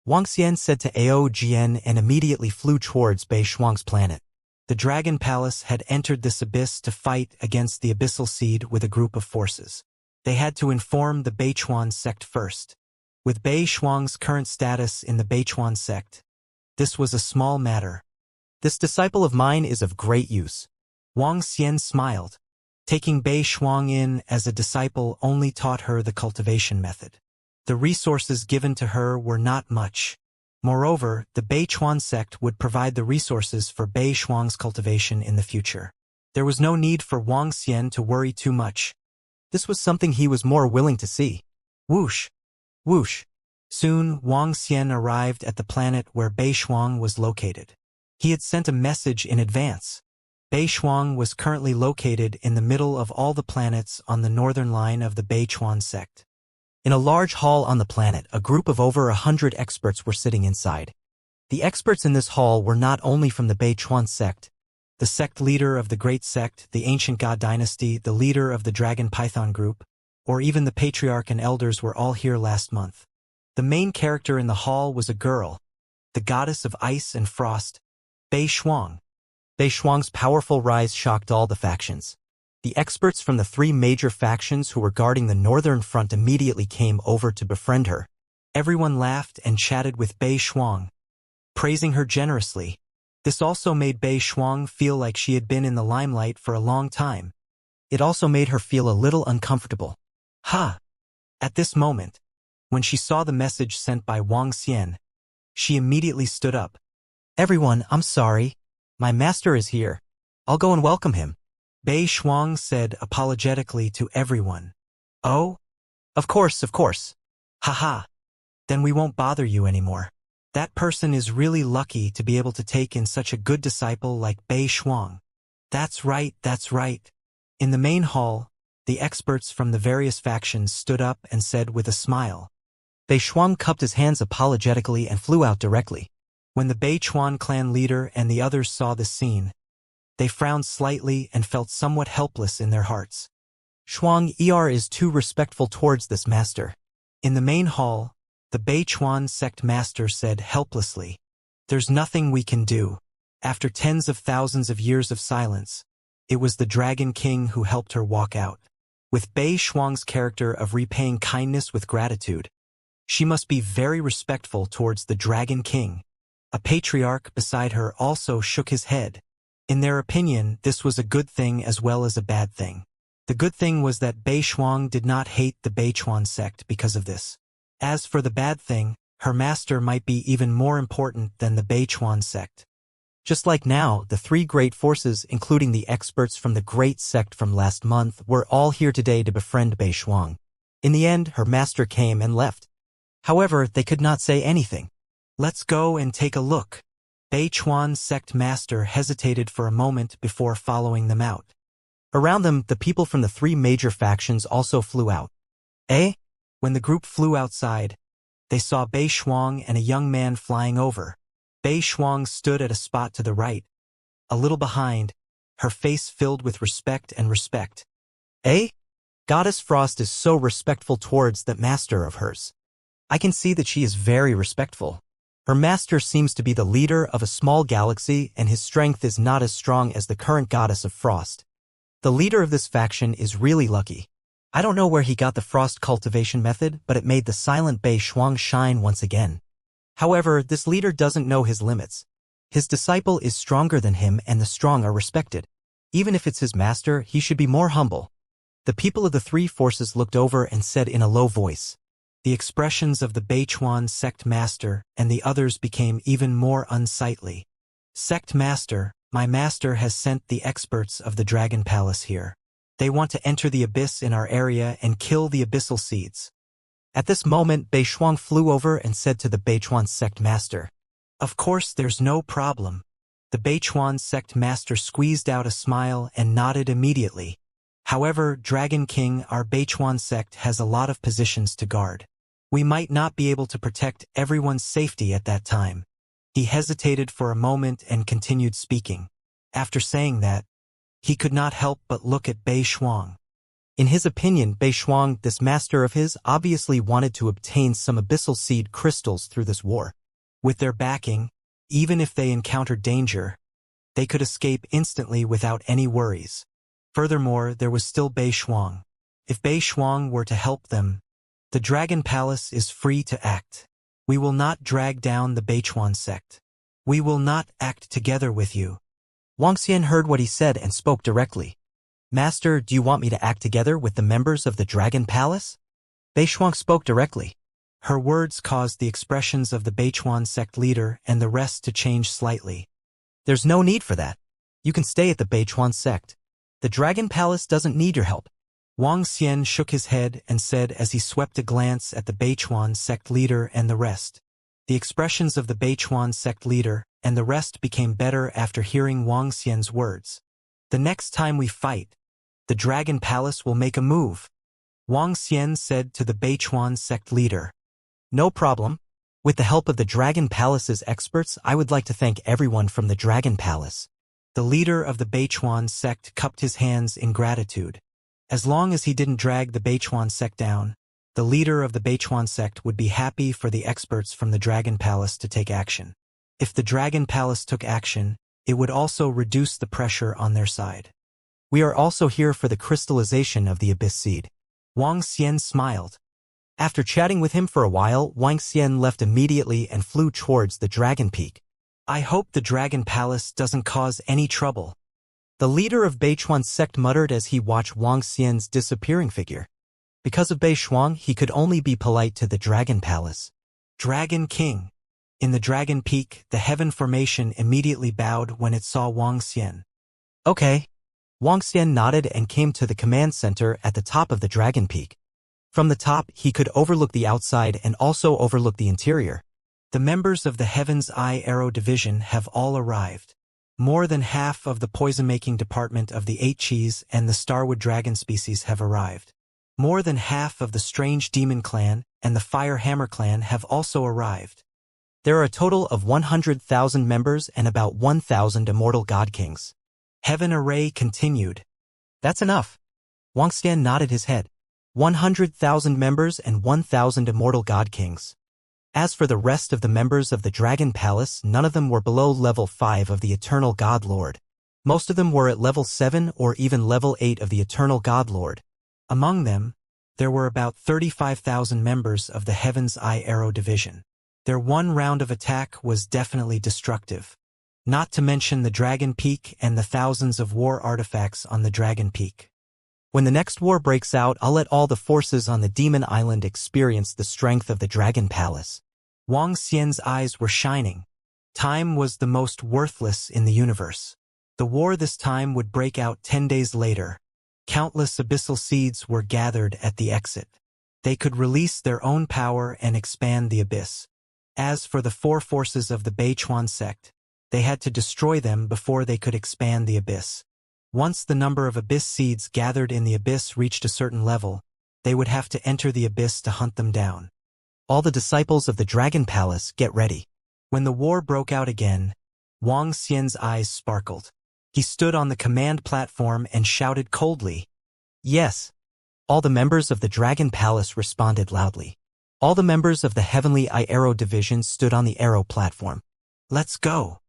Wang Xian said to Ao Jian and immediately flew towards Bei Shuang's planet. The Dragon Palace had entered this abyss to fight against the Abyssal Seed with a group of forces. They had to inform the Beichuan sect first. With Bei Shuang's current status in the Beichuan sect, this was a small matter. This disciple of mine is of great use. Wang Xian smiled. Taking Bei Shuang in as a disciple only taught her the cultivation method. The resources given to her were not much. Moreover, the Beichuan sect would provide the resources for Bei Shuang's cultivation in the future. There was no need for Wang Xian to worry too much. This was something he was more willing to see. Whoosh! Whoosh! Soon, Wang Xian arrived at the planet where Bei Shuang was located. He had sent a message in advance. Bei Shuang was currently located in the middle of all the planets on the northern line of the Beichuan sect. In a large hall on the planet, a group of over 100 experts were sitting inside. The experts in this hall were not only from the Beichuan sect, the sect leader of the Great Sect, the Ancient God Dynasty, the leader of the Dragon Python Group, or even the Patriarch and Elders were all here last month. The main character in the hall was a girl, the goddess of ice and frost, Bei Shuang. Bei Shuang's powerful rise shocked all the factions. The experts from the three major factions who were guarding the northern front immediately came over to befriend her. Everyone laughed and chatted with Bei Shuang, praising her generously. This also made Bei Shuang feel like she had been in the limelight for a long time. It also made her feel a little uncomfortable. Ha! At this moment, when she saw the message sent by Wang Xian, she immediately stood up. Everyone, I'm sorry. My master is here. I'll go and welcome him. Bei Shuang said apologetically to everyone. Oh? Of course, of course. Haha. Then we won't bother you anymore. That person is really lucky to be able to take in such a good disciple like Bei Shuang. That's right, that's right. In the main hall, the experts from the various factions stood up and said with a smile. Bei Shuang cupped his hands apologetically and flew out directly. When the Beichuan clan leader and the others saw this scene, they frowned slightly and felt somewhat helpless in their hearts. Shuang is too respectful towards this master. In the main hall, the Beichuan sect master said helplessly, There's nothing we can do. After tens of thousands of years of silence, it was the Dragon King who helped her walk out. With Bei Shuang's character of repaying kindness with gratitude, she must be very respectful towards the Dragon King. A patriarch beside her also shook his head. In their opinion, this was a good thing as well as a bad thing. The good thing was that Bei Shuang did not hate the Beichuan sect because of this. As for the bad thing, her master might be even more important than the Beichuan sect. Just like now, the three great forces, including the experts from the Great Sect from last month, were all here today to befriend Bei Shuang. In the end, her master came and left. However, they could not say anything. Let's go and take a look. Beichuan sect master hesitated for a moment before following them out. Around them, the people from the three major factions also flew out. When the group flew outside, they saw Bei Shuang and a young man flying over. Bei Shuang stood at a spot to the right, a little behind, her face filled with respect and respect. Goddess Frost is so respectful towards that master of hers. I can see that she is very respectful. Her master seems to be the leader of a small galaxy and his strength is not as strong as the current goddess of Frost. The leader of this faction is really lucky. I don't know where he got the frost cultivation method, but it made the silent Bei Shuang shine once again. However, this leader doesn't know his limits. His disciple is stronger than him and the strong are respected. Even if it's his master, he should be more humble. The people of the three forces looked over and said in a low voice. The expressions of the Beichuan sect master and the others became even more unsightly. Sect master, my master has sent the experts of the Dragon Palace here. They want to enter the abyss in our area and kill the abyssal seeds. At this moment, Bei Shuang flew over and said to the Beichuan sect master, Of course there's no problem. The Beichuan sect master squeezed out a smile and nodded immediately. However, Dragon King, our Beichuan sect has a lot of positions to guard. We might not be able to protect everyone's safety at that time. He hesitated for a moment and continued speaking. After saying that, he could not help but look at Bei Shuang. In his opinion, Bei Shuang, this master of his, obviously wanted to obtain some abyssal seed crystals through this war. With their backing, even if they encountered danger, they could escape instantly without any worries. Furthermore, there was still Bei Shuang. If Bei Shuang were to help them, the Dragon Palace is free to act. We will not drag down the Beichuan sect. We will not act together with you. Wang Xian heard what he said and spoke directly. Master, do you want me to act together with the members of the Dragon Palace? Bei Shuang spoke directly. Her words caused the expressions of the Beichuan sect leader and the rest to change slightly. There's no need for that. You can stay at the Beichuan sect. The Dragon Palace doesn't need your help. Wang Xian shook his head and said as he swept a glance at the Beichuan sect leader and the rest. The expressions of the Beichuan sect leader and the rest became better after hearing Wang Xian's words. The next time we fight, the Dragon Palace will make a move, Wang Xian said to the Beichuan sect leader. No problem. With the help of the Dragon Palace's experts, I would like to thank everyone from the Dragon Palace. The leader of the Beichuan sect cupped his hands in gratitude. As long as he didn't drag the Beichuan sect down, the leader of the Beichuan sect would be happy for the experts from the Dragon Palace to take action. If the Dragon Palace took action, it would also reduce the pressure on their side. We are also here for the crystallization of the Abyss Seed. Wang Xian smiled. After chatting with him for a while, Wang Xian left immediately and flew towards the Dragon Peak. I hope the Dragon Palace doesn't cause any trouble. The leader of Beichuan's sect muttered as he watched Wang Xian's disappearing figure. Because of Bei Shuang, he could only be polite to the Dragon Palace. Dragon King. In the Dragon Peak, the heaven formation immediately bowed when it saw Wang Xian. Okay. Wang Xian nodded and came to the command center at the top of the Dragon Peak. From the top, he could overlook the outside and also overlook the interior. The members of the Heaven's Eye Arrow Division have all arrived. More than half of the poison-making department of the 8 Cheese and the Starwood Dragon species have arrived. More than half of the Strange Demon Clan and the Fire Hammer Clan have also arrived. There are a total of 100,000 members and about 1,000 Immortal God Kings. Heaven Array continued. That's enough. Wang Xian nodded his head. 100,000 members and 1,000 Immortal God Kings. As for the rest of the members of the Dragon Palace, none of them were below level 5 of the Eternal God Lord. Most of them were at level 7 or even level 8 of the Eternal God Lord. Among them, there were about 35,000 members of the Heaven's Eye Arrow Division. Their one round of attack was definitely destructive. Not to mention the Dragon Peak and the thousands of war artifacts on the Dragon Peak. When the next war breaks out, I'll let all the forces on the Demon Island experience the strength of the Dragon Palace. Wang Xian's eyes were shining. Time was the most worthless in the universe. The war this time would break out 10 days later. Countless abyssal seeds were gathered at the exit. They could release their own power and expand the abyss. As for the 4 forces of the Beichuan sect, they had to destroy them before they could expand the abyss. Once the number of abyss seeds gathered in the abyss reached a certain level, they would have to enter the abyss to hunt them down. All the disciples of the Dragon Palace, get ready. When the war broke out again, Wang Xian's eyes sparkled. He stood on the command platform and shouted coldly. Yes. All the members of the Dragon Palace responded loudly. All the members of the Heavenly Eye Arrow Division stood on the arrow platform. Let's go.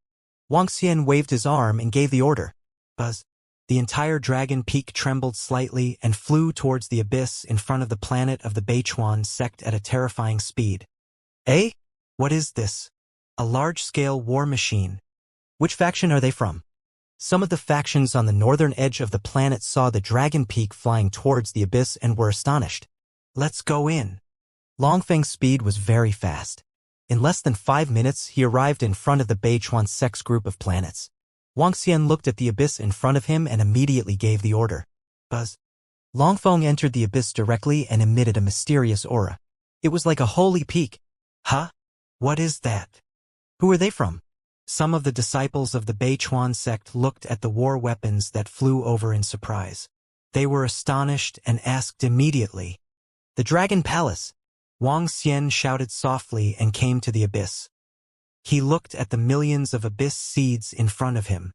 Wang Xian waved his arm and gave the order. Buzz. The entire Dragon Peak trembled slightly and flew towards the abyss in front of the planet of the Beichuan sect at a terrifying speed. Eh? What is this? A large-scale war machine. Which faction are they from? Some of the factions on the northern edge of the planet saw the Dragon Peak flying towards the abyss and were astonished. Let's go in. Longfeng's speed was very fast. In less than 5 minutes, he arrived in front of the Beichuan sect's group of planets. Wang Xian looked at the abyss in front of him and immediately gave the order. Buzz. Longfeng entered the abyss directly and emitted a mysterious aura. It was like a holy peak. Huh? What is that? Who are they from? Some of the disciples of the Beichuan sect looked at the war weapons that flew over in surprise. They were astonished and asked immediately. "The Dragon Palace!" Wang Xian shouted softly and came to the abyss. He looked at the millions of abyss seeds in front of him.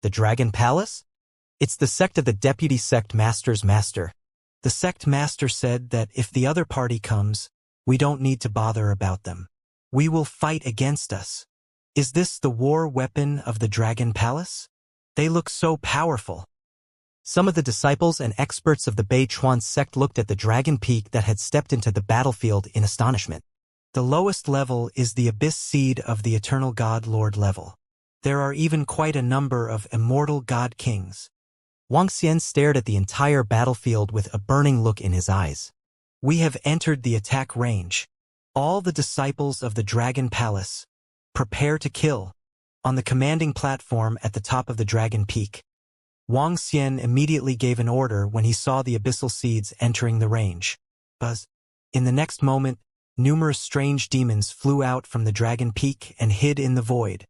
"The Dragon Palace? It's the sect of the deputy sect master's master." The sect master said that if the other party comes, we don't need to bother about them. We will fight against us. Is this the war weapon of the Dragon Palace? They look so powerful. Some of the disciples and experts of the Beichuan sect looked at the dragon peak that had stepped into the battlefield in astonishment. The lowest level is the abyss seed of the eternal god lord level. There are even quite a number of immortal god kings. Wang Xian stared at the entire battlefield with a burning look in his eyes. We have entered the attack range. All the disciples of the Dragon Palace, prepare to kill. On the commanding platform at the top of the Dragon Peak, Wang Xian immediately gave an order when he saw the abyssal seeds entering the range. Buzz. In the next moment, numerous strange demons flew out from the Dragon Peak and hid in the void.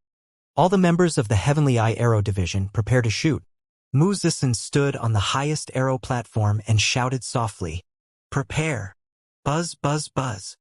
All the members of the Heavenly Eye Arrow Division prepared to shoot. Mu Zixin stood on the highest arrow platform and shouted softly, "Prepare! Buzz, buzz, buzz!"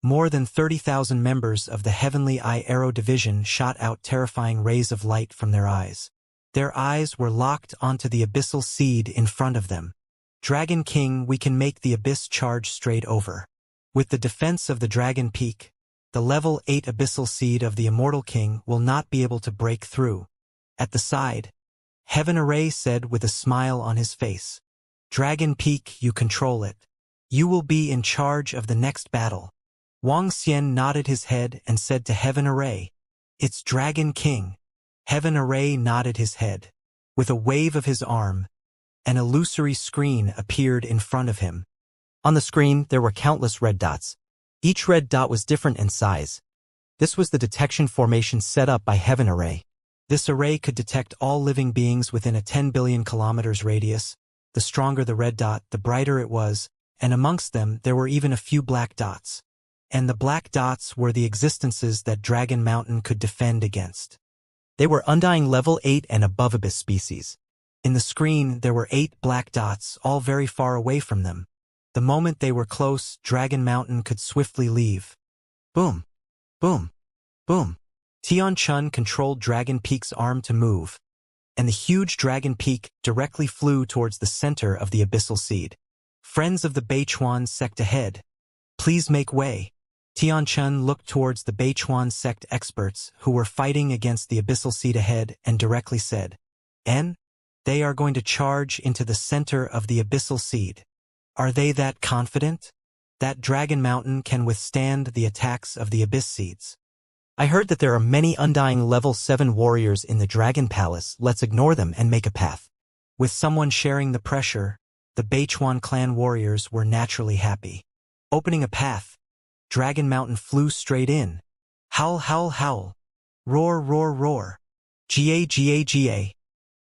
More than 30,000 members of the Heavenly Eye Arrow Division shot out terrifying rays of light from their eyes. Their eyes were locked onto the abyssal seed in front of them. "Dragon King, we can make the abyss charge straight over." With the defense of the Dragon Peak, the level 8 abyssal seed of the Immortal King will not be able to break through. At the side, Heaven Array said with a smile on his face, "Dragon Peak, you control it. You will be in charge of the next battle." Wang Xian nodded his head and said to Heaven Array, "It's Dragon King." Heaven Array nodded his head. With a wave of his arm, an illusory screen appeared in front of him. On the screen, there were countless red dots. Each red dot was different in size. This was the detection formation set up by Heaven Array. This array could detect all living beings within a 10 billion kilometers radius. The stronger the red dot, the brighter it was, and amongst them there were even a few black dots. And the black dots were the existences that Dragon Mountain could defend against. They were Undying level 8 and above abyss species. In the screen, there were 8 black dots, all very far away from them. The moment they were close, Dragon Mountain could swiftly leave. Boom! Boom! Boom! Tian Chun controlled Dragon Peak's arm to move, and the huge Dragon Peak directly flew towards the center of the abyssal seed. "Friends of the Beichuan sect ahead, please make way." Tian Chun looked towards the Beichuan sect experts who were fighting against the abyssal seed ahead and directly said, They are going to charge into the center of the abyssal seed. Are they that confident? That Dragon Mountain can withstand the attacks of the abyss seeds? I heard that there are many Undying level 7 warriors in the Dragon Palace. Let's ignore them and make a path. With someone sharing the pressure, the Beichuan clan warriors were naturally happy. Opening a path, Dragon Mountain flew straight in. Howl, howl, howl. Roar, roar, roar. Ga, ga, ga.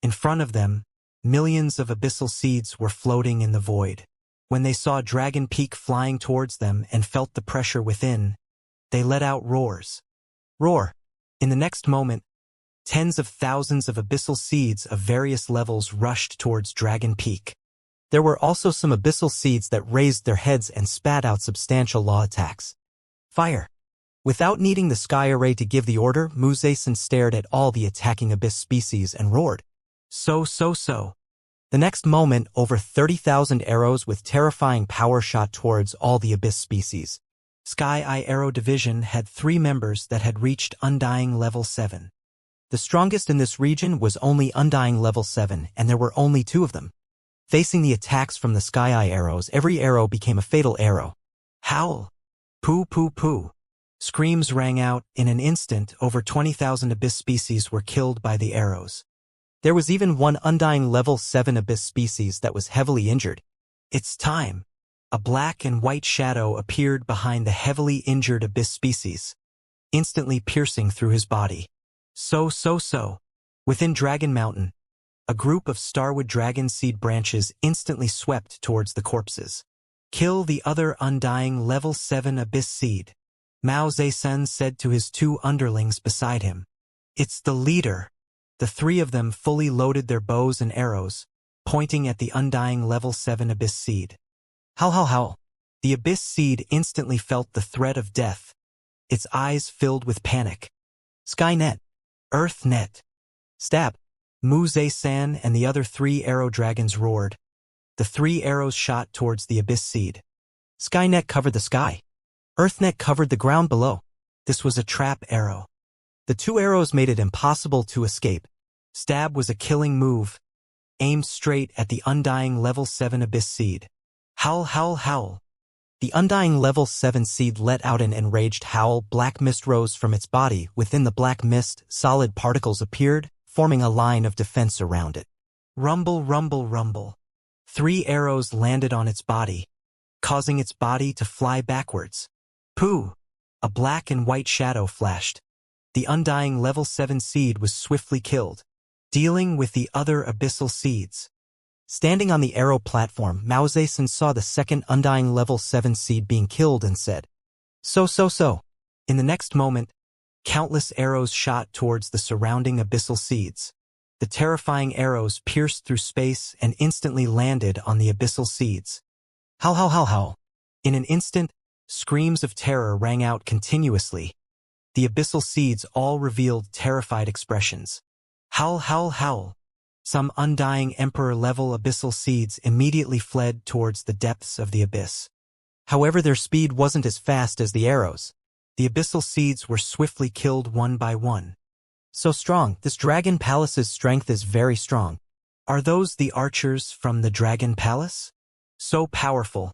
In front of them, millions of abyssal seeds were floating in the void. When they saw Dragon Peak flying towards them and felt the pressure within, they let out roars. Roar. In the next moment, tens of thousands of abyssal seeds of various levels rushed towards Dragon Peak. There were also some abyssal seeds that raised their heads and spat out substantial law attacks. Fire! Without needing the sky array to give the order, Mu Zixin stared at all the attacking abyss species and roared. So. The next moment, over 30,000 arrows with terrifying power shot towards all the abyss species. Sky Eye Arrow Division had 3 members that had reached Undying level 7. The strongest in this region was only Undying level 7, and there were only 2 of them. Facing the attacks from the Sky Eye arrows, every arrow became a fatal arrow. Howl! Poo, poo, poo! Screams rang out. In an instant, over 20,000 abyss species were killed by the arrows. There was even one Undying level 7 abyss species that was heavily injured. It's time! A black and white shadow appeared behind the heavily injured abyss species, instantly piercing through his body. So. Within Dragon Mountain, a group of starwood dragon seed branches instantly swept towards the corpses. Kill the other Undying level 7 abyss seed, Mao Zixin said to his 2 underlings beside him. It's the leader. The 3 of them fully loaded their bows and arrows, pointing at the undying level 7 abyss seed. Howl, howl, howl. The abyss seed instantly felt the threat of death, its eyes filled with panic. Skynet, Earthnet, stab. Muze-san and the other 3 arrow dragons roared. The 3 arrows shot towards the abyss seed. Skynet covered the sky. Earthnet covered the ground below. This was a trap arrow. The 2 arrows made it impossible to escape. Stab was a killing move, aimed straight at the undying level 7 abyss seed. Howl, howl, howl. The undying level 7 seed let out an enraged howl. Black mist rose from its body. Within the black mist, solid particles appeared, forming a line of defense around it. Rumble, rumble, rumble. 3 arrows landed on its body, causing its body to fly backwards. Pooh! A black and white shadow flashed. The undying level 7 seed was swiftly killed. Dealing with the other abyssal seeds. Standing on the arrow platform, Muze-san saw the second undying level 7 seed being killed and said, So. In the next moment, countless arrows shot towards the surrounding abyssal seeds. The terrifying arrows pierced through space and instantly landed on the abyssal seeds. Howl, howl, howl, howl. In an instant, screams of terror rang out continuously. The abyssal seeds all revealed terrified expressions. Howl, howl, howl. Some undying emperor-level abyssal seeds immediately fled towards the depths of the abyss. However, their speed wasn't as fast as the arrows. The abyssal seeds were swiftly killed one by one. So strong, this dragon palace's strength is very strong. Are those the archers from the dragon palace? So powerful.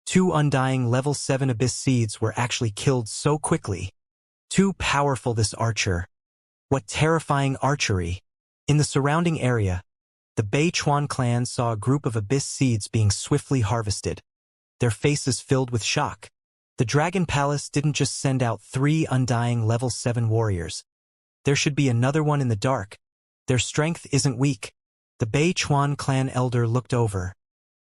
2 undying level 7 abyss seeds were actually killed so quickly. Too powerful, this archer. What terrifying archery. In the surrounding area, the Bei Chuan clan saw a group of abyss seeds being swiftly harvested, their faces filled with shock. The Dragon Palace didn't just send out 3 undying level 7 warriors. There should be another one in the dark. Their strength isn't weak. The Bei Chuan clan elder looked over,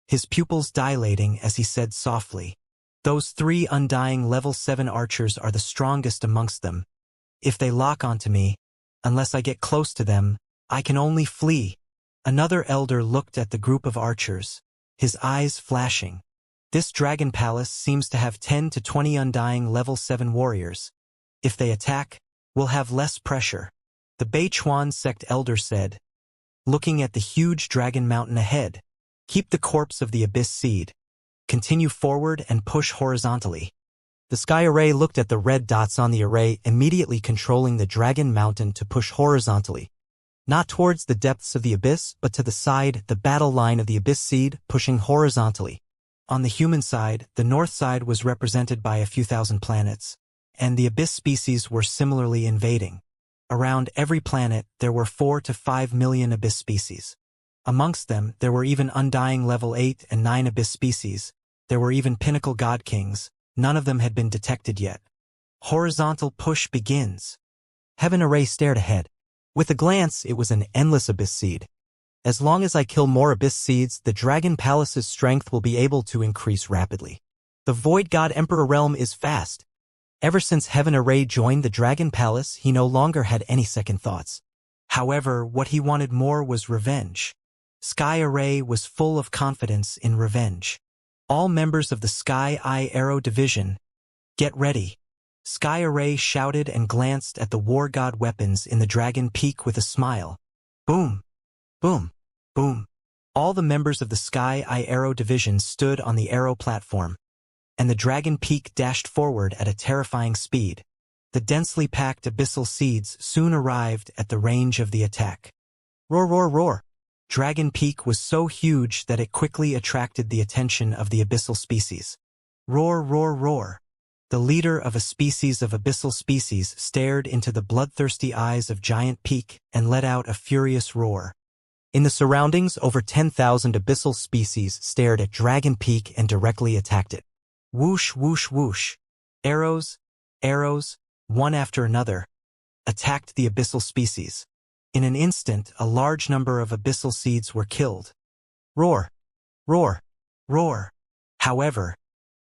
his pupils dilating as he said softly, Those 3 undying level 7 archers are the strongest amongst them. If they lock onto me, unless I get close to them, I can only flee. Another elder looked at the group of archers, his eyes flashing. This dragon palace seems to have 10 to 20 undying level 7 warriors. If they attack, we'll have less pressure. The Bei Chuan sect elder said, looking at the huge dragon mountain ahead. Keep the corpse of the abyss seed. Continue forward and push horizontally. The sky array looked at the red dots on the array, immediately controlling the dragon mountain to push horizontally. Not towards the depths of the abyss, but to the side, the battle line of the abyss seed, pushing horizontally. On the human side, the north side was represented by a few thousand planets, and the abyss species were similarly invading. Around every planet, there were 4 to 5 million abyss species. Amongst them, there were even undying level 8 and 9 abyss species. There were even pinnacle god kings. None of them had been detected yet. Horizontal push begins. Heaven Array stared ahead. With a glance, it was an endless abyss seed. As long as I kill more abyss seeds, the Dragon Palace's strength will be able to increase rapidly. The Void God Emperor realm is fast. Ever since Heaven Array joined the Dragon Palace, he no longer had any second thoughts. However, what he wanted more was revenge. Sky Array was full of confidence in revenge. All members of the Sky Eye Arrow Division, get ready. Sky Array shouted and glanced at the War God weapons in the Dragon Peak with a smile. Boom! Boom! Boom! All the members of the Sky Eye Arrow Division stood on the arrow platform, and the Dragon Peak dashed forward at a terrifying speed. The densely packed abyssal seeds soon arrived at the range of the attack. Roar, roar, roar! Dragon Peak was so huge that it quickly attracted the attention of the abyssal species. Roar, roar, roar! The leader of a species of abyssal species stared into the bloodthirsty eyes of Giant Peak and let out a furious roar. In the surroundings, over 10,000 abyssal species stared at Dragon Peak and directly attacked it. Whoosh, whoosh, whoosh. Arrows, one after another, attacked the abyssal species. In an instant, a large number of abyssal seeds were killed. Roar, roar, roar. However,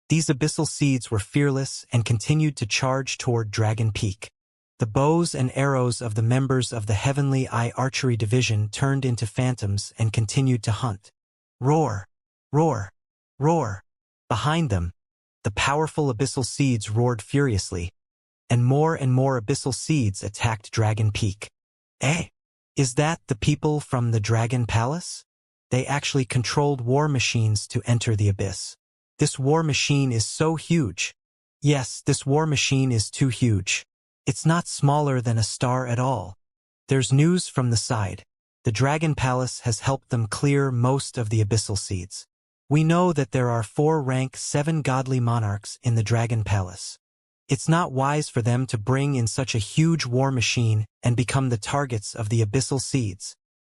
these abyssal seeds were fearless and continued to charge toward Dragon Peak. The bows and arrows of the members of the Heavenly Eye Archery Division turned into phantoms and continued to hunt. Roar! Roar! Roar! Behind them, the powerful abyssal seeds roared furiously, and more abyssal seeds attacked Dragon Peak. Eh? Is that the people from the Dragon Palace? They actually controlled war machines to enter the abyss. This war machine is so huge. Yes, this war machine is too huge. It's not smaller than a star at all. There's news from the side. The Dragon Palace has helped them clear most of the abyssal seeds. We know that there are 4 rank 7 godly monarchs in the Dragon Palace. It's not wise for them to bring in such a huge war machine and become the targets of the abyssal seeds.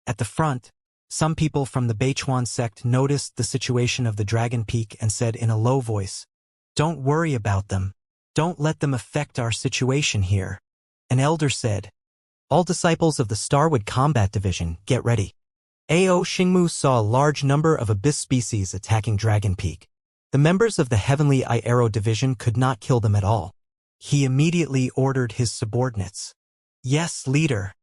At the front, some people from the Beichuan sect noticed the situation of the Dragon Peak and said in a low voice, "Don't worry about them. Don't let them affect our situation here." An elder said, "All disciples of the Starwood Combat Division, get ready." Ao Xingmu saw a large number of abyss species attacking Dragon Peak. The members of the Heavenly Eye Arrow Division could not kill them at all. He immediately ordered his subordinates. "Yes, leader."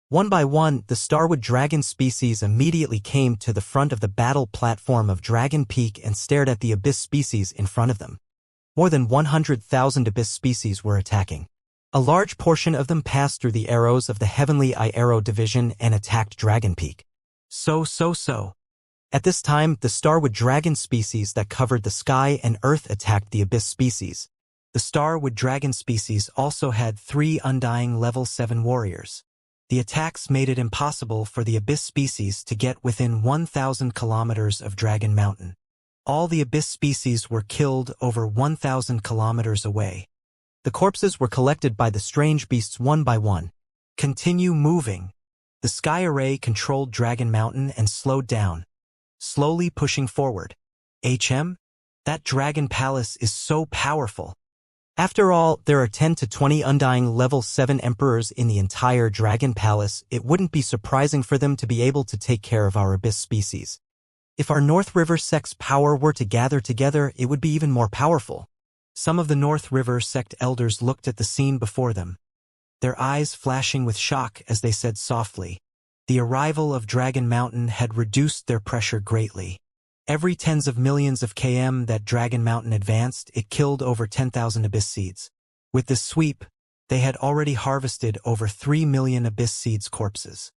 One by one, the Starwood dragon species immediately came to the front of the battle platform of Dragon Peak and stared at the abyss species in front of them. More than 100,000 abyss species were attacking. A large portion of them passed through the arrows of the Heavenly Eye Arrow Division and attacked Dragon Peak. So. At this time, the Starwood dragon species that covered the sky and earth attacked the abyss species. The Starwood dragon species also had 3 undying level 7 warriors. The attacks made it impossible for the abyss species to get within 1,000 kilometers of Dragon Mountain. All the abyss species were killed over 1,000 kilometers away. The corpses were collected by the strange beasts one by one. Continue moving. The sky array controlled Dragon Mountain and slowed down, slowly pushing forward. That Dragon Palace is so powerful. After all, there are 10 to 20 undying level 7 emperors in the entire Dragon Palace. It wouldn't be surprising for them to be able to take care of our abyss species. If our North River sect's power were to gather together, it would be even more powerful. Some of the North River sect elders looked at the scene before them, their eyes flashing with shock as they said softly, "The arrival of Dragon Mountain had reduced their pressure greatly. Every tens of millions of km that Dragon Mountain advanced, it killed over 10,000 abyss seeds. With this sweep, they had already harvested over 3 million abyss seeds corpses.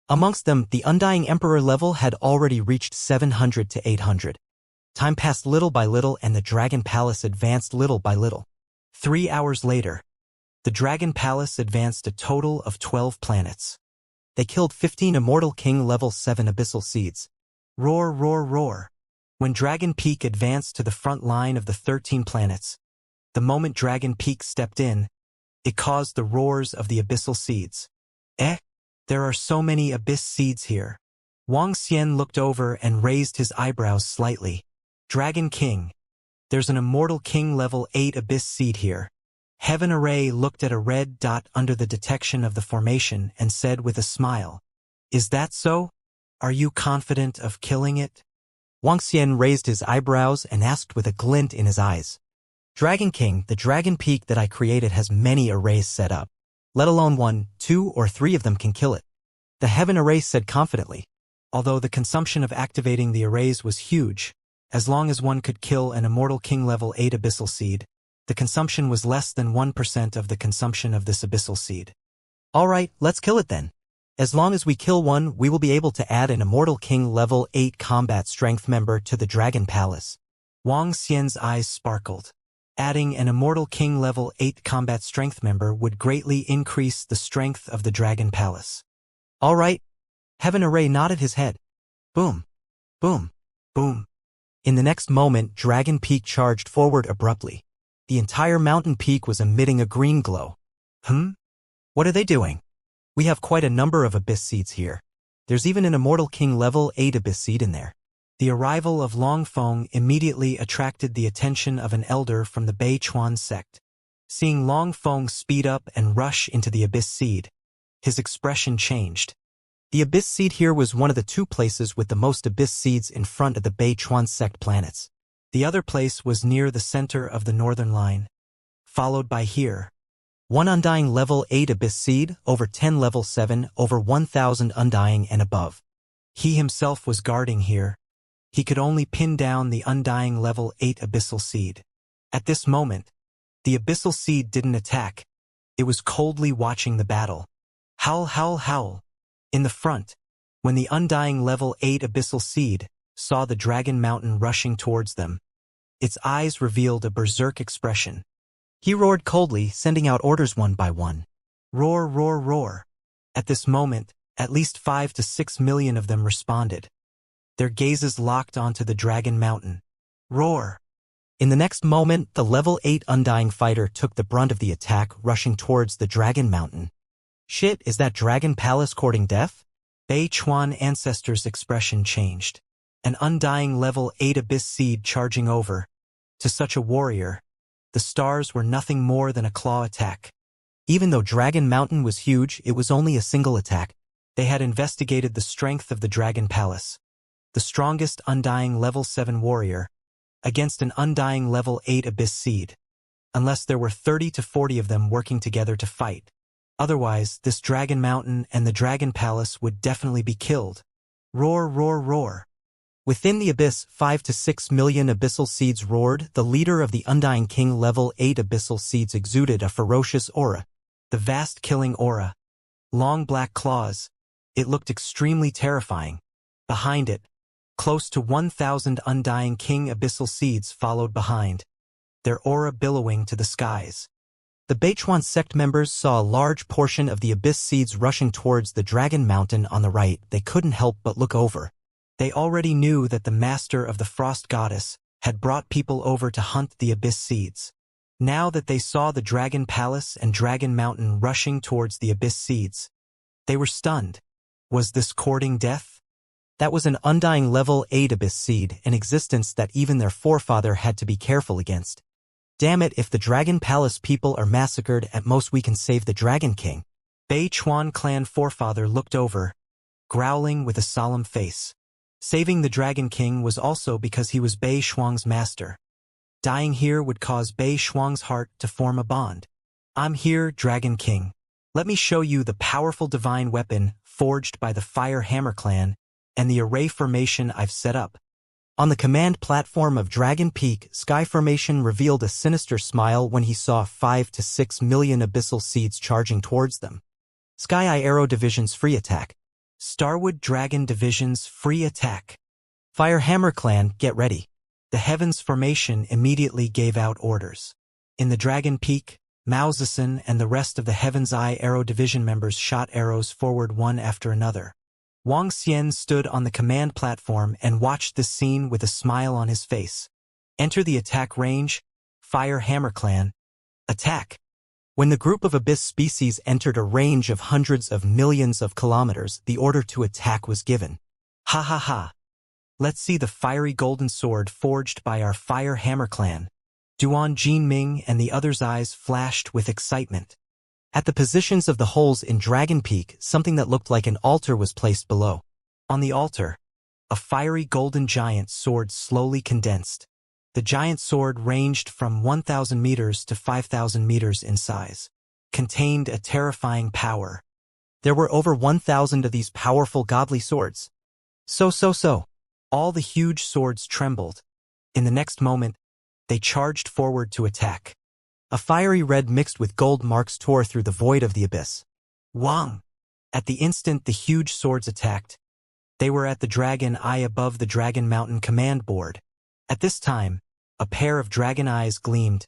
Amongst them, the Undying Emperor level had already reached 700 to 800. Time passed little by little and the Dragon Palace advanced little by little. 3 hours later, the Dragon Palace advanced a total of 12 planets. They killed 15 Immortal King level 7 abyssal seeds. Roar, roar, roar. When Dragon Peak advanced to the front line of the 13 planets, the moment Dragon Peak stepped in, it caused the roars of the abyssal seeds. There are so many abyss seeds here. Wang Xian looked over and raised his eyebrows slightly. Dragon King. There's an Immortal King level 8 abyss seed here. Heaven Array looked at a red dot under the detection of the formation and said with a smile, "Is that so? Are you confident of killing it?" Wang Xian raised his eyebrows and asked with a glint in his eyes. "Dragon King, the Dragon Peak that I created has many arrays set up. Let alone 1, 2, or 3 of them can kill it." The Heaven Array said confidently. Although the consumption of activating the arrays was huge, as long as one could kill an Immortal King level 8 abyssal seed, the consumption was less than 1% of the consumption of this abyssal seed. "All right, let's kill it then. As long as we kill one, we will be able to add an Immortal King level 8 combat strength member to the Dragon Palace." Wang Xian's eyes sparkled. Adding an Immortal King level 8 combat strength member would greatly increase the strength of the Dragon Palace. "All right." Heaven Array nodded his head. Boom. Boom. Boom. In the next moment, Dragon Peak charged forward abruptly. The entire mountain peak was emitting a green glow. What are they doing? We have quite a number of abyss seeds here. There's even an Immortal King level 8 abyss seed in there. The arrival of Longfeng immediately attracted the attention of an elder from the Beichuan sect. Seeing Longfeng speed up and rush into the abyss seed, his expression changed. The abyss seed here was one of the 2 places with the most abyss seeds in front of the Beichuan sect planets. The other place was near the center of the northern line, followed by here. 1 Undying Level 8 Abyss Seed, over 10 Level 7, over 1,000 Undying and above. He himself was guarding here. He could only pin down the Undying Level 8 Abyssal Seed. At this moment, the Abyssal Seed didn't attack. It was coldly watching the battle. Howl, howl, howl. In the front, when the Undying Level 8 Abyssal Seed saw the Dragon Mountain rushing towards them, its eyes revealed a berserk expression. He roared coldly, sending out orders one by one. Roar, roar, roar. At this moment, at least 5 to 6 million of them responded. Their gazes locked onto the Dragon Mountain. Roar. In the next moment, the Level 8 Undying Fighter took the brunt of the attack, rushing towards the Dragon Mountain. Shit, is that Dragon Palace courting death? Bei Chuan Ancestor's expression changed. An Undying Level 8 Abyss Seed charging over. To such a warrior, the stars were nothing more than a claw attack. Even though Dragon Mountain was huge, it was only a single attack. They had investigated the strength of the Dragon Palace. The strongest Undying Level 7 warrior against an Undying Level 8 Abyss Seed. Unless there were 30 to 40 of them working together to fight. Otherwise, this Dragon Mountain and the Dragon Palace would definitely be killed. Roar, roar, roar. Within the abyss, 5 to 6 million abyssal seeds roared. The leader of the Undying King Level 8 abyssal seeds exuded a ferocious aura. The vast killing aura. Long black claws. It looked extremely terrifying. Behind it, close to 1,000 Undying King abyssal seeds followed behind, their aura billowing to the skies. The Beichuan sect members saw a large portion of the abyss seeds rushing towards the Dragon Mountain on the right. They couldn't help but look over. They already knew that the master of the Frost Goddess had brought people over to hunt the abyss seeds. Now that they saw the Dragon Palace and Dragon Mountain rushing towards the abyss seeds, they were stunned. Was this courting death? That was an Undying Level 8 abyss seed, an existence that even their forefather had to be careful against. Damn it, if the Dragon Palace people are massacred, at most we can save the Dragon King. Bei Chuan clan forefather looked over, growling with a solemn face. Saving the Dragon King was also because he was Bei Shuang's master. Dying here would cause Bei Shuang's heart to form a bond. I'm here, Dragon King. Let me show you the powerful divine weapon forged by the Fire Hammer clan and the array formation I've set up. On the command platform of Dragon Peak, Sky Formation revealed a sinister smile when he saw 5 to 6 million abyssal seeds charging towards them. Sky Eye Arrow Division's free attack. Starwood Dragon Division's free attack. Fire Hammer Clan, get ready. The Heavens Formation immediately gave out orders. In the Dragon Peak, Mao Zedong and the rest of the Heaven's Eye Arrow Division members shot arrows forward one after another. Wang Xian stood on the command platform and watched this scene with a smile on his face. Enter the attack range, Fire Hammer Clan. Attack. When the group of abyss species entered a range of hundreds of millions of kilometers, the order to attack was given. Ha ha ha. Let's see the fiery golden sword forged by our Fire Hammer Clan. Duan Jinming and the others' eyes flashed with excitement. At the positions of the holes in Dragon Peak, something that looked like an altar was placed below. On the altar, a fiery golden giant sword slowly condensed. The giant sword ranged from 1,000 meters to 5,000 meters in size. Contained a terrifying power. There were over 1,000 of these powerful godly swords. So. All the huge swords trembled. In the next moment, they charged forward to attack. A fiery red mixed with gold marks tore through the void of the abyss. Wang! At the instant the huge swords attacked, they were at the Dragon Eye above the Dragon Mountain command board. At this time, a pair of dragon eyes gleamed.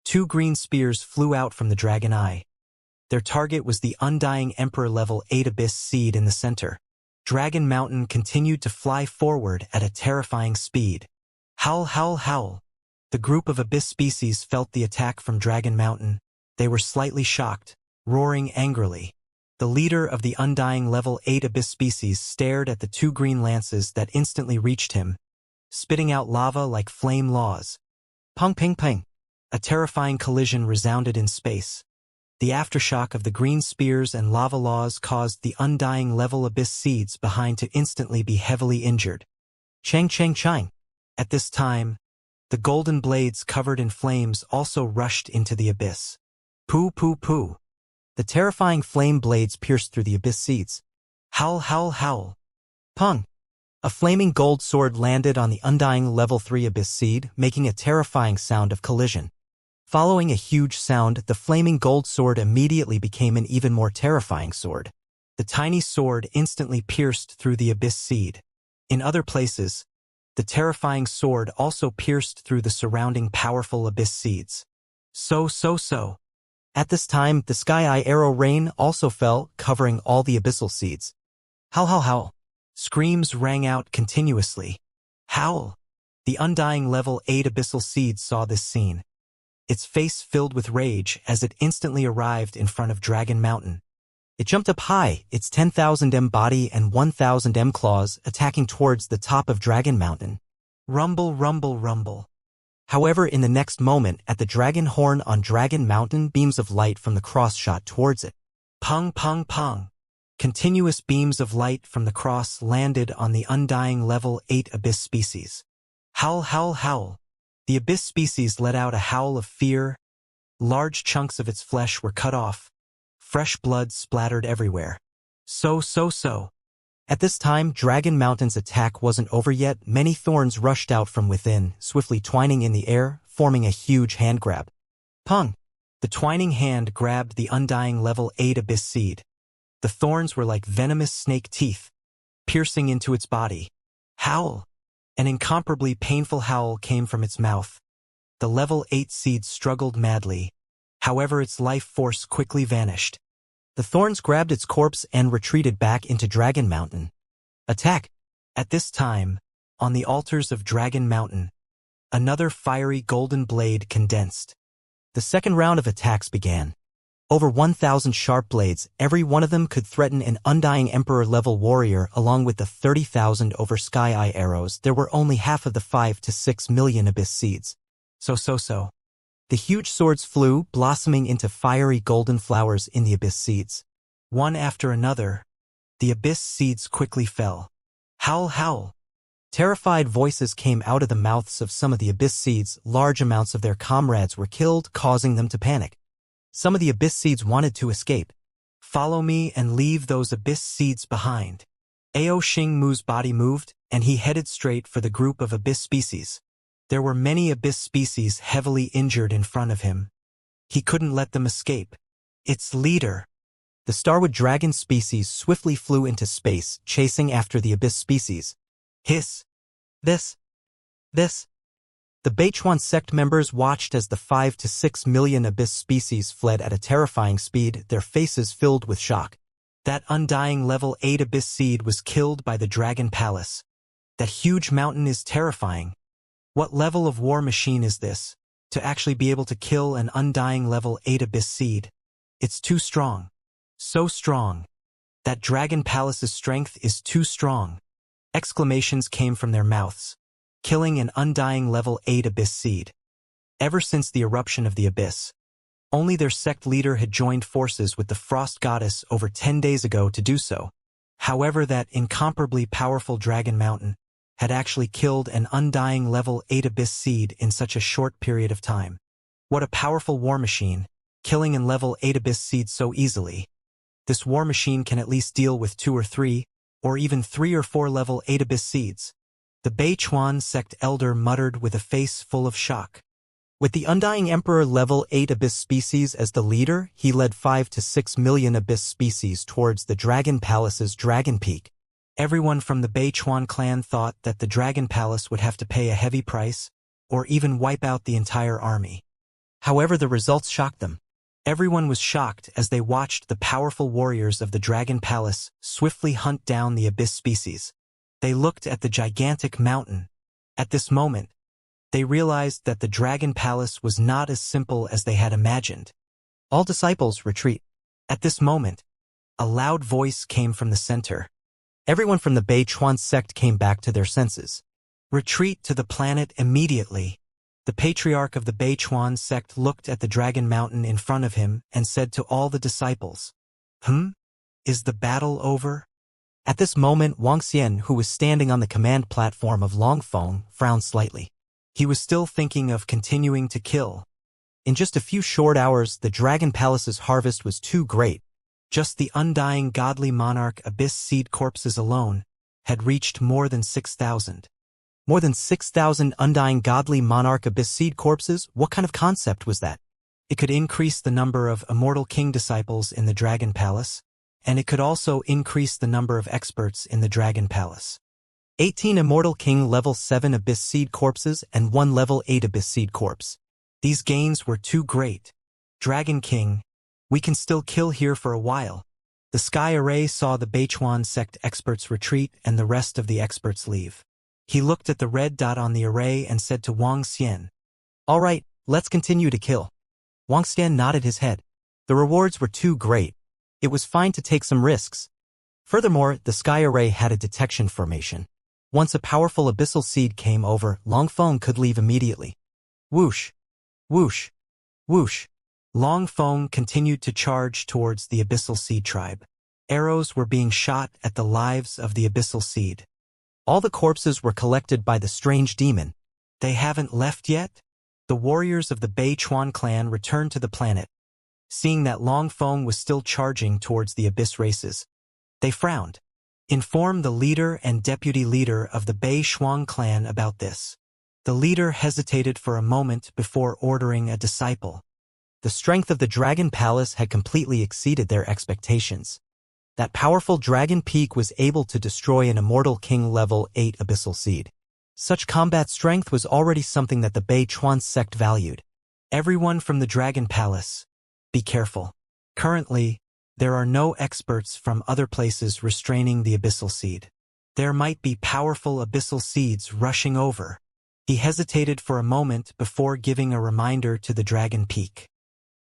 2 green spears flew out from the Dragon Eye. Their target was the Undying Emperor Level 8 Abyss Seed in the center. Dragon Mountain continued to fly forward at a terrifying speed. Howl, howl, howl. The group of abyss species felt the attack from Dragon Mountain. They were slightly shocked, roaring angrily. The leader of the Undying Level 8 Abyss species stared at the 2 green lances that instantly reached him, spitting out lava like flame laws. Pung ping ping. A terrifying collision resounded in space. The aftershock of the green spears and lava laws caused the Undying Level Abyss seeds behind to instantly be heavily injured. Chang chang chang. At this time, the golden blades covered in flames also rushed into the abyss. Poo poo poo. The terrifying flame blades pierced through the abyss seeds. Howl, howl, howl. Pung. A flaming gold sword landed on the undying level 3 abyss seed, making a terrifying sound of collision. Following a huge sound, the flaming gold sword immediately became an even more terrifying sword. The tiny sword instantly pierced through the abyss seed. In other places, the terrifying sword also pierced through the surrounding powerful abyss seeds. So. At this time, the sky-eye arrow rain also fell, covering all the abyssal seeds. Howl, howl, howl. Screams rang out continuously. Howl. The undying level 8 abyssal seed saw this scene. Its face filled with rage as it instantly arrived in front of Dragon Mountain. It jumped up high, its 10,000 M body and 1,000 M claws attacking towards the top of Dragon Mountain. Rumble, rumble, rumble. However, in the next moment, at the dragon horn on Dragon Mountain, beams of light from the cross shot towards it. Pung, pung, pung. Continuous beams of light from the cross landed on the undying level 8 abyss species. Howl, howl, howl. The abyss species let out a howl of fear. Large chunks of its flesh were cut off. Fresh blood splattered everywhere. So. At this time, Dragon Mountain's attack wasn't over yet. Many thorns rushed out from within, swiftly twining in the air, forming a huge hand grab. Pung! The twining hand grabbed the undying level 8 abyss seed. The thorns were like venomous snake teeth, piercing into its body. Howl! An incomparably painful howl came from its mouth. The level 8 seed struggled madly. However, its life force quickly vanished. The thorns grabbed its corpse and retreated back into Dragon Mountain. Attack! At this time, on the altars of Dragon Mountain, another fiery golden blade condensed. The second round of attacks began. Over 1,000 sharp blades, every one of them could threaten an undying Emperor-level warrior along with the 30,000 over sky-eye arrows. There were only half of the 5 to 6 million abyss seeds. So. The huge swords flew, blossoming into fiery golden flowers in the abyss seeds. One after another, the abyss seeds quickly fell. Howl, howl. Terrified voices came out of the mouths of some of the abyss seeds. Large amounts of their comrades were killed, causing them to panic. Some of the abyss seeds wanted to escape. Follow me and leave those abyss seeds behind. Ao Xingmu's body moved, and he headed straight for the group of abyss species. There were many abyss species heavily injured in front of him. He couldn't let them escape. Its leader, the Starwood Dragon species, swiftly flew into space, chasing after the abyss species. Hiss. This. The Beichuan sect members watched as the 5 to 6 million abyss species fled at a terrifying speed, their faces filled with shock. That undying level 8 abyss seed was killed by the Dragon Palace. That huge mountain is terrifying. What level of war machine is this, to actually be able to kill an undying level 8 abyss seed? It's too strong. So strong. That Dragon Palace's strength is too strong. Exclamations came from their mouths. Killing an undying level 8 abyss seed. Ever since the eruption of the abyss, only their sect leader had joined forces with the Frost Goddess over 10 days ago to do so. However, that incomparably powerful Dragon Mountain had actually killed an undying level 8 abyss seed in such a short period of time. What a powerful war machine, killing an level 8 abyss seed so easily. This war machine can at least deal with 2 or 3, or even 3 or 4 level 8 abyss seeds. The Beichuan sect elder muttered with a face full of shock. With the undying Emperor level 8 abyss species as the leader, he led 5 to 6 million abyss species towards the Dragon Palace's Dragon Peak. Everyone from the Beichuan clan thought that the Dragon Palace would have to pay a heavy price, or even wipe out the entire army. However, the results shocked them. Everyone was shocked as they watched the powerful warriors of the Dragon Palace swiftly hunt down the abyss species. They looked at the gigantic mountain. At this moment, they realized that the Dragon Palace was not as simple as they had imagined. All disciples retreat. At this moment, a loud voice came from the center. Everyone from the Beichuan sect came back to their senses. Retreat to the planet immediately. The patriarch of the Beichuan sect looked at the Dragon Mountain in front of him and said to all the disciples, Is the battle over? At this moment, Wuxia, who was standing on the command platform of Longfeng, frowned slightly. He was still thinking of continuing to kill. In just a few short hours, the Dragon Palace's harvest was too great. Just the undying godly monarch abyss seed corpses alone had reached more than 6,000. More than 6,000 undying godly monarch abyss seed corpses? What kind of concept was that? It could increase the number of immortal king disciples in the Dragon Palace, and it could also increase the number of experts in the Dragon Palace. 18 immortal king level 7 abyss seed corpses and 1 level 8 abyss seed corpse. These gains were too great. Dragon King, we can still kill here for a while. The Sky Array saw the Beichuan sect experts retreat and the rest of the experts leave. He looked at the red dot on the array and said to Wang Xian, "All right, let's continue to kill." Wang Xian nodded his head. The rewards were too great. It was fine to take some risks. Furthermore, the Sky Array had a detection formation. Once a powerful abyssal seed came over, Longfeng could leave immediately. Whoosh! Whoosh! Whoosh! Longfeng continued to charge towards the abyssal seed tribe. Arrows were being shot at the lives of the abyssal seed. All the corpses were collected by the strange demon. They haven't left yet? The warriors of the Beichuan clan returned to the planet. Seeing that Longfeng was still charging towards the abyss races, they frowned. Inform the leader and deputy leader of the Beichuan clan about this. The leader hesitated for a moment before ordering a disciple. The strength of the Dragon Palace had completely exceeded their expectations. That powerful Dragon Peak was able to destroy an Immortal King level 8 abyssal seed. Such combat strength was already something that the Beichuan sect valued. Everyone from the Dragon Palace, be careful. Currently, there are no experts from other places restraining the abyssal seed. There might be powerful abyssal seeds rushing over. He hesitated for a moment before giving a reminder to the Dragon Peak.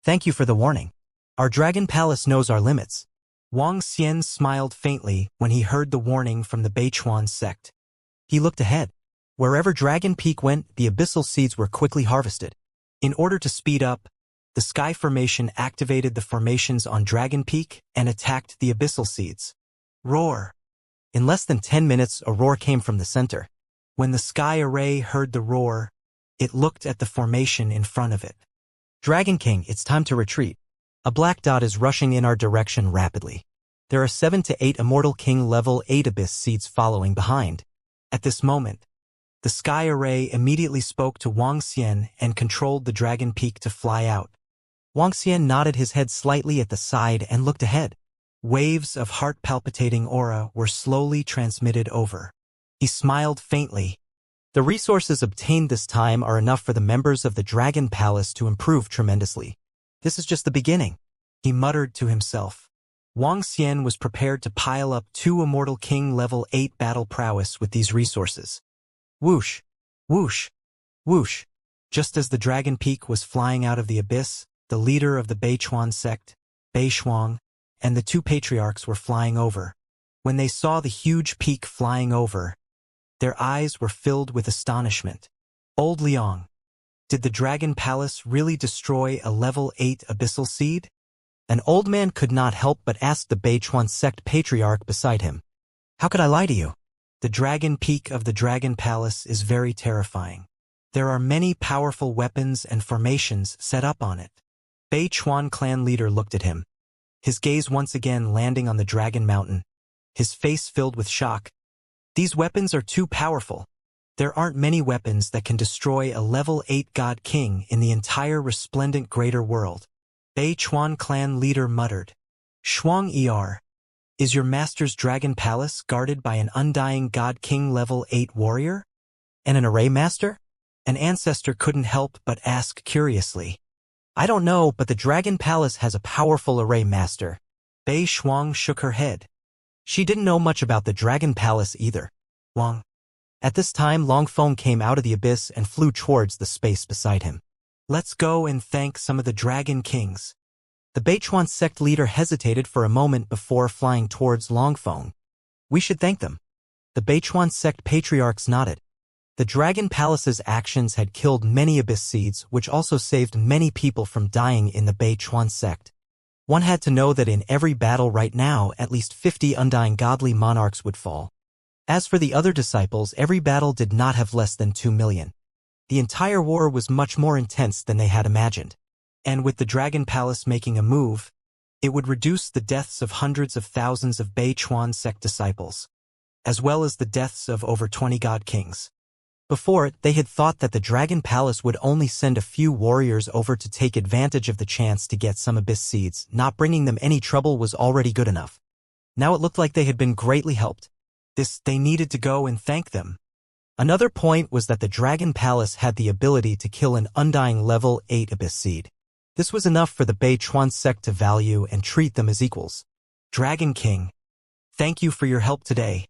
Thank you for the warning. Our Dragon Palace knows our limits. Wang Xian smiled faintly when he heard the warning from the Beichuan sect. He looked ahead. Wherever Dragon Peak went, the abyssal seeds were quickly harvested. In order to speed up, the Sky Formation activated the formations on Dragon Peak and attacked the abyssal seeds. Roar! In less than 10 minutes, a roar came from the center. When the Sky Array heard the roar, it looked at the formation in front of it. Dragon King, it's time to retreat. A black dot is rushing in our direction rapidly. There are 7 to 8 Immortal King level 8 abyss seeds following behind. At this moment, the Sky Array immediately spoke to Wang Xian and controlled the Dragon Peak to fly out. Wang Xian nodded his head slightly at the side and looked ahead. Waves of heart-palpitating aura were slowly transmitted over. He smiled faintly. The resources obtained this time are enough for the members of the Dragon Palace to improve tremendously. This is just the beginning, he muttered to himself. Wang Xian was prepared to pile up 2 Immortal King level 8 battle prowess with these resources. Whoosh! Whoosh! Whoosh! Just as the Dragon Peak was flying out of the abyss, the leader of the Beichuan sect, Beishuang, and the 2 patriarchs were flying over. When they saw the huge peak flying over, their eyes were filled with astonishment. Old Liang, did the Dragon Palace really destroy a level 8 abyssal seed? An old man could not help but ask the Beichuan sect patriarch beside him. How could I lie to you? The Dragon Peak of the Dragon Palace is very terrifying. There are many powerful weapons and formations set up on it. Beichuan clan leader looked at him, his gaze once again landing on the Dragon Mountain, his face filled with shock. These weapons are too powerful. There aren't many weapons that can destroy a level 8 God King in the entire resplendent greater world. Beichuan clan leader muttered. Shuang Er, is your master's Dragon Palace guarded by an undying God King level 8 warrior? And an array master? An ancestor couldn't help but ask curiously. I don't know, but the Dragon Palace has a powerful array master. Beishuang shook her head. She didn't know much about the Dragon Palace either. Wang. At this time, Longfeng came out of the abyss and flew towards the space beside him. Let's go and thank some of the Dragon Kings. The Beichuan sect leader hesitated for a moment before flying towards Longfeng. We should thank them. The Beichuan sect patriarchs nodded. The Dragon Palace's actions had killed many abyss seeds, which also saved many people from dying in the Beichuan sect. One had to know that in every battle right now, at least 50 undying godly monarchs would fall. As for the other disciples, every battle did not have less than 2 million. The entire war was much more intense than they had imagined. And with the Dragon Palace making a move, it would reduce the deaths of hundreds of thousands of Beichuan sect disciples, as well as the deaths of over 20 god kings. Before, they had thought that the Dragon Palace would only send a few warriors over to take advantage of the chance to get some abyss seeds. Not bringing them any trouble was already good enough. Now it looked like they had been greatly helped. They needed to go and thank them. Another point was that the Dragon Palace had the ability to kill an undying level 8 abyss seed. This was enough for the Beichuan sect to value and treat them as equals. Dragon King, thank you for your help today.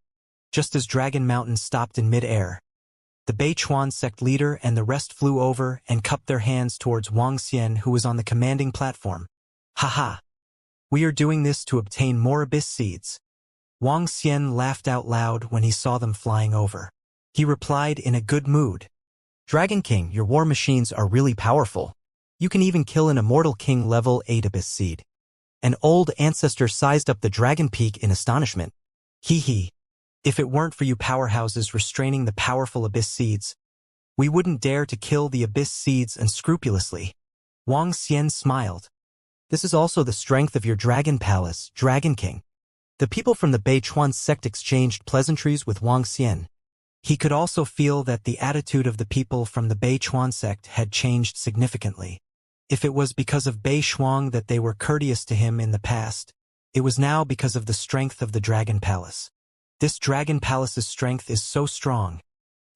Just as Dragon Mountain stopped in mid-air, the Beichuan sect leader and the rest flew over and cupped their hands towards Wang Xian, who was on the commanding platform. Haha! We are doing this to obtain more abyss seeds. Wang Xian laughed out loud when he saw them flying over. He replied in a good mood. Dragon King, your war machines are really powerful. You can even kill an Immortal King level 8 abyss seed. An old ancestor sized up the Dragon Peak in astonishment. Hee hee. If it weren't for you powerhouses restraining the powerful abyss seeds, we wouldn't dare to kill the abyss seeds unscrupulously. Wang Xian smiled. This is also the strength of your Dragon Palace, Dragon King. The people from the Beichuan sect exchanged pleasantries with Wang Xian. He could also feel that the attitude of the people from the Beichuan sect had changed significantly. If it was because of Beishuang that they were courteous to him in the past, it was now because of the strength of the Dragon Palace. This Dragon Palace's strength is so strong.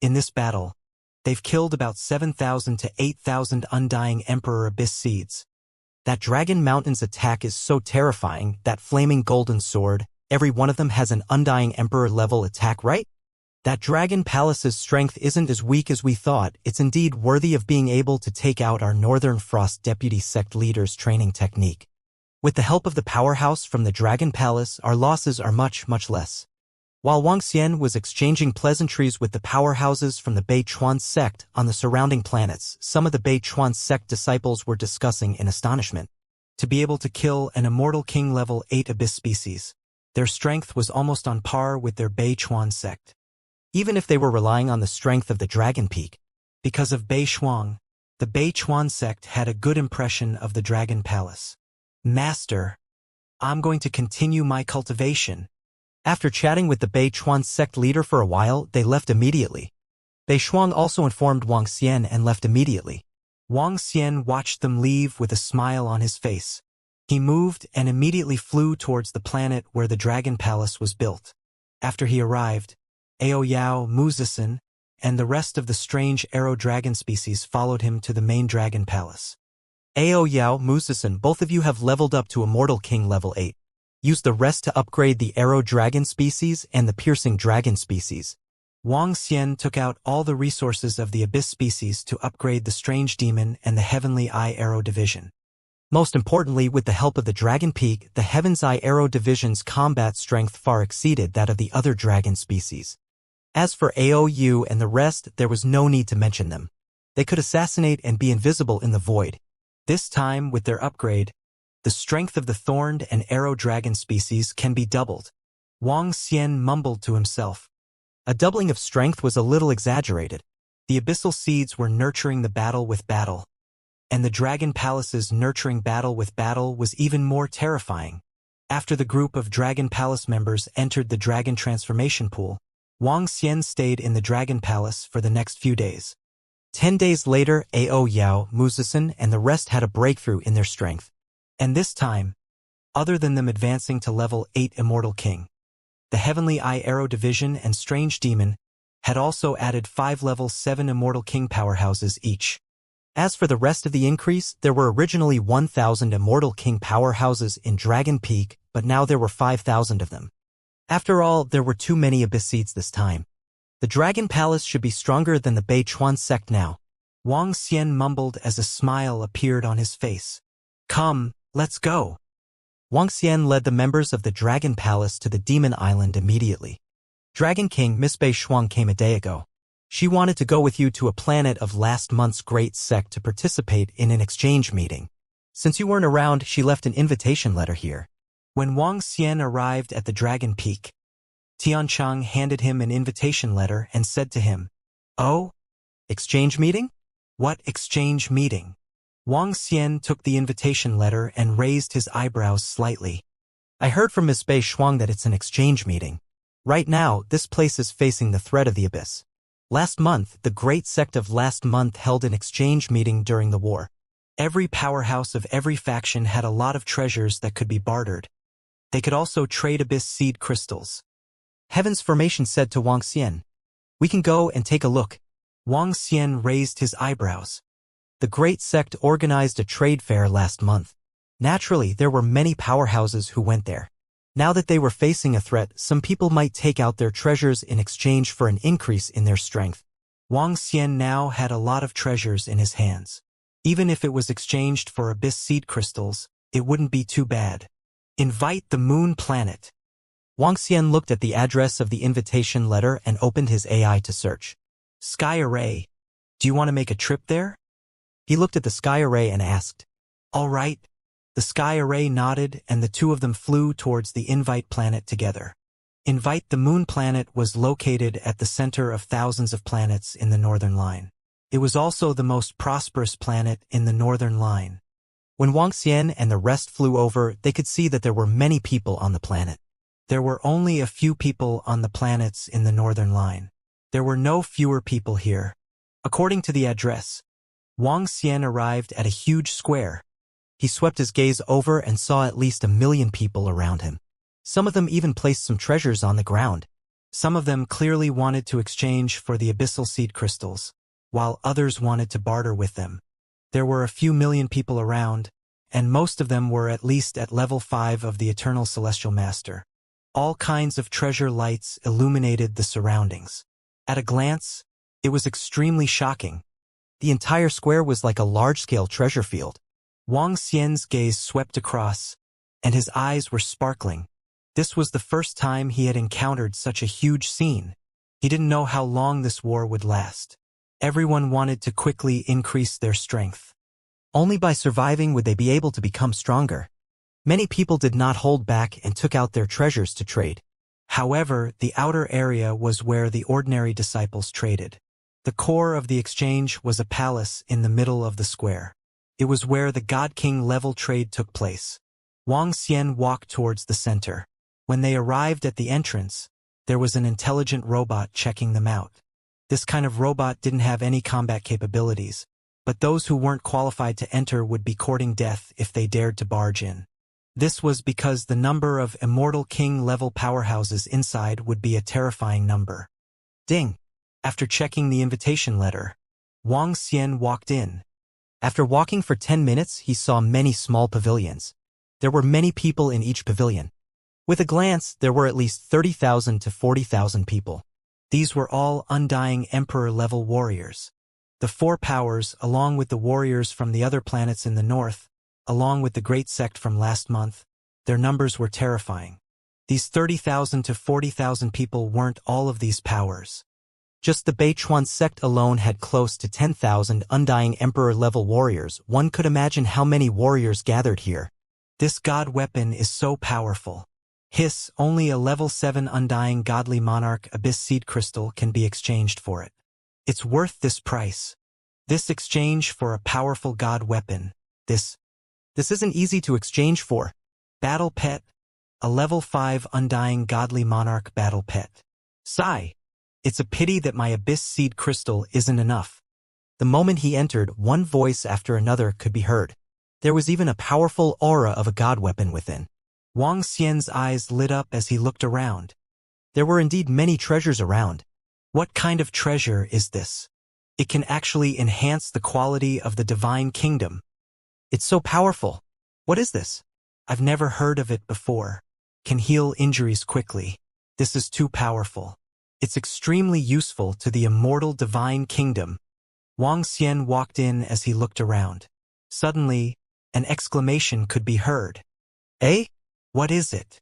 In this battle, they've killed about 7,000 to 8,000 undying Emperor Abyss seeds. That Dragon Mountain's attack is so terrifying, that flaming golden sword, every one of them has an undying Emperor level attack, right? That Dragon Palace's strength isn't as weak as we thought. It's indeed worthy of being able to take out our Northern Frost Deputy Sect Leader's training technique. With the help of the powerhouse from the Dragon Palace, our losses are much less. While Wang Xian was exchanging pleasantries with the powerhouses from the Beichuan sect on the surrounding planets, some of the Beichuan sect disciples were discussing in astonishment. To be able to kill an Immortal King level 8 abyss species, their strength was almost on par with their Beichuan sect. Even if they were relying on the strength of the Dragon Peak, because of Beishuang, the Beichuan sect had a good impression of the Dragon Palace. Master, I'm going to continue my cultivation. After chatting with the Beichuan sect leader for a while, they left immediately. Beishuang also informed Wang Xian and left immediately. Wang Xian watched them leave with a smile on his face. He moved and immediately flew towards the planet where the Dragon Palace was built. After he arrived, Aoyao, Muzisin, and the rest of the strange arrow dragon species followed him to the main Dragon Palace. Aoyao, Muzisin, both of you have leveled up to Immortal King level 8. Use the rest to upgrade the arrow dragon species and the piercing dragon species. Wang Xian took out all the resources of the abyss species to upgrade the strange demon and the heavenly eye arrow division. Most importantly, with the help of the Dragon Peak, the Heaven's Eye Arrow Division's combat strength far exceeded that of the other dragon species. As for AOU and the rest, there was no need to mention them. They could assassinate and be invisible in the void. This time, with their upgrade, the strength of the thorned and arrow dragon species can be doubled. Wang Xian mumbled to himself. A doubling of strength was a little exaggerated. The abyssal seeds were nurturing the battle with battle. And the Dragon Palace's nurturing battle with battle was even more terrifying. After the group of Dragon Palace members entered the Dragon Transformation Pool, Wang Xian stayed in the Dragon Palace for the next few days. 10 days later, Aoyao, Muzisin, and the rest had a breakthrough in their strength. And this time, other than them advancing to level 8 Immortal King, the Heavenly Eye Arrow Division and Strange Demon had also added 5 level 7 Immortal King powerhouses each. As for the rest of the increase, there were originally 1,000 Immortal King powerhouses in Dragon Peak, but now there were 5,000 of them. After all, there were too many abyss seeds this time. The Dragon Palace should be stronger than the Beichuan sect now. Wang Xian mumbled as a smile appeared on his face. Come, let's go. Wang Xian led the members of the Dragon Palace to the Demon Island immediately. Dragon King Miss Beishuang came a day ago. She wanted to go with you to a planet of last month's great sect to participate in an exchange meeting. Since you weren't around, she left an invitation letter here. When Wang Xian arrived at the Dragon Peak, Tiancheng handed him an invitation letter and said to him, "Oh? Exchange meeting? What exchange meeting?" Wang Xian took the invitation letter and raised his eyebrows slightly. I heard from Miss Bei Shuang that it's an exchange meeting. Right now, this place is facing the threat of the abyss. Last month, the great sect of last month held an exchange meeting during the war. Every powerhouse of every faction had a lot of treasures that could be bartered. They could also trade abyss seed crystals. Heaven's Formation said to Wang Xian. We can go and take a look. Wang Xian raised his eyebrows. The great sect organized a trade fair last month. Naturally, there were many powerhouses who went there. Now that they were facing a threat, some people might take out their treasures in exchange for an increase in their strength. Wang Xian now had a lot of treasures in his hands. Even if it was exchanged for abyss seed crystals, it wouldn't be too bad. Invite the moon planet. Wang Xian looked at the address of the invitation letter and opened his AI to search. Sky Array. Do you want to make a trip there? He looked at the Sky Array and asked. All right. The Sky Array nodded and the two of them flew towards the Invite planet together. Invite the moon planet was located at the center of thousands of planets in the Northern Line. It was also the most prosperous planet in the Northern Line. When Wang Xian and the rest flew over, they could see that there were many people on the planet. There were only a few people on the planets in the Northern Line. There were no fewer people here. According to the address, Wang Xian arrived at a huge square. He swept his gaze over and saw at least 1 million people around him. Some of them even placed some treasures on the ground. Some of them clearly wanted to exchange for the abyssal seed crystals, while others wanted to barter with them. There were a few million people around, and most of them were at least at level 5 of the Eternal Celestial Master. All kinds of treasure lights illuminated the surroundings. At a glance, it was extremely shocking. The entire square was like a large-scale treasure field. Wang Xian's gaze swept across, and his eyes were sparkling. This was the first time he had encountered such a huge scene. He didn't know how long this war would last. Everyone wanted to quickly increase their strength. Only by surviving would they be able to become stronger. Many people did not hold back and took out their treasures to trade. However, the outer area was where the ordinary disciples traded. The core of the exchange was a palace in the middle of the square. It was where the God King level trade took place. Wang Xian walked towards the center. When they arrived at the entrance, there was an intelligent robot checking them out. This kind of robot didn't have any combat capabilities, but those who weren't qualified to enter would be courting death if they dared to barge in. This was because the number of Immortal King-level powerhouses inside would be a terrifying number. Ding! After checking the invitation letter, Wang Xian walked in. After walking for 10 minutes, he saw many small pavilions. There were many people in each pavilion. With a glance, there were at least 30,000 to 40,000 people. These were all undying Emperor-level warriors. The 4 powers, along with the warriors from the other planets in the north, along with the great sect from last month, their numbers were terrifying. These 30,000 to 40,000 people weren't all of these powers. Just the Beichuan sect alone had close to 10,000 undying Emperor-level warriors. One could imagine how many warriors gathered here. This god weapon is so powerful. Hiss, only a level 7 undying godly monarch abyss seed crystal can be exchanged for it. It's worth this price. This exchange for a powerful god weapon. This isn't easy to exchange for. Battle Pet. A level 5 undying godly monarch battle pet. Sigh. It's a pity that my abyss seed crystal isn't enough. The moment he entered, one voice after another could be heard. There was even a powerful aura of a god weapon within. Wang Xian's eyes lit up as he looked around. There were indeed many treasures around. What kind of treasure is this? It can actually enhance the quality of the divine kingdom. It's so powerful. What is this? I've never heard of it before. Can heal injuries quickly. This is too powerful. It's extremely useful to the immortal divine kingdom. Wang Xian walked in as he looked around. Suddenly, an exclamation could be heard. Eh? What is it?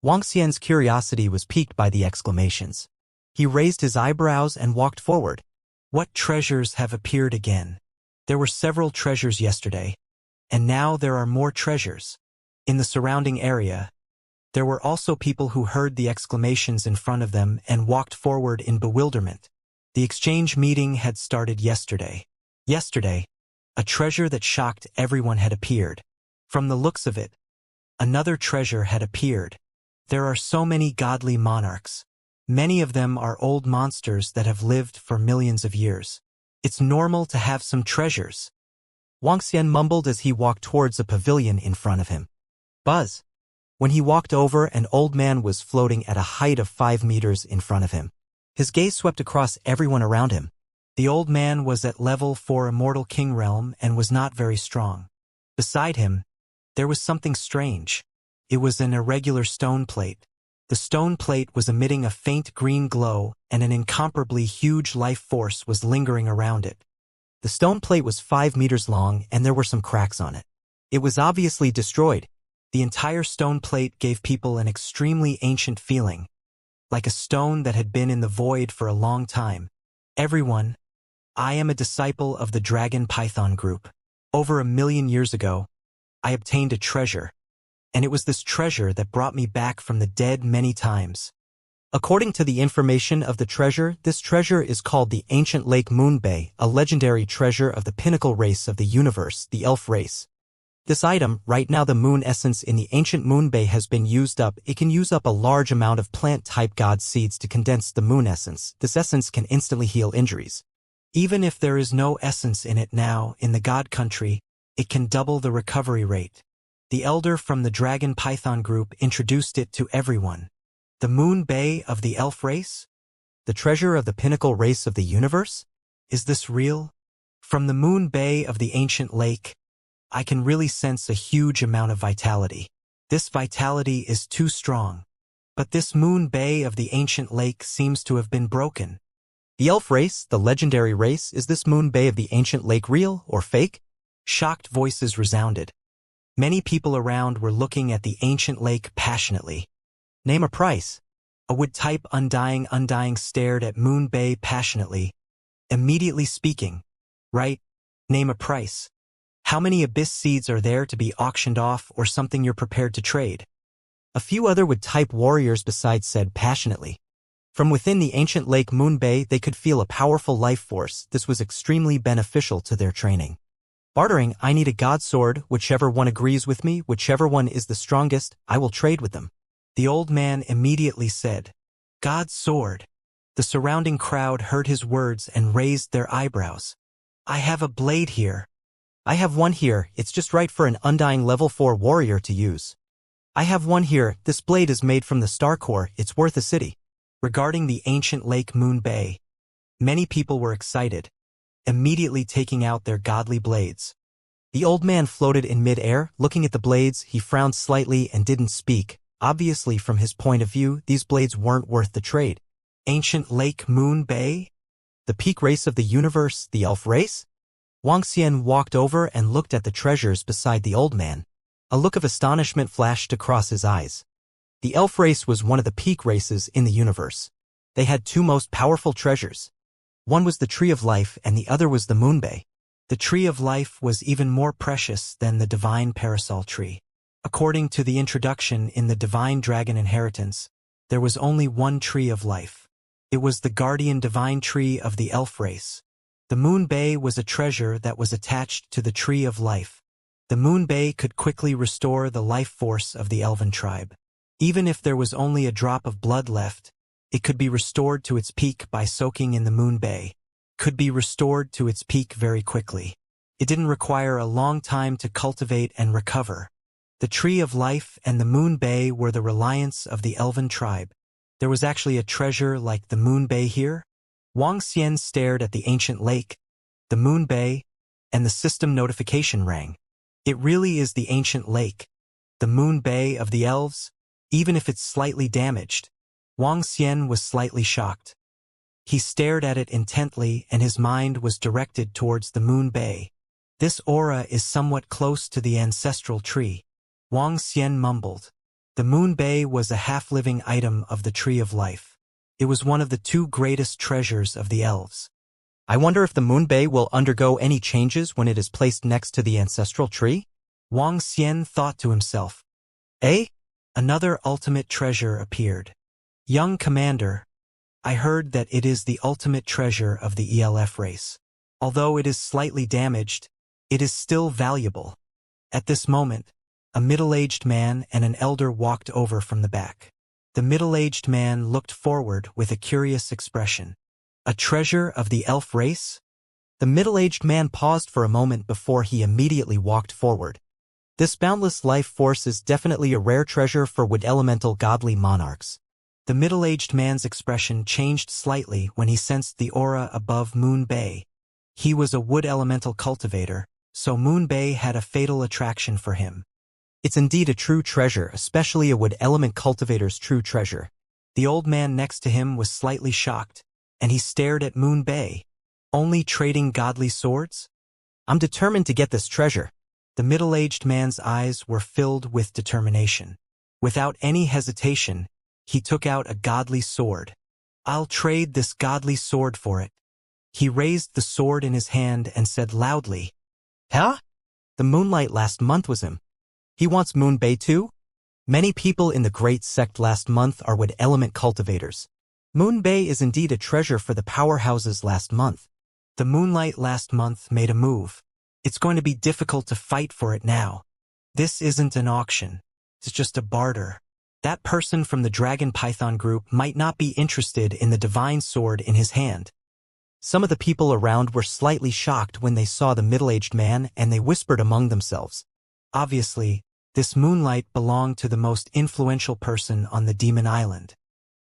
Wang Xian's curiosity was piqued by the exclamations. He raised his eyebrows and walked forward. What treasures have appeared again? There were several treasures yesterday, and now there are more treasures. In the surrounding area, there were also people who heard the exclamations in front of them and walked forward in bewilderment. The exchange meeting had started yesterday. Yesterday, A treasure that shocked everyone had appeared. From the looks of it, another treasure had appeared. There are so many godly monarchs. Many of them are old monsters that have lived for millions of years. It's normal to have some treasures. Wuxia mumbled as he walked towards a pavilion in front of him. Buzz. When he walked over, an old man was floating at a height of 5 meters in front of him. His gaze swept across everyone around him. The old man was at level 4 Immortal King Realm and was not very strong. Beside him, there was something strange. It was an irregular stone plate. The stone plate was emitting a faint green glow, and an incomparably huge life force was lingering around it. The stone plate was 5 meters long, and there were some cracks on it. It was obviously destroyed. The entire stone plate gave people an extremely ancient feeling, like a stone that had been in the void for a long time. Everyone, I am a disciple of the Dragon Python group. Over 1,000,000 years ago, I obtained a treasure, and it was this treasure that brought me back from the dead many times. According to the information of the treasure, this treasure is called the Ancient Lake Moon Bay, a legendary treasure of the pinnacle race of the universe, the elf race. This item, right now the moon essence in the ancient moon bay has been used up. It can use up a large amount of plant-type god seeds to condense the moon essence. This essence can instantly heal injuries. Even if there is no essence in it now, in the god country, it can double the recovery rate. The elder from the Dragon Python group introduced it to everyone. The moon bay of the elf race? The treasure of the pinnacle race of the universe? Is this real? From the moon bay of the ancient lake, I can really sense a huge amount of vitality. This vitality is too strong. But this moon bay of the ancient lake seems to have been broken. The elf race, the legendary race, is this moon bay of the ancient lake real or fake? Shocked voices resounded. Many people around were looking at the ancient lake passionately. Name a price. A wood-type Undying stared at Moon Bay passionately, immediately speaking. Right? Name a price. How many abyss seeds are there to be auctioned off or something you're prepared to trade? A few other wood-type warriors besides said passionately. From within the ancient lake Moon Bay, they could feel a powerful life force. This was extremely beneficial to their training. Bartering, I need a god sword, whichever one agrees with me, whichever one is the strongest, I will trade with them. The old man immediately said, God sword. The surrounding crowd heard his words and raised their eyebrows. I have a blade here. I have one here, it's just right for an undying level 4 warrior to use. I have one here, this blade is made from the star core, it's worth a city. Regarding the ancient lake Moon Bay, many people were excited, immediately taking out their godly blades. The old man floated in mid-air, looking at the blades, he frowned slightly and didn't speak. Obviously from his point of view, these blades weren't worth the trade. Ancient lake Moon Bay? The peak race of the universe, the elf race? Wuxia walked over and looked at the treasures beside the old man. A look of astonishment flashed across his eyes. The elf race was one of the peak races in the universe. They had two most powerful treasures. One was the Tree of Life and the other was the Moon Bay. The Tree of Life was even more precious than the Divine Parasol Tree. According to the introduction in the Divine Dragon Inheritance, there was only one Tree of Life. It was the Guardian Divine Tree of the elf race. The Moon Bay was a treasure that was attached to the Tree of Life. The Moon Bay could quickly restore the life force of the elven tribe. Even if there was only a drop of blood left, it could be restored to its peak by soaking in the Moon Bay. Could be restored to its peak very quickly. It didn't require a long time to cultivate and recover. The Tree of Life and the Moon Bay were the reliance of the elven tribe. There was actually a treasure like the Moon Bay here? Wuxia stared at the ancient lake, the Moon Bay, and the system notification rang. It really is the ancient lake, the Moon Bay of the elves, even if it's slightly damaged. Wuxia was slightly shocked. He stared at it intently and his mind was directed towards the Moon Bay. This aura is somewhat close to the ancestral tree. Wuxia mumbled. The Moon Bay was a half-living item of the Tree of Life. It was one of the two greatest treasures of the elves. I wonder if the Moon Bay will undergo any changes when it is placed next to the ancestral tree? Wuxia thought to himself. Eh? Another ultimate treasure appeared. Young Commander, I heard that it is the ultimate treasure of the ELF race. Although it is slightly damaged, It is still valuable. At this moment, a middle-aged man and an elder walked over from the back. The middle-aged man looked forward with a curious expression. A treasure of the elf race? The middle-aged man paused for a moment before he immediately walked forward. This boundless life force is definitely a rare treasure for wood elemental godly monarchs. The middle-aged man's expression changed slightly when he sensed the aura above Moon Bay. He was a wood elemental cultivator, so Moon Bay had a fatal attraction for him. It's indeed a true treasure, especially a wood element cultivator's true treasure. The old man next to him was slightly shocked, and he stared at Moon Bay. Only trading godly swords? I'm determined to get this treasure. The middle-aged man's eyes were filled with determination. Without any hesitation, he took out a godly sword. I'll trade this godly sword for it. He raised the sword in his hand and said loudly, "Huh? The moonlight last month was him. He wants Moon Bay too?" Many people in the great sect last month are wood element cultivators. Moon Bay is indeed a treasure for the powerhouses last month. The moonlight last month made a move. It's going to be difficult to fight for it now. This isn't an auction. It's just a barter. That person from the Dragon Python group might not be interested in the divine sword in his hand. Some of the people around were slightly shocked when they saw the middle-aged man, and they whispered among themselves. Obviously, this moonlight belonged to the most influential person on the Demon Island.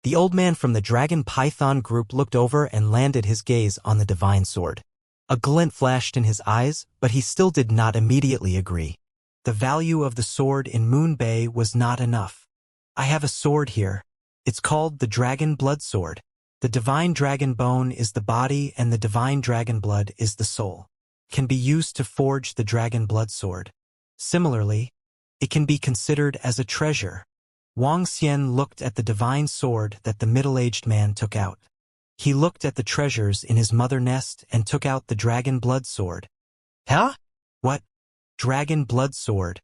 The old man from the Dragon Python group looked over and landed his gaze on the divine sword. A glint flashed in his eyes, but he still did not immediately agree. The value of the sword in Moon Bay was not enough. I have a sword here. It's called the Dragon Blood Sword. The divine dragon bone is the body and the divine dragon blood is the soul. Can be used to forge the dragon blood sword. Similarly, it can be considered as a treasure. Wang Xian looked at the divine sword that the middle-aged man took out. He looked at the treasures in his mother nest and took out the dragon blood sword. Huh? What? Dragon blood sword.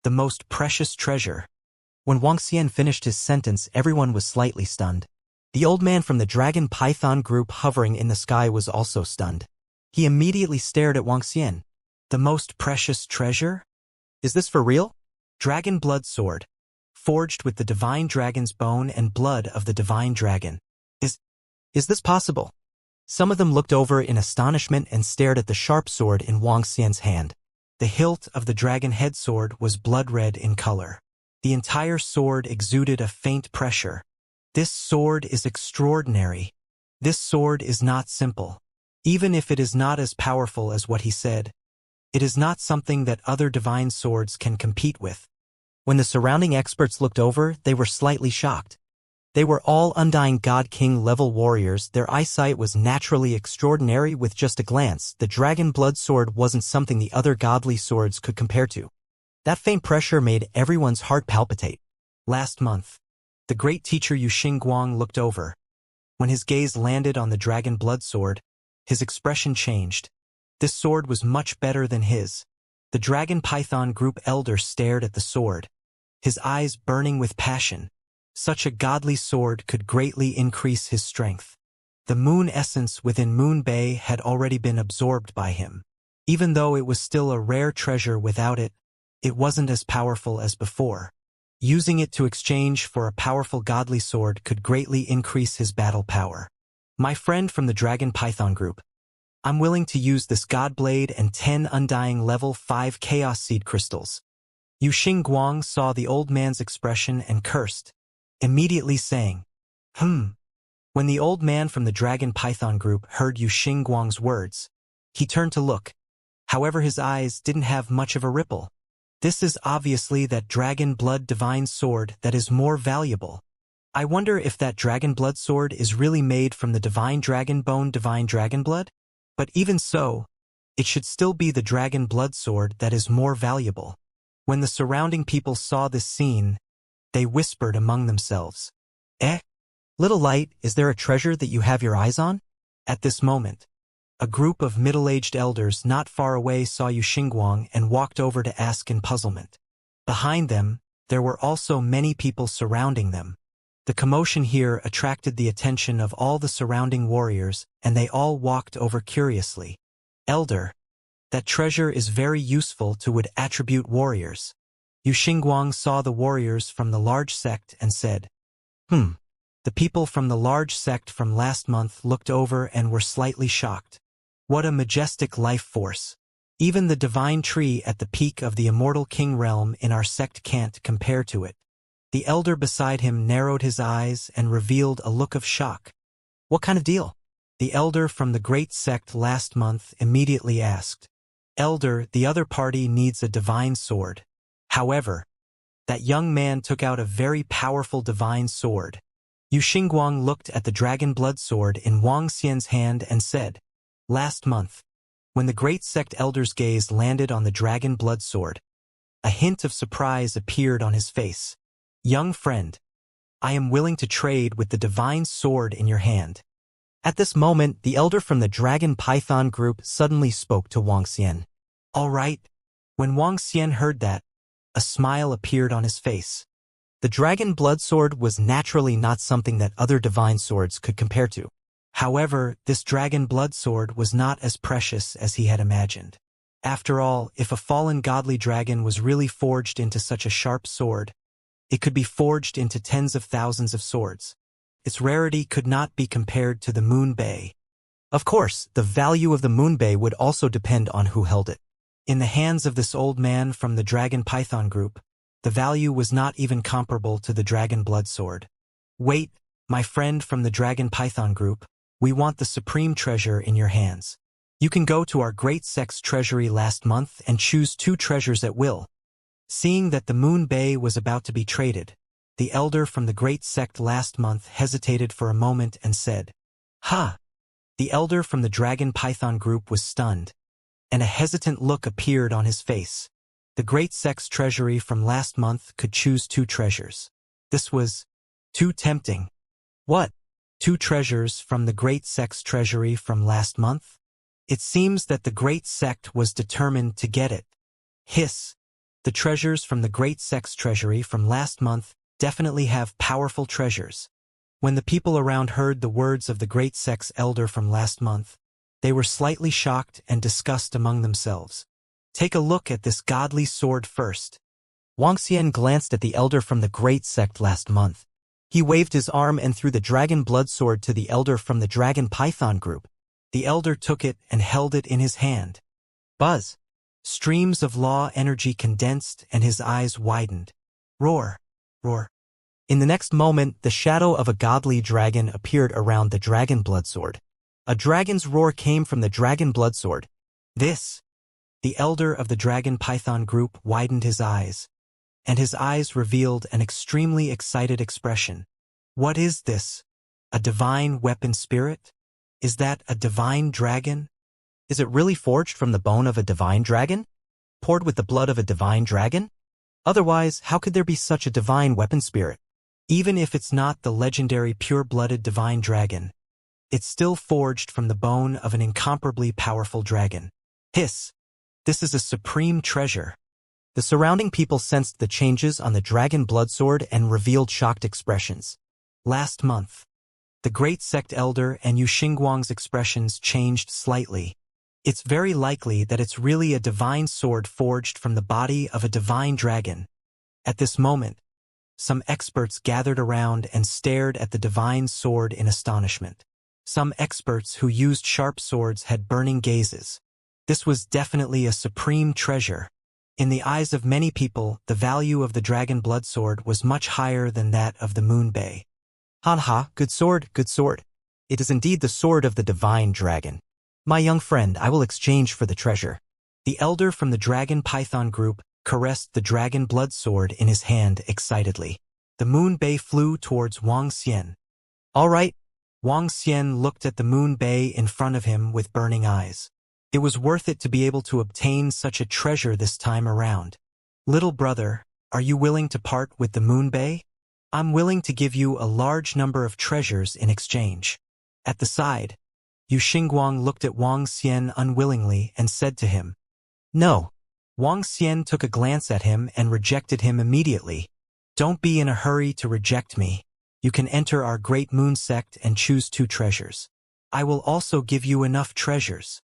The most precious treasure. When Wang Xian finished his sentence, everyone was slightly stunned. The old man from the Dragon Python group hovering in the sky was also stunned. He immediately stared at Wang Xian. The most precious treasure? Is this for real? Dragon blood sword. Forged with the divine dragon's bone and blood of the divine dragon. Is this possible? Some of them looked over in astonishment and stared at the sharp sword in Wang Xian's hand. The hilt of the dragon head sword was blood red in color. The entire sword exuded a faint pressure. This sword is extraordinary. This sword is not simple. Even if it is not as powerful as what he said, it is not something that other divine swords can compete with. When the surrounding experts looked over, they were slightly shocked. They were all Undying God King level warriors. Their eyesight was naturally extraordinary. With just a glance, the dragon blood sword wasn't something the other godly swords could compare to. That faint pressure made everyone's heart palpitate. Last month, the great teacher Yu Xingguang looked over. When his gaze landed on the dragon blood sword, his expression changed. This sword was much better than his. The Dragon Python group elder stared at the sword, his eyes burning with passion. Such a godly sword could greatly increase his strength. The moon essence within Moon Bay had already been absorbed by him. Even though it was still a rare treasure, without it, it wasn't as powerful as before. Using it to exchange for a powerful godly sword could greatly increase his battle power. My friend from the Dragon Python group, I'm willing to use this God Blade and 10 Undying Level 5 Chaos Seed Crystals. Yu Xingguang saw the old man's expression and cursed, immediately saying, When the old man from the Dragon Python group heard Yu Xingguang's words, he turned to look. However, his eyes didn't have much of a ripple. This is obviously that dragon blood divine sword that is more valuable. I wonder if that dragon blood sword is really made from the divine dragon bone divine dragon blood? But even so, it should still be the dragon blood sword that is more valuable. When the surrounding people saw this scene, they whispered among themselves, Little Light, is there a treasure that you have your eyes on? At this moment, a group of middle-aged elders not far away saw Yu Xingguang and walked over to ask in puzzlement. Behind them, there were also many people surrounding them. The commotion here attracted the attention of all the surrounding warriors, and they all walked over curiously. Elder, That treasure is very useful to would attribute warriors. Yu Xingguang saw the warriors from the large sect and said, The people from the large sect from last month looked over and were slightly shocked. What a majestic life force. Even the divine tree at the peak of the immortal king realm in our sect can't compare to it. The elder beside him narrowed his eyes and revealed a look of shock. What kind of deal? The elder from the great sect last month immediately asked. Elder, the other party needs a divine sword. However, that young man took out a very powerful divine sword. Yu Xingguang looked at the dragon blood sword in Wang Xian's hand and said, Last month, when the great sect elder's gaze landed on the dragon blood sword, a hint of surprise appeared on his face. Young friend, I am willing to trade with the divine sword in your hand. At this moment, the elder from the Dragon Python group suddenly spoke to Wang Xian. All right. When Wang Xian heard that, a smile appeared on his face. The dragon blood sword was naturally not something that other divine swords could compare to. However, this dragon blood sword was not as precious as he had imagined. After all, if a fallen godly dragon was really forged into such a sharp sword, it could be forged into tens of thousands of swords. Its rarity could not be compared to the moon bay. Of course, the value of the moon bay would also depend on who held it. In the hands of this old man from the Dragon Python group, the value was not even comparable to the dragon blood sword. Wait, my friend from the Dragon Python group, we want the supreme treasure in your hands. You can go to our great sect's treasury last month and choose 2 treasures at will. Seeing that the moon bay was about to be traded, the elder from the great sect last month hesitated for a moment and said, Ha! The elder from the Dragon Python group was stunned, and a hesitant look appeared on his face. The great sect's treasury from last month could choose 2 treasures. This was too tempting. What? 2 treasures from the great sect's treasury from last month? It seems that the great sect was determined to get it. Hiss! The treasures from the great sect's treasury from last month definitely have powerful treasures. When the people around heard the words of the great sect's elder from last month, they were slightly shocked and discussed among themselves. Take a look at this godly sword first. Wang Xian glanced at the elder from the great sect last month. He waved his arm and threw the dragon blood sword to the elder from the Dragon Python group. The elder took it and held it in his hand. Buzz! Streams of law energy condensed and his eyes widened. Roar! Roar! In the next moment, the shadow of a godly dragon appeared around the dragon blood sword. A dragon's roar came from the dragon blood sword. This! The elder of the Dragon Python group widened his eyes, and his eyes revealed an extremely excited expression. What is this? A divine weapon spirit? Is that a divine dragon? Is it really forged from the bone of a divine dragon? Poured with the blood of a divine dragon? Otherwise, how could there be such a divine weapon spirit? Even if it's not the legendary pure-blooded divine dragon, it's still forged from the bone of an incomparably powerful dragon. Hiss! This is a supreme treasure. The surrounding people sensed the changes on the dragon blood sword and revealed shocked expressions. Last month, the great sect elder and Yu Xingguang's expressions changed slightly. It's very likely that it's really a divine sword forged from the body of a divine dragon. At this moment, some experts gathered around and stared at the divine sword in astonishment. Some experts who used sharp swords had burning gazes. This was definitely a supreme treasure. In the eyes of many people, the value of the dragon blood sword was much higher than that of the moon bay. Ha, good sword, good sword. It is indeed the sword of the divine dragon. My young friend, I will exchange for the treasure. The elder from the Dragon Python group caressed the dragon blood sword in his hand excitedly. The moon bay flew towards Wang Xian. All right. Wang Xian looked at the moon bay in front of him with burning eyes. It was worth it to be able to obtain such a treasure this time around. Little brother, are you willing to part with the moon bay? I'm willing to give you a large number of treasures in exchange. At the side, Yu Xingguang looked at Wang Xian unwillingly and said to him, No. Wang Xian took a glance at him and rejected him immediately. Don't be in a hurry to reject me. You can enter our great moon sect and choose 2 treasures. I will also give you enough treasures.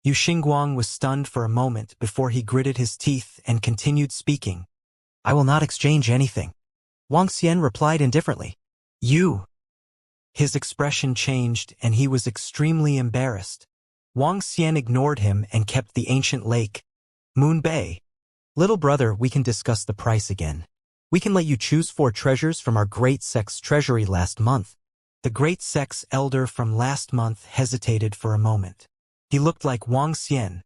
Yu Xingguang was stunned for a moment before he gritted his teeth and continued speaking. I will not exchange anything. Wang Xian replied indifferently. You. His expression changed and he was extremely embarrassed. Wang Xian ignored him and kept the ancient lake. Moon Bay. Little brother, we can discuss the price again. We can let you choose 4 treasures from our great sect's treasury last month. The great sect's elder from last month hesitated for a moment. He looked like Wang Xian.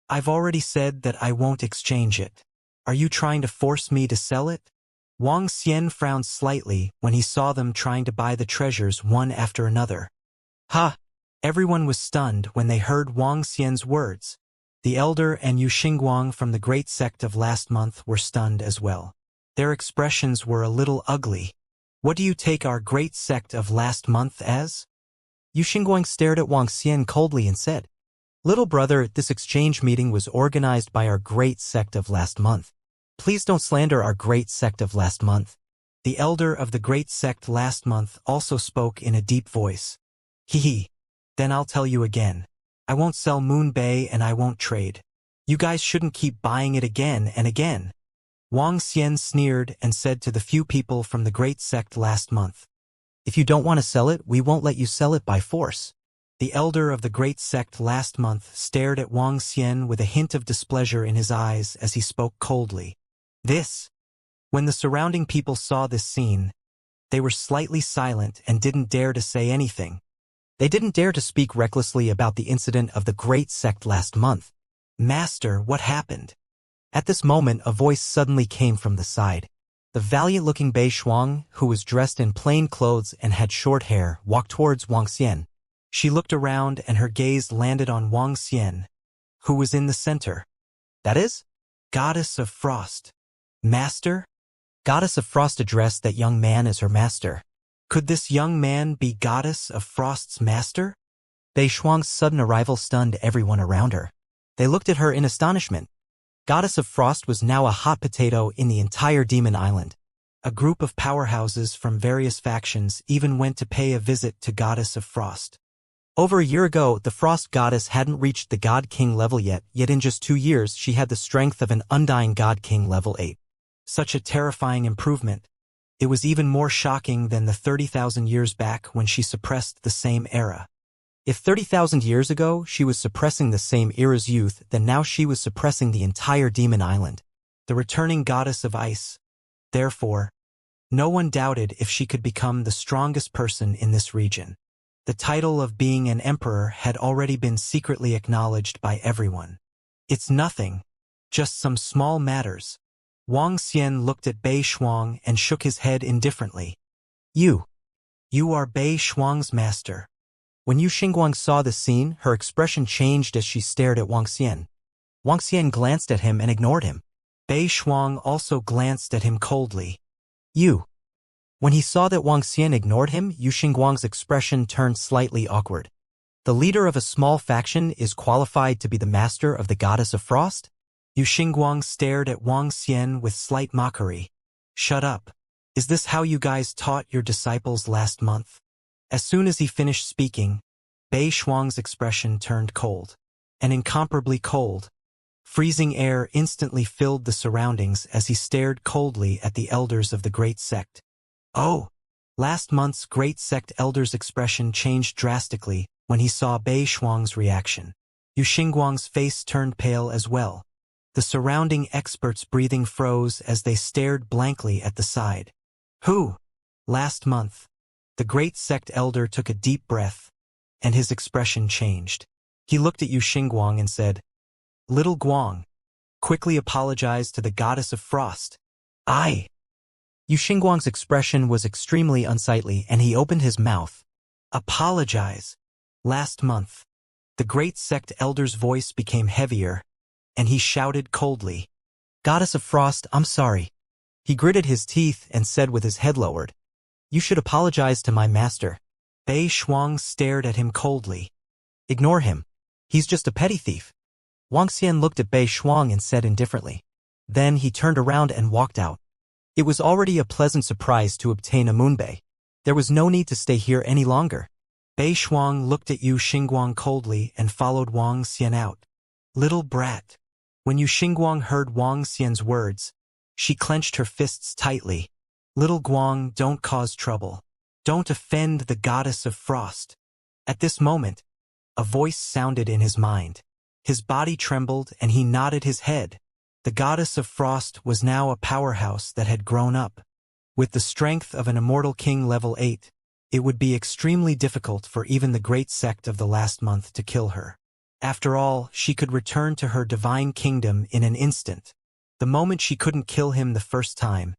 I've already said that I won't exchange it. Are you trying to force me to sell it? Wang Xian frowned slightly when he saw them trying to buy the treasures one after another. Ha! Everyone was stunned when they heard Wang Xian's words. The elder and Yu Xingguang from the great sect of last month were stunned as well. Their expressions were a little ugly. What do you take our great sect of last month as? Yu Xingguang stared at Wang Xian coldly and said, Little brother, this exchange meeting was organized by our great sect of last month. Please don't slander our great sect of last month. The elder of the great sect last month also spoke in a deep voice. Hee. Then I'll tell you again. I won't sell Moon Bay and I won't trade. You guys shouldn't keep buying it again and again. Wang Xian sneered and said to the few people from the great sect last month. If you don't want to sell it, we won't let you sell it by force. The elder of the great sect last month stared at Wang Xian with a hint of displeasure in his eyes as he spoke coldly. When the surrounding people saw this scene, they were slightly silent and didn't dare to say anything. They didn't dare to speak recklessly about the incident of the great sect last month. Master, what happened? At this moment, a voice suddenly came from the side. The valiant-looking Bei Shuang, who was dressed in plain clothes and had short hair, walked towards Wang Xian. She looked around and her gaze landed on Wang Xian, who was in the center. That is? Goddess of Frost. Master? Goddess of Frost addressed that young man as her master. Could this young man be Goddess of Frost's master? Bei Shuang's sudden arrival stunned everyone around her. They looked at her in astonishment. Goddess of Frost was now a hot potato in the entire Demon Island. A group of powerhouses from various factions even went to pay a visit to Goddess of Frost. Over a year ago, the Frost Goddess hadn't reached the God King level yet in just 2 years she had the strength of an undying God King level 8. Such a terrifying improvement. It was even more shocking than the 30,000 years back when she suppressed the same era. If 30,000 years ago she was suppressing the same era's youth, then now she was suppressing the entire Demon Island. The returning goddess of ice. Therefore, no one doubted if she could become the strongest person in this region. The title of being an emperor had already been secretly acknowledged by everyone. It's nothing. Just some small matters. Wang Xian looked at Bei Shuang and shook his head indifferently. You are Bei Shuang's master. When Yu Xingguang saw the scene, her expression changed as she stared at Wang Xian. Wang Xian glanced at him and ignored him. Bei Shuang also glanced at him coldly. You. When he saw that Wang Xian ignored him, Yu Xingguang's expression turned slightly awkward. The leader of a small faction is qualified to be the master of the Goddess of Frost? Yu Xingguang stared at Wang Xian with slight mockery. Shut up. Is this how you guys taught your disciples last month? As soon as he finished speaking, Bei Shuang's expression turned cold. And incomparably cold. Freezing air instantly filled the surroundings as he stared coldly at the elders of the great sect. Oh! Last month's great sect elder's expression changed drastically when he saw Bei Shuang's reaction. Yu Xingguang's face turned pale as well. The surrounding experts' breathing froze as they stared blankly at the side. Who? Last month. The great sect elder took a deep breath, and his expression changed. He looked at Yu Xingguang and said, Little Guang, quickly apologize to the Goddess of Frost. I. Yu Xingguang's expression was extremely unsightly and he opened his mouth. Apologize. Last month. The great sect elder's voice became heavier, and he shouted coldly, Goddess of Frost, I'm sorry. He gritted his teeth and said with his head lowered, You should apologize to my master. Bei Shuang stared at him coldly. Ignore him. He's just a petty thief. Wang Xian looked at Bei Shuang and said indifferently. Then he turned around and walked out. It was already a pleasant surprise to obtain a moonbei. There was no need to stay here any longer. Bei Shuang looked at Yu Xingguang coldly and followed Wang Xian out. Little brat. When Yu Xingguang heard Wang Xian's words, she clenched her fists tightly. Little Guang, don't cause trouble. Don't offend the goddess of frost. At this moment, a voice sounded in his mind. His body trembled and he nodded his head. The goddess of frost was now a powerhouse that had grown up. With the strength of an immortal king level 8, it would be extremely difficult for even the great sect of the last month to kill her. After all, she could return to her divine kingdom in an instant. The moment she couldn't kill him the first time,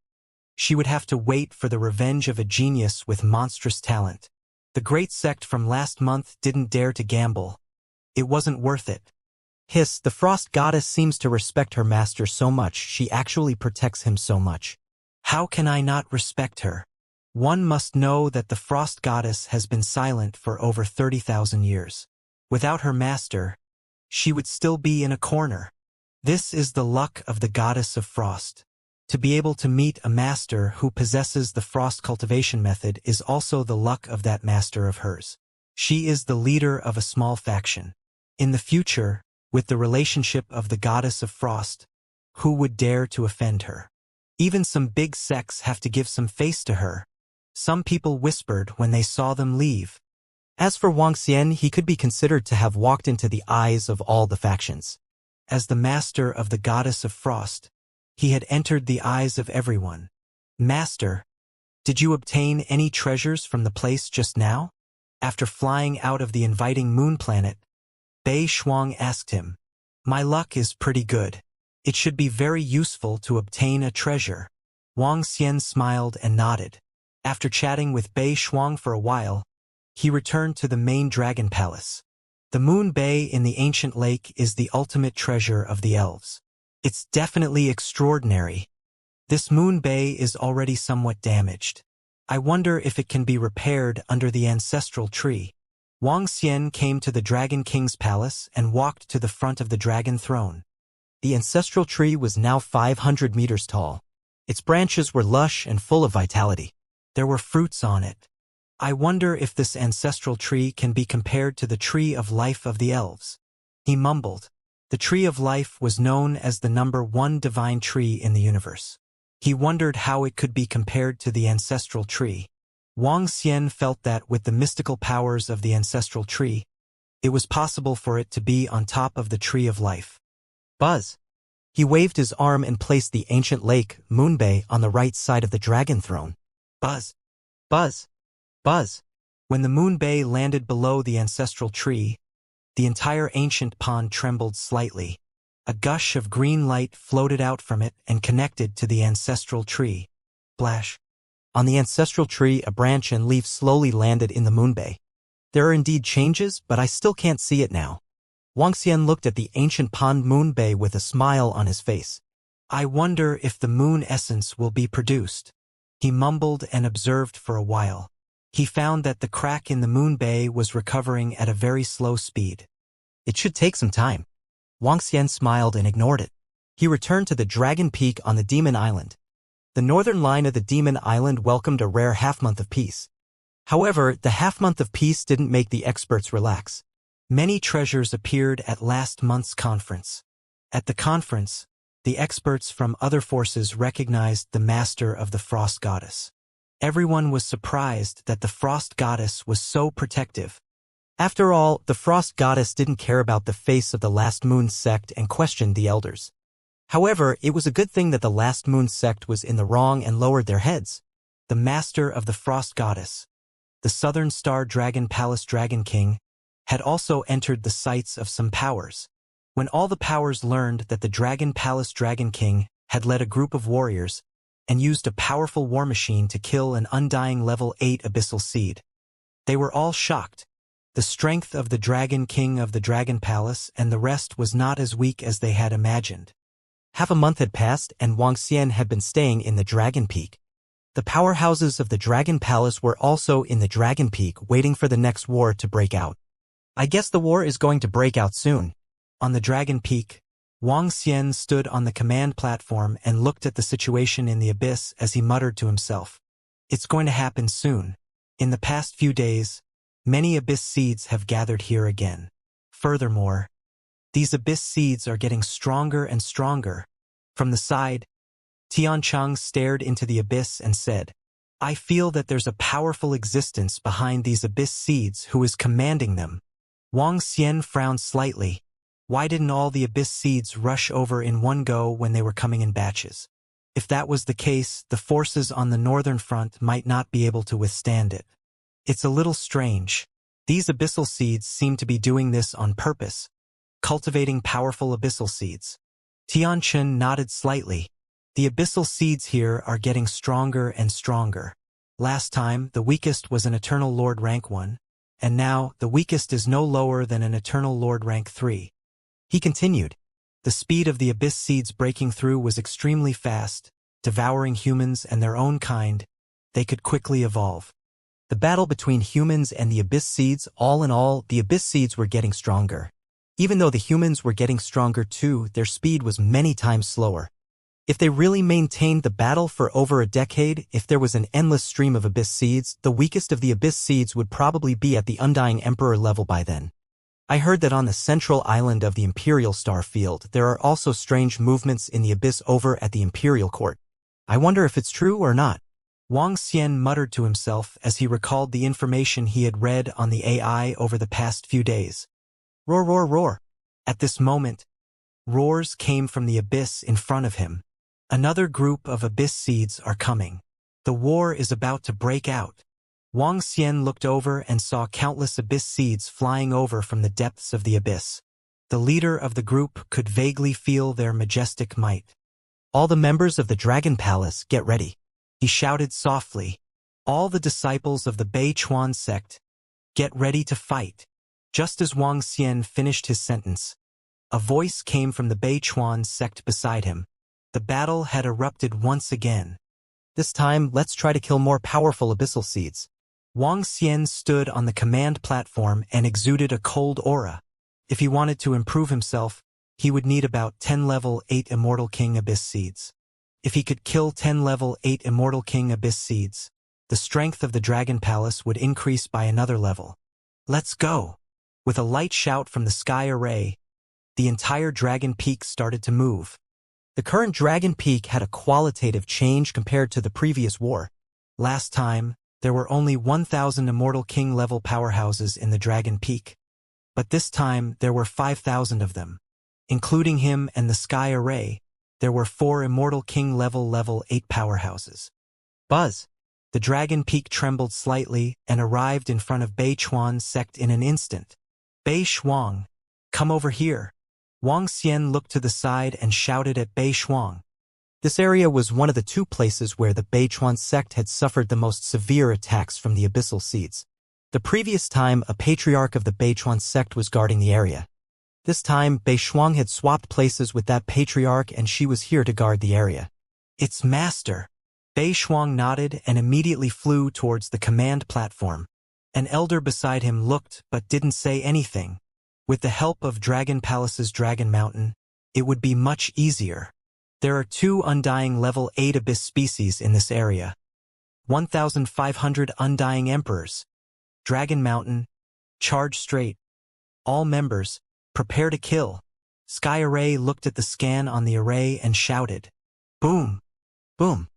she would have to wait for the revenge of a genius with monstrous talent. The great sect from last month didn't dare to gamble. It wasn't worth it. Hiss, the frost goddess seems to respect her master so much she actually protects him so much. How can I not respect her? One must know that the frost goddess has been silent for over 30,000 years. Without her master, she would still be in a corner. This is the luck of the goddess of frost. To be able to meet a master who possesses the frost cultivation method is also the luck of that master of hers. She is the leader of a small faction. In the future, with the relationship of the goddess of frost, who would dare to offend her? Even some big sects have to give some face to her. Some people whispered when they saw them leave. As for Wang Xian, he could be considered to have walked into the eyes of all the factions. As the master of the goddess of frost, he had entered the eyes of everyone. Master, did you obtain any treasures from the place just now? After flying out of the inviting moon planet, Bei Shuang asked him. My luck is pretty good. It should be very useful to obtain a treasure. Wang Xian smiled and nodded. After chatting with Bei Shuang for a while, he returned to the main dragon palace. The moon bay in the ancient lake is the ultimate treasure of the elves. It's definitely extraordinary. This moon bay is already somewhat damaged. I wonder if it can be repaired under the ancestral tree. Wang Xian came to the Dragon King's palace and walked to the front of the dragon throne. The ancestral tree was now 500 meters tall. Its branches were lush and full of vitality. There were fruits on it. I wonder if this ancestral tree can be compared to the tree of life of the elves. He mumbled. The tree of life was known as the #1 divine tree in the universe. He wondered how it could be compared to the ancestral tree. Wang Xian felt that with the mystical powers of the ancestral tree, it was possible for it to be on top of the tree of life. Buzz. He waved his arm and placed the ancient lake, Moonbay, on the right side of the dragon throne. Buzz. Buzz. Buzz. When the Moonbay landed below the ancestral tree, the entire ancient pond trembled slightly. A gush of green light floated out from it and connected to the ancestral tree. Splash. On the ancestral tree, a branch and leaf slowly landed in the Moonbay. There are indeed changes, but I still can't see it now. Wang Xian looked at the ancient pond Moonbay with a smile on his face. I wonder if the moon essence will be produced. He mumbled and observed for a while. He found that the crack in the Moonbay was recovering at a very slow speed. It should take some time. Wang Xian smiled and ignored it. He returned to the Dragon Peak on the Demon Island. The northern line of the Demon Island welcomed a rare half-month of peace. However, the half-month of peace didn't make the experts relax. Many treasures appeared at last month's conference. At the conference, the experts from other forces recognized the master of the Frost Goddess. Everyone was surprised that the Frost Goddess was so protective. After all, the Frost Goddess didn't care about the face of the Last Moon sect and questioned the elders. However, it was a good thing that the Last Moon sect was in the wrong and lowered their heads. The master of the Frost Goddess, the Southern Star Dragon Palace Dragon King, had also entered the sights of some powers. When all the powers learned that the Dragon Palace Dragon King had led a group of warriors and used a powerful war machine to kill an undying level 8 abyssal seed, they were all shocked. The strength of the Dragon King of the Dragon Palace and the rest was not as weak as they had imagined. Half a month had passed and Wang Xian had been staying in the Dragon Peak. The powerhouses of the Dragon Palace were also in the Dragon Peak waiting for the next war to break out. I guess the war is going to break out soon. On the Dragon Peak, Wang Xian stood on the command platform and looked at the situation in the abyss as he muttered to himself. It's going to happen soon. In the past few days, many abyss seeds have gathered here again. Furthermore, These abyss seeds are getting stronger and stronger. From the side, Tiancheng stared into the abyss and said, I feel that there's a powerful existence behind these abyss seeds who is commanding them. Wang Xian frowned slightly. Why didn't all the abyss seeds rush over in one go when they were coming in batches? If that was the case, the forces on the northern front might not be able to withstand it. It's a little strange. These abyssal seeds seem to be doing this on purpose, cultivating powerful abyssal seeds. Tianchen nodded slightly. The abyssal seeds here are getting stronger and stronger. Last time, the weakest was an Eternal Lord rank 1, and now, the weakest is no lower than an Eternal Lord rank 3. He continued. The speed of the abyss seeds breaking through was extremely fast, devouring humans and their own kind. They could quickly evolve. The battle between humans and the abyss seeds, all in all, the abyss seeds were getting stronger. Even though the humans were getting stronger too, their speed was many times slower. If they really maintained the battle for over a decade, if there was an endless stream of abyss seeds, the weakest of the abyss seeds would probably be at the Undying Emperor level by then. I heard that on the central island of the Imperial Star Field, there are also strange movements in the abyss over at the Imperial Court. I wonder if it's true or not. Wang Xian muttered to himself as he recalled the information he had read on the AI over the past few days. Roar, roar, roar. At this moment, roars came from the abyss in front of him. Another group of abyss seeds are coming. The war is about to break out. Wang Xian looked over and saw countless abyss seeds flying over from the depths of the abyss. The leader of the group could vaguely feel their majestic might. All the members of the Dragon Palace, get ready. He shouted softly. All the disciples of the Beichuan sect, get ready to fight. Just as Wang Xian finished his sentence, a voice came from the Beichuan sect beside him. The battle had erupted once again. This time, let's try to kill more powerful abyssal seeds. Wang Xian stood on the command platform and exuded a cold aura. If he wanted to improve himself, he would need about 10 level 8 Immortal King Abyss seeds. If he could kill 10 level 8 Immortal King Abyss seeds, the strength of the Dragon Palace would increase by another level. Let's go! With a light shout from the sky array, the entire Dragon Peak started to move. The current Dragon Peak had a qualitative change compared to the previous war. Last time, there were only 1,000 Immortal King level powerhouses in the Dragon Peak. But this time, there were 5,000 of them. Including him and the Sky Array, there were 4 Immortal King level 8 powerhouses. Buzz! The Dragon Peak trembled slightly and arrived in front of Beichuan sect in an instant. Bei Shuang, come over here. Wang Xian looked to the side and shouted at Bei Shuang. This area was one of the 2 places where the Beichuan sect had suffered the most severe attacks from the abyssal seeds. The previous time, a patriarch of the Beichuan sect was guarding the area. This time, Bei Shuang had swapped places with that patriarch and she was here to guard the area. It's Master. Bei Shuang nodded and immediately flew towards the command platform. An elder beside him looked but didn't say anything. With the help of Dragon Palace's Dragon Mountain, it would be much easier. There are 2 Undying level 8 abyss species in this area. 1,500 Undying Emperors. Dragon Mountain, charge straight. All members, prepare to kill. Sky Array looked at the scan on the array and shouted. Boom! Boom!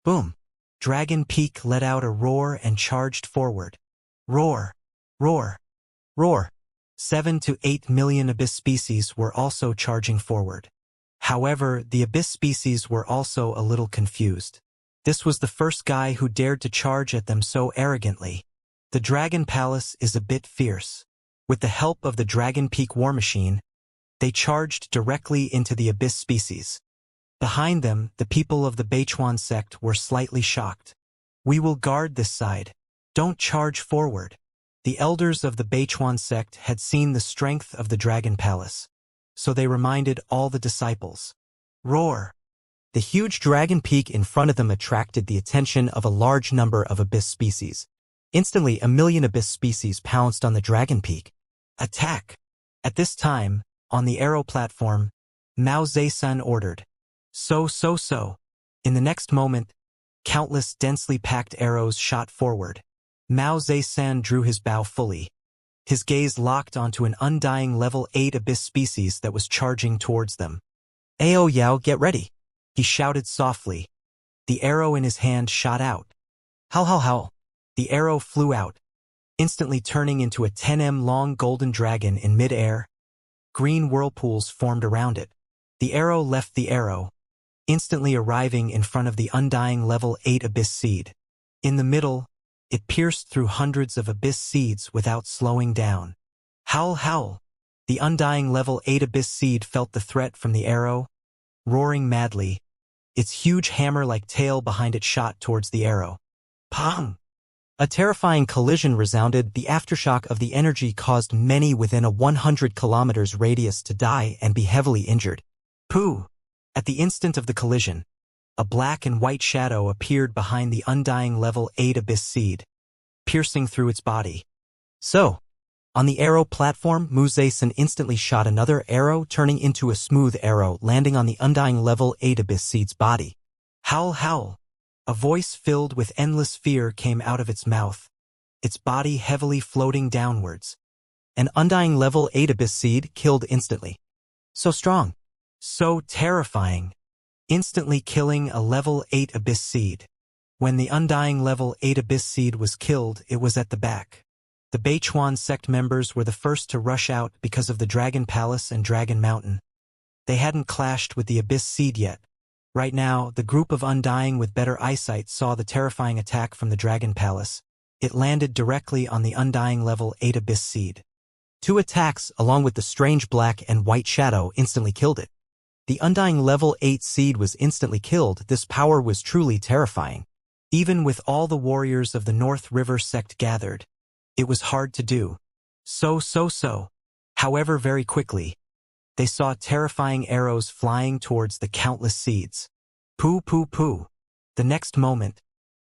Boom! Dragon Peak let out a roar and charged forward. Roar! Roar! Roar! 7 to 8 million abyss species were also charging forward. However, the abyss species were also a little confused. This was the first guy who dared to charge at them so arrogantly. The Dragon Palace is a bit fierce. With the help of the Dragon Peak war machine, they charged directly into the abyss species. Behind them, the people of the Beichuan sect were slightly shocked. We will guard this side. Don't charge forward. The elders of the Beichuan sect had seen the strength of the Dragon Palace, so they reminded all the disciples. Roar! The huge Dragon Peak in front of them attracted the attention of a large number of abyss species. Instantly, 1 million abyss species pounced on the Dragon Peak. Attack! At this time, on the arrow platform, Mao Zedong ordered. So. In the next moment, countless densely packed arrows shot forward. Mao Zedong drew his bow fully. His gaze locked onto an undying level 8 abyss species that was charging towards them. "Ao Yao, get ready," he shouted softly. The arrow in his hand shot out. Howl, howl, howl. The arrow flew out, instantly turning into a 10 m long golden dragon in mid-air. Green whirlpools formed around it. The arrow left the arrow, instantly arriving in front of the undying level 8 abyss seed. In the middle, it pierced through hundreds of abyss seeds without slowing down. Howl, howl. The undying level 8 abyss seed felt the threat from the arrow, roaring madly. Its huge hammer-like tail behind it shot towards the arrow. Pong! A terrifying collision resounded. The aftershock of the energy caused many within a 100 kilometers radius to die and be heavily injured. Pooh! At the instant of the collision, a black and white shadow appeared behind the undying level 8 abyss seed, piercing through its body. So, on the arrow platform, Muzason instantly shot another arrow, turning into a smooth arrow, landing on the undying level 8 abyss seed's body. Howl, howl. A voice filled with endless fear came out of its mouth, its body heavily floating downwards. An undying level 8 abyss seed killed instantly. So strong. So terrifying. Instantly killing a level 8 abyss seed. When the undying level 8 abyss seed was killed, it was at the back. The Beichuan sect members were the first to rush out because of the Dragon Palace and Dragon Mountain. They hadn't clashed with the abyss seed yet. Right now, the group of Undying with better eyesight saw the terrifying attack from the Dragon Palace. It landed directly on the Undying level 8 abyss seed. 2 attacks, along with the strange black and white shadow, instantly killed it. The Undying level 8 seed was instantly killed. This power was truly terrifying. Even with all the warriors of the North River sect gathered, it was hard to do. However, very quickly, they saw terrifying arrows flying towards the countless seeds. Pooh, pooh, pooh. The next moment,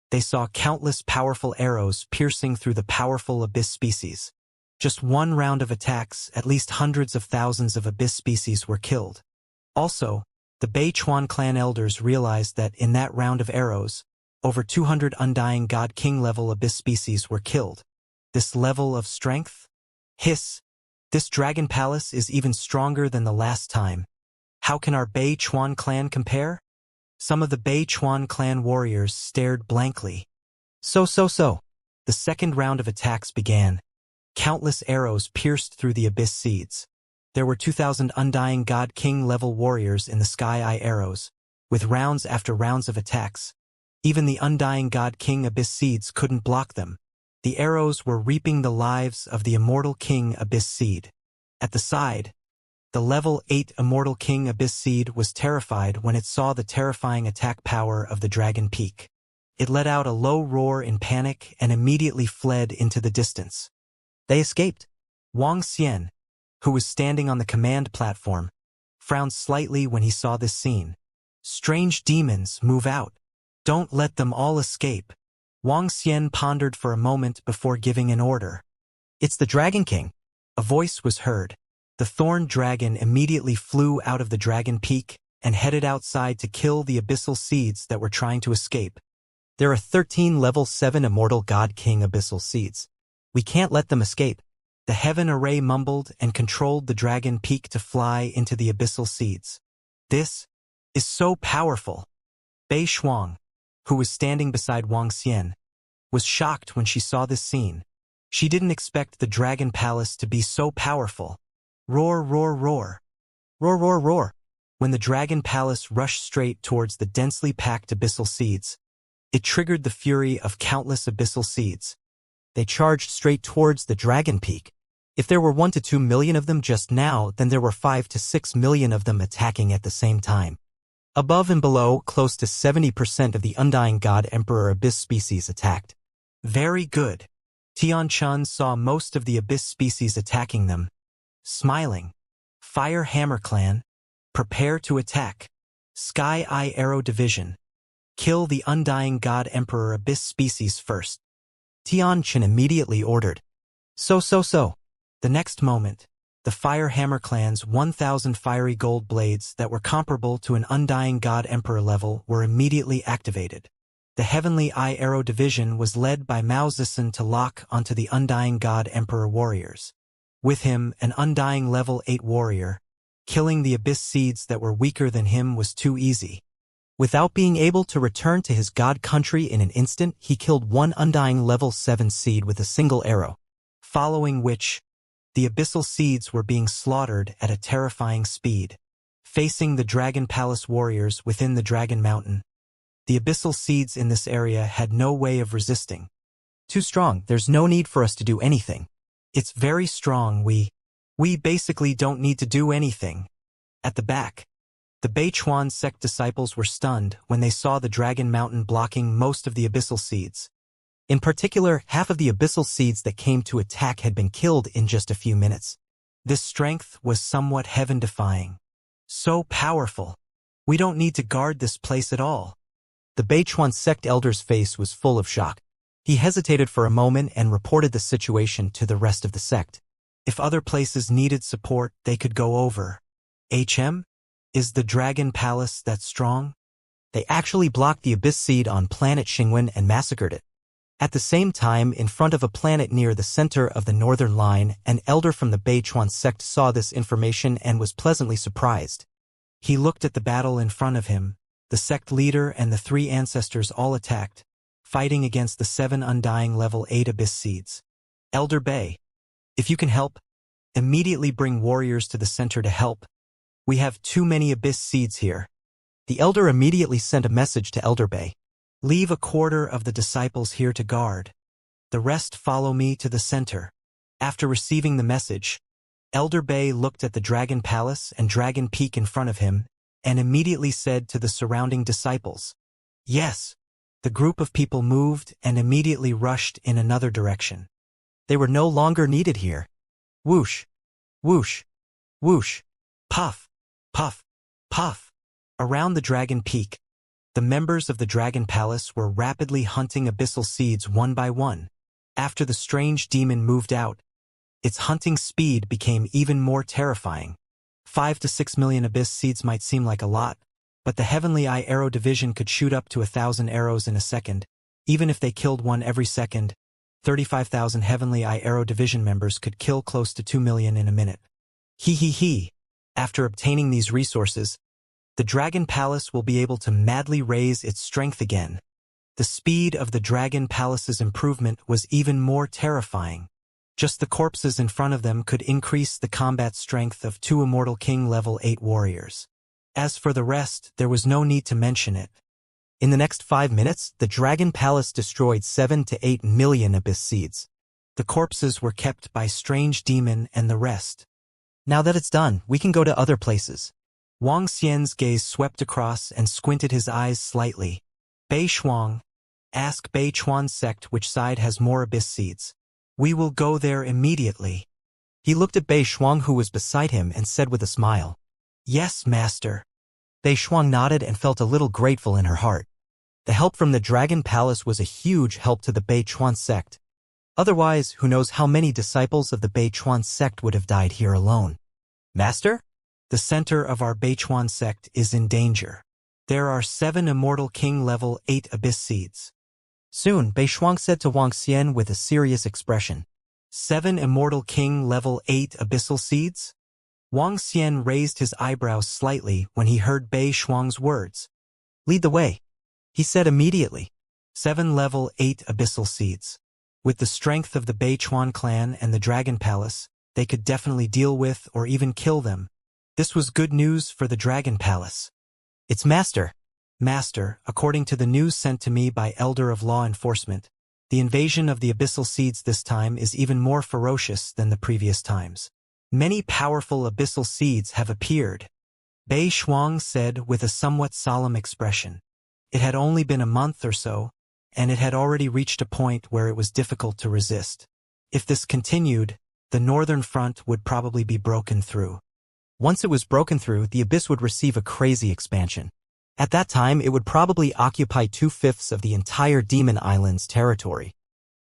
they saw countless powerful arrows piercing through the powerful abyss species. Just one round of attacks, at least hundreds of thousands of abyss species were killed. Also, the Beichuan clan elders realized that in that round of arrows, over 200 Undying God King level abyss species were killed. This level of strength? Hiss! This Dragon Palace is even stronger than the last time. How can our Beichuan clan compare? Some of the Beichuan clan warriors stared blankly. So. The second round of attacks began. Countless arrows pierced through the abyss seeds. There were 2,000 Undying God King level warriors in the Sky Eye arrows, with rounds after rounds of attacks. Even the Undying God King abyss seeds couldn't block them. The arrows were reaping the lives of the Immortal King Abyss Seed. At the side, the level 8 Immortal King Abyss Seed was terrified when it saw the terrifying attack power of the Dragon Peak. It let out a low roar in panic and immediately fled into the distance. They escaped. Wuxia, who was standing on the command platform, frowned slightly when he saw this scene. Strange demons, move out. Don't let them all escape. Wuxia pondered for a moment before giving an order. It's the Dragon King. A voice was heard. The thorn dragon immediately flew out of the Dragon Peak and headed outside to kill the abyssal seeds that were trying to escape. There are 13 level 7 Immortal God King abyssal seeds. We can't let them escape. The Heaven Array mumbled and controlled the Dragon Peak to fly into the abyssal seeds. This is so powerful. Bei Shuang, who was standing beside Wuxia, was shocked when she saw this scene. She didn't expect the Dragon Palace to be so powerful. Roar, roar, roar. Roar, roar, roar. When the Dragon Palace rushed straight towards the densely packed abyssal seeds, it triggered the fury of countless abyssal seeds. They charged straight towards the Dragon Peak. If there were 1 to 2 million of them just now, then there were 5 to 6 million of them attacking at the same time. Above and below, close to 70% of the Undying God Emperor Abyss species attacked. Very good. Tian Chun saw most of the Abyss species attacking them. Smiling. Fire Hammer Clan. Prepare to attack. Sky Eye Arrow Division. Kill the Undying God Emperor Abyss species first. Tian Chun immediately ordered. So. The next moment, the Fire Hammer Clan's 1,000 fiery gold blades that were comparable to an Undying God Emperor level were immediately activated. The Heavenly Eye Arrow Division was led by Mao Zedong to lock onto the Undying God Emperor warriors. With him, an Undying Level 8 warrior, killing the Abyss Seeds that were weaker than him was too easy. Without being able to return to his god country in an instant, he killed one Undying Level 7 seed with a single arrow, following which, the Abyssal Seeds were being slaughtered at a terrifying speed. Facing the Dragon Palace warriors within the Dragon Mountain, the Abyssal Seeds in this area had no way of resisting. Too strong, there's no need for us to do anything. It's very strong, we basically don't need to do anything. At the back, the Beichuan sect disciples were stunned when they saw the Dragon Mountain blocking most of the Abyssal Seeds. In particular, half of the Abyssal Seeds that came to attack had been killed in just a few minutes. This strength was somewhat heaven-defying. So powerful. We don't need to guard this place at all. The Beichuan sect elder's face was full of shock. He hesitated for a moment and reported the situation to the rest of the sect. If other places needed support, they could go over. Is the Dragon Palace that strong? They actually blocked the Abyss Seed on planet Xingwen and massacred it. At the same time, in front of a planet near the center of the northern line, an elder from the Beichuan sect saw this information and was pleasantly surprised. He looked at the battle in front of him. The sect leader and the 3 ancestors all attacked, fighting against the 7 Undying Level 8 Abyss Seeds. Elder Bei, if you can help, immediately bring warriors to the center to help. We have too many Abyss Seeds here. The elder immediately sent a message to Elder Bei. Leave a quarter of the disciples here to guard. The rest follow me to the center. After receiving the message, Elder Bei looked at the Dragon Palace and Dragon Peak in front of him and immediately said to the surrounding disciples, "Yes." The group of people moved and immediately rushed in another direction. They were no longer needed here. Whoosh, whoosh, whoosh, puff, puff, puff. Around the Dragon Peak, the members of the Dragon Palace were rapidly hunting Abyssal Seeds one by one. After the strange demon moved out, its hunting speed became even more terrifying. 5 to 6 million Abyss Seeds might seem like a lot, but the Heavenly Eye Arrow Division could shoot up to 1,000 arrows in a second. Even if they killed one every second, 35,000 Heavenly Eye Arrow Division members could kill close to 2 million in a minute. After obtaining these resources, the Dragon Palace will be able to madly raise its strength again. The speed of the Dragon Palace's improvement was even more terrifying. Just the corpses in front of them could increase the combat strength of 2 Immortal King Level 8 warriors. As for the rest, there was no need to mention it. In the next 5 minutes, the Dragon Palace destroyed 7 to 8 million Abyss Seeds. The corpses were kept by Strange Demon and the rest. Now that it's done, we can go to other places. Wang Xian's gaze swept across and squinted his eyes slightly. Bei Shuang, ask Beichuan sect which side has more Abyss Seeds. We will go there immediately. He looked at Bei Shuang who was beside him and said with a smile, Yes, master. Bei Shuang nodded and felt a little grateful in her heart. The help from the Dragon Palace was a huge help to the Beichuan sect. Otherwise, who knows how many disciples of the Beichuan sect would have died here alone. Master? The center of our Beichuan sect is in danger. There are 7 Immortal King Level 8 Abyss Seeds. Soon, Bei Shuang said to Wang Xian with a serious expression. 7 Immortal King Level 8 Abyssal Seeds? Wang Xian raised his eyebrows slightly when he heard Bei Shuang's words. Lead the way, he said immediately. 7 Level 8 Abyssal Seeds. With the strength of the Beichuan clan and the Dragon Palace, they could definitely deal with or even kill them. This was good news for the Dragon Palace. Its master. Master, according to the news sent to me by Elder of Law Enforcement, the invasion of the Abyssal Seeds this time is even more ferocious than the previous times. Many powerful Abyssal Seeds have appeared, Bei Shuang said with a somewhat solemn expression. It had only been a month or so, and it had already reached a point where it was difficult to resist. If this continued, the northern front would probably be broken through. Once it was broken through, the Abyss would receive a crazy expansion. At that time, it would probably occupy 2/5 of the entire Demon Island's territory.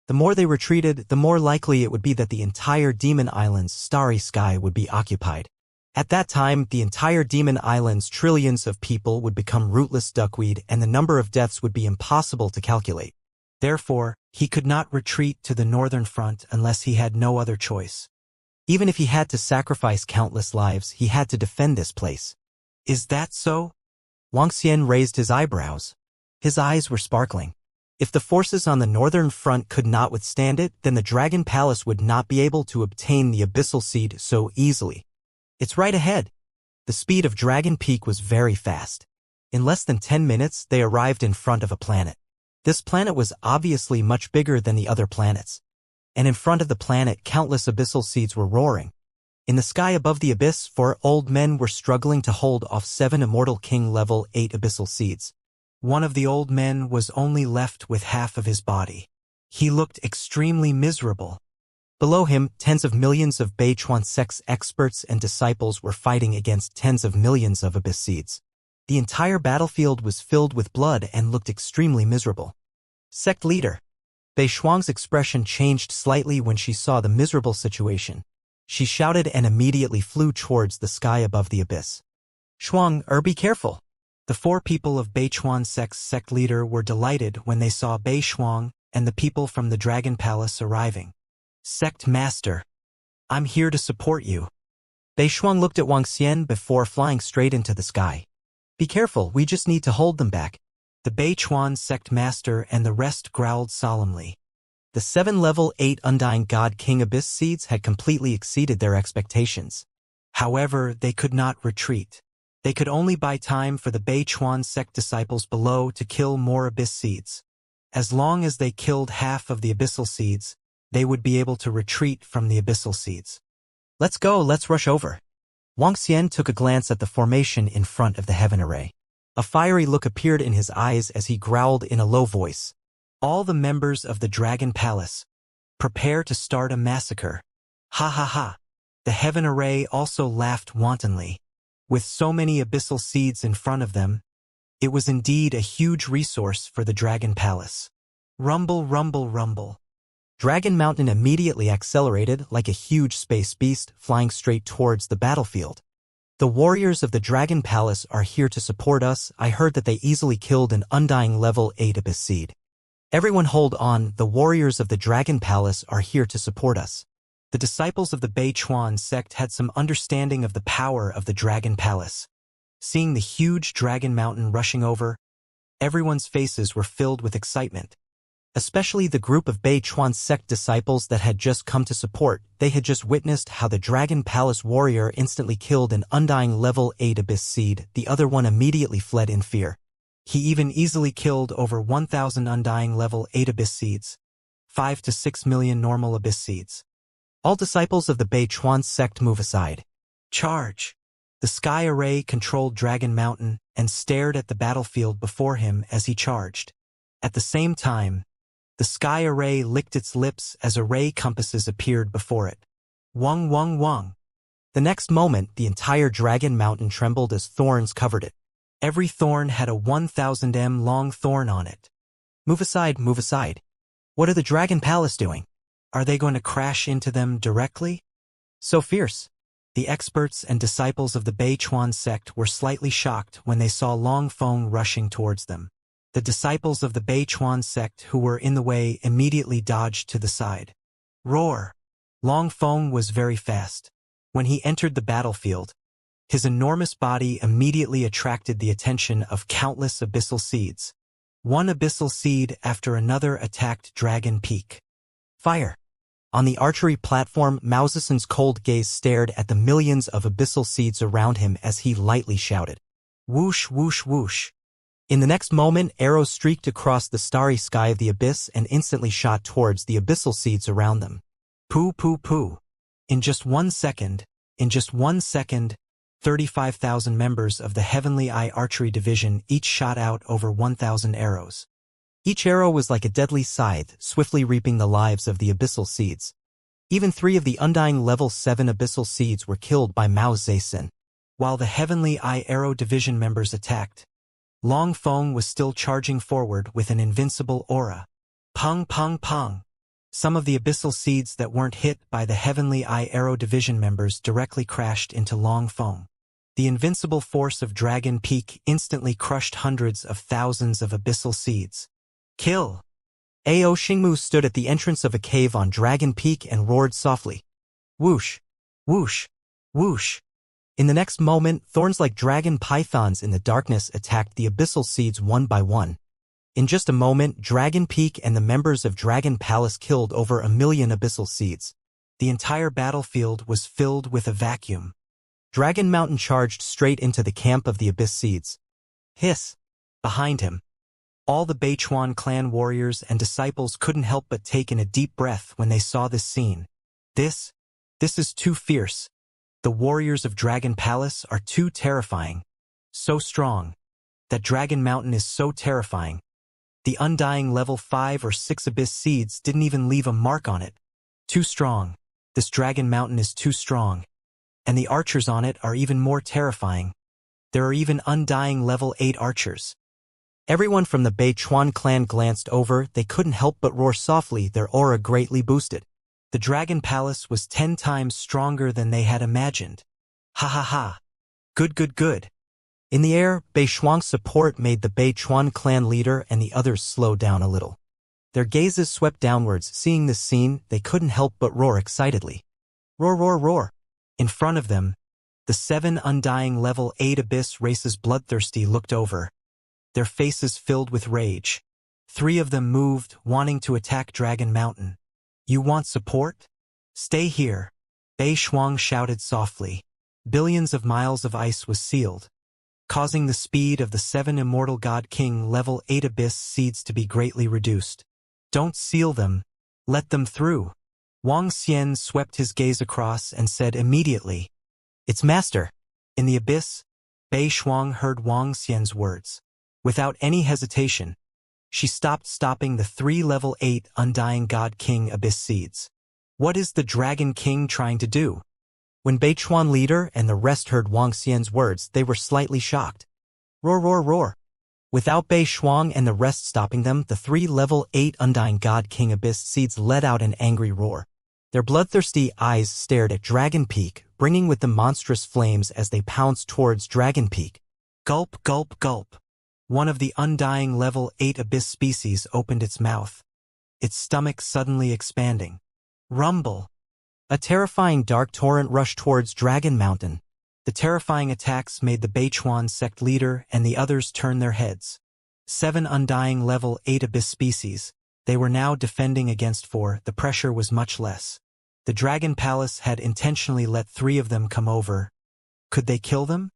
The more they retreated, the more likely it would be that the entire Demon Island's starry sky would be occupied. At that time, the entire Demon Island's trillions of people would become rootless duckweed and the number of deaths would be impossible to calculate. Therefore, he could not retreat to the northern front unless he had no other choice. Even if he had to sacrifice countless lives, he had to defend this place. Is that so? Wuxia raised his eyebrows. His eyes were sparkling. If the forces on the northern front could not withstand it, then the Dragon Palace would not be able to obtain the Abyssal Seed so easily. It's right ahead. The speed of Dragon Peak was very fast. In less than 10 minutes, they arrived in front of a planet. This planet was obviously much bigger than the other planets. And in front of the planet, countless abyssal seeds were roaring. In the sky above the abyss, 4 old men were struggling to hold off 7 Immortal King level 8 abyssal seeds. One of the old men was only left with half of his body. He looked extremely miserable. Below him, tens of millions of Beichuan sect's experts and disciples were fighting against tens of millions of abyss seeds. The entire battlefield was filled with blood and looked extremely miserable. Sect leader. Bei Shuang's expression changed slightly when she saw the miserable situation. She shouted and immediately flew towards the sky above the abyss. Shuang, be careful. The 4 people of Beichuan sect's sect leader were delighted when they saw Bei Shuang and the people from the Dragon Palace arriving. Sect Master. I'm here to support you. Bei Shuang looked at Wuxia before flying straight into the sky. Be careful, we just need to hold them back. The Beichuan sect master and the rest growled solemnly. The 7 level 8 Undying God King Abyss seeds had completely exceeded their expectations. However, they could not retreat. They could only buy time for the Beichuan sect disciples below to kill more abyss seeds. As long as they killed half of the abyssal seeds, they would be able to retreat from the abyssal seeds. Let's go, let's rush over. Wuxia took a glance at the formation in front of the heaven array. A fiery look appeared in his eyes as he growled in a low voice. All the members of the Dragon Palace, prepare to start a massacre. Ha ha ha. The heaven array also laughed wantonly. With so many abyssal seeds in front of them, it was indeed a huge resource for the Dragon Palace. Rumble, rumble, rumble. Dragon Mountain immediately accelerated like a huge space beast flying straight towards the battlefield. The warriors of the Dragon Palace are here to support us. I heard that they easily killed an Undying level 8 abyss seed. Everyone hold on, the warriors of the Dragon Palace are here to support us. The disciples of the Beichuan sect had some understanding of the power of the Dragon Palace. Seeing the huge Dragon Mountain rushing over, everyone's faces were filled with excitement. Especially the group of Beichuan sect disciples that had just come to support. They had just witnessed how the Dragon Palace warrior instantly killed an Undying level 8 abyss seed. The other one immediately fled in fear. He even easily killed over 1,000 Undying level 8 abyss seeds, 5 to 6 million normal abyss seeds. All disciples of the Beichuan sect move aside. Charge! The sky array controlled Dragon Mountain and stared at the battlefield before him as he charged. At the same time, the sky array licked its lips as array compasses appeared before it. Wong, wong, wong. The next moment, the entire Dragon Mountain trembled as thorns covered it. Every thorn had a 1,000 m long thorn on it. Move aside, move aside. What are the Dragon Palace doing? Are they going to crash into them directly? So fierce. The experts and disciples of the Beichuan sect were slightly shocked when they saw Long Feng rushing towards them. The disciples of the Beichuan sect who were in the way immediately dodged to the side. Roar! Long Feng was very fast. When he entered the battlefield, his enormous body immediately attracted the attention of countless abyssal seeds. One abyssal seed after another attacked Dragon Peak. Fire! On the archery platform, Mao Zedong's cold gaze stared at the millions of abyssal seeds around him as he lightly shouted. Whoosh, whoosh, whoosh. In the next moment, arrows streaked across the starry sky of the abyss and instantly shot towards the abyssal seeds around them. Poo, poo, poo. In just 1 second, 35,000 members of the Heavenly Eye Archery Division each shot out over 1,000 arrows. Each arrow was like a deadly scythe, swiftly reaping the lives of the abyssal seeds. Even 3 of the Undying level 7 abyssal seeds were killed by Mao Zedong. While the Heavenly Eye Arrow Division members attacked, Long Feng was still charging forward with an invincible aura. Pong, pong, pong. Some of the abyssal seeds that weren't hit by the Heavenly Eye Arrow Division members directly crashed into long foam. The invincible force of Dragon Peak instantly crushed hundreds of thousands of abyssal seeds. Kill! Ao Xingmu stood at the entrance of a cave on Dragon Peak and roared softly. Whoosh! Whoosh! Whoosh! In the next moment, thorns like dragon pythons in the darkness attacked the abyssal seeds one by one. In just a moment, Dragon Peak and the members of Dragon Palace killed over 1 million abyssal seeds. The entire battlefield was filled with a vacuum. Dragon Mountain charged straight into the camp of the abyss seeds. Hiss! Behind him. All the Beichuan clan warriors and disciples couldn't help but take in a deep breath when they saw this scene. This is too fierce. The warriors of Dragon Palace are too terrifying. So strong. That Dragon Mountain is so terrifying. The undying level 5 or 6 abyss seeds didn't even leave a mark on it. Too strong. This Dragon Mountain is too strong. And the archers on it are even more terrifying. There are even undying level 8 archers. Everyone from the Beichuan clan glanced over. They couldn't help but roar softly, their aura greatly boosted. The Dragon Palace was 10 times stronger than they had imagined. Ha ha ha. Good good good. In the air, Beichuan's support made the Beichuan clan leader and the others slow down a little. Their gazes swept downwards. Seeing this scene, they couldn't help but roar excitedly. Roar roar roar. In front of them, the 7 undying level 8 abyss races bloodthirsty looked over. Their faces filled with rage. 3 of them moved, wanting to attack Dragon Mountain. You want support? Stay here. Beichuan shouted softly. Billions of miles of ice was sealed, causing the speed of the 7 Immortal God King level 8 abyss seeds to be greatly reduced. Don't seal them. Let them through. Wang Xian swept his gaze across and said immediately, It's Master. In the abyss, Beichuan heard Wang Xian's words. Without any hesitation, she stopping the 3 level 8 Undying God King abyss seeds. What is the Dragon King trying to do? When Beichuan leader and the rest heard Wang Xian's words, they were slightly shocked. Roar roar roar. Without Beichuan and the rest stopping them, the 3 level 8 Undying God King abyss seeds let out an angry roar. Their bloodthirsty eyes stared at Dragon Peak, bringing with them monstrous flames as they pounced towards Dragon Peak. Gulp gulp gulp. One of the undying level 8 abyss species opened its mouth, its stomach suddenly expanding. Rumble. A terrifying dark torrent rushed towards Dragon Mountain. The terrifying attacks made the Beichuan sect leader and the others turn their heads. 7 undying level 8 abyss species. They were now defending against 4. The pressure was much less. The Dragon Palace had intentionally let 3 of them come over. Could they kill them?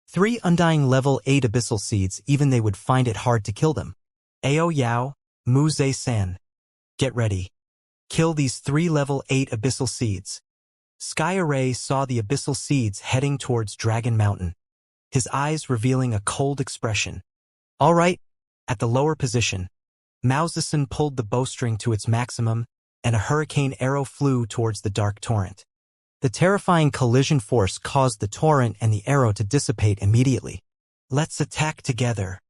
3 undying level 8 abyssal seeds, even they would find it hard to kill them. Ao Yao, Mu Zhe-san. Get ready. Kill these 3 level 8 abyssal seeds. Sky Array saw the abyssal seeds heading towards Dragon Mountain, his eyes revealing a cold expression. All right. At the lower position, Mao Zedong pulled the bowstring to its maximum, and a hurricane arrow flew towards the dark torrent. The terrifying collision force caused the torrent and the arrow to dissipate immediately. Let's attack together.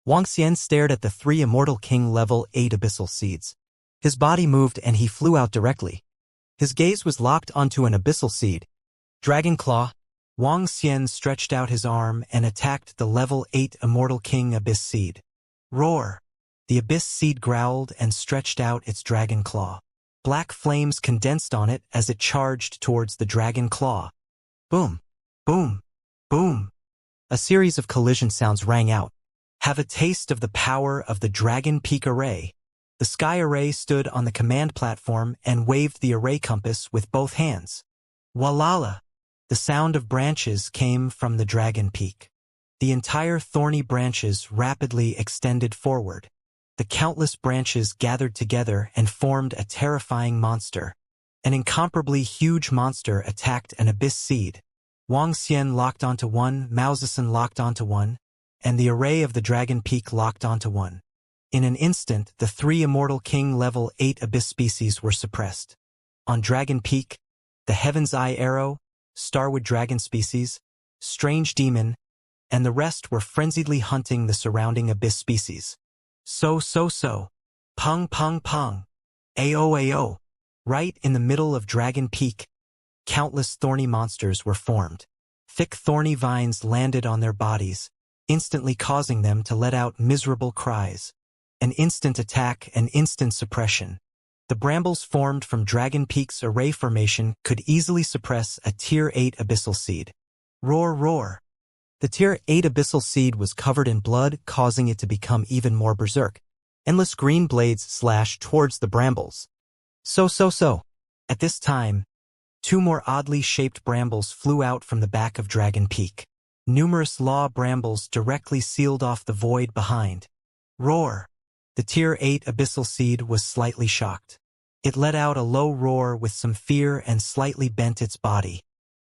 Wang Xian stared at the 3 Immortal King level 8 abyssal seeds. His body moved and he flew out directly. His gaze was locked onto an abyssal seed. Dragon Claw. Wang Xian stretched out his arm and attacked the level 8 Immortal King abyss seed. Roar. The abyss seed growled and stretched out its dragon claw. Black flames condensed on it as it charged towards the dragon claw. Boom, boom, boom. A series of collision sounds rang out. Have a taste of the power of the Dragon Peak Array. The Sky Array stood on the command platform and waved the array compass with both hands. Walala! The sound of branches came from the Dragon Peak. The entire thorny branches rapidly extended forward. The countless branches gathered together and formed a terrifying monster. An incomparably huge monster attacked an abyss seed. Wang Xian locked onto one, Mao Zedong locked onto one, and the array of the Dragon Peak locked onto one. In an instant, the 3 Immortal King level 8 abyss species were suppressed. On Dragon Peak, the Heaven's Eye Arrow, Starwood Dragon species, Strange Demon, and the rest were frenziedly hunting the surrounding abyss species. So. Pong pong pong. Ao. Right in the middle of Dragon Peak, countless thorny monsters were formed. Thick thorny vines landed on their bodies, instantly causing them to let out miserable cries. An instant attack and instant suppression. The brambles formed from Dragon Peak's array formation could easily suppress a Tier 8 abyssal seed. Roar, roar. The Tier 8 abyssal seed was covered in blood, causing it to become even more berserk. Endless green blades slashed towards the brambles. So. At this time, two more oddly shaped brambles flew out from the back of Dragon Peak. Numerous law brambles directly sealed off the void behind. Roar. The Tier 8 abyssal seed was slightly shocked. It let out a low roar with some fear and slightly bent its body.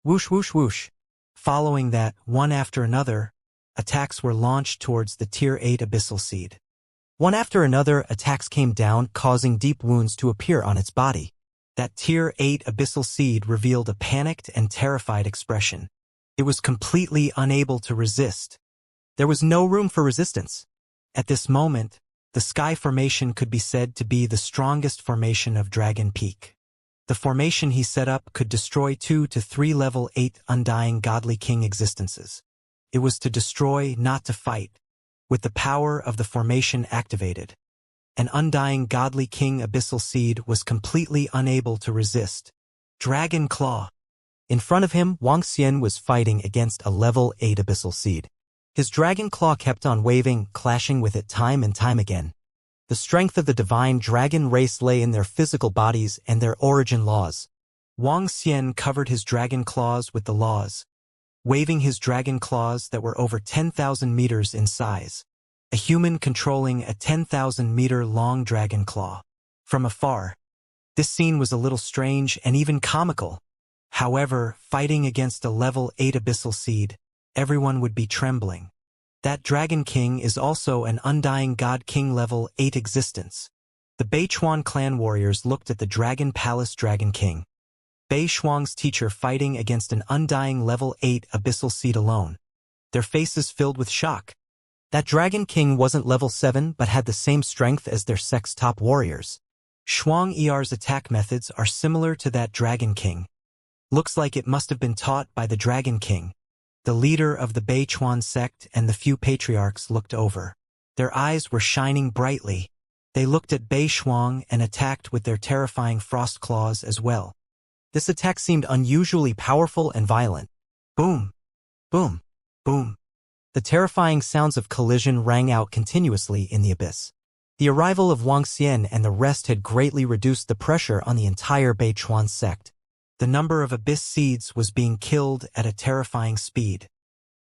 Whoosh, whoosh, whoosh. Following that, one after another, attacks were launched towards the Tier 8 abyssal seed. One after another, attacks came down, causing deep wounds to appear on its body. That Tier 8 abyssal seed revealed a panicked and terrified expression. It was completely unable to resist. There was no room for resistance. At this moment, the Sky Formation could be said to be the strongest formation of Dragon Peak. The formation he set up could destroy 2 to 3 level 8 undying godly king existences. It was to destroy, not to fight. With the power of the formation activated, an undying godly king abyssal seed was completely unable to resist. Dragon Claw. In front of him, Wuxia was fighting against a level 8 abyssal seed. His dragon claw kept on waving, clashing with it time and time again. The strength of the divine dragon race lay in their physical bodies and their origin laws. Wuxia covered his dragon claws with the laws, waving his dragon claws that were over 10,000 meters in size. A human controlling a 10,000-meter-long dragon claw. From afar, this scene was a little strange and even comical. However, fighting against a level 8 abyssal seed, everyone would be trembling. That Dragon King is also an undying God King level 8 existence. The Beichuan clan warriors looked at the Dragon Palace Dragon King. Bei Shuang's teacher fighting against an undying level 8 abyssal seed alone. Their faces filled with shock. That Dragon King wasn't level 7 but had the same strength as their sect's top warriors. Shuang Er's attack methods are similar to that Dragon King. Looks like it must have been taught by the Dragon King. The leader of the Beichuan sect and the few patriarchs looked over. Their eyes were shining brightly. They looked at Bei Shuang and attacked with their terrifying frost claws as well. This attack seemed unusually powerful and violent. Boom! Boom! Boom! The terrifying sounds of collision rang out continuously in the abyss. The arrival of Wuxia and the rest had greatly reduced the pressure on the entire Beichuan sect. The number of abyss seeds was being killed at a terrifying speed.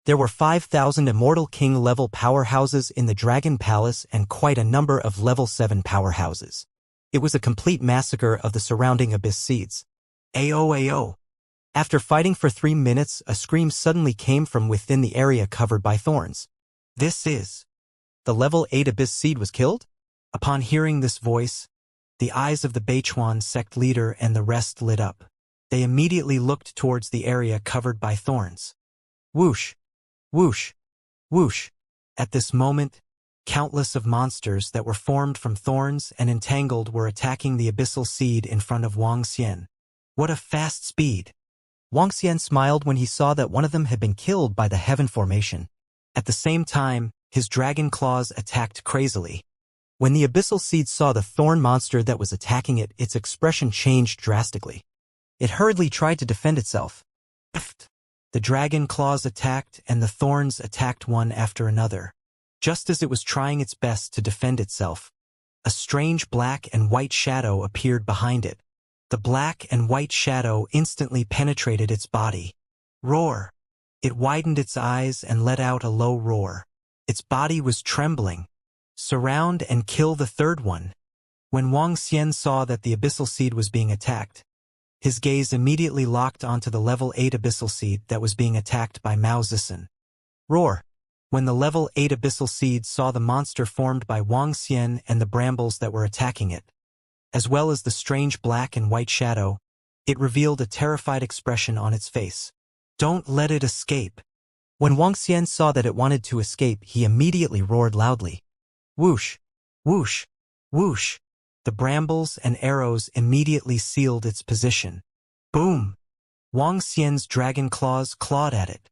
There were 5,000 Immortal King level powerhouses in the Dragon Palace and quite a number of level 7 powerhouses. It was a complete massacre of the surrounding abyss seeds. Ao. After fighting for 3 minutes, a scream suddenly came from within the area covered by thorns. This is... The level 8 abyss seed was killed? Upon hearing this voice, the eyes of the Beichuan sect leader and the rest lit up. They immediately looked towards the area covered by thorns. Whoosh! Whoosh! Whoosh! At this moment, countless of monsters that were formed from thorns and entangled were attacking the abyssal seed in front of Wuxia. What a fast speed! Wuxia smiled when he saw that one of them had been killed by the heaven formation. At the same time, his dragon claws attacked crazily. When the abyssal seed saw the thorn monster that was attacking it, its expression changed drastically. It hurriedly tried to defend itself. The dragon claws attacked and the thorns attacked one after another. Just as it was trying its best to defend itself, a strange black and white shadow appeared behind it. The black and white shadow instantly penetrated its body. Roar! It widened its eyes and let out a low roar. Its body was trembling. Surround and kill the third one. When Wuxia saw that the abyssal seed was being attacked, his gaze immediately locked onto the level 8 abyssal seed that was being attacked by Mao Zisen. Roar! When the level 8 abyssal seed saw the monster formed by Wuxia and the brambles that were attacking it, as well as the strange black and white shadow, it revealed a terrified expression on its face. Don't let it escape. When Wuxia saw that it wanted to escape, he immediately roared loudly. Whoosh! Whoosh! Whoosh! The brambles and arrows immediately sealed its position. Boom! Wang Xian's dragon claws clawed at it.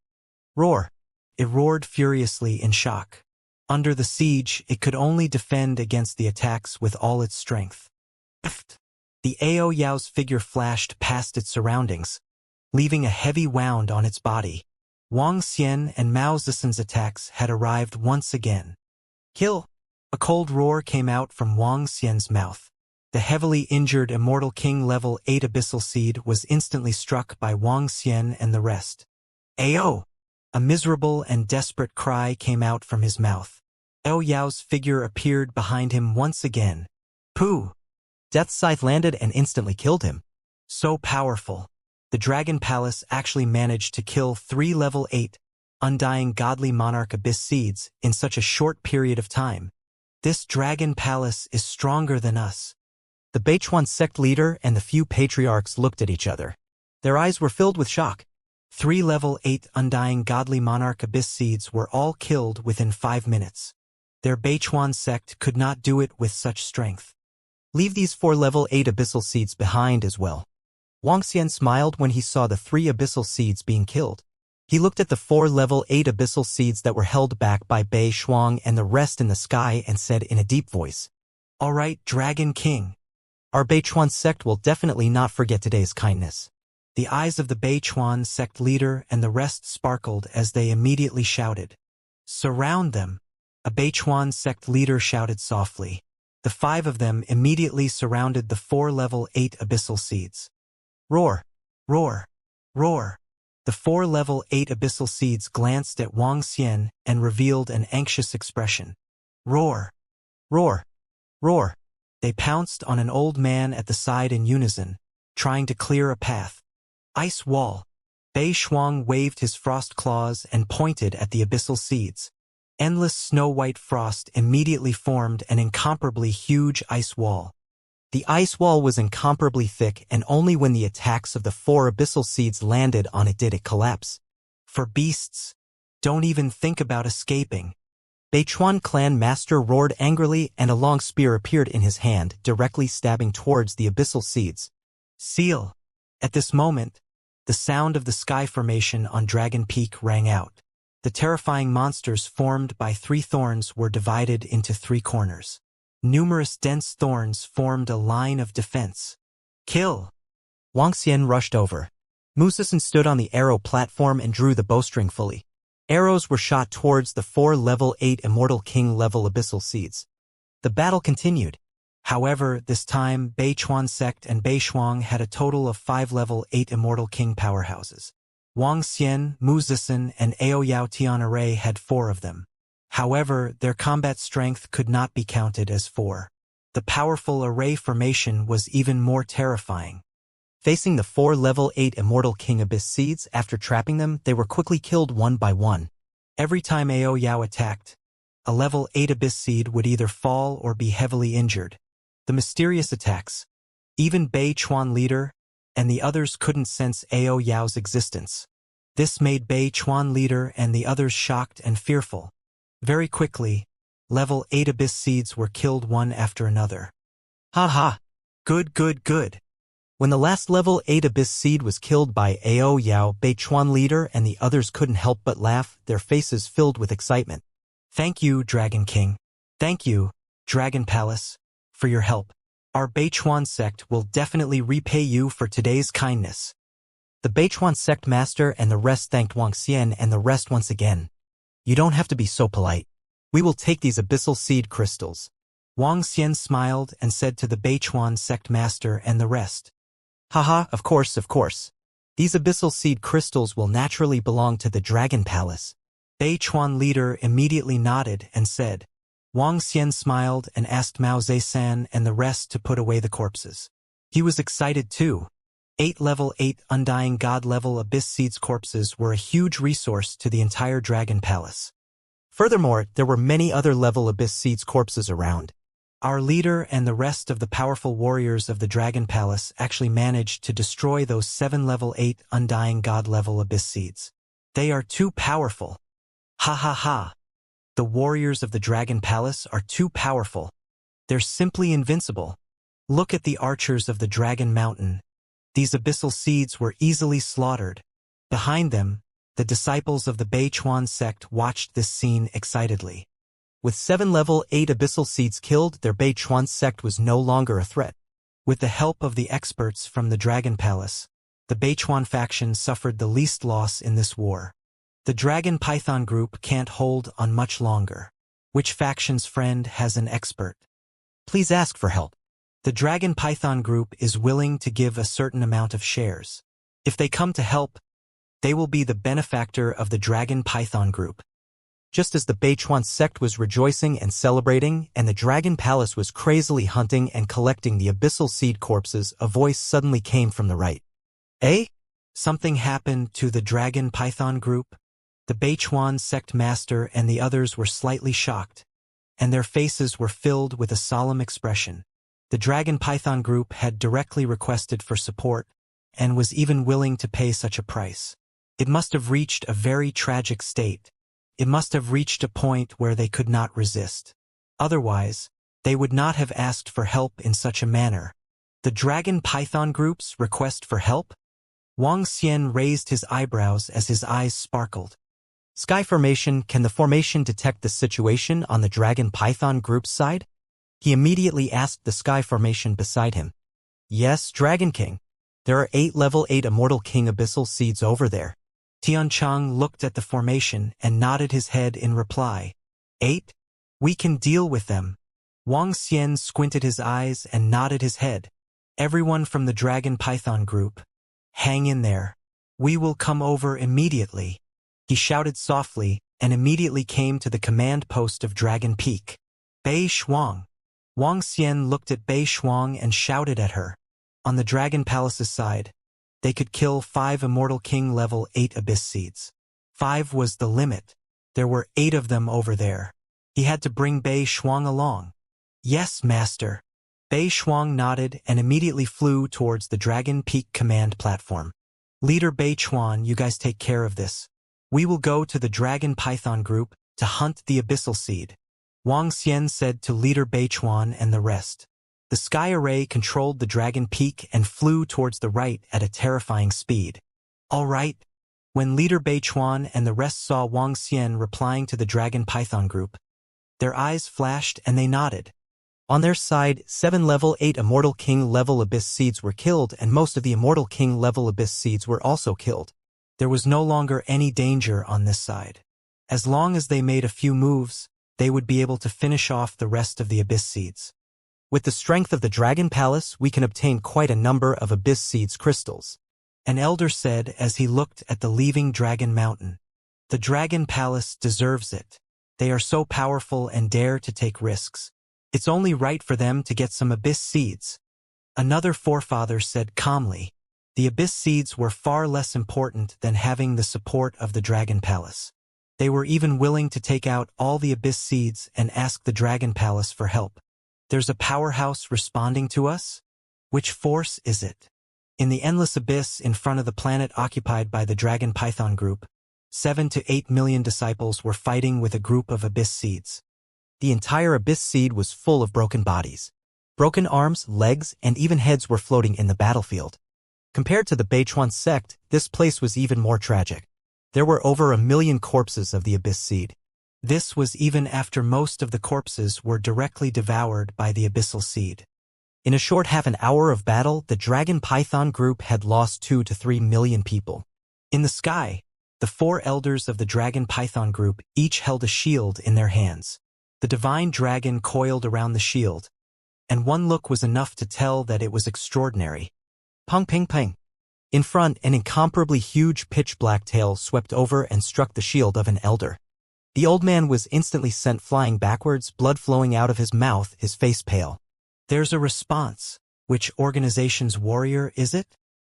Roar! It roared furiously in shock. Under the siege, it could only defend against the attacks with all its strength. The Ao Yao's figure flashed past its surroundings, leaving a heavy wound on its body. Wang Xian and Mao Zishan's attacks had arrived once again. Kill! A cold roar came out from Wang Xian's mouth. The heavily injured Immortal King level 8 Abyssal Seed was instantly struck by Wang Xian and the rest. Ao! A miserable and desperate cry came out from his mouth. Ao Yao's figure appeared behind him once again. Pooh! Death Scythe landed and instantly killed him. So powerful. The Dragon Palace actually managed to kill 3 level 8 Undying Godly Monarch Abyss Seeds in such a short period of time. This Dragon Palace is stronger than us. The Beichuan sect leader and the few patriarchs looked at each other. Their eyes were filled with shock. 3 level 8 Undying Godly Monarch Abyss Seeds were all killed within 5 minutes. Their Beichuan sect could not do it with such strength. Leave these 4 level 8 Abyssal Seeds behind as well. Wang Xian smiled when he saw the 3 Abyssal Seeds being killed. He looked at the 4 level 8 Abyssal Seeds that were held back by Bei Shuang and the rest in the sky and said in a deep voice, "All right, Dragon King. Our Beichuan sect will definitely not forget today's kindness." The eyes of the Beichuan sect leader and the rest sparkled as they immediately shouted, "Surround them!" A Beichuan sect leader shouted softly. The 5 of them immediately surrounded the 4 level 8 Abyssal Seeds. Roar! Roar! Roar! The 4 level 8 Abyssal Seeds glanced at Wang Xian and revealed an anxious expression. Roar! Roar! Roar! They pounced on an old man at the side in unison, trying to clear a path. Ice wall! Bei Shuang waved his frost claws and pointed at the Abyssal Seeds. Endless snow-white frost immediately formed an incomparably huge ice wall. The ice wall was incomparably thick, and only when the attacks of the 4 Abyssal Seeds landed on it did it collapse. For beasts, don't even think about escaping. Beichuan clan master roared angrily, and a long spear appeared in his hand, directly stabbing towards the Abyssal Seeds. Seal! At this moment, the sound of the sky formation on Dragon Peak rang out. The terrifying monsters formed by 3 thorns were divided into 3 corners. Numerous dense thorns formed a line of defense. Kill! Wang Xian rushed over. Mu Zishan stood on the arrow platform and drew the bowstring fully. Arrows were shot towards the 4 level 8 Immortal King level Abyssal Seeds. The battle continued. However, this time Beichuan sect and Bei Shuang had a total of 5 level 8 Immortal King powerhouses. Wang Xian, Mu Zishan, and Ao Yao Tian'erei had 4 of them. However, their combat strength could not be counted as 4. The powerful array formation was even more terrifying. Facing the 4 level 8 Immortal King Abyss Seeds, after trapping them, they were quickly killed one by one. Every time Ao Yao attacked, a level 8 Abyss Seed would either fall or be heavily injured. The mysterious attacks. Even Bei Chuan leader and the others couldn't sense Ao Yao's existence. This made Bei Chuan leader and the others shocked and fearful. Very quickly, level 8 Abyss Seeds were killed one after another. Ha ha! Good, good, good! When the last level 8 Abyss Seed was killed by Ao Yao, Bei Chuan leader and the others couldn't help but laugh, their faces filled with excitement. Thank you, Dragon King. Thank you, Dragon Palace, for your help. Our Beichuan sect will definitely repay you for today's kindness. The Beichuan sect master and the rest thanked Wang Xian and the rest once again. You don't have to be so polite. We will take these Abyssal Seed crystals. Wang Xian smiled and said to the Beichuan sect master and the rest. Haha, of course, of course. These Abyssal Seed crystals will naturally belong to the Dragon Palace. Beichuan leader immediately nodded and said. Wang Xian smiled and asked Mao Zishan and the rest to put away the corpses. He was excited too. 8 level 8 Undying God level Abyss Seeds corpses were a huge resource to the entire Dragon Palace. Furthermore, there were many other level Abyss Seeds corpses around. Our leader and the rest of the powerful warriors of the Dragon Palace actually managed to destroy those 7 level 8 Undying God level Abyss Seeds. They are too powerful. Ha ha ha. The warriors of the Dragon Palace are too powerful. They're simply invincible. Look at the archers of the Dragon Mountain. These abyssal seeds were easily slaughtered. Behind them, the disciples of the Beichuan sect watched this scene excitedly. With 7 level 8 abyssal seeds killed, their Beichuan sect was no longer a threat. With the help of the experts from the Dragon Palace, the Beichuan faction suffered the least loss in this war. The Dragon Python group can't hold on much longer. Which faction's friend has an expert? Please ask for help. The Dragon Python group is willing to give a certain amount of shares. If they come to help, they will be the benefactor of the Dragon Python group. Just as the Beichuan sect was rejoicing and celebrating, and the Dragon Palace was crazily hunting and collecting the abyssal seed corpses, a voice suddenly came from the right. Eh? Something happened to the Dragon Python group? The Beichuan sect master and the others were slightly shocked, and their faces were filled with a solemn expression. The Dragon Python group had directly requested for support, and was even willing to pay such a price. It must have reached a very tragic state. It must have reached a point where they could not resist. Otherwise, they would not have asked for help in such a manner. The Dragon Python group's request for help? Wang Xian raised his eyebrows as his eyes sparkled. Sky formation, can the formation detect the situation on the Dragon Python group's side? He immediately asked the sky formation beside him. Yes, Dragon King. There are 8 level 8 Immortal King abyssal seeds over there. Tiancheng looked at the formation and nodded his head in reply. 8? We can deal with them. Wang Xian squinted his eyes and nodded his head. Everyone from the Dragon Python group, hang in there. We will come over immediately. He shouted softly and immediately came to the command post of Dragon Peak. Bei Shuang. Wang Xian looked at Bei Shuang and shouted at her. On the Dragon Palace's side, they could kill 5 Immortal King level 8 abyss seeds. 5 was the limit. There were 8 of them over there. He had to bring Bei Shuang along. Yes, master. Bei Shuang nodded and immediately flew towards the Dragon Peak command platform. Leader Bei Chuan, you guys take care of this. We will go to the Dragon Python group to hunt the abyssal seed. Wang Xian said to Leader Bei Chuan and the rest. The sky array controlled the Dragon Peak and flew towards the right at a terrifying speed. All right. When Leader Bei Chuan and the rest saw Wang Xian replying to the Dragon Python group, their eyes flashed and they nodded. On their side, 7 level 8 Immortal King level abyss seeds were killed and most of the Immortal King level abyss seeds were also killed. There was no longer any danger on this side. As long as they made a few moves, they would be able to finish off the rest of the abyss seeds. With the strength of the Dragon Palace, we can obtain quite a number of abyss seeds crystals. An elder said as he looked at the leaving Dragon Mountain. The Dragon Palace deserves it. They are so powerful and dare to take risks. It's only right for them to get some abyss seeds. Another forefather said calmly. The abyss seeds were far less important than having the support of the Dragon Palace. They were even willing to take out all the abyss seeds and ask the Dragon Palace for help. There's a powerhouse responding to us? Which force is it? In the endless abyss in front of the planet occupied by the Dragon Python group, 7 to 8 million disciples were fighting with a group of abyss seeds. The entire abyss seed was full of broken bodies. Broken arms, legs, and even heads were floating in the battlefield. Compared to the Beichuan sect, this place was even more tragic. There were over 1 million corpses of the abyss seed. This was even after most of the corpses were directly devoured by the abyssal seed. In a short half an hour of battle, the Dragon Python group had lost 2 to 3 million people. In the sky, the 4 elders of the Dragon Python group each held a shield in their hands. The divine dragon coiled around the shield, and one look was enough to tell that it was extraordinary. Pong ping ping. In front, an incomparably huge pitch-black tail swept over and struck the shield of an elder. The old man was instantly sent flying backwards, blood flowing out of his mouth, his face pale. There's a response. Which organization's warrior is it?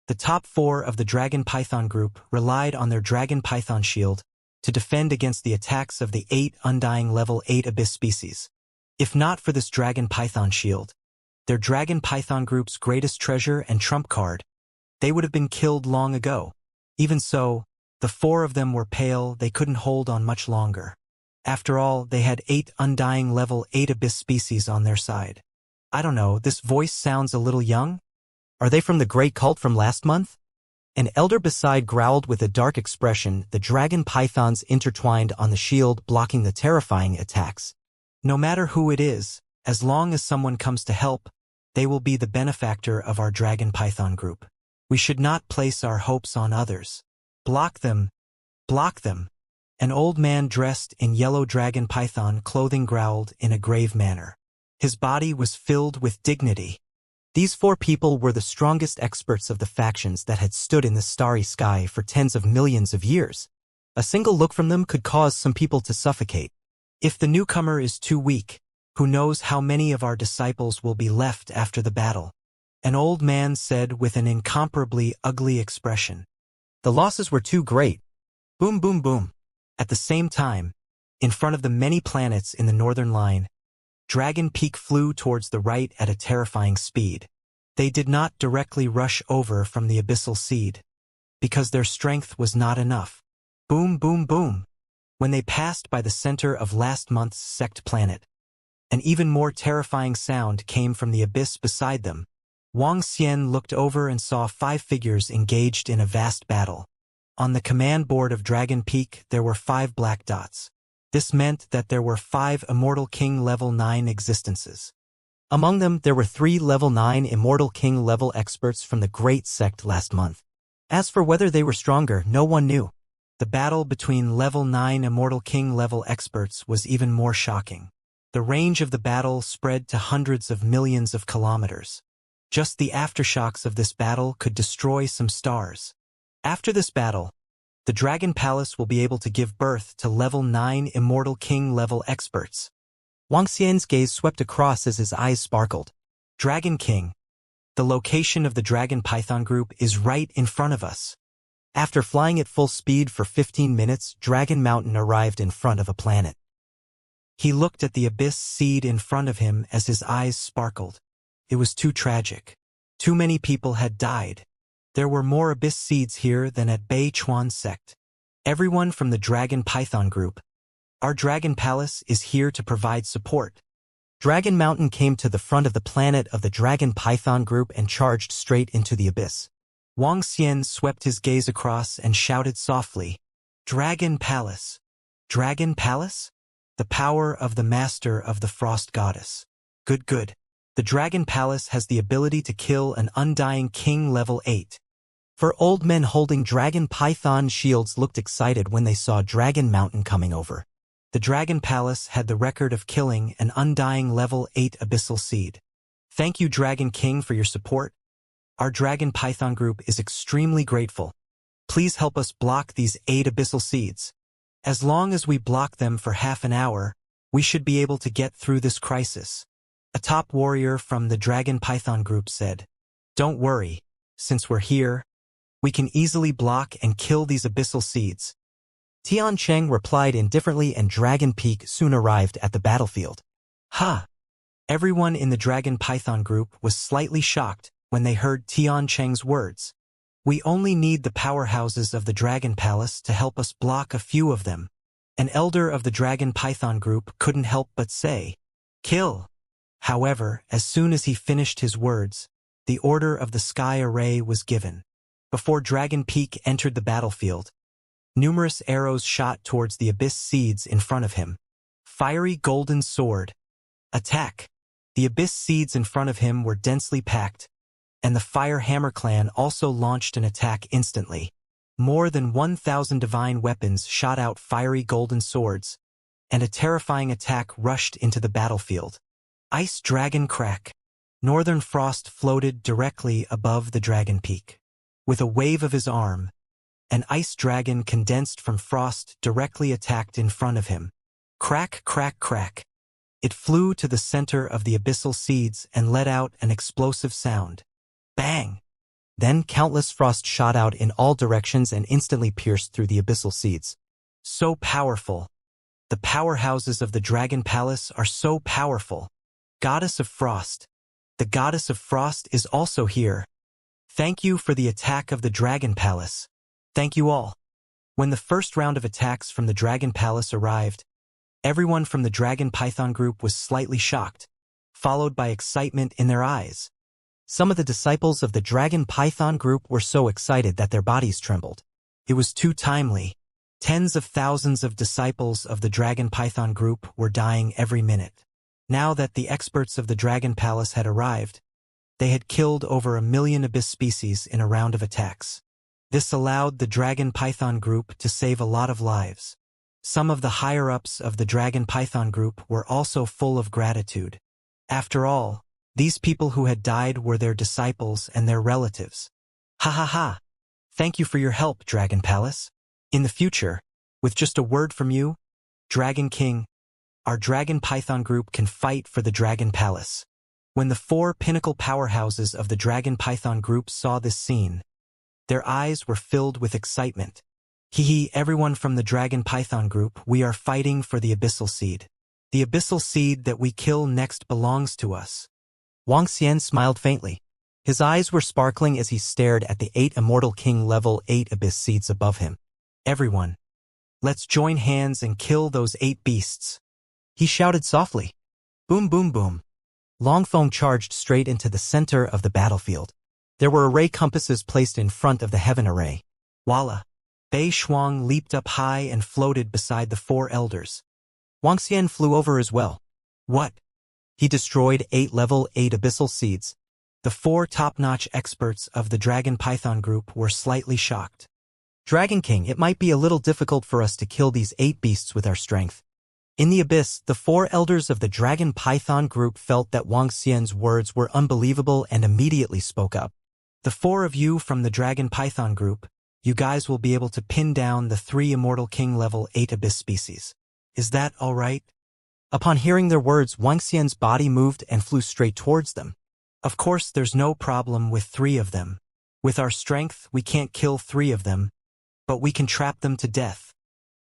The top 4 of the Dragon Python group relied on their Dragon Python shield to defend against the attacks of the 8 undying level 8 abyss species. If not for this Dragon Python shield, their Dragon Python group's greatest treasure and trump card, they would have been killed long ago. Even so, the 4 of them were pale, they couldn't hold on much longer. After all, they had 8 undying level 8 abyss species on their side. I don't know, this voice sounds a little young? Are they from the great cult from last month? An elder beside growled with a dark expression, the dragon pythons intertwined on the shield blocking the terrifying attacks. No matter who it is, as long as someone comes to help, they will be the benefactor of our dragon python group. We should not place our hopes on others. Block them. Block them. An old man dressed in yellow dragon python clothing growled in a grave manner. His body was filled with dignity. These 4 people were the strongest experts of the factions that had stood in the starry sky for tens of millions of years. A single look from them could cause some people to suffocate. If the newcomer is too weak, who knows how many of our disciples will be left after the battle? An old man said with an incomparably ugly expression. The losses were too great. Boom, boom, boom. At the same time, in front of the many planets in the northern line, Dragon Peak flew towards the right at a terrifying speed. They did not directly rush over from the abyssal seed, because their strength was not enough. Boom, boom, boom. When they passed by the center of last month's sect planet, an even more terrifying sound came from the abyss beside them. Wang Xian looked over and saw 5 figures engaged in a vast battle. On the command board of Dragon Peak, there were 5 black dots. This meant that there were 5 Immortal King level 9 existences. Among them, there were 3 level 9 Immortal King level experts from the Great Sect last month. As for whether they were stronger, no one knew. The battle between level 9 Immortal King level experts was even more shocking. The range of the battle spread to hundreds of millions of kilometers. Just the aftershocks of this battle could destroy some stars. After this battle, the Dragon Palace will be able to give birth to level 9 Immortal King level experts. Wang Xian's gaze swept across as his eyes sparkled. Dragon King. The location of the Dragon Python group is right in front of us. After flying at full speed for 15 minutes, Dragon Mountain arrived in front of a planet. He looked at the abyss seed in front of him as his eyes sparkled. It was too tragic. Too many people had died. There were more abyss seeds here than at Bei Chuan sect. Everyone from the Dragon Python group. Our Dragon Palace is here to provide support. Dragon Mountain came to the front of the planet of the Dragon Python group and charged straight into the abyss. Wang Xian swept his gaze across and shouted softly, Dragon Palace. Dragon Palace? The power of the master of the Frost Goddess. Good, good. The Dragon Palace has the ability to kill an undying king level 8. For old men holding Dragon Python shields looked excited when they saw Dragon Mountain coming over. The Dragon Palace had the record of killing an undying level 8 abyssal seed. Thank you, Dragon King, for your support. Our Dragon Python group is extremely grateful. Please help us block these 8 abyssal seeds. As long as we block them for half an hour, we should be able to get through this crisis. A top warrior from the Dragon Python group said, Don't worry, since we're here, we can easily block and kill these abyssal seeds. Tian Cheng replied indifferently and Dragon Peak soon arrived at the battlefield. Ha! Everyone in the Dragon Python group was slightly shocked when they heard Tian Cheng's words. We only need the powerhouses of the Dragon Palace to help us block a few of them. An elder of the Dragon Python group couldn't help but say, Kill! However, as soon as he finished his words, the order of the sky array was given. Before Dragon Peak entered the battlefield, numerous arrows shot towards the abyss seeds in front of him. Fiery golden sword. Attack! The abyss seeds in front of him were densely packed, and the Fire Hammer clan also launched an attack instantly. More than 1,000 divine weapons shot out fiery golden swords, and a terrifying attack rushed into the battlefield. Ice Dragon Crack. Northern Frost floated directly above the Dragon Peak. With a wave of his arm, an ice dragon condensed from frost directly attacked in front of him. Crack, crack, crack. It flew to the center of the abyssal seeds and let out an explosive sound. Bang! Then countless frost shot out in all directions and instantly pierced through the abyssal seeds. So powerful. The powerhouses of the Dragon Palace are so powerful. Goddess of Frost. The Goddess of Frost is also here. Thank you for the attack of the Dragon Palace. Thank you all. When the first round of attacks from the Dragon Palace arrived, everyone from the Dragon Python group was slightly shocked. followed by excitement in their eyes. Some of the disciples of the Dragon Python group were so excited that their bodies trembled. It was too timely. Tens of thousands of disciples of the Dragon Python group were dying every minute. Now that the experts of the Dragon Palace had arrived, they had killed over 1 million abyss species in a round of attacks. This allowed the Dragon Python group to save a lot of lives. Some of the higher-ups of the Dragon Python group were also full of gratitude. After all, these people who had died were their disciples and their relatives. Ha ha ha! Thank you for your help, Dragon Palace. In the future, with just a word from you, Dragon King, our Dragon Python group can fight for the Dragon Palace. When the 4 pinnacle powerhouses of the Dragon Python group saw this scene, their eyes were filled with excitement. Hee everyone from the Dragon Python group, we are fighting for the Abyssal Seed. The Abyssal Seed that we kill next belongs to us. Wuxia smiled faintly. His eyes were sparkling as he stared at the 8 Immortal King level 8 Abyss Seeds above him. Everyone, let's join hands and kill those 8 beasts. He shouted softly. Boom boom boom. Longfeng charged straight into the center of the battlefield. There were array compasses placed in front of the heaven array. Voila! Bei Shuang leaped up high and floated beside the 4 elders. Wuxia flew over as well. What? He destroyed 8 level 8 abyssal seeds. The 4 top-notch experts of the Dragon Python group were slightly shocked. Dragon King, it might be a little difficult for us to kill these 8 beasts with our strength. In the abyss, the 4 elders of the Dragon Python group felt that Wuxia's words were unbelievable and immediately spoke up. The 4 of you from the Dragon Python group, you guys will be able to pin down the 3 Immortal King level 8 abyss species. Is that all right? Upon hearing their words, Wuxia's body moved and flew straight towards them. Of course, there's no problem with 3 of them. With our strength, we can't kill 3 of them, but we can trap them to death.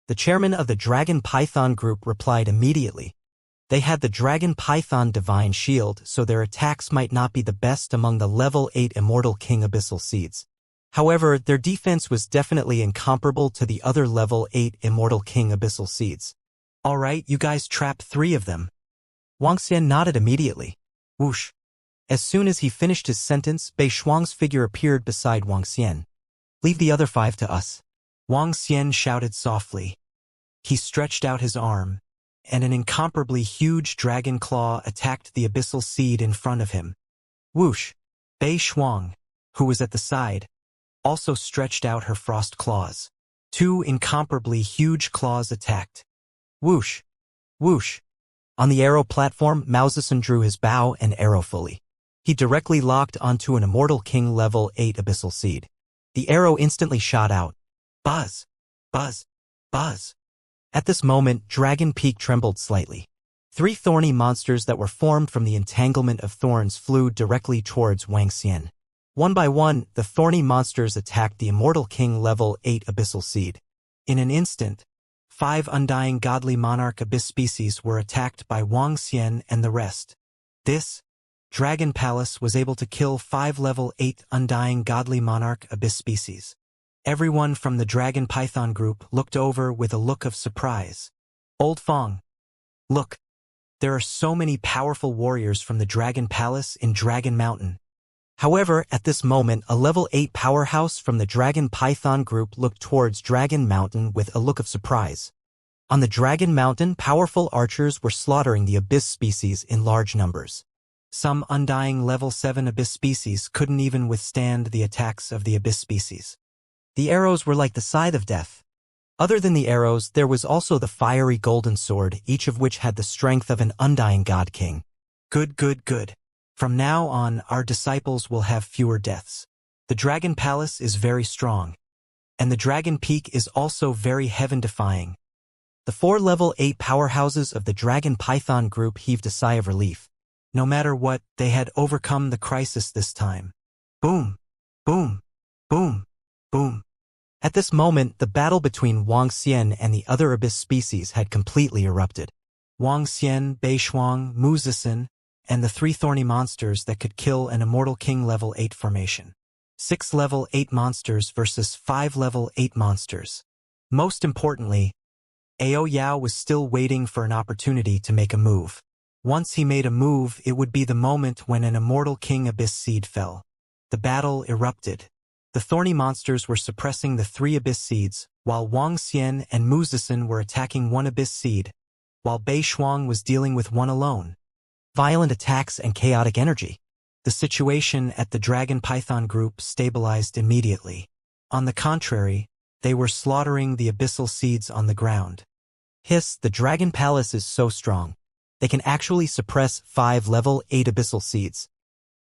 The chairman of the Dragon Python group replied immediately. They had the Dragon Python Divine Shield, so their attacks might not be the best among the level 8 Immortal King Abyssal Seeds. However, their defense was definitely incomparable to the other level 8 Immortal King Abyssal Seeds. Alright, you guys trap 3 of them. Wuxia nodded immediately. Whoosh. As soon as he finished his sentence, Bei Shuang's figure appeared beside Wuxia. Leave the other 5 to us. Wuxia shouted softly. He stretched out his arm, and an incomparably huge dragon claw attacked the abyssal seed in front of him. Whoosh! Bei Shuang, who was at the side, also stretched out her frost claws. 2 incomparably huge claws attacked. Whoosh! Whoosh! On the arrow platform, Mao Zedong drew his bow and arrow fully. He directly locked onto an Immortal King level 8 abyssal seed. The arrow instantly shot out. Buzz! Buzz! Buzz! At this moment, Dragon Peak trembled slightly. 3 thorny monsters that were formed from the entanglement of thorns flew directly towards Wuxia. One by one, the thorny monsters attacked the Immortal King level 8 abyssal seed. In an instant, 5 undying godly monarch abyss species were attacked by Wuxia and the rest. This Dragon Palace was able to kill 5 level 8 undying godly monarch abyss species. Everyone from the Dragon Python group looked over with a look of surprise. Old Fong. Look, there are so many powerful warriors from the Dragon Palace in Dragon Mountain. However, at this moment, a level 8 powerhouse from the Dragon Python group looked towards Dragon Mountain with a look of surprise. On the Dragon Mountain, powerful archers were slaughtering the abyss species in large numbers. Some undying level 7 abyss species couldn't even withstand the attacks of the abyss species. The arrows were like the scythe of death. Other than the arrows, there was also the fiery golden sword, each of which had the strength of an undying god king. Good, good, good. From now on, our disciples will have fewer deaths. The Dragon Palace is very strong, and the Dragon Peak is also very heaven-defying. The 4 level 8 powerhouses of the Dragon Python group heaved a sigh of relief. No matter what, they had overcome the crisis this time. Boom! Boom! Boom! Boom! At this moment, the battle between Wuxia and the other abyss species had completely erupted. Wuxia, Bei Shuang, Mao Zedong, and the 3 thorny monsters that could kill an Immortal King level 8 formation. 6 level 8 monsters versus 5 level 8 monsters. Most importantly, Ao Yao was still waiting for an opportunity to make a move. Once he made a move, it would be the moment when an immortal king abyss seed fell. The battle erupted. The thorny monsters were suppressing the 3 abyss seeds, while Wang Xian and Mu Zixin were attacking 1 abyss seed, while Bei Shuang was dealing with 1 alone. Violent attacks and chaotic energy. The situation at the Dragon Python group stabilized immediately. On the contrary, they were slaughtering the abyssal seeds on the ground. Hiss, the Dragon Palace is so strong. They can actually suppress 5 level 8 abyssal seeds.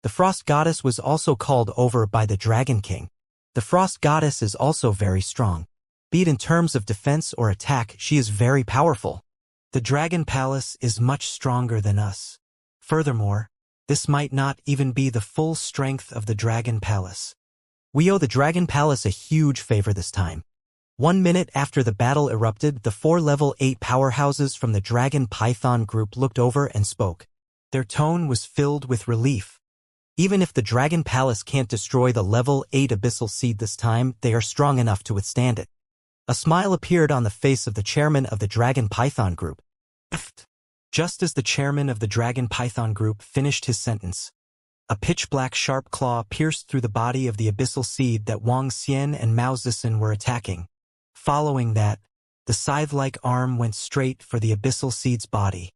The Frost Goddess was also called over by the Dragon King. The Frost Goddess is also very strong. Be it in terms of defense or attack, she is very powerful. The Dragon Palace is much stronger than us. Furthermore, this might not even be the full strength of the Dragon Palace. We owe the Dragon Palace a huge favor this time. 1 minute after the battle erupted, the 4 level 8 powerhouses from the Dragon Python group looked over and spoke. Their tone was filled with relief. Even if the Dragon Palace can't destroy the level 8 abyssal seed this time, they are strong enough to withstand it. A smile appeared on the face of the chairman of the Dragon Python group. Just as the chairman of the Dragon Python group finished his sentence, a pitch-black sharp claw pierced through the body of the abyssal seed that Wang Xian and Mao Zixin were attacking. Following that, the scythe-like arm went straight for the abyssal seed's body.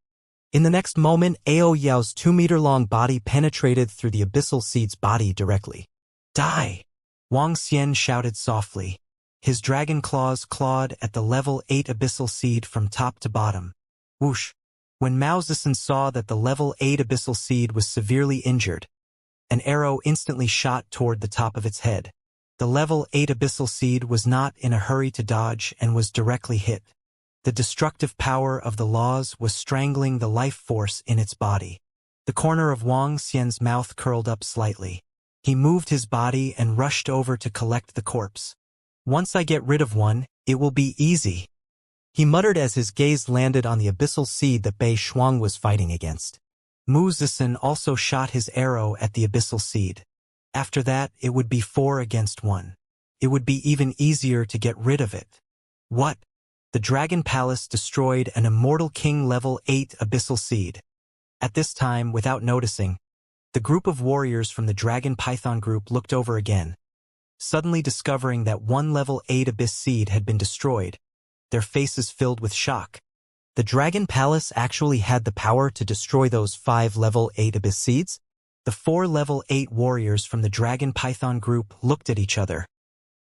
In the next moment, Ao Yao's 2-meter-long body penetrated through the abyssal seed's body directly. Die! Wang Xian shouted softly. His dragon claws clawed at the level 8 abyssal seed from top to bottom. Whoosh! When Mao Zixin saw that the level 8 abyssal seed was severely injured, an arrow instantly shot toward the top of its head. The level 8 abyssal seed was not in a hurry to dodge and was directly hit. The destructive power of the laws was strangling the life force in its body. The corner of Wang Xian's mouth curled up slightly. He moved his body and rushed over to collect the corpse. Once I get rid of one, it will be easy, he muttered as his gaze landed on the abyssal seed that Bei Shuang was fighting against. Mu Zixin also shot his arrow at the abyssal seed. After that, it would be 4 against 1. It would be even easier to get rid of it. What? The Dragon Palace destroyed an Immortal King level 8 abyssal seed. At this time, without noticing, the group of warriors from the Dragon Python group looked over again, suddenly discovering that 1 level 8 abyss seed had been destroyed, their faces filled with shock. The Dragon Palace actually had the power to destroy those 5 level 8 abyss seeds? The 4 level 8 warriors from the Dragon Python group looked at each other,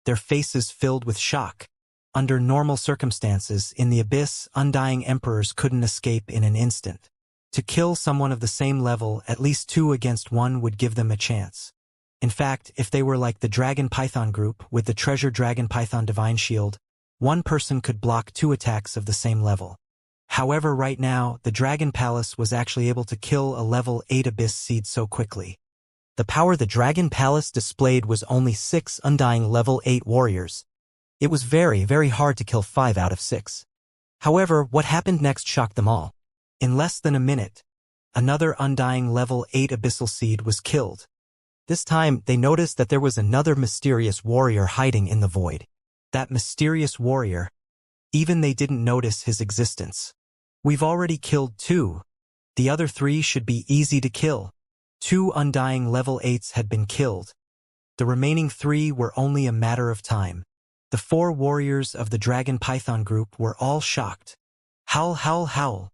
their faces filled with shock. Under normal circumstances, in the abyss, undying emperors couldn't escape in an instant. To kill someone of the same level, at least 2 against 1 would give them a chance. In fact, if they were like the Dragon Python group with the Treasure Dragon Python Divine Shield, one person could block 2 attacks of the same level. However, right now, the Dragon Palace was actually able to kill a level 8 abyss seed so quickly. The power the Dragon Palace displayed was only 6 undying level 8 warriors. It was very, very hard to kill 5 out of 6. However, what happened next shocked them all. In less than a minute, another undying level 8 abyssal seed was killed. This time, they noticed that there was another mysterious warrior hiding in the void. That mysterious warrior, even they didn't notice his existence. We've already killed 2. The other 3 should be easy to kill. 2 undying level 8s had been killed. The remaining 3 were only a matter of time. The 4 warriors of the Dragon Python group were all shocked. Howl, howl, howl.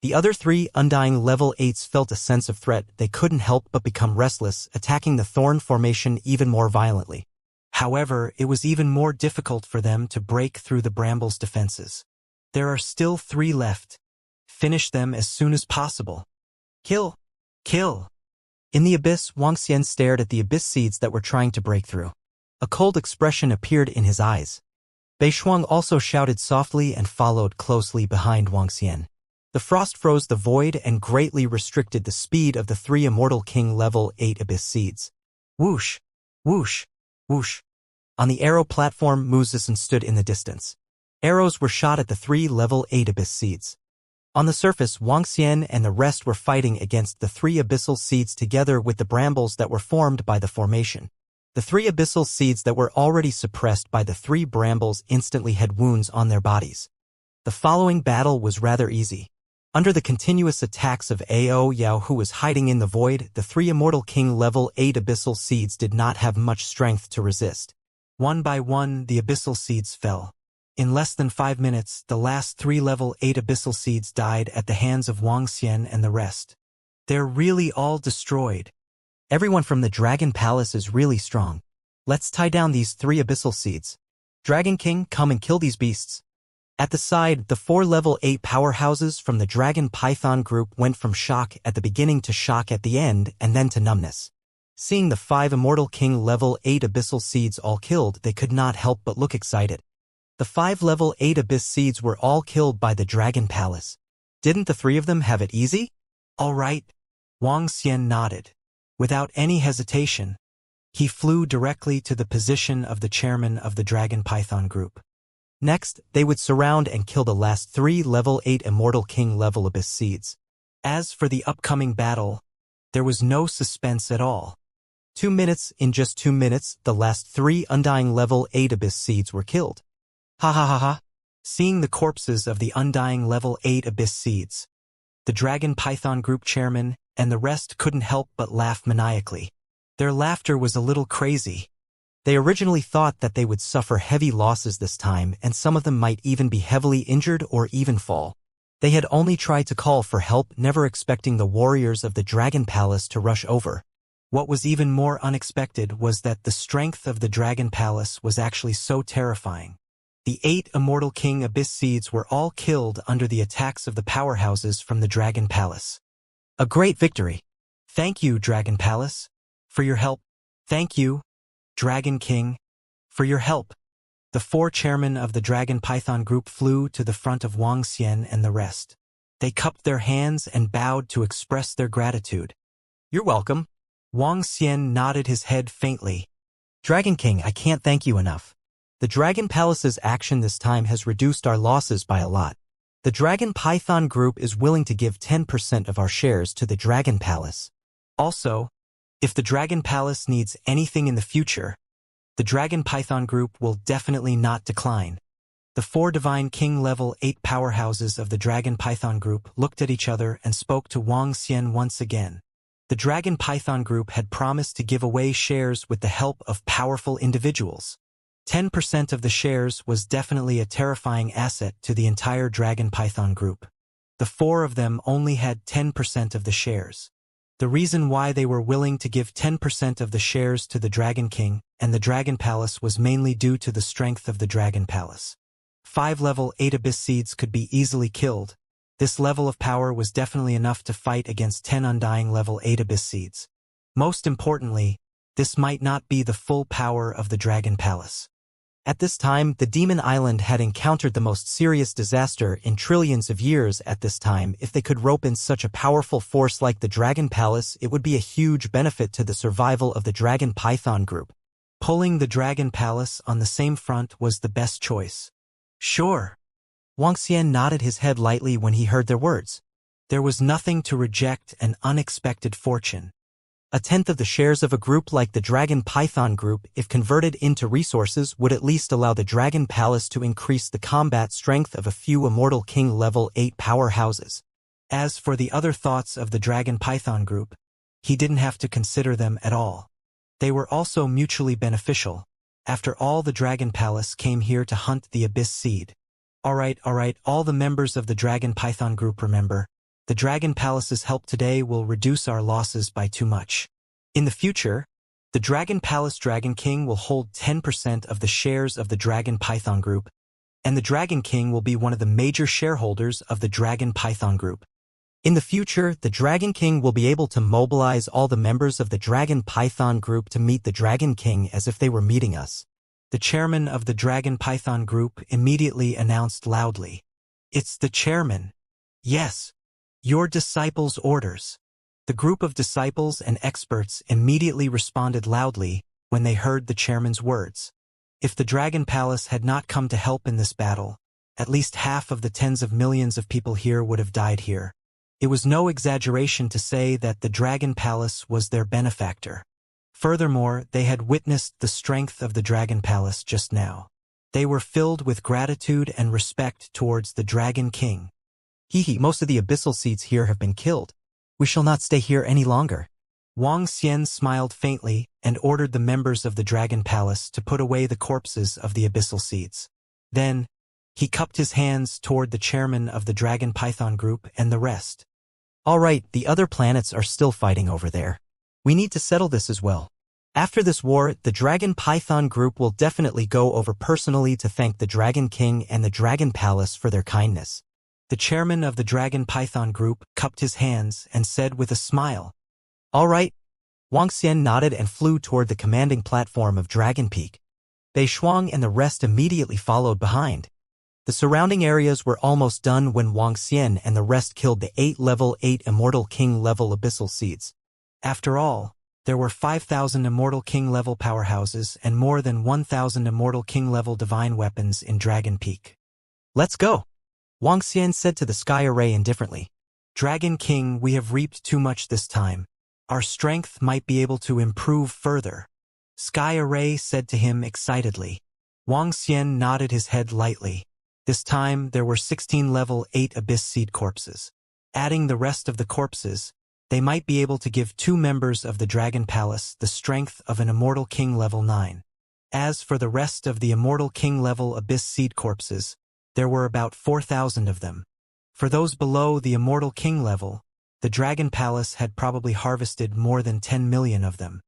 The other 3 undying level 8s felt a sense of threat. They couldn't help but become restless, attacking the thorn formation even more violently. However, it was even more difficult for them to break through the bramble's defenses. There are still 3 left. Finish them as soon as possible. Kill! Kill! In the abyss, Wang Xian stared at the abyss seeds that were trying to break through. A cold expression appeared in his eyes. Bei Shuang also shouted softly and followed closely behind Wang Xian. The frost froze the void and greatly restricted the speed of the 3 Immortal King level 8 abyss seeds. Whoosh! Whoosh! Whoosh! On the arrow platform, Mu Zixin stood in the distance. Arrows were shot at the 3 level 8 abyss seeds. On the surface, Wang Xian and the rest were fighting against the 3 abyssal seeds together with the brambles that were formed by the formation. The 3 abyssal seeds that were already suppressed by the 3 brambles instantly had wounds on their bodies. The following battle was rather easy. Under the continuous attacks of Ao Yao, who was hiding in the void, the 3 Immortal King level 8 abyssal seeds did not have much strength to resist. One by one, the abyssal seeds fell. In less than 5 minutes, the last 3 level 8 abyssal seeds died at the hands of Wuxia and the rest. They're really all destroyed. Everyone from the Dragon Palace is really strong. Let's tie down these 3 abyssal seeds. Dragon King, come and kill these beasts. At the side, the 4 level 8 powerhouses from the Dragon Python group went from shock at the beginning to shock at the end and then to numbness. Seeing the 5 Immortal King level 8 abyssal seeds all killed, they could not help but look excited. The 5 level 8 abyss seeds were all killed by the Dragon Palace. Didn't the 3 of them have it easy? All right. Wuxia nodded. Without any hesitation, he flew directly to the position of the chairman of the Dragon Python group. Next, they would surround and kill the last 3 level 8 Immortal King level abyss seeds. As for the upcoming battle, there was no suspense at all. In just 2 minutes, the last 3 Undying level 8 abyss seeds were killed. Ha ha ha ha. Seeing the corpses of the Undying level 8 abyss seeds, the Dragon Python group chairman and the rest couldn't help but laugh maniacally. Their laughter was a little crazy. They originally thought that they would suffer heavy losses this time, and some of them might even be heavily injured or even fall. They had only tried to call for help, never expecting the warriors of the Dragon Palace to rush over. What was even more unexpected was that the strength of the Dragon Palace was actually so terrifying. The 8 Immortal King Abyss Seeds were all killed under the attacks of the powerhouses from the Dragon Palace. A great victory. Thank you, Dragon Palace, for your help. Thank you, Dragon King, for your help. The 4 chairmen of the Dragon Python group flew to the front of Wuxia and the rest. They cupped their hands and bowed to express their gratitude. You're welcome. Wuxia nodded his head faintly. Dragon King, I can't thank you enough. The Dragon Palace's action this time has reduced our losses by a lot. The Dragon Python group is willing to give 10% of our shares to the Dragon Palace. Also, if the Dragon Palace needs anything in the future, the Dragon Python group will definitely not decline. The 4 Divine King level 8 powerhouses of the Dragon Python group looked at each other and spoke to Wuxia once again. The Dragon Python group had promised to give away shares with the help of powerful individuals. 10% of the shares was definitely a terrifying asset to the entire Dragon Python group. The 4 of them only had 10% of the shares. The reason why they were willing to give 10% of the shares to the Dragon King and the Dragon Palace was mainly due to the strength of the Dragon Palace. 5 level 8 abyss seeds could be easily killed. This level of power was definitely enough to fight against 10 undying level 8 abyss seeds. Most importantly, this might not be the full power of the Dragon Palace. At this time, the Demon Island had encountered the most serious disaster in trillions of years. At this time, if they could rope in such a powerful force like the Dragon Palace, it would be a huge benefit to the survival of the Dragon Python group. Pulling the Dragon Palace on the same front was the best choice. Sure. Wuxia nodded his head lightly when he heard their words. There was nothing to reject an unexpected fortune. 1/10 of the shares of a group like the Dragon Python group, if converted into resources, would at least allow the Dragon Palace to increase the combat strength of a few Immortal King level 8 powerhouses. As for the other thoughts of the Dragon Python group, he didn't have to consider them at all. They were also mutually beneficial. After all, the Dragon Palace came here to hunt the Abyss Seed. Alright, all the members of the Dragon Python group, remember, the Dragon Palace's help today will reduce our losses by too much. In the future, the Dragon Palace Dragon King will hold 10% of the shares of the Dragon Python group, and the Dragon King will be one of the major shareholders of the Dragon Python group. In the future, the Dragon King will be able to mobilize all the members of the Dragon Python group to meet the Dragon King as if they were meeting us. The chairman of the Dragon Python group immediately announced loudly, "It's the chairman. Yes. Your disciples' orders." The group of disciples and experts immediately responded loudly when they heard the chairman's words. If the Dragon Palace had not come to help in this battle, at least half of the tens of millions of people here would have died here. It was no exaggeration to say that the Dragon Palace was their benefactor. Furthermore, they had witnessed the strength of the Dragon Palace just now. They were filled with gratitude and respect towards the Dragon King. Most of the abyssal seeds here have been killed. We shall not stay here any longer. Wang Xian smiled faintly and ordered the members of the Dragon Palace to put away the corpses of the abyssal seeds. Then, he cupped his hands toward the chairman of the Dragon Python group and the rest. All right, the other planets are still fighting over there. We need to settle this as well. After this war, the Dragon Python group will definitely go over personally to thank the Dragon King and the Dragon Palace for their kindness. The chairman of the Dragon Python group cupped his hands and said with a smile, "All right." Wang Xian nodded and flew toward the commanding platform of Dragon Peak. Bei Shuang and the rest immediately followed behind. The surrounding areas were almost done when Wang Xian and the rest killed the 8 level 8 Immortal King level abyssal seeds. After all, there were 5,000 Immortal King level powerhouses and more than 1,000 Immortal King level divine weapons in Dragon Peak. "Let's go," Wang Xian said to the sky array indifferently. "Dragon King, we have reaped too much this time. Our strength might be able to improve further," Sky Array said to him excitedly. Wang Xian nodded his head lightly. This time there were 16 level 8 abyss seed corpses. Adding the rest of the corpses, they might be able to give 2 members of the Dragon Palace the strength of an Immortal King level 9. As for the rest of the Immortal King level abyss seed corpses, there were about 4,000 of them. For those below the Immortal King level, the Dragon Palace had probably harvested more than 10 million of them.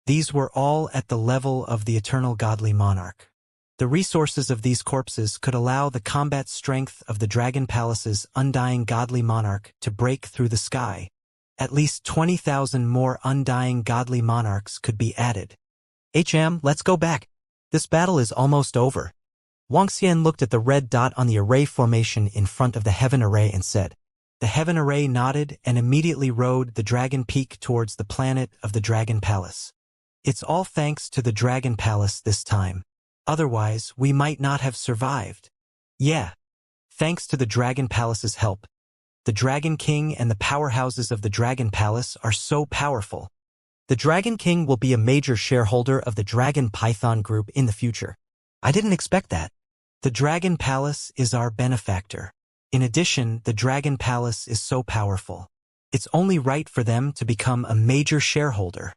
These were all at the level of the Eternal Godly Monarch. The resources of these corpses could allow the combat strength of the Dragon Palace's Undying Godly Monarch to break through the sky. At least 20,000 more Undying Godly Monarchs could be added. Let's go back. This battle is almost over. Wang Xian looked at the red dot on the array formation in front of the Heaven Array and said. The Heaven Array nodded and immediately rode the Dragon Peak towards the planet of the Dragon Palace. It's all thanks to the Dragon Palace this time. Otherwise, we might not have survived. Yeah. Thanks to the Dragon Palace's help. The Dragon King and the powerhouses of the Dragon Palace are so powerful. The Dragon King will be a major shareholder of the Dragon Python group in the future. I didn't expect that. The Dragon Palace is our benefactor. In addition, the Dragon Palace is so powerful. It's only right for them to become a major shareholder.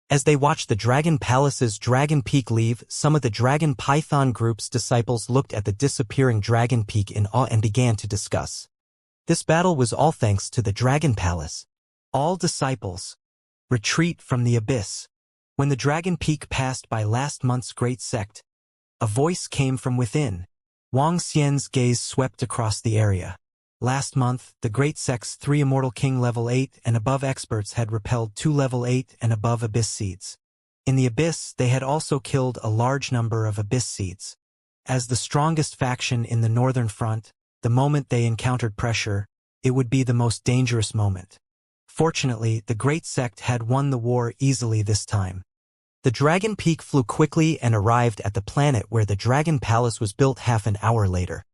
As they watched the Dragon Palace's Dragon Peak leave, some of the Dragon Python group's disciples looked at the disappearing Dragon Peak in awe and began to discuss. This battle was all thanks to the Dragon Palace. All disciples, retreat from the abyss. When the Dragon Peak passed by last month's great sect, a voice came from within. Wang Xian's gaze swept across the area. Last month, the Great Sect's 3 Immortal King level 8 and above experts had repelled 2 level 8 and above abyss seeds. In the abyss, they had also killed a large number of abyss seeds. As the strongest faction in the Northern Front, the moment they encountered pressure, it would be the most dangerous moment. Fortunately, the Great Sect had won the war easily this time. The Dragon Peak flew quickly and arrived at the planet where the Dragon Palace was built half an hour later.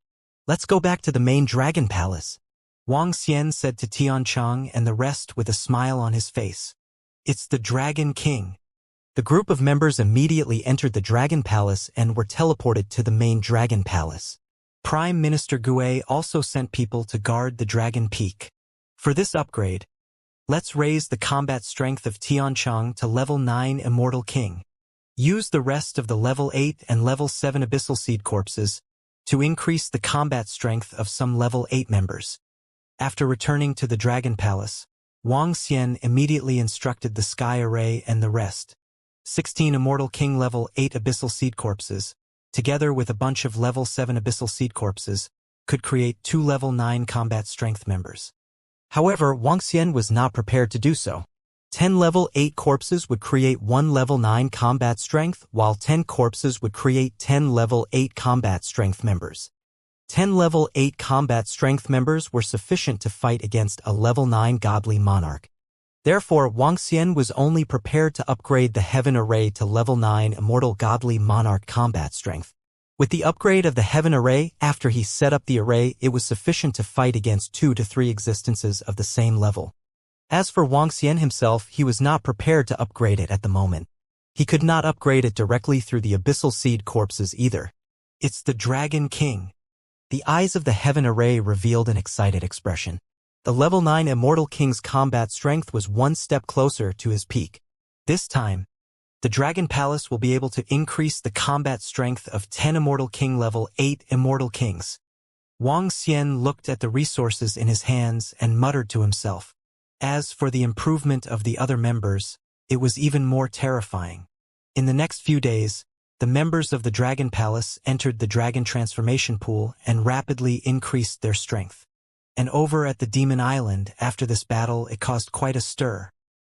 Let's go back to the main Dragon Palace, Wang Xian said to Tiancheng and the rest with a smile on his face. It's the Dragon King. The group of members immediately entered the Dragon Palace and were teleported to the main Dragon Palace. Prime Minister Gue also sent people to guard the Dragon Peak. For this upgrade, let's raise the combat strength of Tiancheng to level 9 Immortal King. Use the rest of the level 8 and level 7 Abyssal Seed corpses to increase the combat strength of some level 8 members. After returning to the Dragon Palace, Wang Xian immediately instructed the Sky Array and the rest. 16 Immortal King level 8 Abyssal Seed corpses, together with a bunch of level 7 Abyssal Seed corpses, could create 2 level 9 combat strength members. However, Wang Xian was not prepared to do so. 10 level 8 corpses would create 1 level 9 combat strength, while 10 corpses would create 10 level 8 combat strength members. 10 level 8 combat strength members were sufficient to fight against a level 9 godly monarch. Therefore, Wang Xian was only prepared to upgrade the Heaven Array to level 9 immortal godly monarch combat strength. With the upgrade of the Heaven Array, after he set up the array, it was sufficient to fight against 2 to 3 existences of the same level. As for Wang Xian himself, he was not prepared to upgrade it at the moment. He could not upgrade it directly through the Abyssal Seed corpses either. It's the Dragon King. The eyes of the heaven array revealed an excited expression. The level 9 Immortal King's combat strength was one step closer to his peak. This time, the Dragon Palace will be able to increase the combat strength of 10 Immortal King level 8 Immortal Kings. Wang Xian looked at the resources in his hands and muttered to himself. As for the improvement of the other members, it was even more terrifying. In the next few days, the members of the Dragon Palace entered the Dragon Transformation Pool and rapidly increased their strength. And over at the Demon Island, after this battle, it caused quite a stir,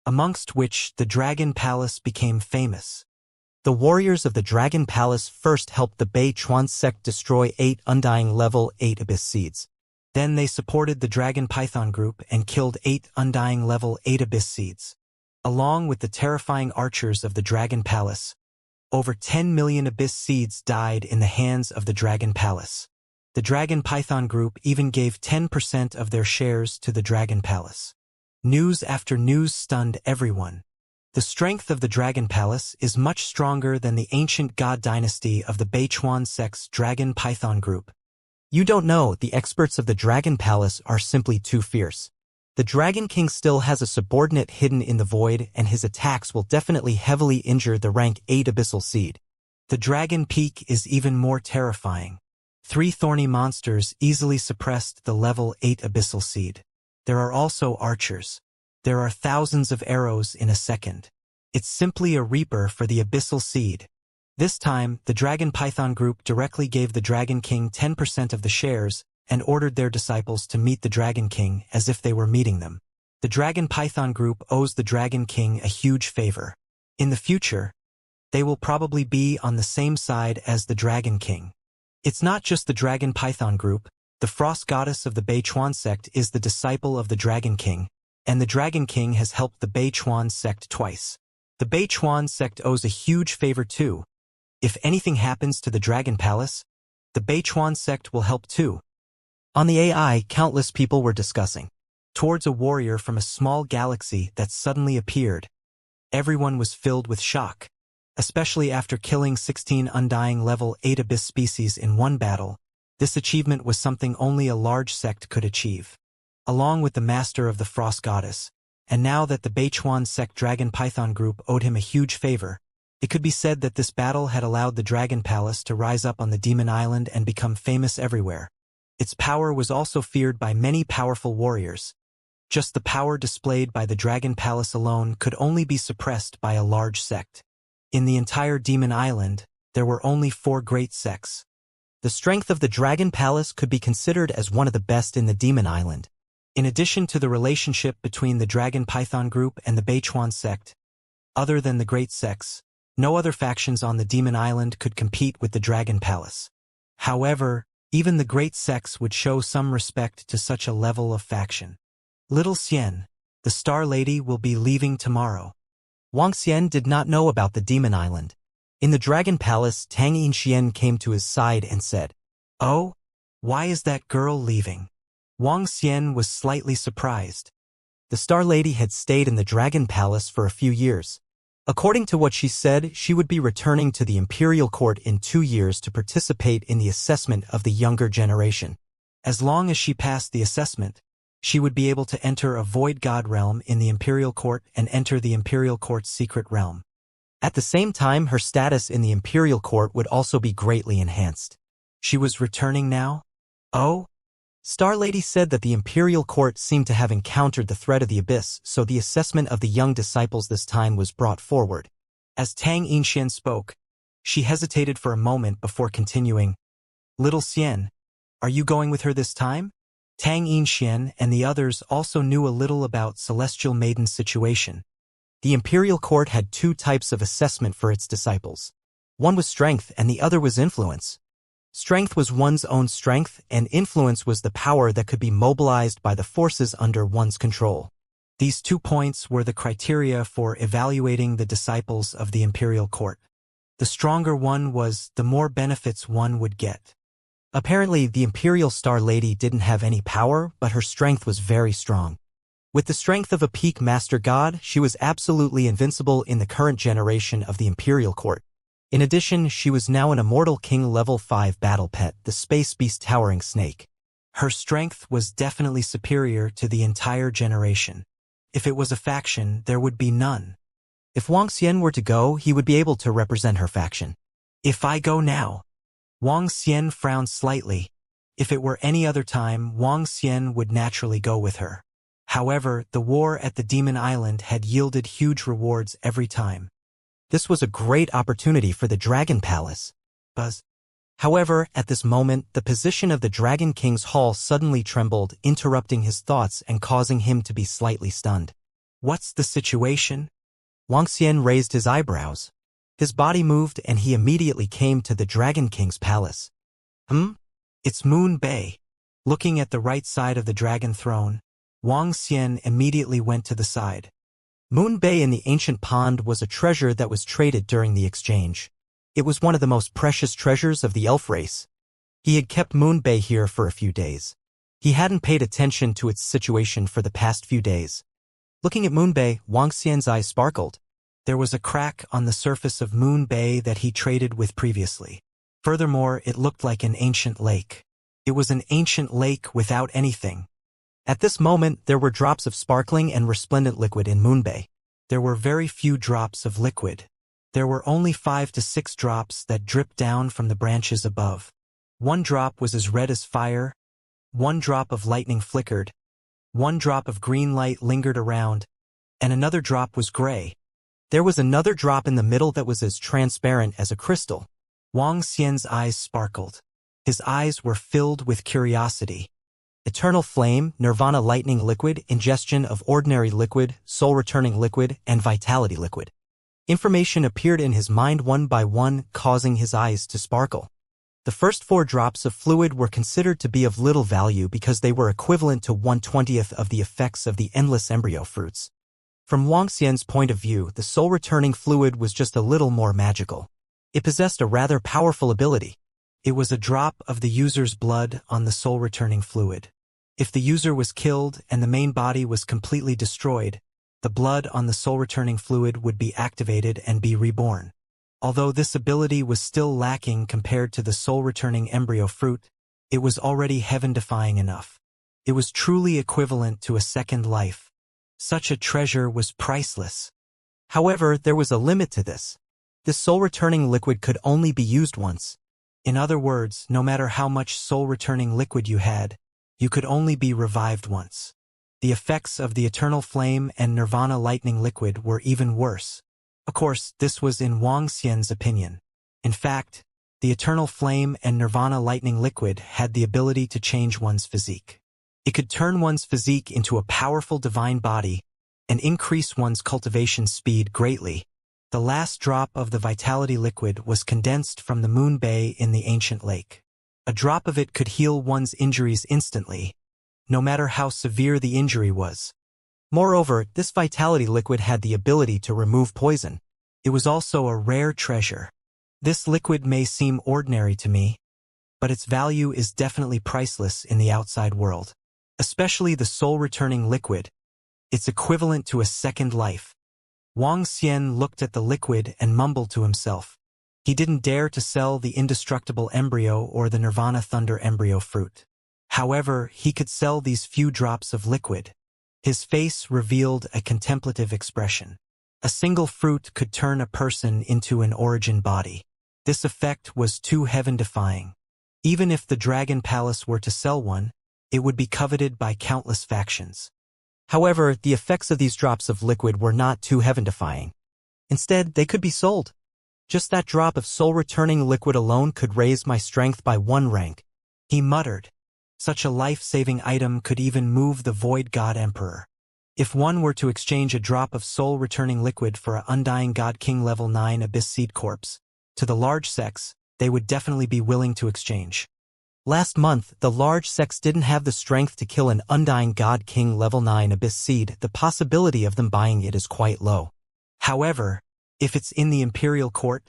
amongst which the Dragon Palace became famous. The warriors of the Dragon Palace first helped the Bei Chuan sect destroy 8 Undying level 8 Abyss Seeds. Then they supported the Dragon Python group and killed 8 Undying level 8 Abyss Seeds. Along with the terrifying archers of the Dragon Palace, over 10 million Abyss Seeds died in the hands of the Dragon Palace. The Dragon Python group even gave 10% of their shares to the Dragon Palace. News after news stunned everyone. The strength of the Dragon Palace is much stronger than the ancient god dynasty of the Beichuan sect's Dragon Python group. You don't know, the experts of the Dragon Palace are simply too fierce. The Dragon King still has a subordinate hidden in the void, and his attacks will definitely heavily injure the rank 8 Abyssal Seed. The Dragon Peak is even more terrifying. 3 thorny monsters easily suppressed the level 8 Abyssal Seed. There are also archers. There are thousands of arrows in a second. It's simply a reaper for the Abyssal Seed. This time, the Dragon Python group directly gave the Dragon King 10% of the shares and ordered their disciples to meet the Dragon King as if they were meeting them. The Dragon Python group owes the Dragon King a huge favor. In the future, they will probably be on the same side as the Dragon King. It's not just the Dragon Python group. The Frost Goddess of the Beichuan sect is the disciple of the Dragon King, and the Dragon King has helped the Beichuan sect twice. The Beichuan sect owes a huge favor too. If anything happens to the Dragon Palace, the Beichuan sect will help too. On the AI, countless people were discussing. Towards a warrior from a small galaxy that suddenly appeared. Everyone was filled with shock, especially after killing 16 Undying level 8 Abyss species in one battle. This achievement was something only a large sect could achieve. Along with the Master of the Frost Goddess, and now that the Beichuan sect Dragon Python group owed him a huge favor, it could be said that this battle had allowed the Dragon Palace to rise up on the Demon Island and become famous everywhere. Its power was also feared by many powerful warriors. Just the power displayed by the Dragon Palace alone could only be suppressed by a large sect. In the entire Demon Island, there were only 4 great sects. The strength of the Dragon Palace could be considered as one of the best in the Demon Island. In addition to the relationship between the Dragon Python group and the Beichuan sect, other than the great sects, no other factions on the Demon Island could compete with the Dragon Palace. However, even the great sects would show some respect to such a level of faction. Little Xian, the Star Lady, will be leaving tomorrow. Wang Xian did not know about the Demon Island. In the Dragon Palace, Tang Yinxian came to his side and said, "Oh, why is that girl leaving?" Wang Xian was slightly surprised. The Star Lady had stayed in the Dragon Palace for a few years. According to what she said, she would be returning to the Imperial Court in 2 years to participate in the assessment of the younger generation. As long as she passed the assessment, she would be able to enter a Void God realm in the Imperial Court and enter the Imperial Court's secret realm. At the same time, her status in the Imperial Court would also be greatly enhanced. She was returning now? Oh? Star Lady said that the Imperial Court seemed to have encountered the threat of the Abyss, so the assessment of the young disciples this time was brought forward. As Tang Yinxian spoke, she hesitated for a moment before continuing, "Little Xian, are you going with her this time?" Tang Yinxian and the others also knew a little about Celestial Maiden's situation. The Imperial Court had 2 types of assessment for its disciples. One was strength and the other was influence. Strength was one's own strength, and influence was the power that could be mobilized by the forces under one's control. These 2 points were the criteria for evaluating the disciples of the Imperial Court. The stronger one was, the more benefits one would get. Apparently, the Imperial Star Lady didn't have any power, but her strength was very strong. With the strength of a peak Master God, she was absolutely invincible in the current generation of the Imperial Court. In addition, she was now an Immortal King level 5 battle pet, the space beast towering snake. Her strength was definitely superior to the entire generation. If it was a faction, there would be none. If Wang Xian were to go, he would be able to represent her faction. If I go now? Wang Xian frowned slightly. If it were any other time, Wang Xian would naturally go with her. However, the war at the Demon Island had yielded huge rewards every time. This was a great opportunity for the Dragon Palace. Buzz. However, at this moment, the position of the Dragon King's hall suddenly trembled, interrupting his thoughts and causing him to be slightly stunned. What's the situation? Wang Xian raised his eyebrows. His body moved and he immediately came to the Dragon King's palace. It's Moon Bay. Looking at the right side of the dragon throne, Wang Xian immediately went to the side. Moon Bay in the ancient pond was a treasure that was traded during the exchange. It was one of the most precious treasures of the elf race. He had kept Moon Bay here for a few days. He hadn't paid attention to its situation for the past few days. Looking at Moon Bay, Wang Xian's eyes sparkled. There was a crack on the surface of Moon Bay that he traded with previously. Furthermore, it looked like an ancient lake. It was an ancient lake without anything. At this moment, there were drops of sparkling and resplendent liquid in Moon Bay. There were very few drops of liquid. There were only 5 to 6 drops that dripped down from the branches above. One drop was as red as fire. One drop of lightning flickered. One drop of green light lingered around. And another drop was gray. There was another drop in the middle that was as transparent as a crystal. Wang Xian's eyes sparkled. His eyes were filled with curiosity. Eternal flame, nirvana lightning liquid, ingestion of ordinary liquid, soul returning liquid, and vitality liquid. Information appeared in his mind one by one, causing his eyes to sparkle. The first 4 drops of fluid were considered to be of little value because they were equivalent to 1/20th of the effects of the endless embryo fruits. From Wang Xian's point of view, the soul returning fluid was just a little more magical. It possessed a rather powerful ability. It was a drop of the user's blood on the soul-returning fluid. If the user was killed and the main body was completely destroyed, the blood on the soul-returning fluid would be activated and be reborn. Although this ability was still lacking compared to the soul-returning embryo fruit, it was already heaven-defying enough. It was truly equivalent to a second life. Such a treasure was priceless. However, there was a limit to this. This soul-returning liquid could only be used once. In other words, no matter how much soul-returning liquid you had, you could only be revived once. The effects of the eternal flame and nirvana lightning liquid were even worse. Of course, this was in Wang Xian's opinion. In fact, the eternal flame and nirvana lightning liquid had the ability to change one's physique. It could turn one's physique into a powerful divine body and increase one's cultivation speed greatly. The last drop of the vitality liquid was condensed from the Moon Bay in the ancient lake. A drop of it could heal one's injuries instantly, no matter how severe the injury was. Moreover, this vitality liquid had the ability to remove poison. It was also a rare treasure. This liquid may seem ordinary to me, but its value is definitely priceless in the outside world. Especially the soul-returning liquid. It's equivalent to a second life. Wang Xian looked at the liquid and mumbled to himself. He didn't dare to sell the indestructible embryo or the nirvana thunder embryo fruit. However, he could sell these few drops of liquid. His face revealed a contemplative expression. A single fruit could turn a person into an origin body. This effect was too heaven-defying. Even if the Dragon Palace were to sell one, it would be coveted by countless factions. However, the effects of these drops of liquid were not too heaven-defying. Instead, they could be sold. Just that drop of soul-returning liquid alone could raise my strength by 1 rank. He muttered. Such a life-saving item could even move the Void God Emperor. If one were to exchange a drop of soul-returning liquid for a Undying God King level 9 Abyss Seed Corpse, to the large sects, they would definitely be willing to exchange. Last month, the large sects didn't have the strength to kill an Undying God King level 9 Abyss Seed. The possibility of them buying it is quite low. However, if it's in the Imperial Court,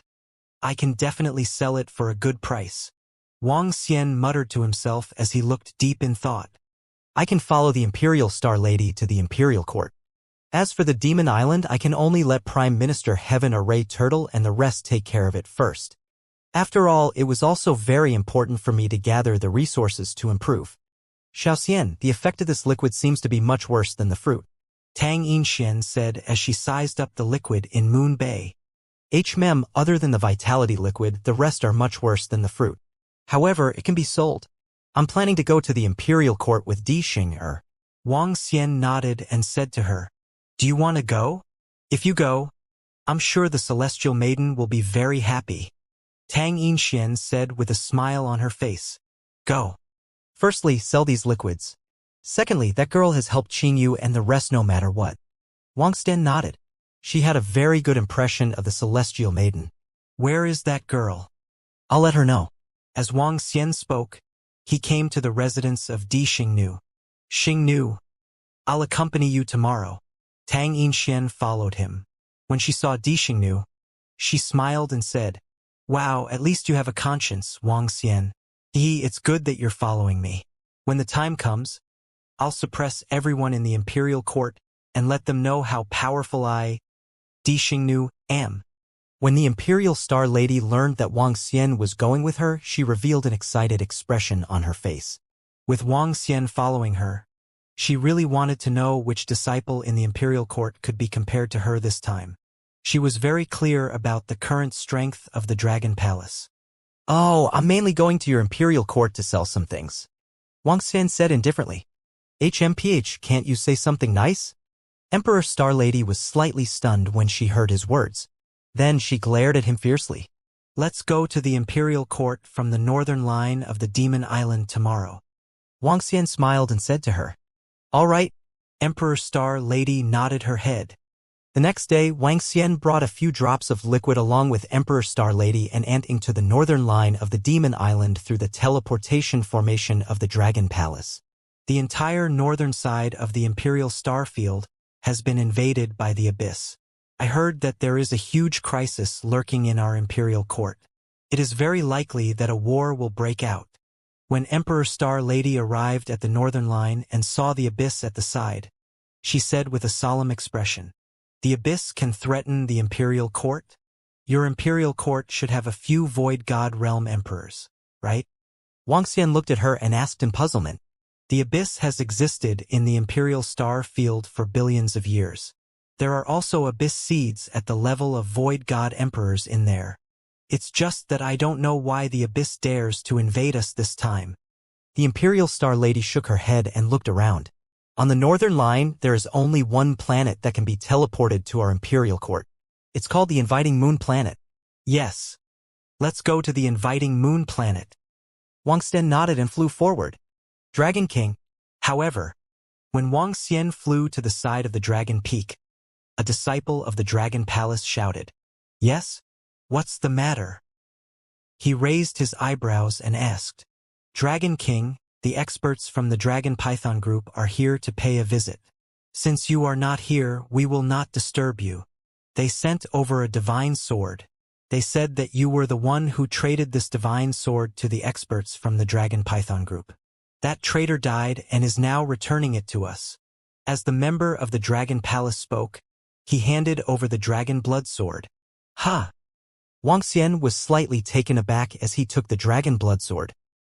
I can definitely sell it for a good price. Wang Xian muttered to himself as he looked deep in thought. I can follow the Imperial Star Lady to the Imperial Court. As for the Demon Island, I can only let Prime Minister Heaven Array Turtle and the rest take care of it first. After all, it was also very important for me to gather the resources to improve. Xiaoxian, the effect of this liquid seems to be much worse than the fruit. Tang Yinxian said as she sized up the liquid in Moon Bay. Other than the vitality liquid, the rest are much worse than the fruit. However, it can be sold. I'm planning to go to the Imperial Court with Di Xing'er. Wang Xian nodded and said to her, "Do you want to go? If you go, I'm sure the Celestial Maiden will be very happy." Tang Yinxian said with a smile on her face. "Go. Firstly, sell these liquids. Secondly, that girl has helped Qingyu and the rest no matter what." Wang Xian nodded. She had a very good impression of the Celestial Maiden. "Where is that girl? I'll let her know." As Wang Xian spoke, he came to the residence of Di Xingnu. "Xingnu, I'll accompany you tomorrow." Tang Yinxian followed him. When she saw Di Xingnu, she smiled and said, "Wow, at least you have a conscience, Wang Xian. It's good that you're following me. When the time comes, I'll suppress everyone in the Imperial Court and let them know how powerful I, Di Xingnu, am." When the Imperial Star Lady learned that Wang Xian was going with her, she revealed an excited expression on her face. With Wang Xian following her, she really wanted to know which disciple in the Imperial Court could be compared to her this time. She was very clear about the current strength of the Dragon Palace. "Oh, I'm mainly going to your Imperial Court to sell some things," Wang Xian said indifferently. Can't you say something nice?" Emperor Star Lady was slightly stunned when she heard his words. Then she glared at him fiercely. "Let's go to the Imperial Court from the northern line of the Demon Island tomorrow." Wang Xian smiled and said to her, "All right." Emperor Star Lady nodded her head. The next day, Wang Xian brought a few drops of liquid along with Emperor Star Lady and Anting to the northern line of the Demon Island through the teleportation formation of the Dragon Palace. The entire northern side of the Imperial Star Field has been invaded by the Abyss. I heard that there is a huge crisis lurking in our Imperial Court. It is very likely that a war will break out. When Emperor Star Lady arrived at the northern line and saw the Abyss at the side, she said with a solemn expression, "The Abyss can threaten the Imperial Court? Your Imperial Court should have a few Void God Realm Emperors, right?" Wang Xian looked at her and asked in puzzlement. The Abyss has existed in the Imperial Star Field for billions of years. There are also Abyss seeds at the level of Void God Emperors in there. It's just that I don't know why the Abyss dares to invade us this time. The Imperial Star Lady shook her head and looked around. On the northern line, there is only one planet that can be teleported to our Imperial Court. It's called the Inviting Moon Planet. "Yes. Let's go to the Inviting Moon Planet." Wang Xian nodded and flew forward. Dragon King. However, when Wang Xian flew to the side of the Dragon Peak, a disciple of the Dragon Palace shouted, "Yes? What's the matter?" He raised his eyebrows and asked, "Dragon King, the experts from the Dragon Python group are here to pay a visit. Since you are not here, we will not disturb you. They sent over a divine sword. They said that you were the one who traded this divine sword to the experts from the Dragon Python group. That traitor died and is now returning it to us." As the member of the Dragon Palace spoke, he handed over the Dragon Blood Sword. "Ha!" Wang Xian was slightly taken aback as he took the Dragon Blood Sword.